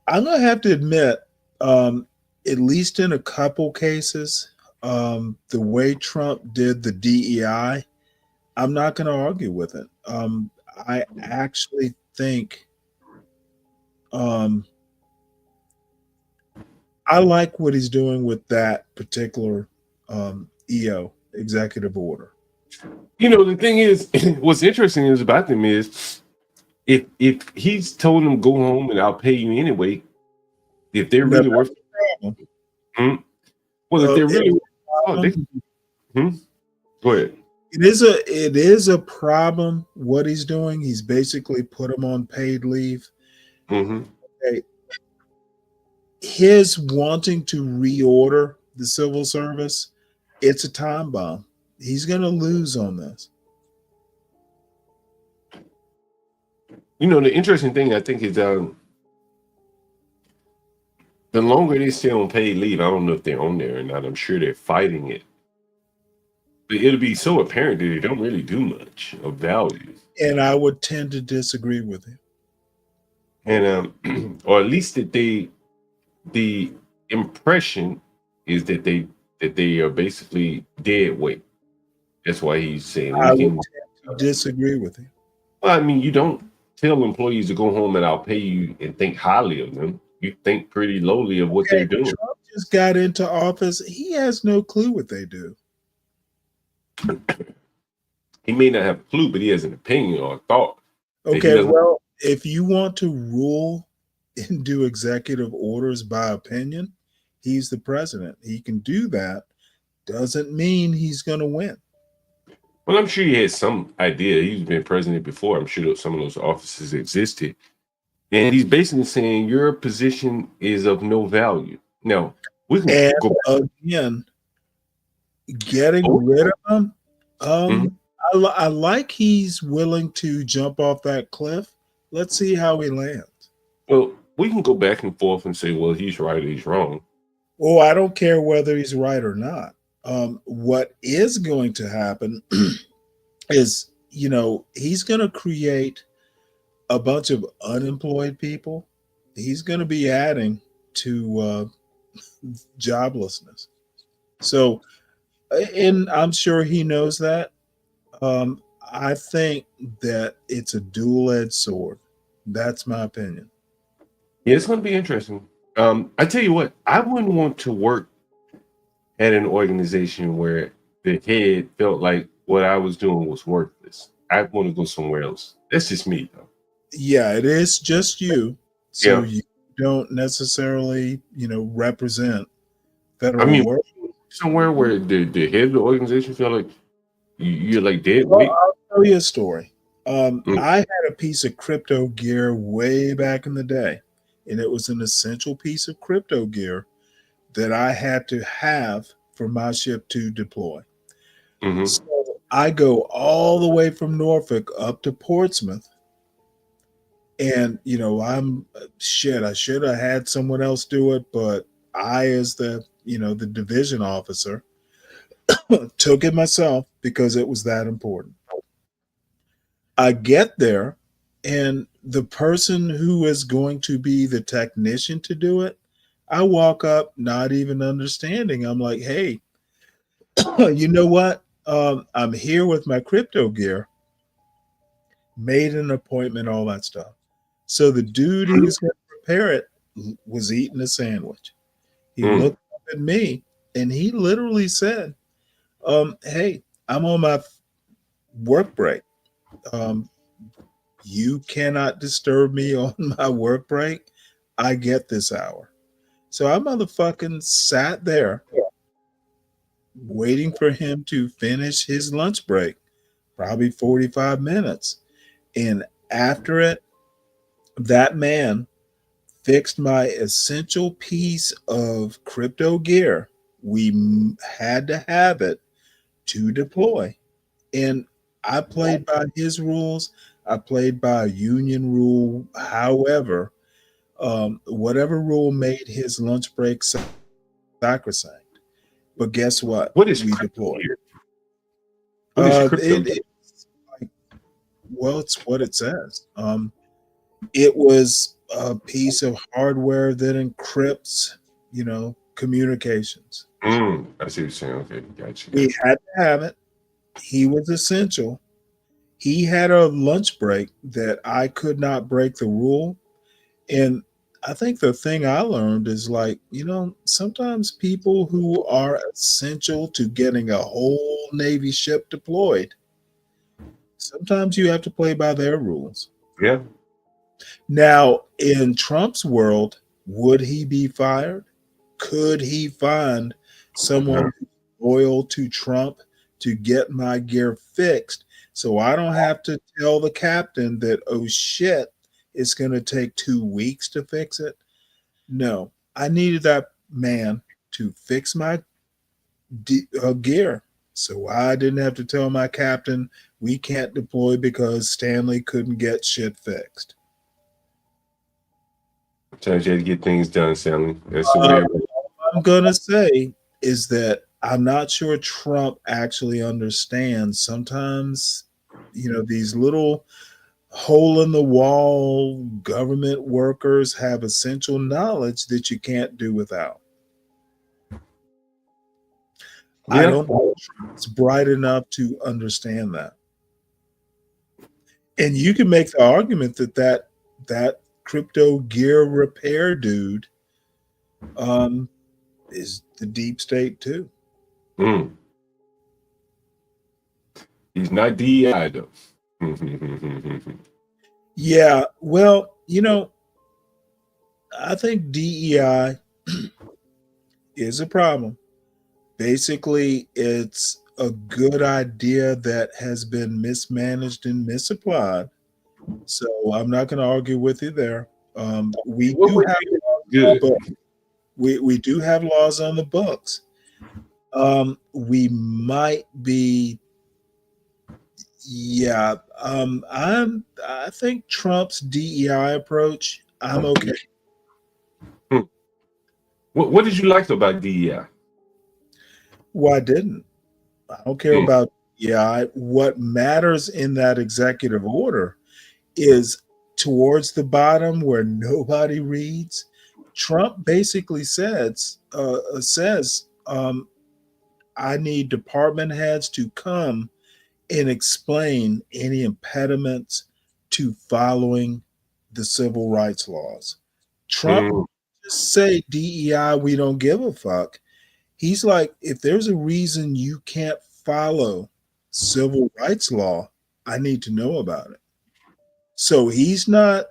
I'm going to have to admit, at least in a couple cases, the way Trump did the DEI, I'm not going to argue with it. I actually think I like what he's doing with that particular EO, executive order. The thing is, what's interesting is about them is if he's told them go home and I'll pay you anyway, if they're really worth it. Well, if they're really go ahead. It is a problem what he's doing. He's basically put them on paid leave. Okay. His wanting to reorder the civil service, it's a time bomb. He's going to lose on this. The interesting thing I think is the longer they stay on paid leave, I don't know if they're on there or not. I'm sure they're fighting it. But it'll be so apparent that they don't really do much of value. And I would tend to disagree with him. And or at least that the impression is that they are basically dead weight. That's why he's saying I would tend to disagree with him. Well, I mean, you don't tell employees to go home and I'll pay you and think highly of them. You think pretty lowly of what they're doing. Trump just got into office. He has no clue what they do. He may not have a clue, but he has an opinion or a thought. Okay, well, if you want to rule and do executive orders by opinion, he's the president. He can do that. Doesn't mean he's going to win. Well, I'm sure he has some idea. He's been president before. I'm sure some of those offices existed. And he's basically saying your position is of no value. Now, We can And go back. again, getting rid of him, I like he's willing to jump off that cliff. Let's see how he lands. Well, we can go back and forth and say, well, he's right or he's wrong. Oh, I don't care whether he's right or not. What is going to happen is, he's going to create a bunch of unemployed people. He's going to be adding to joblessness. So, and I'm sure he knows that. I think that it's a dual-edged sword. That's my opinion. Yeah, it's going to be interesting. I tell you what, I wouldn't want to work at an organization where the head felt like what I was doing was worthless. I want to go somewhere else. That's just me, though. Yeah, it is just you. So Yeah. you don't necessarily, represent federal work. Somewhere where the head of the organization felt like you're like dead Well, weight. I'll tell you a story. I had a piece of crypto gear way back in the day, and it was an essential piece of crypto gear that I had to have for my ship to deploy. So I go all the way from Norfolk up to Portsmouth. And, I should have had someone else do it, but I, as the division officer, took it myself because it was that important. I get there, and the person who is going to be the technician to do it, I walk up not even understanding. I'm like, hey, you know what? I'm here with my crypto gear, made an appointment, all that stuff. So the dude who was going to prepare it was eating a sandwich. He looked up at me and he literally said, hey, I'm on my work break. You cannot disturb me on my work break. I get this hour. So I motherfucking sat there waiting for him to finish his lunch break, probably 45 minutes. And after it, that man fixed my essential piece of crypto gear. We had to have it to deploy. And I played by his rules. I played by a union rule. However, whatever rule made his lunch break sacrosanct. But guess what? What is we deployed? What is crypto? Well, it's what it says. It was a piece of hardware that encrypts, communications. I see what you're saying. Okay, gotcha. We had to have it. He was essential. He had a lunch break that I could not break the rule. And I think the thing I learned is sometimes people who are essential to getting a whole Navy ship deployed, sometimes you have to play by their rules. Yeah. Now, in Trump's world, would he be fired? Could he find someone loyal to Trump to get my gear fixed so I don't have to tell the captain that, oh shit, it's going to take 2 weeks to fix it? No, I needed that man to fix my gear. So I didn't have to tell my captain we can't deploy because Stanley couldn't get shit fixed. Sometimes you had to get things done, Stanley. That's the way. What I'm going to say is that I'm not sure Trump actually understands. Sometimes, these little hole in the wall government workers have essential knowledge that you can't do without. I don't know if Trump's bright enough to understand that. And you can make the argument that crypto gear repair dude is the deep state too. He's not DEI though. Yeah, well, I think DEI is a problem. Basically, it's a good idea that has been mismanaged and misapplied. So I'm not going to argue with you there. We do have good. We do have laws on the books. We might be, yeah. I think Trump's DEI approach, I'm okay. What did you like about DEI? Well, I didn't. I don't care about DEI. What matters in that executive order is towards the bottom where nobody reads. Trump basically says, I need department heads to come and explain any impediments to following the civil rights laws. Trump just say DEI, we don't give a fuck. He's like, if there's a reason you can't follow civil rights law, I need to know about it. So he's to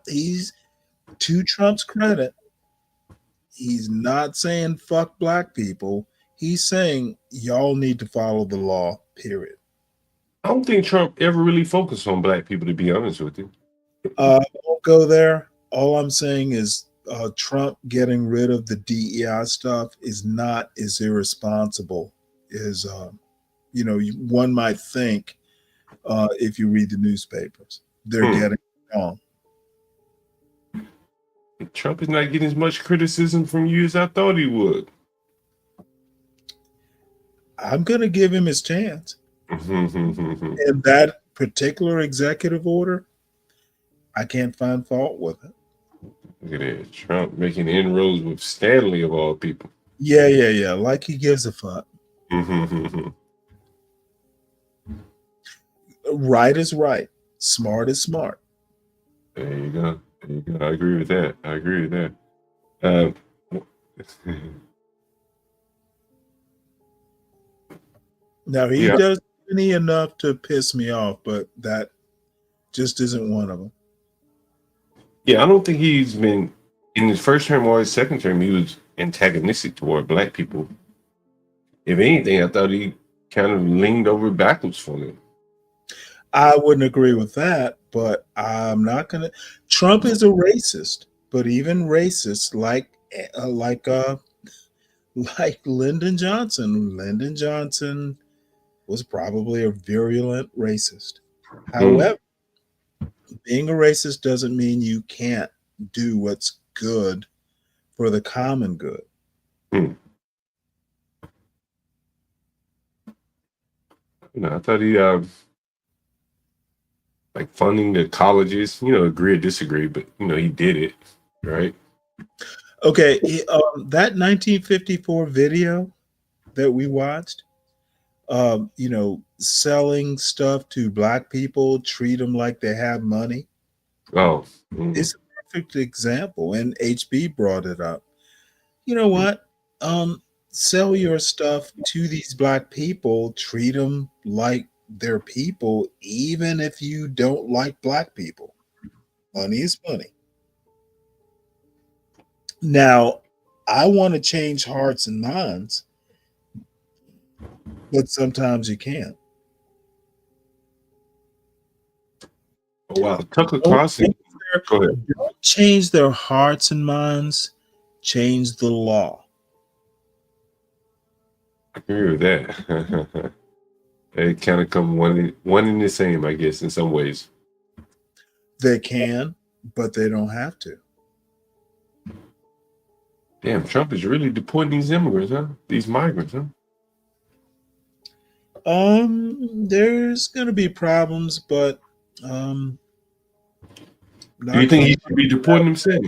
Trump's credit, he's not saying fuck black people. He's saying y'all need to follow the law, period. I don't think Trump ever really focused on black people, to be honest with you. I won't go there. All I'm saying is Trump getting rid of the DEI stuff is not as irresponsible as one might think if you read the newspapers. They're getting it wrong. Trump is not getting as much criticism from you as I thought he would. I'm going to give him his chance. And that particular executive order, I can't find fault with it. Look at that. Trump making inroads with Stanley of all people. Yeah. Like he gives a fuck. Right is right. Smart is smart. There you go. I agree with that. Now he does plenty enough to piss me off, but that just isn't one of them. Yeah, I don't think he's been in his first term or his second term. He was antagonistic toward black people. If anything, I thought he kind of leaned over backwards for them. I wouldn't agree with that, but I'm not gonna. Trump is a racist, but even racists like Lyndon Johnson. Lyndon Johnson was probably a virulent racist. However, being a racist doesn't mean you can't do what's good for the common good. I thought he like funding the colleges, agree or disagree, but he did it, right? Okay, that 1954 video that we watched, selling stuff to black people, treat them like they have money. It's a perfect example, and HB brought it up. You know what? Sell your stuff to these black people, treat them like they're people, even if you don't like black people. Money is money. Now, I want to change hearts and minds, but sometimes you can't. Oh, wow. Tucker Carlson. Go ahead. Don't change their hearts and minds, change the law. I agree with that. They kind of come one and the same, I guess, in some ways. They can, but they don't have to. Damn, Trump is really deporting these immigrants, huh? These migrants, huh? There's gonna be problems, but do you think he should be deporting himself?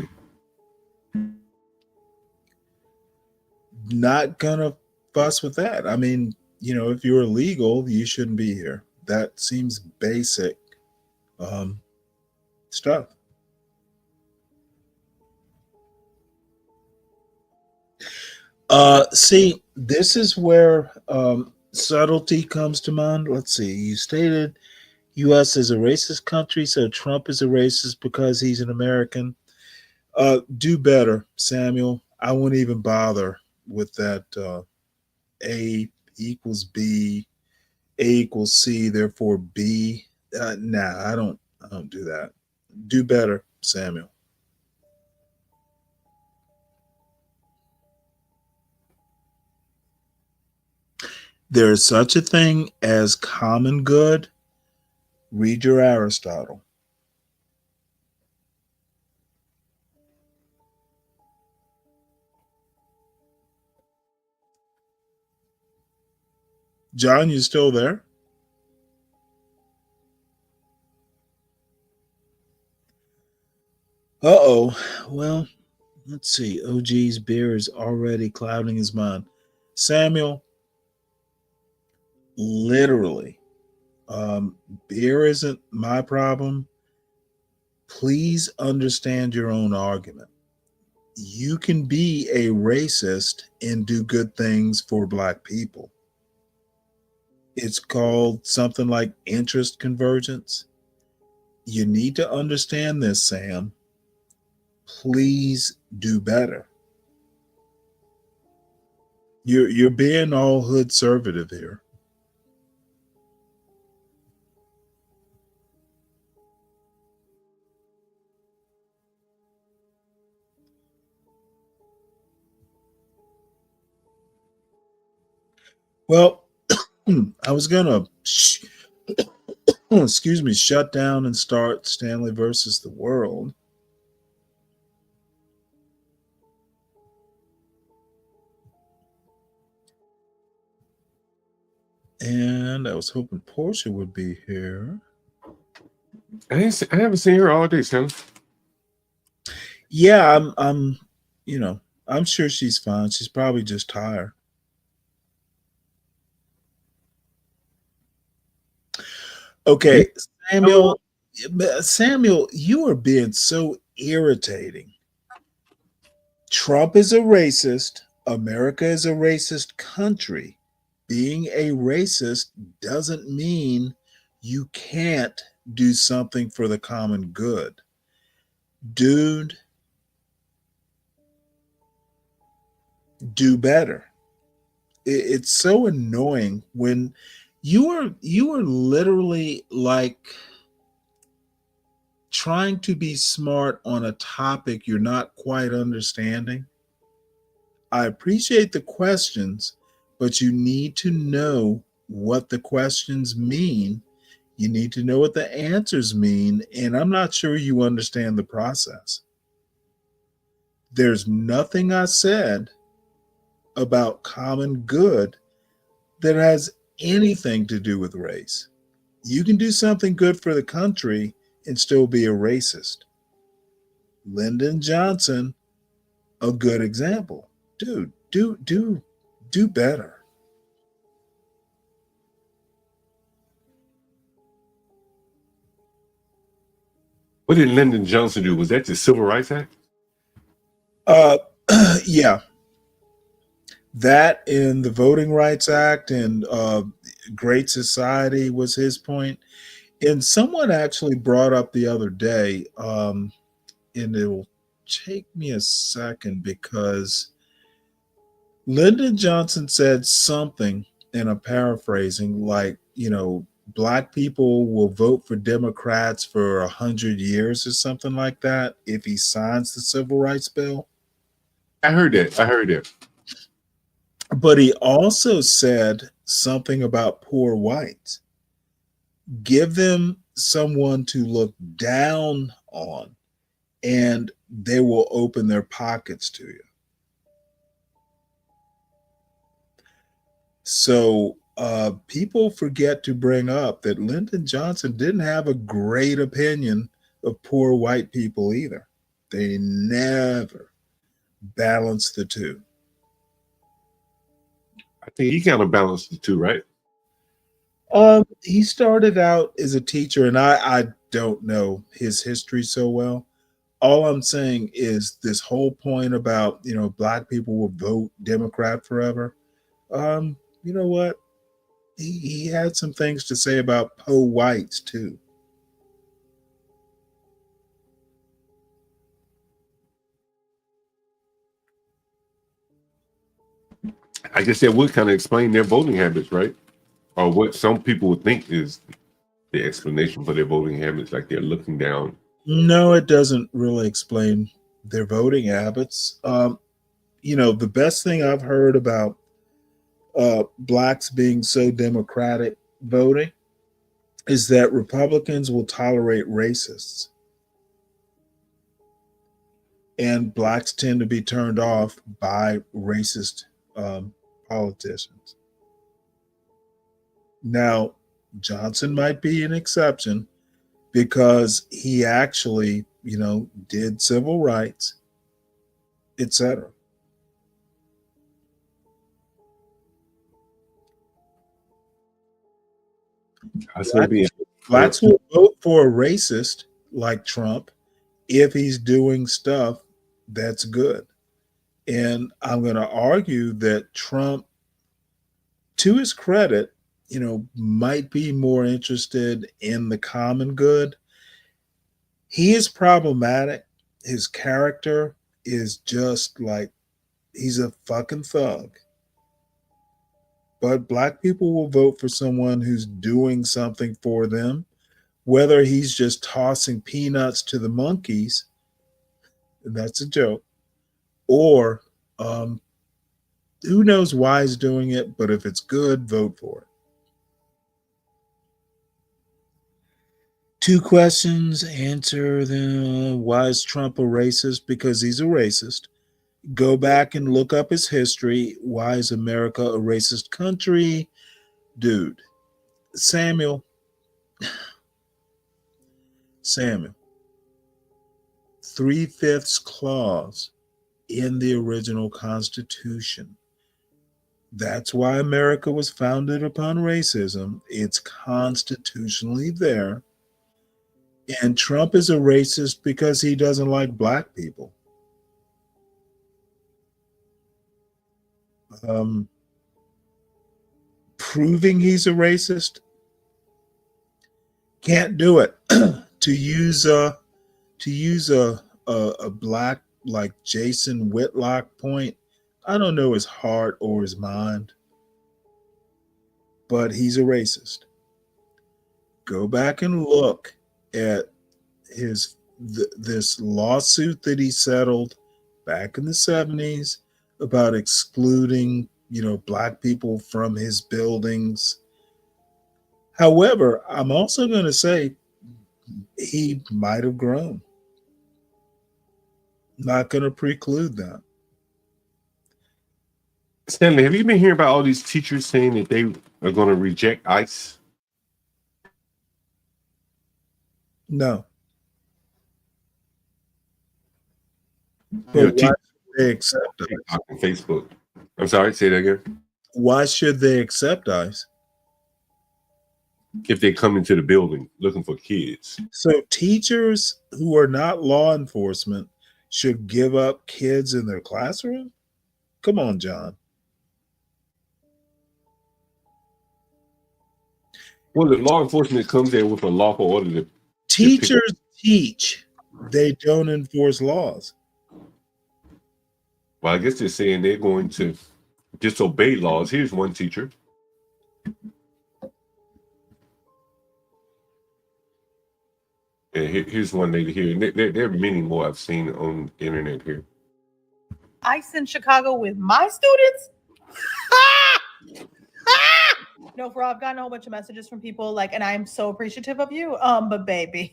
Not gonna fuss with that. I mean, if you're illegal, you shouldn't be here. That seems basic stuff. See, this is where subtlety comes to mind. Let's see. You stated U.S. is a racist country, so Trump is a racist because he's an American. Do better, Samuel. I wouldn't even bother with that A equals B, A equals C, therefore B. Nah, I don't do that. Do better, Samuel. There is such a thing as common good. Read your Aristotle. John, you still there? Uh-oh. Well, let's see. OG's beer is already clouding his mind. Samuel, literally, beer isn't my problem. Please understand your own argument. You can be a racist and do good things for Black people. It's called something like interest convergence. You need to understand this, Sam. Please do better. You're being all hood conservative here. Well, I was gonna excuse me, shut down and start Stanley versus the World. And I was hoping Portia would be here. I haven't seen her all day, Sam. Yeah, I'm I'm sure she's fine. She's probably just tired. Okay, Samuel, you are being so irritating. Trump is a racist. America is a racist country. Being a racist doesn't mean you can't do something for the common good. Dude, do better. It's so annoying when you are literally like trying to be smart on a topic you're not quite understanding. I appreciate the questions, but you need to know what the questions mean. You need to know what the answers mean, and I'm not sure you understand the process. There's nothing I said about common good that has anything to do with race. You can do something good for the country and still be a racist. Lyndon Johnson, a good example. Dude, do better. What did Lyndon Johnson do? Was that the Civil Rights Act? Yeah. That and the Voting Rights Act and Great Society was his point. And someone actually brought up the other day, and it'll take me a second because Lyndon Johnson said something, and I'm paraphrasing, like, Black people will vote for Democrats for 100 years or something like that if he signs the Civil Rights Bill. I heard that. But he also said something about poor whites. Give them someone to look down on, and they will open their pockets to you. So people forget to bring up that Lyndon Johnson didn't have a great opinion of poor white people either. They never balanced the two. I think he kind of balanced the two, right? He started out as a teacher, and I don't know his history so well. All I'm saying is this whole point about, Black people will vote Democrat forever. You know what? He had some things to say about poor whites too. I guess that would kind of explain their voting habits, right? Or what some people would think is the explanation for their voting habits, like they're looking down. No, it doesn't really explain their voting habits. The best thing I've heard about blacks being so democratic voting is that Republicans will tolerate racists. And blacks tend to be turned off by racist politicians. Now, Johnson might be an exception because he actually, did civil rights, etc. Blacks will vote for a racist like Trump if he's doing stuff that's good. And I'm going to argue that Trump, to his credit, might be more interested in the common good. He is problematic. His character is just like, he's a fucking thug. But black people will vote for someone who's doing something for them, whether he's just tossing peanuts to the monkeys, that's a joke, or who knows why he's doing it, but if it's good, vote for it. 2 questions, answer them. Why is Trump a racist? Because he's a racist. Go back and look up his history. Why is America a racist country? Dude, Samuel, 3/5 clause in the original Constitution. That's why America was founded upon racism. It's constitutionally there. And Trump is a racist because he doesn't like black people. Proving he's a racist, can't do it. To use a black like Jason Whitlock point, I don't know his heart or his mind, but he's a racist. Go back and look at this lawsuit that he settled back in the 70s about excluding, black people from his buildings. However, I'm also going to say he might have grown. Not going to preclude that. Stanley, have you been hearing about all these teachers saying that they are going to reject ICE? No. But why should they accept ICE? On Facebook. I'm sorry, say that again. Why should they accept ICE? If they come into the building looking for kids. So teachers who are not law enforcement should give up kids in their classroom? Come on, John. Well, the law enforcement comes there with a lawful order to teachers teach. They don't enforce laws. Well, I guess they're saying they're going to disobey laws. Here's one teacher. And here's one lady here. There are many more I've seen on the internet here. ICE in Chicago with my students? No, for I've gotten a whole bunch of messages from people and I'm so appreciative of you. But baby,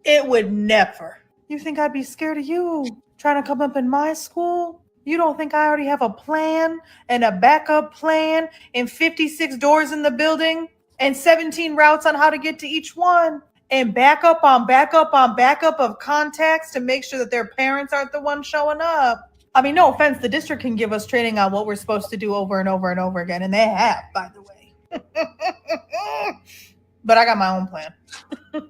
it would never. You think I'd be scared of you trying to come up in my school? You don't think I already have a plan and a backup plan and 56 doors in the building and 17 routes on how to get to each one and backup on backup on backup of contacts to make sure that their parents aren't the ones showing up? I mean, no offense, the district can give us training on what we're supposed to do over and over and over again, and they have, by the way. But I got my own plan. Because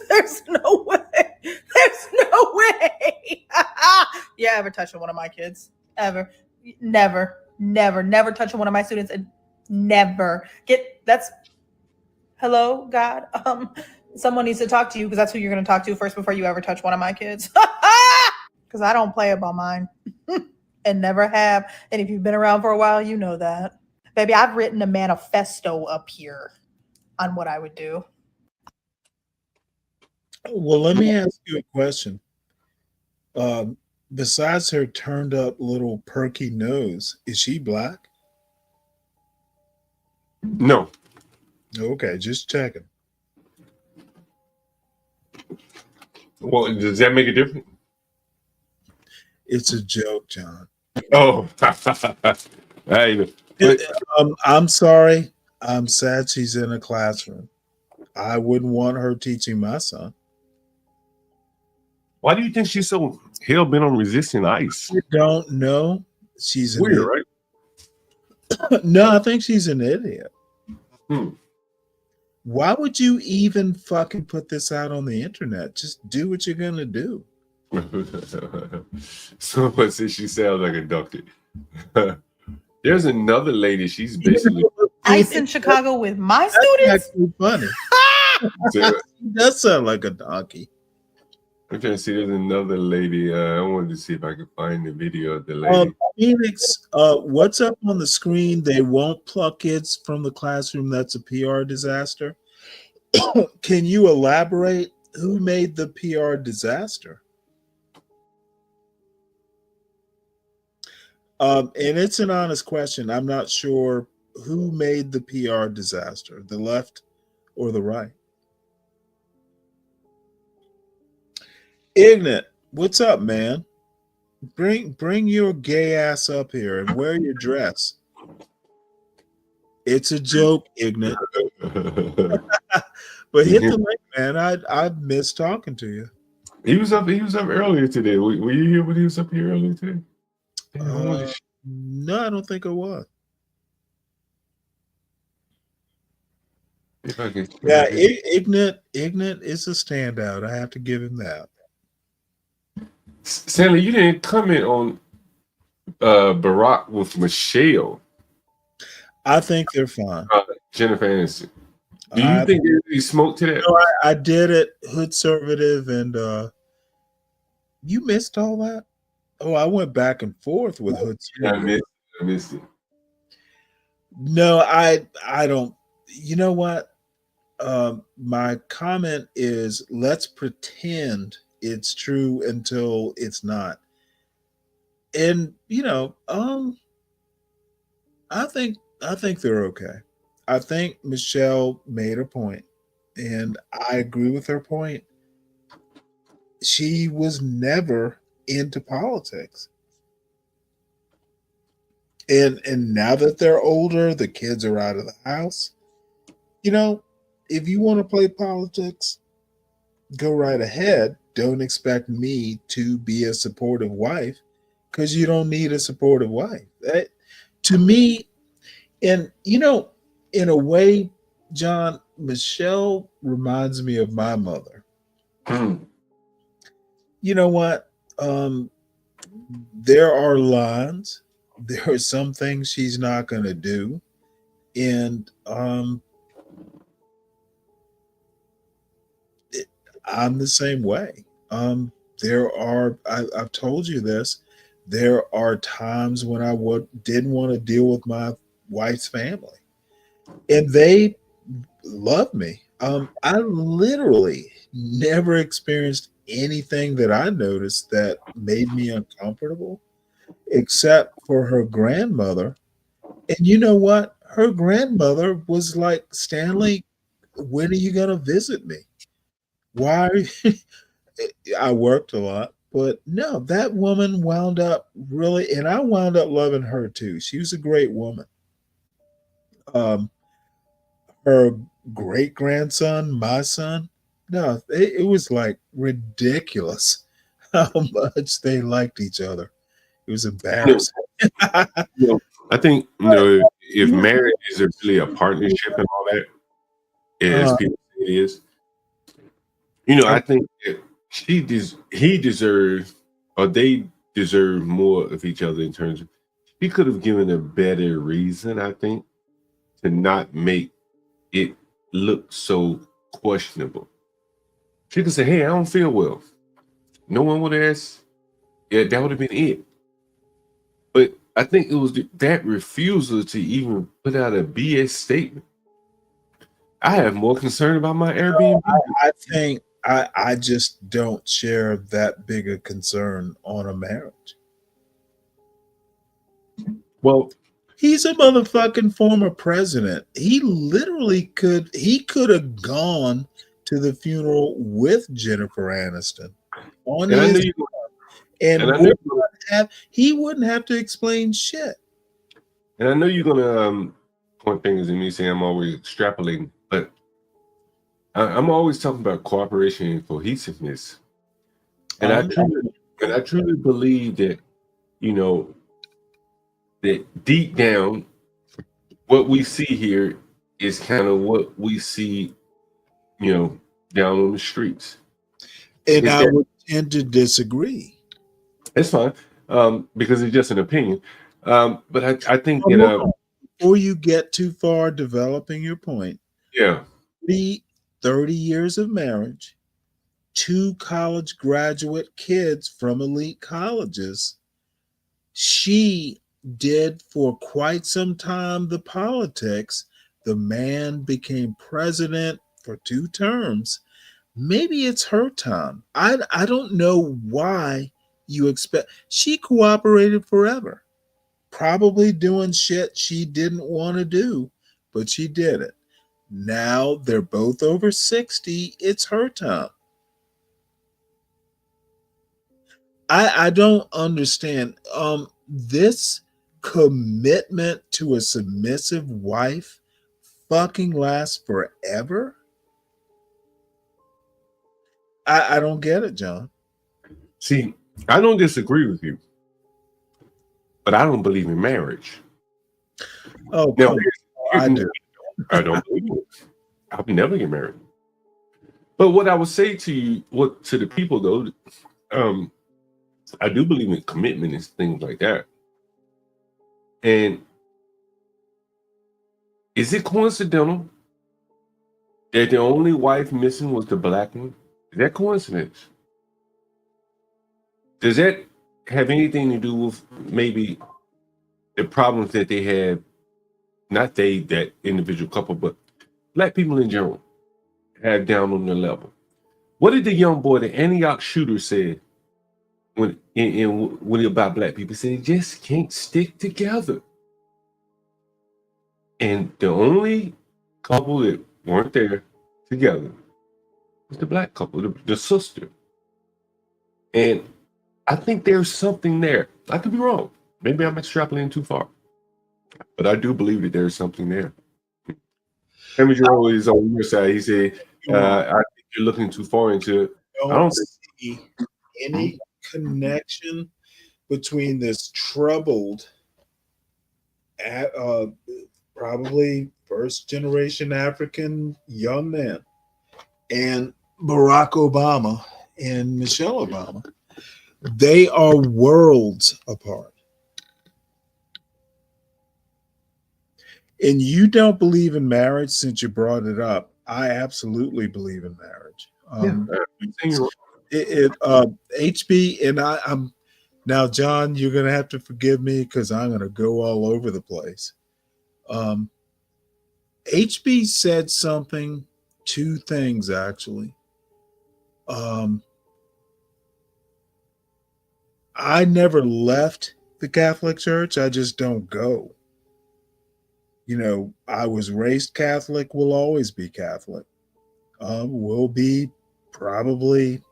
there's no way. There's no way. Yeah, ever touching one of my kids. Ever. Never touching one of my students. And never. Hello, God. Someone needs to talk to you because that's who you're going to talk to first before you ever touch one of my kids. Because I don't play about mine and never have. And if you've been around for a while, you know that. Baby, I've written a manifesto up here on what I would do. Well, let me ask you a question. besides her turned up little perky nose, is she black? No. Okay, just checking. Well, does that make a difference? It's a joke, John. Oh, hey, I'm sorry. I'm sad she's in a classroom. I wouldn't want her teaching my son. why do you think she's so hell bent on resisting ICE? I don't know. She's Weird, an right? No, I think she's an idiot. Hmm. Why would you even fucking put this out on the internet? Just do what you're gonna do. Someone says she sounds like abducted. There's another lady. She's basically ICE in Chicago with my That's students. actually funny. She does sound like a donkey. I'm trying to see. There's another lady. I wanted to see if I could find the video of the lady. Phoenix, what's up on the screen? They won't pluck kids from the classroom. That's a PR disaster. Can you elaborate? Who made the PR disaster? And it's an honest question. I'm not sure who made the PR disaster, the left or the right. Ignat, what's up, man? Bring your gay ass up here and wear your dress. It's a joke, Ignat. But hit the link, man. I miss talking to you. He was up earlier today. Were you here when he was up here earlier today? No, I don't think I was. If I can, Yeah, Ignat is a standout. I have to give him that. Stanley, you didn't comment on Barack with Michelle. I think they're fine. Jennifer Aniston. Do you think there's any smoke to that? No, I did it, Hood Conservative, and you missed all that? Oh, I went back and forth with Hood Conservative. I missed it. No, I don't. You know what? My comment is let's pretend it's true until it's not. And I think they're okay. I think Michelle made a point, and I agree with her point. She was never into politics. And now that they're older, the kids are out of the house. If you want to play politics, go right ahead. Don't expect me to be a supportive wife, because you don't need a supportive wife. To me, and in a way, John, Michelle reminds me of my mother. You know what? There are lines. There are some things she's not going to do. And I'm the same way. I've told you this, there are times when I didn't want to deal with my wife's family. And they love me. I literally never experienced anything that I noticed that made me uncomfortable, except for her grandmother. And you know what? Her grandmother was like, Stanley, when are you going to visit me? Why? I worked a lot, but no, that woman wound up really, and I wound up loving her too. She was a great woman. Her great grandson, my son, no, it was like ridiculous how much they liked each other. It was embarrassing. I think if marriage is really a partnership and all that, as people say it is, I think that he deserves, or they deserve more of each other in terms of, he could have given a better reason, I think, to not make it look so questionable. She could say, hey, I don't feel well. No one would ask. Yeah, that would have been it. But I think it was that refusal to even put out a BS statement. I have more concern about my Airbnb. I just don't share that big a concern on a marriage. Well, he's a motherfucking former president. He literally could have gone to the funeral with Jennifer Aniston on his he wouldn't have to explain shit. And I know you're gonna point fingers at me saying I'm always extrapolating, but I'm always talking about cooperation and cohesiveness. And I truly believe that, you know, that deep down, what we see here is kind of what we see, you know, down on the streets. And I would tend to disagree. It's fine, because it's just an opinion. But I think that before you get too far developing your point, yeah, 30 years of marriage, 2 college graduate kids from elite colleges. She did for quite some time the politics. The man became president for 2 terms. Maybe it's her time. I don't know why you expect. She cooperated forever, probably doing shit she didn't want to do, but she did it. Now they're both over 60. It's her time. I don't understand. This commitment to a submissive wife fucking lasts forever. I don't get it, John. See, I don't disagree with you, but I don't believe in marriage. Oh, now, I do. I don't believe it. I'll never get married. But what I would say to you, to the people though, I do believe in commitment and things like that. And is it coincidental that the only wife missing was the black one? Is that coincidence? Does that have anything to do with maybe the problems that they have? Not that individual couple, but black people in general have down on their level. What did the young boy, the Antioch shooter, said when about black people? He said, they just can't stick together. And the only couple that weren't there together was the black couple, the sister. And I think there's something there. I could be wrong. Maybe I'm extrapolating too far. But I do believe that there's something there. Henry Jerome is on your side. He said, I think you're looking too far into it. I don't see any connection between this troubled, probably first generation African young man and Barack Obama and Michelle Obama. They are worlds apart. And you don't believe in marriage since you brought it up. I absolutely believe in marriage. HB and I'm now, John, you're going to have to forgive me because I'm going to go all over the place. HB said something, 2 things actually. I never left the Catholic Church. I just don't go. You know, I was raised Catholic, will always be Catholic. Will be probably,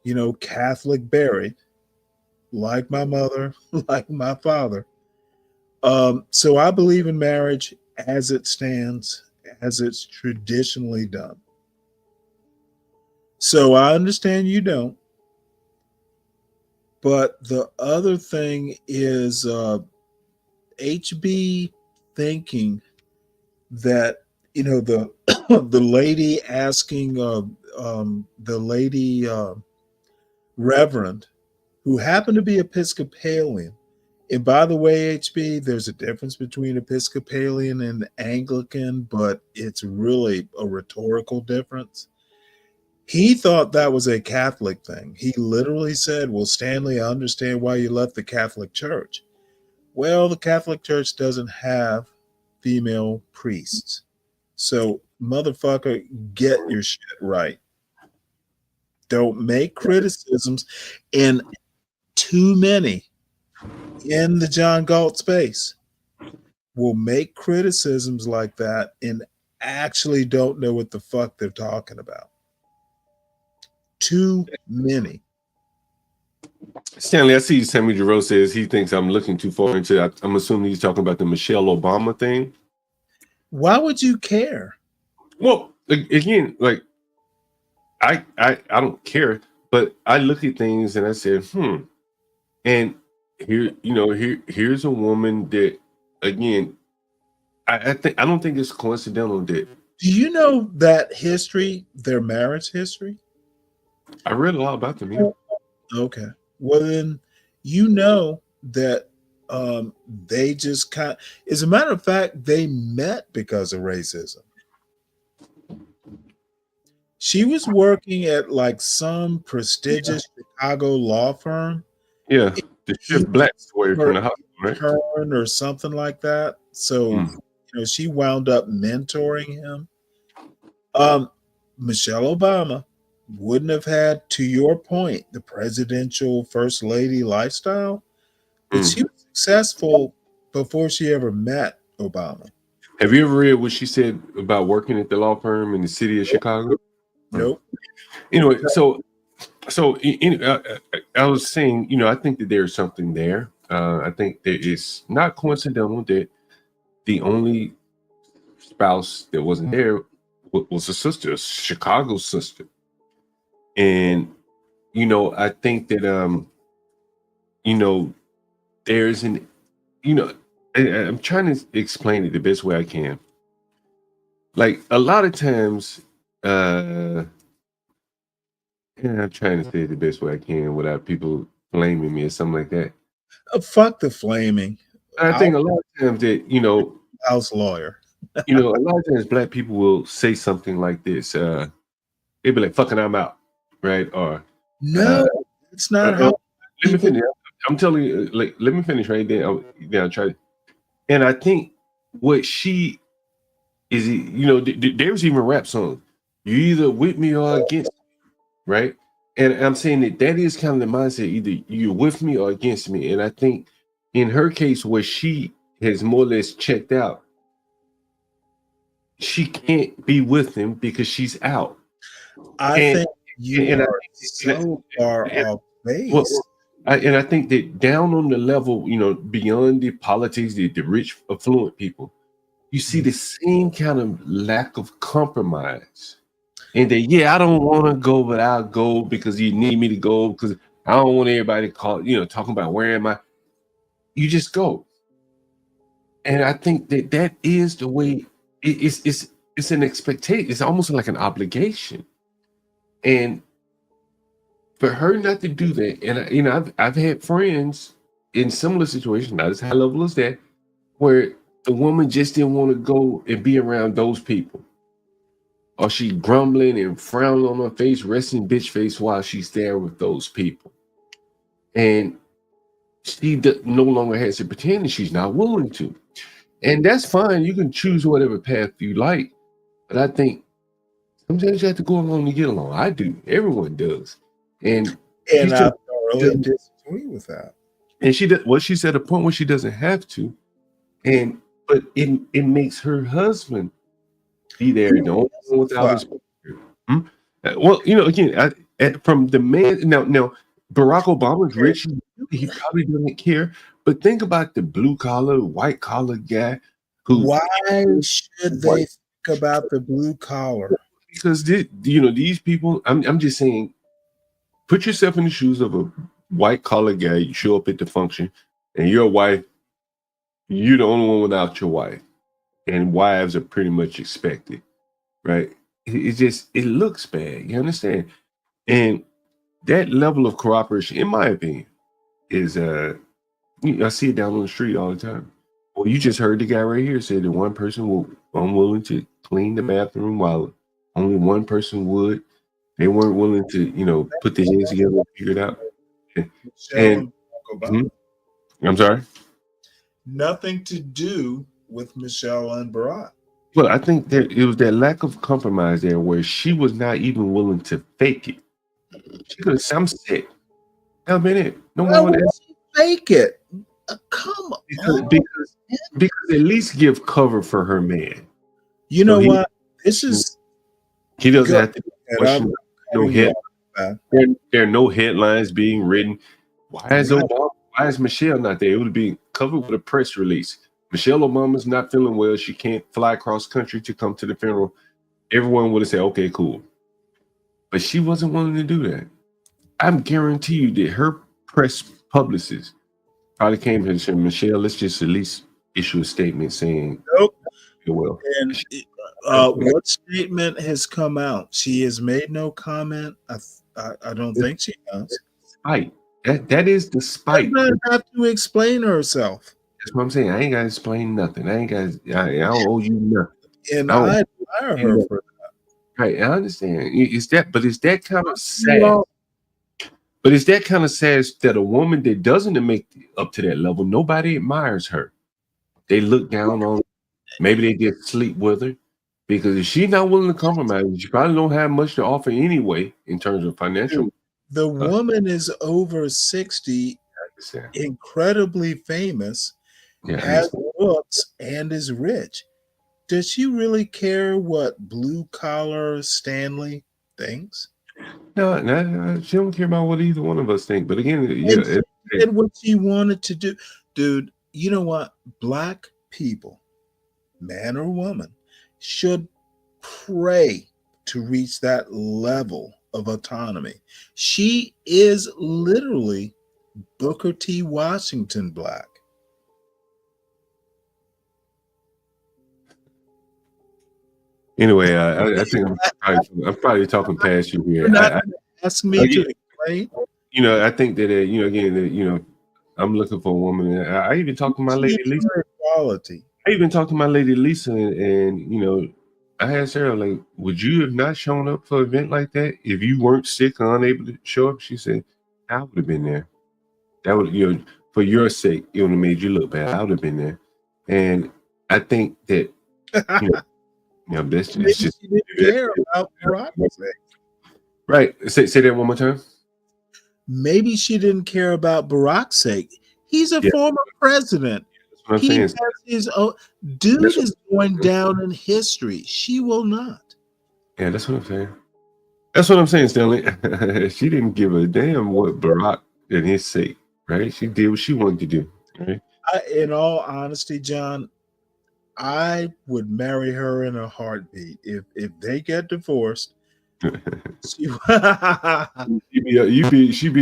you know, Catholic buried, like my mother, like my father. So I believe in marriage as it stands, as it's traditionally done. So I understand you don't. But the other thing is HB thinking that, you know, the the lady asking the lady reverend who happened to be Episcopalian. And by the way, HB, there's a difference between Episcopalian and Anglican, but it's really a rhetorical difference. He thought that was a Catholic thing. He literally said, well, Stanley, I understand why you left the Catholic Church. Well, the Catholic Church doesn't have female priests. So, motherfucker, get your shit right. don't make criticisms, and too many in the John Galt space will make criticisms like that and actually don't know what the fuck they're talking about. Too many. Stanley, I see Sammy Giroux says he thinks I'm looking too far into it. I'm assuming he's talking about the Michelle Obama thing. Why would you care? Well, again, like I don't care, but I look at things and I said, and here's a woman that, again, I don't think it's coincidental that. Do you know that history, their marriage history? I read a lot about them. Yeah. Okay. Well, then you know that they just as a matter of fact, they met because of racism. She was working at like some prestigious Chicago law firm. Yeah, the Shift Black story from the hospital, right? Or something like that. So she wound up mentoring him. Michelle Obama wouldn't have had, to your point, the presidential first lady lifestyle, but she was successful before she ever met Obama. Have you ever read what she said about working at the law firm in the city of Chicago? Nope. Anyway, so I was saying, I think that there's something there. I think that it's not coincidental that the only spouse that wasn't there was a sister, a Chicago sister. And, I think that, there's I'm trying to explain it the best way I can. Like a lot of times, I'm trying to say it the best way I can without people blaming me or something like that. Fuck the flaming. I think a lot of times that, house lawyer. A lot of times black people will say something like this. They'd be like, fucking I'm out. Right? Or no, it's not how let me finish. I'm telling you, like, let me finish right there. I'll try. And I think what she is, there's even rap songs. You either with me or against me, right? And I'm saying that is kind of the mindset. Either you're with me or against me. And I think in her case, where she has more or less checked out, she can't be with him because she's out. I think you are so far off base. Well, I think that down on the level, beyond the politics, the rich, affluent people, you see the same kind of lack of compromise. And that, I don't want to go, but I'll go because you need me to go because I don't want everybody talking about where am I. You just go. And I think that is the way it's an expectation. It's almost like an obligation. And for her not to do that, and I've had friends in similar situations, not as high level as that, where the woman just didn't want to go and be around those people, or she grumbling and frowning on her face, resting bitch face while she's there with those people, and she no longer has to pretend that she's not willing to, and that's fine. You can choose whatever path you like, but I think sometimes you have to go along to get along. I do. Everyone does. And I really disagree with that. And she's at a point where she doesn't have to. But it makes her husband be there. Without his well, again, from the man now Barack Obama's rich. He probably doesn't care. But think about the blue collar, white collar guy who. Why should they think about the blue collar? Because these people, I'm just saying, put yourself in the shoes of a white collar guy. You show up at the function, and your wife, you're the only one without your wife, and wives are pretty much expected, right? It looks bad. You understand? And that level of cooperation, in my opinion, is I see it down on the street all the time. Well, you just heard the guy right here say that one person will unwilling to clean the bathroom while only one person would. They weren't willing to, put their heads together and figure it out. And I'm sorry? Nothing to do with Michelle and Barack. Well, I think that it was that lack of compromise there where she was not even willing to fake it. She could have said, I'm sick. Hell, minute. No Well, one would ask. fake it. Come on. Because at least give cover for her man. You know what? This is. He doesn't Go have to ahead. question. No head. There are no headlines being written. Why is Michelle not there? It would be covered with a press release. Michelle Obama's not feeling well. She can't fly across country to come to the funeral. Everyone would have said, okay, cool. But she wasn't willing to do that. I'm guarantee you that her press publicist probably came here and said, Michelle, let's just at least issue a statement saying, nope. Well, and what statement has come out? She has made no comment. I don't think she has. Spite. That is the spite. She doesn't have to explain herself. That's what I'm saying. I ain't gotta explain nothing. I don't owe you nothing. And I admire her for that. Right, I understand. It's that kind of sad. But it's that kind of sad that a woman that doesn't make up to that level, nobody admires her. They look down on her. Maybe they get sleep with her. Because if she's not willing to compromise, she probably don't have much to offer anyway in terms of financial. The woman is over 60, incredibly famous, has books, and is rich. Does she really care what blue collar Stanley thinks? No, she don't care about what either one of us think. But again, she did what she wanted to do. Dude, you know what? Black people, man or woman, should pray to reach that level of autonomy. She is literally Booker T. Washington black. Anyway, I think I'm probably talking past you here. Ask me to explain. I think that I'm looking for a woman. I even talked to my lady Lisa. Equality. I even talked to my lady Lisa, and I asked her, like, would you have not shown up for an event like that if you weren't sick or unable to show up? She said, I would have been there. That would, for your sake, it would have made you look bad. I would have been there. And I think that, that's just she didn't care about Barack's sake. Right. Say that one more time. Maybe she didn't care about Barack's sake. He's a former president. He has his own dude is going down in history. She will not. Yeah, that's what I'm saying. That's what I'm saying, Stanley. She didn't give a damn what Barack and his sake, right? She did what she wanted to do. Right? In all honesty, John, I would marry her in a heartbeat. If they get divorced, she'd be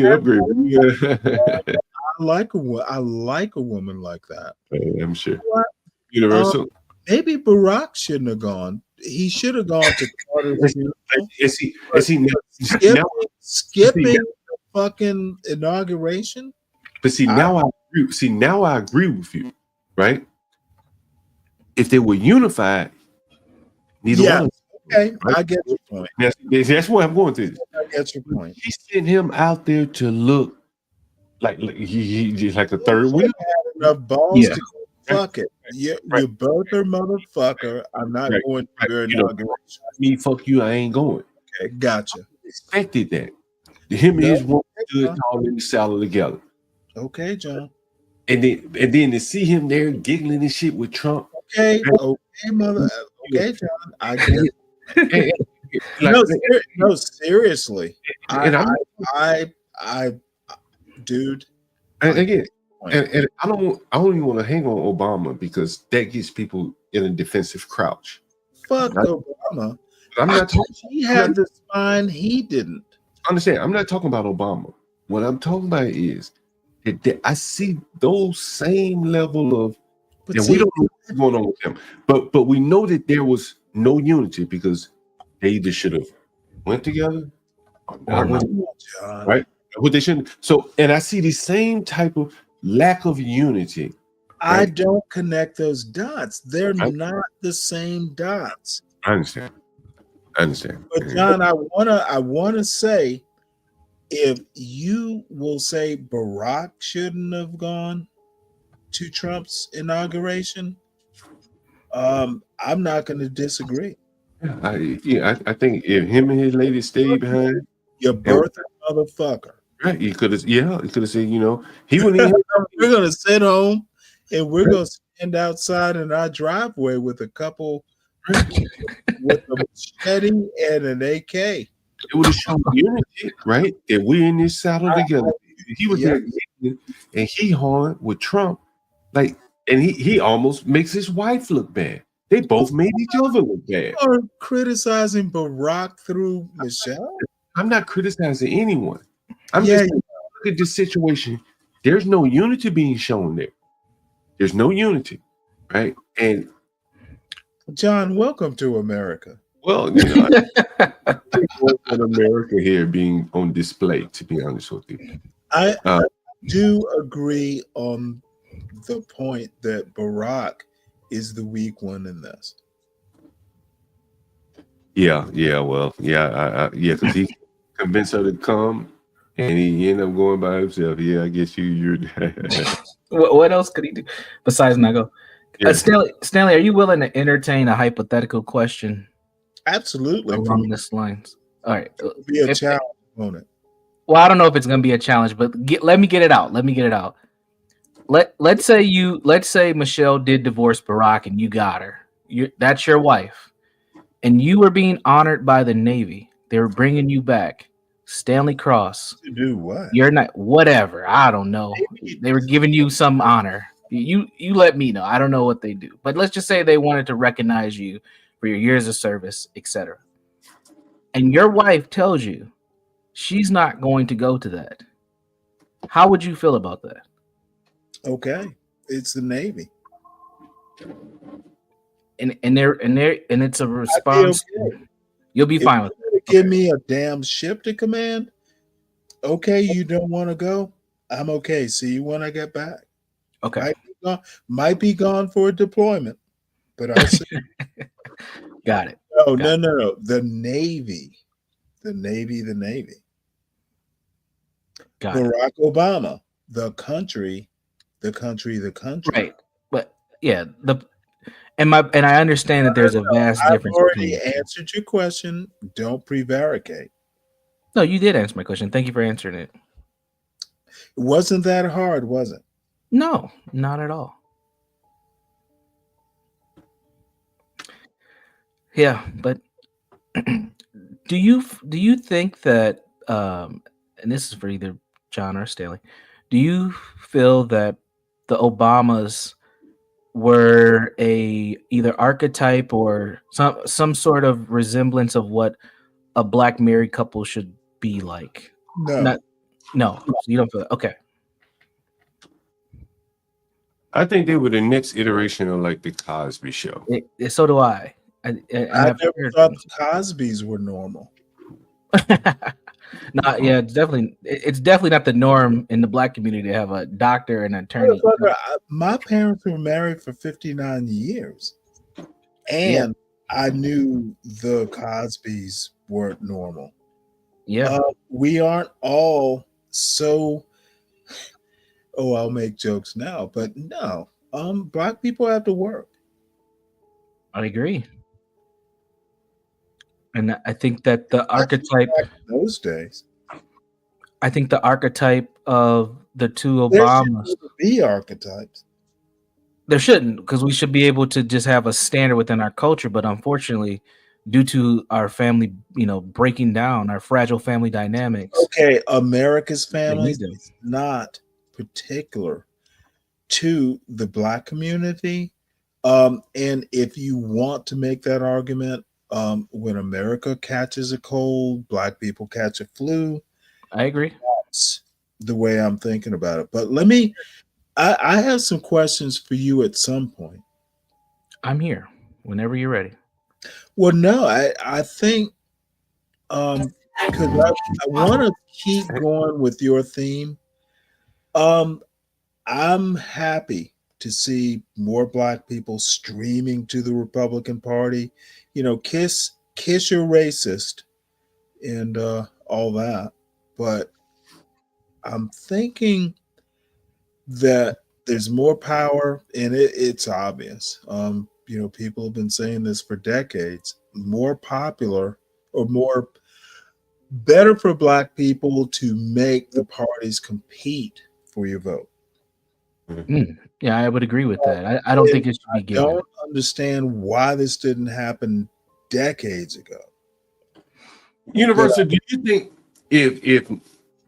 upgraded. I like a woman like that. I'm sure. Universal. Maybe Barack shouldn't have gone. He should have gone to Carter's. Skipping the fucking inauguration? But now I agree with you, right? If they were unified, neither one. Okay, right? I get your point. That's what I'm going to. I get your point. He sent him out there to look like he just like a third wheel. Had enough balls to fuck it. You both are motherfucker. I'm not going to your inauguration. Me, fuck you. I ain't going. Okay, gotcha. I expected that. Him and his woman stood tall in the salad together. Okay, John. And then to see him there giggling and shit with Trump. Okay, mother. Okay, John. I get it. No, seriously. Dude. And again, and I don't even want to hang on Obama because that gets people in a defensive crouch. Fuck Obama. I'm not talking. He had the spine. He didn't. Understand? I'm not talking about Obama. What I'm talking about is that I see those same level of. And we don't know what's going on with them, but we know that there was no unity because they either should have went together or not went together, right? What they shouldn't. So, and I see the same type of lack of unity. I don't connect those dots. They're not the same dots. I understand. But John, I wanna say, if you will say Barack shouldn't have gone to Trump's inauguration, I'm not going to disagree. I think if him and his lady stayed behind, your birth motherfucker. Right. You could have, yeah, you could have said, you know, he wouldn't even. We're gonna sit home and we're gonna stand outside in our driveway with a couple with a machete and an AK. It would have shown unity, right? That we're in this saddle together. He was there, and he hung with Trump, like, and he almost makes his wife look bad. They both made each other look bad. You are criticizing Barack through Michelle? I'm not criticizing anyone. I'm just saying, look at this situation. There's no unity being shown there. There's no unity, right? And John, welcome to America. well, you know, I think in America here being on display, to be honest with you. I do agree on the point that Barack is the weak one in this. Yeah, well, yeah, because he convinced her to come, and he ended up going by himself. Yeah, I guess you're. What else could he do besides not go? Yeah. Stanley, are you willing to entertain a hypothetical question? Absolutely. Along this lines. All right. Be a challenge on it. Well, I don't know if it's going to be a challenge, but let me get it out. Let's say Michelle did divorce Barack and you got her. That's your wife, and you were being honored by the Navy. They were bringing you back. Stanley Cross. To do what? You're not whatever. I don't know. They were giving you some honor. You let me know. I don't know what they do, but let's just say they wanted to recognize you for your years of service, etc. And your wife tells you she's not going to go to that. How would you feel about that? Okay, it's the Navy, and it's a response. Okay. You'll be fine with it. Give me a damn ship to command. Okay, you don't want to go. I'm okay. See you when I get back. Okay, might be gone for a deployment, but I see. Got it. No. The Navy. Got Barack Obama, the country. Right, but yeah, and I understand that there's a vast difference. I've already answered your question. Don't prevaricate. No, you did answer my question. Thank you for answering it. It wasn't that hard, was it? No, not at all. Yeah, but do you think that and this is for either John or Stanley, do you feel that the Obamas were either archetype or some sort of resemblance of what a black married couple should be like? No. No, so you don't feel that. Okay. I think they were the next iteration of like the Cosby Show. So do I. I never thought the Cosbys were normal. Yeah, it's definitely not the norm in the black community to have a doctor and an attorney. My parents were married for 59 years, and I knew the Cosbys weren't normal. Yeah, we aren't all so. Oh, I'll make jokes now, but no. Black people have to work. I agree. And I think that the archetype those days. I think the archetype of the two Obamas. There shouldn't be archetypes. There shouldn't, because we should be able to just have a standard within our culture. But unfortunately, due to our family, breaking down, our fragile family dynamics. Okay, America's family is not particular to the black community. And if you want to make that argument, when America catches a cold, black people catch a flu. I agree. That's the way I'm thinking about it. But I have some questions for you at some point. I'm here whenever you're ready. Well, no, I think because I want to keep going with your theme. I'm happy to see more black people streaming to the Republican Party. Kiss your racist and all that. But I'm thinking that there's more power, and it's obvious. People have been saying this for decades. More popular or more better for black people to make the parties compete for your vote. Yeah, I would agree with that. I don't think it should be I given. don't understand why this didn't happen decades ago. Universal, do you think if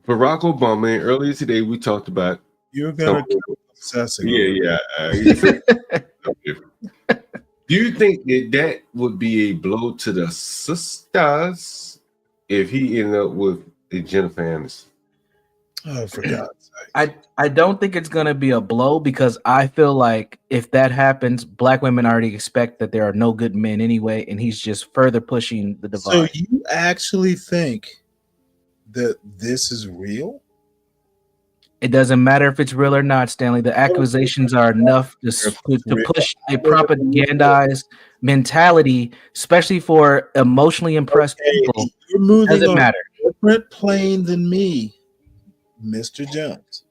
Barack Obama, and earlier today we talked about you're gonna keep obsessing do you think that would be a blow to the sisters if he ended up with Jennifer Aniston? Oh, for God's sake. I don't think it's gonna be a blow because I feel like if that happens, black women already expect that there are no good men anyway, and he's just further pushing the divide. So you actually think that this is real? It doesn't matter if it's real or not, Stanley. The accusations are enough to push a propagandized mentality, especially for emotionally impressed people. You're moving Doesn't on matter. a different plane than me, Mr. Jones.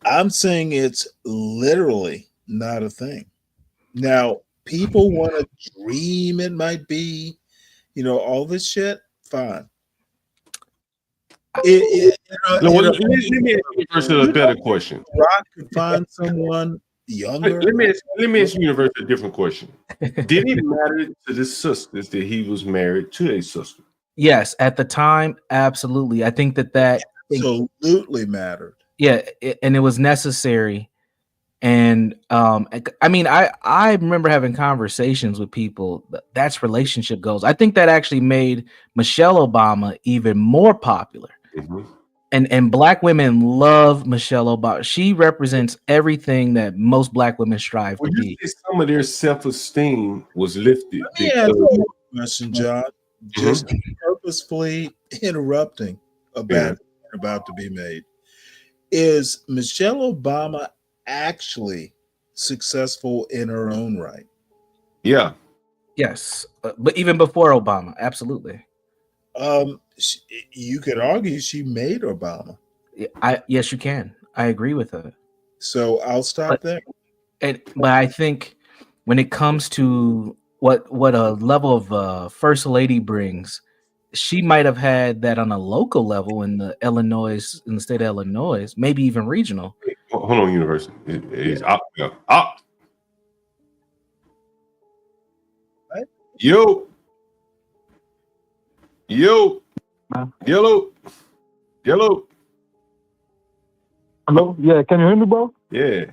I'm saying it's literally not a thing. Now, people want to dream it might be, all this shit. Fine. Let me ask you a better question. Rock could find someone younger. Let me ask you Universal a different question. Did it matter to the sisters that he was married to a sister? Yes, at the time, absolutely. I think that absolutely mattered. Yeah, and it was necessary. And I mean, I remember having conversations with people. That's relationship goals. I think that actually made Michelle Obama even more popular. Mm-hmm. And black women love Michelle Obama. She represents everything that most black women strive to be. Some of their self-esteem was lifted. Yeah, question, John. Just purposefully interrupting about to be made. Is Michelle Obama actually successful in her own right? Yeah. Yes, but even before Obama, absolutely. You could argue she made Obama. Yes, you can. I agree with her. So I'll stop there. But I think when it comes to what a level of first lady brings, she might have had that on a local level in the state of Illinois, maybe even regional. Hold on, Universal. It's up. Yo. Yellow. Hello? Yeah, can you hear me, bro? Yeah.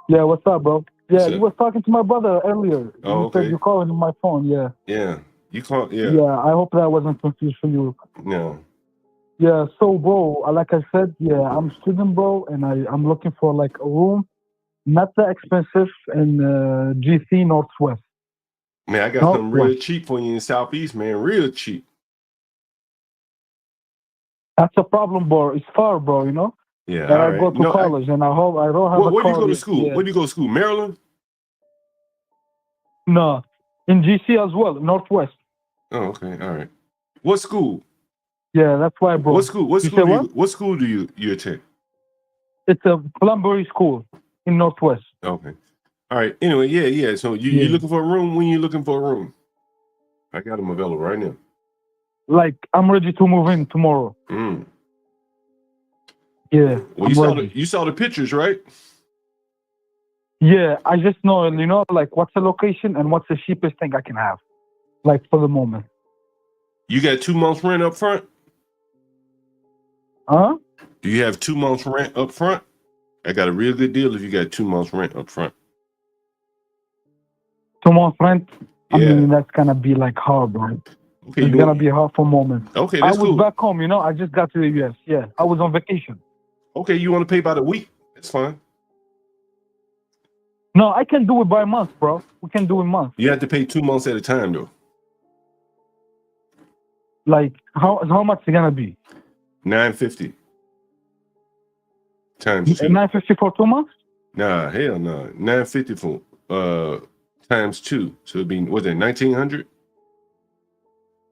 Yeah, what's up, bro? Yeah, What's you up? was talking to my brother earlier. Oh, You said okay. you're calling on my phone, yeah. Yeah. You can't, Yeah, I hope that wasn't confused for you. No. Yeah, so, bro, like I said, yeah, I'm a student, bro, and I'm looking for, like, a room, not that expensive, in GC Northwest. Man, I got something real cheap for you in Southeast, man. Real cheap. That's a problem, bro. It's far, bro, you know? Yeah. And all I right. go to college, and I hope I don't have a Where do you car go to yet. school? Yeah. Where do you go to school? Maryland? No, in GC as well, Northwest. Oh, okay. All right. What school? Yeah, that's why, bro. What school? What You school? say what? What school do you attend? It's a Plumbury School in Northwest. Okay. All right. Anyway, yeah. So you looking for a room? When you looking for a room? I got them available right now. Like, I'm ready to move in tomorrow. Mm. Yeah, Well, you saw the pictures, right? Yeah, I just know, you know, like, what's the location and what's the cheapest thing I can have, like, for the moment. You got 2 months rent up front? Huh? Do you have 2 months rent up front? I got a real good deal if you got 2 months rent up front. 2 months rent? I Yeah. mean, that's gonna be, like, hard, bro. Okay, It's you gonna want- be hard for a moment. Okay, I that's was cool. back home, you know, I just got to the US. Yeah, I was on vacation. Okay, you want to pay by the week? That's fine. No, I can do it by month, bro. We can do it month. You have to pay 2 months at a time, though. Like, how much is gonna be? $950 times 2. 950 for 2 months? Nah, hell no. $950 for times 2. So it'd be, what's that, 1900?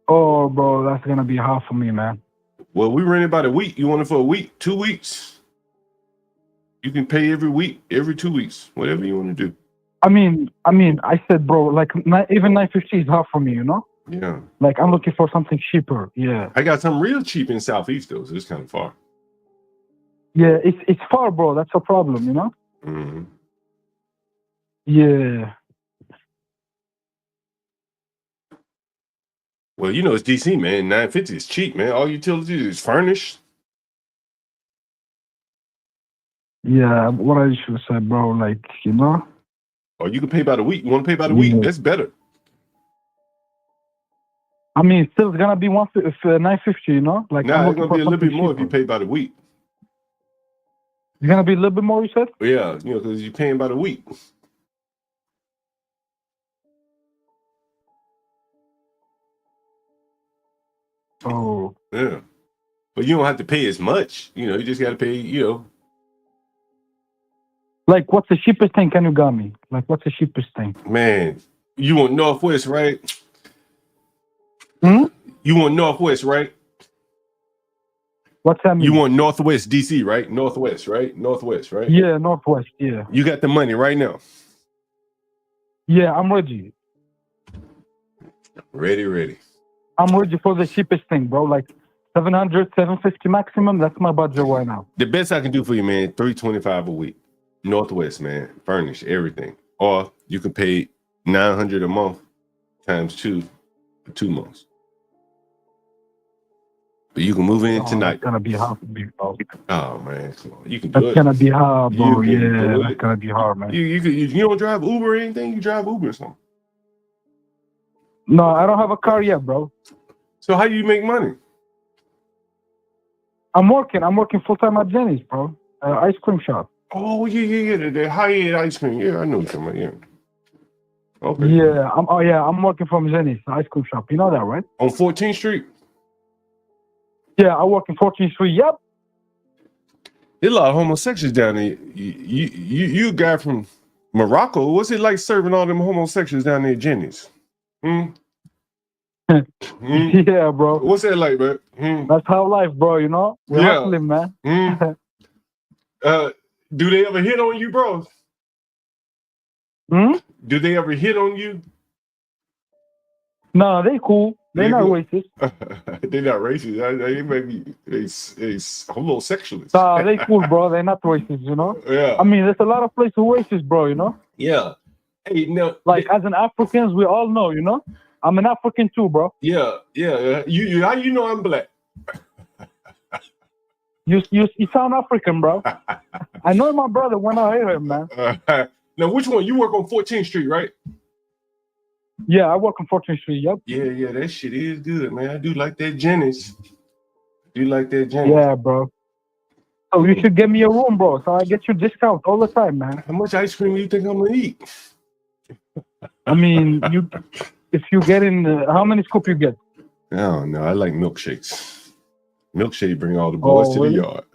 Oh, bro, that's gonna be hard for me, man. Well, we rent it by the week. You want it for a week, 2 weeks? You can pay every week, every 2 weeks, whatever you want to do. I mean, I said, bro, like, even 950 is hard for me, you know? Yeah. Like I'm looking for something cheaper. Yeah. I got something real cheap in Southeast though, so it's kind of far. Yeah, it's far, bro. That's a problem, you know? Mm-hmm. Yeah. Well, you know it's DC, man. 950 is cheap, man. All utilities is furnished. Yeah, what I should say, bro, like, you know? Or you can pay by the week. You want to pay by the week? That's better. I mean, still it's gonna be 950, you know? Like, Nah, I'm it's looking gonna for be a little bit something more if cheaper. you pay by the week. It's gonna be a little bit more, you said? Yeah, you know, because you're paying by the week. Oh. Yeah. But you don't have to pay as much. You know, you just got to pay, you know. Like, what's the cheapest thing can you got me? Like, what's the cheapest thing? Man, you want Northwest, right? Hmm? You want Northwest, right? What's that mean? You want Northwest DC, right? Northwest, right? Northwest, right? Yeah, Northwest, yeah. You got the money right now. Yeah, I'm ready. Ready. I'm ready for the cheapest thing, bro. Like, 700, 750 maximum. That's my budget right now. The best I can do for you, man, $325 a week. Northwest, man. Furnish everything. Or you can pay $900 a month times 2 for 2 months. But you can move in tonight. That's gonna be hard for me, bro. Oh man, come on. You can do That's it. gonna be hard, bro. You can do Yeah, it. that's gonna be hard, man. You don't drive Uber or anything? You drive Uber or something? No, I don't have a car yet, bro. So how do you make money? I'm working full time at Jenny's, bro. Ice cream shop. Oh yeah. The high-end ice cream. Yeah, I know what you're talking about. Yeah. Okay. Yeah, I'm working from Jenny's ice cream shop. You know that, right? On 14th Street? Yeah, I work in 14th Street. Yep. There's a lot of homosexuals down there. You a guy from Morocco. What's it like serving all them homosexuals down there at Jenny's? Yeah, bro. What's that like, bro? That's how life, bro. You know, we're hustling, man. Do they ever hit on you, bro? Do they ever hit on you? No, they cool. They're not racist. They're not racist. They may be homosexuals. Nah, they cool, bro. They're not racist, you know? Yeah. I mean, there's a lot of places who racist, bro, you know? Yeah. Hey, no. Like, as an Africans, we all know, you know? I'm an African too, bro. Yeah. You how you know I'm black? You sound African, bro. I know my brother when I hear him, man. Now, which one? You work on 14th Street, right? Yeah, I work on 14th Street, yep. Yeah, that shit is good, man. I do like that Jenny's. Yeah, bro. So you should get me a room, bro, so I get you discount all the time, man. How much ice cream do you think I'm gonna eat? I mean, if you get in, how many scoop you get? I don't know. I like milkshakes. Milkshake bring all the boys to the yard.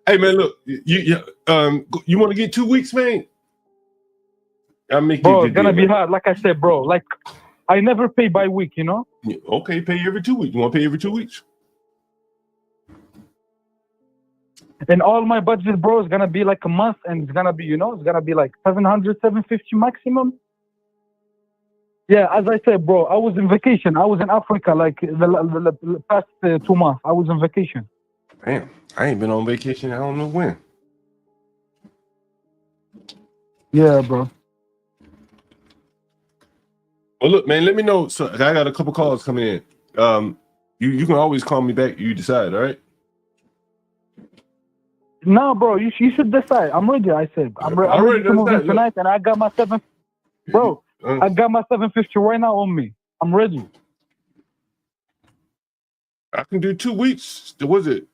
Hey man, look, you want to get 2 weeks, man? I'll make bro, you it's gonna be hard. Like I said, bro, like I never pay by week, you know? Okay, pay every 2 weeks. You want to pay every 2 weeks? And all my budget, bro, is gonna be like a month, and it's gonna be, you know, it's gonna be like 700, 750 maximum. Yeah, as I said, bro, I was in vacation. I was in Africa like the past 2 months. I was on vacation. Damn, I ain't been on vacation. I don't know when. Yeah, bro. Well, look, man, let me know. So I got a couple calls coming in. You can always call me back. You decide, all right? No, bro, you should decide. I'm ready. I said I'm ready to move in tonight, and I got my bro. I got my 750 right now on me. I'm ready. I can do 2 weeks. Was it?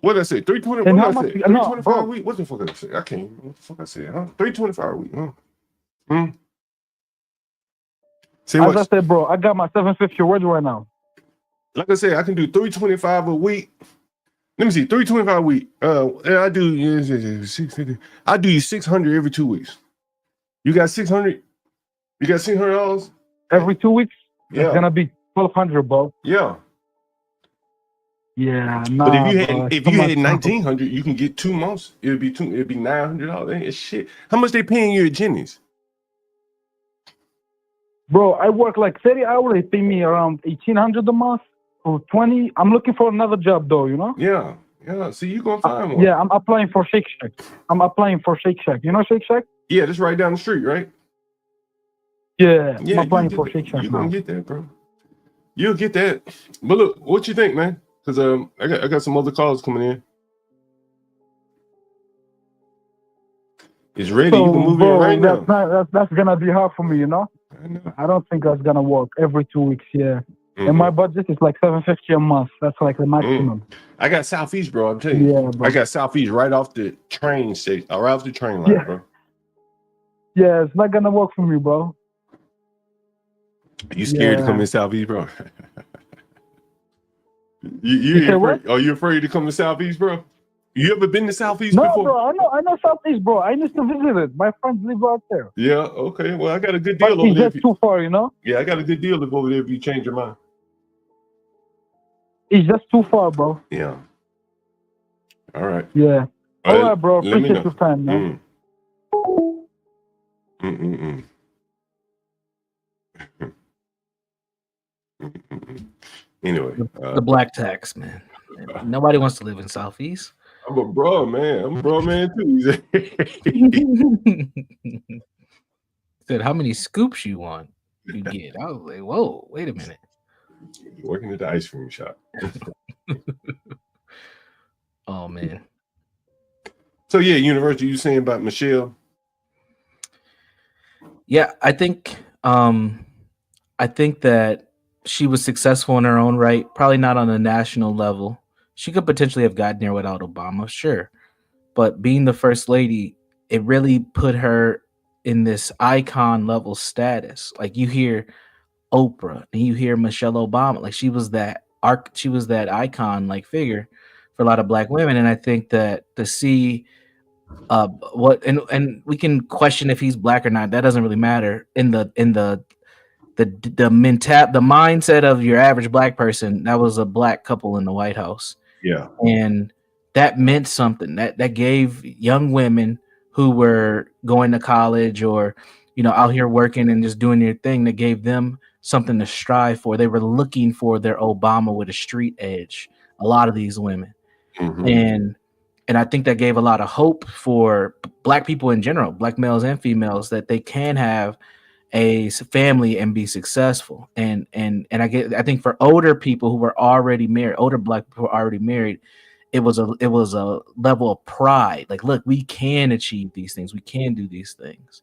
What did I say? 320. And What how did I much? say? No, 325 a week. What the fuck did I say? I can't. What the fuck I said? Huh? 325 a week. Huh? Say As what? I said, bro, I got my 750 ready right now. Like I said, I can do 325 a week. Let me see, 325 a week. I do 650. I do you 600 every 2 weeks. You got 600? You got $600? Every 2 weeks? Yeah. It's gonna be 1,200, bro. Yeah. Yeah, nah, But if you bro, had it's too much. 1,900, you can get 2 months. It'd be $900. Ain't shit. How much they paying you at Jenny's? Bro, I work like 30 hours. They pay me around 1,800 a month or 20. I'm looking for another job though, you know? Yeah. So you gonna find one. Yeah, I'm applying for Shake Shack. You know Shake Shack? Yeah, that's right down the street, right? Yeah, Yeah, I'm applying for Shake Shack you now. gonna get that, bro. You'll get that. But look, what you think, man? Because I got some other calls coming in. It's ready. So, You can move bro, in right now. that's gonna be hard for me, you know? I don't think that's gonna work every 2 weeks, yeah. And my budget is like $750 a month. That's like the maximum. I got Southeast, bro. I'm telling you. Yeah, bro. I got Southeast right off the train station, right off the train line, bro. Yeah, it's not gonna work for me, bro. You scared to come in Southeast, bro? You said what? Are you afraid to come to Southeast, bro? You ever been to Southeast No, before? bro, I know Southeast, bro. I used to visit it. My friends live out there. Yeah, okay. Well, I got a good But deal over it's there. just too far, you know? Yeah, I got a good deal over there if you change your mind. It's just too far, bro. Yeah. All right. Yeah. All right, bro. Let me Appreciate know. your time, man. Anyway, The black tax, man. Nobody wants to live in Southeast. I'm a bro, man. I'm a bro, man, too. Said, how many scoops you want? You get. I was like, whoa, wait a minute. Working at the ice cream shop. Oh man. So yeah, University, you saying about Michelle? Yeah, I think that she was successful in her own right, probably not on a national level. She could potentially have gotten there without Obama, sure. But being the first lady, it really put her in this icon level status. Like you hear Oprah and you hear Michelle Obama, like she was that icon like figure for a lot of black women. And I think that to see and we can question if he's black or not, that doesn't really matter in the mindset of your average black person. That was a black couple in the White House. Yeah. And that meant something. That gave young women who were going to college or, out here working and just doing their thing, that gave them something to strive for. They were looking for their Obama with a street edge, a lot of these women. Mm-hmm. And I think that gave a lot of hope for black people in general, black males and females, that they can have a family and be successful. And I think for older people who were already married, older black people who were already married, it was a level of pride. Like, look, we can achieve these things. We can do these things.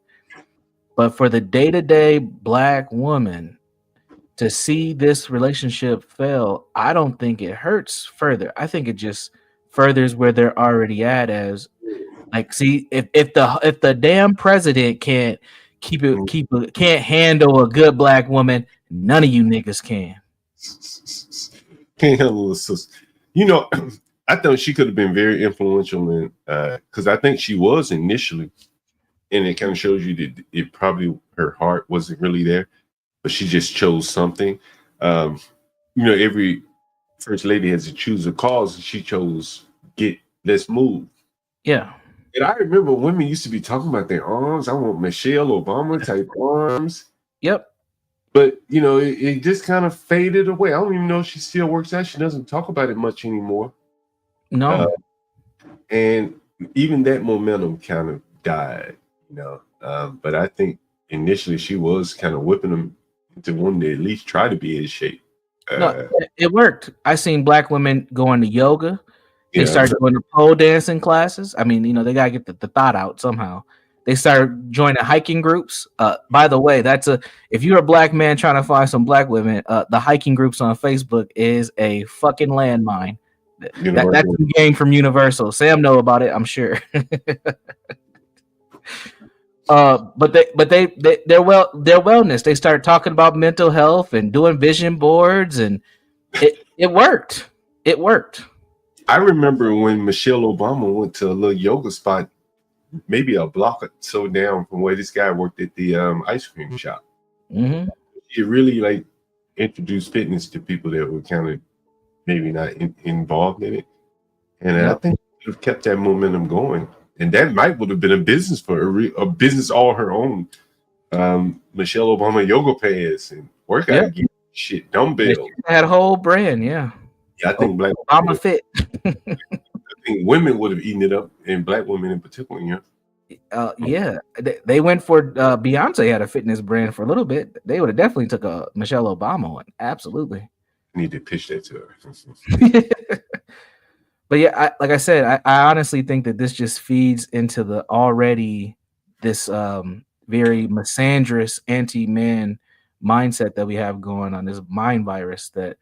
But for the day-to-day black woman to see this relationship fail, I don't think it hurts further. I think it just furthers where they're already at. As like, see, if the damn president can't can't handle a good black woman, none of you niggas can. Can't handle a sister. I thought she could have been very influential in because I think she was initially, and it kind of shows you that it probably her heart wasn't really there, but she just chose something. Every first lady has to choose a cause, and she chose let's move. Yeah. And I remember women used to be talking about their arms. I want Michelle Obama type arms. Yep. But it just kind of faded away. I don't even know if she still works out. She doesn't talk about it much anymore. No. And even that momentum kind of died, but I think initially she was kind of whipping them into wanting to at least try to be in shape. No, it worked. I seen black women going to yoga. They Yeah. started going to pole dancing classes. I mean, they got to get the thought out somehow. They started joining hiking groups. By the way, if you're a black man trying to find some black women, the hiking groups on Facebook is a fucking landmine. That's the game from Universal. Sam know about it, I'm sure. But their wellness. They started talking about mental health and doing vision boards, and it worked. It worked. I remember when Michelle Obama went to a little yoga spot, maybe a block or so down from where this guy worked at the ice cream shop. Mm-hmm. She really introduced fitness to people that were kind of maybe not involved in it, and I think she have kept that momentum going. And that might would have been a business for her, a business all her own. Michelle Obama yoga pants and workout gear, shit, dumbbells. They had a whole brand, yeah. Yeah, I think black Obama fit. I think women would have eaten it up, and black women in particular. Yeah, they went for Beyonce had a fitness brand for a little bit. They would have definitely took a Michelle Obama one. Absolutely. Need to pitch that to her. But yeah, like I said, I honestly think that this just feeds into the already this very misandrous anti-man mindset that we have going on, this mind virus that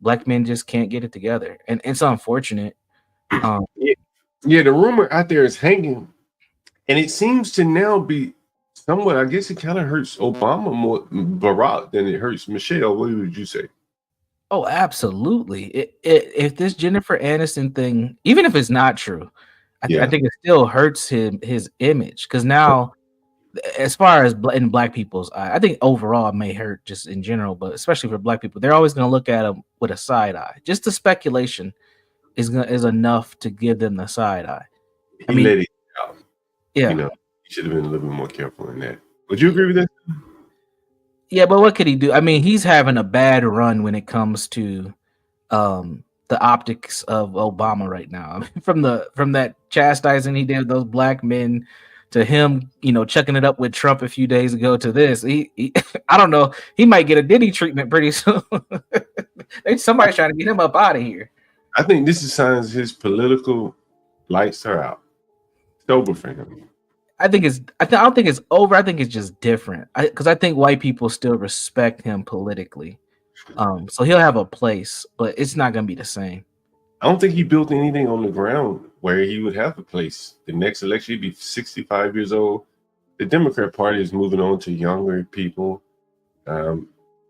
black men just can't get it together, and it's unfortunate. Yeah, the rumor out there is hanging, and it seems to now be somewhat. I guess it kind of hurts Obama more, Barack, than it hurts Michelle. What would you say? Oh, absolutely. If this Jennifer Aniston thing, even if it's not true, I think it still hurts his image, because now, as far as in black people's eye, I think overall it may hurt just in general, but especially for black people, they're always going to look at him with a side eye. Just the speculation is enough to give them the side eye. I mean, let it out. Yeah, you should have been a little bit more careful in that. Would you agree with that? Yeah, but what could he do? I mean, he's having a bad run when it comes to the optics of Obama right now. I mean, from that chastising he did with those black men to him, chucking it up with Trump a few days ago to this. He I don't know. He might get a Diddy treatment pretty soon. Somebody's trying to get him up out of here. I think this is signs his political lights are out. It's over for him. I don't think it's over. I think it's just different. Because I think white people still respect him politically. So he'll have a place, but it's not going to be the same. I don't think he built anything on the ground where he would have a place. The next election, he'd be 65 years old. The Democrat Party is moving on to younger people.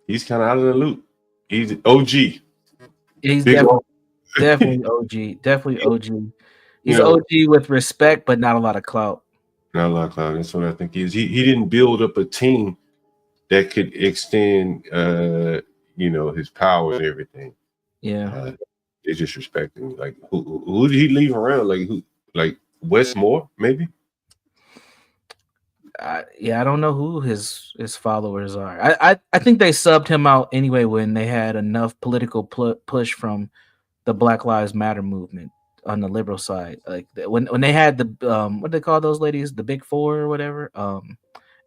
He's kind of out of the loop. He's OG. He's definitely OG. Definitely OG. He's OG with respect, but not a lot of clout. Not a lot of clout. That's what I think he is. He didn't build up a team that could extend, his power and everything. Yeah. They just respect him. Like, who did he leave around? Like who? Like Wes Moore, maybe. I don't know who his followers are. I think they subbed him out anyway when they had enough political push from the Black Lives Matter movement on the liberal side. Like when they had the what do they call those ladies, the Big Four or whatever,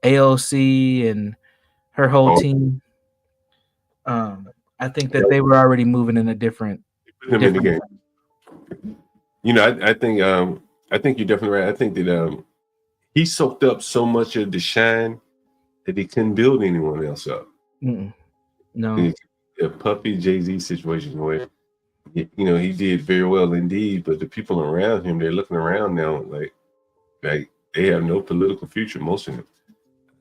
AOC and her whole team. I think that they were already moving in a different. Put him in the game. I think you're definitely right. I think that he soaked up so much of the shine that he couldn't build anyone else up. No, a puppy Jay-Z situation where he did very well indeed, but the people around him, they're looking around now like they have no political future. Most of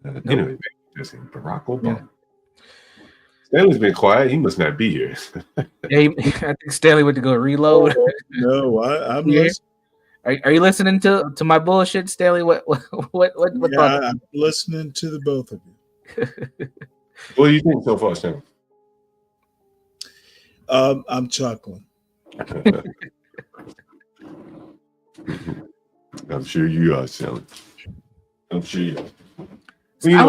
them, anyway, just Barack Obama. Yeah. Stanley's been quiet. He must not be here. I think Stanley went to go reload. No, I'm listening. Are you listening to my bullshit, Stanley? What? I'm listening to the both of you. What do you think so far, Stanley? I'm chuckling. I'm sure you are, Stanley. I'm sure you are. I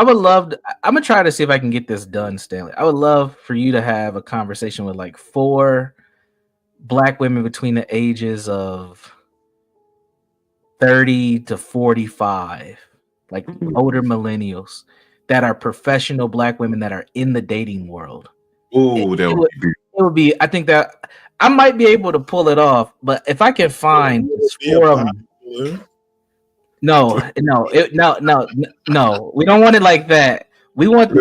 would love. I'm gonna try to see if I can get this done, Stanley. I would love for you to have a conversation with like 4 black women between the ages of 30 to 45, like older millennials that are professional black women that are in the dating world. Oh, it would be. I think that I might be able to pull it off, but if I can find 4 of them. No. We don't want it like that. We want.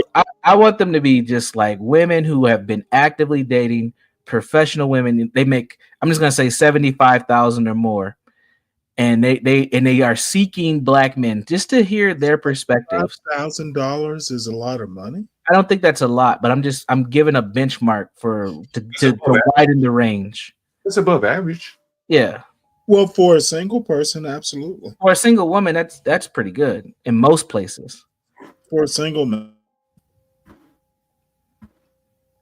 I want them to be just like women who have been actively dating professional women. They make. I'm just gonna say $75,000 or more, and they are seeking black men just to hear their perspectives. $5,000 is a lot of money. I don't think that's a lot, but I'm giving a benchmark to widen the range. It's above average. Yeah. Well, for a single person, absolutely. For a single woman, that's pretty good in most places. For a single man,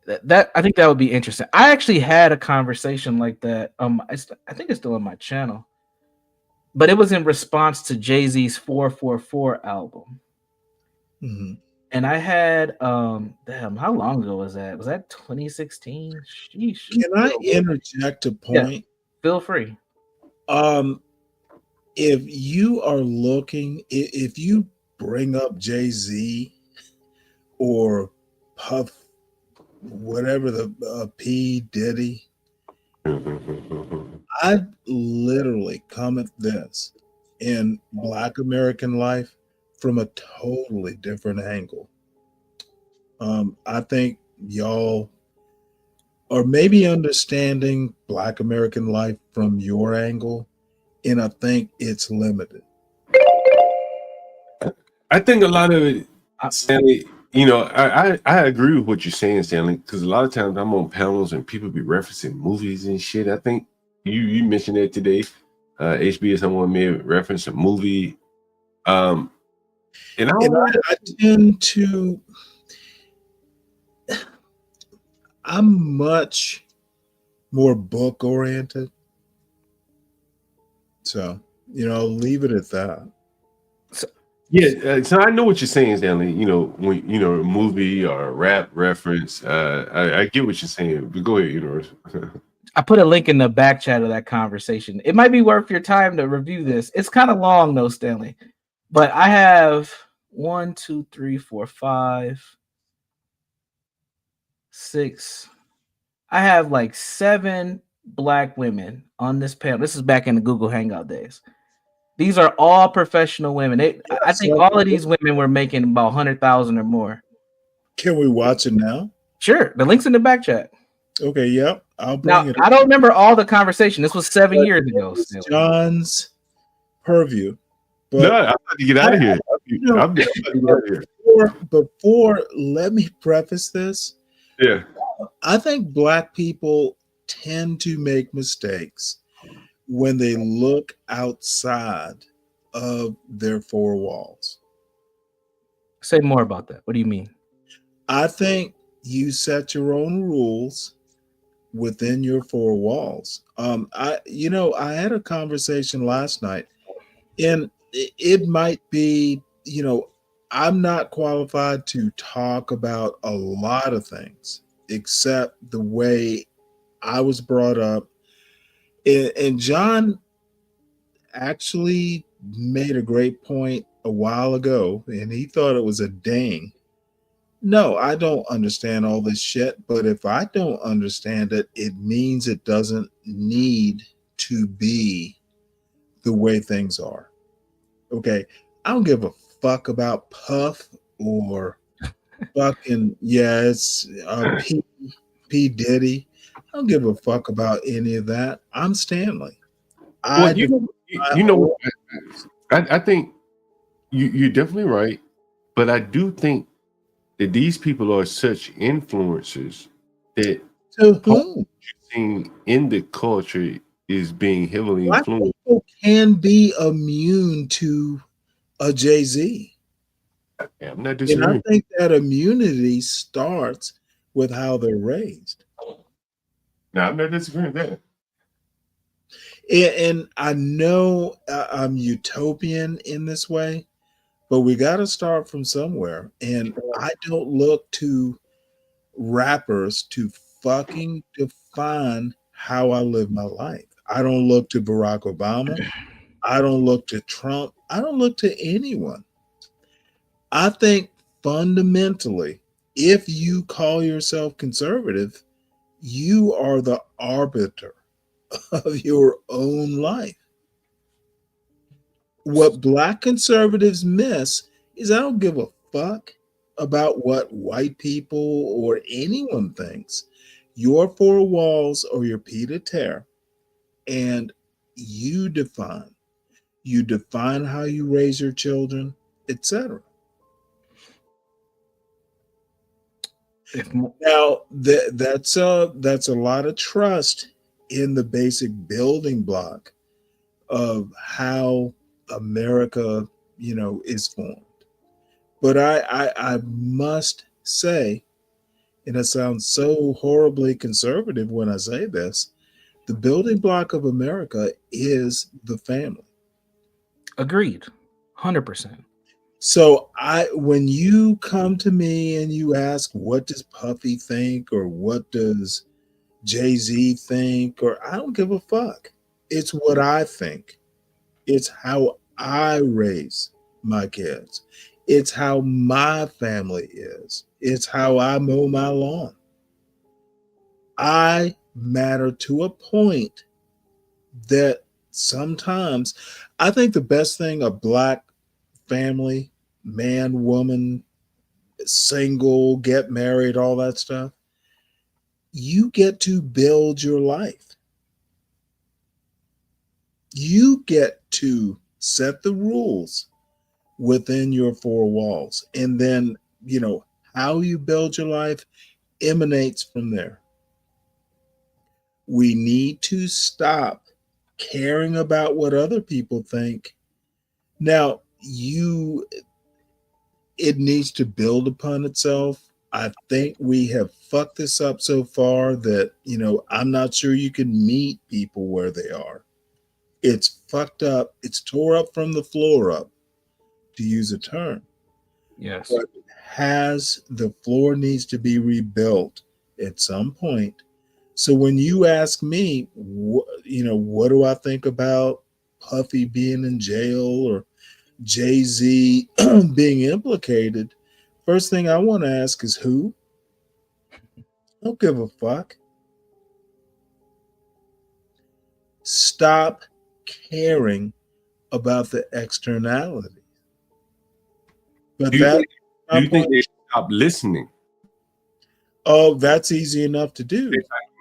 that I think that would be interesting. I actually had a conversation like that. I think it's still on my channel, but it was in response to Jay-Z's 444 album, Mhm. And I had damn, how long ago was that? Was that 2016? Sheesh. Can I interject a Yeah, point? feel free. If you are looking, if you bring up Jay-Z or Puff, whatever the P Diddy, I literally come at this in Black American life from a totally different angle. I think y'all are maybe understanding Black American life from your angle, and I think it's limited. I think a lot of it, Stanley, I agree with what you're saying, Stanley, because a lot of times I'm on panels and people be referencing movies and shit. I think you mentioned that today. HB, someone may reference a movie. And I tend to, I'm much more book oriented. So, leave it at that. Yeah, so I know what you're saying, Stanley. When a movie or a rap reference, I get what you're saying. But go ahead, Universe. I put a link in the back chat of that conversation. It might be worth your time to review this. It's kind of long though, Stanley. But I have 1, 2, 3, 4, 5, 6. I have like 7 Black women on this panel. This is back in the Google Hangout days. These are all professional women. I think all of these women were making about 100,000 or more. Can we watch it now? Sure. The link's in the back chat. Okay, yep. I'll bring it up. I don't remember all the conversation. This was 7 years ago. It's John's purview. But No, I'm about to get out of here. I'm about to get out of here. Before, let me preface this. Yeah. I think Black people tend to make mistakes when they look outside of their 4 walls. Say more about that. What do you mean? I think you set your own rules within your 4 walls. I had a conversation last night, and it might be, I'm not qualified to talk about a lot of things except the way I was brought up. And John actually made a great point a while ago, and he thought it was a ding. No, I don't understand all this shit, but if I don't understand it, it means it doesn't need to be the way things are. Okay, I don't give a fuck about Puff or fucking, it's P Diddy. I don't give a fuck about any of that. I'm Stanley. Well, I think you're definitely right, but I do think that these people are such influencers that everything in the culture is being heavily Black influenced. people can be immune to a Jay-Z. I'm not And disagreeing. I think that immunity starts with how they're raised. No, I'm not disagreeing with that. And I know I'm utopian in this way, but we got to start from somewhere. And I don't look to rappers to fucking define how I live my life. I don't look to Barack Obama. I don't look to Trump. I don't look to anyone. I think fundamentally, if you call yourself conservative, you are the arbiter of your own life. What Black conservatives miss is I don't give a fuck about what white people or anyone thinks. Your 4 walls are your pied a terre, and you define. You define how you raise your children, etc. Now that's a lot of trust in the basic building block of how America, is formed. But I must say, and it sounds so horribly conservative when I say this, the building block of America is the family. Agreed. 100%. So when you come to me and you ask, what does Puffy think, or what does Jay-Z think, or I don't give a fuck. It's what I think. It's how I raise my kids. It's how my family is. It's how I mow my lawn. I matter to a point that sometimes I think the best thing a Black family, man, woman, single, get married, all that stuff, you get to build your life. You get to set the rules within your four walls. And then, how you build your life emanates from there. We need to stop caring about what other people think. Now, it needs to build upon itself. I think we have fucked this up so far that, I'm not sure you can meet people where they are. It's fucked up. It's tore up from the floor up, to use a term. Yes. But the floor needs to be rebuilt at some point. So when you ask me, what do I think about Puffy being in jail or Jay-Z being implicated? First thing I want to ask is who? Don't give a fuck. Stop caring about the externality. But do you think they stop listening? Oh, that's easy enough to do.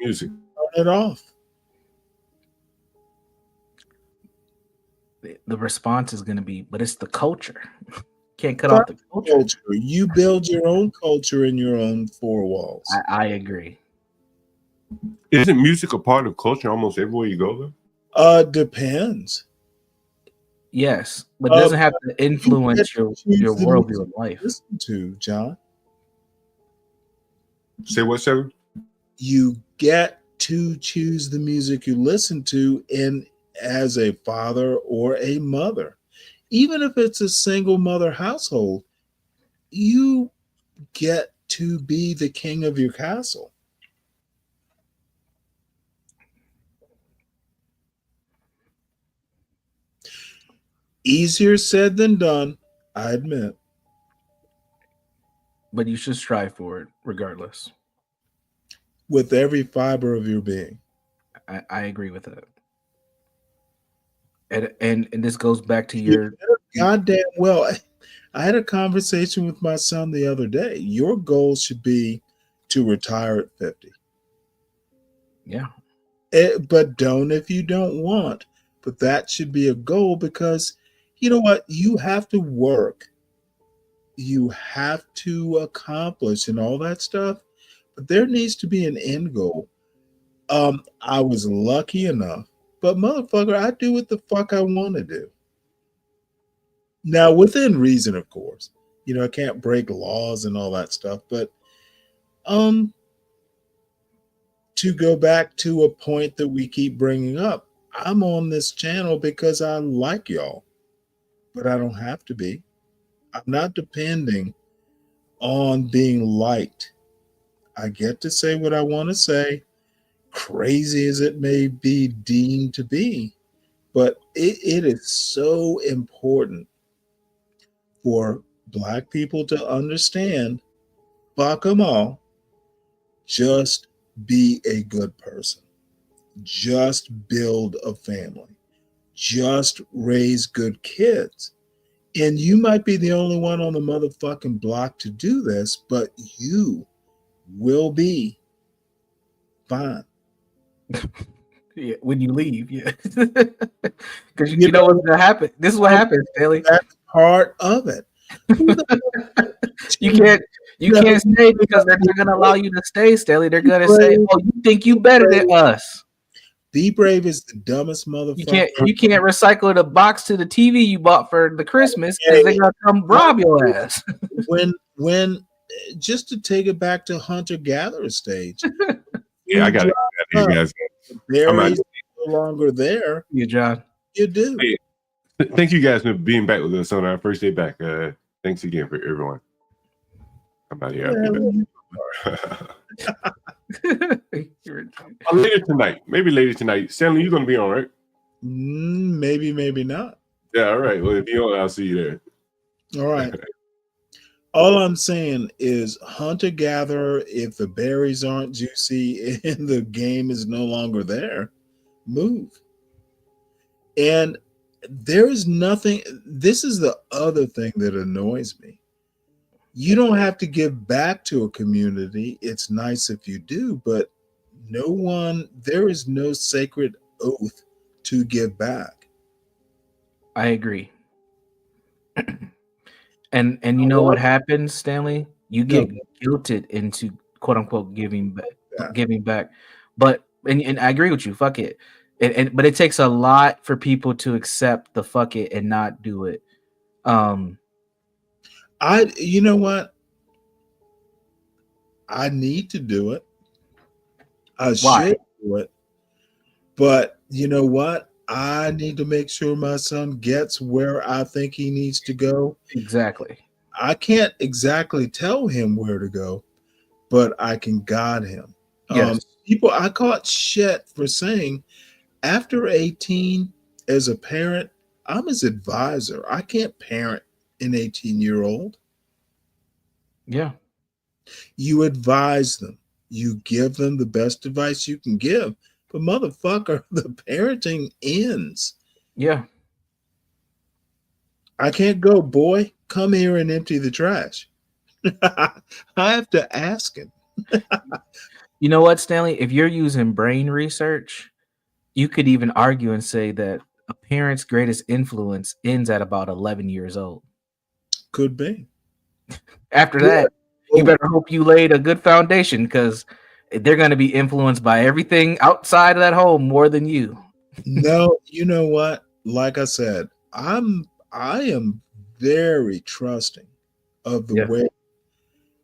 Music. Turn it off. The response is going to be, but it's the culture. Can't cut off the culture. You build your own culture in your own four walls. I agree. Isn't music a part of culture almost everywhere you go, though? Depends. Yes, but it doesn't have to influence your worldview of life. Listen to, John. Say what, Seven? You get to choose the music you listen to, and as a father or a mother, even if it's a single mother household, you get to be the king of your castle. Easier said than done, I admit. But you should strive for it regardless. With every fiber of your being. I agree with that. And this goes back to your goddamn well. I had a conversation with my son the other day. Your goal should be to retire at 50. Yeah. But don't if you don't want. But that should be a goal, because you know what? You have to work. You have to accomplish and all that stuff. But there needs to be an end goal. I was lucky enough, but motherfucker, I do what the fuck I want to do. Now, within reason, of course. I can't break laws and all that stuff. But to go back to a point that we keep bringing up, I'm on this channel because I like y'all, but I don't have to be. I'm not depending on being liked. I get to say what I want to say, crazy as it may be deemed to be, but it is so important for Black people to understand, fuck them all, just be a good person. Just build a family. Just raise good kids. And you might be the only one on the motherfucking block to do this, but you will be fine. Yeah, when you leave, yeah. Because you know what's gonna happen. This is what happens, Staley. That's part of it. You can't stay because they're not gonna allow you to stay, Staley. They're gonna say, "Oh, you think you better than us." Be Brave is the dumbest motherfucker. You can't recycle the box to the TV you bought for the Christmas because they're gonna come rob your ass. when just to take it back to hunter-gatherer stage. Yeah, I got it. You guys. Barry's no longer there. You, John. You do. Hey, thank you guys for being back with us on our first day back. Thanks again for everyone. I'm out here. Later tonight, maybe later tonight. Stanley, you're gonna be on, right? Maybe, maybe not. Yeah, all right. Well, if you're on, I'll see you there. All right. All I'm saying is hunter-gatherer, if the berries aren't juicy and the game is no longer there, move. And there is nothing, this is the other thing that annoys me. You don't have to give back to a community. It's nice if you do, but there is no sacred oath to give back. I agree. And you know what happens, Stanley? You get guilted into quote unquote giving back. But and I agree with you. Fuck it. But it takes a lot for people to accept the fuck it and not do it. You know what? I need to do it. I should do it. But you know what? I need to make sure my son gets where I think he needs to go. Exactly. I can't exactly tell him where to go, but I can guide him. Yes. I caught shit for saying after 18, as a parent, I'm his advisor. I can't parent an 18-year-old. Yeah. You advise them. You give them the best advice you can give. But motherfucker, the parenting ends. Yeah. I can't go, boy, come here and empty the trash. I have to ask him. You know what, Stanley? If you're using brain research, you could even argue and say that a parent's greatest influence ends at about 11 years old. Could be. After that, you better hope you laid a good foundation, because they're going to be influenced by everything outside of that home more than you. No, you know what? Like I said, I am very trusting of the way.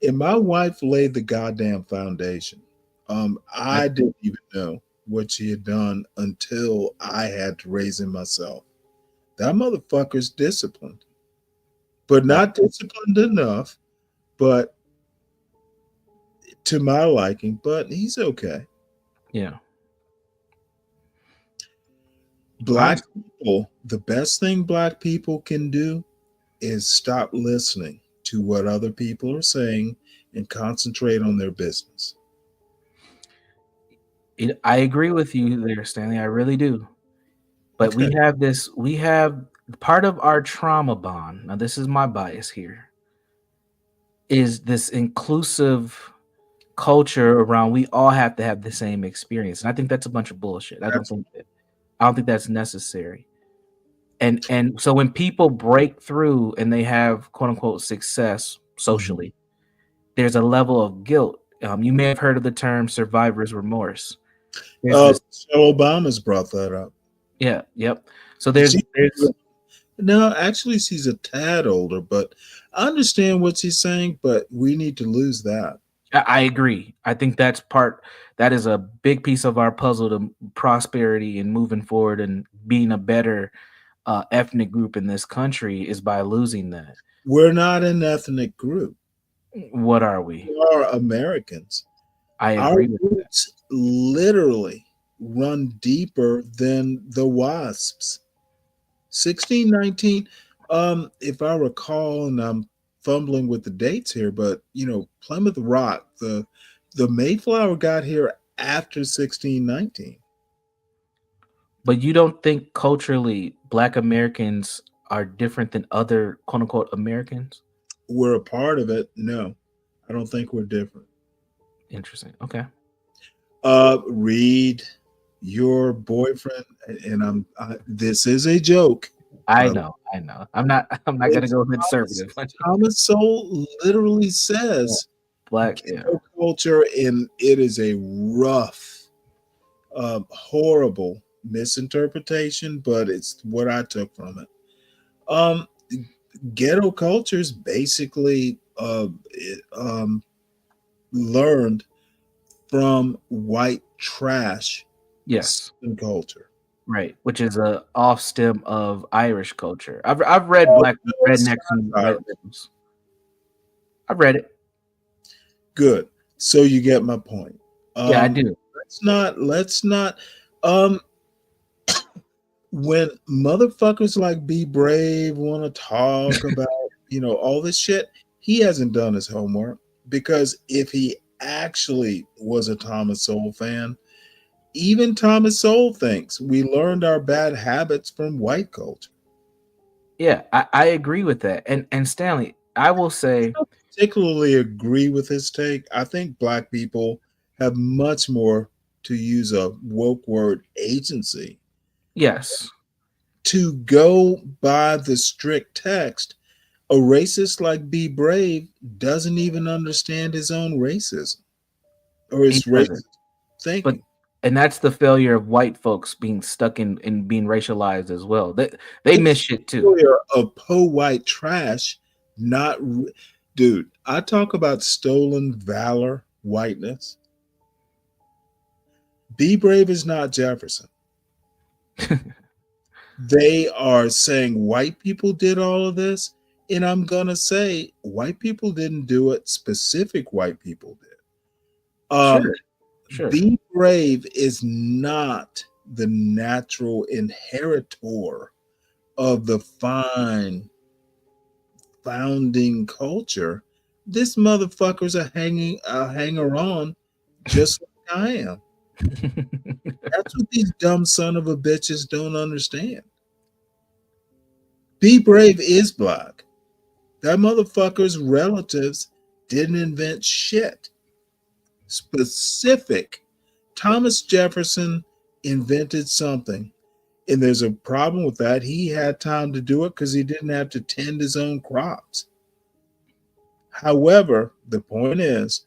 And my wife laid the goddamn foundation. I didn't even know what she had done until I had to raise him myself. That motherfucker's disciplined, but not disciplined enough, but to my liking, but he's okay. Yeah. Black people, the best thing black people can do is stop listening to what other people are saying and concentrate on their business. I agree with you there, Stanley. I really do. But we have part of our trauma bond. Now, this is my bias here, is this inclusive culture around we all have to have the same experience. And I think that's a bunch of bullshit. I don't think that's necessary. And so when people break through and they have quote unquote success socially, there's a level of guilt. You may have heard of the term survivor's remorse. Obama's brought that up. Yeah. Yep. So there's no, actually she's a tad older, but I understand what she's saying, but we need to lose that. I agree. I think that is a big piece of our puzzle to prosperity and moving forward and being a better ethnic group in this country is by losing that. We're not an ethnic group. What are we? We are Americans. I agree with that. Roots literally run deeper than the wasps. 1619, if I recall, and I'm fumbling with the dates here, but Plymouth Rock, the Mayflower got here after 1619. But you don't think culturally Black Americans are different than other quote unquote Americans? We're a part of it. No, I don't think we're different. Interesting. Okay. Reed, your boyfriend, and this is a joke. I know. I'm not gonna go conservative. Thomas Sowell literally says Black culture, and it is a rough, horrible misinterpretation, but it's what I took from it. Ghetto cultures basically learned from white trash. Yes. Culture. Right, which is a off stem of Irish culture. I've read Black Rednecks and Red Labels. I've read it. Good. So you get my point. Yeah, I do. Let's not when motherfuckers like Be Brave want to talk about, all this shit, he hasn't done his homework, because if he actually was a Thomas Sowell fan, even Thomas Sowell thinks we learned our bad habits from white culture. Yeah, I agree with that. And Stanley, I will say, particularly agree with his take. I think black people have much more, to use a woke word, agency. Yes. To go by the strict text. A racist like Be Brave doesn't even understand his own racism or his racist thinking. And that's the failure of white folks being stuck in being racialized as well. They miss shit too. Of po-white trash, dude. I talk about stolen valor, whiteness. Be Brave is not Jefferson. They are saying white people did all of this, and I'm gonna say white people didn't do it. Specific white people did. Sure. Be Brave is not the natural inheritor of the fine founding culture. This motherfucker's a hanger on, just like I am. That's what these dumb son of a bitches don't understand. Be Brave is black. That motherfucker's relatives didn't invent shit. Specific. Thomas Jefferson invented something, and there's a problem with that. He had time to do it because he didn't have to tend his own crops. However, the point is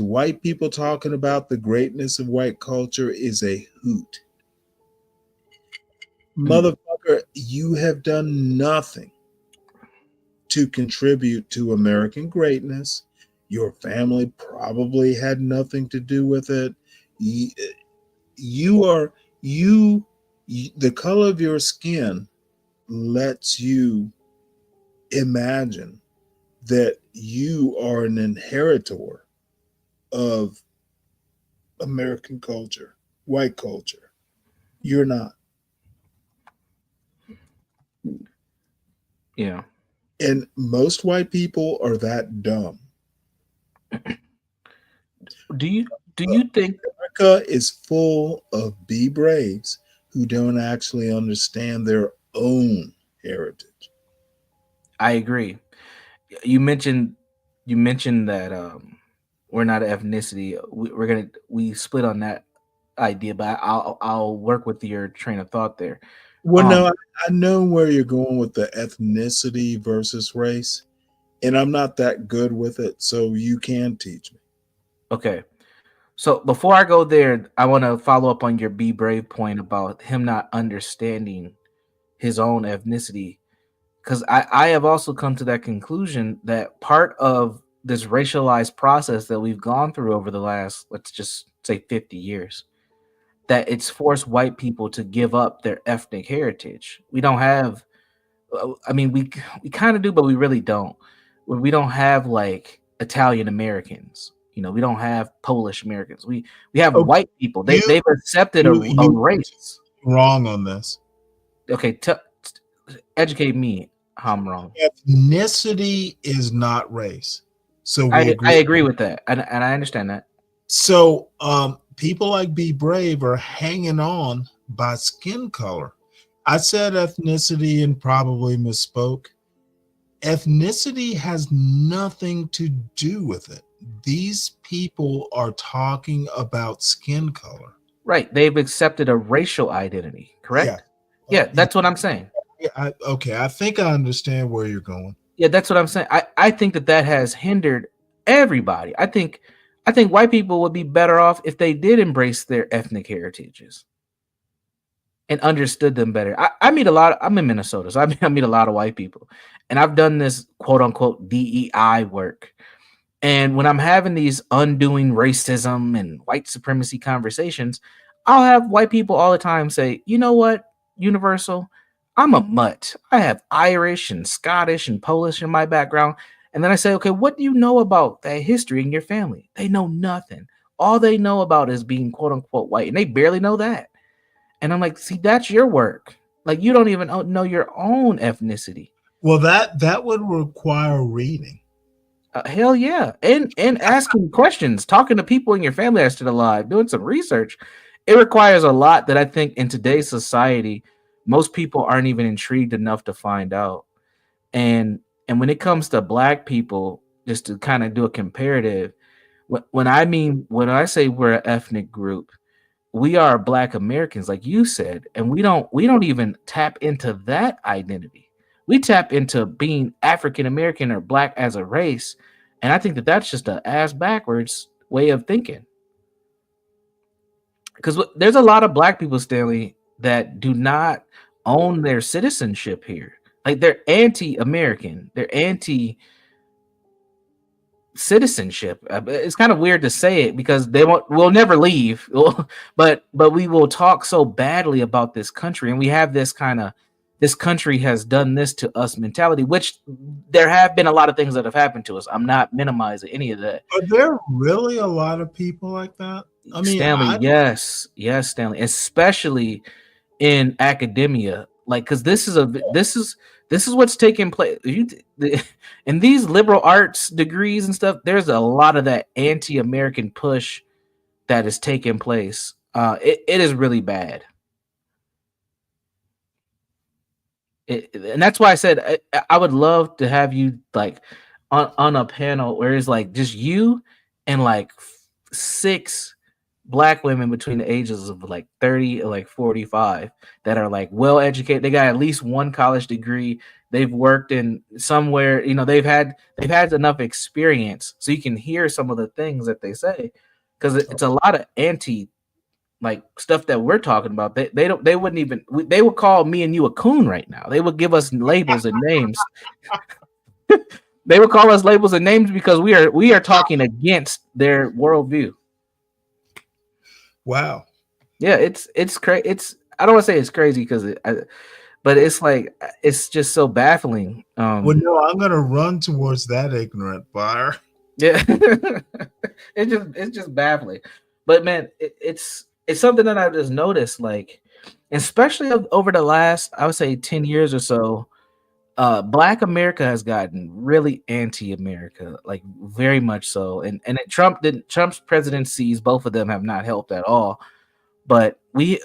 white people talking about the greatness of white culture is a hoot. Motherfucker, you have done nothing to contribute to American greatness. Your family probably had nothing to do with it. The color of your skin lets you imagine that you are an inheritor of American culture, white culture. You're not. Yeah. And most white people are that dumb. Do you think America is full of Be Braves who don't actually understand their own heritage? I agree. You mentioned that we're not an ethnicity. We split on that idea, but I'll work with your train of thought there. Well, no, I know where you're going with the ethnicity versus race, and I'm not that good with it, so you can teach me. Okay. So before I go there, I want to follow up on your Be Brave point about him not understanding his own ethnicity. Because I have also come to that conclusion that part of this racialized process that we've gone through over the last, let's just say 50 years, that it's forced white people to give up their ethnic heritage. We don't have, I mean, we kind of do, but we really don't. We don't have like Italian Americans. We don't have Polish Americans. We have white people. They've accepted a race. Wrong on this. Okay, educate me how I'm wrong. Ethnicity is not race. So I agree with that, and I understand that. So people like Be Brave are hanging on by skin color. I said ethnicity and probably misspoke. Ethnicity has nothing to do with it. These people are talking about skin color. Right. They've accepted a racial identity, correct? Yeah, that's what I'm saying. Okay, I think I understand where you're going. Yeah, that's what I'm saying. I think that has hindered everybody. I think white people would be better off if they did embrace their ethnic heritages and understood them better. I meet a lot. I'm in Minnesota, so I meet a lot of white people, and I've done this quote unquote DEI work. And when I'm having these undoing racism and white supremacy conversations, I'll have white people all the time say, "You know what, Universal? I'm a mutt. I have Irish and Scottish and Polish in my background, And then I say, okay, what do you know about that history in your family? They know nothing. All they know about is being quote unquote white, and they barely know that. And I'm like, see, that's your work. Like, you don't even know your own ethnicity. Well, that would require reading. Hell yeah. And asking questions, talking to people in your family that are still alive, doing some research. It requires a lot that I think in today's society, most people aren't even intrigued enough to find out. And when it comes to Black people, just to kind of do a comparative, when I say we're an ethnic group, we are Black Americans, like you said, and we don't even tap into that identity. We tap into being African American or Black as a race, and I think that's just an ass backwards way of thinking. Because there's a lot of Black people, Stanley, that do not own their citizenship here. Like, they're anti-American, they're anti-citizenship. It's kind of weird to say it because we'll never leave, but we will talk so badly about this country, and we have this kind of, this country has done this to us mentality, which there have been a lot of things that have happened to us. I'm not minimizing any of that. Are there really a lot of people like that? I mean, Stanley, yes, Stanley, especially in academia, like, because this is what's taking place in these liberal arts degrees and stuff. There's a lot of that anti-American push that is taking place. It is really bad. And that's why I said I would love to have you like on a panel where it's like just you and like 6 Black women between the ages of like 30 and like 45 that are like well educated. They got at least one college degree. They've worked in somewhere, they've had enough experience so you can hear some of the things that they say, because it's a lot of anti like stuff that we're talking about. They wouldn't even, they would call me and you a coon right now. They would give us labels and names. They would call us labels and names because we are talking against their worldview. Wow. Yeah, it's crazy. I don't want to say it's crazy but it's like it's just so baffling. Well, no, I'm gonna run towards that ignorant fire. Yeah, it's just baffling. But man, it's something that I just noticed, like, especially over the last, I would say 10 years or so, Black America has gotten really anti-America, like very much so. And Trump's presidencies, both of them have not helped at all. But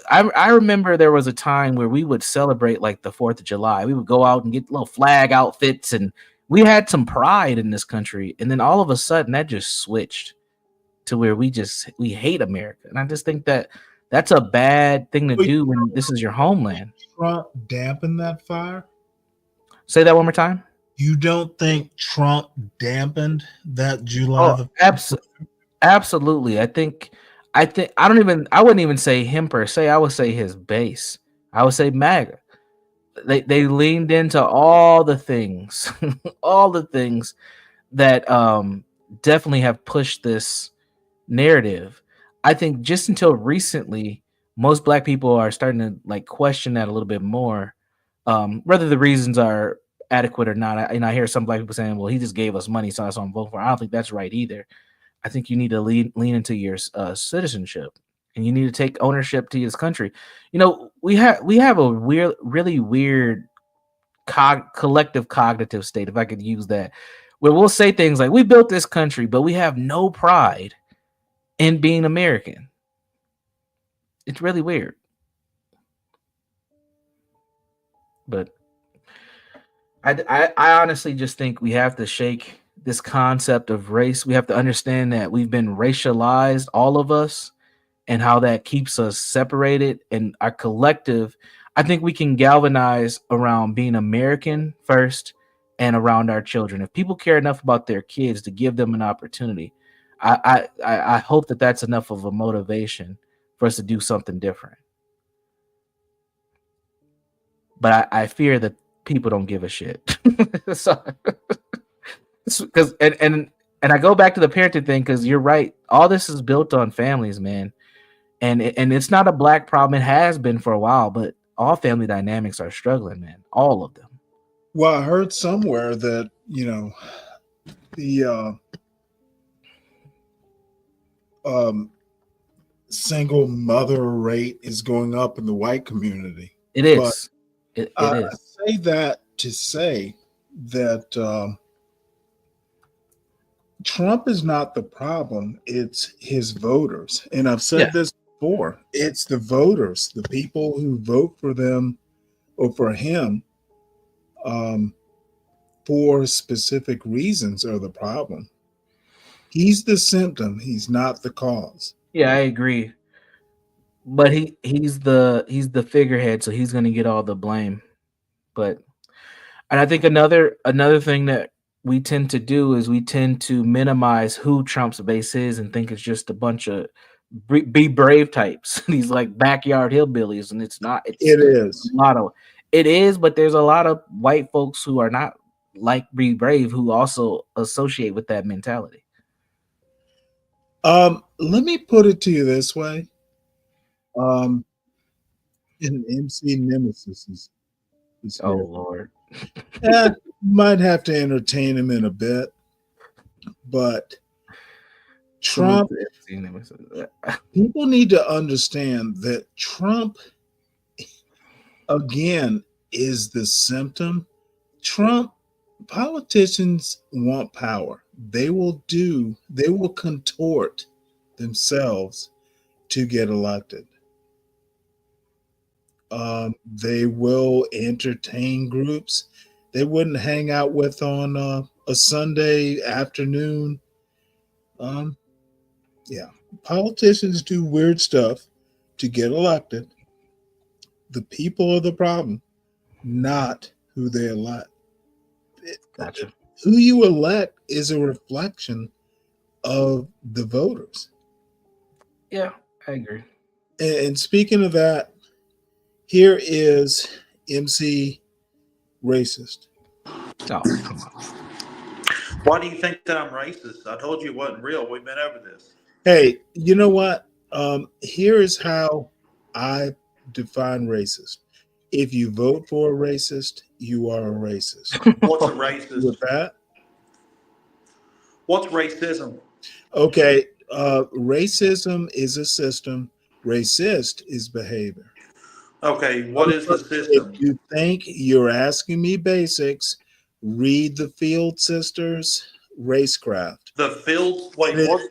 I remember there was a time where we would celebrate like the 4th of July. We would go out and get little flag outfits, and we had some pride in this country. And then all of a sudden that just switched to where we hate America. And I just think that that's a bad thing to do when this is your homeland. Trump dampened that fire? Say that one more time. You don't think Trump dampened that July? Absolutely. I wouldn't even say him per se. I would say his base. I would say MAGA. They leaned into all the things, all the things that definitely have pushed this narrative. I think just until recently, most Black people are starting to like question that a little bit more, whether the reasons are adequate or not. I hear some Black people saying, "Well, he just gave us money, so that's what I'm voting for." I don't think that's right either. I think you need to lean into your citizenship, and you need to take ownership to this country. We have a really weird collective cognitive state, if I could use that, where we'll say things like, "We built this country," but we have no pride in being American. It's really weird. But I honestly just think we have to shake this concept of race. We have to understand that we've been racialized, all of us, and how that keeps us separated. And our collective, I think we can galvanize around being American first and around our children. If people care enough about their kids to give them an opportunity, I hope that that's enough of a motivation for us to do something different. But I fear that people don't give a shit. So, because and I go back to the parenting thing, because you're right. All this is built on families, man, and it's not a Black problem. It has been for a while, but all family dynamics are struggling, man. All of them. Well, I heard somewhere that the single mother rate is going up in the white community. It is. It I is. say that to say that Trump is not the problem, it's his voters. And I've said this before. It's the voters, the people who vote for them or for him for specific reasons are the problem. He's the symptom, he's not the cause. Yeah, I agree. But he's the figurehead, so he's gonna get all the blame. And I think another thing that we tend to do is we tend to minimize who Trump's base is and think it's just a bunch of be brave types, these like backyard hillbillies, and it's not. It is it is, but there's a lot of white folks who are not like Be Brave who also associate with that mentality. Let me put it to you this way. And MC Nemesis is oh Lord. Might have to entertain him in a bit, but Trump, people need to understand that Trump again is the symptom. Politicians want power. They will contort themselves to get elected. They will entertain groups they wouldn't hang out with on a Sunday afternoon. Politicians do weird stuff to get elected. The people are the problem, not who they elect. Gotcha. Who you elect is a reflection of the voters. Yeah, I agree. And speaking of that, here is MC Racist. Oh, come on. Why do you think that I'm racist? I told you it wasn't real. We've been over this. Hey, you know what? Here is how I define racist. If you vote for a racist, you are a racist. What's a racist? With that? What's racism? Okay, racism is a system. Racist is behavior. Okay, what is the system? If you think you're asking me basics, read the Field Sisters Racecraft. The Field, wait, what?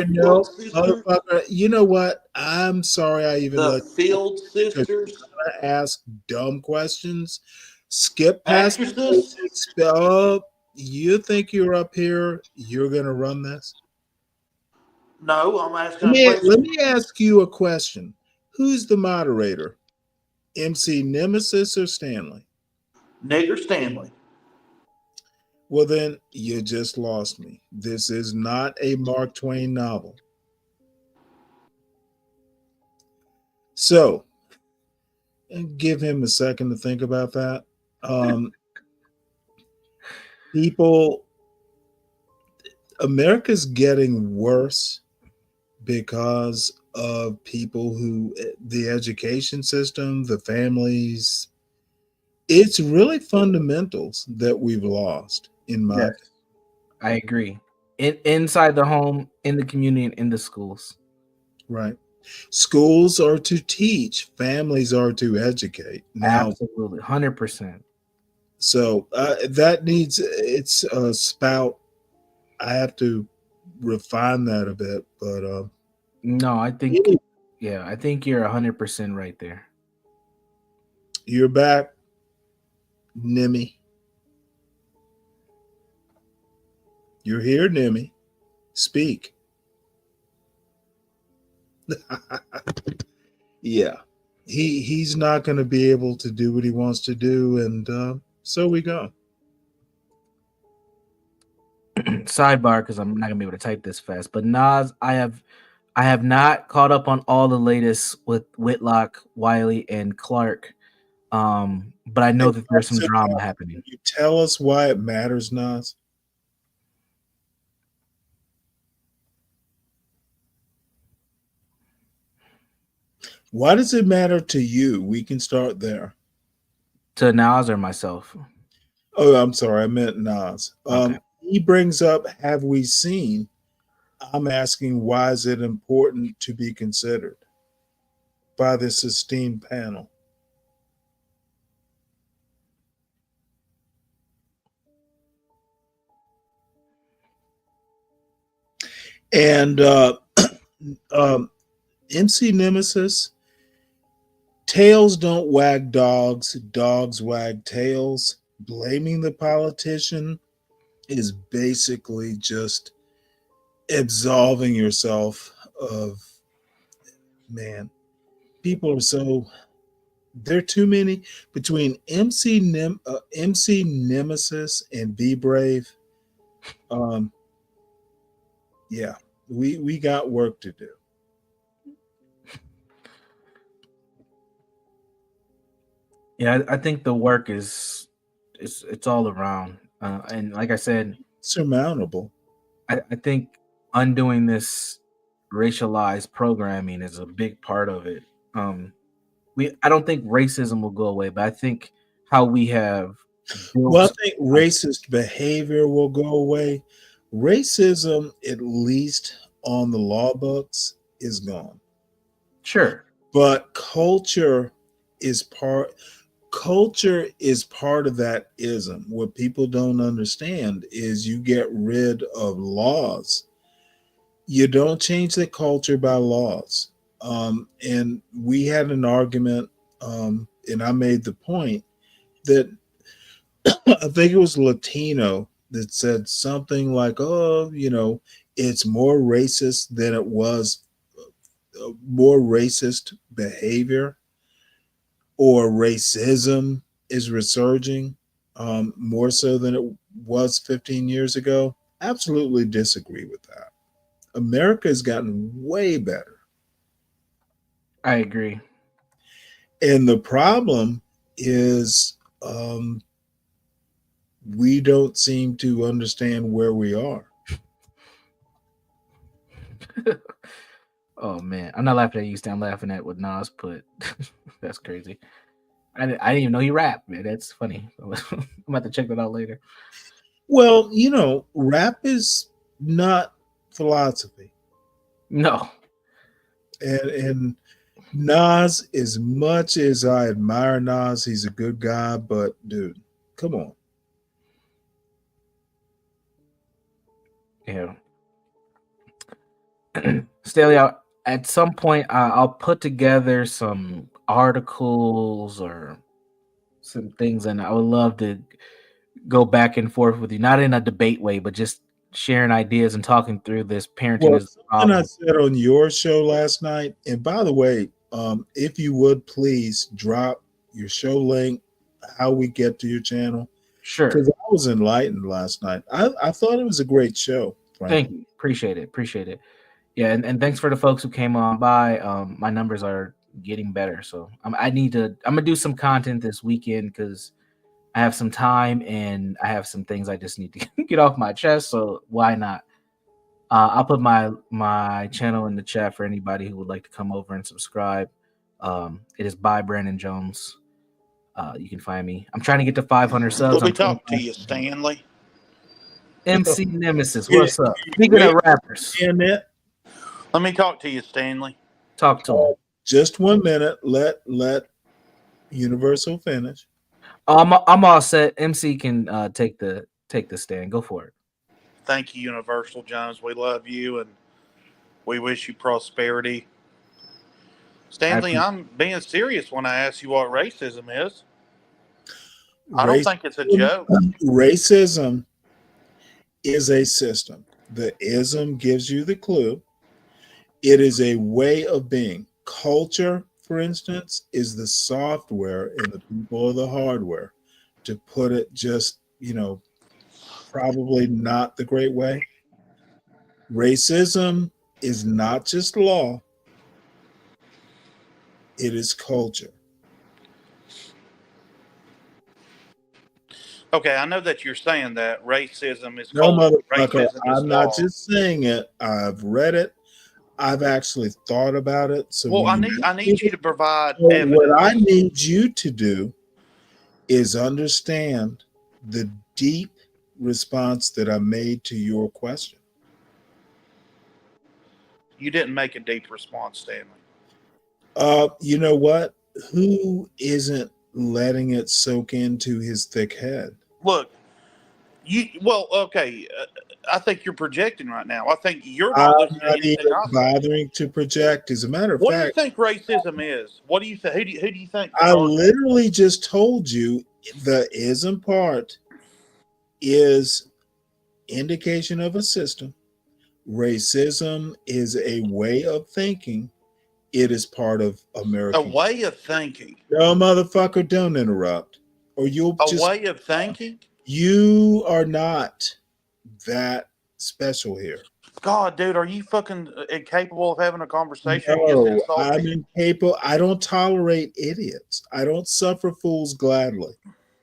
No, motherfucker. You know what? I'm sorry I even the Field Sisters. Ask dumb questions. Skip past the you think you're up here? You're gonna run this? No, I'm asking. Let me ask you a question. Who's the moderator? MC Nemesis or Stanley? Nigger Stanley. Well, then you just lost me. This is not a Mark Twain novel. So, and give him a second to think about that. America's getting worse because of people who, the education system, the families, it's really fundamentals that we've lost in my opinion. I agree. Inside the home, in the community, and in the schools. Right. Schools are to teach, families are to educate. Now, absolutely, 100%. So that needs it's a spout. I have to refine that a bit, but no, I think I think you're 100% right there. You're back, Nimmy. You're here, Nimmy. Speak. Yeah. He's not going to be able to do what he wants to do, and so we go. Sidebar, because I'm not gonna be able to type this fast. But Nas, I have not caught up on all the latest with Whitlock, Wiley, and Clark. But I know that there's some drama happening. You tell us why it matters, Nas. Why does it matter to you? We can start there. To Nas or myself? Oh, I'm sorry. I meant Nas. Okay. he brings up, have we seen? I'm asking, why is it important to be considered by this esteemed panel? And MC Nemesis, tails don't wag dogs, dogs wag tails. Blaming the politician is basically just absolving yourself of, man, people are so, there are too many between MC Nemesis and Be Brave. Yeah, we got work to do. Yeah, I think the work is it's all around, and like I said, surmountable. I think undoing this racialized programming is a big part of it. I don't think racism will go away, but I think how we have. Well, I think racist behavior will go away. Racism, at least on the law books, is gone. Sure. But culture is part of that ism. What people don't understand is you get rid of laws. You don't change the culture by laws. And we had an argument, and I made the point that I think it was Latino that said something like, oh, it's more racist than it was, more racist behavior, or racism is resurging more so than it was 15 years ago. Absolutely disagree with that. America has gotten way better. I agree. And the problem is we don't seem to understand where we are. Oh man, I'm not laughing at you, Stan. I'm laughing at what Nas put. That's crazy. I didn't even know he rapped, man. That's funny. I'm about to check that out later. Well, rap is not philosophy. No. And Nas, as much as I admire Nas, he's a good guy, but dude, come on. Yeah. Staley, at some point, I'll put together some articles or some things, and I would love to go back and forth with you, not in a debate way, but just sharing ideas and talking through this parenting. Well, something I said on your show last night, and by the way, if you would please drop your show link, how we get to your channel. Sure. Because I was enlightened last night. I thought it was a great show. Frankly. Thank you. Appreciate it. Yeah, and thanks for the folks who came on by. My numbers are getting better, so I'm gonna do some content this weekend because I have some time and I have some things I just need to get off my chest. So why not? I'll put my channel in the chat for anybody who would like to come over and subscribe. It is by Brandon Jones. You can find me. I'm trying to get to 500 subs. Let me talk to you, Stanley. MC Nemesis, what's up? Speaking of rappers, let me talk to you, Stanley. Talk to him. Just 1 minute. Let Universal finish. I'm all set. MC can take the stand. Go for it. Thank you, Universal Jones. We love you and we wish you prosperity. Stanley, I'm being serious when I ask you what racism is. I don't think it's a joke. Racism is a system. The ism gives you the clue. It is a way of being. Culture, for instance, is the software and the people are the hardware. To put it just, probably not the great way. Racism is not just law. It is culture. Okay, I know that you're saying that racism is No, culture. motherfucker, Racism is I'm not law. just saying it. I've read it. I've actually thought about it. So Well, I need you to provide evidence. What I need you to do is understand the deep response that I made to your question. You didn't make a deep response, Stanley. You know what? Who isn't letting it soak into his thick head? Look, okay. I think you're projecting right now. I think you're I'm not listening to not anything even I say. bothering to project. As a matter of What do you fact, think racism is? What do you think? Who do you think? I literally just told you the ism part is indication of a system. Racism is a way of thinking. It is part of American. A way of thinking. No, motherfucker, don't interrupt. Or you'll A way of thinking? You are not that special here. God, dude, are you fucking incapable of having a conversation? You No, just insult I'm me? incapable. I don't tolerate idiots. I don't suffer fools gladly.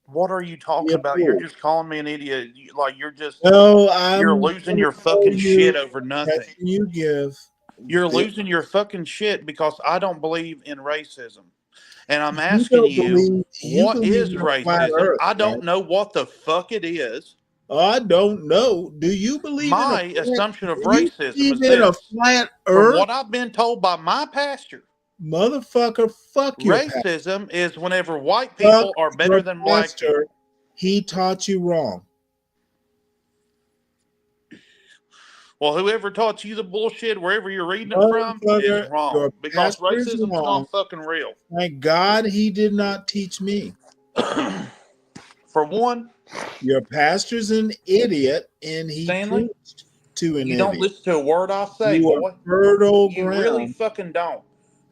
What are you talking about? You're just calling me an idiot. You're just No, you're losing your fucking shit over nothing. You give. You're losing your fucking shit because I don't believe in racism. And I'm asking you, what is racism? I don't know what the fuck it is. I don't know. Do you believe my in assumption of racism is a this. flat From earth? what I've been told by my pastor, motherfucker, fuck your racism is whenever white people are better than black people. He taught you wrong. Well, whoever taught you the bullshit, wherever you're reading it from, is wrong. Because racism's not fucking real. Thank God he did not teach me. For one, your pastor's an idiot, and he Stanley, preached to an you idiot. don't listen to a word I say, You boy. are fertile You ground. really fucking don't.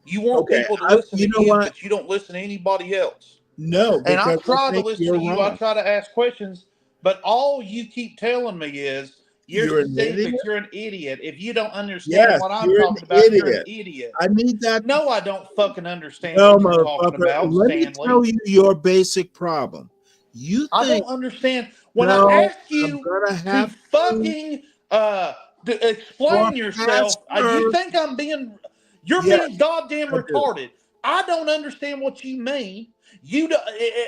You want Okay, people to listen to you know you, what? but you don't listen to anybody else. No, And I because try to think listen you're to you. I wrong. try to ask questions, but all you keep telling me is You're an saying idiot? that you're an idiot. If you don't understand Yes, what I'm you're talking an about, you're an idiot. idiot. I need that. No, I don't fucking understand No, what you're talking motherfucker. about, Let me Stanley. tell you your basic problem. You I think don't understand. When No, I ask I'm you gonna to have fucking explain Your yourself, you pastor- think you're Yes, being goddamn I do. retarded. I don't understand what you mean. You do,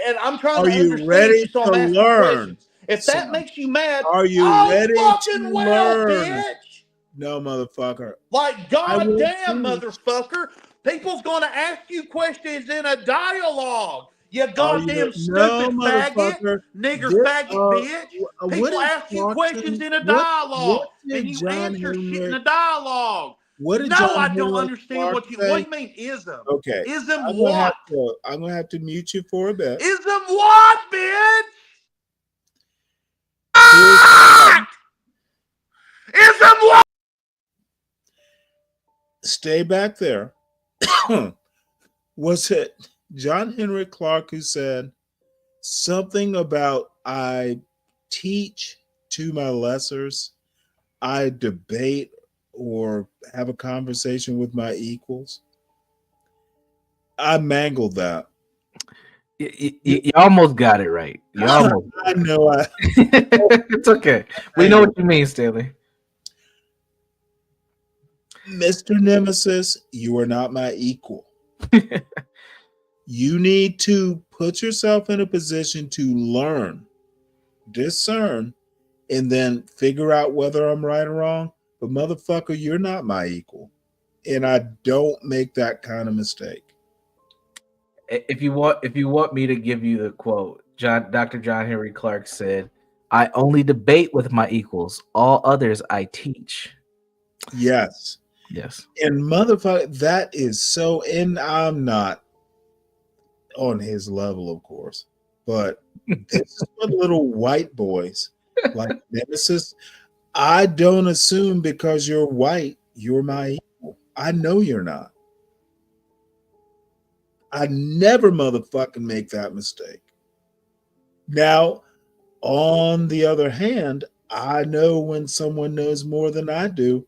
and I'm trying Are to you understand ready you, so to I'm asking learn, questions. If that son? makes you mad, Are you ready fucking to well, learn? bitch. No, motherfucker. Like I will goddamn, teach. motherfucker. People's gonna ask you questions in a dialogue. You Are goddamn you stupid faggot, motherfucker? nigger This, faggot bitch. what People is ask you questions Clarkson? in a What dialogue, did and you John answer shit in Henry? a dialogue. What did No, John I don't Henry understand Clark what you. say? What do you mean ism? Okay, Ism I'm what? gonna have to mute you for a bit. Ism what, bitch? Ism what? Stay back there. Was it John Henry Clark who said something about I teach to my lessers, I debate or have a conversation with my equals? I mangled that. You almost got it right. You almost. I know. It's okay. We know what you mean, Stanley. Mr. Nemesis, you are not my equal. You need to put yourself in a position to learn, discern, and then figure out whether I'm right or wrong. But motherfucker, you're not my equal. And I don't make that kind of mistake. If you want me to give you the quote, Dr. John Henry Clark said, "I only debate with my equals. All others I teach." Yes. Yes. And motherfucker, that is so, and I'm not on his level, of course, but this is what little white boys like Nemesis. I don't assume because you're white, you're my equal. I know you're not. I never motherfucking make that mistake. Now, on the other hand, I know when someone knows more than I do,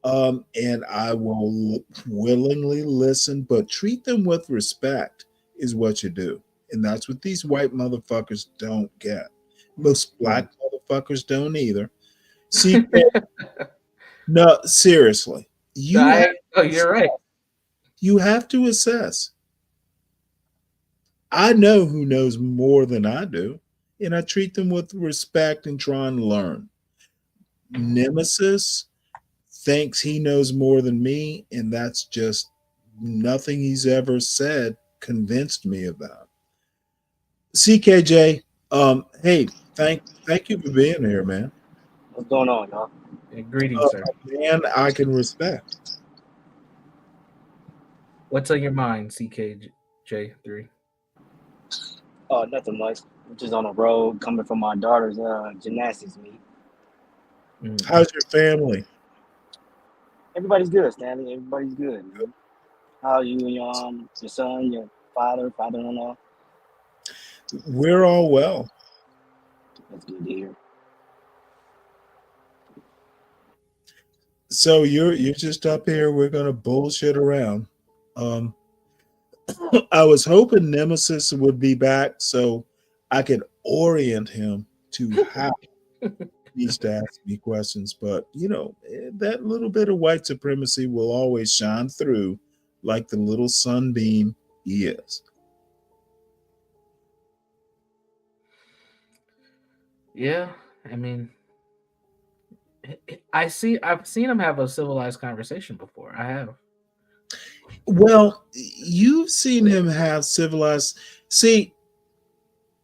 and I will willingly listen, but treat them with respect is what you do. And that's what these white motherfuckers don't get. Most black motherfuckers don't either. See, no, seriously. You're right. You have to assess. I know who knows more than I do, and I treat them with respect and try and learn. Nemesis thinks he knows more than me, and that's just nothing he's ever said convinced me about. CKJ, hey, thank you for being here, man. What's going on, y'all? Greetings, sir. Man, I can respect. What's on your mind, CKJ3? Oh, nothing much. I'm just on the road coming from my daughter's gymnastics meet. How's your family? Everybody's good, Stanley. Everybody's good, man. How are you and your son, your father-in-law? We're all well. That's good to hear. So you're just up here. We're gonna bullshit around. I was hoping Nemesis would be back so I could orient him to how he needs to ask me questions. But that little bit of white supremacy will always shine through, like the little sunbeam he is. Yeah, I mean, I've seen him have a civilized conversation before. I have. Well, you've seen him have civilized. See,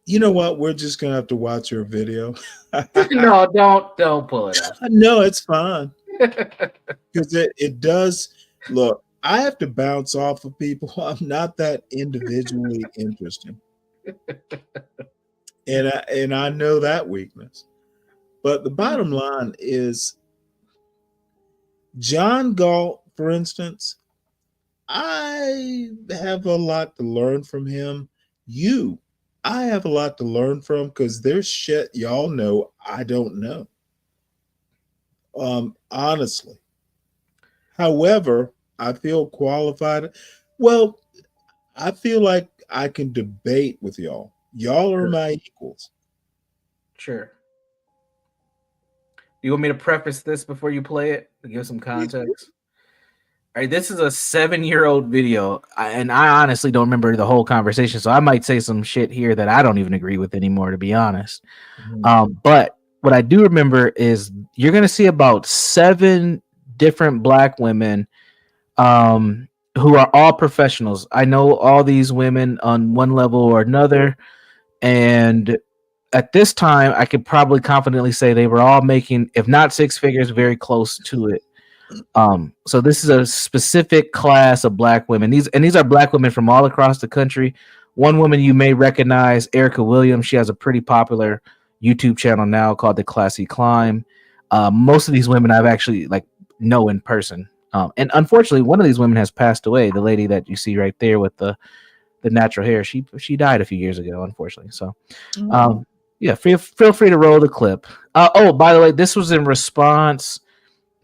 you know what? We're just gonna have to watch your video. No, don't pull it up. No, it's fine. Because it does. Look, I have to bounce off of people. I'm not that individually interesting. And I know that weakness. But the bottom line is John Galt, for instance, I have a lot to learn from him. I have a lot to learn from because there's shit y'all know I don't know. Honestly. However, I feel qualified. Well, I feel like I can debate with y'all. Y'all are my equals. Sure. You want me to preface this before you play it to give some context? All right, this is a 7-year-old video, and I honestly don't remember the whole conversation, so I might say some shit here that I don't even agree with anymore, to be honest. But what I do remember is you're going to see about 7 different black women who are all professionals. I know all these women on one level or another, and at this time, I could probably confidently say they were all making, if not 6 figures, very close to it. So this is a specific class of black women. These are black women from all across the country. One woman you may recognize, Erica Williams. She has a pretty popular YouTube channel now called The Classy Climb. Most of these women I've actually know in person. And unfortunately, one of these women has passed away. The lady that you see right there with the natural hair, she died a few years ago, unfortunately. So, yeah, feel free to roll the clip. Oh, by the way, this was in response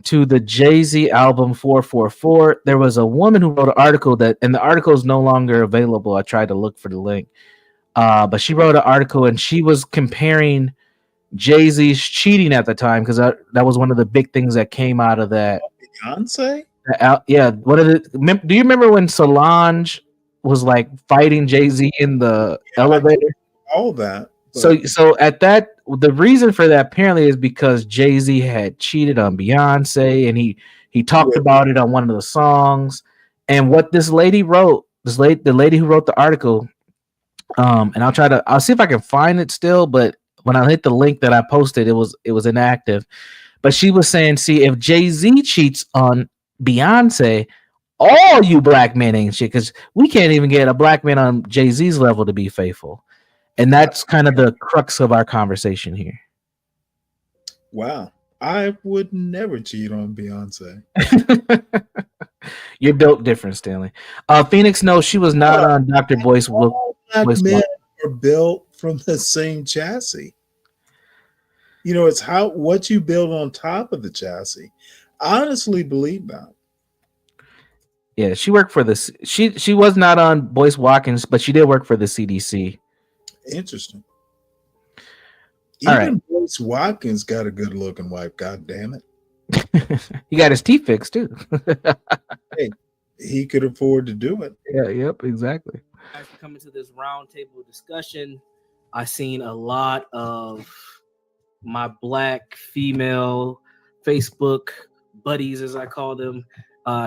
to the Jay-Z album 444. There was a woman who wrote an article and the article is no longer available. I tried to look for the link. But she wrote an article and she was comparing Jay-Z's cheating at the time because that was one of the big things that came out of that. Beyonce? Yeah. Do you remember when Solange was fighting Jay-Z in the elevator? All that. So at that, the reason for that apparently is because Jay-Z had cheated on Beyonce, and he talked about it on one of the songs. And what this lady wrote, the lady who wrote the article, and I'll see if I can find it still. But when I hit the link that I posted, it was inactive. But she was saying, see, if Jay-Z cheats on Beyonce, all you black men ain't shit because we can't even get a black man on Jay-Z's level to be faithful. And that's kind of the crux of our conversation here. Wow. I would never cheat on Beyonce. You're built different, Stanley. Phoenix, no, she was not on Dr. Boyce. All black men are built from the same chassis. It's what you build on top of the chassis. I honestly believe that. Yeah, she worked for this. She was not on Boyce Watkins, but she did work for the CDC. Interesting. All Even Boyce Watkins got a good looking wife. God damn it. He got his teeth fixed too. Hey, he could afford to do it. Yeah. Yep. Exactly. Coming to this round table discussion. I seen a lot of my black female Facebook buddies, as I call them,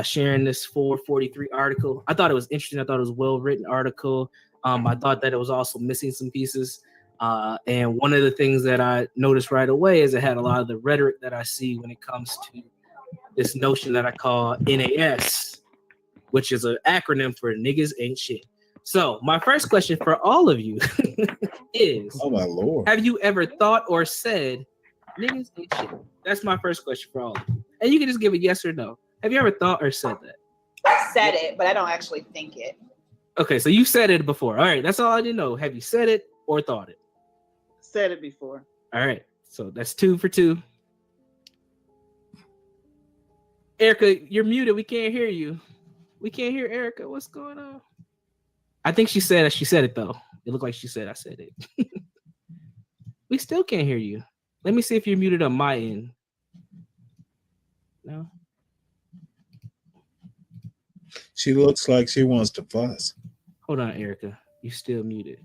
sharing this 443 article. I thought it was interesting. I thought it was a well-written article. I thought that it was also missing some pieces. And one of the things that I noticed right away is it had a lot of the rhetoric that I see when it comes to this notion that I call NAS, which is an acronym for niggas ain't shit. So my first question for all of you is, oh my Lord, have you ever thought or said niggas ain't shit? That's my first question for all of you. And you can just give a yes or no. Have you ever thought or said that? I said it, but I don't actually think it. Okay, so you said it before. All right, that's all I didn't know. Have you said it or thought it? Said it before. All right, so that's 2 for 2. Erica, you're muted. We can't hear you. We can't hear Erica. What's going on? I think she said it though. It looked like she said I said it. We still can't hear you. Let me see if you're muted on my end. No. She looks like she wants to fuss. Hold on, Erica. You still muted.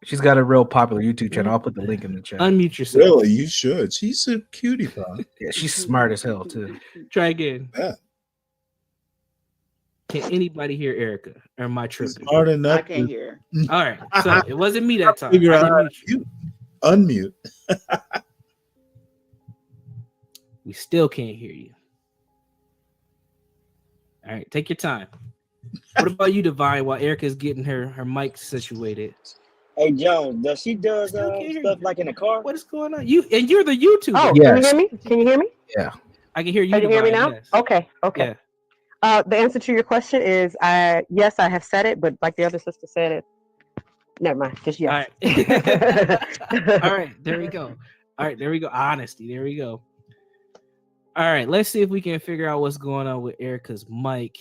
She's got a real popular YouTube channel. I'll put the link in the chat. Unmute yourself. Really, you should. She's a cutie pie. Yeah, she's smart as hell too. Try again. Yeah. Can anybody hear Erica? Or am I tripping? Smart enough. I can't hear. All right. So it wasn't me that time. Figure I out didn't how mute to unmute. We still can't hear you. All right, take your time. What about you, Divine, while Erica's getting her mic situated? Hey, Jones, does she do stuff like in the car? What is going on? You're the YouTuber. Oh, can you hear me? Can you hear me? Yeah. I can hear you. Can you hear me now? Divine, yes. Okay. Okay. Yeah. The answer to your question is yes, I have said it, but like the other sister said it. Never mind. Just yes. All right. All right. There we go. All right. There we go. Honesty. There we go. All right. Let's see if we can figure out what's going on with Erica's mic.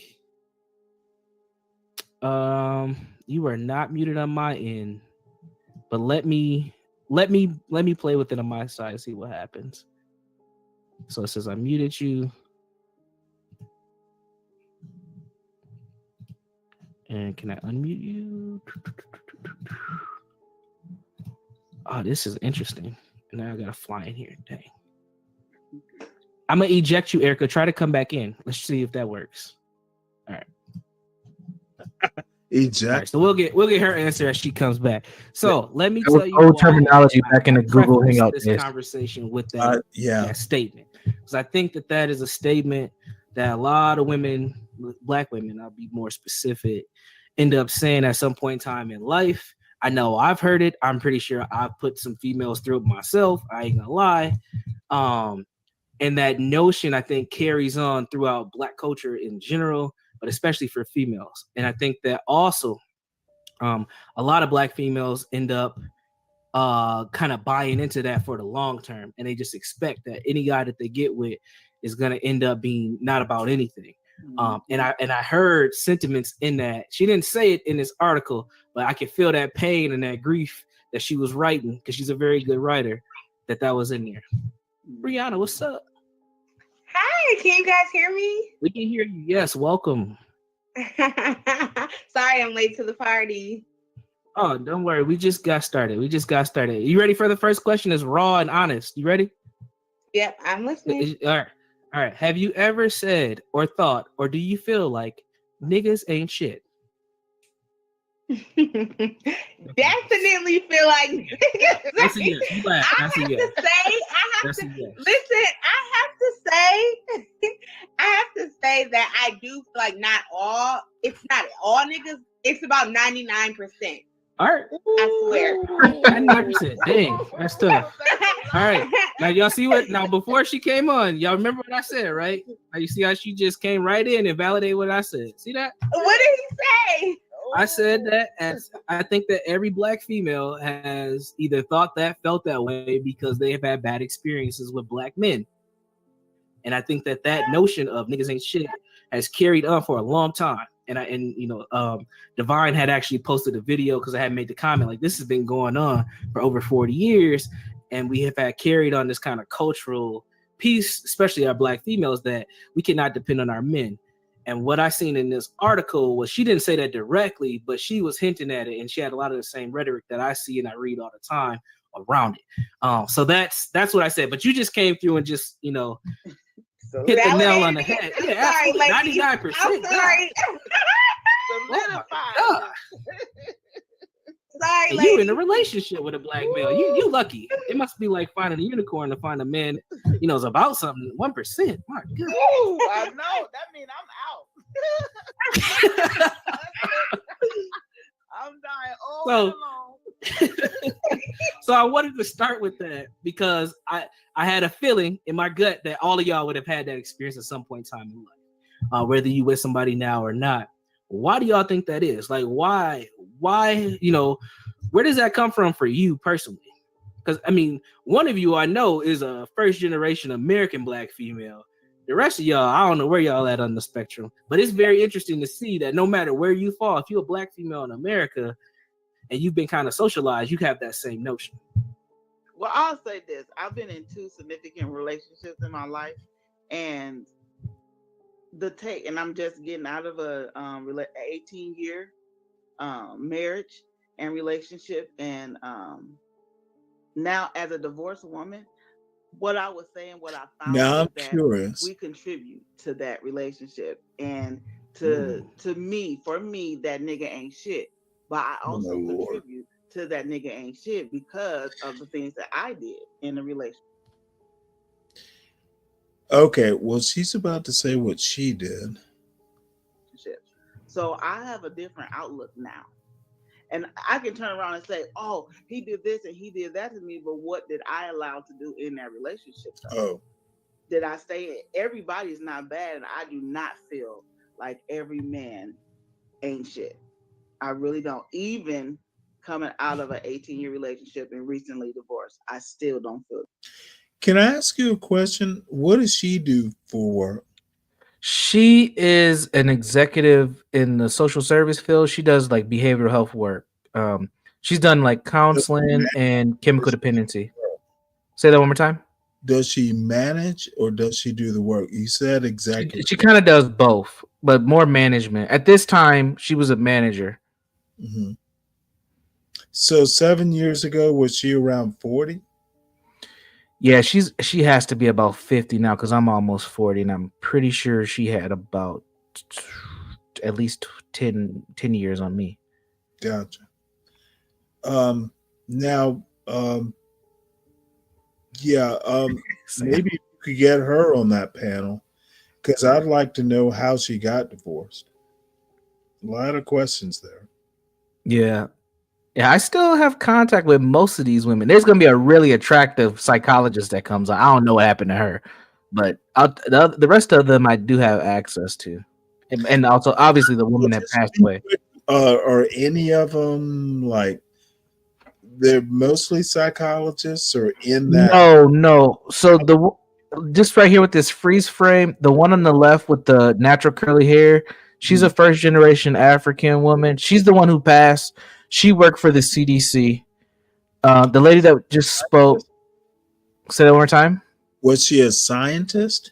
You are not muted on my end, but let me play with it on my side and see what happens. So it says I muted you. And can I unmute you? Oh, this is interesting. Now I gotta fly in here. Dang. I'm gonna eject you, Erica. Try to come back in. Let's see if that works. All right. Eject. All right, so we'll get her answer as she comes back. So let me That tell was you old why terminology I back in the Google prefaced Hangout this days. conversation with that, Yeah. that statement, because I think that is a statement that a lot of women, black women, I'll be more specific, end up saying at some point in time in life. I know I've heard it. I'm pretty sure I've put some females through it myself. I ain't gonna lie. And that notion, I think, carries on throughout black culture in general, but especially for females. And I think that also a lot of black females end up kind of buying into that for the long term. And they just expect that any guy that they get with is going to end up being not about anything. And I heard sentiments in that. She didn't say it in this article, but I could feel that pain and that grief that she was writing, because she's a very good writer, that was in there. Brianna, what's up? Hi, can you guys hear me? We can hear you. Yes, welcome. Sorry, I'm late to the party. Oh, don't worry. We just got started. You ready for the first question? It's raw and honest. You ready? Yep, I'm listening. All right. Have you ever said or thought, or do you feel like niggas ain't shit? Definitely feel like niggas. That's a yes. You laugh. That's a yes. I have to say that I do feel like it's not all niggas, it's about 99%. All right. I swear. 99%. Dang, that's tough. All right. Now y'all see what? Now before she came on, y'all remember what I said, right? Now you see how she just came right in and validated what I said. See that? What did he say? I said that as I think that every black female has either thought that, felt that way because they have had bad experiences with black men. And I think that notion of niggas ain't shit has carried on for a long time. And Divine had actually posted a video because I had made the comment, like, this has been going on for over 40 years. And we have had carried on this kind of cultural piece, especially our black females, that we cannot depend on our men. And what I seen in this article was she didn't say that directly, but she was hinting at it, and she had a lot of the same rhetoric that I see and I read all the time around it. So that's what I said. But you just came through and just hit the nail on the head. Yeah, absolutely. 99%. I'm sorry. God. Sorry, And you in a relationship with a black male. You lucky. It must be like finding a unicorn to find a man, is about something. 1%. My God. Ooh, I know. That means I'm out. I'm dying all alone. So I wanted to start with that because I had a feeling in my gut that all of y'all would have had that experience at some point in time in life, whether you with somebody now or not. Why do y'all think that is? Like, why, where does that come from for you personally? Because, I mean, one of you I know is a first generation American black female. The rest of y'all, I don't know where y'all at on the spectrum, but it's very interesting to see that no matter where you fall, if you're a black female in America and you've been kind of socialized, you have that same notion. Well, I'll say this. I've been in 2 significant relationships in my life, and and I'm just getting out of a 18-year marriage and relationship, and now as a divorced woman, what I was saying, what I found Now was I'm that curious. we contribute to that relationship, and for me, that nigga ain't shit. But I also contribute to that nigga ain't shit because of the things that I did in the relationship. Okay, well, she's about to say what she did. So I have a different outlook now. And I can turn around and say, oh, he did this and he did that to me, but what did I allow to do in that relationship? Oh. Did I say everybody's not bad, and I do not feel like every man ain't shit. I really don't. Even coming out of an 18-year relationship and recently divorced, I still don't feel it. Can I ask you a question? What does she do for work? She is an executive in the social service field. She does like behavioral health work. She's done like counseling and chemical dependency. Say that one more time. Does she manage or does she do the work? You said executive. She kind of does both, but more management. At this time, she was a manager. Mm-hmm. So 7 years ago, was she around 40? Yeah, she has to be about 50 now because I'm almost 40, and I'm pretty sure she had about at least 10 years on me. Gotcha. Now, maybe you could get her on that panel because I'd like to know how she got divorced. A lot of questions there. Yeah, I still have contact with most of these women. There's gonna be a really attractive psychologist that comes on. I don't know what happened to her, but the rest of them I do have access to, and also obviously the woman that passed away. Are any of them like they're mostly psychologists or in that? No. So just right here with this freeze frame, the one on the left with the natural curly hair, she's a first generation African woman. She's the one who passed. She worked for the CDC. The lady that just spoke, say that one more time. Was she a scientist?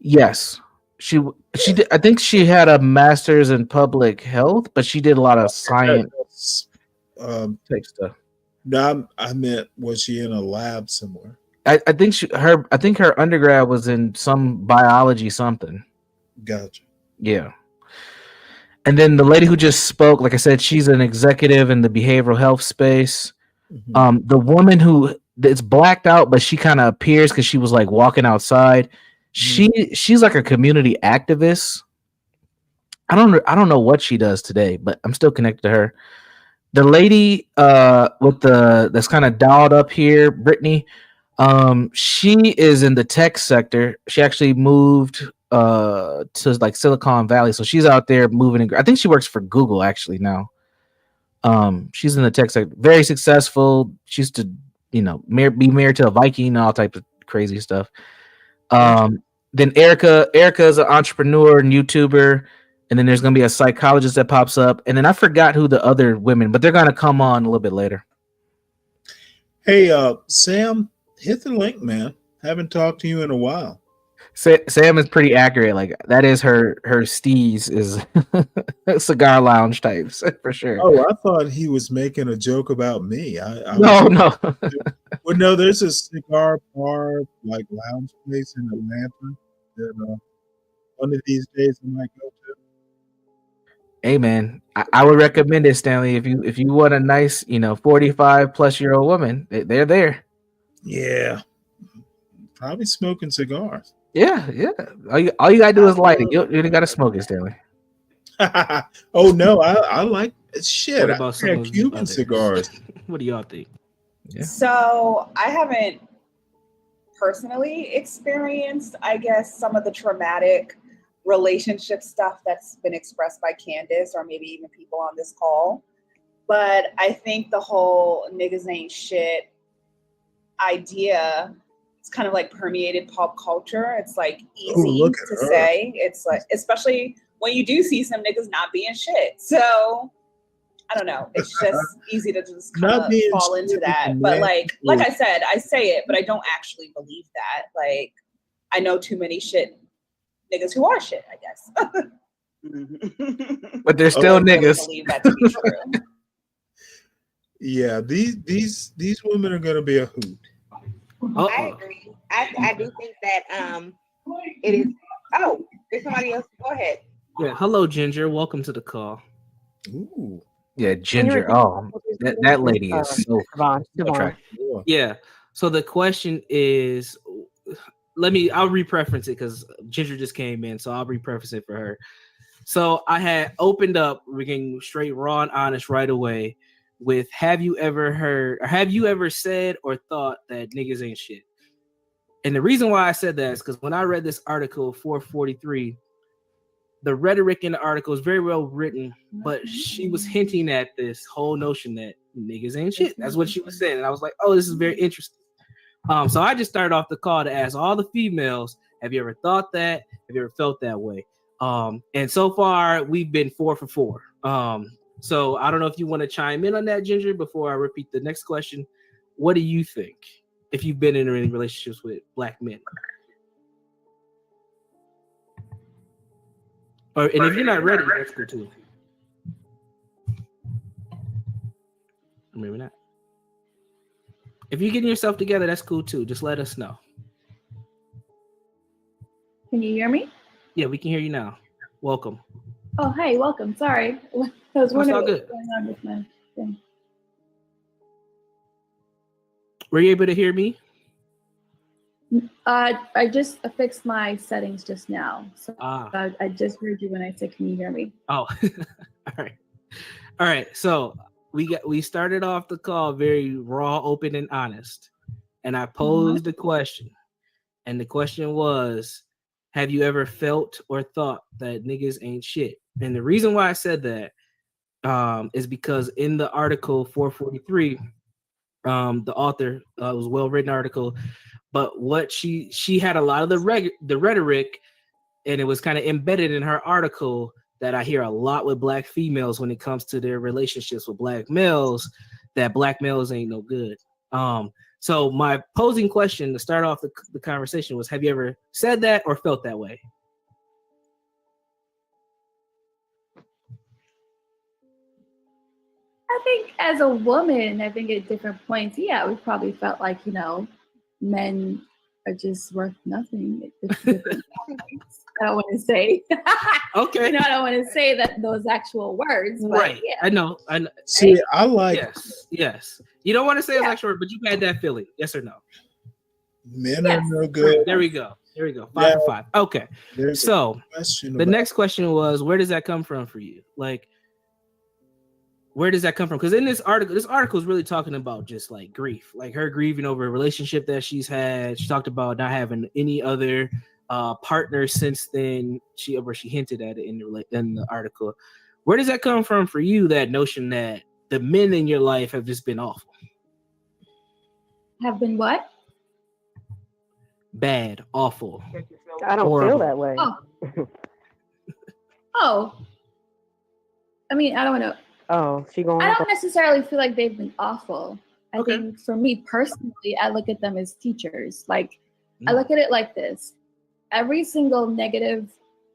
Yes, she did. I think she had a master's in public health, but she did a lot of science type stuff. No, I meant, was she in a lab somewhere? I think her undergrad was in some biology something. Gotcha. Yeah. And then the lady who just spoke, like I said, she's an executive in the behavioral health space. Mm-hmm. The woman who it's blacked out, but she kind of appears because she was like walking outside. Mm-hmm. She's like a community activist. I don't know what she does today, but I'm still connected to her. The lady with that's kind of dialed up here, Brittany. She is in the tech sector. She actually moved to like Silicon Valley, so she's out there moving. I think she works for Google actually now. She's in the tech sector, very successful. She used to, be married to a Viking and all types of crazy stuff. Then Erica is an entrepreneur and YouTuber, and then there's gonna be a psychologist that pops up, and then I forgot who the other women, but they're gonna come on a little bit later. Hey, Sam, hit the link, man. Haven't talked to you in a while. Sam is pretty accurate. Like that is her steez is cigar lounge types for sure. Oh, I thought he was making a joke about me. I No, was, no. well, no, there's a cigar bar, like lounge place in Atlanta that one of these days I might go to. Hey man, I would recommend it, Stanley. If you want a nice, 45-plus-year-old woman, they're there. Yeah, probably smoking cigars. Yeah. All you gotta do is light it. You don't gotta smoke it, Stanley. Oh no, I like shit. What I about some had of you Cuban others? cigars. What do y'all think? So I haven't personally experienced, I guess, some of the traumatic relationship stuff that's been expressed by Candace or maybe even people on this call. But I think the whole niggas ain't shit idea, it's kind of like permeated pop culture. It's like easy look at to her. say. It's like, especially when you do see some niggas not being shit. So I don't know. It's just easy to just kind Not of being fall shit into is that. a But nasty like word. I said, I say it, but I don't actually believe that. Like I know too many shit niggas who are shit, I guess. But they're I still don't really niggas. believe that to be true. Yeah, these women are gonna be a hoot. I agree. I do think that it is. Oh, there's somebody else. Go ahead. Yeah. Hello, Ginger. Welcome to the call. Ooh. Yeah, Ginger. Oh, that lady is so attractive. Yeah. So the question is, I'll repreference it because Ginger just came in, so I'll repreference it for her. So I had opened up, we're getting straight raw and honest right away with have you ever said or thought that niggas ain't shit? And the reason why I said that is because when I read this article 443, the rhetoric in the article is very well written, but she was hinting at this whole notion that niggas ain't shit. That's what she was saying. And I was like, oh, this is very interesting. So I just started off the call to ask all the females, have you ever thought that? Have you ever felt that way? And so far we've been 4 for 4. So I don't know if you want to chime in on that, Ginger, before I repeat the next question. What do you think if you've been in any relationships with black men? And if you're not ready, that's cool too. Or maybe not. If you're getting yourself together, that's cool too. Just let us know. Can you hear me? Yeah, we can hear you now. Welcome. Oh, hey, welcome. Sorry. I was That's wondering all what was good. going on with my thing. Were you able to hear me? I just fixed my settings just now. So Ah. I just heard you when I said, can you hear me? Oh, all right. So we started off the call very raw, open, and honest, and I posed a question, and the question was, have you ever felt or thought that niggas ain't shit? And the reason why I said that is because in the article 443, the author was a well-written article, but what she had a lot of the rhetoric, and it was kind of embedded in her article that I hear a lot with black females when it comes to their relationships with black males, that black males ain't no good. So my posing question to start off the conversation was, have you ever said that or felt that way? I think as a woman, I think at different points, yeah, we probably felt like, men are just worth nothing at different points. I don't want to say. Okay. I don't want to say that those actual words. But Right. yeah. I know. See, I like Yes. You don't want to say it's actual word, but you had that feeling. Yes or no? men are no good. There we go. 5 for 5. Okay. There's So a question the about next question was, where does that come from for you? Like, where does that come from? Because in this article is really talking about just like grief, like her grieving over a relationship that she's had. She talked about not having any other partner since then. She hinted at it in the article. Where does that come from for you? That notion that the men in your life have just been awful, Have been what? bad, awful. I don't feel horrible. that way. Oh. I mean, I don't know. Oh, she going? I don't necessarily feel like they've been awful. I think for me personally, I look at them as teachers. Like, I look at it like this. every single negative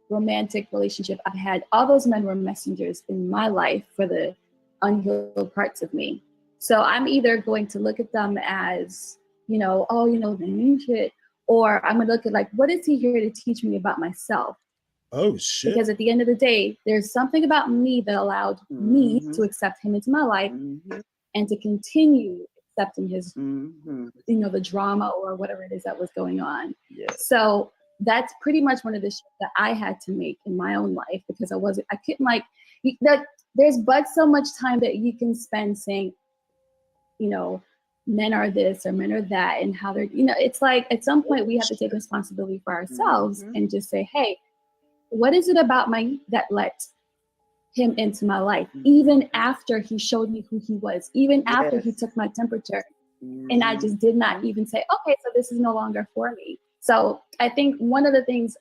romantic relationship I've had, all those men were messengers in my life for the unhealed parts of me. So I'm either going to look at them as, they ain't shit, or I'm going to look at what is he here to teach me about myself? Oh shit! Because at the end of the day, there's something about me that allowed me to accept him into my life and to continue accepting his, the drama or whatever it is that was going on. So that's pretty much one of the shit that I had to make in my own life, because I couldn't there's but so much time that you can spend saying, men are this or men are that, and how they're, it's like at some point we have to take responsibility for ourselves and just say, hey, what is it about that let him into my life, even after he showed me who he was, even after he took my temperature, and I just did not even say, okay, so this is no longer for me. So I think one of the things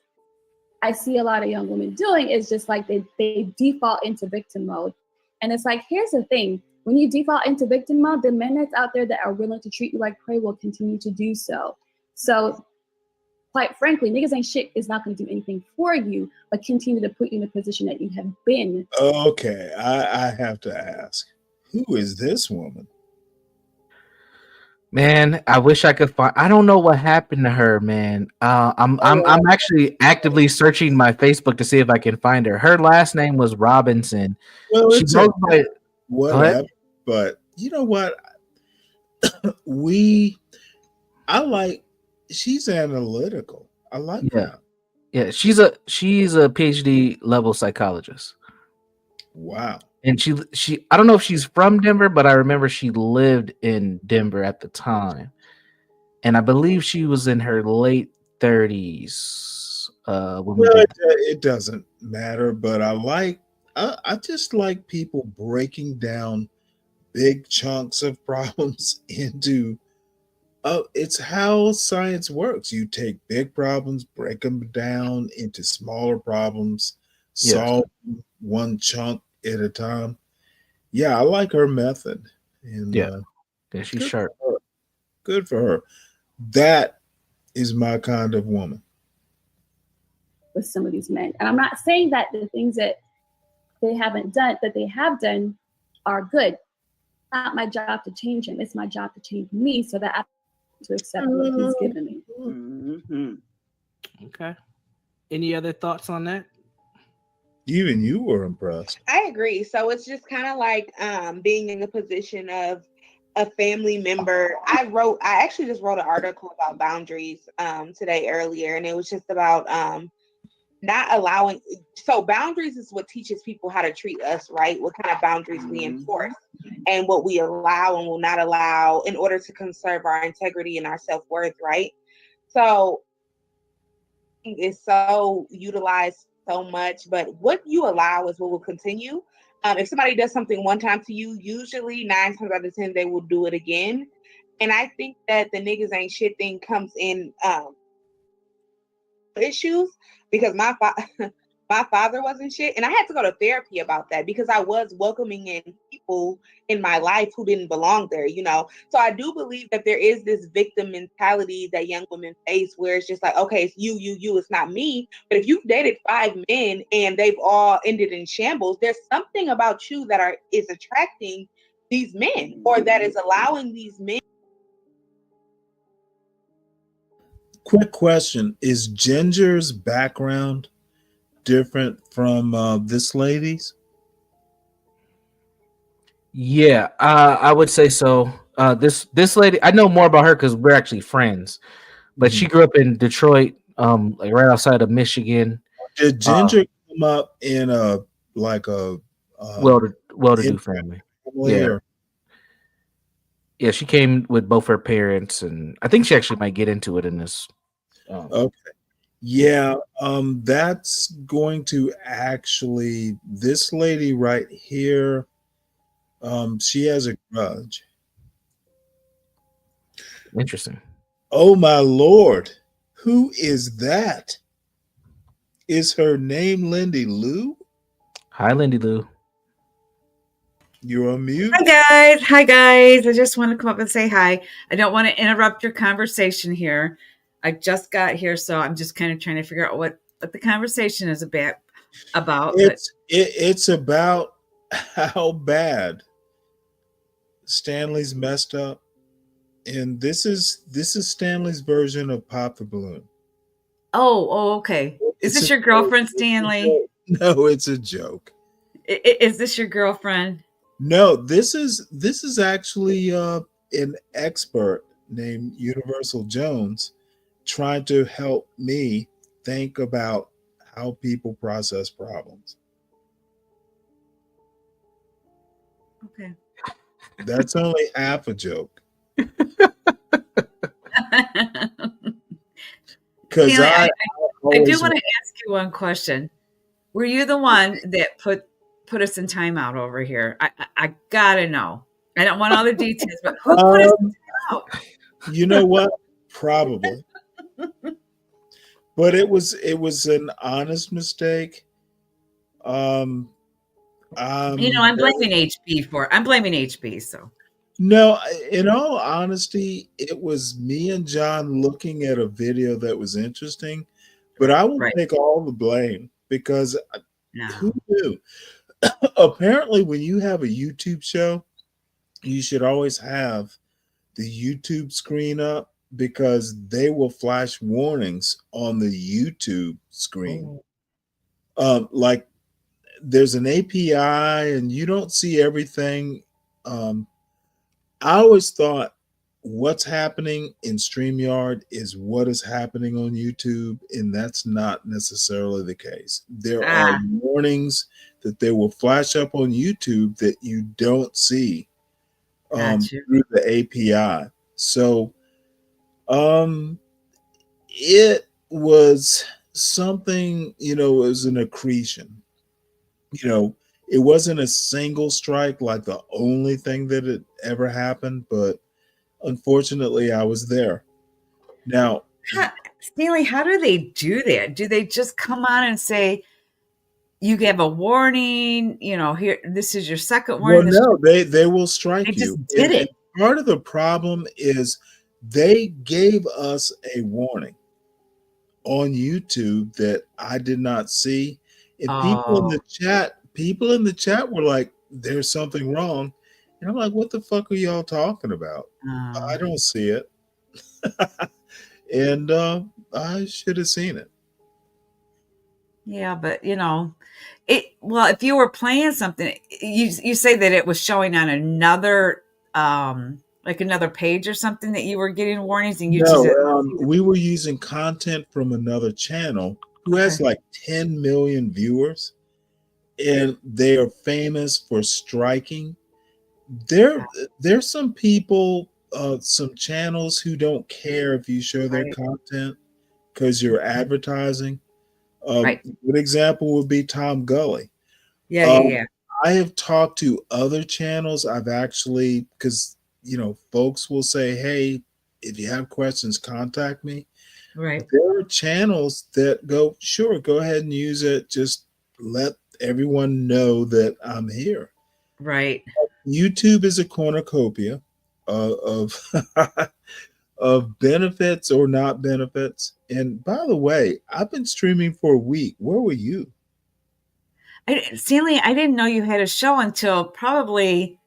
I see a lot of young women doing is just they default into victim mode. And it's here's the thing. When you default into victim mode, the men that's out there that are willing to treat you like prey will continue to do so. So quite frankly, niggas ain't shit is not going to do anything for you, but continue to put you in a position that you have been. Okay, I have to ask, who is this woman? Man, I wish I could find. I don't know what happened to her, man. I'm actually actively searching my Facebook to see if I can find her. Her last name was Robinson. Well, She it's goes by whatever, but you know what? She's analytical. I like that. Yeah, she's a PhD level psychologist. Wow. And she I don't know if she's from Denver, but I remember she lived in Denver at the time. And I believe she was in her late 30s. It doesn't matter, but I just like people breaking down big chunks of problems into it's how science works. You take big problems, break them down into smaller problems, solve one chunk at a time. Yeah, I like her method. And she's sharp. Good for her. That is my kind of woman. With some of these men. And I'm not saying that the things that they have done are good. It's not my job to change him. It's my job to change me so that I to accept what he's given me. Okay. Any other thoughts on that? Even you were impressed. I agree. So it's just kind of like being in the position of a family member. I actually just wrote an article about boundaries today earlier, and it was just about not allowing. So boundaries is what teaches people how to treat us, right? What kind of boundaries we enforce and what we allow and will not allow in order to conserve our integrity and our self-worth, right? So it's so utilized so much, but what you allow is what will continue. If somebody does something one time to you, usually 9 times out of 10 they will do it again. And I think that the niggas ain't shit thing comes in issues because my father wasn't shit, and I had to go to therapy about that because I was welcoming in people in my life who didn't belong there, So I do believe that there is this victim mentality that young women face where it's just like, okay, it's you, it's not me. But if you've dated 5 men and they've all ended in shambles, there's something about you that is attracting these men or that is allowing these men. Quick question. Is Ginger's background different from this lady's? Yeah, I would say so. This lady, I know more about her because we're actually friends, but she grew up in Detroit, right outside of Michigan. Did Ginger come up in a well-to-do family? Yeah, she came with both her parents, and I think she actually might get into it in this. Okay. Yeah, that's going to actually, this lady right here, she has a grudge. Interesting. Oh my Lord. Who is that? Is her name Lindy Lou? Hi, Lindy Lou. You're on mute. Hi guys. I just want to come up and say hi. I don't want to interrupt your conversation here. I just got here, so I'm just kind of trying to figure out what the conversation is about. It's about how bad Stanley's messed up, and this is Stanley's version of Pop the Balloon. Oh, okay. Is this your girlfriend, Stanley? No, it's a joke. Is this your girlfriend? No, this is actually an expert named Universal Jones trying to help me think about how people process problems. Okay. That's only half a joke. Because Stanley, I do always want to ask you one question. Were you the one that put us in timeout over here? I gotta know. I don't want all the details, but who put us in timeout? You know what? Probably. But it was an honest mistake. I'm blaming HB. So no, in all honesty, it was me and John looking at a video that was interesting, but I will take all the blame because who knew? Apparently, when you have a YouTube show, you should always have the YouTube screen up because they will flash warnings on the YouTube screen. Like there's an API and you don't see everything. I always thought what's happening in StreamYard is what is happening on YouTube, and that's not necessarily the case. There are warnings that they will flash up on YouTube that you don't see through the API. So it was something, it was an accretion. It wasn't a single strike like the only thing that had ever happened, but unfortunately I was there. Now, Stanley, how do they do that? Do they just come on and say, you have a warning, here, this is your second warning? Well, no, they will strike you. Just did it. And part of the problem is they gave us a warning on YouTube that I did not see. And people in the chat were like, there's something wrong. And I'm like, what the fuck are y'all talking about? I don't see it. And I should have seen it. Yeah, but if you were playing something, you say that it was showing on another another page or something that you were getting warnings, and we were using content from another channel who has like 10 million viewers, and they are famous for striking. There's some people, some channels who don't care if you show their content because you're advertising. A good example would be Tom Gully. Yeah. I have talked to other channels. I've actually, because folks will say, hey, if you have questions, contact me. Right. There are channels that go, sure, go ahead and use it. Just let everyone know that I'm here. Right. YouTube is a cornucopia of of benefits or not benefits. And by the way, I've been streaming for a week. Where were you? Stanley, I didn't know you had a show until probably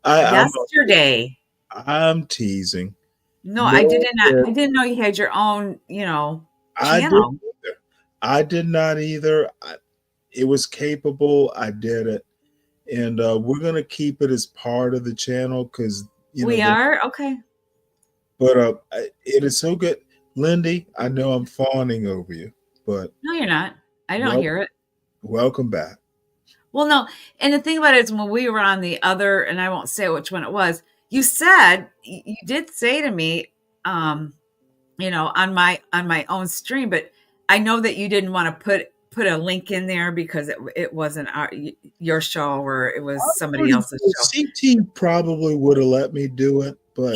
yesterday. I'm teasing. No, I didn't know you had your own, channel. I did not either. It was capable. I did it. And we're going to keep it as part of the channel because, we are? Okay. But it is so good. Lindy, I know I'm fawning over you, but. No, you're not. I don't hear it. Welcome back. Well, no. And the thing about it is when we were on the other, and I won't say which one it was, you did say to me, on my own stream, but I know that you didn't want to put a link in there because it wasn't your show or it was somebody else's show. CT probably would have let me do it, but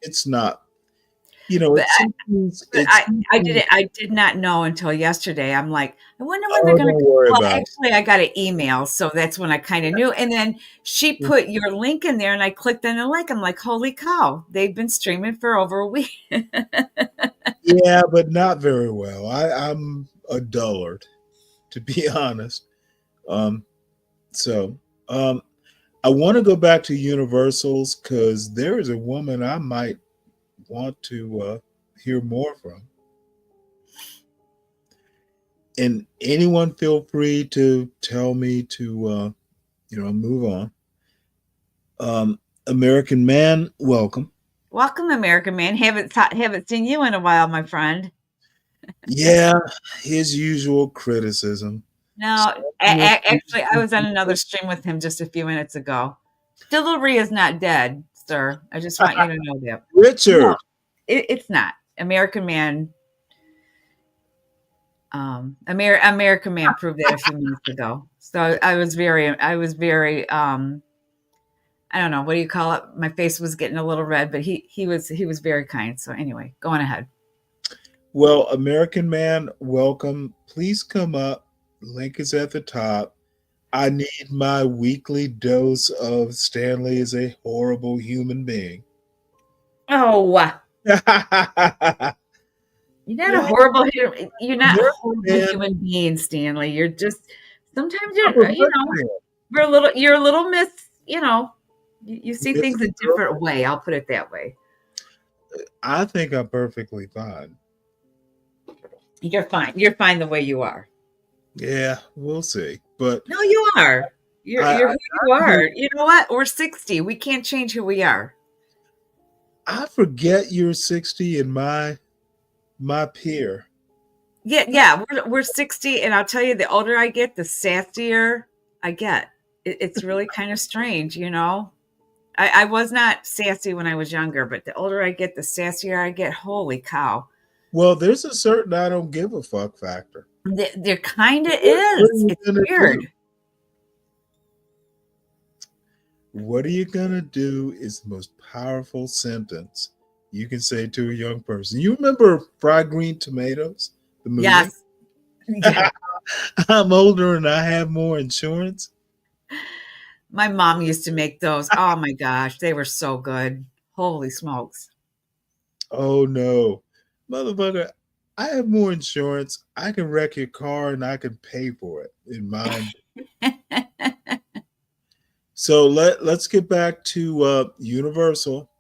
it's not. You know, But it's I did not know until yesterday. I'm like, I wonder when oh, they're gonna. don't worry Well, about it. actually, I got an email, so that's when I kind of knew. And then she put your link in there, and I clicked on the link. I'm like, holy cow! They've been streaming for over a week. Yeah, but not very well. I'm a dullard, to be honest. So I want to go back to Universals because there is a woman I might want to hear more from. And anyone feel free to tell me to move on. American Man, welcome. Welcome, American Man. Haven't seen you in a while, my friend. Yeah, his usual criticism. No, actually, I was on another stream with him just a few minutes ago. Chivalry is not dead, sir. I just want you to know that. Richard. No, it's not. American Man. American Man proved that a few minutes ago. So I was very I don't know, what do you call it? My face was getting a little red, but he was very kind. So anyway, go on ahead. Well, American Man, welcome. Please come up. Link is at the top. I need my weekly dose of Stanley is a horrible human being. Oh, you're not a horrible human. You're not a horrible human being, Stanley. You're just sometimes you're a little miss. You see things a different way. I'll put it that way. I think I'm perfectly fine. You're fine. You're fine the way you are. Yeah, we'll see. But no, you are. You're who you are. You know what? We're 60. We can't change who we are. I forget you're 60 and my peer. Yeah. We're 60, and I'll tell you, the older I get, the sassier I get. It's really kind of strange, I was not sassy when I was younger, but the older I get, the sassier I get. Holy cow. Well, there's a certain I don't give a fuck factor. There kind of is. It's weird. What are you going to do is the most powerful sentence you can say to a young person. You remember Fried Green Tomatoes? The movie? Yes. Yeah. I'm older and I have more insurance. My mom used to make those. Oh my gosh, they were so good. Holy smokes. Oh no. Motherfucker, I have more insurance. I can wreck your car and I can pay for it in mine. So let's get back to Universal.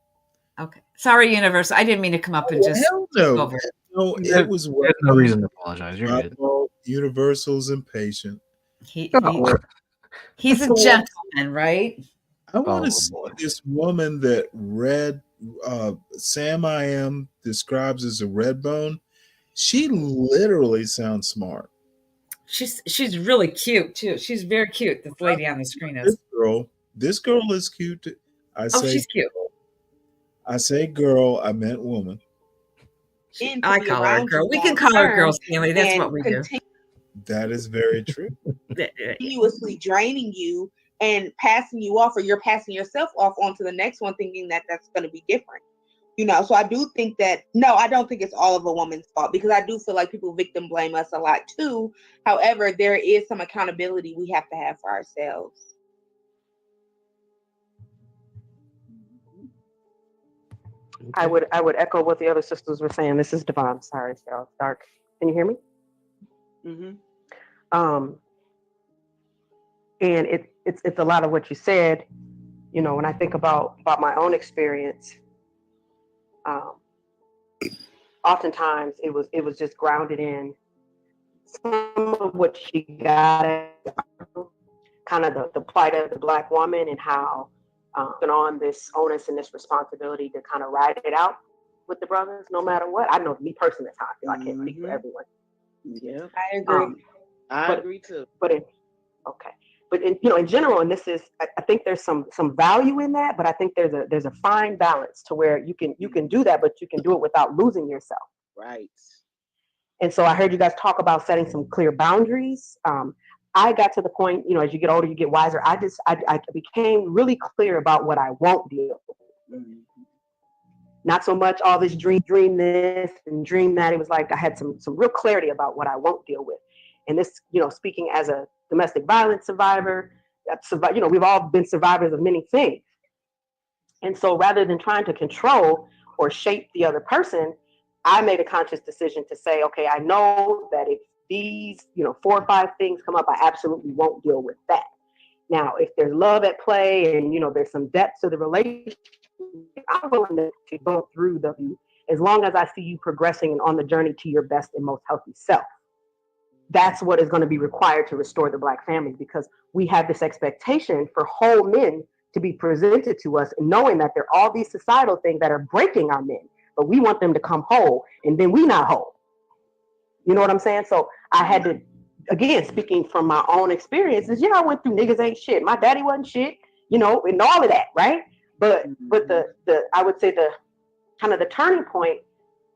Okay. Sorry, Universal. I didn't mean to come up and just no. over. No, it was There's no reason to apologize. You're good. Universal's impatient. He's a gentleman, right? I want to see this woman that Sam I Am describes as a red bone. She literally sounds smart. She's really cute too. She's very cute. This lady on the screen is. This girl is cute. She's cute. I say girl, I meant woman. I call her a girl. We can call her girl, Stanley. That's what we do. That is very true. Continuously draining you and passing you off, or you're passing yourself off onto the next one, thinking that that's going to be different. So I do think that, no, I don't think it's all of a woman's fault, because I do feel like people victim blame us a lot too. However, there is some accountability we have to have for ourselves. I would echo what the other sisters were saying. This is Devon. Sorry, y'all. Dark. Can you hear me? Mm-hmm. And it's a lot of what you said. When I think about my own experience, oftentimes it was just grounded in some of what she got, kind of the plight of the Black woman, and how on this onus and this responsibility to kind of ride it out with the brothers, no matter what. I know me personally, that's how I feel. I can't speak for everyone. Yeah, I agree. I agree too. But in general, and this is, I think there's some value in that, but I think there's a fine balance to where you can do that, but you can do it without losing yourself. Right. And so I heard you guys talk about setting some clear boundaries. I got to the point, as you get older, you get wiser. I became really clear about what I won't deal with. Not so much all this dream this and dream that. It was like I had some real clarity about what I won't deal with. And this, speaking as a domestic violence survivor, we've all been survivors of many things. And so rather than trying to control or shape the other person, I made a conscious decision to say, okay, I know that if these, 4 or 5 things come up, I absolutely won't deal with that. Now, if there's love at play and, there's some depth to the relationship, I'm willing to go through as long as I see you progressing and on the journey to your best and most healthy self. That's what is going to be required to restore the Black family, because we have this expectation for whole men to be presented to us, and knowing that there are all these societal things that are breaking our men, but we want them to come whole, and then we not whole. You know what I'm saying? So I had to, again, speaking from my own experiences, I went through niggas ain't shit. My daddy wasn't shit, and all of that, right? But the I would say the kind of the turning point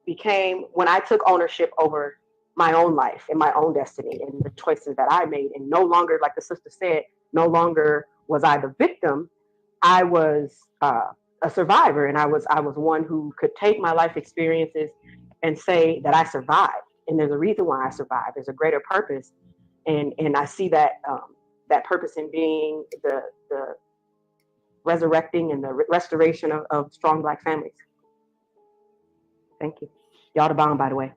became when I took ownership over my own life and my own destiny and the choices that I made, and no longer, like the sister said, no longer was I the victim. I was a survivor, and I was one who could take my life experiences and say that I survived. And there's a reason why I survived. There's a greater purpose, and I see that that purpose in being the resurrecting and the restoration of strong Black families. Thank you. Y'all the bomb, by the way.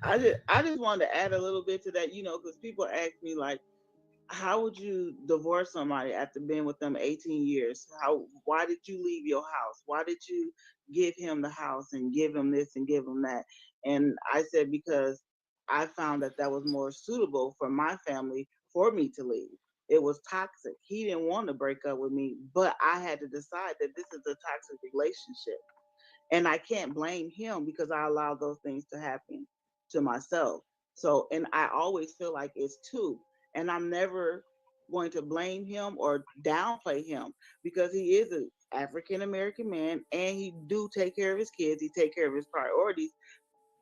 I just wanted to add a little bit to that, because people ask me like, how would you divorce somebody after being with them 18 years? Why did you leave your house? Why did you give him the house and give him this and give him that? And I said, because I found that was more suitable for my family for me to leave. It was toxic. He didn't want to break up with me, but I had to decide that this is a toxic relationship. And I can't blame him because I allowed those things to happen to myself. So, and I always feel like it's two. And I'm never going to blame him or downplay him, because he is an African-American man and he do take care of his kids. He take care of his priorities.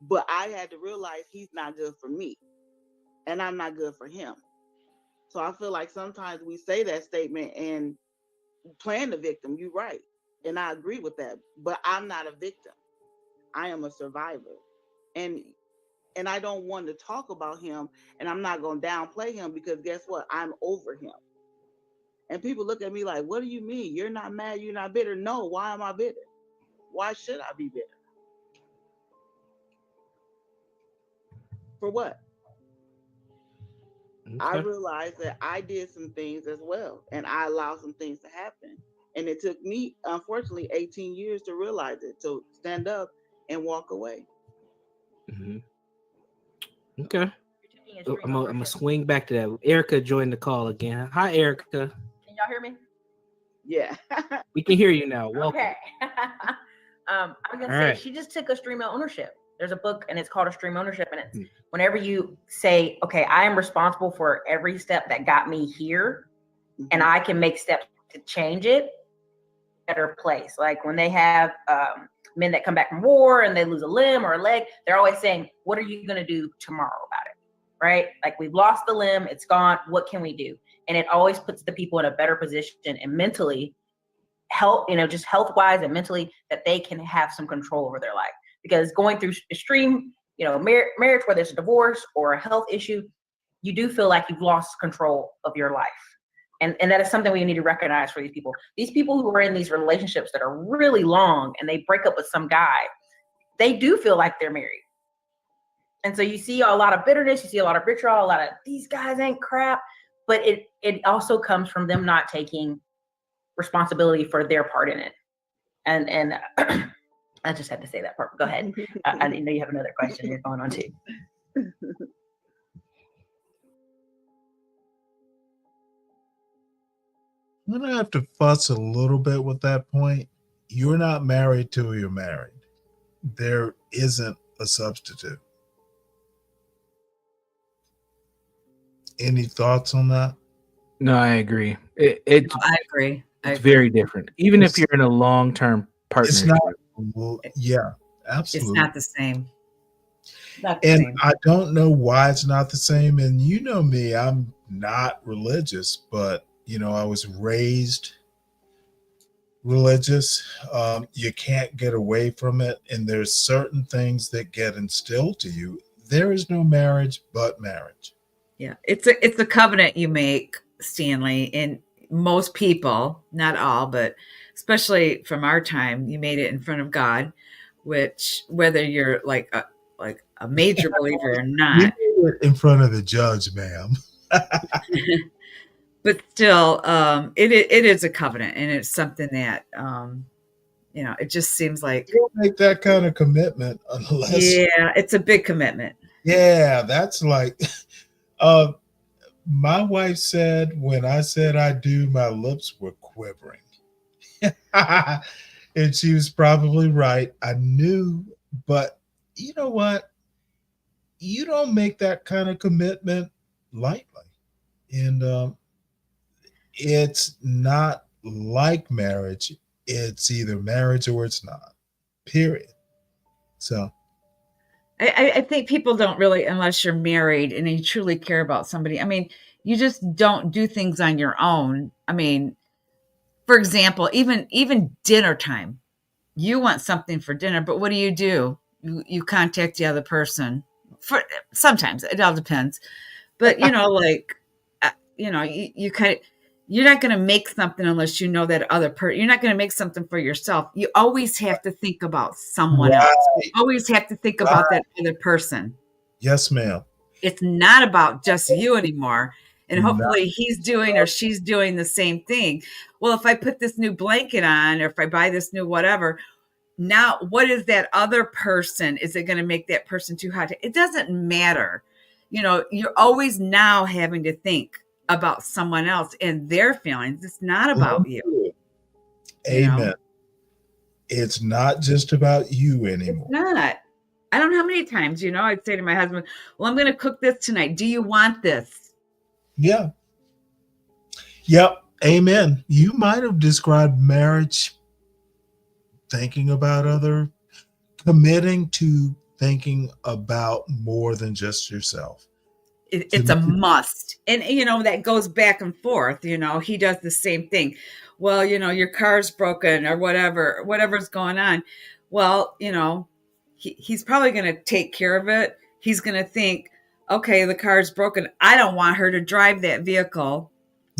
But I had to realize he's not good for me and I'm not good for him. So I feel like sometimes we say that statement and playing the victim. You're right. And I agree with that. But I'm not a victim. I am a survivor. And I don't want to talk about him, and I'm not going to downplay him, because guess what? I'm over him. And people look at me like, what do you mean? You're not mad, you're not bitter. No, why am I bitter? Why should I be bitter? For what? Okay. I realized that I did some things as well, and I allowed some things to happen. And it took me, unfortunately, 18 years to realize it, to stand up and walk away. Mm-hmm. Okay. I'm gonna swing back to that. Erica joined the call again. Hi, Erica. Can y'all hear me? Yeah. We can hear you now. Welcome. Okay. I'm gonna say she just took a stream of ownership. There's a book and it's called A Stream Ownership, and it's whenever you say, okay, I am responsible for every step that got me here, and I can make steps to change it, better place. Like when they have men that come back from war and they lose a limb or a leg, they're always saying, what are you going to do tomorrow about it? Right? Like, we've lost the limb, it's gone. What can we do? And it always puts the people in a better position and mentally just health wise and mentally, that they can have some control over their life. Because going through extreme, marriage, whether it's a divorce or a health issue, you do feel like you've lost control of your life. And that is something we need to recognize for these people. These people who are in these relationships that are really long and they break up with some guy, they do feel like they're married. And so you see a lot of bitterness, you see a lot of vitriol, a lot of these guys ain't crap, but it also comes from them not taking responsibility for their part in it. And I just had to say that part. Go ahead. I know you have another question you're going on too. I'm going to have to fuss a little bit with that point. You're not married till you're married. There isn't a substitute. Any thoughts on that? No, I agree. I agree. It's very different. Even if you're in a long-term partnership. It's not. Yeah, absolutely. It's not the same. I don't know why it's not the same. And you know me, I'm not religious, but I was raised religious. You can't get away from it, and there's certain things that get instilled to you. There is no marriage but marriage. Yeah, it's a covenant you make, Stanley, and most people, not all, but especially from our time, you made it in front of God, which whether you're like a major believer or You not, did it in front of the judge, ma'am. but still, it is a covenant, and it's something that it just seems like, You don't make that kind of commitment unless yeah, it's a big commitment. yeah, that's like my wife said when I said I do, my lips were quivering. And she was probably right. I knew, but you know what? You don't make that kind of commitment lightly. And it's not like marriage. It's either marriage or it's not. Period. So I think people don't really, unless you're married and you truly care about somebody. I mean, you just don't do things on your own. I mean, for example, even dinner time, you want something for dinner, but what do? You contact the other person. For sometimes it all depends, but like you kind of. You're not going to make something unless you know that other person. You're not going to make something for yourself. You always have to think about someone else. You always have to think about that other person. yes, ma'am. It's not about just you anymore. And No. hopefully he's doing or she's doing the same thing. Well, if I put this new blanket on, or if I buy this new whatever, now what is that other person? Is it going to make that person too hot? It doesn't matter. You're always now having to think about someone else and their feelings. It's not about you. Amen. It's not just about you anymore. It's not. I don't know how many times, I'd say to my husband, well, I'm going to cook this tonight. Do you want this? Yeah. Yep. Amen. You might have described marriage thinking about committing to thinking about more than just yourself. It's a must. And, that goes back and forth. He does the same thing. Well, your car's broken or whatever's going on. Well, he's probably going to take care of it. He's going to think, okay, the car's broken. I don't want her to drive that vehicle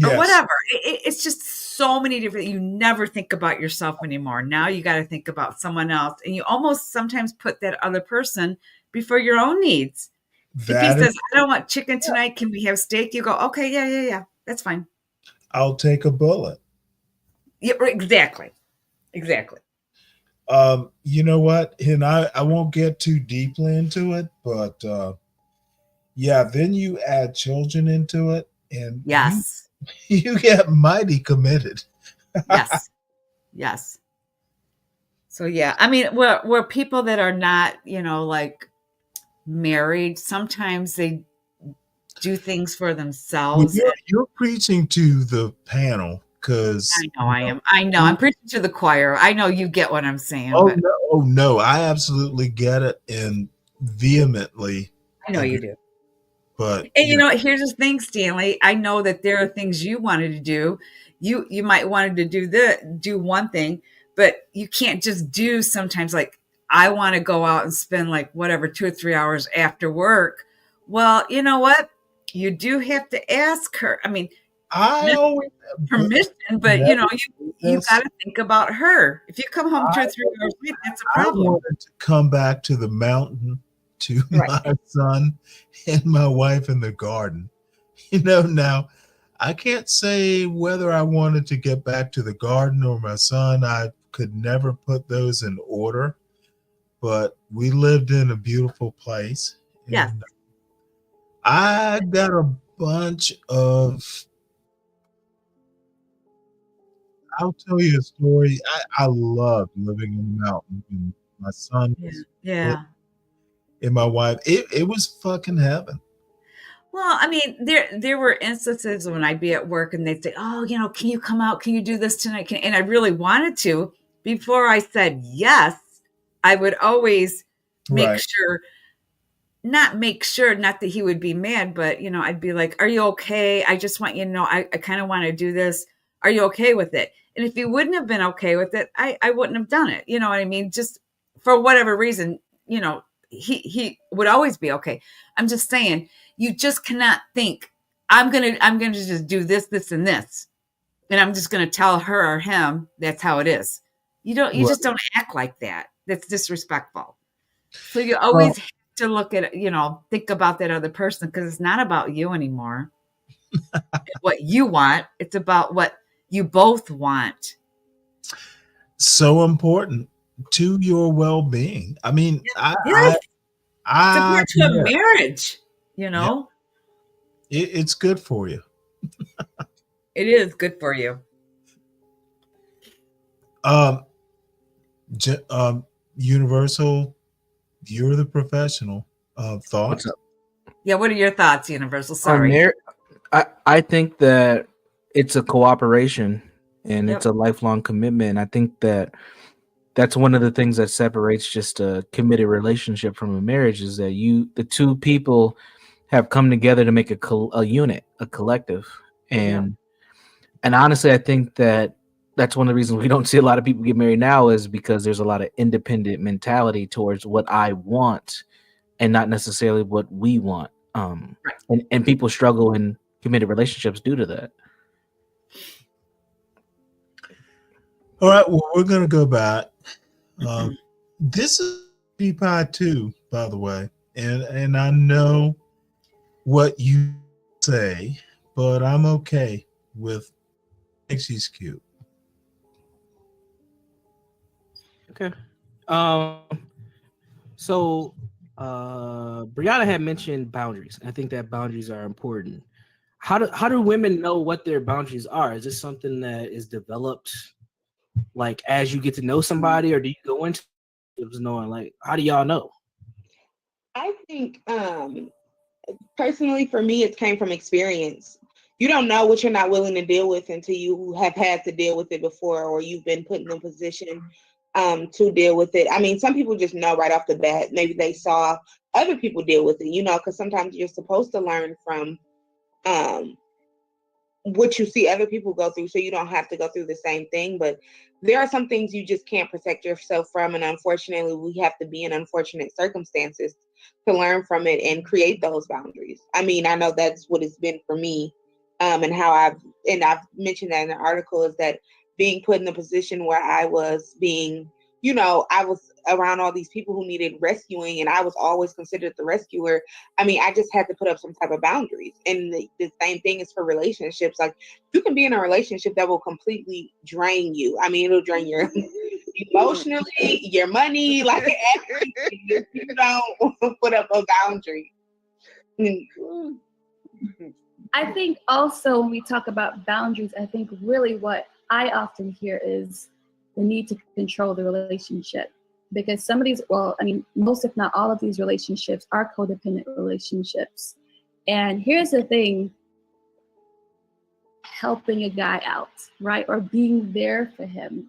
or whatever. It's just so many different, you never think about yourself anymore. Now you got to think about someone else. And you almost sometimes put that other person before your own needs. If he says, I don't want chicken tonight, can we have steak? You go, okay, yeah, that's fine. I'll take a bullet. Yeah, exactly. You know what? And I won't get too deeply into it, but then you add children into it, and yes, you get mighty committed. Yes. So yeah, I mean, where people that are not, like married, sometimes they do things for themselves. Well, you're preaching to the panel because I know I am. I know I'm preaching to the choir. I know you get what I'm saying. No, I absolutely get it and vehemently. I know you do. But and here's the thing, Stanley. I know that there are things you wanted to do. You might wanted to do one thing, but you can't just do sometimes like I want to go out and spend like whatever 2 or 3 hours after work. Well, you know what? You do have to ask her. I mean, I always permission, but you got to think about her. If you come home 2 or 3 hours late, that's a problem. I wanted to come back to the mountain to my son and my wife in the garden. Now I can't say whether I wanted to get back to the garden or my son. I could never put those in order. But we lived in a beautiful place. Yeah. I got a bunch of, I'll tell you a story. I loved living in the mountain. And my son Yeah. And my wife. It was fucking heaven. Well, I mean, there were instances when I'd be at work and they'd say, oh, can you come out? Can you do this tonight? And I really wanted to. Before I said yes, I would always not that he would be mad, but, I'd be like, are you okay? I just want you to know, I kind of want to do this. Are you okay with it? And if you wouldn't have been okay with it, I wouldn't have done it. You know what I mean? Just for whatever reason, you know, he would always be okay. I'm just saying, you just cannot think, I'm gonna just do this, this, and this, and I'm just gonna tell her or him that's how it is. You just don't act like that. That's disrespectful. So you always have to look at, you know, think about that other person, because it's not about you anymore. What you want, it's about what you both want. So important to your well-being. I mean, Yes. It's important to a marriage, you know. It's good for you. It is good for you. Universal, you're the professional. Thoughts? Yeah, what are your thoughts, Universal? Sorry. I think that it's a cooperation and it's a lifelong commitment. I think that that's one of the things that separates just a committed relationship from a marriage, is that the two people have come together to make a unit, a collective. And honestly, I think that that's one of the reasons we don't see a lot of people get married now, is because there's a lot of independent mentality towards what I want and not necessarily what we want. And people struggle in committed relationships due to that. All right, well, we're going to go back. This is Pie 2, by the way, and I know what you say, but I'm okay with she's cute. Okay. So Brianna had mentioned boundaries. I think that boundaries are important. How do women know what their boundaries are? Is this something that is developed like as you get to know somebody, or do you go into it knowing, like, how do y'all know? I think personally for me, it came from experience. You don't know what you're not willing to deal with until you have had to deal with it before, or you've been put in a position to deal with it. I mean, some people just know right off the bat. Maybe they saw other people deal with it, you know, because sometimes you're supposed to learn from what you see other people go through, so you don't have to go through the same thing. But there are some things you just can't protect yourself from, and unfortunately we have to be in unfortunate circumstances to learn from it and create those boundaries. I mean, I know that's what it's been for me, and how I've mentioned that in the article, is that being put in a position where I was being, you know, I was around all these people who needed rescuing, and I was always considered the rescuer. I mean, I just had to put up some type of boundaries. And the same thing is for relationships. Like, you can be in a relationship that will completely drain you. I mean, it'll drain your emotionally, your money, like everything, if you don't put up a boundary. I think also when we talk about boundaries, I think really what I often hear is the need to control the relationship, because some of these, well, I mean, most if not all of these relationships are codependent relationships. And here's the thing, helping a guy out, right? Or being there for him.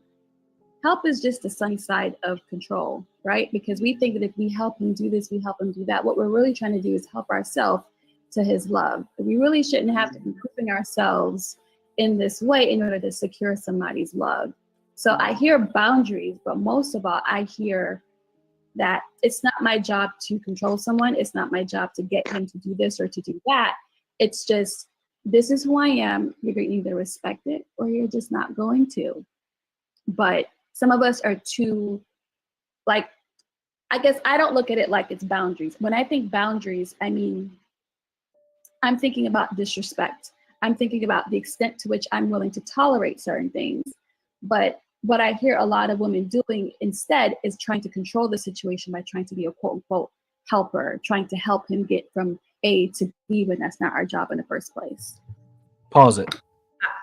Help is just the sunny side of control, right? Because we think that if we help him do this, we help him do that. What we're really trying to do is help ourselves to his love. We really shouldn't have to be putting ourselves in this way in order to secure somebody's love. So I hear boundaries, but most of all, I hear that it's not my job to control someone. It's not my job to get him to do this or to do that. It's just, this is who I am. You're going to either respect it or you're just not going to. But some of us are too, like, I guess I don't look at it like it's boundaries. When I think boundaries, I mean, I'm thinking about disrespect. I'm thinking about the extent to which I'm willing to tolerate certain things. But what I hear a lot of women doing instead is trying to control the situation by trying to be a quote unquote helper, trying to help him get from A to B when that's not our job in the first place. Pause it.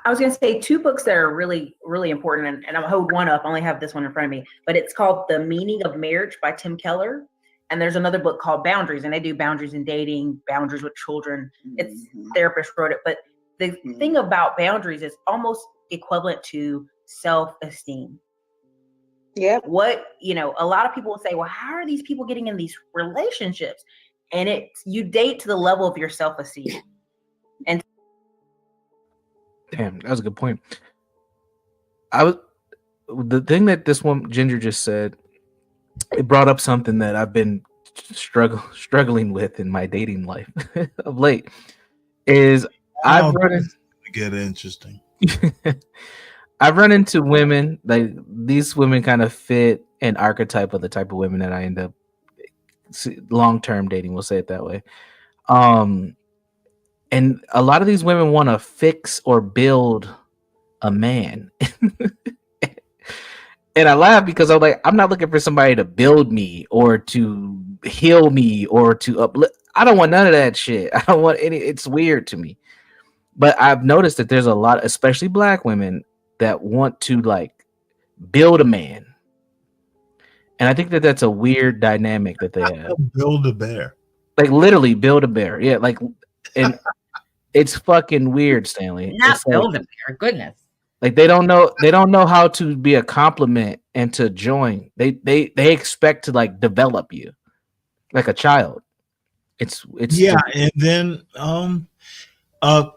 I was going to say two books that are really, really important, and I'll hold one up. I only have this one in front of me, but it's called The Meaning of Marriage by Tim Keller. And there's another book called Boundaries, and they do boundaries in dating, boundaries with children. It's therapist wrote it. But the thing about boundaries is almost equivalent to self-esteem. Yeah. What, you know, a lot of people will say, well, how are these people getting in these relationships? And it's, you date to the level of your self-esteem. And damn, that was a good point. the thing that this one Ginger just said, it brought up something that I've been struggling with in my dating life of late. Is I've run this is gonna get interesting. I've run into women, like these women kind of fit an archetype of the type of women that I end up long-term dating, we'll say it that way. And a lot of these women want to fix or build a man. And I laugh because I'm like, I'm not looking for somebody to build me or to heal me or to uplift. I don't want none of that shit. I don't want any. It's weird to me. But I've noticed that there's a lot, especially black women, that want to like build a man. And I think that that's a weird dynamic that they have. Build a bear. Like literally build a bear. Yeah, like, and it's fucking weird, Stanley. Not It's build like, a bear. Goodness. like they don't know how to be a compliment and to join. They expect to like develop you like a child. It's Yeah, and then a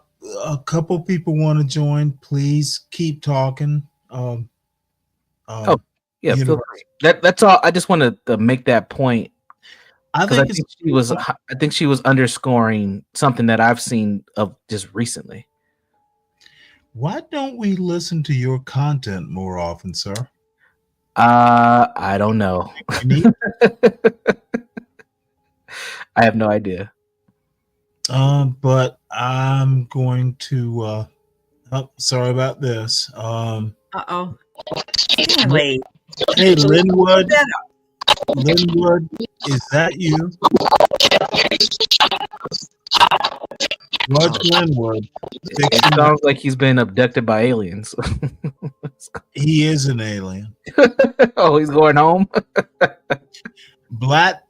couple people want to join. Please keep talking. Yeah, you know, that's all. I just wanted to make that point. I Because think I think she was underscoring something that I've seen of just recently. why don't we listen to your content more often, sir? I don't know. I have no idea. But I'm going to sorry about this. Uh-oh. Stanley. Hey, Linwood. Linwood, is that you? George Linwood. It sounds like he's been abducted by aliens. He is an alien. Oh, he's going home? Black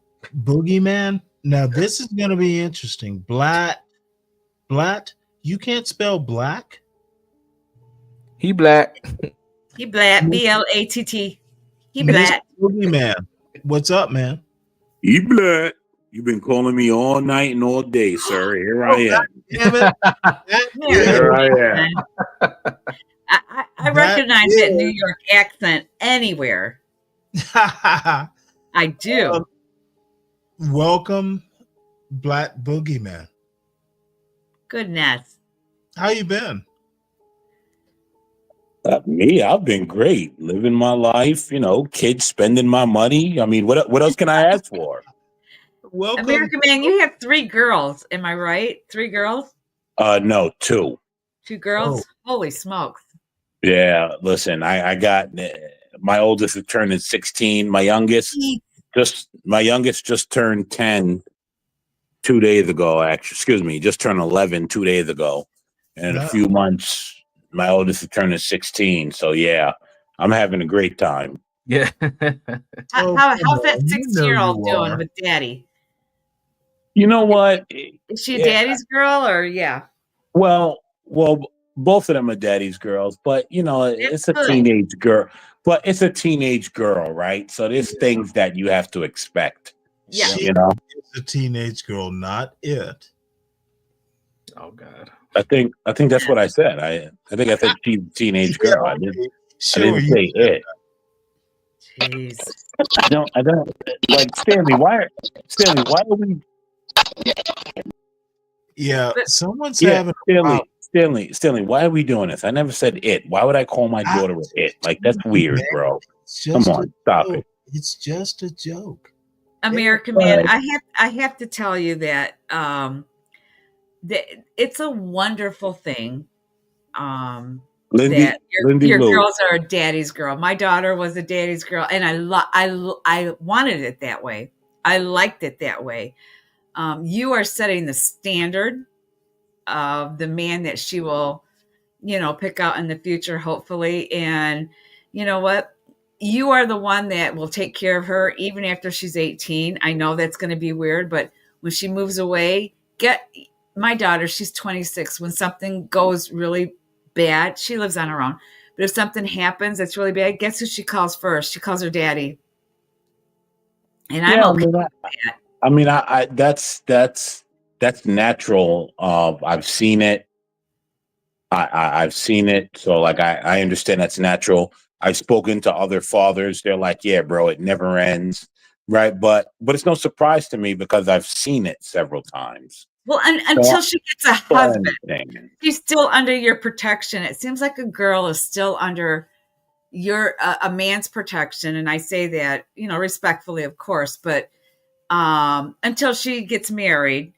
Boogeyman. Now this is going to be interesting. Black. You can't spell black. He black. He black. BLATT. He black. Boogeyman. What's up, man? He black. You've been calling me all night and all day, sir. Here I am. Damn it. Here I am. I recognize that New York accent anywhere. I do. Welcome, Black Boogeyman. Goodness. How you been? Me, I've been great, living my life. You know, kids spending my money. I mean, what else can I ask for? Welcome. American Man, you have 3 girls. Am I right? 3 girls? No, 2. 2 girls? Holy smokes. Yeah, listen, I got my oldest is turning 16. My youngest just turned 10 2 days ago. Actually, excuse me, just turned 11 2 days ago. And in a few months, my oldest is turning 16. So yeah, I'm having a great time. Yeah. How's that 6-year-old doing with daddy? You know what? Is she a daddy's girl or yeah? Well, both of them are daddy's girls, but you know, it's a good. teenage girl. But it's a teenage girl, right? So there's things that you have to expect. Yeah. You know, It's a teenage girl, not it. Oh God. I think that's what I said. I think I said she's a teenage girl. I didn't say it. Jeez. I don't like Stanley. Why are we? Yeah, someone's having Stanley, why are we doing this? I never said it. Why would I call my daughter it? Like that's weird, bro. Come on, stop it. It's just a joke. American Man, I have to tell you that it's a wonderful thing. Lindy, that your girls are a daddy's girl. My daughter was a daddy's girl, and I wanted it that way. I liked it that way. You are setting the standard of the man that she will, pick out in the future, hopefully. And you know what? You are the one that will take care of her even after she's 18. I know that's going to be weird, but when she moves away, my daughter, she's 26. When something goes really bad, she lives on her own. But if something happens that's really bad, guess who she calls first? She calls her daddy. And I'm okay with that. I mean, that's natural. I've seen it. I've seen it, so like I understand that's natural. I've spoken to other fathers. They're like, yeah, bro, it never ends, right? But it's no surprise to me because I've seen it several times. Well, until she gets a husband, she's still under your protection. It seems like a girl is still under your a man's protection, and I say that, you know, respectfully, of course, but until she gets married,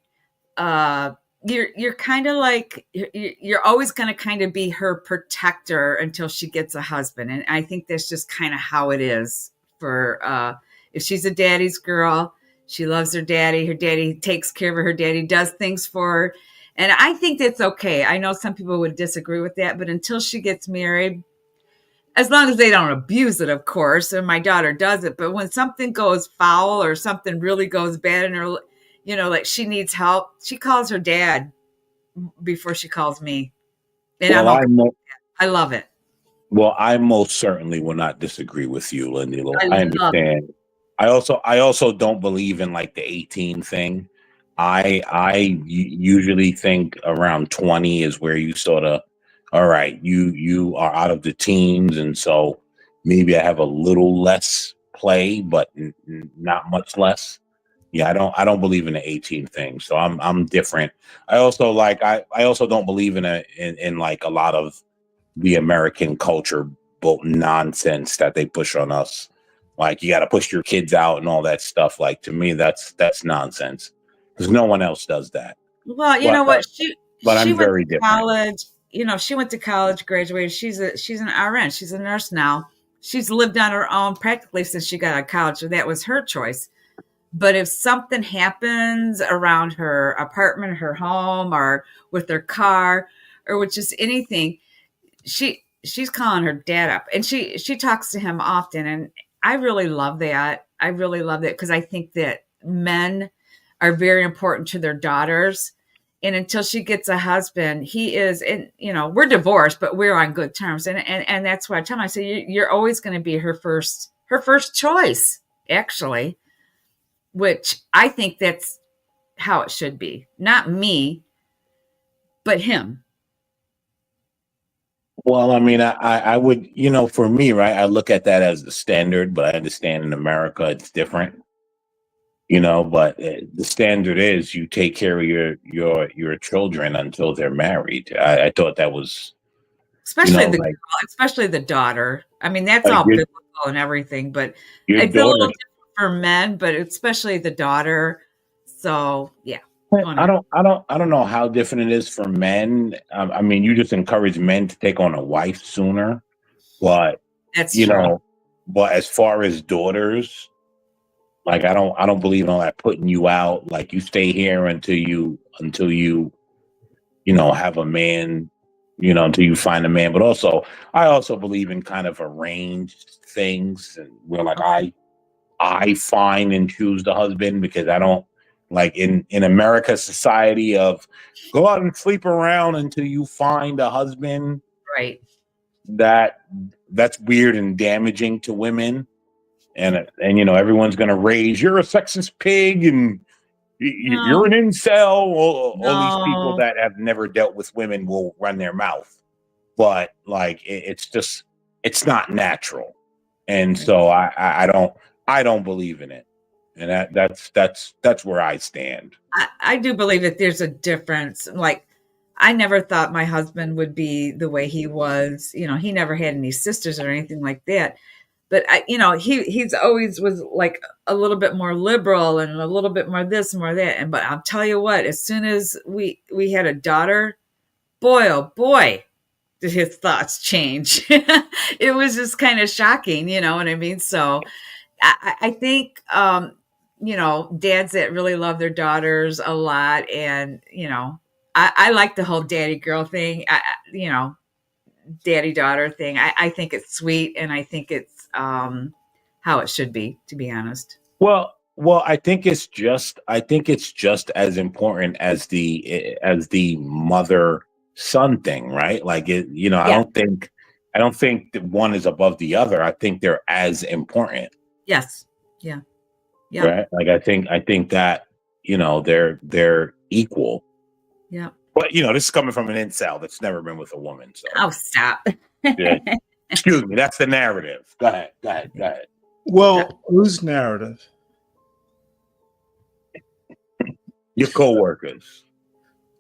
you're kind of like you're always going to kind of be her protector until she gets a husband, and I think that's just kind of how it is for if she's a daddy's girl. She loves her daddy takes care of her, her daddy does things for her, and I think that's okay. I know some people would disagree with that, but until she gets married, as long as they don't abuse it, of course, and my daughter does it, but when something goes foul or something really goes bad in her, you know, like she needs help, she calls her dad before she calls me. And I love it. Well, I most certainly will not disagree with you, Lindy. I love understand. I also don't believe in like the 18 thing. I usually think around 20 is where you sort of, all right, you are out of the teens, and so maybe I have a little less play, but not much less. Yeah, I don't believe in the 18 thing, so I'm different. I also don't believe in like a lot of the American culture nonsense that they push on us. Like you got to push your kids out and all that stuff. Like to me, that's nonsense because no one else does that. Well, you know what? She I'm went very to different. college. You know, she went to college, graduated. She's an RN. She's a nurse now. She's lived on her own practically since she got out of college. So that was her choice. But if something happens around her apartment, her home, or with her car, or with just anything, she's calling her dad up, and she talks to him often. And I really love that. I really love that because I think that men are very important to their daughters. And until she gets a husband, he is, and you know, we're divorced, but we're on good terms. And that's why I tell him, I say, you're always going to be her first choice, actually, which I think that's how it should be. Not me, but him. Well, I mean, I would, you know, for me, right, I look at that as the standard, but I understand in America it's different, you know, but the standard is you take care of your children until they're married. I thought that was, especially you know, like, especially the daughter. I mean, that's like all biblical and everything, but it's a little different for men, but especially the daughter. So yeah. I don't know how different it is for men. I mean, you just encourage men to take on a wife sooner, but that's you true. know, but as far as daughters, like I don't believe in all that putting you out. Like you stay here until you know, have a man, you know, until you find a man. But also, I also believe in kind of arranged things, and where like I find and choose the husband, because I don't. Like in America's society of go out and sleep around until you find a husband. Right. That's weird and damaging to women. And you know, everyone's going to rage, you're a sexist pig and you're an incel. All these people that have never dealt with women will run their mouth. But like, it's not natural. And so I don't believe in it. And that's where I stand. I do believe that there's a difference. Like, I never thought my husband would be the way he was. You know, he never had any sisters or anything like that. But you know, he's always was like a little bit more liberal and a little bit more this and more that. And but I'll tell you what, as soon as we had a daughter, boy, oh boy, did his thoughts change. It was just kind of shocking, you know what I mean? So I think you know, dads that really love their daughters a lot. And, you know, I like the whole daddy girl thing, you know, daddy daughter thing. I think it's sweet. And I think it's how it should be, to be honest. Well, I think it's just as important as the mother son thing, right? Like it, you know, Yeah. I don't think that one is above the other. I think they're as important. Yes. Yeah. Yeah. Right. Like I think that, you know, they're equal. Yeah. But this is coming from an incel that's never been with a woman. So Oh, stop. yeah. Excuse me, that's the narrative. Go ahead. Well, whose narrative? Your coworkers.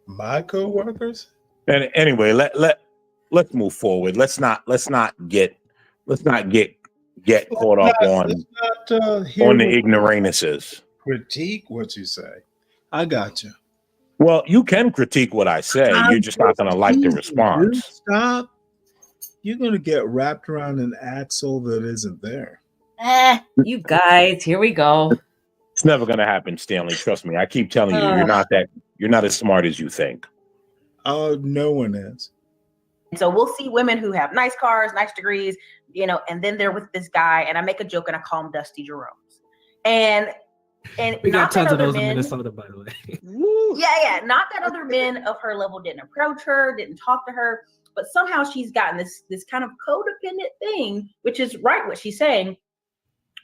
My coworkers? And anyway, let's move forward. Let's not get caught up on the ignoramuses. Critique what you say. I got you. Well, you can critique what I say. You're just not going to like the response. Stop. You're going to get wrapped around an axle that isn't there. You guys, here we go. It's never going to happen, Stanley. Trust me. I keep telling you, you're not as smart as you think. Oh, no one is. So we'll see women who have nice cars, nice degrees, and then they're with this guy, and I make a joke and I call him Dusty Jerome's. And We got not that tons of other those in men, Minnesota, by the way. yeah, not that other men of her level didn't approach her, didn't talk to her, but somehow she's gotten this kind of codependent thing, which is right what she's saying,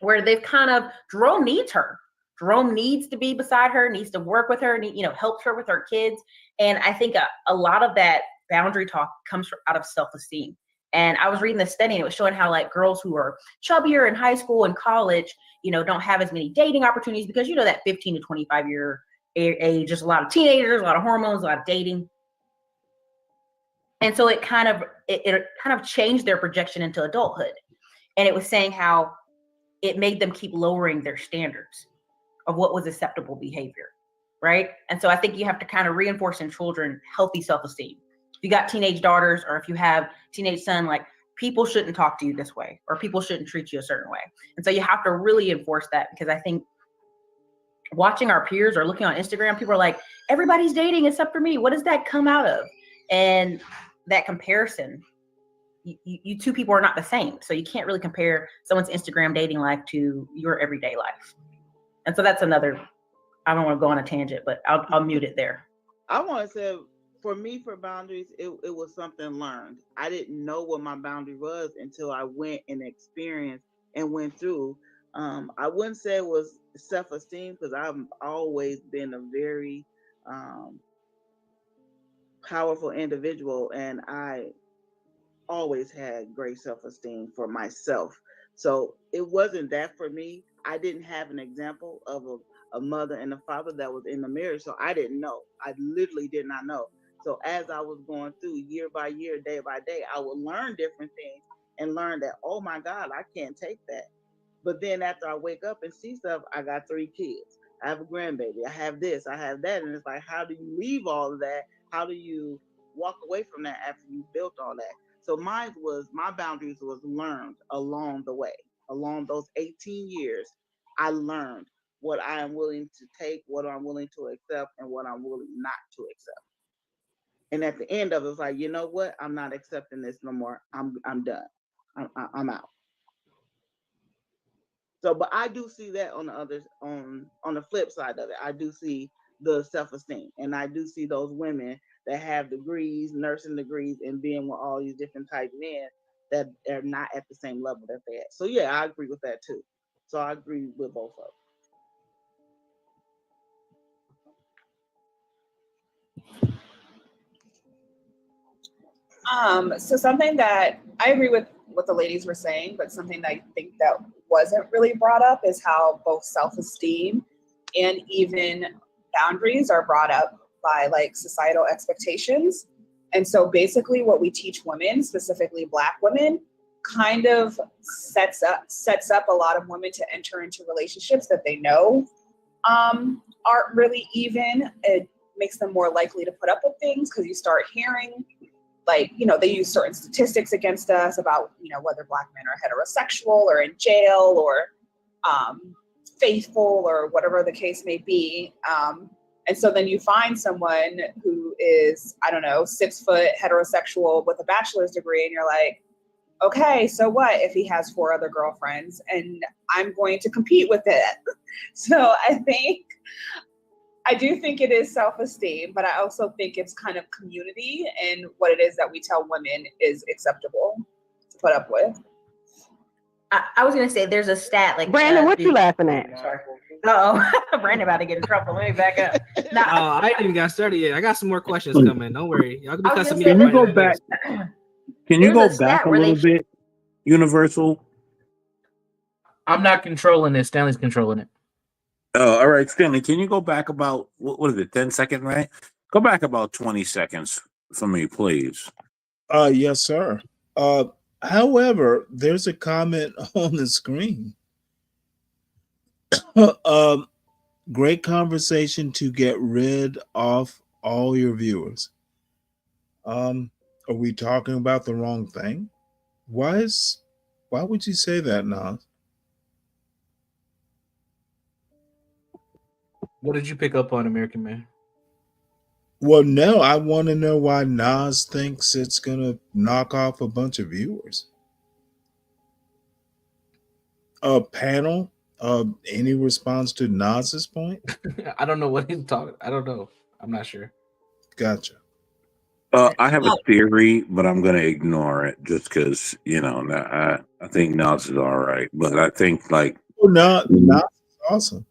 where they've kind of, Jerome needs her. Jerome needs to be beside her, needs to work with her, helps her with her kids. And I think a lot of that boundary talk comes out of self-esteem. And I was reading this study and it was showing how like girls who are chubbier in high school and college, don't have as many dating opportunities because that 15 to 25 year age, just a lot of teenagers, a lot of hormones, a lot of dating. And so it kind of changed their projection into adulthood. And it was saying how it made them keep lowering their standards of what was acceptable behavior, right? And so I think you have to kind of reinforce in children healthy self-esteem. If you got teenage daughters or if you have teenage son, like people shouldn't talk to you this way or people shouldn't treat you a certain way. And so you have to really enforce that, because I think watching our peers or looking on Instagram, people are like, everybody's dating except for me. What does that come out of? And that comparison, you two people are not the same. So you can't really compare someone's Instagram dating life to your everyday life. And so that's another, I don't want to go on a tangent, but I'll mute it there. I want to say, for me, for boundaries, it was something learned. I didn't know what my boundary was until I went and experienced and went through. I wouldn't say it was self-esteem, because I've always been a very powerful individual, and I always had great self-esteem for myself. So it wasn't that for me. I didn't have an example of a mother and a father that was in the marriage, so I didn't know. I literally did not know. So as I was going through year by year, day by day, I would learn different things and learn that, oh my God, I can't take that. But then after I wake up and see stuff, I got 3 kids. I have a grandbaby. I have this, I have that. And it's like, how do you leave all of that? How do you walk away from that after you built all that? So my boundaries was learned along the way. Along those 18 years, I learned what I am willing to take, what I'm willing to accept, and what I'm willing not to accept. And at the end of it, it's like, you know what? I'm not accepting this no more. I'm done. I'm out. So, but I do see that on the flip side of it. I do see the self-esteem, and I do see those women that have degrees, nursing degrees, and being with all these different type men that are not at the same level that they're at. So yeah, I agree with that too. So I agree with both of them. So something that I agree with what the ladies were saying, but something that I think that wasn't really brought up is how both self-esteem and even boundaries are brought up by like societal expectations. And so basically what we teach women, specifically Black women, kind of sets up a lot of women to enter into relationships that they know aren't really even. It makes them more likely to put up with things, because you start hearing like, they use certain statistics against us about, whether Black men are heterosexual or in jail or faithful or whatever the case may be. And so then you find someone who is, 6 foot heterosexual with a bachelor's degree, and you're like, okay, so what if he has 4 other girlfriends, and I'm going to compete with it? So I do think it is self-esteem, but I also think it's kind of community and what it is that we tell women is acceptable to put up with. I was gonna say there's a stat like Brandon, what you laughing at? Sorry. Oh, Brandon about to get in trouble. Let me back up. Oh, I ain't even got started yet. I got some more questions coming. Don't worry. Y'all can be I was cussing gonna me say out. Can you right go now. back? Can you There's go a back stat a where little they bit? Universal. I'm not controlling it. Stanley's controlling it. Oh, all right, Stanley. Can you go back about what is it? 10 seconds, right? Go back about 20 seconds for me, please. Yes, sir. However, there's a comment on the screen. Great conversation to get rid of all your viewers. Are we talking about the wrong thing? Why would you say that, Nas? What did you pick up on, American Man? Well, no, I want to know why Nas thinks it's gonna knock off a bunch of viewers. Panel, any response to Nas's point? I don't know what he's talking. I don't know. I'm not sure. Gotcha. I have a theory, but I'm going to ignore it just because, I think Nas is all right. But I think, like, Oh, Nas is awesome.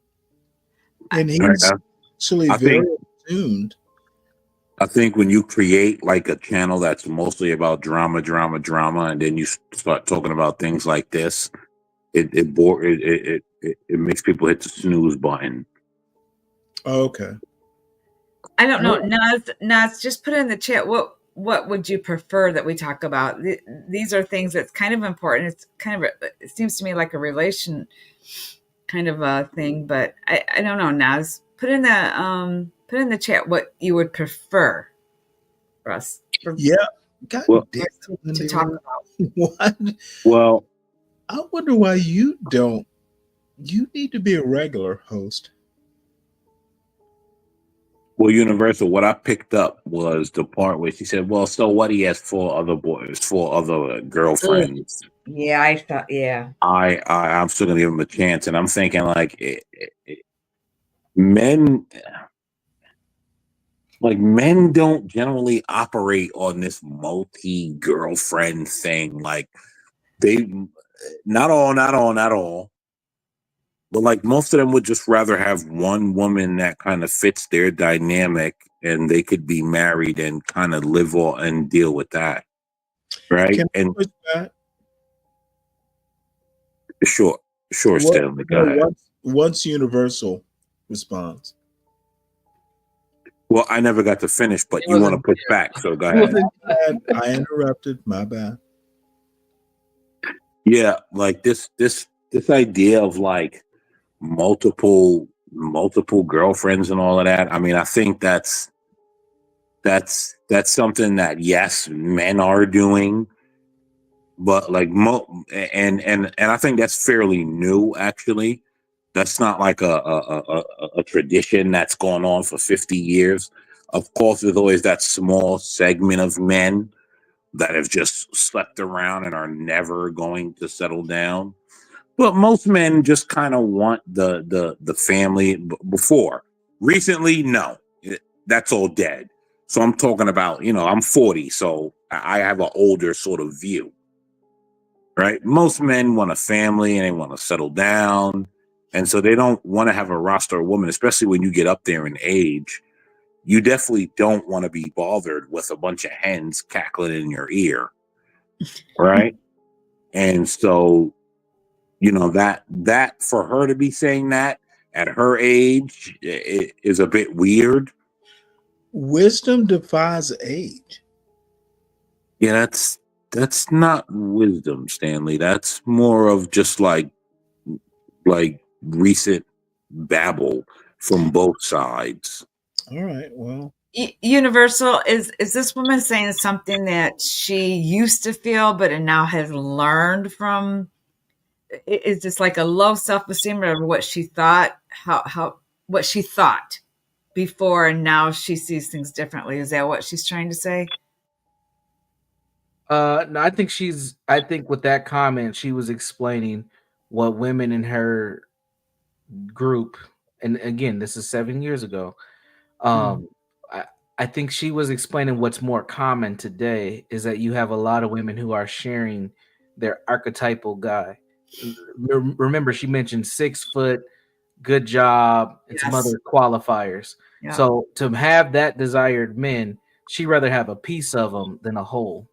And he's actually I very think- attuned. I think when you create like a channel that's mostly about drama, and then you start talking about things like this, it makes people hit the snooze button. Okay. I don't know. Nas, just put in the chat. What would you prefer that we talk about? These are things that's kind of important. It's kind of it seems to me like a relation kind of a thing, but I don't know. Nas, put in the chat what you would prefer, Russ. Yeah. God Well- damn, to talk about. What? Well, I wonder why you don't. You need to be a regular host. Well, Universal, what I picked up was the part where she said, well, so what? He has 4 other boys, 4 other girlfriends. Yeah, I thought. Yeah. I'm still gonna give him a chance, and I'm thinking like men don't generally operate on this multi-girlfriend thing. Like they not all, but like most of them would just rather have one woman that kind of fits their dynamic, and they could be married and kind of live and deal with that, right? Can I And push back? sure, Stanley, go ahead. Once Universal responds. Well, I never got to finish, but you want to push back, so go ahead. I interrupted. My bad. Yeah, like this idea of like multiple girlfriends and all of that. I mean, I think that's something that yes, men are doing, but like and I think that's fairly new actually. That's not like a tradition that's gone on for 50 years. Of course, there's always that small segment of men that have just slept around and are never going to settle down. But most men just kind of want the family before. Recently, no, that's all dead. So I'm talking about, I'm 40, so I have an older sort of view, right? Most men want a family and they want to settle down. And so they don't want to have a roster of women, especially when you get up there in age. You definitely don't want to be bothered with a bunch of hens cackling in your ear, right? And so, that for her to be saying that at her age is a bit weird. Wisdom defies age. Yeah, that's not wisdom, Stanley. That's more of just like recent babble from both sides. All right. Well, Universal, is this woman saying something that she used to feel but now has learned from? Is this like a low self-esteem or what she thought, what she thought before, and now she sees things differently? Is that what she's trying to say? No, I think with that comment, she was explaining what women in her group, and again, this is 7 years ago. I think she was explaining what's more common today is that you have a lot of women who are sharing their archetypal guy. remember she mentioned 6 foot, good job, and some Yes. other qualifiers. Yeah. So to have that desired men, she'd rather have a piece of them than a whole.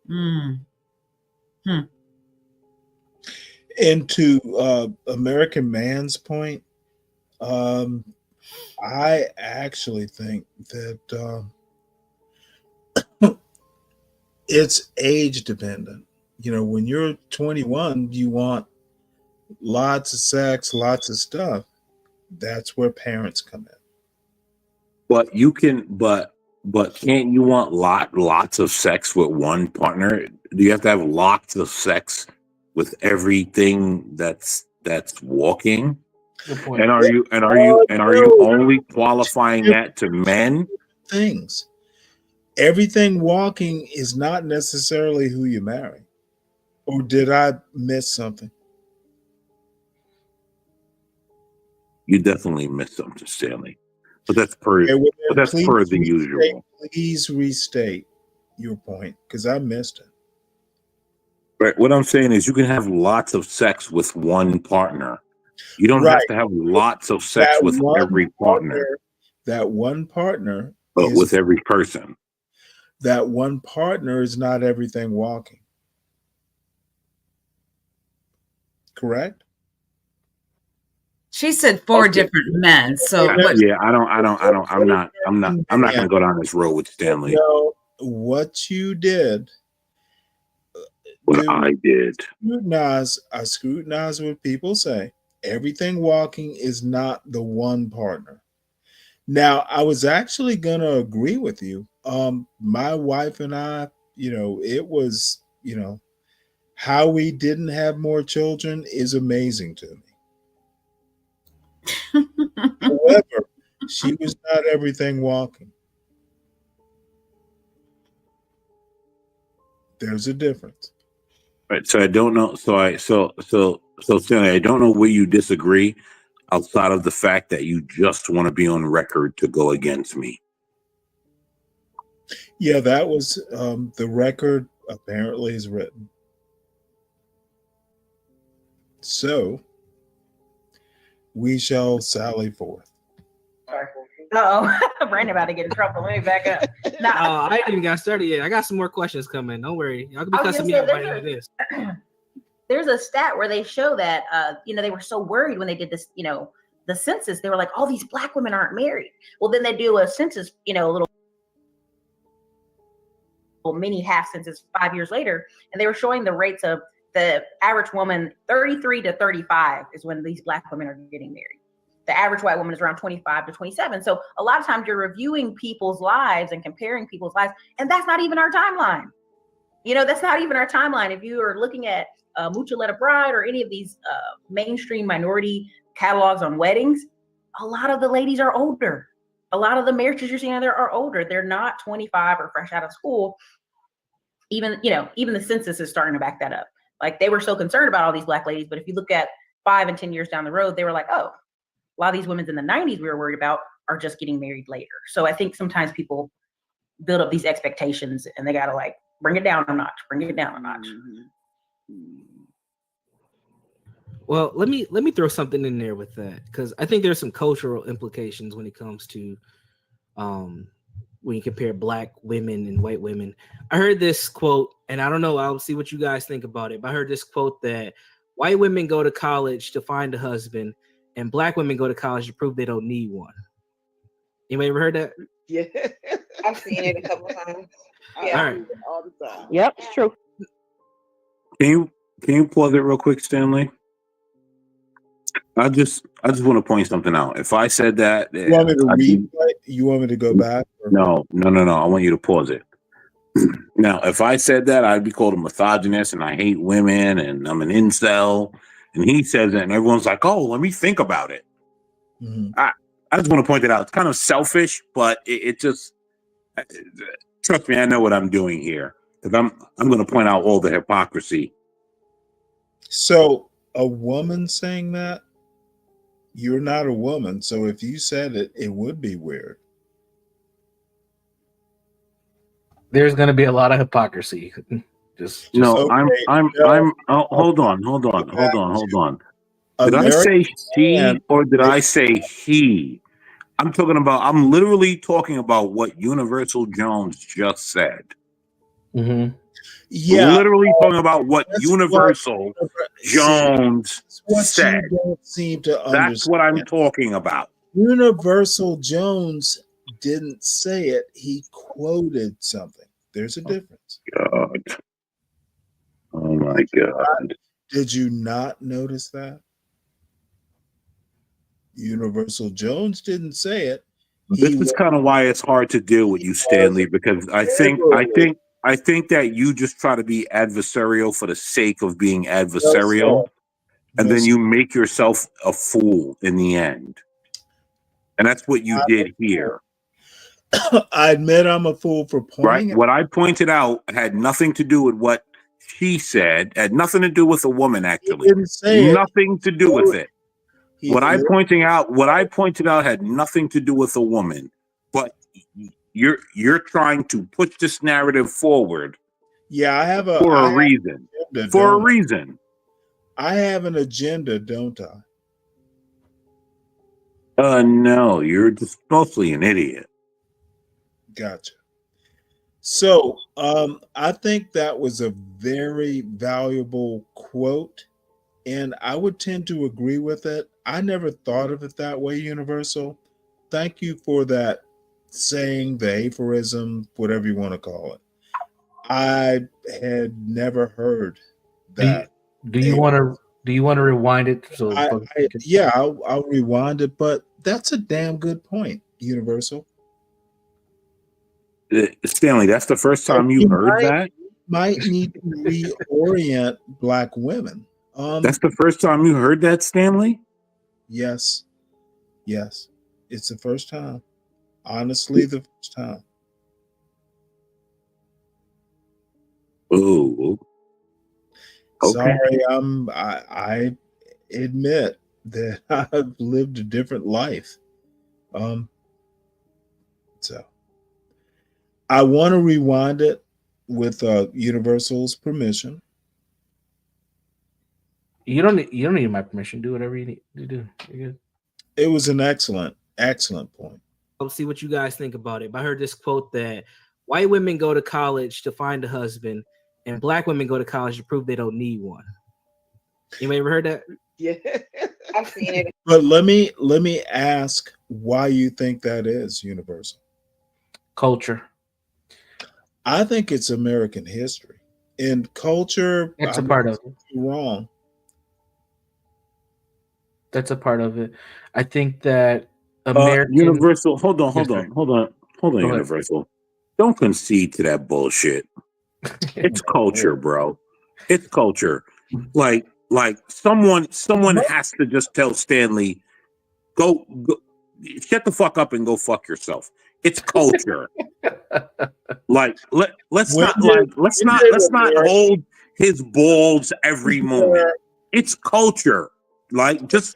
Mm. And to American Man's point, I actually think that it's age dependent. You know, when you're 21, you want lots of sex, lots of stuff. That's where parents come in. But you can, but can't you want lots of sex with one partner? Do you have to have lots of sex with everything that's walking? Good point. And are you only qualifying that to men? Things. Everything walking is not necessarily who you marry. Or did I miss something? You definitely missed something, Stanley. But that's per the usual. Please restate your point, because I missed it. Right. What I'm saying is you can have lots of sex with one partner. You don't have to have lots of sex That with one every partner. That one partner But with every person. That one partner is not everything walking. Correct? She said 4 different men. So what? Yeah, I'm not gonna go down this road with Stanley. No, what you did. What I did. I scrutinize what people say. Everything walking is not the one partner. Now, I was actually gonna agree with you. My wife and I, it was, how we didn't have more children is amazing to me. However, she was not everything walking. There's a difference. Right. So I don't know. So Stanley, I don't know where you disagree outside of the fact that you just want to be on record to go against me. Yeah, that was the record apparently is written. So we shall sally forth. Brandon about to get in trouble. Let me back up. I ain't even got started yet. I got some more questions coming. Don't worry. Y'all can be cussing me out by the end of this. There's a stat where they show that they were so worried when they did this, the census. They were like, all these black women aren't married. Well, then they do a census, a little mini half census 5 years later, and they were showing the rates of the average woman 33 to 35 is when these black women are getting married. The average white woman is around 25 to 27. So a lot of times you're reviewing people's lives and comparing people's lives, and that's not even our timeline. That's not even our timeline. If you are looking at Mucha Let a Bride or any of these mainstream minority catalogs on weddings, a lot of the ladies are older. A lot of the marriages you're seeing out there are older. They're not 25 or fresh out of school. Even the census is starting to back that up. Like, they were so concerned about all these black ladies, but if you look at 5 and 10 years down the road, they were like, oh, a lot of these women in the 90s we were worried about are just getting married later. So I think sometimes people build up these expectations and they got to bring it down a notch. Well, let me throw something in there with that, because I think there's some cultural implications when it comes to when you compare black women and white women. I heard this quote, and I don't know, I'll see what you guys think about it, but I heard this quote that white women go to college to find a husband and black women go to college to prove they don't need one. Anybody ever heard that? Yeah. I've seen it a couple of times. Yeah. All right. All the time. Yep, it's true. Can you pause it real quick, Stanley? I just want to point something out. If I said that, You want me to replay? You want me to go back? No. I want you to pause it. Now, if I said that, I'd be called a misogynist and I hate women and I'm an incel. And he says it and everyone's like, oh, let me think about it. Mm-hmm. I just want to point it out. It's kind of selfish, but it just, trust me, I know what I'm doing here. Because I'm going to point out all the hypocrisy. So a woman saying that, you're not a woman. So if you said it, it would be weird. There's going to be a lot of hypocrisy. Just No, I'm no, hold on. Did I American say she man or did made I say he? I'm literally talking about what Universal Jones just said. Mm-hmm. Yeah, Literally talking about what that's Universal Jones that's what said. you don't seem to That's understand. what I'm talking about. Universal Jones didn't say it; he quoted something. There's a difference. God. Oh my God. Did you not notice that? Universal Jones didn't say it. This is kind of why it's hard to deal with you, Stanley, because I think that you just try to be adversarial for the sake of being adversarial, and then you make yourself a fool in the end. And that's what you did here. I admit I'm a fool for pointing Right? What I pointed out had nothing to do with what she said, had nothing to do with a woman, actually. didn't say it. Nothing to do with it. He What I didn't. pointed out had nothing to do with a woman, but you're trying to push this narrative forward. Yeah, I have a reason. Agenda, For a don't I? reason. I have an agenda, don't I? No, you're just mostly an idiot. Gotcha. So, I think that was a very valuable quote, and I would tend to agree with it. I never thought of it that way, Universal. Thank you for that saying, the aphorism, whatever you want to call it. I had never heard that. Do you want to rewind it? So Yeah, I'll rewind it, but that's a damn good point, Universal. Stanley, that's the first time you heard that? Might need to reorient Black women. That's the first time you heard that, Stanley? Yes. Yes. It's the first time. Honestly, the first time. Ooh. Okay. Sorry, I admit that I've lived a different life. So I want to rewind it with Universal's permission. You don't need my permission. Do whatever you need to do. You're good. It was an excellent point. Let's see what you guys think about it. I heard this quote that white women go to college to find a husband, and Black women go to college to prove they don't need one. Anybody ever heard that? Yeah, I've seen it. But let me ask why you think that is, Universal. Culture. I think it's American history. And culture, That's a part of it. Wrong. That's a part of it. I think that American Universal, hold on, Go ahead. Universal. Don't concede to that bullshit. It's culture, bro. It's culture. Like someone has to just tell Stanley, go shut the fuck up and go fuck yourself. It's culture. Let's not hold his balls every moment. It's culture. Like just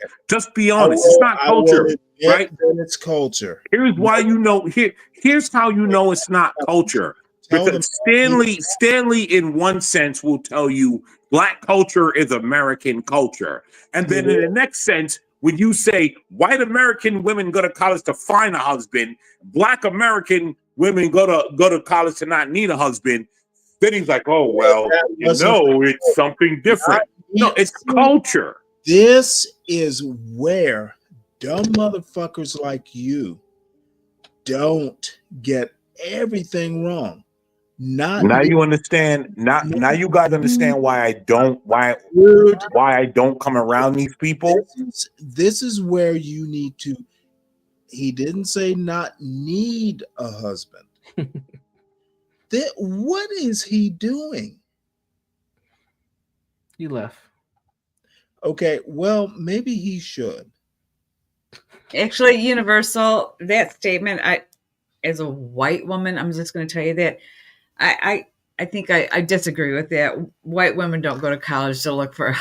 be honest. It's not culture, right? Then it's culture. Here's why you know. Here's how you know it's not culture. Because Stanley, in one sense, will tell you Black culture is American culture, and then in the next sense, when you say white American women go to college to find a husband, Black American women go to college to not need a husband, then he's like, oh well, it's something different. No, it's culture. This is where dumb motherfuckers like you don't get everything wrong. Now you understand. Now you guys understand why I don't come around these people. This is where you need to. He didn't say not need a husband. What is he doing? He left. Okay, well, maybe he should. Actually, Universal, that statement, as a white woman, I'm just going to tell you that I think I disagree with that. White women don't go to college to look for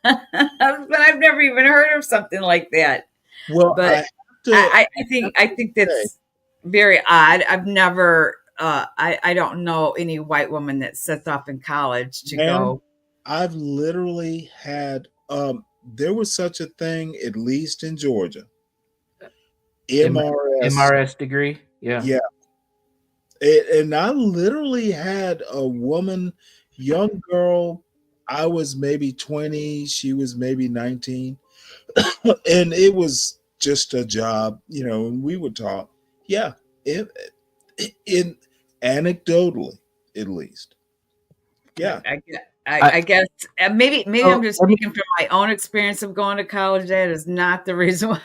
a husband. I've never even heard of something like that. Well, but I think that's very odd. I've never I don't know any white woman that sets off in college to Ma'am, go. I've literally had there was such a thing, at least in Georgia. MRS. MRS degree. Yeah. Yeah. And I literally had a woman, young girl, I was maybe 20, she was maybe 19. And it was just a job, and we would talk. Yeah. In anecdotally, at least. Yeah. I guess maybe So, I'm just let me- speaking from my own experience of going to college. That is not the reason why.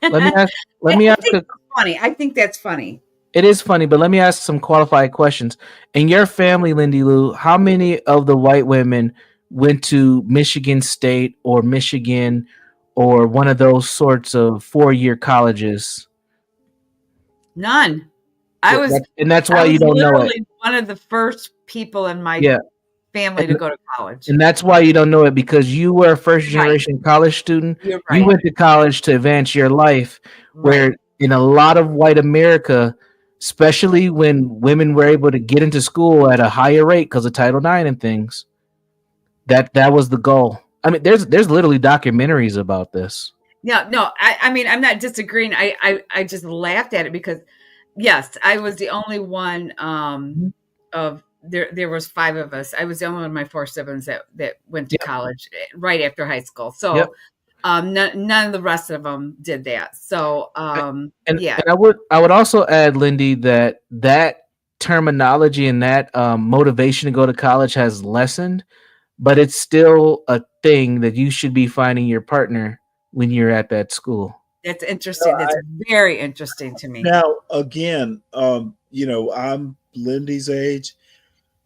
Let me ask. Let me I ask. think it's funny. I think that's funny. It is funny, but let me ask some qualified questions. In your family, Lindy Lou, how many of the white women went to Michigan State or Michigan or one of those sorts of 4-year colleges? None. I was, and that's why I you was don't know it. literally one of the first people in my Yeah. family And- to go to college. And that's why you don't know it, because you were a first generation college student. You're You right. went to college to advance your life, where in a lot of white America, especially when women were able to get into school at a higher rate because of Title IX and things, that was the goal. I mean, there's literally documentaries about this. No, I mean, I'm not disagreeing. I just laughed at it because, yes, I was the only one of there was 5 of us. I was the only one of my 4 siblings that went to college right after high school. So Yep. none of the rest of them did that. So And yeah, I would also add, Lindy, that terminology and that motivation to go to college has lessened, but it's still a thing that you should be finding your partner when you're at that school. that's interesting. That's very interesting to me. Now, again, I'm Lindy's age.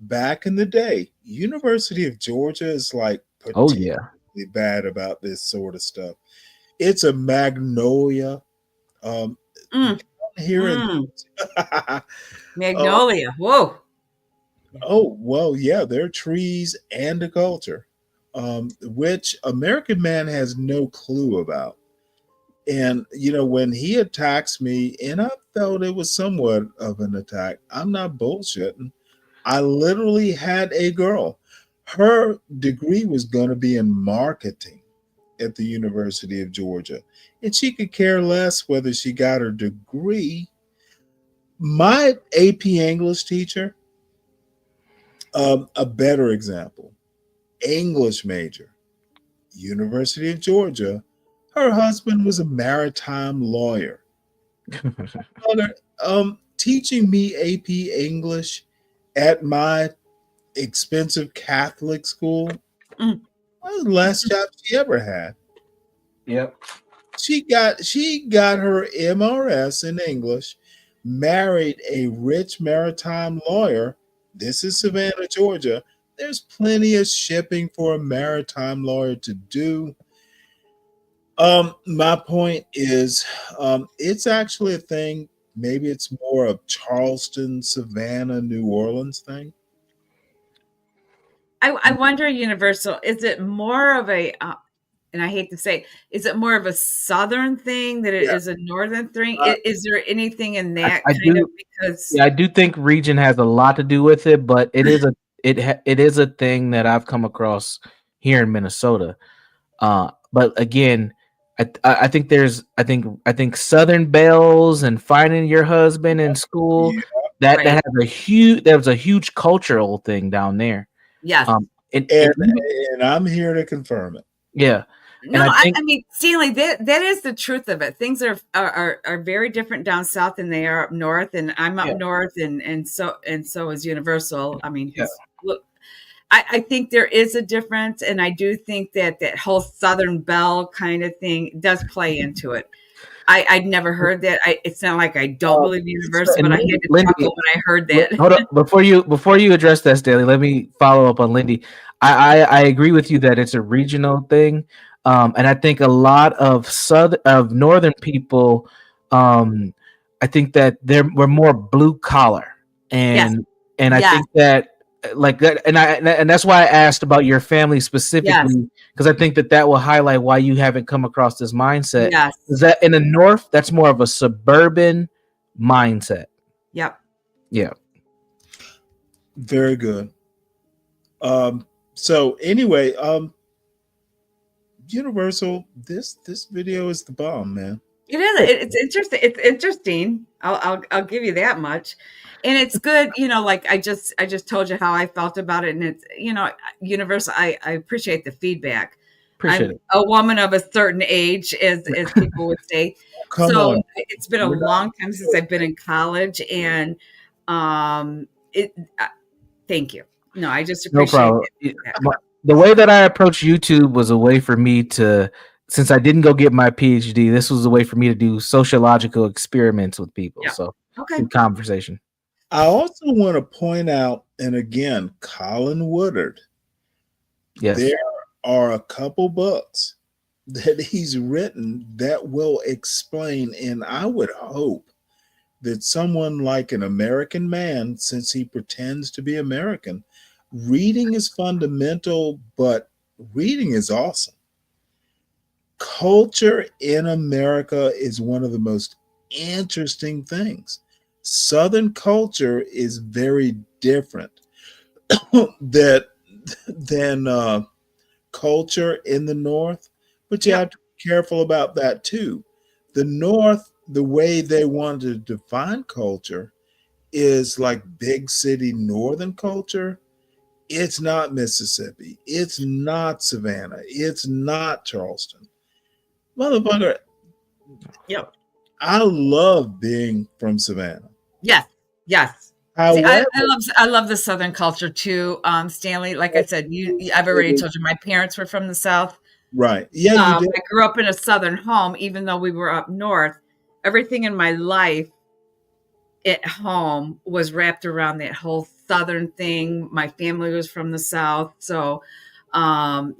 Back in the day, University of Georgia is like Oh yeah. particularly bad about this sort of stuff. It's a magnolia. Here in Magnolia. Whoa. Oh, well, yeah, there are trees and a culture, which American Man has no clue about. And, when he attacks me, and I felt it was somewhat of an attack, I'm not bullshitting. I literally had a girl. Her degree was going to be in marketing at the University of Georgia, and she could care less whether she got her degree. My AP English teacher, a better example, English major, University of Georgia. Her husband was a maritime lawyer. Teaching me AP English at my expensive Catholic school was the last job she ever had. Yep. She got her MRS in English, married a rich maritime lawyer. This is Savannah, Georgia. There's plenty of shipping for a maritime lawyer to do. My point is, it's actually a thing. Maybe it's more of Charleston, Savannah, New Orleans thing. I wonder, Universal, is it more of a, and I hate to say, is it more of a Southern thing than it is a Northern thing? Is there anything in that I kind do, of, because yeah, I do think region has a lot to do with it, but it is it is a thing that I've come across here in Minnesota. But again, I think I think Southern Bells and finding your husband in school, that has there was a huge cultural thing down there. Yes. And I'm here to confirm it. Yeah. no, And I mean, Stanley, that is the truth of it. Things are very different down south than they are up north, and I'm up north, and so is Universal. I mean, look, I think there is a difference, and I do think that whole Southern Belle kind of thing does play into it. I'd never heard that. It's not like I don't believe Universal, but I had to Lindy, chuckle when I heard that. Hold on, before you address that, Stanley, let me follow up on Lindy. I agree with you that it's a regional thing, and I think a lot of northern people, I think that we're more blue collar, and I think that like that, and that's why I asked about your family specifically, because I think that will highlight why you haven't come across this mindset. Yes. Is that in the north, that's more of a suburban mindset. Yep. Yeah. Very good. So anyway, Universal, this video is the bomb, man. It is. It's interesting. It's interesting. I'll give you that much. And it's good, like I just told you how I felt about it. And it's, Universal, I appreciate the feedback. Appreciate I'm it. a woman of a certain age, as people would say. Come So on. it's been a We're not- long time since I've been in college, and thank you. No, I just No appreciate problem. it. The way that I approached YouTube was a way for me to, since I didn't go get my PhD, this was a way for me to do sociological experiments with people. Yeah. So Okay. good conversation. I also want to point out, and again, Colin Woodard. Yes. There are a couple books that he's written that will explain, and I would hope that someone like An American Man, since he pretends to be American, reading is fundamental, but reading is awesome. Culture in America is one of the most interesting things. Southern culture is very different than culture in the North, but you have to be careful about that too. The North, the way they want to define culture is like big city Northern culture. It's not Mississippi. It's not Savannah. It's not Charleston. Motherfucker, Yep. I love being from Savannah. Yes. Yes. See, However, I love the Southern culture too, Stanley. Like I said, I've already told you my parents were from the South. right. Yeah, you did. I grew up in a Southern home, even though we were up north. Everything in my life at home was wrapped around that whole Southern thing. My family was from the South. So, my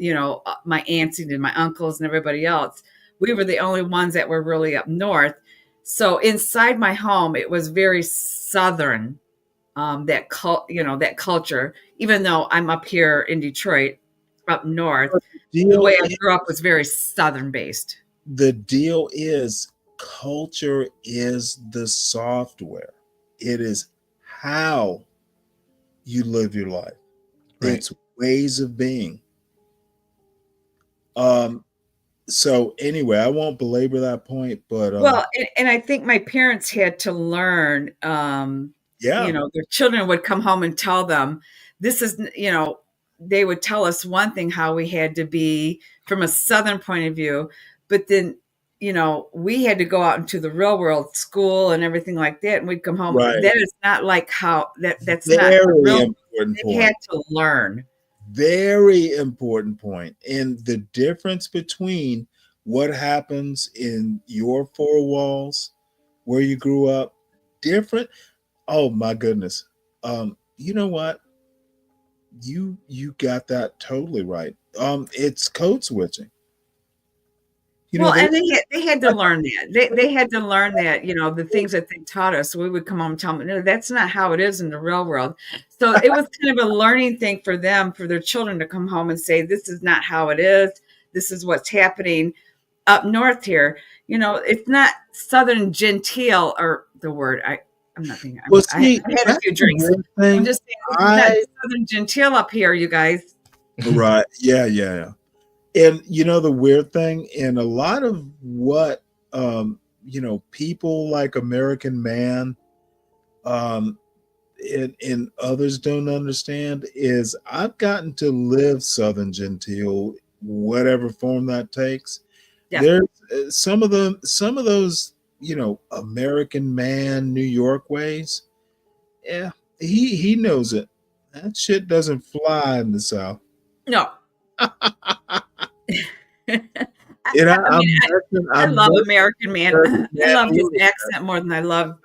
aunts and my uncles and everybody else, we were the only ones that were really up north. So inside my home, it was very Southern, that culture, even though I'm up here in Detroit, up north, the way I grew up was very Southern based. The deal is culture is the software. It is how you live your life. Right. It's ways of being. So anyway, I won't belabor that point, but Well, and I think my parents had to learn, yeah, their children would come home and tell them, this is, they would tell us one thing, how we had to be from a Southern point of view, but then, we had to go out into the real world, school and everything like that. And we'd come home. Right. That is not like how that's not very the real. important They point. had to learn. Very important point. And the difference between what happens in your four walls, where you grew up, different. Oh my goodness. You know what? You got that totally right. It's code switching. And they had to learn that. They had to learn that, the things that they taught us. We would come home and tell them, no, that's not how it is in the real world. So it was kind of a learning thing for them, for their children to come home and say, this is not how it is. This is what's happening up north here. It's not Southern genteel, or the word I'm not thinking. Well, I had a few drinks. I'm just saying, it's not Southern genteel up here, you guys. Right. Yeah. And the weird thing, and a lot of what people like American Man and others don't understand is I've gotten to live Southern genteel, whatever form that takes. Yeah. There's some of those American Man New York ways. Yeah, he knows it. That shit doesn't fly in the South. No. I love American Man. I love his accent more than I love.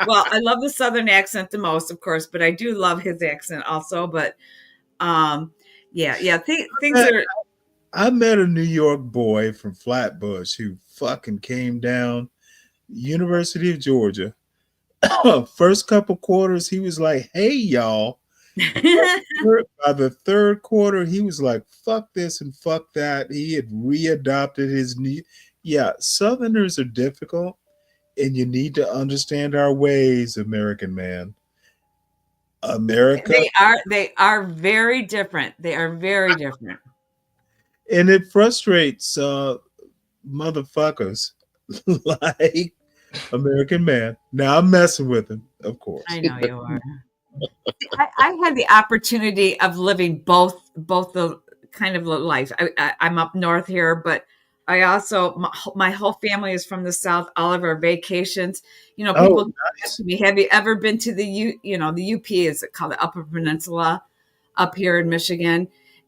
Well, I love the Southern accent the most, of course, but I do love his accent also. But things are. I met a New York boy from Flatbush who fucking came down, University of Georgia. First couple quarters, he was like, "Hey, y'all." By the third quarter, he was like, fuck this and fuck that. He had readopted his new. Yeah, Southerners are difficult, and you need to understand our ways, American Man. America, They are very different. They are very different. and it frustrates motherfuckers like American Man. Now I'm messing with him, of course. I know you are. I had the opportunity of living both the kind of life. I'm up north here, but I also my whole family is from the south. All of our vacations, people ask me, "Have you ever been to the the UP is called the Upper Peninsula up here in Michigan?"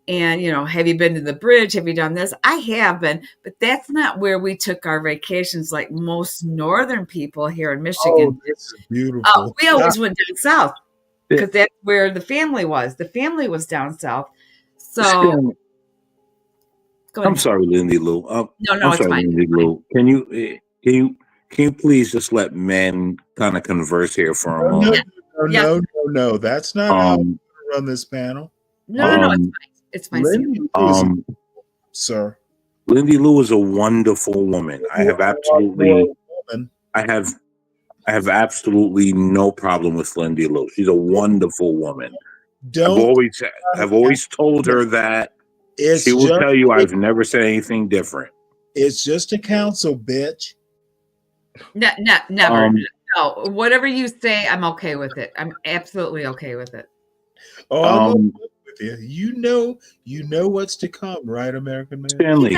And have you been to the bridge? Have you done this? I have been, but that's not where we took our vacations like most northern people here in Michigan. Oh, this is beautiful. We always went down south because that's where the family was. The family was down south. So I'm sorry, Lindy Lou. No, I'm it's sorry, fine. Lindy Lou. Can you please just let men kind of converse here for a moment? No. That's not how we run this panel. No, it's fine. Lindy sir. Lindy Lou is a wonderful woman. I have absolutely no problem with Lindy Lou. She's a wonderful woman. I've always told her that. She will tell you I've never said anything different. It's just a council, bitch. Never. No, whatever you say, I'm okay with it. I'm absolutely okay with it. Oh, I'm with you. You know what's to come, right, American Man? Stanley.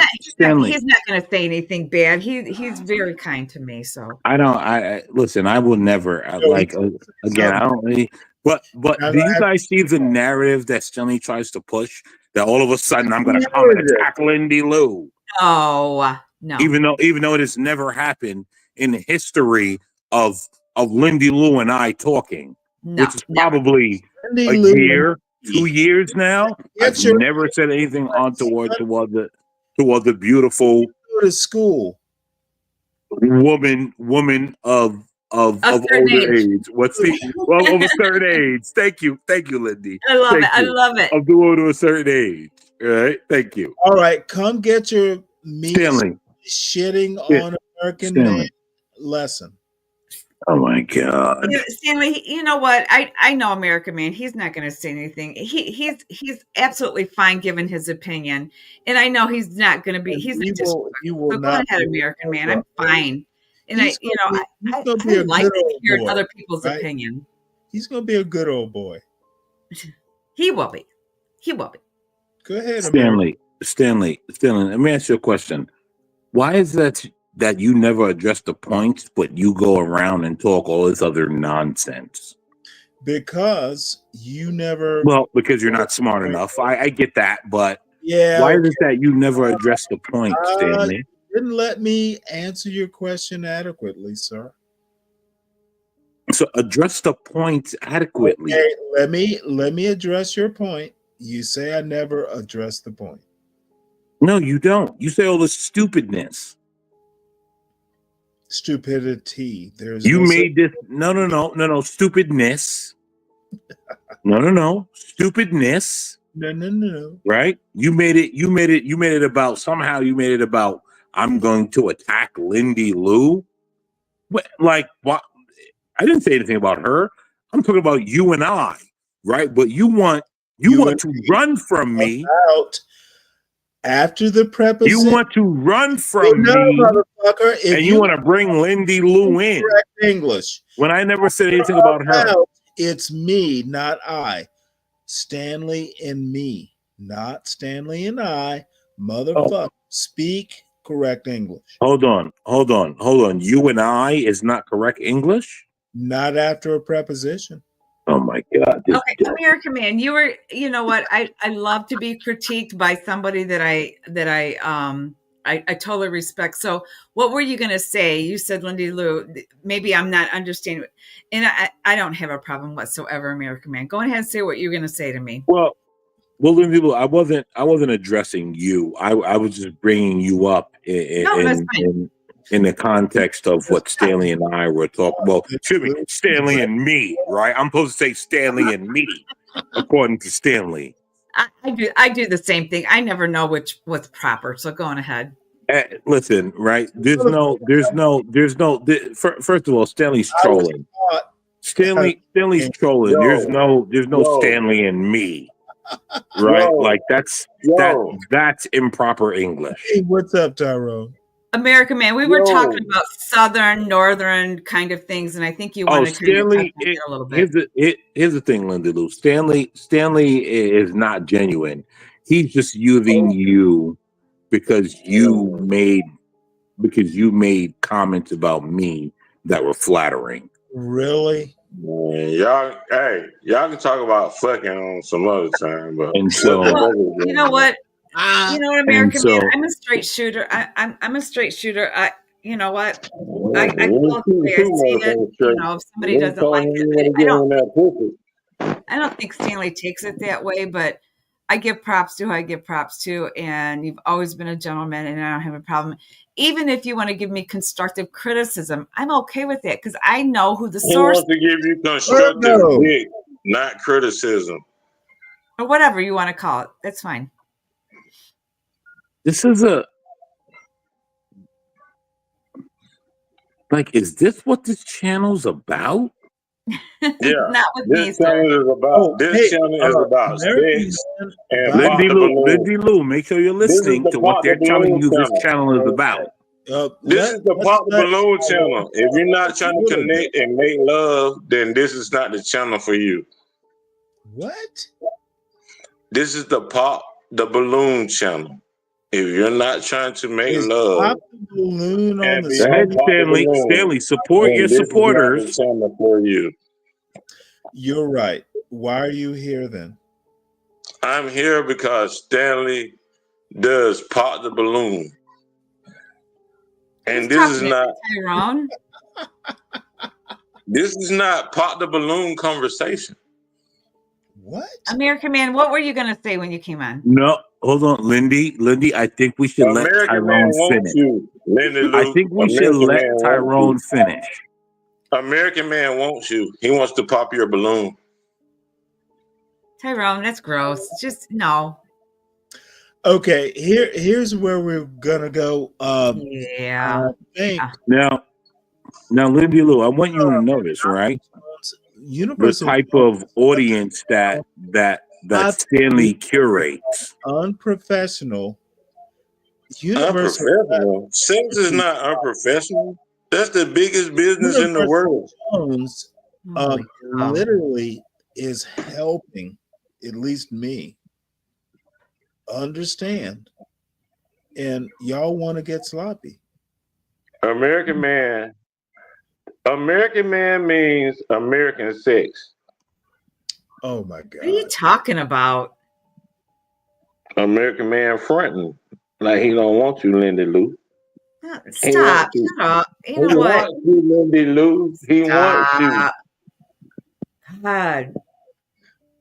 He's not going to say anything bad. He's very kind to me. So I listen. I will never again. I don't really. But do you guys see the narrative that Stanley tries to push? That all of a sudden I'm going to come and attack Lindy Lou. No. Even though it has never happened in the history of Lindy Lou and I talking, which is probably a year, 2 years now. I've never said anything untoward toward the beautiful go to school woman of older age. What's the of a certain age? Thank you, Lindy. I love it. Of the woman to a certain age. All right, thank you. All right, come get your meat Stanley shitting on American Man lesson. Oh my God, Stanley! You know what? I know American Man. He's not going to say anything. He's absolutely fine giving his opinion, and I know he's not going to be. He's not just. So go ahead, American Man. I'm fine. And I like to hear other people's opinion. He's gonna be a good old boy. He will be. Go ahead, Stanley. Let me ask you a question. Why is that you never address the points, but you go around and talk all this other nonsense? Because you never. Well, because you're not smart enough. I get that, but yeah. Why is it that you never address the points, Stanley? Didn't let me answer your question adequately, sir. So address the points adequately. Okay, let me address your point. You say I never address the point. No, you don't. You say all this stupidness. Stupidity. There's you made this no stupidness. No stupidness. No. Right? You made it about I'm going to attack Lindy Lou. Like what? I didn't say anything about her. I'm talking about you and I, right? But you want to run from me. After the preposition. You want to run from me, motherfucker. And you want to bring Lindy Lou in. Correct English. When I never said anything about her. It's me, not I. Stanley and me, not Stanley and I. Motherfucker. Speak correct English. Hold on. You and I is not correct English? Not after a preposition. Oh my God. Okay, American Man, you know what? I love to be critiqued by somebody that I totally respect. So what were you going to say? You said Lindy Lou. Maybe I'm not understanding. And I don't have a problem whatsoever, American Man. Go ahead and say what you're going to say to me. Well, Lindy Lou, I wasn't addressing you. I was just bringing you up in the context of what Stanley and I were talking. Well, excuse me, Stanley and me, right? I'm supposed to say Stanley and me, according to Stanley. I do the same thing. I never know what's proper. So go on ahead. Listen, right? First of all, Stanley's trolling. Stanley's trolling. There's no Stanley in me. Right? Like that's improper English. Hey, what's up, Tyrone? American Man, we were talking about southern, northern kind of things, and I think you want to kind of touch on it a little bit. Here's the thing, Linda Lou. Stanley is not genuine. He's just using you because you made comments about me that were flattering. Really? Y'all can talk about fucking on some other time, but and so you know what? You know what, American Man? I'm a straight shooter. I'm a straight shooter. You know what? I go the way I see it. You know, if somebody doesn't like it, I don't think Stanley takes it that way, but I give props to who I give props to, and you've always been a gentleman, and I don't have a problem. Even if you want to give me constructive criticism, I'm okay with that because I know who the he source wants to give you constructive dick, not criticism. or whatever you want to call it. That's fine. This is is this what this channel's about? Yeah, Not with me, this sir. channel is about sex and Lindy Lou, make sure you're listening to what they're telling you this channel is about. This is the Pop the Balloon channel. If you're not trying to connect and make love, then this is not the channel for you. What? This is the Pop the Balloon channel. If you're not trying to make love, Pop the Balloon on the Stanley, support your supporters. This is not the channel for you. You're right. Why are you here then? I'm here because Stanley does Pop the Balloon. And this is not Tyrone. This is not Pop the Balloon conversation. What? American Man, what were you going to say when you came on? No, hold on, Lindy, I think we should let Tyrone finish. I think we should let Tyrone finish. American Man wants you. He wants to pop your balloon. Tyrone, that's gross. Just no. Okay, here's where we're gonna go. Yeah. Now, Lindy Lou, I want you to notice, right? Universal the type of audience that Stanley curates. Unprofessional. Unprofessional. Sex is not unprofessional. That's the biggest business in the world. Jones, literally is helping, at least me, understand. And y'all want to get sloppy. American Man means American sex. Oh my God. What are you talking about? American Man fronting. Like he don't want you, Lindy Lou. Stop. Shut up. You know he what? Wants you, Lindy Lou. He wants you. God.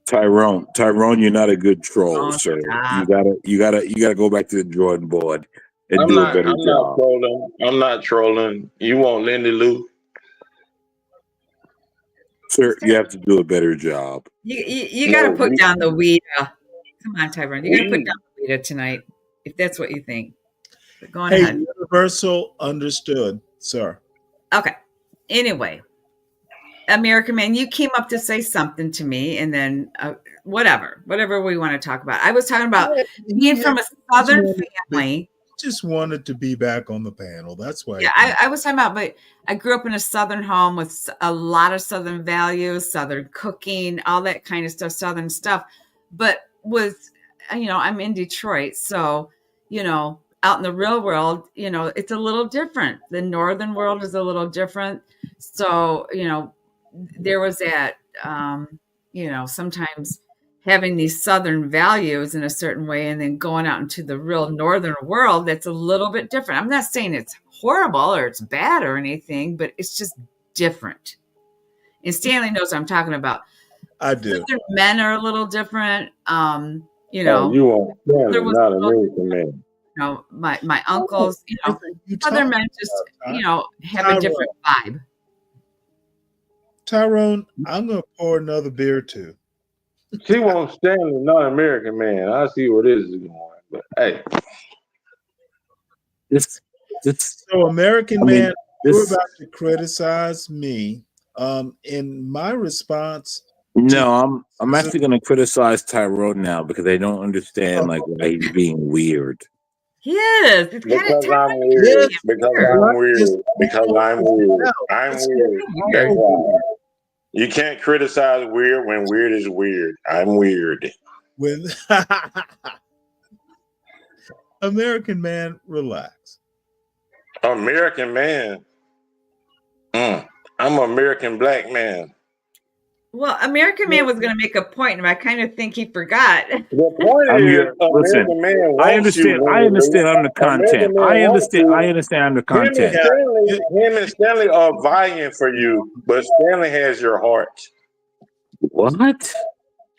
Tyrone, you're not a good troll, Oh, sir. stop. You gotta go back to the drawing board and I'm do not a better job. trolling. I'm not trolling. You want Lindy Lou? Sir, you have to do a better job. You got to put down the weed. Come on, Tyrone. You got to put down the weed tonight, if that's what you think. But go on ahead. Universal understood, sir. Okay. Anyway, American Man, you came up to say something to me, and then whatever we want to talk about. I was talking about being from a Southern family. Just wanted to be back on the panel. That's why. Yeah, I was talking about, but I grew up in a Southern home with a lot of Southern values, Southern cooking, all that kind of stuff, Southern stuff. But I'm in Detroit, so, out in the real world, it's a little different. The Northern world is a little different. So, there was that, sometimes having these Southern values in a certain way and then going out into the real Northern world, that's a little bit different. I'm not saying it's horrible or it's bad or anything, but it's just different. And Stanley knows what I'm talking about. I do. Southern men are a little different. Oh, you want Stanley, not American Man. My uncles, Southern men just, have a different vibe. Tyrone, I'm going to pour another beer too. She wants Stanley, not American Man. I see where this is going. But hey, So American Man, you're about to criticize me In my response, No, I'm actually going to criticize Tyrone now because I don't understand like why he's being weird. He is. It's kind of Because I'm weird. Because I'm weird. Because I'm weird. I'm weird. That's why. You can't criticize weird when weird is weird. I'm weird. with American man, relax. American man. I'm an American black man. Well, American Man was going to make a point, and I kind of think he forgot. The point Listen, I understand. I understand. I'm the content. I understand. I'm the content. Him and Stanley are vying for you, but Stanley has your heart. What?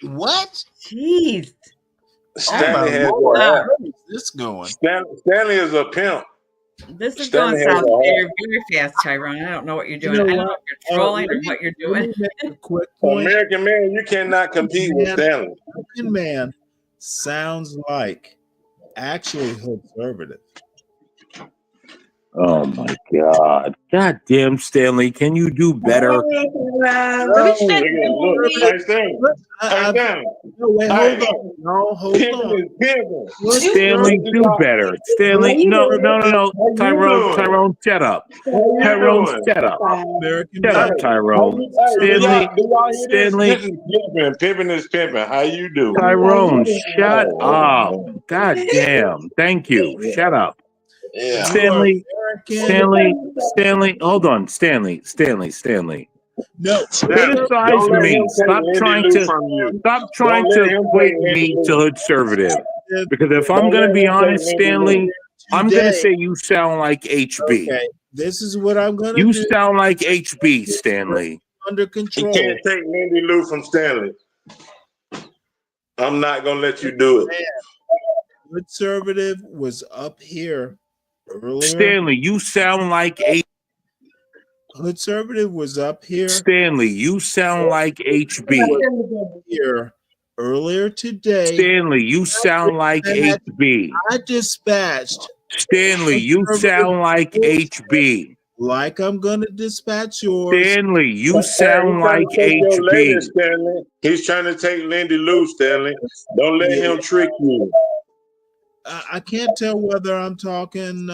What? Jeez. Stanley has Lord. your heart. Where is this going? Stanley is a pimp. This is Stanley going has south a heart. very, very fast, Tyrone. I don't know what you're doing. I don't know if you're trolling or what you're doing. Quick point. American Man, you cannot compete with Stanley. American Man sounds like actually conservative. Oh my God! God damn, Stanley, can you do better? Wait, hold on. No, hold on. Stanley, do better. Stanley, no. Tyrone, shut up. Tyrone, shut up. Shut up, Tyrone. Stanley. Pimping is pimping. How you do? Tyrone, shut up. God damn. Thank you. Shut up. Yeah. Stanley, hold on. Stanley. No, criticize me. Stop trying to equate me to conservative. Because if I'm going to be honest, Stanley, I'm going to say you sound like HB. Okay, this is what I'm going to do. You do. sound like HB, Stanley. Under control. You can't take Lindy Lou from Stanley. I'm not going to let you do it. Conservative was up here earlier. Stanley, you sound like Conservative was up here. Stanley, you sound like HB. Here earlier today. Stanley, you sound like HB. I dispatched. Stanley, you sound like HB. Like I'm gonna dispatch yours. Stanley, you sound like HB. Stanley. He's trying to take Lindy Lou, Stanley. Don't let him trick you. I can't tell whether I'm talking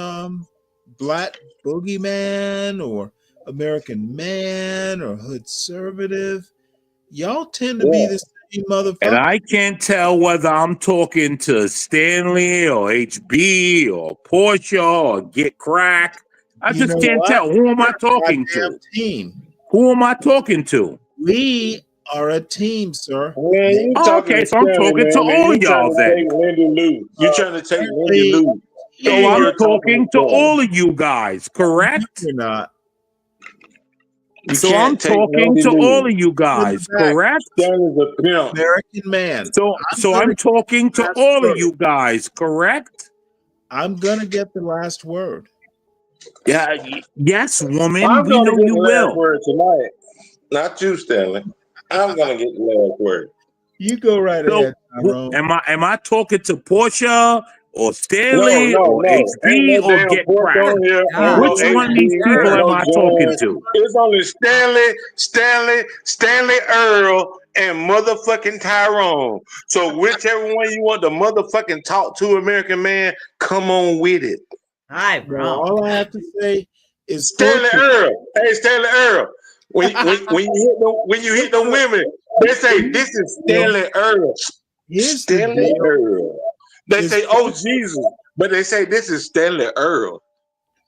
Black Boogeyman or American Man or Hood Conservative. Y'all tend to be the same motherfucker. And I can't tell whether I'm talking to Stanley or HB or Portia or Get Crack. I just can't tell. Who am I talking to? Team. Who am I talking to? We are a team, sir. Okay, so I'm talking to all y'all then. You're trying to take Lindy Lou. So I'm talking to all of you guys, correct? You're not. So I'm talking to all of you guys, correct? American Man. So I'm talking to all of you guys, correct? I'm gonna get the last word. Yeah, yes, woman. I'm We gonna know get you the last will. word tonight. Not you, Stanley. I'm gonna get the last word. You go right ahead, Tyrone. Am I talking to Portia or Stanley or HB or Get Cracked? Which one of these people am I talking to? It's only Stanley Earl, and motherfucking Tyrone. So whichever one you want to motherfucking talk to, American Man, come on with it. Hi, bro. All I have to say is Stanley Earl. Hey, Stanley Earl. When you hit the women, they say this is Stanley Earl. Stanley Earl. They say, "Oh Jesus," but they say this is Stanley Earl.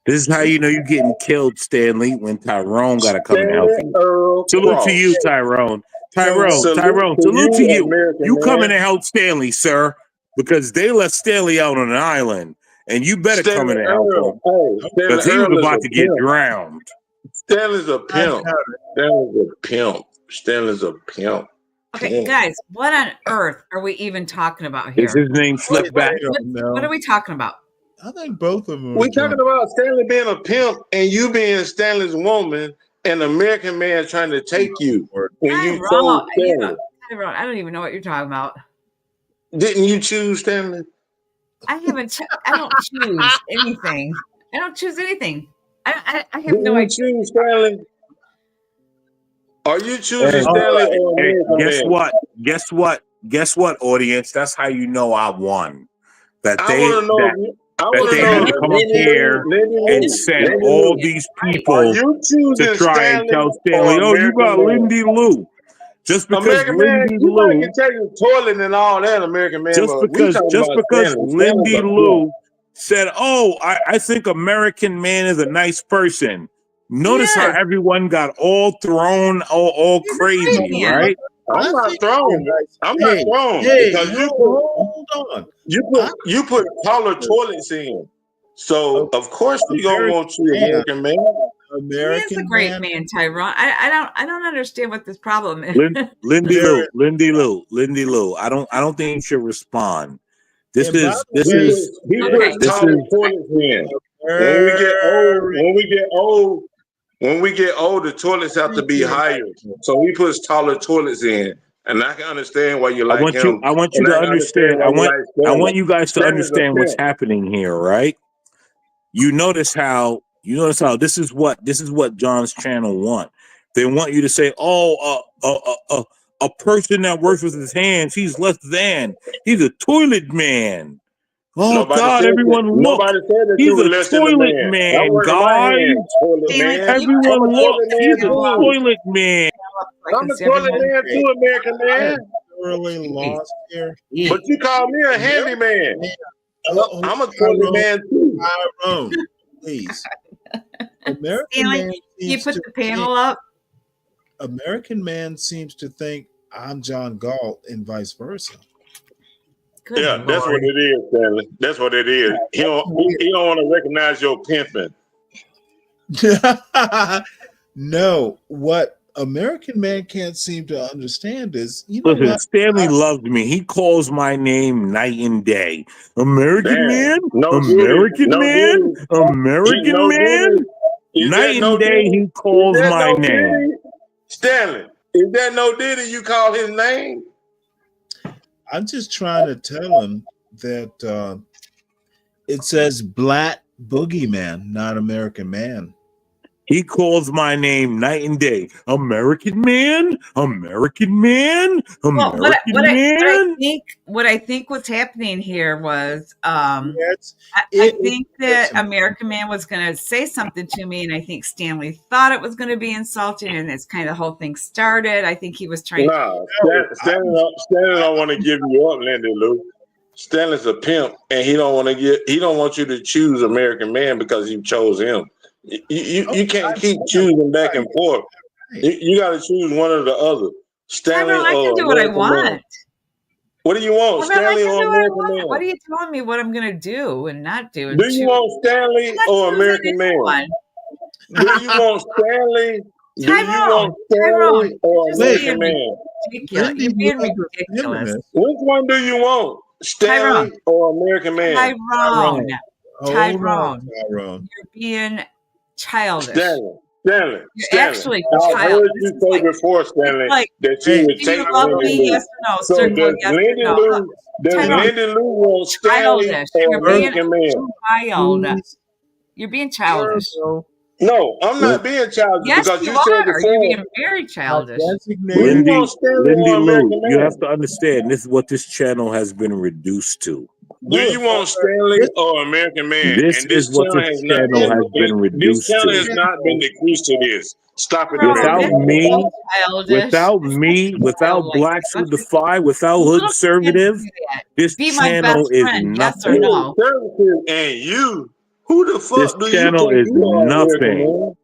This is how you know you're getting killed, Stanley, when Tyrone got to come and help you. Salute to you, Tyrone. Tyrone, salute to you. You coming to help Stanley, sir, because they left Stanley out on an island, and you better come in and help him because he was about to get drowned. Stanley's a pimp. Stanley's a pimp. Okay, guys, what on earth are we even talking about here? Is his name Slickback? What are we talking about? I think both of them. We're talking about Stanley being a pimp and you being Stanley's woman, and American Man trying to take you. And you chose Stanley. I don't even know what you're talking about. Didn't you choose Stanley? I don't choose anything. I don't choose anything. I have no idea. Choose Stanley? Are you choosing Hey, Stanley or hey, American guess Man? what? Guess what, audience? That's how you know I won. That I want to know. I that want to they know. had to come up here and send all these Are people you to choosing try and Stanley tell or Stanley, "Oh, you American got Man? Lindy Lou." Just because American Man, Lindy you might Lou, can take the toilet and all that, American Man, just but we because talking about Stanley. Stanley's Lindy a pimp. Lou said, "Oh, I think American Man is a nice person." Notice how Yes. everyone got all thrown, all crazy, man. right? I'm not thrown. I'm not Hey, thrown hey, because hold on. you put taller toilets in. So of course we gonna American want you, Man. American Man. He is a American great Man. man, Tyrone. I don't understand what this problem is. Lindy There Lou. I don't think you should respond. This And by is the this way, is He Okay. puts this taller is toilets in. When we get old, the toilets have to be higher. So he puts taller toilets in. And I can understand why you I like want you him. I want you And to I can understand understand. why you like I Stanley. want you guys to Stanley's a understand what's pimp. happening here, right? You notice how this is what John's channel want. They want you to say, "Oh, a person that works with his hands, he's less than. He's a toilet man." Oh Nobody God, said everyone that. look. Nobody said that He's you were a less than a toilet man. I'm man, working my guys. hands, toilet Stanley, man. you Everyone I'm a look. toilet man He's a too. toilet man. I'm a toilet man too, American I Man. am thoroughly lost here. But you call me a handyman. I'm a toilet man too. Tyrone, please. American Stanley, Man you seems put to the panel think, up. American Man seems to think I'm John Galt and vice versa. Good Yeah, that's Lord. what it is, Stanley. That's what it is. He don't want to recognize your pimping. No, what American Man can't seem to understand is, you know Listen, what? Stanley loves me. He calls my name night and day. American Damn. Man, No American Diddy. No Man, Diddy. American No Man. Diddy. Is Night that no and day, Diddy? he calls Is that my no name. Diddy? Stanley, is that no Diddy you call his name? I'm just trying to tell him that it says Black Boogeyman, not American Man. He calls my name night and day. American Man, American Man, Well, American Man. what I think what's happening here was I It- think that American Man was going to say something to me, and I think Stanley thought it was going to be insulting, and that's kind of the whole thing started. I think he was trying. Nah, Stanley don't want to give you up, Lindy Lou. Stanley's a pimp, and he don't want you to choose American Man because you chose him. You can't keep choosing back and forth. You got to choose one or the other. Stanley I or can do what I American Man. want. What do you want, Well, then I Stanley can or do what I American want. Man? What are you telling me what I'm going to do and not do? And Do you want Stanley I'm not or choosing American Man? anyone. Do you want Stanley? Do you want Tyrone, Stanley or you're just American being Man? ridiculous. You're being ridiculous. Which one do you want, Stanley or American Man? Tyrone. Tyrone. You're being childish. Stanley. You're actually I've child. heard This you is say like- before, Stanley, like, that you would do take you love Lindy me? Lou. Yes or no? So Circle does yes or Lindy no. Lou? Look, Does Tyrone, Lindy Lou want Stanley childish. or You're being American Man? child. You're being childish. No, I'm not being childish Yes, because you you said are. You're before. being very childish. Do you want Stanley Lindy or Lou, American you Man? have to understand this is what this channel has been reduced to. Do you want Stanley or American Man? This And this is what channel this has not channel has been this reduced channel to. has not been decreased to this. Stop it, Without American Man. me, Childish. without Blacks with the Five, without Little Hood kids Conservative, do that. this Be my channel best is friend, yes or nothing. no? And you, who the This fuck do you channel think is you are, American nothing. Man?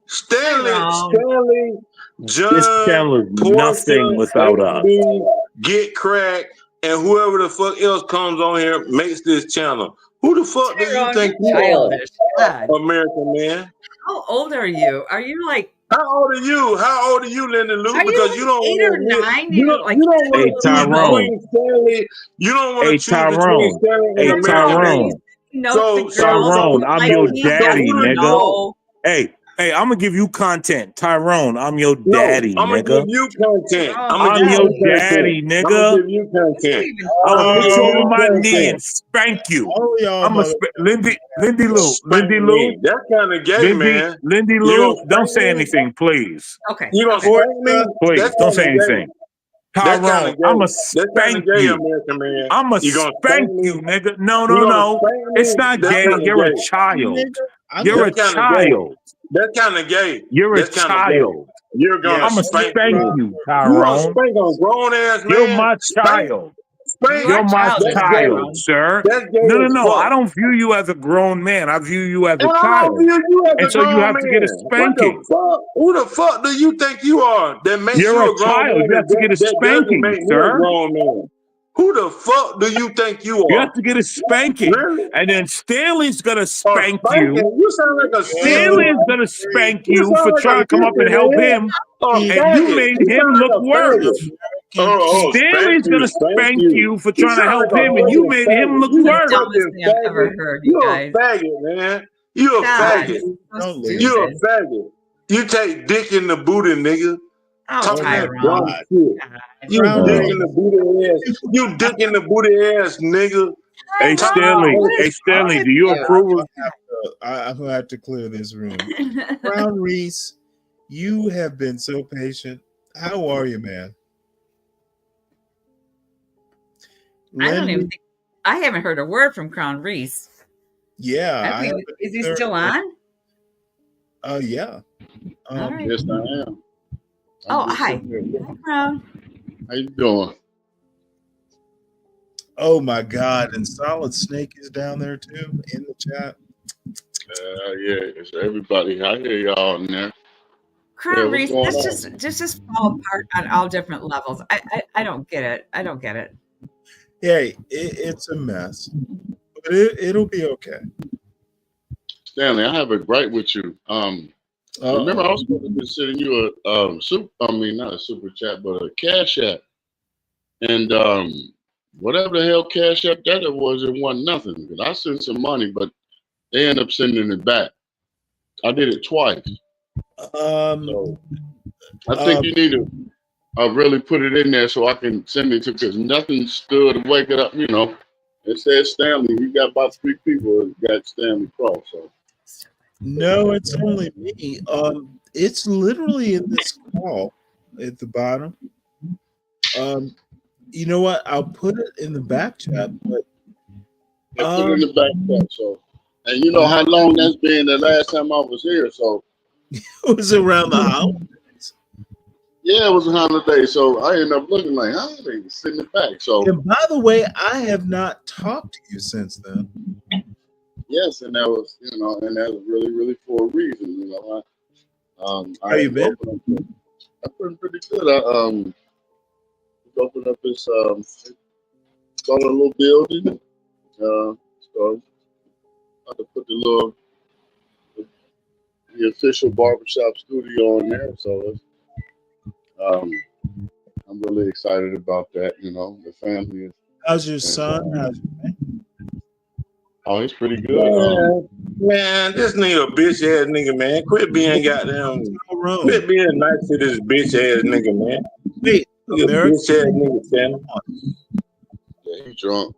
Stanley, Tyrone. This John, channel is nothing Portia, without us. AB, Get Crack, and whoever the fuck else comes on here makes this channel. Who the fuck do you Tyrone, think you're you childish. God. are, American Man? How old are you? Are you like, How old are you? How old are you, Lindy Lou? are you Because like you don't 8 want or to admit 9? you You're don't like, you don't want Hey, to choose Tyrone. between Stanley. You don't want to Hey, choose between Tyrone. Stanley and Hey, American Tyrone. Man. Note So the girls Tyrone, I'm like your me, daddy, yes or nigga. no? Hey, Hey, I'm gonna give you content, Tyrone. I'm your No, daddy, I'm gonna nigga. give you content. I'm your daddy, I'm nigga. gonna give you content. I'm I'm gonna gonna put give you you on my knee content. and spank you. All y'all I'm a Lindy Lou. Spank me. That's kind of gay, man. Lindy You Lou. gonna Don't spank say me? anything, please. Okay. You gonna Okay. spank me? Please That's don't kind of say gay. anything. That's kind Tyrone, of gay. I'ma That's kind spank of gay, you. American man. I'ma You gonna spank spank me? you, nigga. No, You no, gonna no. spank It's me? not That's gay. kind of You're a gay. child. I'm You're a That's kind of gay. child. That's kind of gay. You're a That's kind of gay. child. You're gonna I'ma spank spank me. you, You gonna Tyrone. spank a grown ass You're man? my Spank. child. Spank. You're my That's gay. child, sir. That's gay No, no, as no. I fuck. don't view you as a grown man. I view you as a And I don't child. view you as And a so you grown have to get a man. What the spanking. fuck? Who the fuck do you think you are that makes You're you a a grown child. man You have to get a that doesn't spanking, make me a sir. grown man? Who the fuck do you think you You are? have to get a spanking. Really? And then Stanley's gonna A spank spanking? you. You sound like a Stanley sister. is gonna spank You you sound for like trying a to come up sister, and help man. him. A And you faggot. made You him sound look like a worse. faggot. Oh, Stanley's gonna spank you. you for You trying to sound help like a him, and you fucking made him faggot. look You a worse. Dumbest fucking thing I've ever faggot. heard, you You a guys. faggot, man. You a God, faggot. this is so Don't leave. You a stupid. faggot. You take dick in the booty, nigga. Oh, Talking that Tyrone. dumb shit. You Crown dick Reese. in the booty ass. You dick in the booty ass, nigga. Hey Talking Stanley, What hey is Stanley, wrong do you with approve of? I'm gonna have to clear this room. you? Crown Reese, you have been so patient. How are you, man? I don't Lindy, even think I haven't heard a word from Crown Reese. yeah, I haven't Is he either. still on? Yeah. All right. Yes, I am. Oh, I'm just hi. sitting here. Hi, Crown. How you doing? Oh my God! And Solid Snake is down there too in the chat. Yeah, it's everybody. I hear y'all in there. Yeah, Crown what's Reese, going this on? just fall apart on all different levels. I don't get it. I don't get it. Hey, it's a mess, but it'll be okay. Stanley, I have a gripe with you. Remember I was supposed to be sending you a not a super chat, but a cash app. And whatever the hell cash app that it wasn't nothing. Because I sent some money, but they end up sending it back. I did it twice. So I think you need to really put it in there so I can send it to, because nothing stood to wake it up, you know. It says Stanley. We got about 3 people that got Stanley Cross. So No, it's only me. It's literally in this call at the bottom. You know what? I'll put it in the back chat, but I put it in the back chat. So, and you know how long that's been the last time I was here. So it was around the holidays. Yeah, it was a holiday. So I ended up looking like, how are they sending it back? So And by the way, I have not talked to you since then. yes, and that was, you know, and that was really, really for a reason. You know, How you been? I've been pretty good. I opened up this started a little building. So I had to put the official barbershop studio on there. So it's, I'm really excited about that. You know, the family is. How's your son? How's your man? Oh, he's pretty good. Man, this nigga a bitch ass nigga, man. Quit being goddamn. Quit being nice to this bitch ass nigga, man. Wait, you bitch ass nigga, Sam. Yeah, he drunk.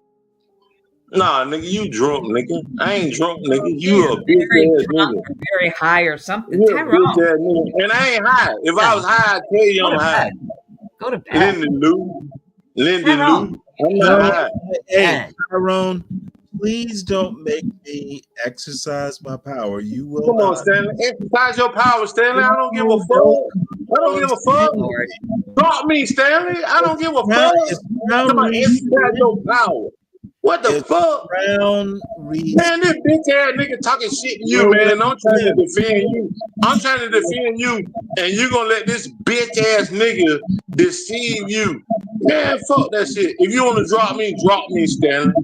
Nah, nigga, you drunk, nigga. I ain't drunk, nigga. You You're a bitch very ass drunk nigga. or very high or something. You a Tyrone, bitch ass nigga. And I ain't high. If I was high, I'd tell you go I'm to high. bed. Go to bed. Lindy Tyrone, Lou. I'm not No, high. hey, Tyrone, please don't make me exercise my power. You will Come on, not. Stanley. Exercise your power, Stanley. I don't give a fuck. I don't give a fuck. Drop me, Stanley. I don't give a fuck. Somebody exercise your power. What the fuck? Crown Reese. Man, this bitch ass nigga talking shit to you, man. I'm trying to defend you. I'm trying to defend you, and you gonna let this bitch ass nigga deceive you. Man, fuck that shit. If you wanna drop me, Stanley.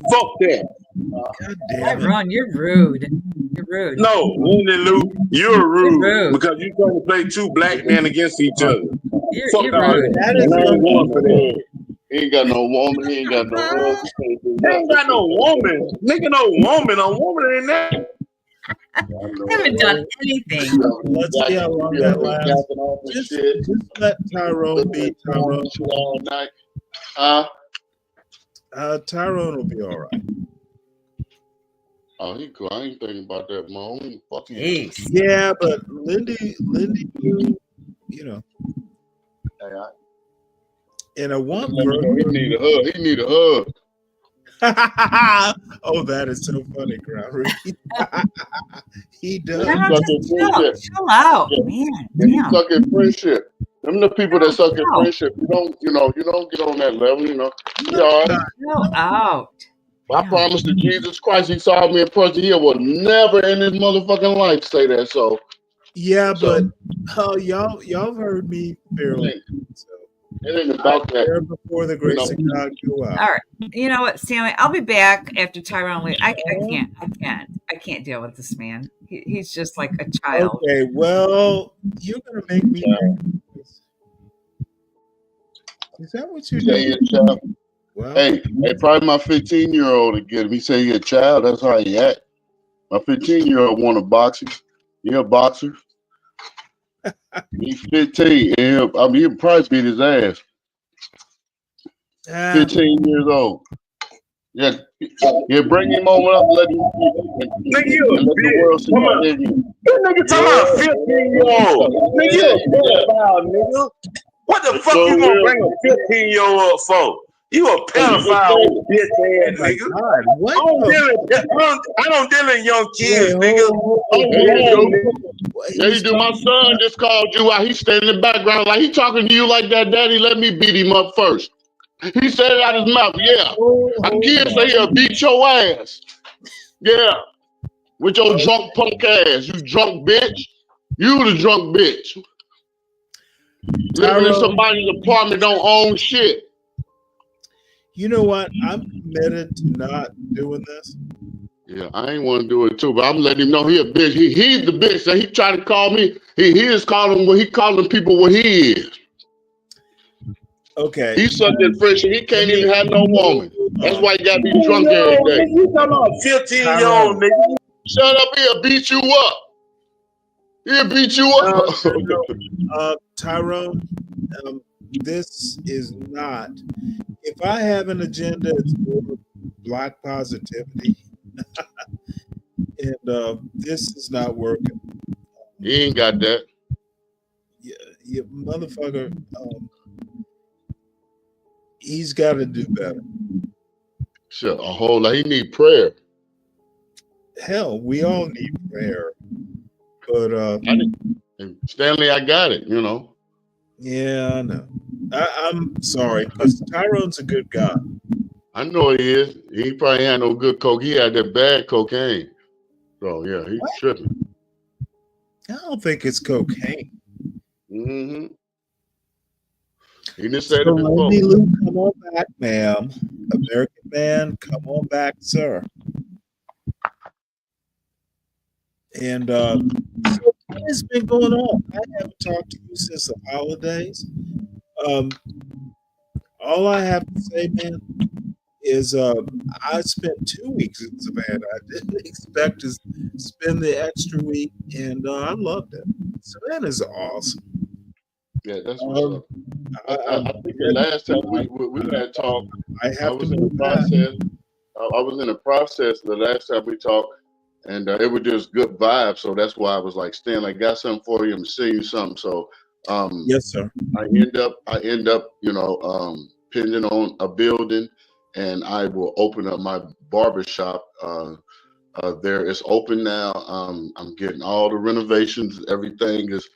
Fuck that. God damn it. Tyrone, you're rude. You're rude. No, Lindy Lou, you're rude, rude. because you're trying to play 2 black men against each other. Fuck You're all rude. that. And I ain't going for that. He ain't got no woman. He ain't got no husband. They ain't got no woman. Nigga, no woman. A woman ain't that. I haven't done anything. Let's see how long that lasts. Just let Tyrone be Tyrone. All night. Tyrone will be all right. Oh, he cool. I ain't thinking about that, man. Fucking Yeah, but Lindy, you know, in a one he need a hug. He need a hug. Oh, that is so funny, Crowder. He does. Chill out, man. You suck at friendship. Them the people that suck at friendship. You don't get on that level. You know. All right. Chill out. I promise to Jesus Christ, he saw me in person. He would never in his motherfucking life say that. So. Yeah, but y'all heard me fairly. So. It ain't about that. Before the grace of God go out. All right. You know what, Stanley? I'll be back after Tyrone leaves. I can't deal with this man. He's just like a child. Okay, well, you're gonna make me. Is that what you're doing? Well, hey, probably my 15-year-old to get him. He said he a child. That's how he act. My 15-year-old want to box him. He a boxer. He's 15, and he'll probably beat his ass. 15 years old. Yeah, bring him on up. Let him. Nigga, you a bitch. Come on. That nigga talking about 15-year-old. Nigga, you a pedophile, nigga. What the fuck you gonna bring a 15-year-old up for? You a pedophile, bitch ass nigga. I don't deal in young kids, nigga. Yeah, you do. My son just called you while he's standing in the background, like he talking to you like that. Daddy, let me beat him up first. He said it out his mouth. Yeah, a kid say he'll beat your ass. Yeah, with your drunk punk ass, you drunk bitch. You the drunk bitch. Living in somebody's apartment, don't own shit. You know what? I'm committed to not doing this. Yeah, I ain't want to do it too, but I'm letting him know he a bitch. He's the bitch that he tried to call me. He is calling people what he is. Okay. He's such a friendship. He can't even have no woman. That's why he got to be drunk every day. You talking about 15-year-old nigga? Shut up! He'll beat you up. He'll beat you up. Tyrone, this is not. If I have an agenda, it's for Black positivity. And this is not working. He ain't got that. Yeah, motherfucker. He's got to do better. Sure, a whole lot. He need prayer. Hell, we all need prayer. But Stanley, I got it. You know. Yeah, I know. I'm sorry, because Tyrone's a good guy. I know he is. He probably had no good coke. He had that bad cocaine. So yeah, he's tripping. I don't think it's cocaine. Mm-hmm. He just said So it before. Lindy Lou, come on back, ma'am. American man, come on back, sir. And so what has been going on? I haven't talked to you since the holidays. All I have to say, man, is I spent 2 weeks in Savannah. I didn't expect to spend the extra week, and I loved it. Savannah's awesome. Yeah, that's what's up. I think the last time we had talked, I was in the process. I was in the process the last time we talked, and it was just good vibes. So that's why I was like, Stan, I got something for you. I'm seeing you something. So yes, sir. I end up, pending on a building, and I will open up my barbershop. There it's open now. I'm getting all the renovations. Everything is,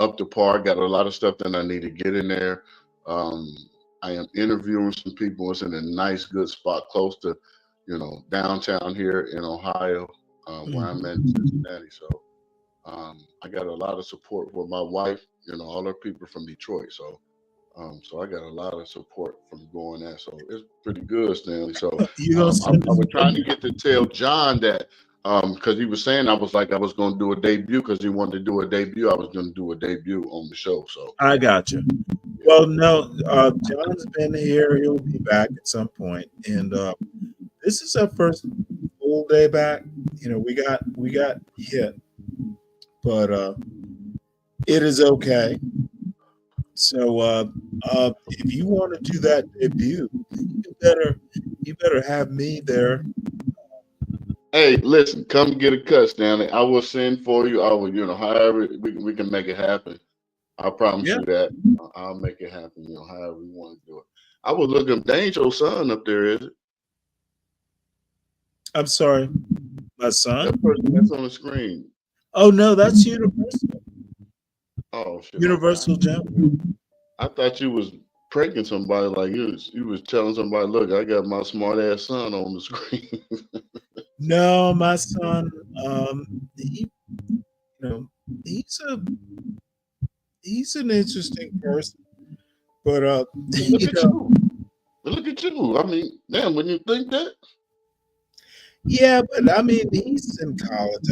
up to par. Got a lot of stuff that I need to get in there. I am interviewing some people. It's in a nice, good spot close to, downtown here in Ohio, where I'm at in Cincinnati. So I got a lot of support with my wife, all her people from Detroit. So I got a lot of support from going there. So it's pretty good, Stanley. So I was trying to get to tell John that because he was saying I was going to do a debut because he wanted to do a debut. I was going to do a debut on the show. So I got you. Well, no, John's been here. He'll be back at some point. And this is our first school day back. You know, we got hit, but it is okay. So if you want to do that debut, you better have me there. Hey, listen, come get a cut, Stanley. I will send for you. I will, however we can make it happen. I promise Yeah. you that. I'll make it happen, however we want to do it. I was looking, that ain't your son up there, is it? I'm sorry, my son. That person that's on the screen. Oh no, that's Universal. Oh shit. Universal Gem. I thought you was pranking somebody, like you was telling somebody, look, I got my smart ass son on the screen. No, my son. He's an interesting person, but Look at you. Look at you. I mean, damn, when you think that. Yeah, but I mean, he's in college.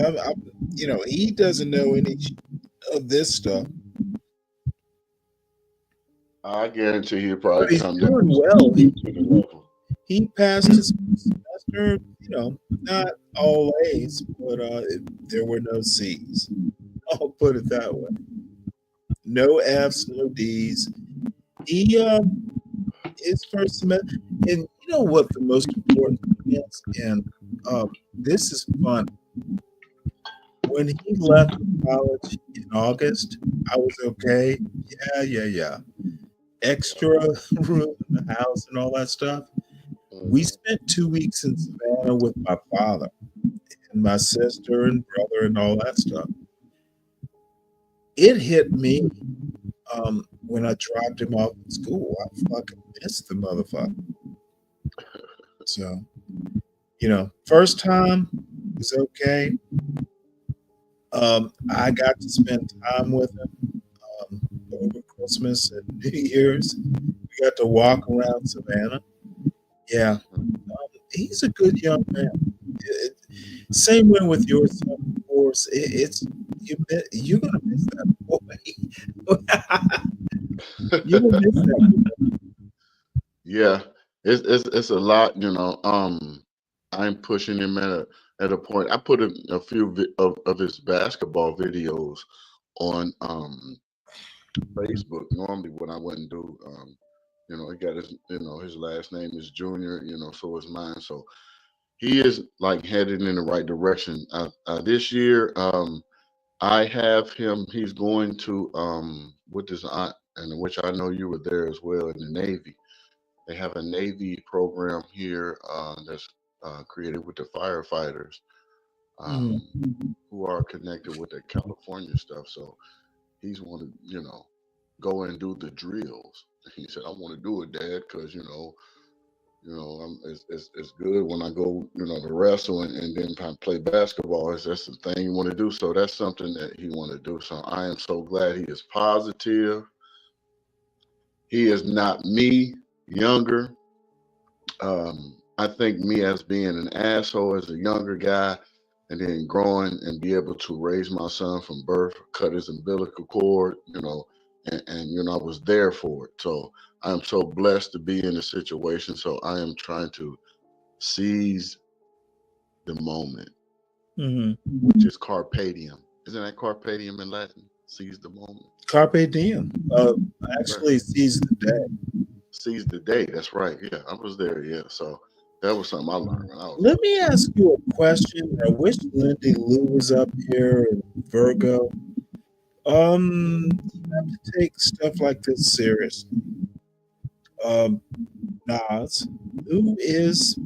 He doesn't know any of this stuff. I guarantee he'll But probably he's come doing down well. to the level. He passed his semester. Not all A's, but there were no C's. I'll put it that way. No F's, no D's. He his first semester, and you know what the most important thing is, and this is fun. When he left college in August, I was okay. Yeah. Extra room in the house and all that stuff. We spent 2 weeks in Savannah with my father and my sister and brother and all that stuff. It hit me when I dropped him off at school. I fucking missed the motherfucker. So, first time was okay. I got to spend time with him over Christmas and New Year's. We got to walk around Savannah. Yeah, he's a good young man. Same way with your son, of course. You're gonna miss that boy. You're gonna miss that. Yeah, it's a lot, I'm pushing him at a point. I put a few of his basketball videos on Facebook. Normally, what I wouldn't do, he got his, his last name is Junior, so is mine. So he is like headed in the right direction. This year, I have him. He's going to with his aunt, and which I know you were there as well, in the Navy. They have a Navy program here that's created with the firefighters who are connected with the California stuff. So he's want to, go and do the drills. He said, "I want to do it, Dad, because it's good when I go, to wrestle and then play basketball. That's the thing you want to do." So that's something that he want to do. So I am so glad he is positive. He is not me, younger. I think me as being an asshole as a younger guy, and then growing and be able to raise my son from birth, cut his umbilical cord, and I was there for it. So I'm so blessed to be in a situation. So I am trying to seize the moment, which is carpe diem. Isn't that carpe diem in Latin? Seize the moment. Carpe diem. Actually, seize the day. Seize the day. That's right. Yeah, I was there. Yeah. So that was something I learned when I was. Let me ask you a question. I wish Lindy Lou was up here and Virgo. You have to take stuff like this seriously. Nas, who is,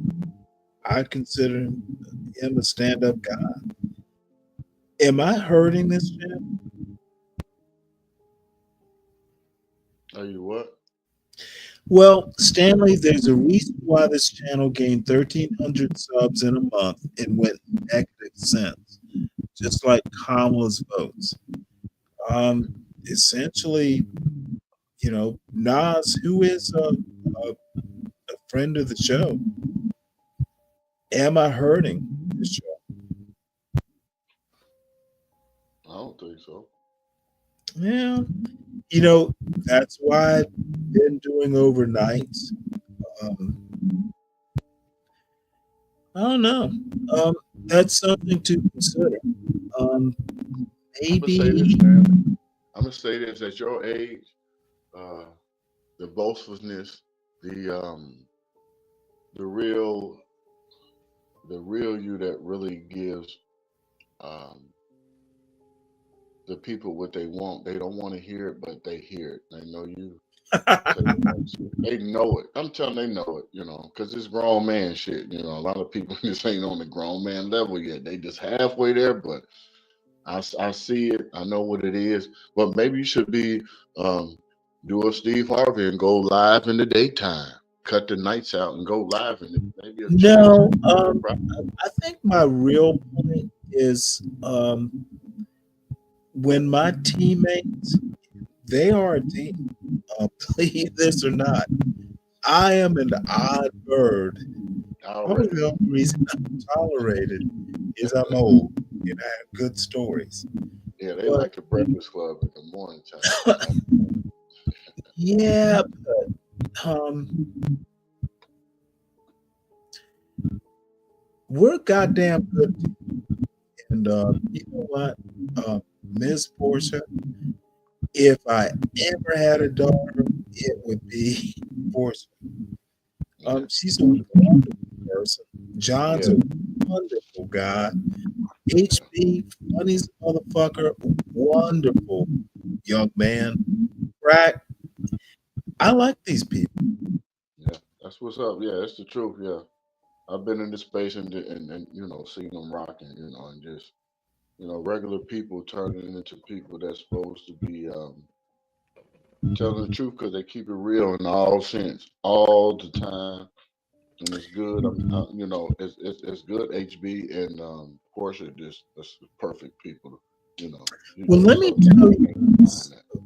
I consider him a stand-up guy. Am I hurting this channel? Are you what? Well, Stanley, there's a reason why this channel gained 1,300 subs in a month and went negative since, just like Kamala's votes. Essentially, Nas, who is a friend of the show, am I hurting the show? I don't think so. Yeah, that's why I've been doing overnights. I don't know. That's something to consider. I'm gonna say Maybe. this, man. I'm gonna say this: at your age, uh, the boastfulness, the real, the real you that really gives um, the people what they want. They don't want to hear it, but they hear it. They know you. They know it. I'm telling they know it, because it's grown man shit. A lot of people just ain't on the grown man level yet. They just halfway there, but I see it. I know what it is. But maybe you should be do a Steve Harvey and go live in the daytime. Cut the nights out and go live, and maybe it'll No, change. I think my real point is when my teammates, they are a team. Believe this or not, I am an odd bird. Probably the only reason I'm tolerated is I'm old and I have good stories. Yeah, they like the Breakfast Club in the morning time. Yeah, but we're goddamn good. And you know what, Ms. Portia, if I ever had a daughter, it would be Portia. She's a wonderful person. John's a wonderful guy. HB, funniest motherfucker, wonderful young man. Crack. I like these people. Yeah, that's what's up. Yeah, that's the truth. Yeah, I've been in this space and seen them rocking, and just regular people turning into people that's supposed to be telling the truth because they keep it real in all sense, all the time, and it's good. It's good. HB and Portia, just that's perfect people. Well, let me tell you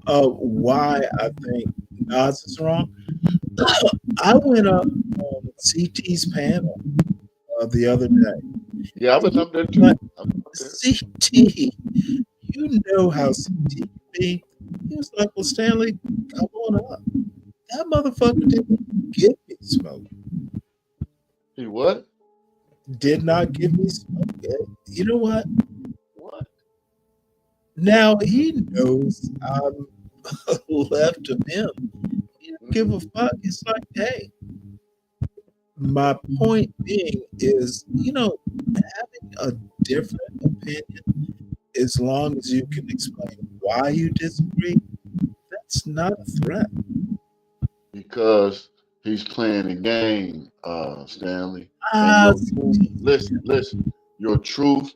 why I think Nas is wrong. I went up on CT's panel the other day. Yeah, I was up there too. CT, you know how CT can be. He was like, "Well, Stanley, come on up." That motherfucker didn't give me smoke. He what? Did not give me smoke. You know what? Now he knows I'm left of him. He don't give a fuck. It's like, hey. My point being is, having a different opinion, as long as you can explain why you disagree, that's not a threat. Because he's playing the game, Stanley. Listen. Your truth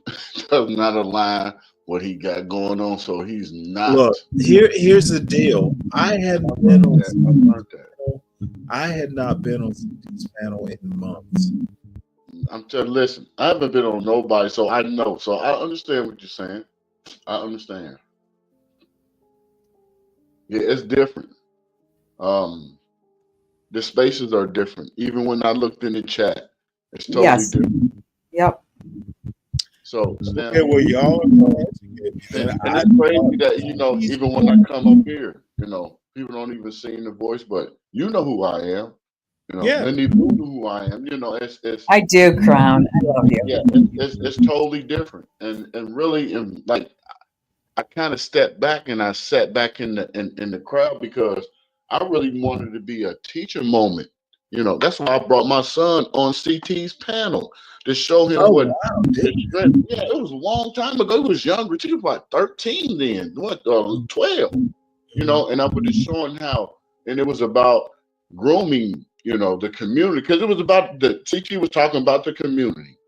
does not align what he got going on, so he's not. Look, here's the deal. I had not been on CT's panel in months. I'm telling. Listen, I haven't been on nobody, so I know. So I understand what you're saying. I understand. Yeah, it's different. The spaces are different. Even when I looked in the chat, it's totally different. Yep. So, okay, well, y'all are and it's crazy that even when I come up here, people don't even see the voice, but you know who I am. Yeah. Lindy Boo knew who I am. It's I do, Crown. I love you. Yeah, it's totally different, and really, like I kind of stepped back and I sat back in the crowd because I really wanted to be a teacher moment. That's why I brought my son on CT's panel to show him his strength. Yeah, it was a long time ago. He was younger. He was like 13 then, 12. And I was just showing how, and it was about grooming, the community, because it was about CT was talking about the community.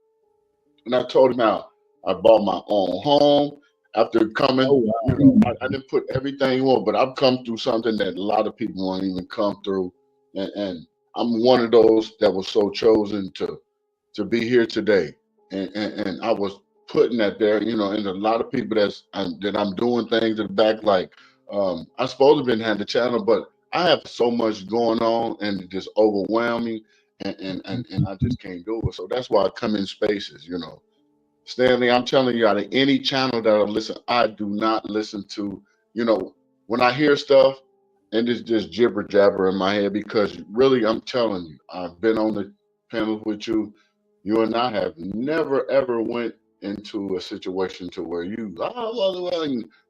And I told him how I bought my own home after coming. I didn't put everything on, but I've come through something that a lot of people won't even come through. And I'm one of those that was so chosen to be here today. And I was putting that there, and a lot of people that I'm doing things in the back, like I supposed to have been had the channel, but I have so much going on and it's just overwhelming, and I just can't do it. So that's why I come in spaces, Stanley, I'm telling you, out of any channel that I listen, I do not listen to, when I hear stuff and it's just jibber jabber in my head, because really, I'm telling you, I've been on the panels with you. You and I have never ever went into a situation to where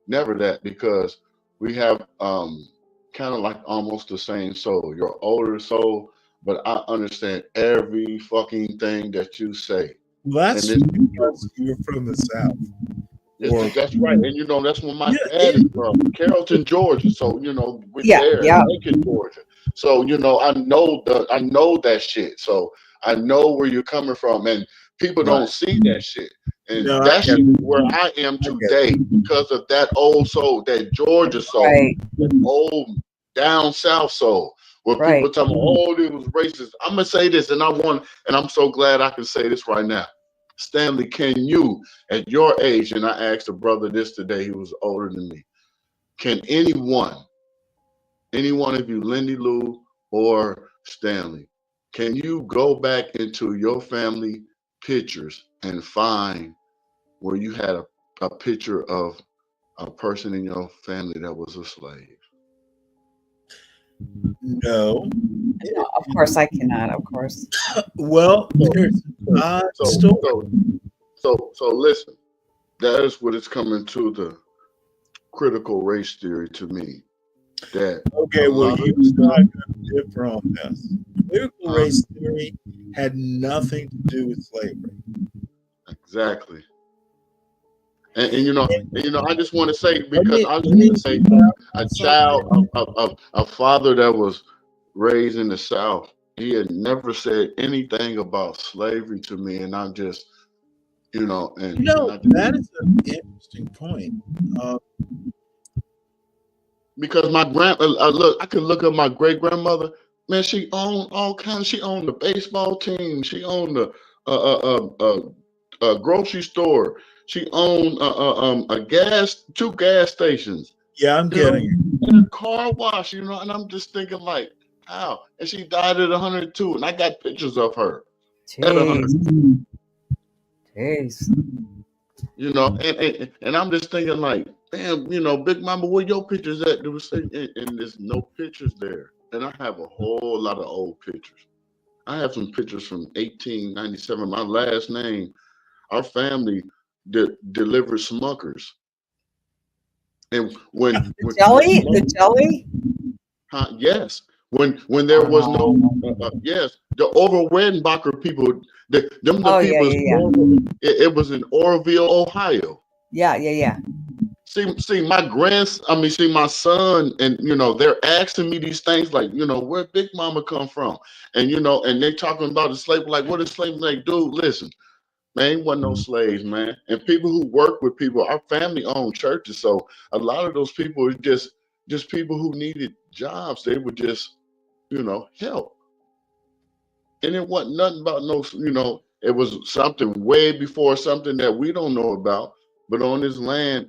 never that, because we have kind of like almost the same soul. You're older soul, but I understand every fucking thing that you say. Well, that's because you're from the South. That's right, and that's where my dad is from, Carrollton, Georgia. So we're there, Lincoln, Georgia. So I know that shit. So I know where you're coming from, and people don't see that shit. And that's where I am today because of that old soul, that Georgia soul, that old down south soul. Where people tell me, "Oh, it was racist." I'm gonna say this, and I'm so glad I can say this right now. Stanley, can you, at your age, and I asked a brother this today, he was older than me, can any one of you, Lindy Lou or Stanley, can you go back into your family pictures and find where you had a picture of a person in your family that was a slave? No. No, of course I cannot. Of course. Well, so listen. That is what it's coming to, the critical race theory to me. That you started to differ on this. Critical race theory had nothing to do with slavery. Exactly. And I just want to say, because I was going to say, a child, a father that was raised in the South, he had never said anything about slavery to me, and I'm just, that is an interesting point. Because my I could look at my great grandmother. Man, she owned all kinds. She owned the baseball team. She owned the grocery store. She owned two gas stations. Yeah, I'm getting it. And a car wash, and I'm just thinking like, how? And she died at 102, and I got pictures of her at 102. Jeez. And I'm just thinking like, damn, Big Mama, where your pictures at? And there's no pictures there. And I have a whole lot of old pictures. I have some pictures from 1897. My last name, our family delivered Smuckers. And when the jelly? Yes. When there was no the Orville Redenbacher people, it was in Orville, Ohio. Yeah. See, my son, and they're asking me these things like, where Big Mama come from, and and they talking about the slave, like, what is slave? Like, dude, listen, man, ain't wasn't no slaves, man. And people who work with people, our family owned churches, so a lot of those people are just people who needed jobs. They would just, help. And it wasn't nothing about no, it was something way before something that we don't know about. But on this land,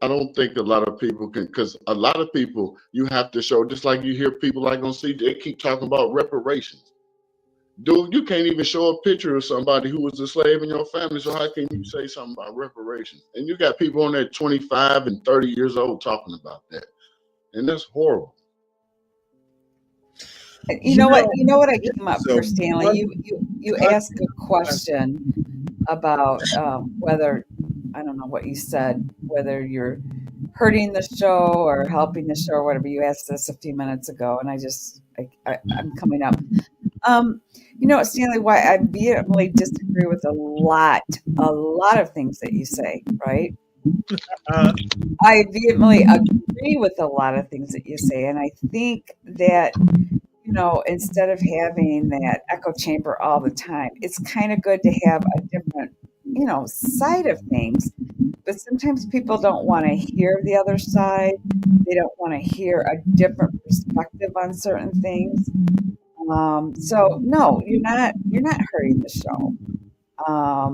I don't think a lot of people can, because a lot of people you have to show, just like you hear people like on CJ, they keep talking about reparations. Dude, you can't even show a picture of somebody who was a slave in your family, so how can you say something about reparations? And you got people on there 25 and 30 years old talking about that. And that's horrible. You know what I came up for, Stanley? You asked a question about whether, I don't know what you said, whether you're hurting the show or helping the show or whatever. You asked this a few minutes ago, and I'm coming up. Stanley, why I vehemently disagree with a lot of things that you say, right? I vehemently agree with a lot of things that you say, and I think that instead of having that echo chamber all the time, it's kind of good to have a different, side of things. But sometimes people don't want to hear the other side. They don't want to hear a different perspective on certain things. So no, you're not hurting the show. I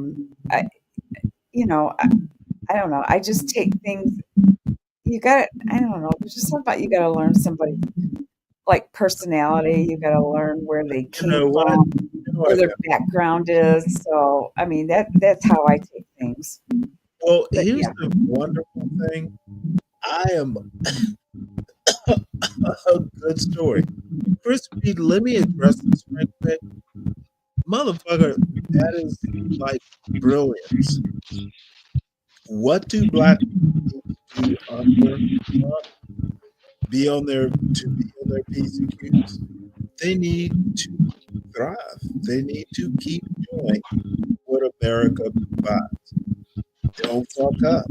don't know. I just take things. I don't know. There's just something about you got to learn somebody. Like personality, you got to learn where they came from, where their background is. So, I mean, that's how I take things. Well, here's the wonderful thing. I am a good story. Chris Reed, let me address this right quick. motherfucker, that is like brilliance. What do black people do under Trump? Be on their P's and Q's? They need to thrive. They need to keep doing what America provides. Don't fuck up.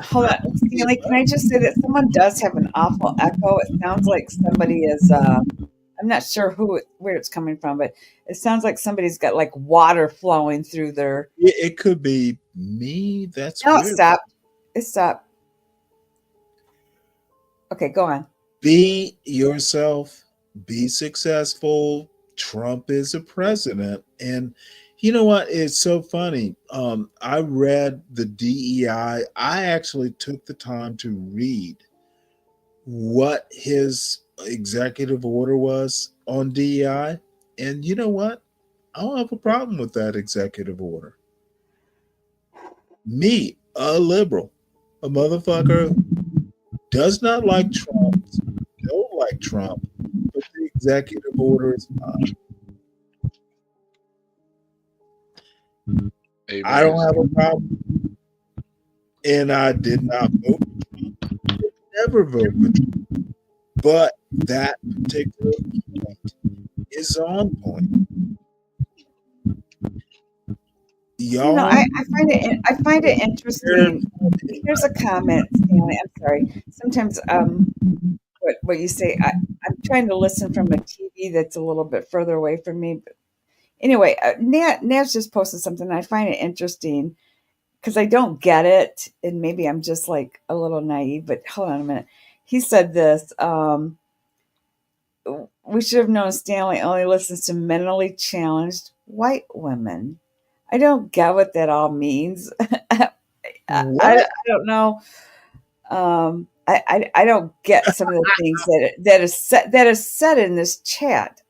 Hold on, Stanley. Can I just say that someone does have an awful echo? It sounds like somebody is. I'm not sure where it's coming from, but it sounds like somebody's got like water flowing through their. It could be me. That's No, weird. it stopped. It stopped. Okay, go on. Be yourself. Be successful. Trump is a president, and you know what? It's so funny. I read the DEI. I actually took the time to read what his executive order was on DEI, and you know what? I don't have a problem with that executive order. Me, a liberal, a motherfucker, does not like Trump, don't like Trump, but the executive order is fine. I don't have a problem. And I did not vote for Trump. Never vote for Trump. But that particular point is on point. Y'all, I find it interesting. Here's a comment, Stanley. I'm sorry. Sometimes what you say, I'm trying to listen from a TV that's a little bit further away from me. But anyway, Naz just posted something. I find it interesting because I don't get it, and maybe I'm just like a little naive. But hold on a minute. He said this. We should have known Stanley only listens to mentally challenged white women. I don't get what that all means. I don't know. I don't get some of the things that is said in this chat.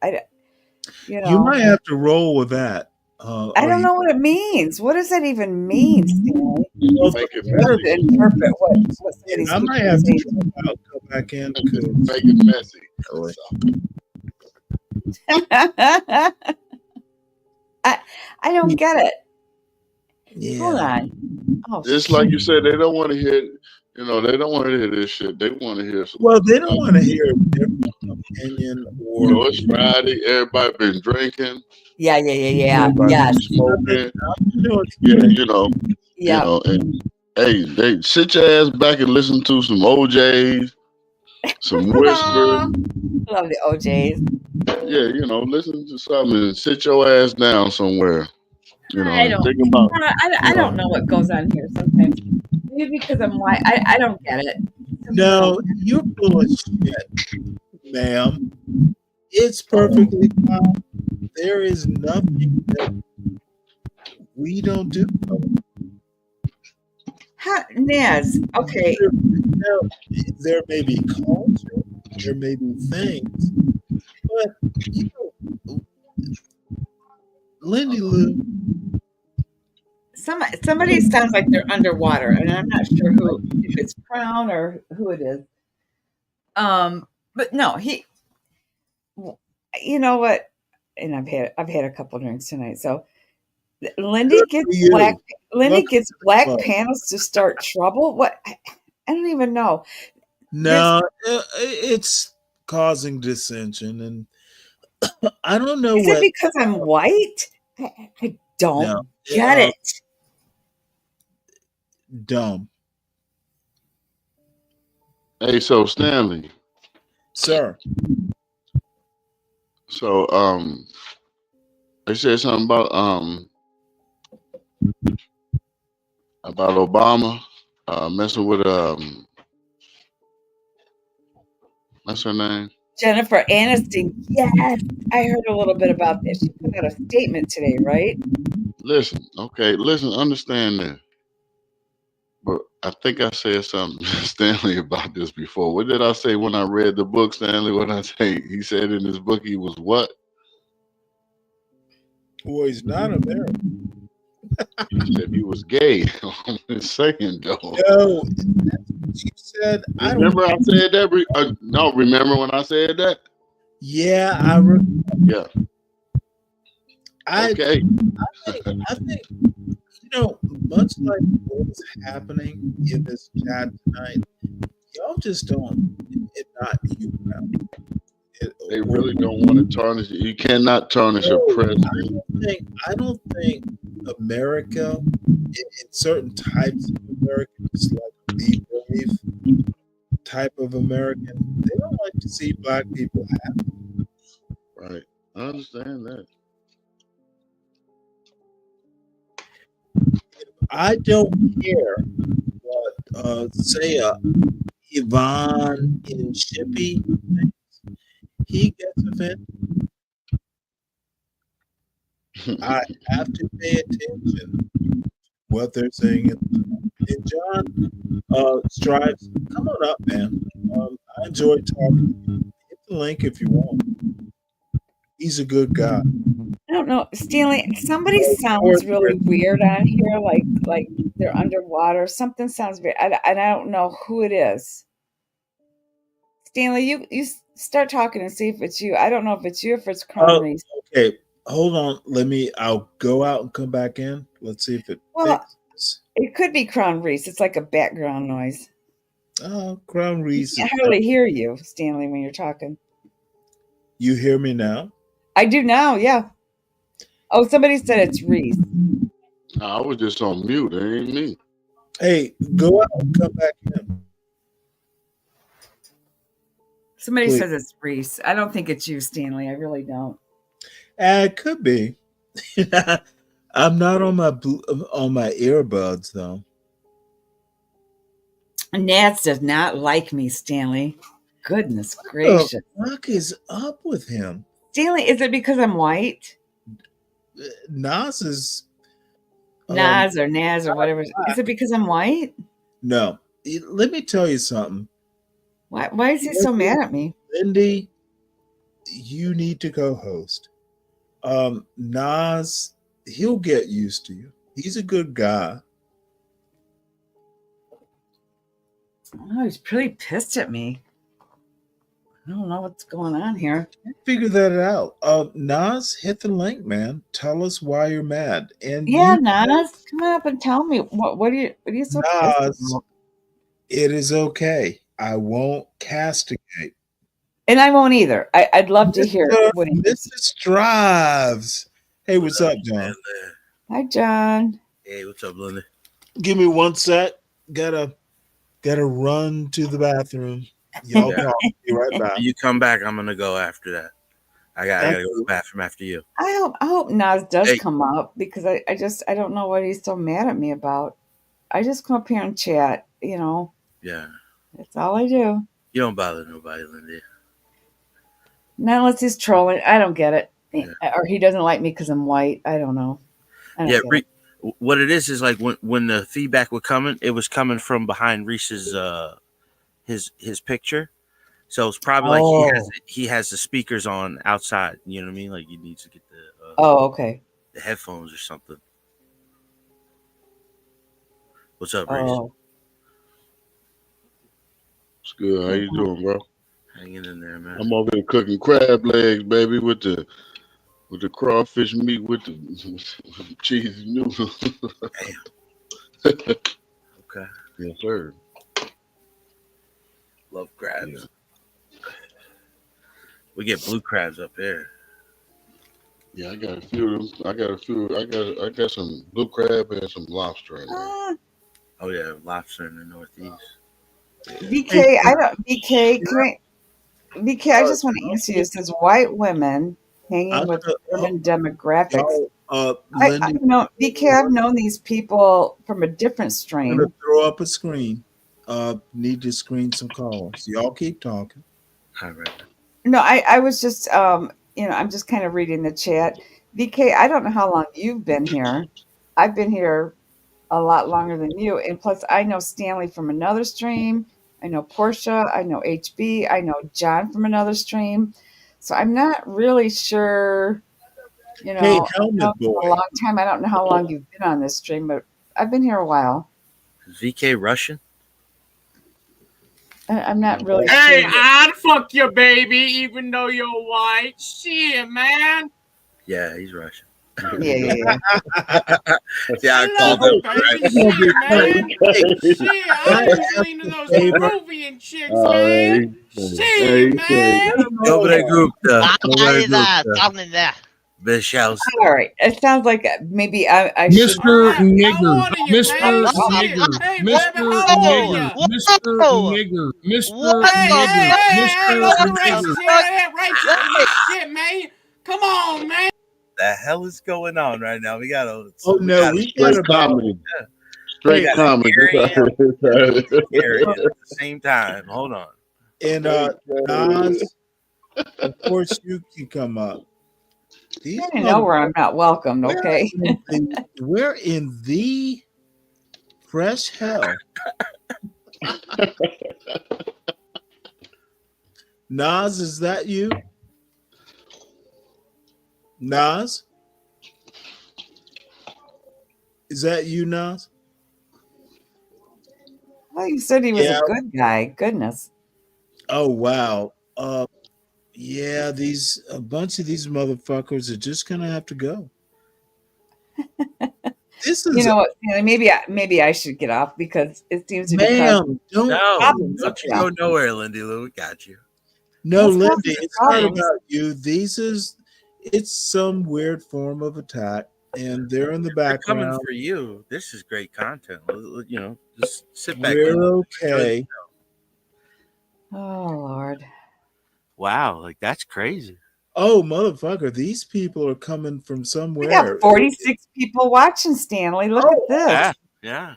you might have to roll with that. I don't know what it means. What does that even mean, Stanley? Make it messy. Interpret what somebody's I might have to saying. go back in because Make it messy. I don't get it. Yeah. Hold on. Oh, Just like you said, they don't want to hear. They don't want to hear this shit. They want to hear some. Well, they don't want to hear a different opinion or It's Friday. Everybody been drinking. Yeah. Everybody Yes. been smoking. Yeah, Yeah. And hey, they sit your ass back and listen to some OJs, some Whisper. Love the OJs. Yeah, listen to something and sit your ass down somewhere. I And don't. think about. I don't know what goes on here sometimes. Maybe because I'm white. I don't get it. no, you're full of shit, ma'am. It's perfectly fine. There is nothing that we don't do. Naz, okay. There may be culture, there may be things, but Lindy Lou. Somebody sounds like they're underwater, and I'm not sure if it's Crown or who it is. But no, you know what? And I've had a couple drinks tonight, so Lindy gets black panels to start trouble. What? I don't even know. No, it's causing dissension, and I don't know Is it because I'm white? I don't get it. Dumb. Hey, so Stanley. Sir. So they said something about Obama messing with what's her name? Jennifer Aniston. Yes, I heard a little bit about this. She put out a statement today, right? Listen, understand this. But I think I said something to Stanley about this before. What did I say when I read the book, Stanley? What did I say? He said in his book he was what? Well, he's not American. He said he was gay. I'm just saying, though. No, that's what you said. Remember I said that? No, remember when I said that? Yeah, I remember. Yeah. Okay. I think, much like what's happening in this chat tonight, y'all just don't, not you, They really don't want to tarnish it. You cannot tarnish a president. I don't think America, in certain types of Americans, like the brave type of American, they don't like to see black people happy. Right. I understand that. I don't care what, say, Yvonne in Shippy thinks. He gets offended. I have to pay attention to what they're saying. And John Strives, come on up, man. I enjoy talking. Hit the link if you want. He's a good guy. I don't know, Stanley. Somebody sounds really weird on here, like they're underwater. Something sounds weird, and I don't know who it is. Stanley, you start talking and see if it's you. I don't know if it's you, if it's Crown Reese. Okay, hold on. I'll go out and come back in. Let's see if it. Well, it could be Crown Reese. It's like a background noise. Oh, Crown Reese. I hardly hear you, Stanley, when you're talking. You hear me now? I do now, yeah. Oh, somebody said it's Reese. I was just on mute. It ain't me. Hey, go out and come back in. Somebody Please. says it's Reese. I don't think it's you, Stanley. I really don't. It could be. I'm not on my earbuds though. Nats does not like me, Stanley. Goodness gracious. What the fuck is up with him? Stanley, is it because I'm white? Nas is Nas or Naz or whatever. Is it because I'm white? No. Let me tell you something. Why is he so mad at me? Lindy, you need to co-host. Nas, he'll get used to you. He's a good guy. Oh, he's pretty pissed at me. I don't know what's going on here. Figure that out. Nas, hit the link, man. Tell us why you're mad. And Yeah, Nas, come up and tell me what are you so pissed Nas, about? it is okay. I won't castigate. And I won't either. I'd love to hear what he Mr. Strives. Hey, what's up, John? Hi, John. Hey, what's up, Linda? Give me one sec. Gotta run to the bathroom. Y'all talk. Be right back. You come back, I'm gonna go after that. I gotta go to the bathroom after you. I hope Nas does Hey. come up because I don't know what he's so mad at me about. I just come up here and chat, Yeah. That's all I do. You don't bother nobody, Linda. Not unless he's trolling. I don't get it. Or he doesn't like me because I'm white. I don't know. I don't Yeah, get it. what it is like when the feedback was coming, it was coming from behind Reese's his picture. So it's probably like he has the speakers on outside. You know what I mean? Like you need to get the okay. the headphones or something. What's up, Reese? Oh. It's good. How you doing, bro? Hanging in there, man. I'm over here cooking crab legs, baby, with the crawfish meat with the cheese noodles. Okay. Yes, sir. Love crabs. We get blue crabs up here. Yeah, I got a few of them. I got some blue crab and some lobster in there. Oh yeah, lobster in the Northeast. BK, I just want to answer you. It says white women hanging with urban demographics. Lindy, BK, I've known these people from a different I'm strain. gonna throw up a screen. Need to screen some calls. Y'all keep talking. All right. No, I was just, I'm just kind of reading the chat. BK, I don't know how long you've been here. I've been here a lot longer than you. And plus, I know Stanley from another stream. I know Portia. I know HB. I know John from another stream. So I'm not really sure, Hey, I've known Helmet you Boy. for a long time. I don't know how long you've been on this stream, but I've been here a while. Is VK Russian? I'm not really Hey, sure. I'd fuck your baby even though you're white. Shit, man. Yeah, he's Russian. Yeah. Yeah, I called them. Shit, I ain't leaning those Peruvian chicks, man. Shit, man. Dobre Gupta. All right. It sounds like maybe I should. Mr. Nigger. Mr. Nigger. Mr. Nigger. Mr. Nigger. Mr. Nigger. Shit, man. Come on, man. The hell is going on right now? We gotta. Oh no, we got Straight comedy. Straight Yeah. comedy. Scary at the same time. Hold on. And Nas, of course you can come up. These I know where I'm not welcomed. Okay. We're in the fresh hell. Nas, is that you? Nas? Is that you, Nas? Well, you said he was Yeah. a good guy. Goodness. Oh wow. Yeah, a bunch of these motherfuckers are just gonna have to go. This is You know what? Maybe I should get off because it seems to be Ma'am, causing don't- problems Don't up you there. go nowhere, Lindy Lou. We got you. No, That's Lindy, causing it's not problems. about you. It's some weird form of attack, and they're in the They're coming background. for you. This is great content. You know, just sit back. We're and okay. Oh Lord. Wow, like that's crazy. Oh, motherfucker, these people are coming from We somewhere. got 46 people watching, Stanley. Look at this. Yeah, yeah.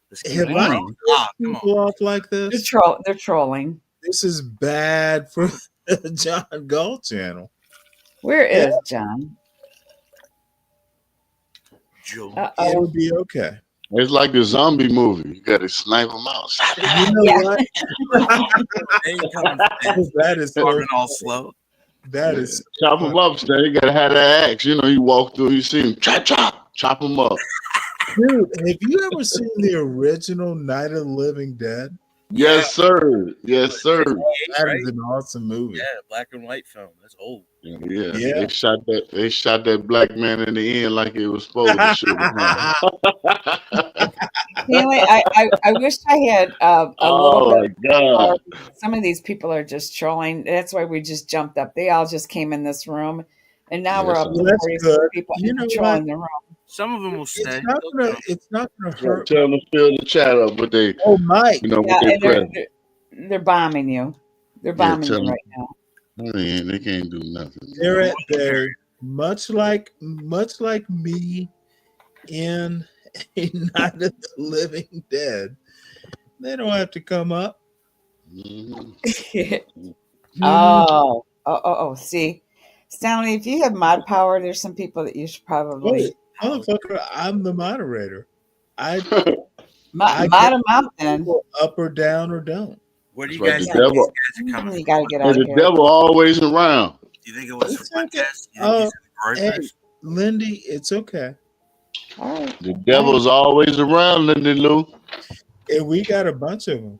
This keeps Have I going. pissed Ah, come on. people off like They're, this? they're trolling. This is bad for the John Galt channel. Where is John? Joe. It'll be okay. It's like the zombie movie. You got to snipe them out. You know what? They ain't coming That is so Starting all slow. That is Chop them up, Stan. You got to have that axe. You know, you walk through, you see them, chop them up. Dude, have you ever seen the original Night of the Living Dead? Yes, sir. Yes, sir. That is an awesome movie. Yeah, black and white film. That's old. Yeah. Yeah. They shot that black man in the end like it was supposed to shoot him. Stanley, I wish I had a Oh, little my bit. God. Some of these people are just trolling. That's why we just jumped up. They all just came in this room, and now we're up to Well, that's 46 good. people You know trolling what? the room. Some of them will stay. It's not gonna hurt. Tell them to fill the chat up, but they, Oh, Mike. you know, Yeah, what they and press. they're bombing you. They're bombing tell you 'em. right now. They can't do nothing. They're much like me in a Night of the Living Dead. They don't have to come up. Oh. See, Stanley, if you have mod power, there's some people that you should probably Wait, motherfucker, I'm the moderator. I mod get them out. Then people up or down or don't. Where do you But guys the think these devil, guys are coming you from? got to get but out the of here. devil always around. Do you think it was It's from okay. Fuentes? Do you think these Hey, are the Lindy, it's okay. All right. The devil's always around, Lindy Lou. And we got a bunch of them.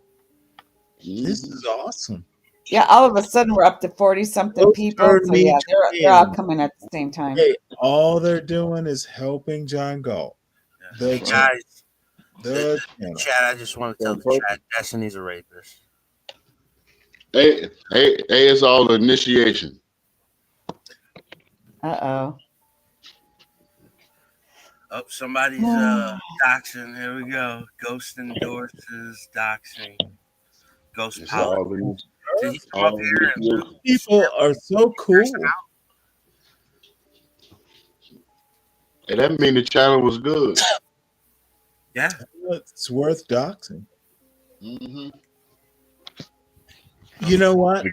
This is awesome. Yeah, all of a sudden we're up to 40 something people. turn So me yeah, they're all in. coming at the same time. Hey, all they're doing is helping John Galt. The channel. Guys, The channel. chat, I just want to tell the chat Destiny's a rapist. Hey, it's all initiation. Uh-oh. Oh, somebody's doxing. Here we go. Ghost endorses doxing. Ghost It's power. all in- Did he come up all here and initiation. People are so cool. Hey, that mean the channel was good. Yeah. It's worth doxing. Mm-hmm. You know what?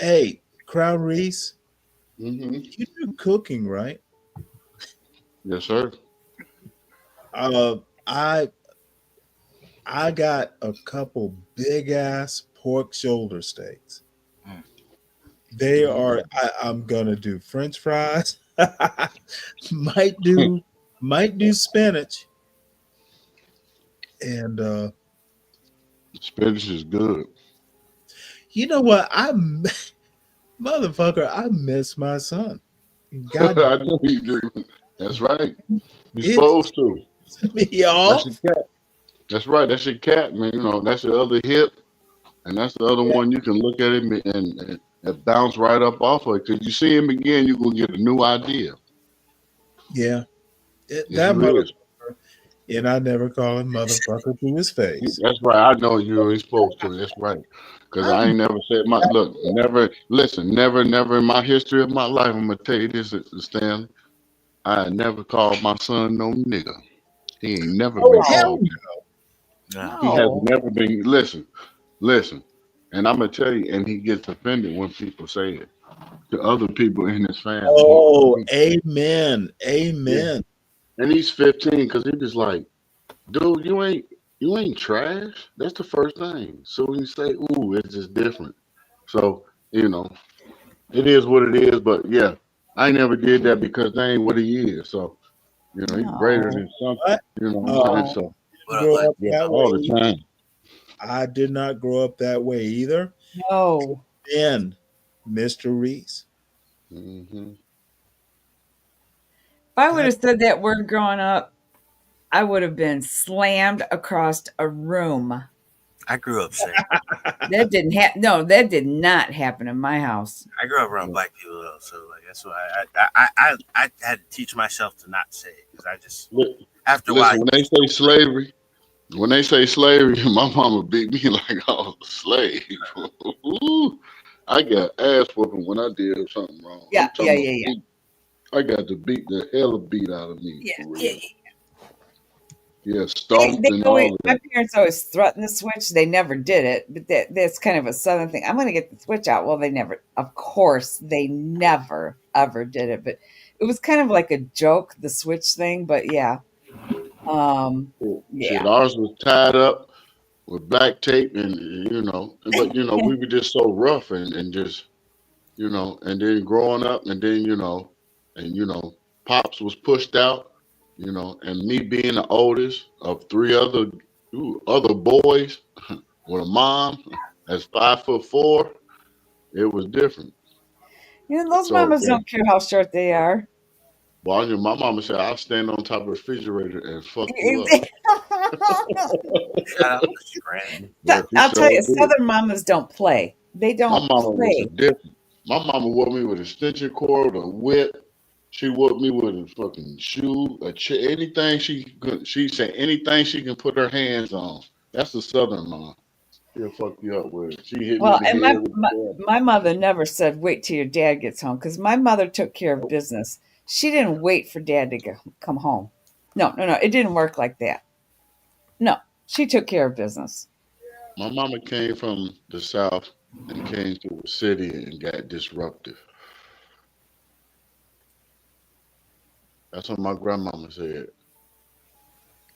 Hey, Crown Reese, Mm-hmm. you do cooking, right? Yes, sir. I got a couple big ass pork shoulder steaks. They are. I'm gonna do French fries. might do spinach. And Spinach is good. you know what? Motherfucker, I miss my son. God, I know you do. That's right. You're It's supposed to. me off. That's your cat. That's right. That's your cat, man. You know, that's your other hip, and that's the other one. You can look at him and bounce right up off of it. Because you see him again, you're gonna get a new idea. Yeah. Yes, That you motherfucker. is. And I never call him motherfucker to his face. That's right. I know you ain't supposed to. That's right. Because I ain't never said my look. Never listen. Never in my history of my life. I'm gonna tell you this, Stanley. I never called my son no nigga. He ain't never Oh been hell called. no. He has never been. Listen. And I'm gonna tell you. And he gets offended when people say it to other people in his family. Oh, amen. Yeah. Amen. And he's 15 because he just like, dude, you ain't trash. That's the first thing. So when you say, ooh, it's just different. So, you know, it is what it is. But yeah, I never did that because that ain't what he is. So, you know, he's greater than something. What? You know what I'm saying? So Grow up yeah, that all way. the time. I did not grow up that way either. No. Then, Mr. Reese. Mm-hmm. If I would have said that word growing up, I would have been slammed across a room. I grew up saying That didn't happen. No, that did not happen in my house. I grew up around black people though, so like that's why I had to teach myself to not say it because I just after a while. Listen, when they say slavery, my mama beat me like I was a slave. Ooh, I got ass whooping when I did something wrong. Yeah. I got to beat the hell beat out of me. Yeah, For real. yeah. Yeah, stomped and Always, all of my that. parents always threatened the switch. They never did it, but that's kind of a Southern thing. I'm going to get the switch out. Well, they never, of course, they never ever did it. But it was kind of like a joke, the switch thing. But yeah, Shit, ours was tied up with black tape, and you know, but you know, we were just so rough and just, you know, and then growing up, and then you know, pops was pushed out, you know, and me being the oldest of three other boys with a mom that's 5'4", it was different. You know, those So, mamas yeah. don't care how short they are. Well, my mama said I'll stand on top of the refrigerator and fuck you up. Yeah, she I'll tell you, sure did. Southern mamas don't play. They My don't mama was play. different. My mama whooped me with a extension cord, a whip. She whooped me with a fucking shoe, anything she could. She said anything she can put her hands on. That's the Southern mom. She'll fuck you up with it. She hit Well, me in and the head with the my mother never said, wait till your dad gets home, because my mother took care of business. She didn't wait for dad to come home. No. It didn't work like that. No, she took care of business. My mama came from the South and came to the city and got disruptive. That's what my grandmama said.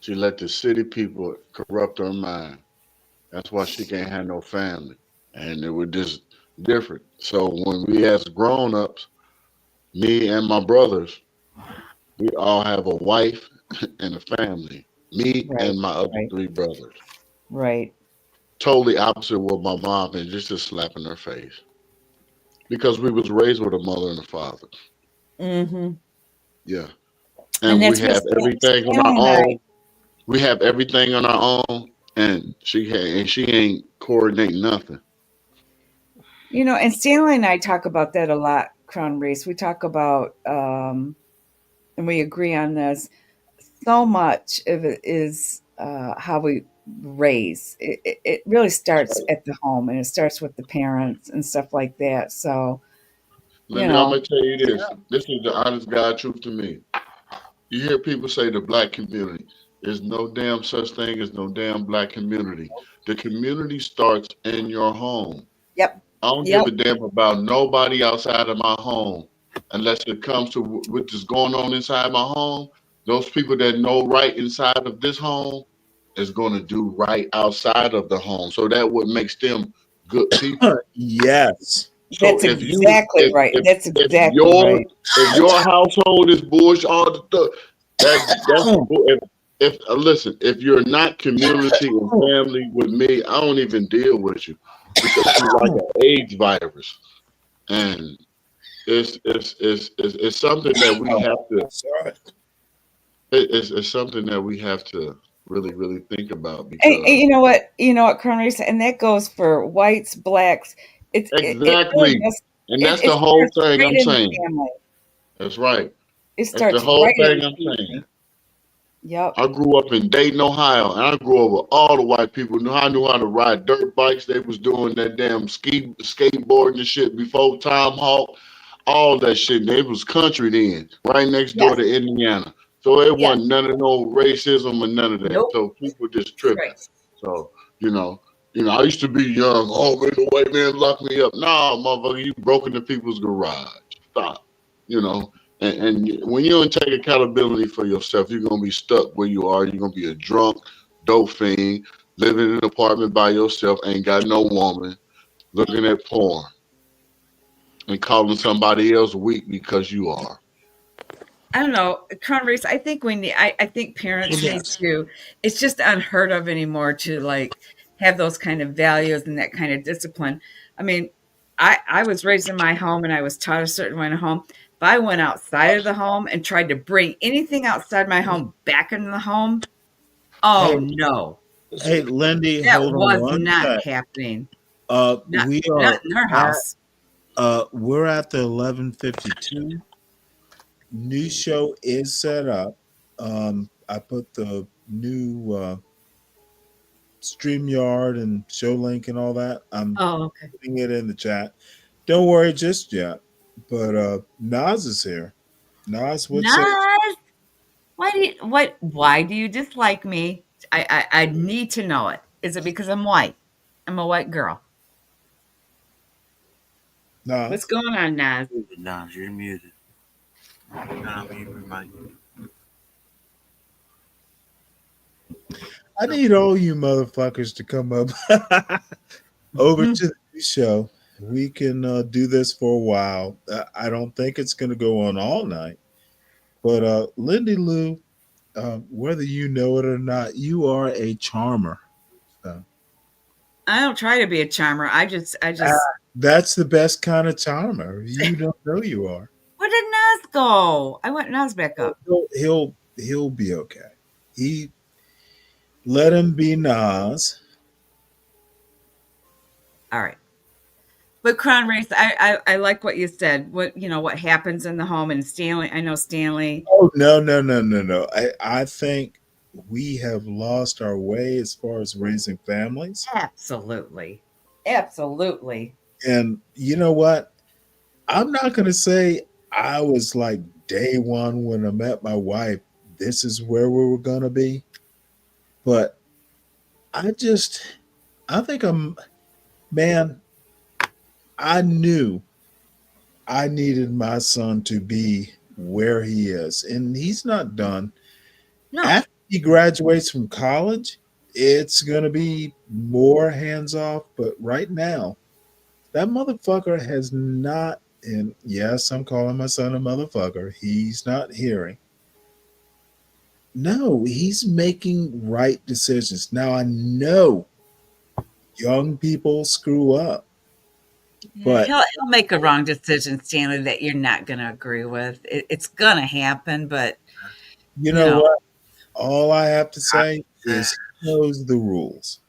She let the city people corrupt her mind. That's why she can't have no family. And it was just different. So when we as grown-ups, me and my brothers, we all have a wife and a family. Me and my other three brothers. Right. Totally opposite of what my mom is, just a slap in her face. Because we was raised with a mother and a father. Mm-hmm. Yeah. And And we that's what have everything on Stanley and our I- own. We have everything on our own, and she ain't coordinating nothing. You know, and Stanley and I talk about that a lot, Crown Race. We talk about, and we agree on this, so much of it is how we raise. It really starts at the home, and it starts with the parents and stuff like that. So, I'm gonna tell you this. This is the honest God truth to me. You hear people say the black community. There's no damn such thing as no damn black community. The community starts in your home. Yep. I don't give a damn about nobody outside of my home unless it comes to what is going on inside my home. Those people that know right inside of this home is going to do right outside of the home. So that what makes them good people. Yes. So That's if you- exactly if- right. if- That's if exactly your, right. If your household is bullshit, all the stuff, listen, if you're not community and family with me, I don't even deal with you because you're like an AIDS virus. And it's something that we have to. Sorry. It's something that we have to really think about And because you know what, Crown Race, and that goes for whites, blacks. It really exactly, does. and that's It the whole starts thing right I'm in the saying. family. That's right. It That's the starts whole right in thing the I'm family. saying. Yep. I grew up in Dayton, Ohio, and I grew up with all the white people. I knew how to ride dirt bikes. They was doing that damn skateboarding and shit before Tom Hawk, all that shit. They was country then, right next door Yes. to Indiana. So it Yes. wasn't none of no racism or none of that. Nope. So people just tripping. Right. So I used to be young. Oh, man, the white man locked me up. Nah, motherfucker, you broke into people's garage. Stop. And when you don't take accountability for yourself, you're gonna be stuck where you are. You're gonna be a drunk, dope fiend, living in an apartment by yourself, ain't got no woman, looking at porn, and calling somebody else weak because you are. I don't know, Converse. I think we need. I think parents need to. It's just unheard of anymore to like have those kind of values and that kind of discipline. I mean, I was raised in my home and I was taught a certain way in a home. If I went outside of the home and tried to bring anything outside my home back into the home, oh no, Hey, Lindy, that hold on was one not sec. happening. We are Not in our house. we're at the 11:52. New show is set up. I put the new StreamYard and show link and all that. I'm putting it in the chat. Don't worry just yet. But Nas is here. Nas, what's up? Nas, why do you dislike me? I need to know it. Is it because I'm white? I'm a white girl. Nas. What's going on, Nas? Nas, you're muted. I need all you motherfuckers to come up over to the show. We can do this for a while. I don't think it's going to go on all night. But Lindy Lou, whether you know it or not, you are a charmer. I don't try to be a charmer. I just. That's the best kind of charmer. You don't know you are. Where did Nas go? I want Nas back up. He'll be okay. Let him be Nas. All right. But Crown Race, I like what you said. What happens in the home, and Stanley. I know Stanley. Oh no. I think we have lost our way as far as raising families. Absolutely. And you know what? I'm not going to say I was like day one when I met my wife, this is where we were going to be. But I think I knew I needed my son to be where he is. And he's not done. No. After he graduates from college, it's going to be more hands off. But right now, that motherfucker has not, and yes, I'm calling my son a motherfucker. He's not hearing. No, he's making right decisions. Now, I know young people screw up. But he'll make a wrong decision, Stanley, that you're not going to agree with. It's going to happen, but you know what? All I have to say is he knows the rules.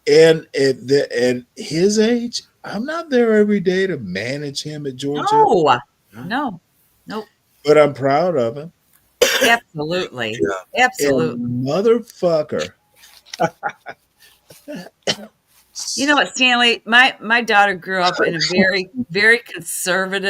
And at his age, I'm not there every day to manage him at Georgia. No. Nope. But I'm proud of him. Absolutely. Absolutely. And motherfucker. You know what, Stanley? My daughter grew up in a very, very conservative